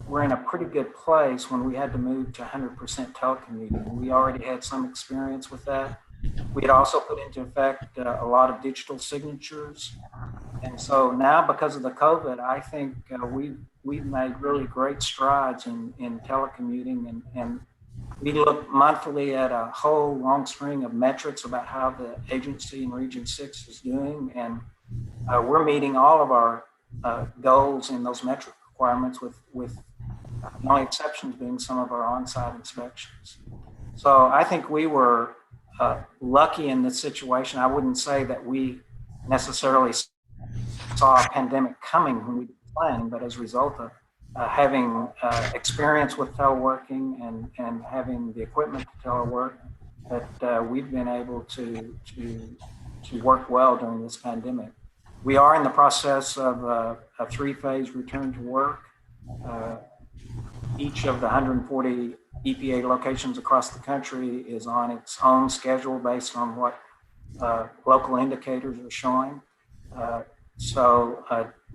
were in a pretty good place when we had to move to 100% telecommuting. We already had some experience with that. We had also put into effect a lot of digital signatures. And so now, because of the COVID, I think we've made really great strides in telecommuting, and we look monthly at a whole long string of metrics about how the agency in Region 6 is doing. And we're meeting all of our goals in those metric requirements with the only exceptions being some of our on-site inspections. So I think we were lucky in this situation. I wouldn't say that we necessarily saw a pandemic coming when we were planning, but as a result of having experience with teleworking and having the equipment to telework, that we've been able to work well during this pandemic. We are in the process of a 3-phase return to work. Each of the 140 EPA locations across the country is on its own schedule based on what local indicators are showing. So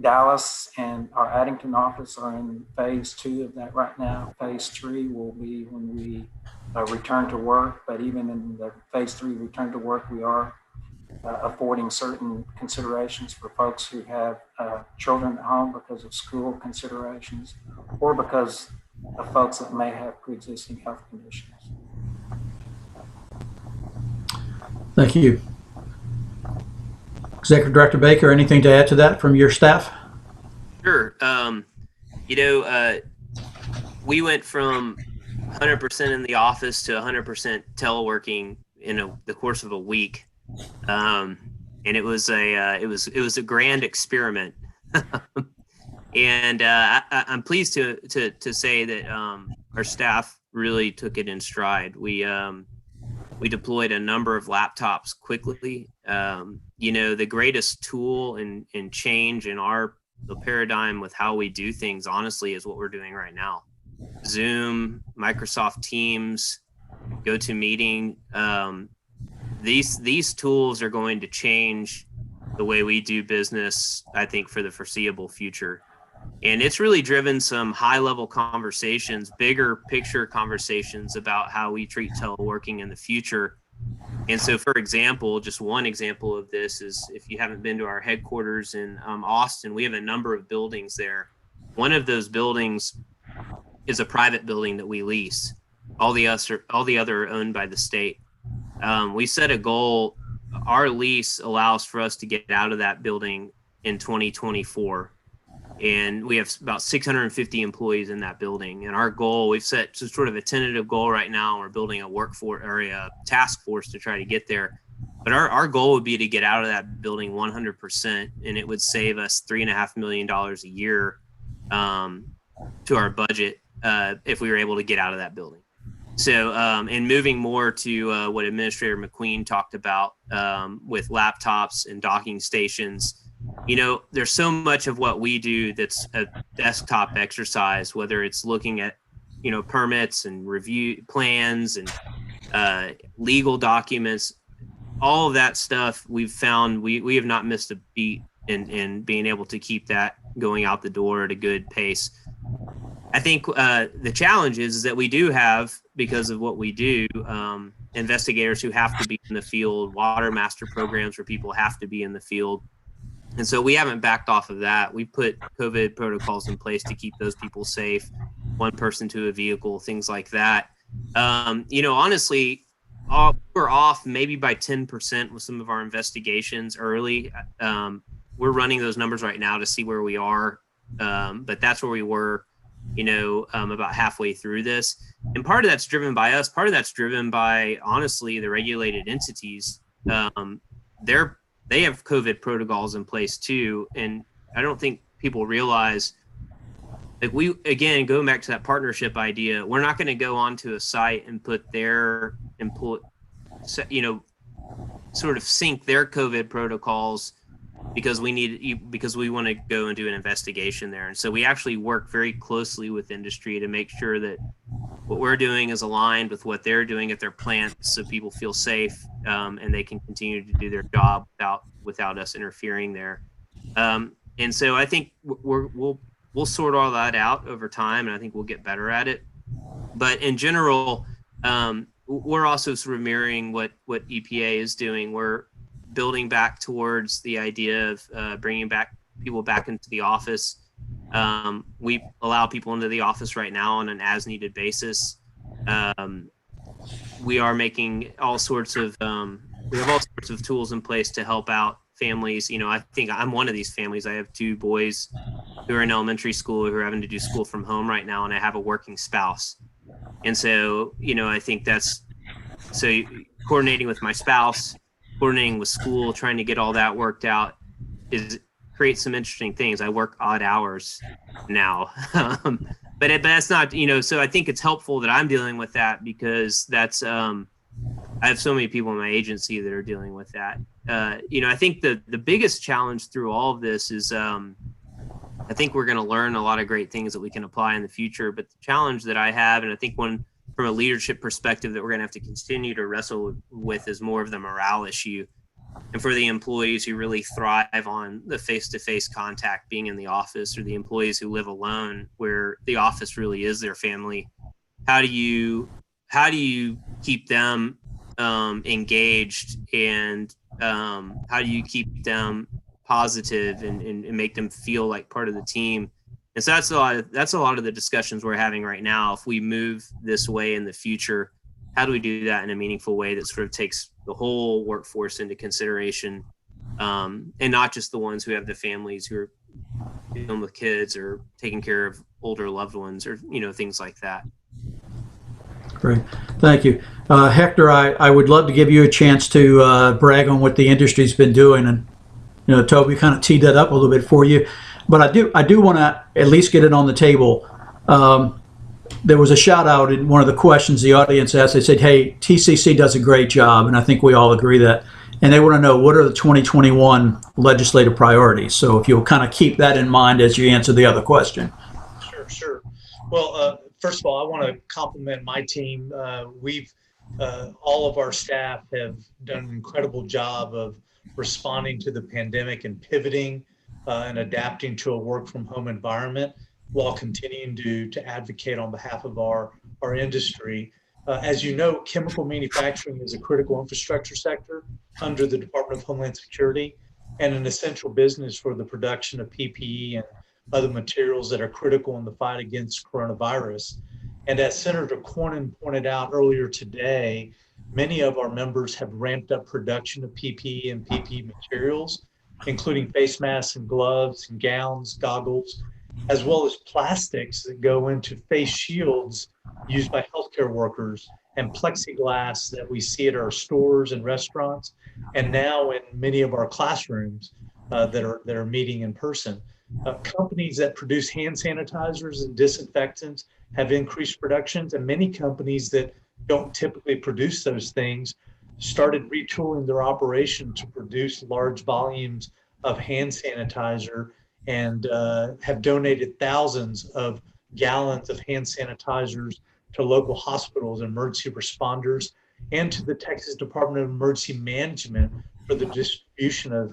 Dallas and our Addington office are in phase 2 of that right now. Phase 3 will be when we return to work, but even in the phase 3 return to work, we are affording certain considerations for folks who have children at home because of school considerations or because of folks that may have pre-existing health conditions. Thank you. Executive Director Baker, anything to add to that from your staff? Sure. We went from 100% in the office to 100% teleworking in the course of a week. And it was a grand experiment. And I'm pleased to say that our staff really took it in stride. We deployed a number of laptops quickly. The greatest tool and change in the paradigm with how we do things, honestly, is what we're doing right now. Zoom, Microsoft Teams, GoToMeeting. These tools are going to change the way we do business, I think, for the foreseeable future. And it's really driven some high-level conversations, bigger picture conversations about how we treat teleworking in the future. And so, for example, just one example of this is, if you haven't been to our headquarters in Austin, we have a number of buildings there. One of those buildings is a private building that we lease. All the other are owned by the state. We set a goal. Our lease allows for us to get out of that building in 2024. And we have about 650 employees in that building. And our goal, we've set sort of a tentative goal right now. We're building a workforce or a task force to try to get there. But our goal would be to get out of that building 100%. And it would save us $3.5 million a year to our budget if we were able to get out of that building. So, and moving more to what Administrator McQueen talked about with laptops and docking stations. There's so much of what we do that's a desktop exercise, whether it's looking at, permits and review plans and legal documents, all of that stuff. We've found we have not missed a beat in being able to keep that going out the door at a good pace. I think the challenge is that we do have, because of what we do, investigators who have to be in the field, water master programs where people have to be in the field. And so we haven't backed off of that. We put COVID protocols in place to keep those people safe, one person to a vehicle, things like that. Honestly, we're off maybe by 10% with some of our investigations early. We're running those numbers right now to see where we are. But that's where we were, about halfway through this. And part of that's driven by us. Part of that's driven by, honestly, the regulated entities. They have COVID protocols in place too. And I don't think people realize, again, going back to that partnership idea, we're not going to go onto a site and put their sort of sync their COVID protocols because we want to go and do an investigation there. And so we actually work very closely with industry to make sure that what we're doing is aligned with what they're doing at their plants, so people feel safe and they can continue to do their job without us interfering there. And so I think we'll sort all that out over time, and I think we'll get better at it. But in general, we're also sort of mirroring what EPA is doing. We're building back towards the idea of bringing people back into the office. We allow people into the office right now on an as-needed basis. We are making all sorts of tools in place to help out families. I think I'm one of these families. I have two boys who are in elementary school who are having to do school from home right now, and I have a working spouse. And so, I think coordinating with my spouse, coordinating with school, trying to get all that worked out creates some interesting things. I work odd hours now, but that's not, so I think it's helpful that I'm dealing with that, because that's, I have so many people in my agency that are dealing with that. I think the biggest challenge through all of this is, I think we're going to learn a lot of great things that we can apply in the future. But the challenge that I have, and I think one from a leadership perspective that we're going to have to continue to wrestle with, is more of the morale issue. And for the employees who really thrive on the face-to-face contact, being in the office, or the employees who live alone, where the office really is their family, how do you keep them engaged, and how do you keep them positive and make them feel like part of the team? And so that's a lot of the discussions we're having right now. If we move this way in the future, how do we do that in a meaningful way that sort of takes the whole workforce into consideration, and not just the ones who have the families who are dealing with kids or taking care of older loved ones, or things like that. Great. Thank you. Hector, I would love to give you a chance to brag on what the industry's been doing. And, you know, Toby kind of teed that up a little bit for you. But I do want to at least get it on the table. There was a shout out in one of the questions the audience asked. They said, hey, TCC does a great job. And I think we all agree that. And they want to know, what are the 2021 legislative priorities? So if you'll kind of keep that in mind as you answer the other question. Sure. Well, first of all, I want to compliment my team. All of our staff have done an incredible job of responding to the pandemic and pivoting and adapting to a work from home environment while continuing to advocate on behalf of our industry. As you know, chemical manufacturing is a critical infrastructure sector under the Department of Homeland Security and an essential business for the production of PPE and other materials that are critical in the fight against coronavirus. And as Senator Cornyn pointed out earlier today, many of our members have ramped up production of PPE and PPE materials, including face masks and gloves and gowns, goggles, as well as plastics that go into face shields used by healthcare workers and plexiglass that we see at our stores and restaurants, and now in many of our classrooms that are meeting in person. Companies that produce hand sanitizers and disinfectants have increased productions, and many companies that don't typically produce those things started retooling their operation to produce large volumes of hand sanitizer and have donated thousands of gallons of hand sanitizers to local hospitals, emergency responders, and to the Texas Department of Emergency Management for the distribution of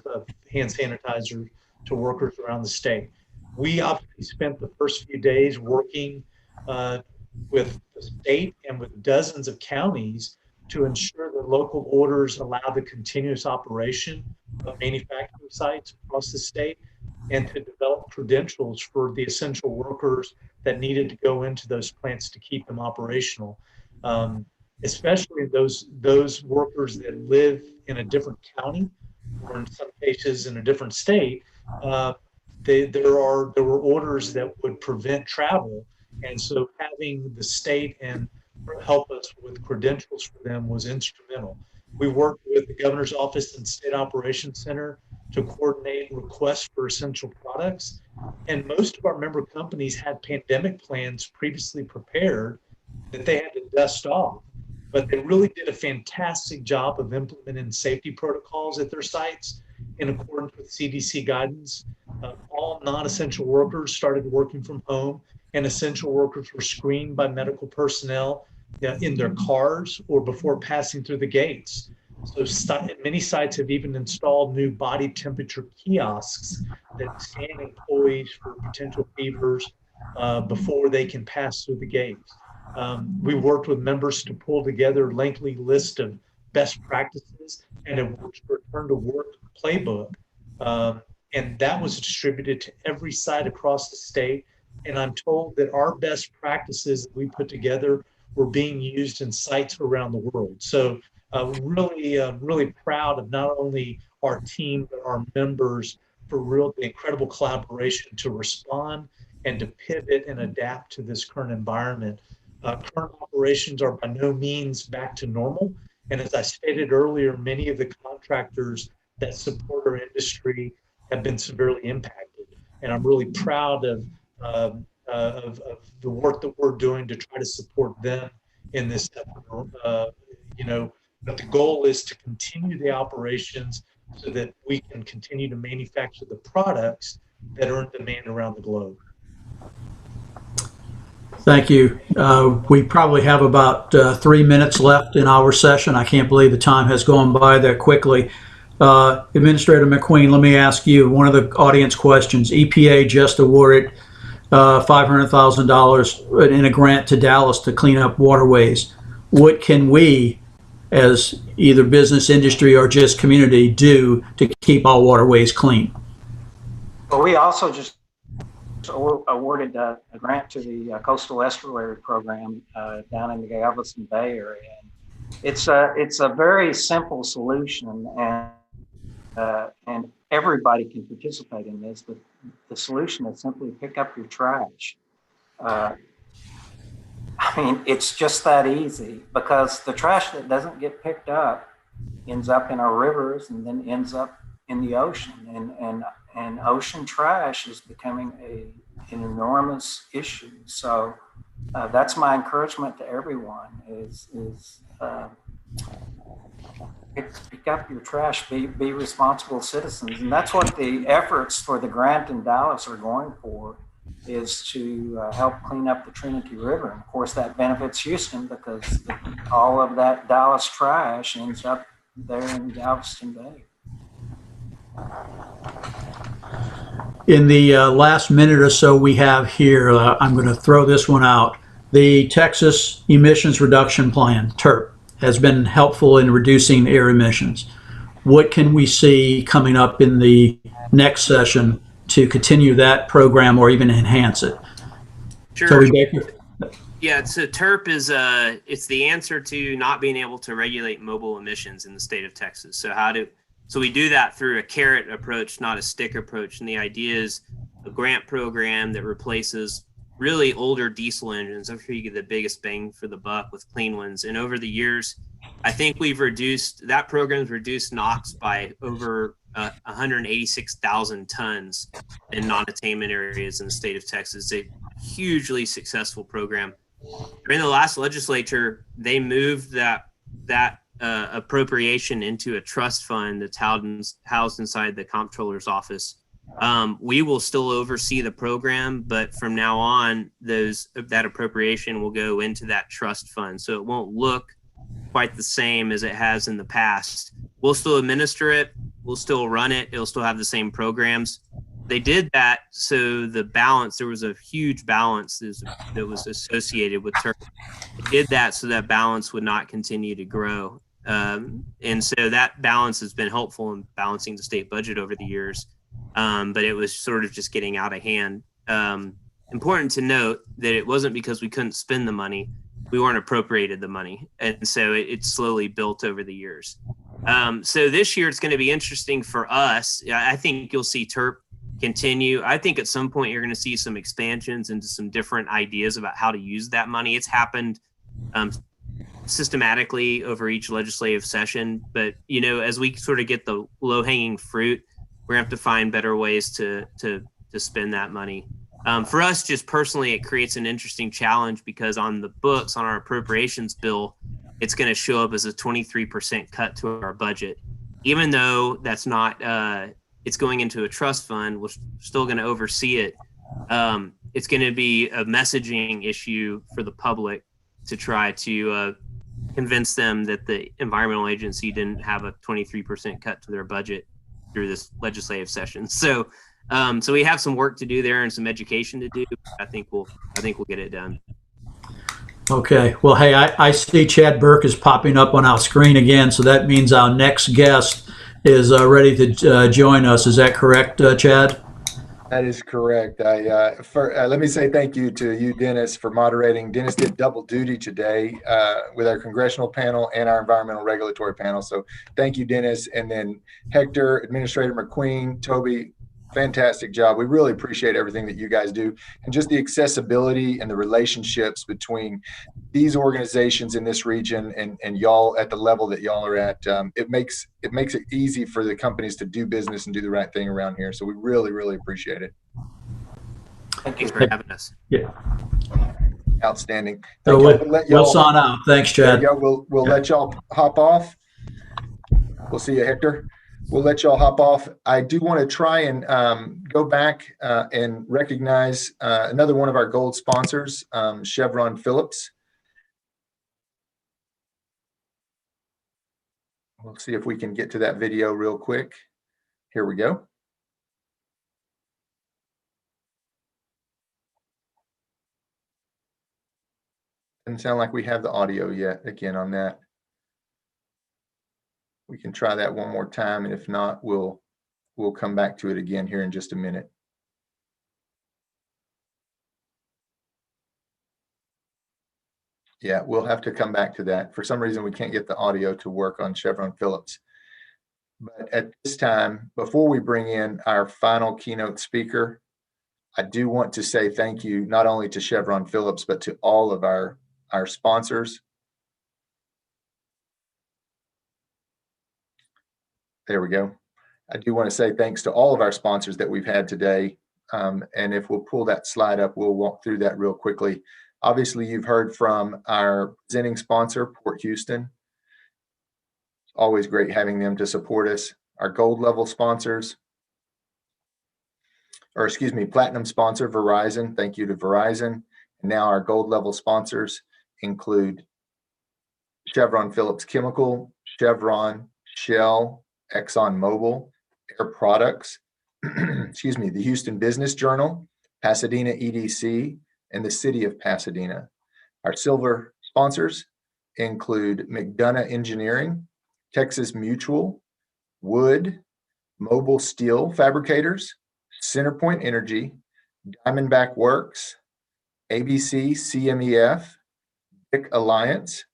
hand sanitizer to workers around the state. We obviously spent the first few days working with the state and with dozens of counties to ensure that local orders allow the continuous operation of manufacturing sites across the state and to develop credentials for the essential workers that needed to go into those plants to keep them operational. Especially those workers that live in a different county or in some cases in a different state. There were orders that would prevent travel, and so having the state and help us with credentials for them was instrumental. We worked with the governor's office and state operations center to coordinate requests for essential products, and most of our member companies had pandemic plans previously prepared that they had to dust off, but they really did a fantastic job of implementing safety protocols at their sites in accordance with CDC guidance. All non-essential workers started working from home, and essential workers were screened by medical personnel in their cars or before passing through the gates. So many sites have even installed new body temperature kiosks that scan employees for potential fevers before they can pass through the gates. We worked with members to pull together a lengthy list of best practices and a return to work playbook. And that was distributed to every site across the state. And I'm told that our best practices that we put together were being used in sites around the world. So really proud of not only our team, but our members for the incredible collaboration to respond and to pivot and adapt to this current environment. Current operations are by no means back to normal. And as I stated earlier, many of the contractors that support our industry have been severely impacted. And I'm really proud of the work that we're doing to try to support them in this effort. But the goal is to continue the operations so that we can continue to manufacture the products that are in demand around the globe. Thank you. We probably have about 3 minutes left in our session. I can't believe the time has gone by that quickly. Administrator McQueen, let me ask you one of the audience questions. EPA just awarded $500,000 in a grant to Dallas to clean up waterways. What can we, as either business, industry, or just community, do to keep our waterways clean? Well, we also just awarded a grant to the Coastal Estuary Program down in the Galveston Bay area. It's a very simple solution, and everybody can participate in this. But the solution is simply pick up your trash. I mean, it's just that easy, because the trash that doesn't get picked up ends up in our rivers and then ends up in the ocean. And ocean trash is becoming an enormous issue. So that's my encouragement to everyone is pick up your trash, be responsible citizens. And that's what the efforts for the grant in Dallas are going for, is to help clean up the Trinity River. And of course that benefits Houston, because all of that Dallas trash ends up there in Galveston Bay. In the last minute or so we have here, I'm going to throw this one out. The Texas Emissions Reduction Plan, TERP, has been helpful in reducing air emissions. What can we see coming up in the next session to continue that program or even enhance it? Sure. Toby Baker. Yeah, so TERP is it's the answer to not being able to regulate mobile emissions in the state of Texas. So we do that through a carrot approach, not a stick approach. And the idea is a grant program that replaces really older diesel engines. I'm sure you get the biggest bang for the buck with clean ones. And over the years, I think that program's reduced NOx by over 186,000 tons in non-attainment areas in the state of Texas. It's a hugely successful program. During the last legislature, they moved that appropriation into a trust fund that's housed inside the comptroller's office. We will still oversee the program, but from now on, that appropriation will go into that trust fund. So it won't look quite the same as it has in the past. We'll still administer it. We'll still run it. It'll still have the same programs. They did that so there was a huge balance that was associated with TERP. They did that so that balance would not continue to grow. And so that balance has been helpful in balancing the state budget over the years. But it was sort of just getting out of hand. Important to note that it wasn't because we couldn't spend the money. We weren't appropriated the money. And so it slowly built over the years. So this year it's going to be interesting for us. I think you'll see TERP continue. I think at some point you're going to see some expansions into some different ideas about how to use that money. It's happened systematically over each legislative session. But, as we sort of get the low-hanging fruit, we're going to have to find better ways to spend that money. For us, just personally, it creates an interesting challenge because on the books, on our appropriations bill, it's going to show up as a 23% cut to our budget. Even though that's not, it's going into a trust fund, we're still going to oversee it. It's going to be a messaging issue for the public to try to convince them that the environmental agency didn't have a 23% cut to their budget through this legislative session. So we have some work to do there and some education to do. I think we'll get it done. Okay. Well, hey, I see Chad Burke is popping up on our screen again, so that means our next guest is ready to join us. Is that correct, Chad? That is correct. Let me say thank you to you, Dennis, for moderating. Dennis did double duty today with our congressional panel and our environmental regulatory panel. So thank you, Dennis. And then Hector, Administrator McQueen, Toby, fantastic job. We really appreciate everything that you guys do and just the accessibility and the relationships between these organizations in this region and y'all at the level that y'all are at. It makes it easy for the companies to do business and do the right thing around here. So we really, really appreciate it. Thanks for having us. Yeah. Outstanding. So we'll sign out. Thanks, Chad. We'll let y'all hop off. We'll see you, Hector. We'll let y'all hop off. I do want to try and go back and recognize another one of our gold sponsors, Chevron Phillips. We'll see if we can get to that video real quick. Here we go. Doesn't sound like we have the audio yet again on that. We can try that one more time, and if not, we'll come back to it again here in just a minute. Yeah, we'll have to come back to that. For some reason, we can't get the audio to work on Chevron Phillips. But at this time, before we bring in our final keynote speaker, I do want to say thank you not only to Chevron Phillips, but to all of our our sponsors. There we go. I do want to say thanks to all of our sponsors that we've had today. And if we'll pull that slide up, we'll walk through that real quickly. Obviously, you've heard from our presenting sponsor, Port Houston. Always great having them to support us. Our gold level sponsors, or excuse me, platinum sponsor, Verizon. Thank you to Verizon. And now our gold level sponsors include Chevron Phillips Chemical, Chevron, Shell, ExxonMobil, Air Products, excuse me, the Houston Business Journal, Pasadena EDC, and the City of Pasadena. Our silver sponsors include McDonough Engineering, Texas Mutual, Wood, Mobile Steel Fabricators, Centerpoint Energy, Diamondback Works, ABC CMEF, BIC Alliance,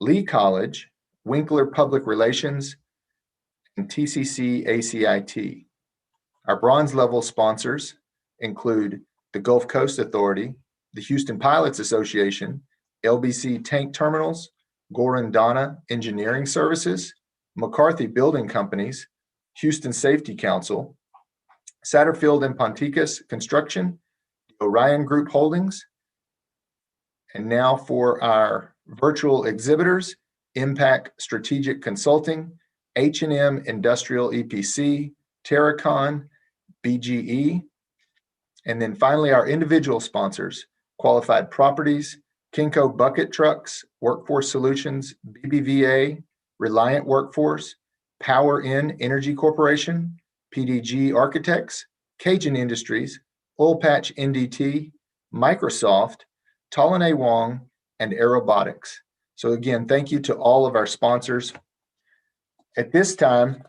Lee College, Winkler Public Relations, and TCC ACIT. Our bronze level sponsors include the Gulf Coast Authority, the Houston Pilots Association, LBC Tank Terminals, Gorondana Engineering Services, McCarthy Building Companies, Houston Safety Council, Satterfield and Ponticus Construction, Orion Group Holdings, and now for our virtual exhibitors, Impact Strategic Consulting, H&M Industrial EPC, Terracon, BGE, and then finally our individual sponsors, Qualified Properties, Kinko Bucket Trucks, Workforce Solutions, BBVA, Reliant Workforce, Power In Energy Corporation, PDG Architects, Cajun Industries, Oil Patch NDT, Microsoft, Tolene Wong, and Aerobotics. So again, thank you to all of our sponsors. At this time,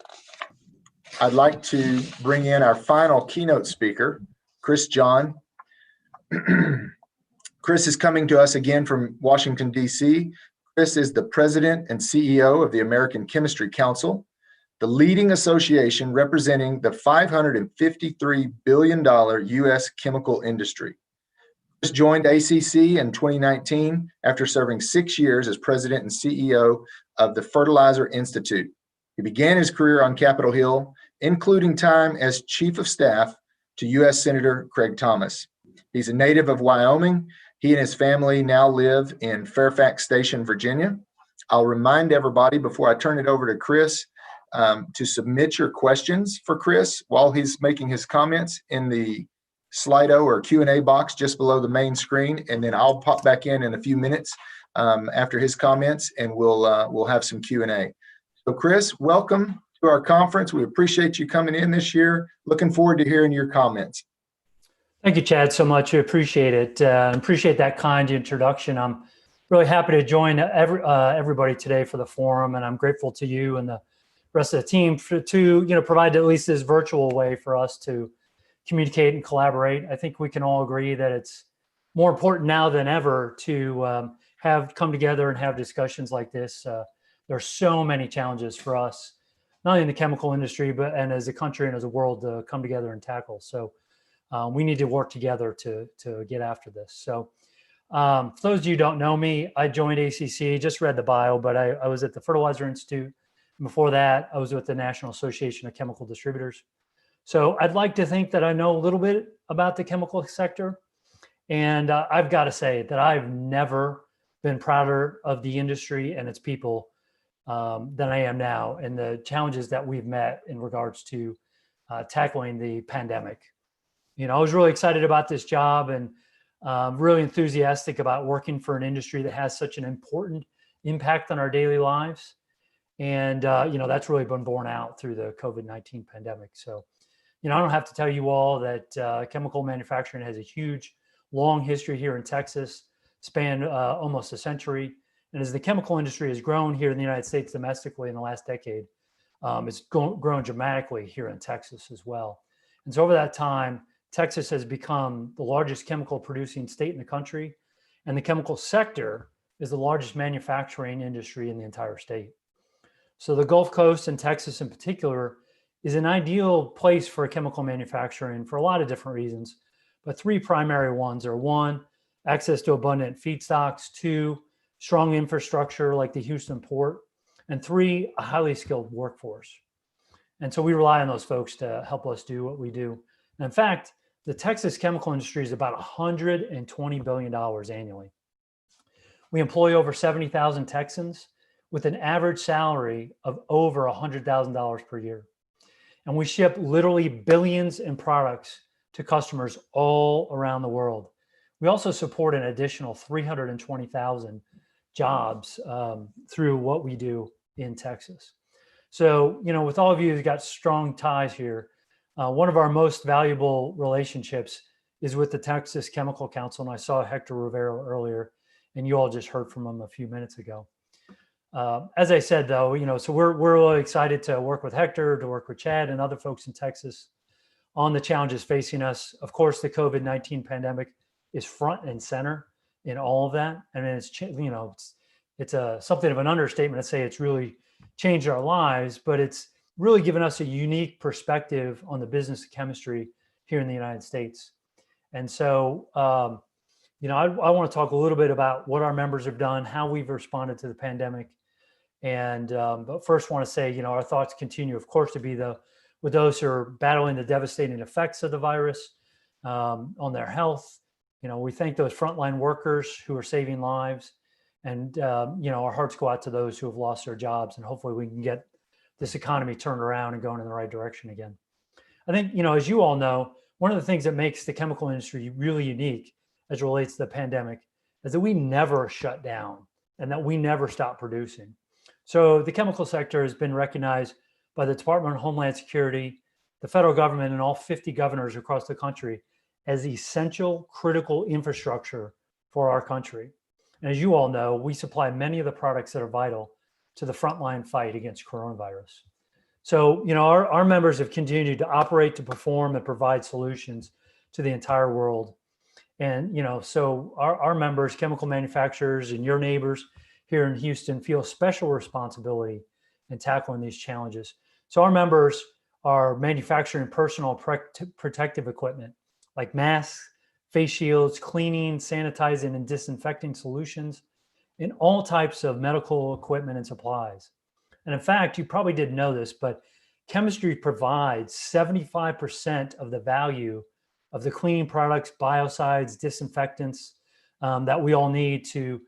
I'd like to bring in our final keynote speaker, Chris John. Chris is coming to us again from Washington, D.C. Chris is the president and CEO of the American Chemistry Council, the leading association representing the $553 billion U.S. chemical industry. Chris joined ACC in 2019 after serving 6 years as president and CEO of the Fertilizer Institute. He began his career on Capitol Hill, including time as chief of staff to U.S. Senator Craig Thomas. He's a native of Wyoming. He and his family now live in Fairfax Station, Virginia. I'll remind everybody before I turn it over to Chris to submit your questions for Chris while he's making his comments in the Slido or Q&A box just below the main screen, and then I'll pop back in a few minutes after his comments, and we'll have some Q&A. So Chris, welcome to our conference. We appreciate you coming in this year. Looking forward to hearing your comments. Thank you, Chad, so much. I appreciate it. Appreciate that kind introduction. I'm really happy to join everybody today for the forum, and I'm grateful to you and the rest of the team to provide at least this virtual way for us to communicate and collaborate. I think we can all agree that it's more important now than ever to come together and have discussions like this. There are so many challenges for us, not only in the chemical industry, and as a country and as a world to come together and tackle. So we need to work together to get after this. So for those of you who don't know me, I joined ACC, just read the bio, but I was at the Fertilizer Institute. Before that, I was with the National Association of Chemical Distributors. So I'd like to think that I know a little bit about the chemical sector. And I've got to say that I've never been prouder of the industry and its people than I am now, and the challenges that we've met in regards to tackling the pandemic. I was really excited about this job and really enthusiastic about working for an industry that has such an important impact on our daily lives. And, that's really been borne out through the COVID-19 pandemic. So, I don't have to tell you all that chemical manufacturing has a huge, long history here in Texas, spanned almost a century. And as the chemical industry has grown here in the United States domestically in the last decade, it's grown dramatically here in Texas as well. And so over that time, Texas has become the largest chemical producing state in the country, and the chemical sector is the largest manufacturing industry in the entire state. So the Gulf Coast and Texas in particular is an ideal place for chemical manufacturing for a lot of different reasons, but three primary ones are: one, access to abundant feedstocks; two, strong infrastructure like the Houston port, and 3, a highly skilled workforce. And so we rely on those folks to help us do what we do. And in fact, the Texas chemical industry is about $120 billion annually. We employ over 70,000 Texans with an average salary of over $100,000 per year. And we ship literally billions in products to customers all around the world. We also support an additional 320,000 jobs through what we do in Texas. So, with all of you who've got strong ties here, one of our most valuable relationships is with the Texas Chemical Council. And I saw Hector Rivero earlier, and you all just heard from him a few minutes ago. As I said, though, so we're really excited to work with Hector, to work with Chad and other folks in Texas on the challenges facing us. Of course, the COVID-19 pandemic is front and center in all of that. I mean, it's something of an understatement to say it's really changed our lives, but it's really given us a unique perspective on the business of chemistry here in the United States. And so, I want to talk a little bit about what our members have done, how we've responded to the pandemic. And but first want to say, our thoughts continue, of course, to be with those who are battling the devastating effects of the virus on their health. We thank those frontline workers who are saving lives. And, our hearts go out to those who have lost their jobs, and hopefully we can get this economy turned around and going in the right direction again. I think, as you all know, one of the things that makes the chemical industry really unique as it relates to the pandemic is that we never shut down and that we never stop producing. So the chemical sector has been recognized by the Department of Homeland Security, the federal government, and all 50 governors across the country as essential critical infrastructure for our country. And as you all know, we supply many of the products that are vital to the frontline fight against coronavirus. So, our members have continued to operate, to perform, and provide solutions to the entire world. And, so our members, chemical manufacturers, and your neighbors here in Houston feel special responsibility in tackling these challenges. So our members are manufacturing personal protective equipment like masks, face shields, cleaning, sanitizing, and disinfecting solutions, in all types of medical equipment and supplies. And in fact, you probably didn't know this, but chemistry provides 75% of the value of the cleaning products, biocides, disinfectants that we all need to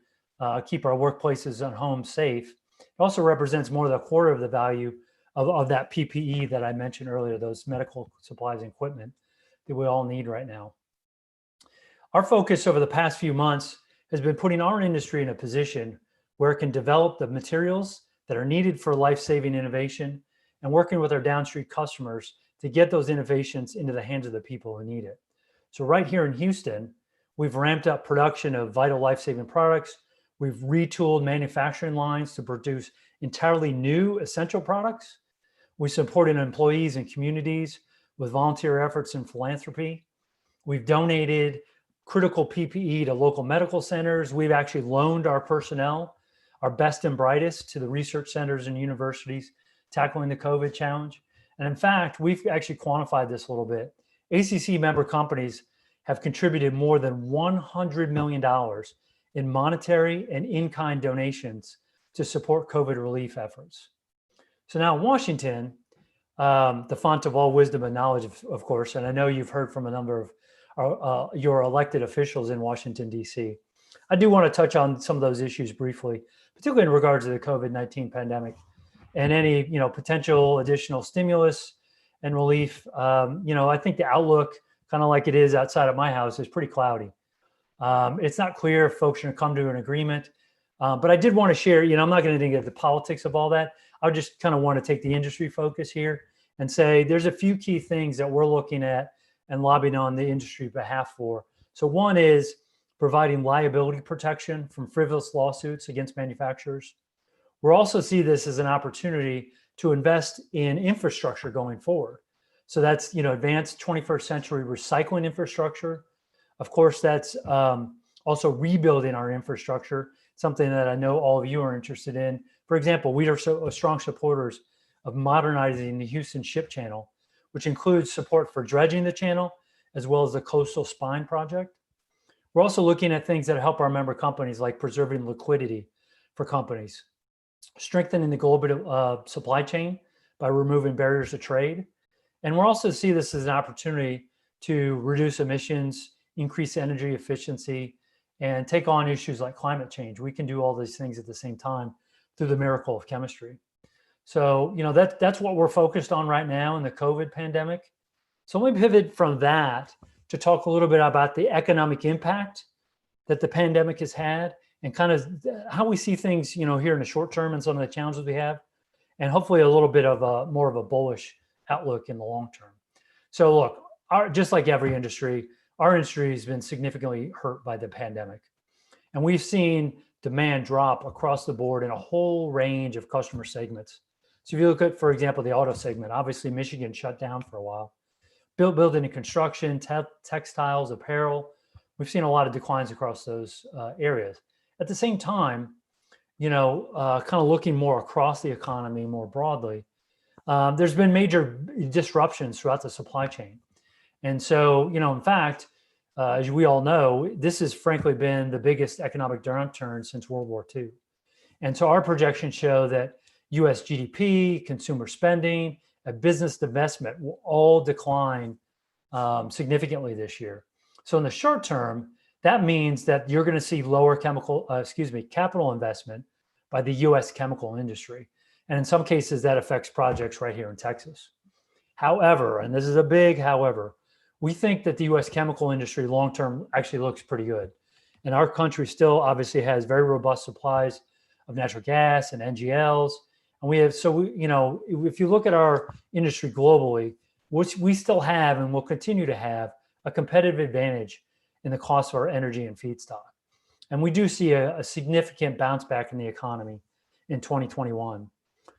keep our workplaces and homes safe. It also represents more than a quarter of the value of that PPE that I mentioned earlier, those medical supplies and equipment that we all need right now. Our focus over the past few months has been putting our industry in a position where it can develop the materials that are needed for life-saving innovation and working with our downstream customers to get those innovations into the hands of the people who need it. So right here in Houston, we've ramped up production of vital life-saving products. We've retooled manufacturing lines to produce entirely new essential products. We supported employees and communities with volunteer efforts and philanthropy. We've donated critical PPE to local medical centers. We've actually loaned our personnel, our best and brightest, to the research centers and universities tackling the COVID challenge. And in fact, we've actually quantified this a little bit. ACC member companies have contributed more than $100 million in monetary and in-kind donations to support COVID relief efforts. So now Washington, the font of all wisdom and knowledge, of course, and I know you've heard from a number of your elected officials in Washington, D.C. I do want to touch on some of those issues briefly, particularly in regards to the COVID-19 pandemic and any, potential additional stimulus and relief. I think the outlook, kind of like it is outside of my house, is pretty cloudy. It's not clear if folks are going to come to an agreement, but I did want to share, I'm not going to get into the politics of all that. I just kind of want to take the industry focus here and say there's a few key things that we're looking at and lobbying on the industry behalf for. So one is providing liability protection from frivolous lawsuits against manufacturers. We'll also see this as an opportunity to invest in infrastructure going forward. So that's, advanced 21st century recycling infrastructure. Of course, that's also rebuilding our infrastructure, something that I know all of you are interested in. For example, we are strong supporters of modernizing the Houston Ship Channel, which includes support for dredging the channel, as well as the Coastal Spine Project. We're also looking at things that help our member companies, like preserving liquidity for companies, strengthening the global supply chain by removing barriers to trade. And we're also see this as an opportunity to reduce emissions, increase energy efficiency, and take on issues like climate change. We can do all these things at the same time through the miracle of chemistry. So, that's what we're focused on right now in the COVID pandemic. So let me pivot from that to talk a little bit about the economic impact that the pandemic has had and kind of how we see things, here in the short term and some of the challenges we have, and hopefully a little bit of more of a bullish outlook in the long term. So look, just like every industry, our industry has been significantly hurt by the pandemic. And we've seen demand drop across the board in a whole range of customer segments. So if you look at, for example, the auto segment, obviously Michigan shut down for a while. Building and construction, textiles, apparel, we've seen a lot of declines across those areas. At the same time, kind of looking more across the economy more broadly, there's been major disruptions throughout the supply chain. And so, in fact, as we all know, this has frankly been the biggest economic downturn since World War II. And so our projections show that US GDP, consumer spending, and business investment will all decline significantly this year. So in the short term, that means that you're going to see lower capital investment by the US chemical industry. And in some cases, that affects projects right here in Texas. However, and this is a big however, we think that the US chemical industry long-term actually looks pretty good. And our country still obviously has very robust supplies of natural gas and NGLs. And if you look at our industry globally, which we still have and will continue to have a competitive advantage in the cost of our energy and feedstock. And we do see a significant bounce back in the economy in 2021.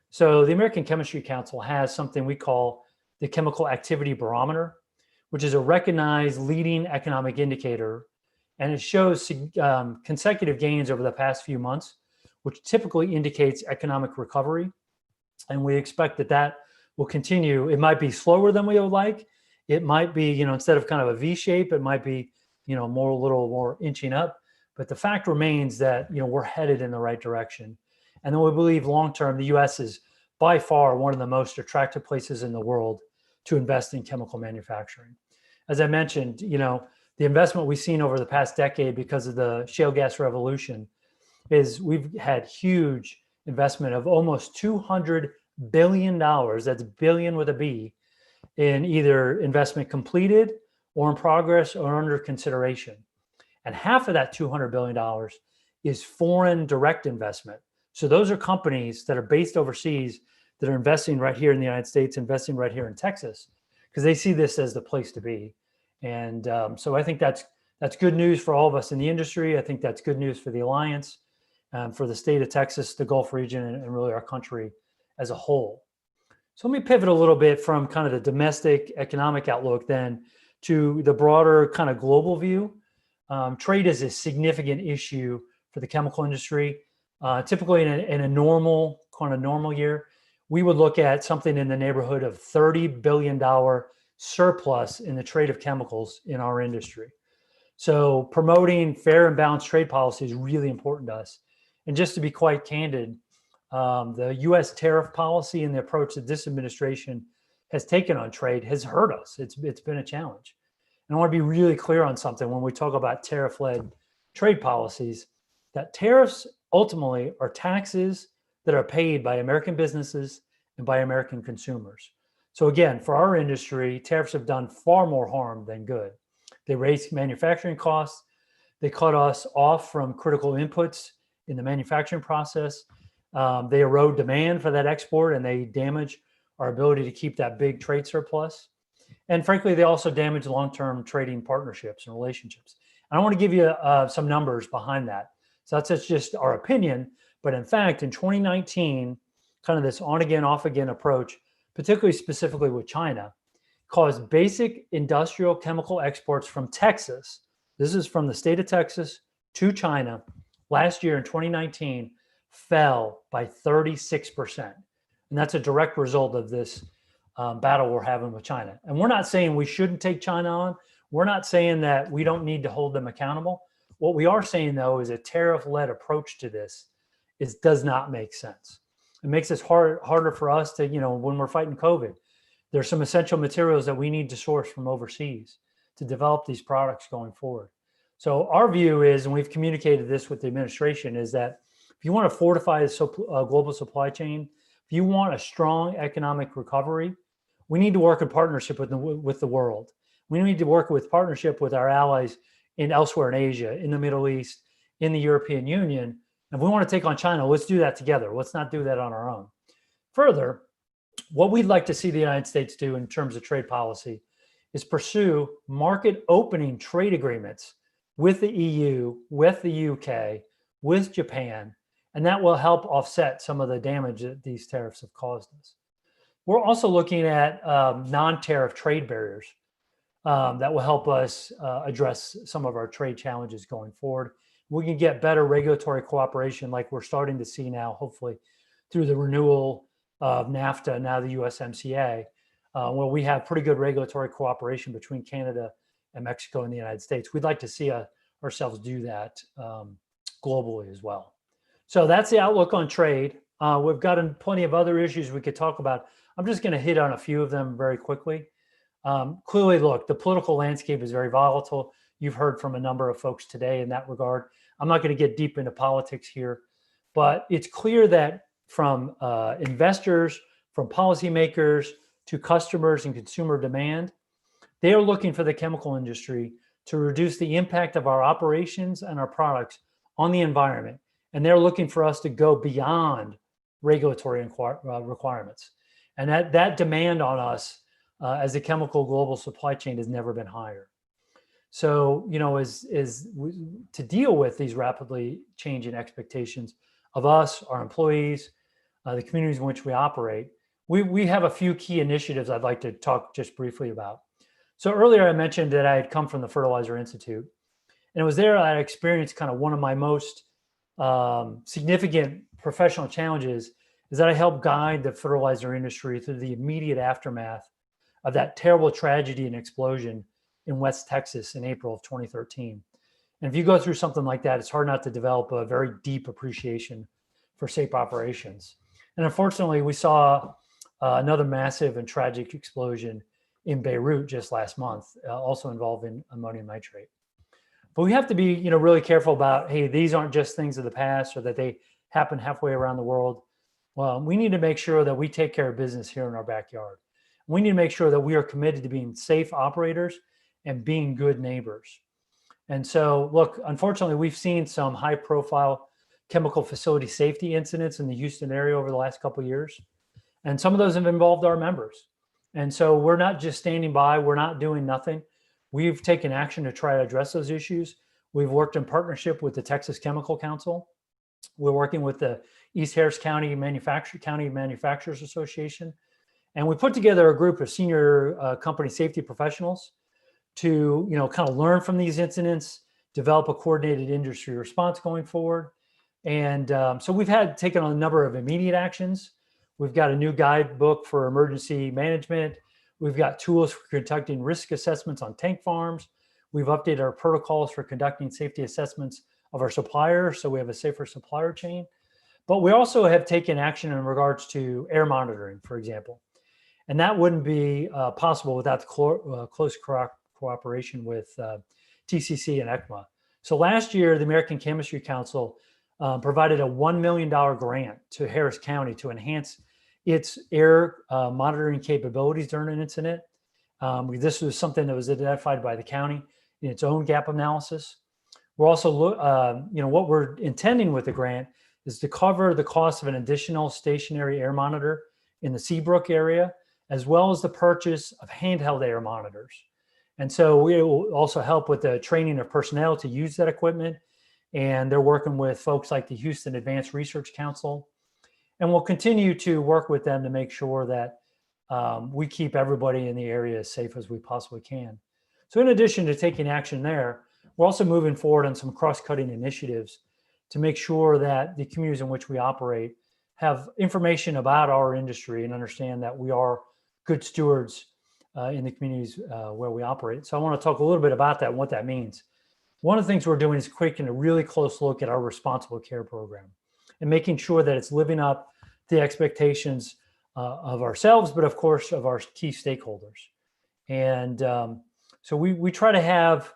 So the American Chemistry Council has something we call the Chemical Activity Barometer, which is a recognized leading economic indicator. And it shows consecutive gains over the past few months, which typically indicates economic recovery. And we expect that will continue. It might be slower than we would like. It might be, instead of kind of a V shape, it might be, a little more inching up. But the fact remains that, we're headed in the right direction. And then we believe long-term, the US is by far one of the most attractive places in the world to invest in chemical manufacturing. As I mentioned, the investment we've seen over the past decade because of the shale gas revolution is we've had huge investment of almost $200 billion, that's billion with a B, in either investment completed or in progress or under consideration. And half of that $200 billion is foreign direct investment. So those are companies that are based overseas that are investing right here in the United States, investing right here in Texas, because they see this as the place to be. And so I think that's good news for all of us in the industry. I think that's good news for the Alliance, for the state of Texas, the Gulf region, and really our country as a whole. So let me pivot a little bit from kind of the domestic economic outlook then to the broader kind of global view. Trade is a significant issue for the chemical industry. Typically in a normal year, we would look at something in the neighborhood of $30 billion surplus in the trade of chemicals in our industry. So promoting fair and balanced trade policy is really important to us. And just to be quite candid, the US tariff policy and the approach that this administration has taken on trade has hurt us. It's been a challenge. And I want to be really clear on something when we talk about tariff-led trade policies, that tariffs ultimately are taxes that are paid by American businesses and by American consumers. So again, for our industry, tariffs have done far more harm than good. They raise manufacturing costs. They cut us off from critical inputs in the manufacturing process. They erode demand for that export, and they damage our ability to keep that big trade surplus. And frankly, they also damage long-term trading partnerships and relationships. And I want to give you some numbers behind that. So that's just our opinion. But in fact, in 2019, kind of this on-again, off-again approach, particularly specifically with China, caused basic industrial chemical exports from Texas, this is from the state of Texas to China, last year in 2019, fell by 36%. And that's a direct result of this battle we're having with China. And we're not saying we shouldn't take China on. We're not saying that we don't need to hold them accountable. What we are saying, though, is a tariff-led approach to this does not make sense. It makes it harder for us to, when we're fighting COVID, there's some essential materials that we need to source from overseas to develop these products going forward. So our view is, and we've communicated this with the administration, is that if you want to fortify the global supply chain, if you want a strong economic recovery, we need to work in partnership with the world. We need to work with partnership with our allies elsewhere in Asia, in the Middle East, in the European Union. If we want to take on China, let's do that together. Let's not do that on our own. Further, what we'd like to see the United States do in terms of trade policy is pursue market opening trade agreements with the EU, with the UK, with Japan, and that will help offset some of the damage that these tariffs have caused us. We're also looking at non-tariff trade barriers that will help us address some of our trade challenges going forward. We can get better regulatory cooperation like we're starting to see now, hopefully, through the renewal of NAFTA, now the USMCA, where we have pretty good regulatory cooperation between Canada and Mexico and the United States. We'd like to see ourselves do that globally as well. So that's the outlook on trade. We've got plenty of other issues we could talk about. I'm just going to hit on a few of them very quickly. Clearly, look, the political landscape is very volatile. You've heard from a number of folks today in that regard. I'm not going to get deep into politics here, but it's clear that from investors, from policymakers to customers and consumer demand, they are looking for the chemical industry to reduce the impact of our operations and our products on the environment. And they're looking for us to go beyond regulatory requirements. And that demand on us as a chemical global supply chain has never been higher. So, to deal with these rapidly changing expectations of us, our employees, the communities in which we operate, we have a few key initiatives I'd like to talk just briefly about. So earlier I mentioned that I had come from the Fertilizer Institute, and it was there I experienced kind of one of my most significant professional challenges is that I helped guide the fertilizer industry through the immediate aftermath of that terrible tragedy and explosion in West Texas in April of 2013. And if you go through something like that, it's hard not to develop a very deep appreciation for safe operations. And unfortunately, we saw another massive and tragic explosion in Beirut just last month, also involving ammonium nitrate. But we have to be, really careful about, hey, these aren't just things of the past or that they happen halfway around the world. Well, we need to make sure that we take care of business here in our backyard. We need to make sure that we are committed to being safe operators and being good neighbors. And so, look, unfortunately, we've seen some high-profile chemical facility safety incidents in the Houston area over the last couple of years. And some of those have involved our members. And so we're not just standing by, we're not doing nothing. We've taken action to try to address those issues. We've worked in partnership with the Texas Chemical Council. We're working with the East Harris County Manufacturers Association. And we put together a group of senior company safety professionals to, kind of learn from these incidents, develop a coordinated industry response going forward. And so we've taken on a number of immediate actions. We've got a new guidebook for emergency management. We've got tools for conducting risk assessments on tank farms. We've updated our protocols for conducting safety assessments of our suppliers, so we have a safer supplier chain. But we also have taken action in regards to air monitoring, for example. And that wouldn't be possible without the close cooperation with TCC and ECMA. So last year, the American Chemistry Council provided a $1 million grant to Harris County to enhance its air monitoring capabilities during an incident. This was something that was identified by the county in its own gap analysis. We're also, what we're intending with the grant is to cover the cost of an additional stationary air monitor in the Seabrook area, as well as the purchase of handheld air monitors. And so we will also help with the training of personnel to use that equipment. And they're working with folks like the Houston Advanced Research Council. And we'll continue to work with them to make sure that we keep everybody in the area as safe as we possibly can. So in addition to taking action there, we're also moving forward on some cross-cutting initiatives to make sure that the communities in which we operate have information about our industry and understand that we are good stewards in the communities where we operate. So I want to talk a little bit about that and what that means. One of the things we're doing is taking a really close look at our responsible care program and making sure that it's living up to the expectations of ourselves, but of course of our key stakeholders. And so we try to have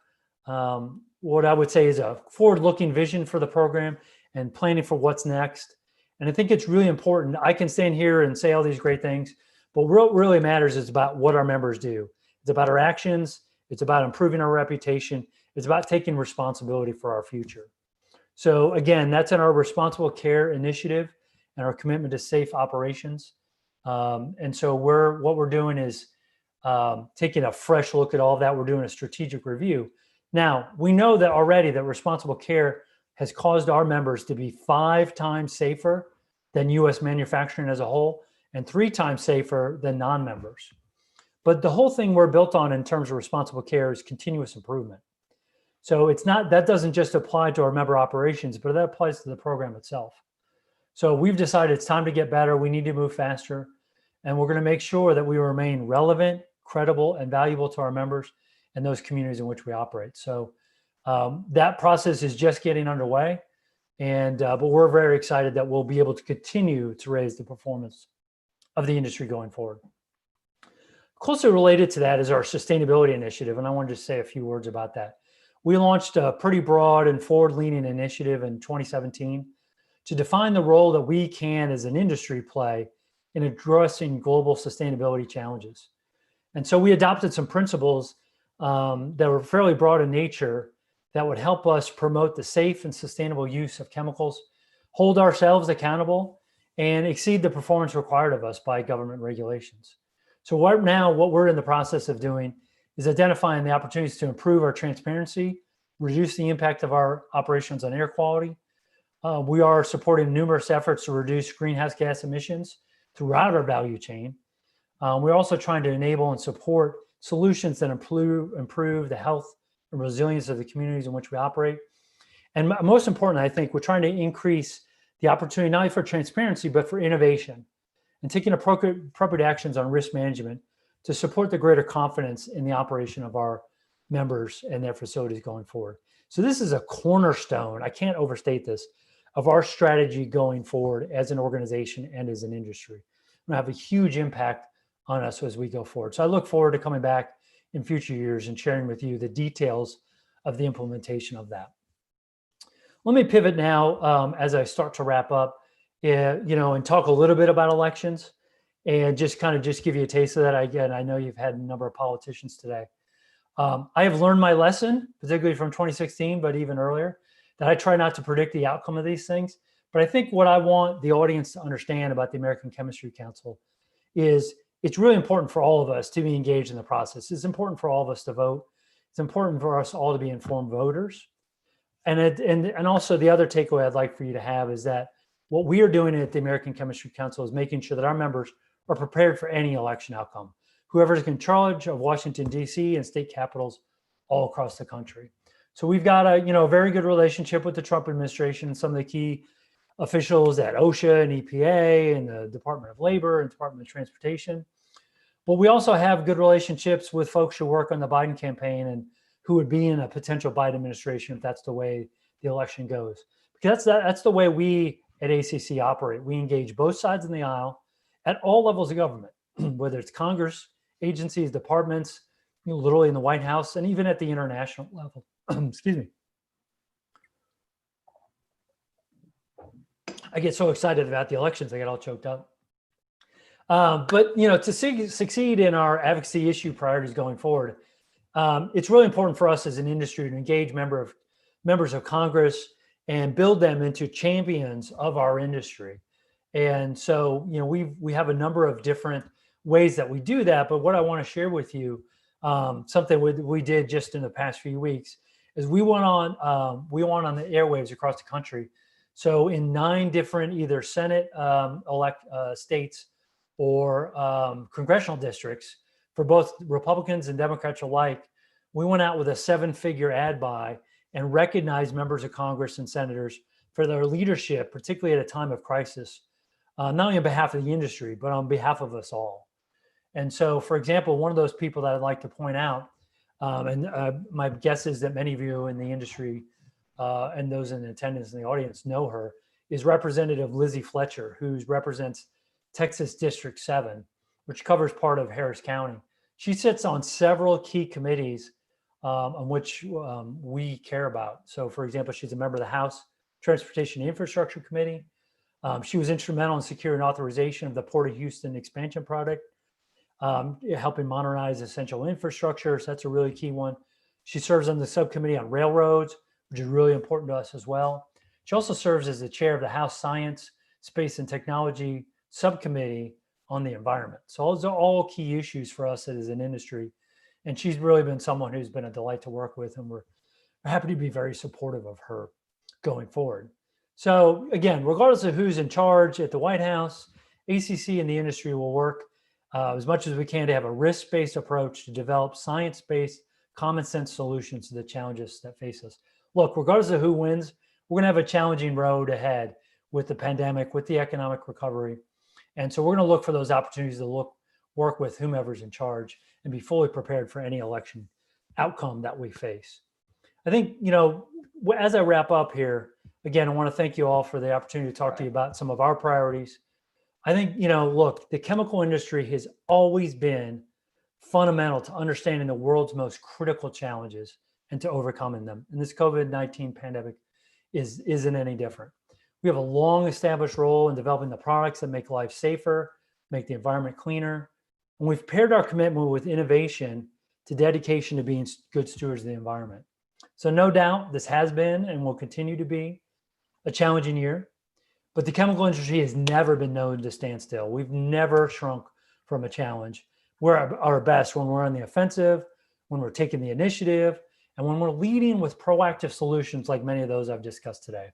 what I would say is a forward-looking vision for the program and planning for what's next. And I think it's really important. I can stand here and say all these great things, but what really matters is about what our members do. It's about our actions. It's about improving our reputation. It's about taking responsibility for our future. So again, that's in our responsible care initiative and our commitment to safe operations. And so what we're doing is taking a fresh look at all of that. We're doing a strategic review. Now, we know that already that responsible care has caused our members to be 5 times safer than U.S. manufacturing as a whole and 3 times safer than non-members. But the whole thing we're built on in terms of responsible care is continuous improvement. So it's not, that doesn't just apply to our member operations, but that applies to the program itself. So we've decided it's time to get better. We need to move faster. And we're going to make sure that we remain relevant, credible, and valuable to our members and those communities in which we operate. So that process is just getting underway. And but we're very excited that we'll be able to continue to raise the performance of the industry going forward. Closely related to that is our sustainability initiative. And I wanted to say a few words about that. We launched a pretty broad and forward-leaning initiative in 2017 to define the role that we can as an industry play in addressing global sustainability challenges. And so we adopted some principles that were fairly broad in nature that would help us promote the safe and sustainable use of chemicals, hold ourselves accountable, and exceed the performance required of us by government regulations. So what we're in the process of doing is identifying the opportunities to improve our transparency, reduce the impact of our operations on air quality. We are supporting numerous efforts to reduce greenhouse gas emissions throughout our value chain. We're also trying to enable and support solutions that improve the health and resilience of the communities in which we operate. And most important, I think, we're trying to increase the opportunity not only for transparency, but for innovation and taking appropriate actions on risk management to support the greater confidence in the operation of our members and their facilities going forward. So this is a cornerstone, I can't overstate this, of our strategy going forward as an organization and as an industry. It's going to have a huge impact on us as we go forward. So I look forward to coming back in future years and sharing with you the details of the implementation of that. Let me pivot now as I start to wrap up, and talk a little bit about elections and just give you a taste of that. Again, I know you've had a number of politicians today. I have learned my lesson, particularly from 2016, but even earlier, that I try not to predict the outcome of these things. But I think what I want the audience to understand about the American Chemistry Council is it's really important for all of us to be engaged in the process. It's important for all of us to vote. It's important for us all to be informed voters. And also the other takeaway I'd like for you to have is that what we are doing at the American Chemistry Council is making sure that our members are prepared for any election outcome, whoever's in charge of Washington, D.C. and state capitals all across the country. So we've got a very good relationship with the Trump administration and some of the key officials at OSHA and EPA and the Department of Labor and Department of Transportation. But we also have good relationships with folks who work on the Biden campaign and who would be in a potential Biden administration if that's the way the election goes. Because that's the way we at ACC operate. We engage both sides in the aisle at all levels of government, whether it's Congress, agencies, departments, literally in the White House, and even at the international level. Excuse me. I get so excited about the elections, I get all choked up. But to succeed in our advocacy issue priorities going forward, it's really important for us as an industry to engage members of Congress and build them into champions of our industry. And so, we have a number of different ways that we do that. But what I want to share with you, something we did just in the past few weeks, is we went on the airwaves across the country. So in 9 different either Senate states or congressional districts for both Republicans and Democrats alike, we went out with a 7-figure ad buy and recognized members of Congress and senators for their leadership, particularly at a time of crisis, not only on behalf of the industry, but on behalf of us all. And so, for example, one of those people that I'd like to point out, my guess is that many of you in the industry and those in attendance in the audience know her, is Representative Lizzie Fletcher, who represents Texas District 7, which covers part of Harris County. She sits on several key committees on which we care about. So, for example, she's a member of the House Transportation and Infrastructure Committee. She was instrumental in securing authorization of the Port of Houston expansion project, helping modernize essential infrastructure. So that's a really key one. She serves on the subcommittee on railroads, which is really important to us as well. She also serves as the chair of the House Science, Space and Technology Subcommittee on the Environment. So those are all key issues for us as an industry. And she's really been someone who's been a delight to work with, and we're happy to be very supportive of her going forward. So again, regardless of who's in charge at the White House, ACC and the industry will work as much as we can to have a risk-based approach to develop science-based, common sense solutions to the challenges that face us. Look, regardless of who wins, we're going to have a challenging road ahead with the pandemic, with the economic recovery. And so we're going to look for those opportunities to work with whomever's in charge and be fully prepared for any election outcome that we face. I think, as I wrap up here, again, I want to thank you all for the opportunity to talk to you about some of our priorities. I think, look, the chemical industry has always been fundamental to understanding the world's most critical challenges and to overcoming them. And this COVID-19 pandemic isn't any different. We have a long established role in developing the products that make life safer, make the environment cleaner. And we've paired our commitment with innovation to dedication to being good stewards of the environment. So no doubt this has been and will continue to be a challenging year, but the chemical industry has never been known to stand still. We've never shrunk from a challenge. We're at our best when we're on the offensive, when we're taking the initiative, and when we're leading with proactive solutions like many of those I've discussed today.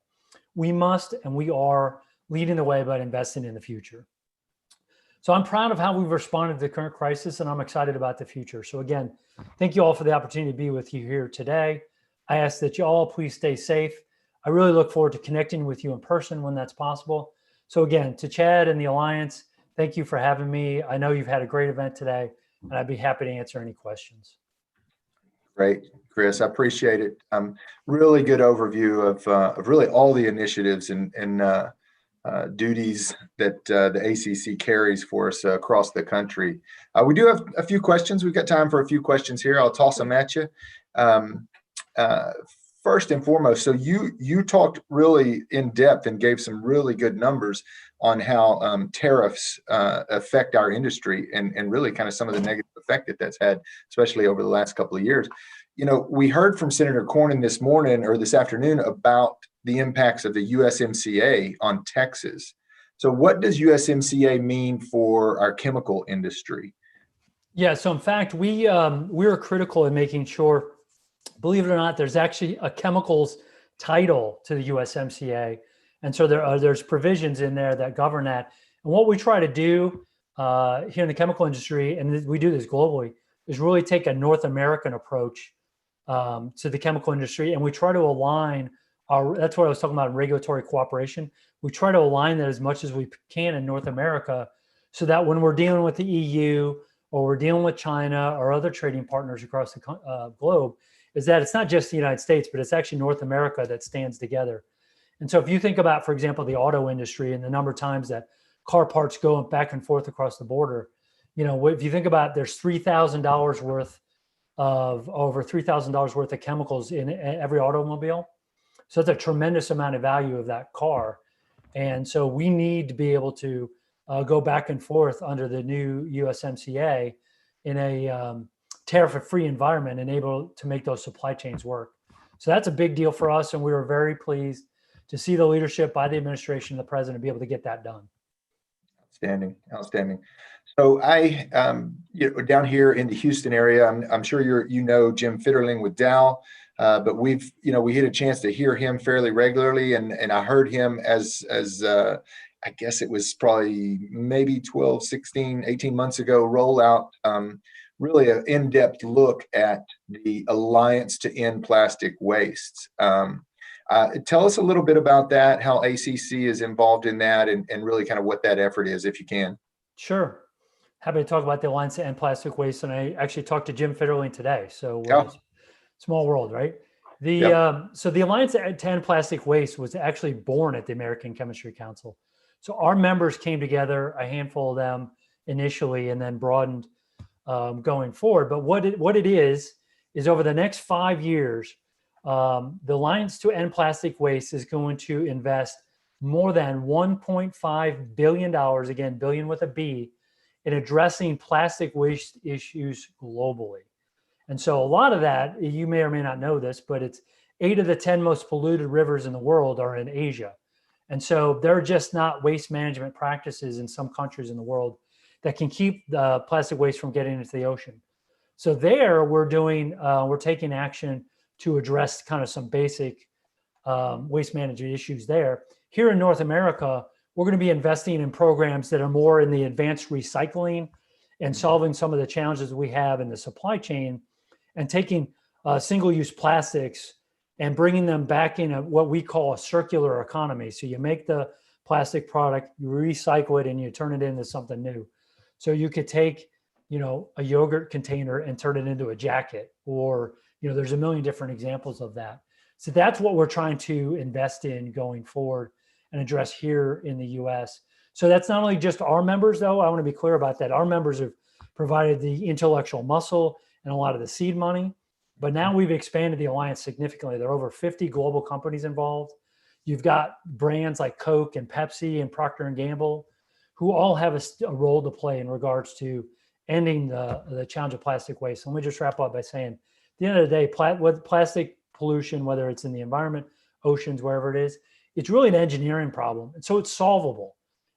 We must and we are leading the way by investing in the future. So I'm proud of how we've responded to the current crisis, and I'm excited about the future. So again, thank you all for the opportunity to be with you here today. I ask that you all please stay safe. I really look forward to connecting with you in person when that's possible. So again, to Chad and the Alliance, thank you for having me. I know you've had a great event today, and I'd be happy to answer any questions. Great, Chris. I appreciate it. Really good overview of really all the initiatives and duties that the ACC carries for us across the country. We do have a few questions. We've got time for a few questions here. I'll toss them at you. First and foremost, so you talked really in depth and gave some really good numbers on how tariffs affect our industry and really kind of some of the negative effect that that's had, especially over the last couple of years. We heard from Senator Cornyn this morning or this afternoon about the impacts of the USMCA on Texas. So what does USMCA mean for our chemical industry? Yeah, so in fact, we're critical in making sure, believe it or not, there's actually a chemicals title to the USMCA. And so there's provisions in there that govern that. And what we try to do here in the chemical industry, and we do this globally, is really take a North American approach to the chemical industry. And we try to align that's what I was talking about in regulatory cooperation. We try to align that as much as we can in North America so that when we're dealing with the EU or we're dealing with China or other trading partners across the globe, is that it's not just the United States, but it's actually North America that stands together. And so if you think about, for example, the auto industry and the number of times that car parts go back and forth across the border, if you think about there's $3,000 worth of over $3,000 worth of chemicals in every automobile. So it's a tremendous amount of value of that car. And so we need to be able to go back and forth under the new USMCA in a tariff-free environment and able to make those supply chains work. So that's a big deal for us. And we were very pleased to see the leadership by the administration and the president be able to get that done. Outstanding. So I, down here in the Houston area, I'm sure you know Jim Fitterling with Dow, but we had a chance to hear him fairly regularly, and I heard him as I guess it was probably maybe 12, 16, 18 months ago, roll out really an in-depth look at the Alliance to End Plastic Waste. Tell us a little bit about that, how ACC is involved in that, and really kind of what that effort is, if you can. Sure. happy to talk about the Alliance to End Plastic Waste. And I actually talked to Jim Federline today. So small world, right? So the Alliance to End Plastic Waste was actually born at the American Chemistry Council. So our members came together, a handful of them initially, and then broadened going forward. But what it is over the next 5 years, the Alliance to End Plastic Waste is going to invest more than $1.5 billion, again, billion with a B, in addressing plastic waste issues globally. And so a lot of that, you may or may not know this, but it's 8 of the 10 most polluted rivers in the world are in Asia. And so there are just not waste management practices in some countries in the world that can keep the plastic waste from getting into the ocean. So there we're taking action to address kind of some basic waste management issues there. Here in North America, we're going to be investing in programs that are more in the advanced recycling and solving some of the challenges we have in the supply chain, and taking single-use plastics and bringing them back in what we call a circular economy. So you make the plastic product, you recycle it, and you turn it into something new. So you could take, a yogurt container and turn it into a jacket, or, there's a million different examples of that. So that's what we're trying to invest in going forward and address here in the US. So that's not only just our members, though. I want to be clear about that. Our members have provided the intellectual muscle and a lot of the seed money, but now we've expanded the Alliance significantly. There are over 50 global companies involved. You've got brands like Coke and Pepsi and Procter & Gamble, who all have a role to play in regards to ending the challenge of plastic waste. Let me just wrap up by saying, at the end of the day, plastic pollution, whether it's in the environment, oceans, wherever it is, it's really an engineering problem. And so it's solvable.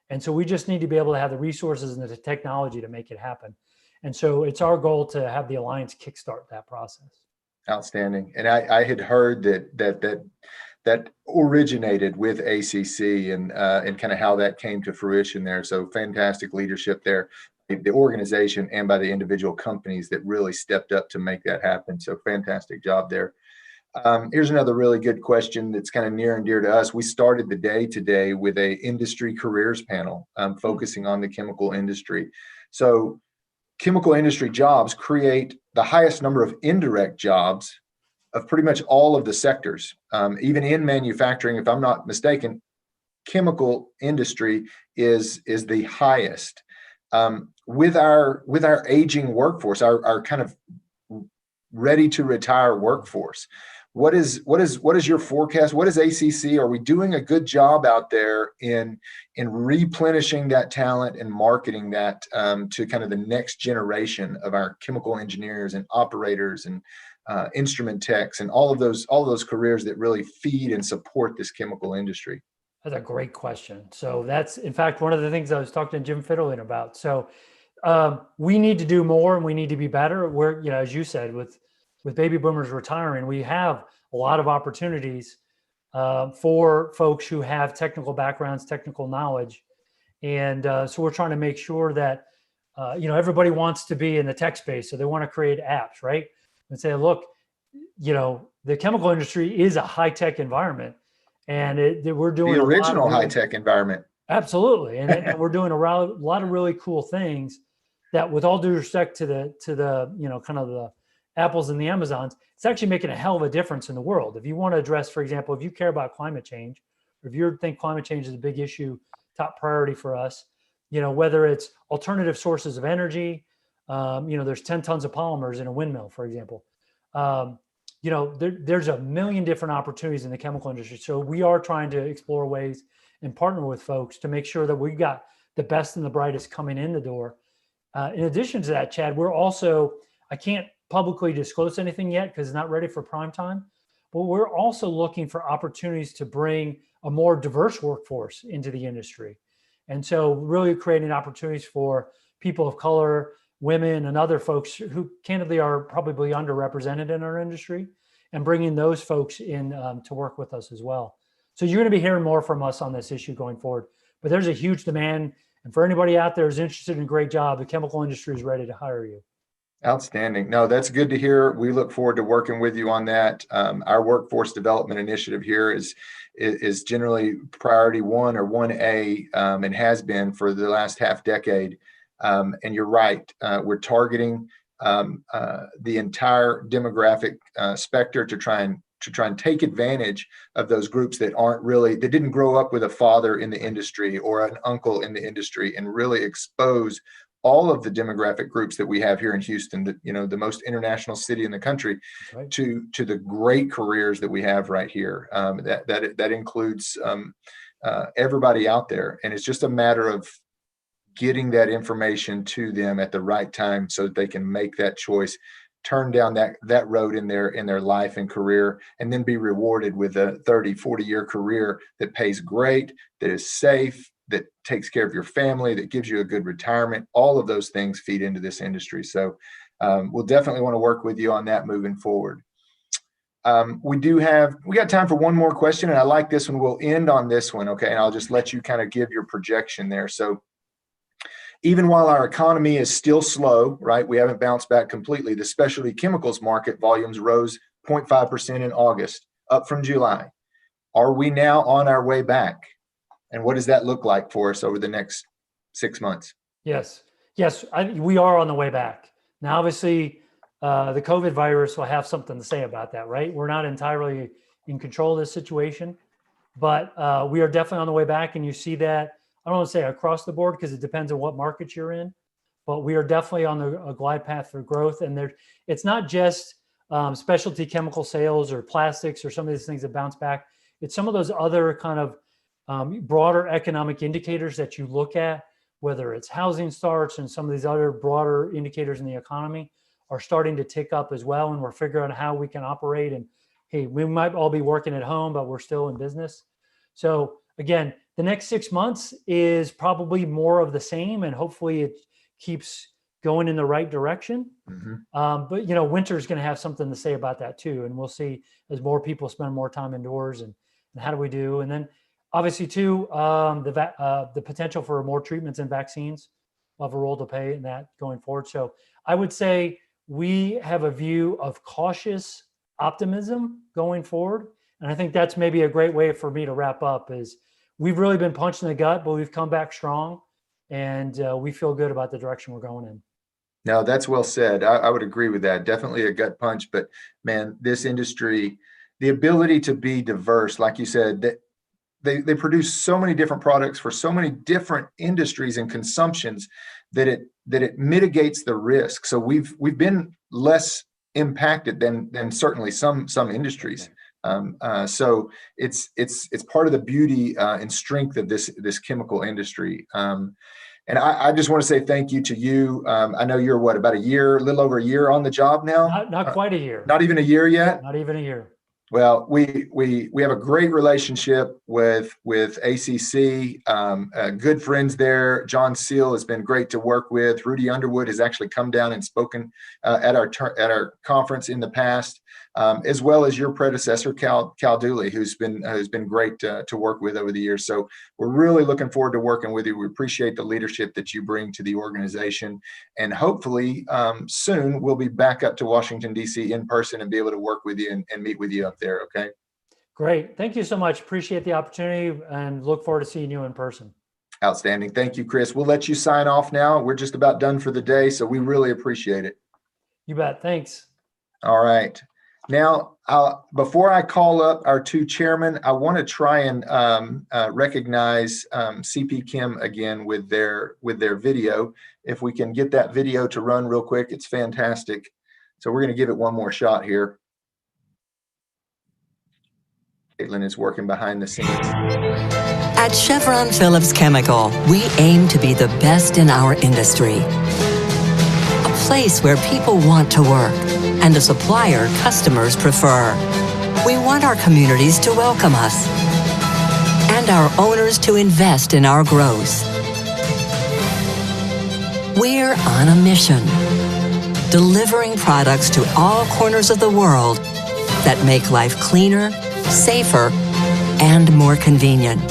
And so we just need to be able to have the resources and the technology to make it happen. And so it's our goal to have the Alliance kickstart that process. Outstanding. And I had heard that originated with ACC and kind of how that came to fruition there. So fantastic leadership there, the organization and by the individual companies that really stepped up to make that happen. So fantastic job there. Here's another really good question that's kind of near and dear to us. We started the day today with a industry careers panel focusing on the chemical industry. So chemical industry jobs create the highest number of indirect jobs of pretty much all of the sectors. Even in manufacturing, if I'm not mistaken, chemical industry is the highest. With our aging workforce, our kind of ready to retire workforce, what is your forecast? What is ACC? Are we doing a good job out there in replenishing that talent and marketing that to kind of the next generation of our chemical engineers and operators and instrument techs and all of those careers that really feed and support this chemical industry? That's a great question. So that's, in fact, one of the things I was talking to Jim Federline about. So we need to do more and we need to be better. We're, as you said, with baby boomers retiring, we have a lot of opportunities for folks who have technical backgrounds, technical knowledge. And so we're trying to make sure that, everybody wants to be in the tech space. So they want to create apps, right? And say, look, the chemical industry is a high-tech environment, and we're doing the original high-tech environment. Absolutely. And we're doing a lot of really cool things that, with all due respect to the kind of the Apples and the Amazons, it's actually making a hell of a difference in the world. If you want to address, for example, if you care about climate change, or if you think climate change is a big issue, top priority for us, whether it's alternative sources of energy, there's 10 tons of polymers in a windmill, for example. There's a million different opportunities in the chemical industry. So we are trying to explore ways and partner with folks to make sure that we got the best and the brightest coming in the door. In addition to that, Chad, we're also, I can't publicly disclose anything yet because it's not ready for prime time, but we're also looking for opportunities to bring a more diverse workforce into the industry. And so really creating opportunities for people of color, women, and other folks who candidly are probably underrepresented in our industry, and bringing those folks in to work with us as well. So you're going to be hearing more from us on this issue going forward, but there's a huge demand. And for anybody out there who's interested in a great job, the chemical industry is ready to hire you. Outstanding. No, that's good to hear. We look forward to working with you on that. Our workforce development initiative here is generally priority 1 or 1A, and has been for the last half decade. And you're right, we're targeting the entire demographic spectrum to try and take advantage of those groups that didn't grow up with a father in the industry or an uncle in the industry, and really expose all of the demographic groups that we have here in Houston, the most international city in the country, right, to the great careers that we have right here. That includes everybody out there. And it's just a matter of getting that information to them at the right time so that they can make that choice, turn down that road in their life and career, and then be rewarded with a 30, 40-year career that pays great, that is safe, that takes care of your family, that gives you a good retirement. All of those things feed into this industry. So we'll definitely want to work with you on that moving forward. We got time for one more question, and I like this one. We'll end on this one, okay? And I'll just let you kind of give your projection there. So even while our economy is still slow, right, we haven't bounced back completely, the specialty chemicals market volumes rose 0.5% in August, up from July. Are we now on our way back? And what does that look like for us over the next 6 months? Yes, we are on the way back. Now, obviously, the COVID virus will have something to say about that, right? We're not entirely in control of this situation, but we are definitely on the way back. And you see that, I don't want to say across the board because it depends on what market you're in, but we are definitely on a glide path for growth. And it's not just specialty chemical sales or plastics or some of these things that bounce back. It's some of those other kind of broader economic indicators that you look at, whether it's housing starts and some of these other broader indicators in the economy are starting to tick up as well. And we're figuring out how we can operate. And hey, we might all be working at home, but we're still in business. So again, the next 6 months is probably more of the same, and hopefully it keeps going in the right direction. Mm-hmm. But winter is going to have something to say about that too. And we'll see as more people spend more time indoors and how do we do? And then obviously, too, the potential for more treatments and vaccines will have a role to play in that going forward. So I would say we have a view of cautious optimism going forward. And I think that's maybe a great way for me to wrap up is we've really been punched in the gut, but we've come back strong, and we feel good about the direction we're going in. No, that's well said. I would agree with that. Definitely a gut punch, but man, this industry, the ability to be diverse, like you said, that they produce so many different products for so many different industries and consumptions that it mitigates the risk. So we've been less impacted than certainly some industries. So it's part of the beauty and strength of this chemical industry. And I just want to say thank you to you. I know you're about a little over a year on the job now. Not quite a year. Not even a year yet. Not even a year. Well, we have a great relationship with ACC, good friends there. John Seal has been great to work with. Rudy Underwood has actually come down and spoken at our conference in the past, as well as your predecessor, Cal Dooley, who's been great to work with over the years. So we're really looking forward to working with you. We appreciate the leadership that you bring to the organization, and hopefully soon we'll be back up to Washington, D.C. in person and be able to work with you and meet with you up there. Okay. Great. Thank you so much. Appreciate the opportunity and look forward to seeing you in person. Outstanding. Thank you, Chris. We'll let you sign off now. We're just about done for the day, so we really appreciate it. You bet. Thanks. All right. Now, before I call up our two chairmen, I want to try and recognize CP Chem again with their video. If we can get that video to run real quick, it's fantastic. So we're going to give it one more shot here. Caitlin is working behind the scenes. At Chevron Phillips Chemical, we aim to be the best in our industry. A place where people want to work and a supplier customers prefer. We want our communities to welcome us and our owners to invest in our growth. We're on a mission, delivering products to all corners of the world that make life cleaner, safer, and more convenient,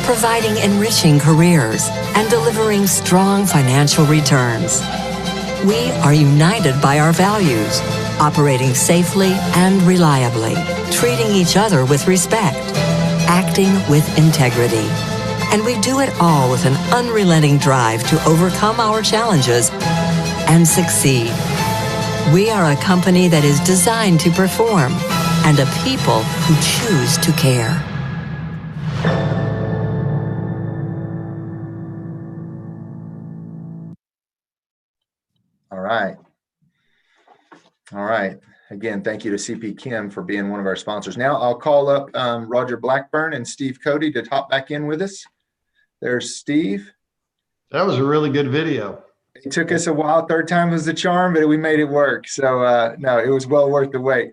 providing enriching careers and delivering strong financial returns. We are united by our values, operating safely and reliably, treating each other with respect, acting with integrity, And we do it all with an unrelenting drive to overcome our challenges and succeed. We are a company that is designed to perform and a people who choose to care. All right. All right. Again, thank you to CP Chem for being one of our sponsors. Now I'll call up Roger Blackburn and Steve Cody to hop back in with us. There's Steve. That was a really good video. It took us a while. Third time was the charm, but we made it work. So no, it was well worth the wait.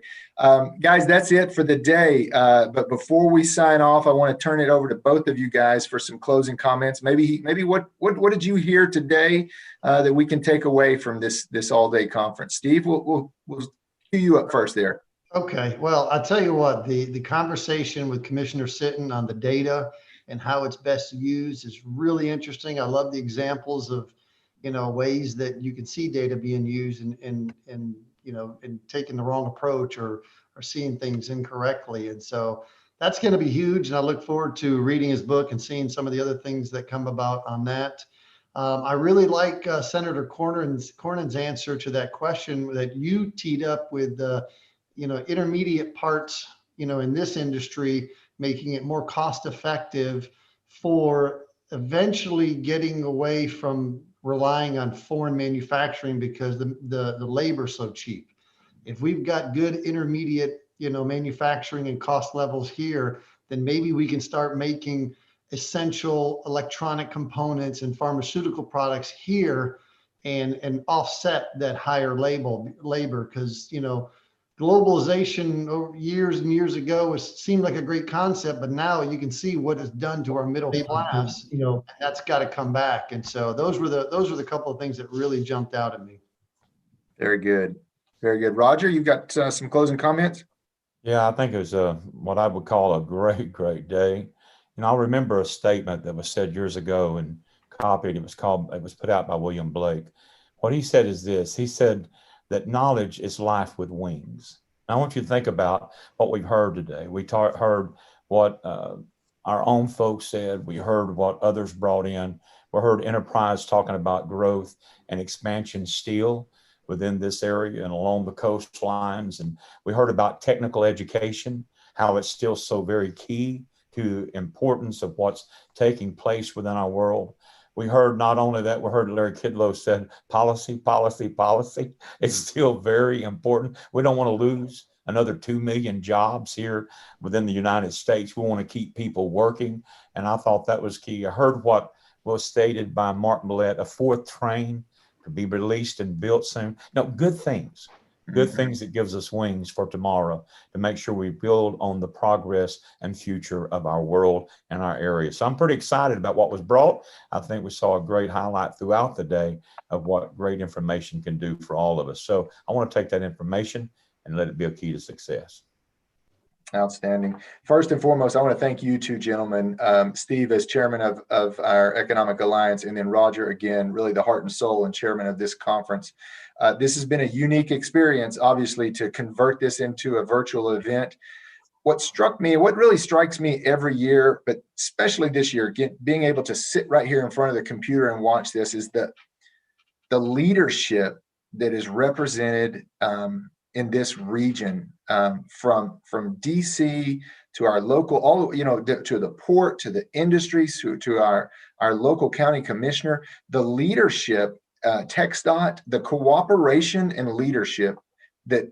Guys, that's it for the day. But before we sign off, I want to turn it over to both of you guys for some closing comments. Maybe what did you hear today that we can take away from this all-day conference? Steve, we'll cue you up first there. Okay. Well, I'll tell you what, the conversation with Commissioner Sitton on the data and how it's best used is really interesting. I love the examples of, ways that you can see data being used and taking the wrong approach or seeing things incorrectly. And so that's going to be huge. And I look forward to reading his book and seeing some of the other things that come about on that. I really like Senator Cornyn's answer to that question that you teed up with intermediate parts, in this industry, making it more cost effective for eventually getting away from relying on foreign manufacturing because the labor's so cheap. If we've got good intermediate, manufacturing and cost levels here, then maybe we can start making essential electronic components and pharmaceutical products here and offset that higher labor because, globalization over years and years ago seemed like a great concept, but now you can see what it's done to our middle class. That's got to come back. And so those were the couple of things that really jumped out at me. Very good. Very good. Roger, you've got some closing comments? Yeah, I think it was what I would call a great day. I remember a statement that was said years ago and copied. It was put out by William Blake. What he said is this. He said that knowledge is life with wings. I want you to think about what we've heard today. We heard what our own folks said. We heard what others brought in. We heard Enterprise talking about growth and expansion still within this area and along the coastlines. And we heard about technical education, how it's still so very key to the importance of what's taking place within our world. We heard not only that, we heard Larry Kudlow said, policy. It's still very important. We don't want to lose another 2 million jobs here within the United States. We want to keep people working. And I thought that was key. I heard what was stated by Mark Millett, a fourth train to be released and built soon. Good things. Good things that gives us wings for tomorrow to make sure we build on the progress and future of our world and our area. So I'm pretty excited about what was brought. I think we saw a great highlight throughout the day of what great information can do for all of us. So I want to take that information and let it be a key to success. Outstanding. First and foremost, I want to thank you two gentlemen, Steve as chairman of our Economic Alliance, and then Roger, again, really the heart and soul and chairman of this conference. This has been a unique experience, obviously, to convert this into a virtual event. What really strikes me every year, but especially this year, being able to sit right here in front of the computer and watch this, is the leadership that is represented in this region, from DC to our local, to the port, to the industries, to our local county commissioner, the leadership, TxDOT, the cooperation and leadership that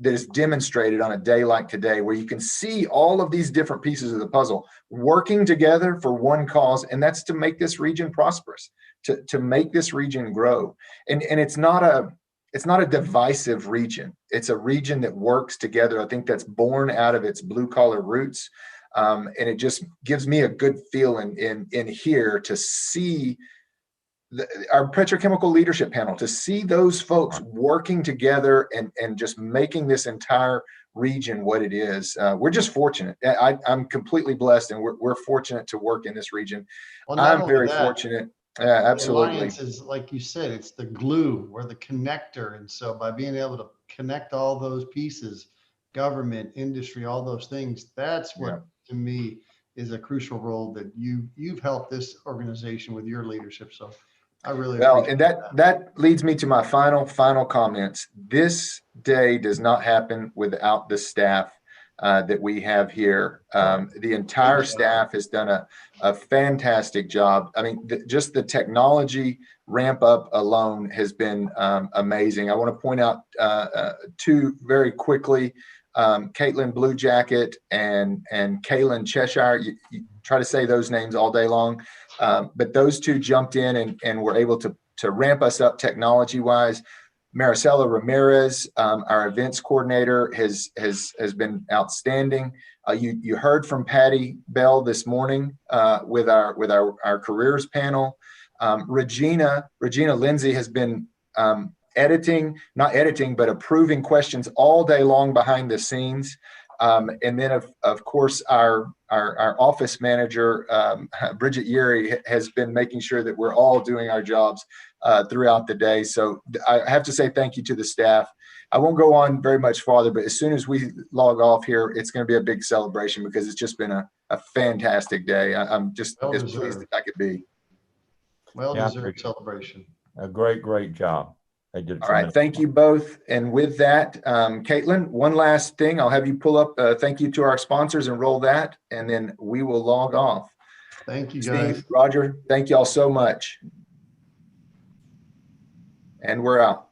is demonstrated on a day like today, where you can see all of these different pieces of the puzzle working together for one cause, and that's to make this region prosperous, to make this region grow. And it's not a divisive region. It's a region that works together. I think that's born out of its blue collar roots. And it just gives me a good feeling in here to see our petrochemical leadership panel, to see those folks working together and just making this entire region what it is. We're just fortunate. I'm completely blessed, and we're fortunate to work in this region. Well, I'm very fortunate. Yeah, absolutely. The alliance is, like you said, it's the glue or the connector. And so by being able to connect all those pieces, government, industry, all those things, that's what to me is a crucial role that you've helped this organization with your leadership. So I really Well, appreciate and that leads me to my final comments. This day does not happen without the staff that we have here. The entire staff has done a fantastic job. I mean, just the technology ramp up alone has been amazing. I want to point out two very quickly. Caitlin Blue Jacket and Kaylin Cheshire. You try to say those names all day long, but those two jumped in and were able to ramp us up technology wise. Maricela Ramirez, our events coordinator, has been outstanding. You heard from Patty Bell this morning with our careers panel. Regina Lindsay has been not editing, but approving questions all day long behind the scenes. And then of course our office manager, Bridget Yeary, has been making sure that we're all doing our jobs throughout the day. So I have to say thank you to the staff. I won't go on very much farther, but as soon as we log off here, it's going to be a big celebration because it's just been a fantastic day. I'm just as pleased as I could be. Well-deserved celebration. A great job. They did. All right. Thank you both. And with that, Caitlin, one last thing. I'll have you pull up thank you to our sponsors and roll that, and then we will log off. Thank you, guys. Steve, Roger, thank you all so much. And we're out.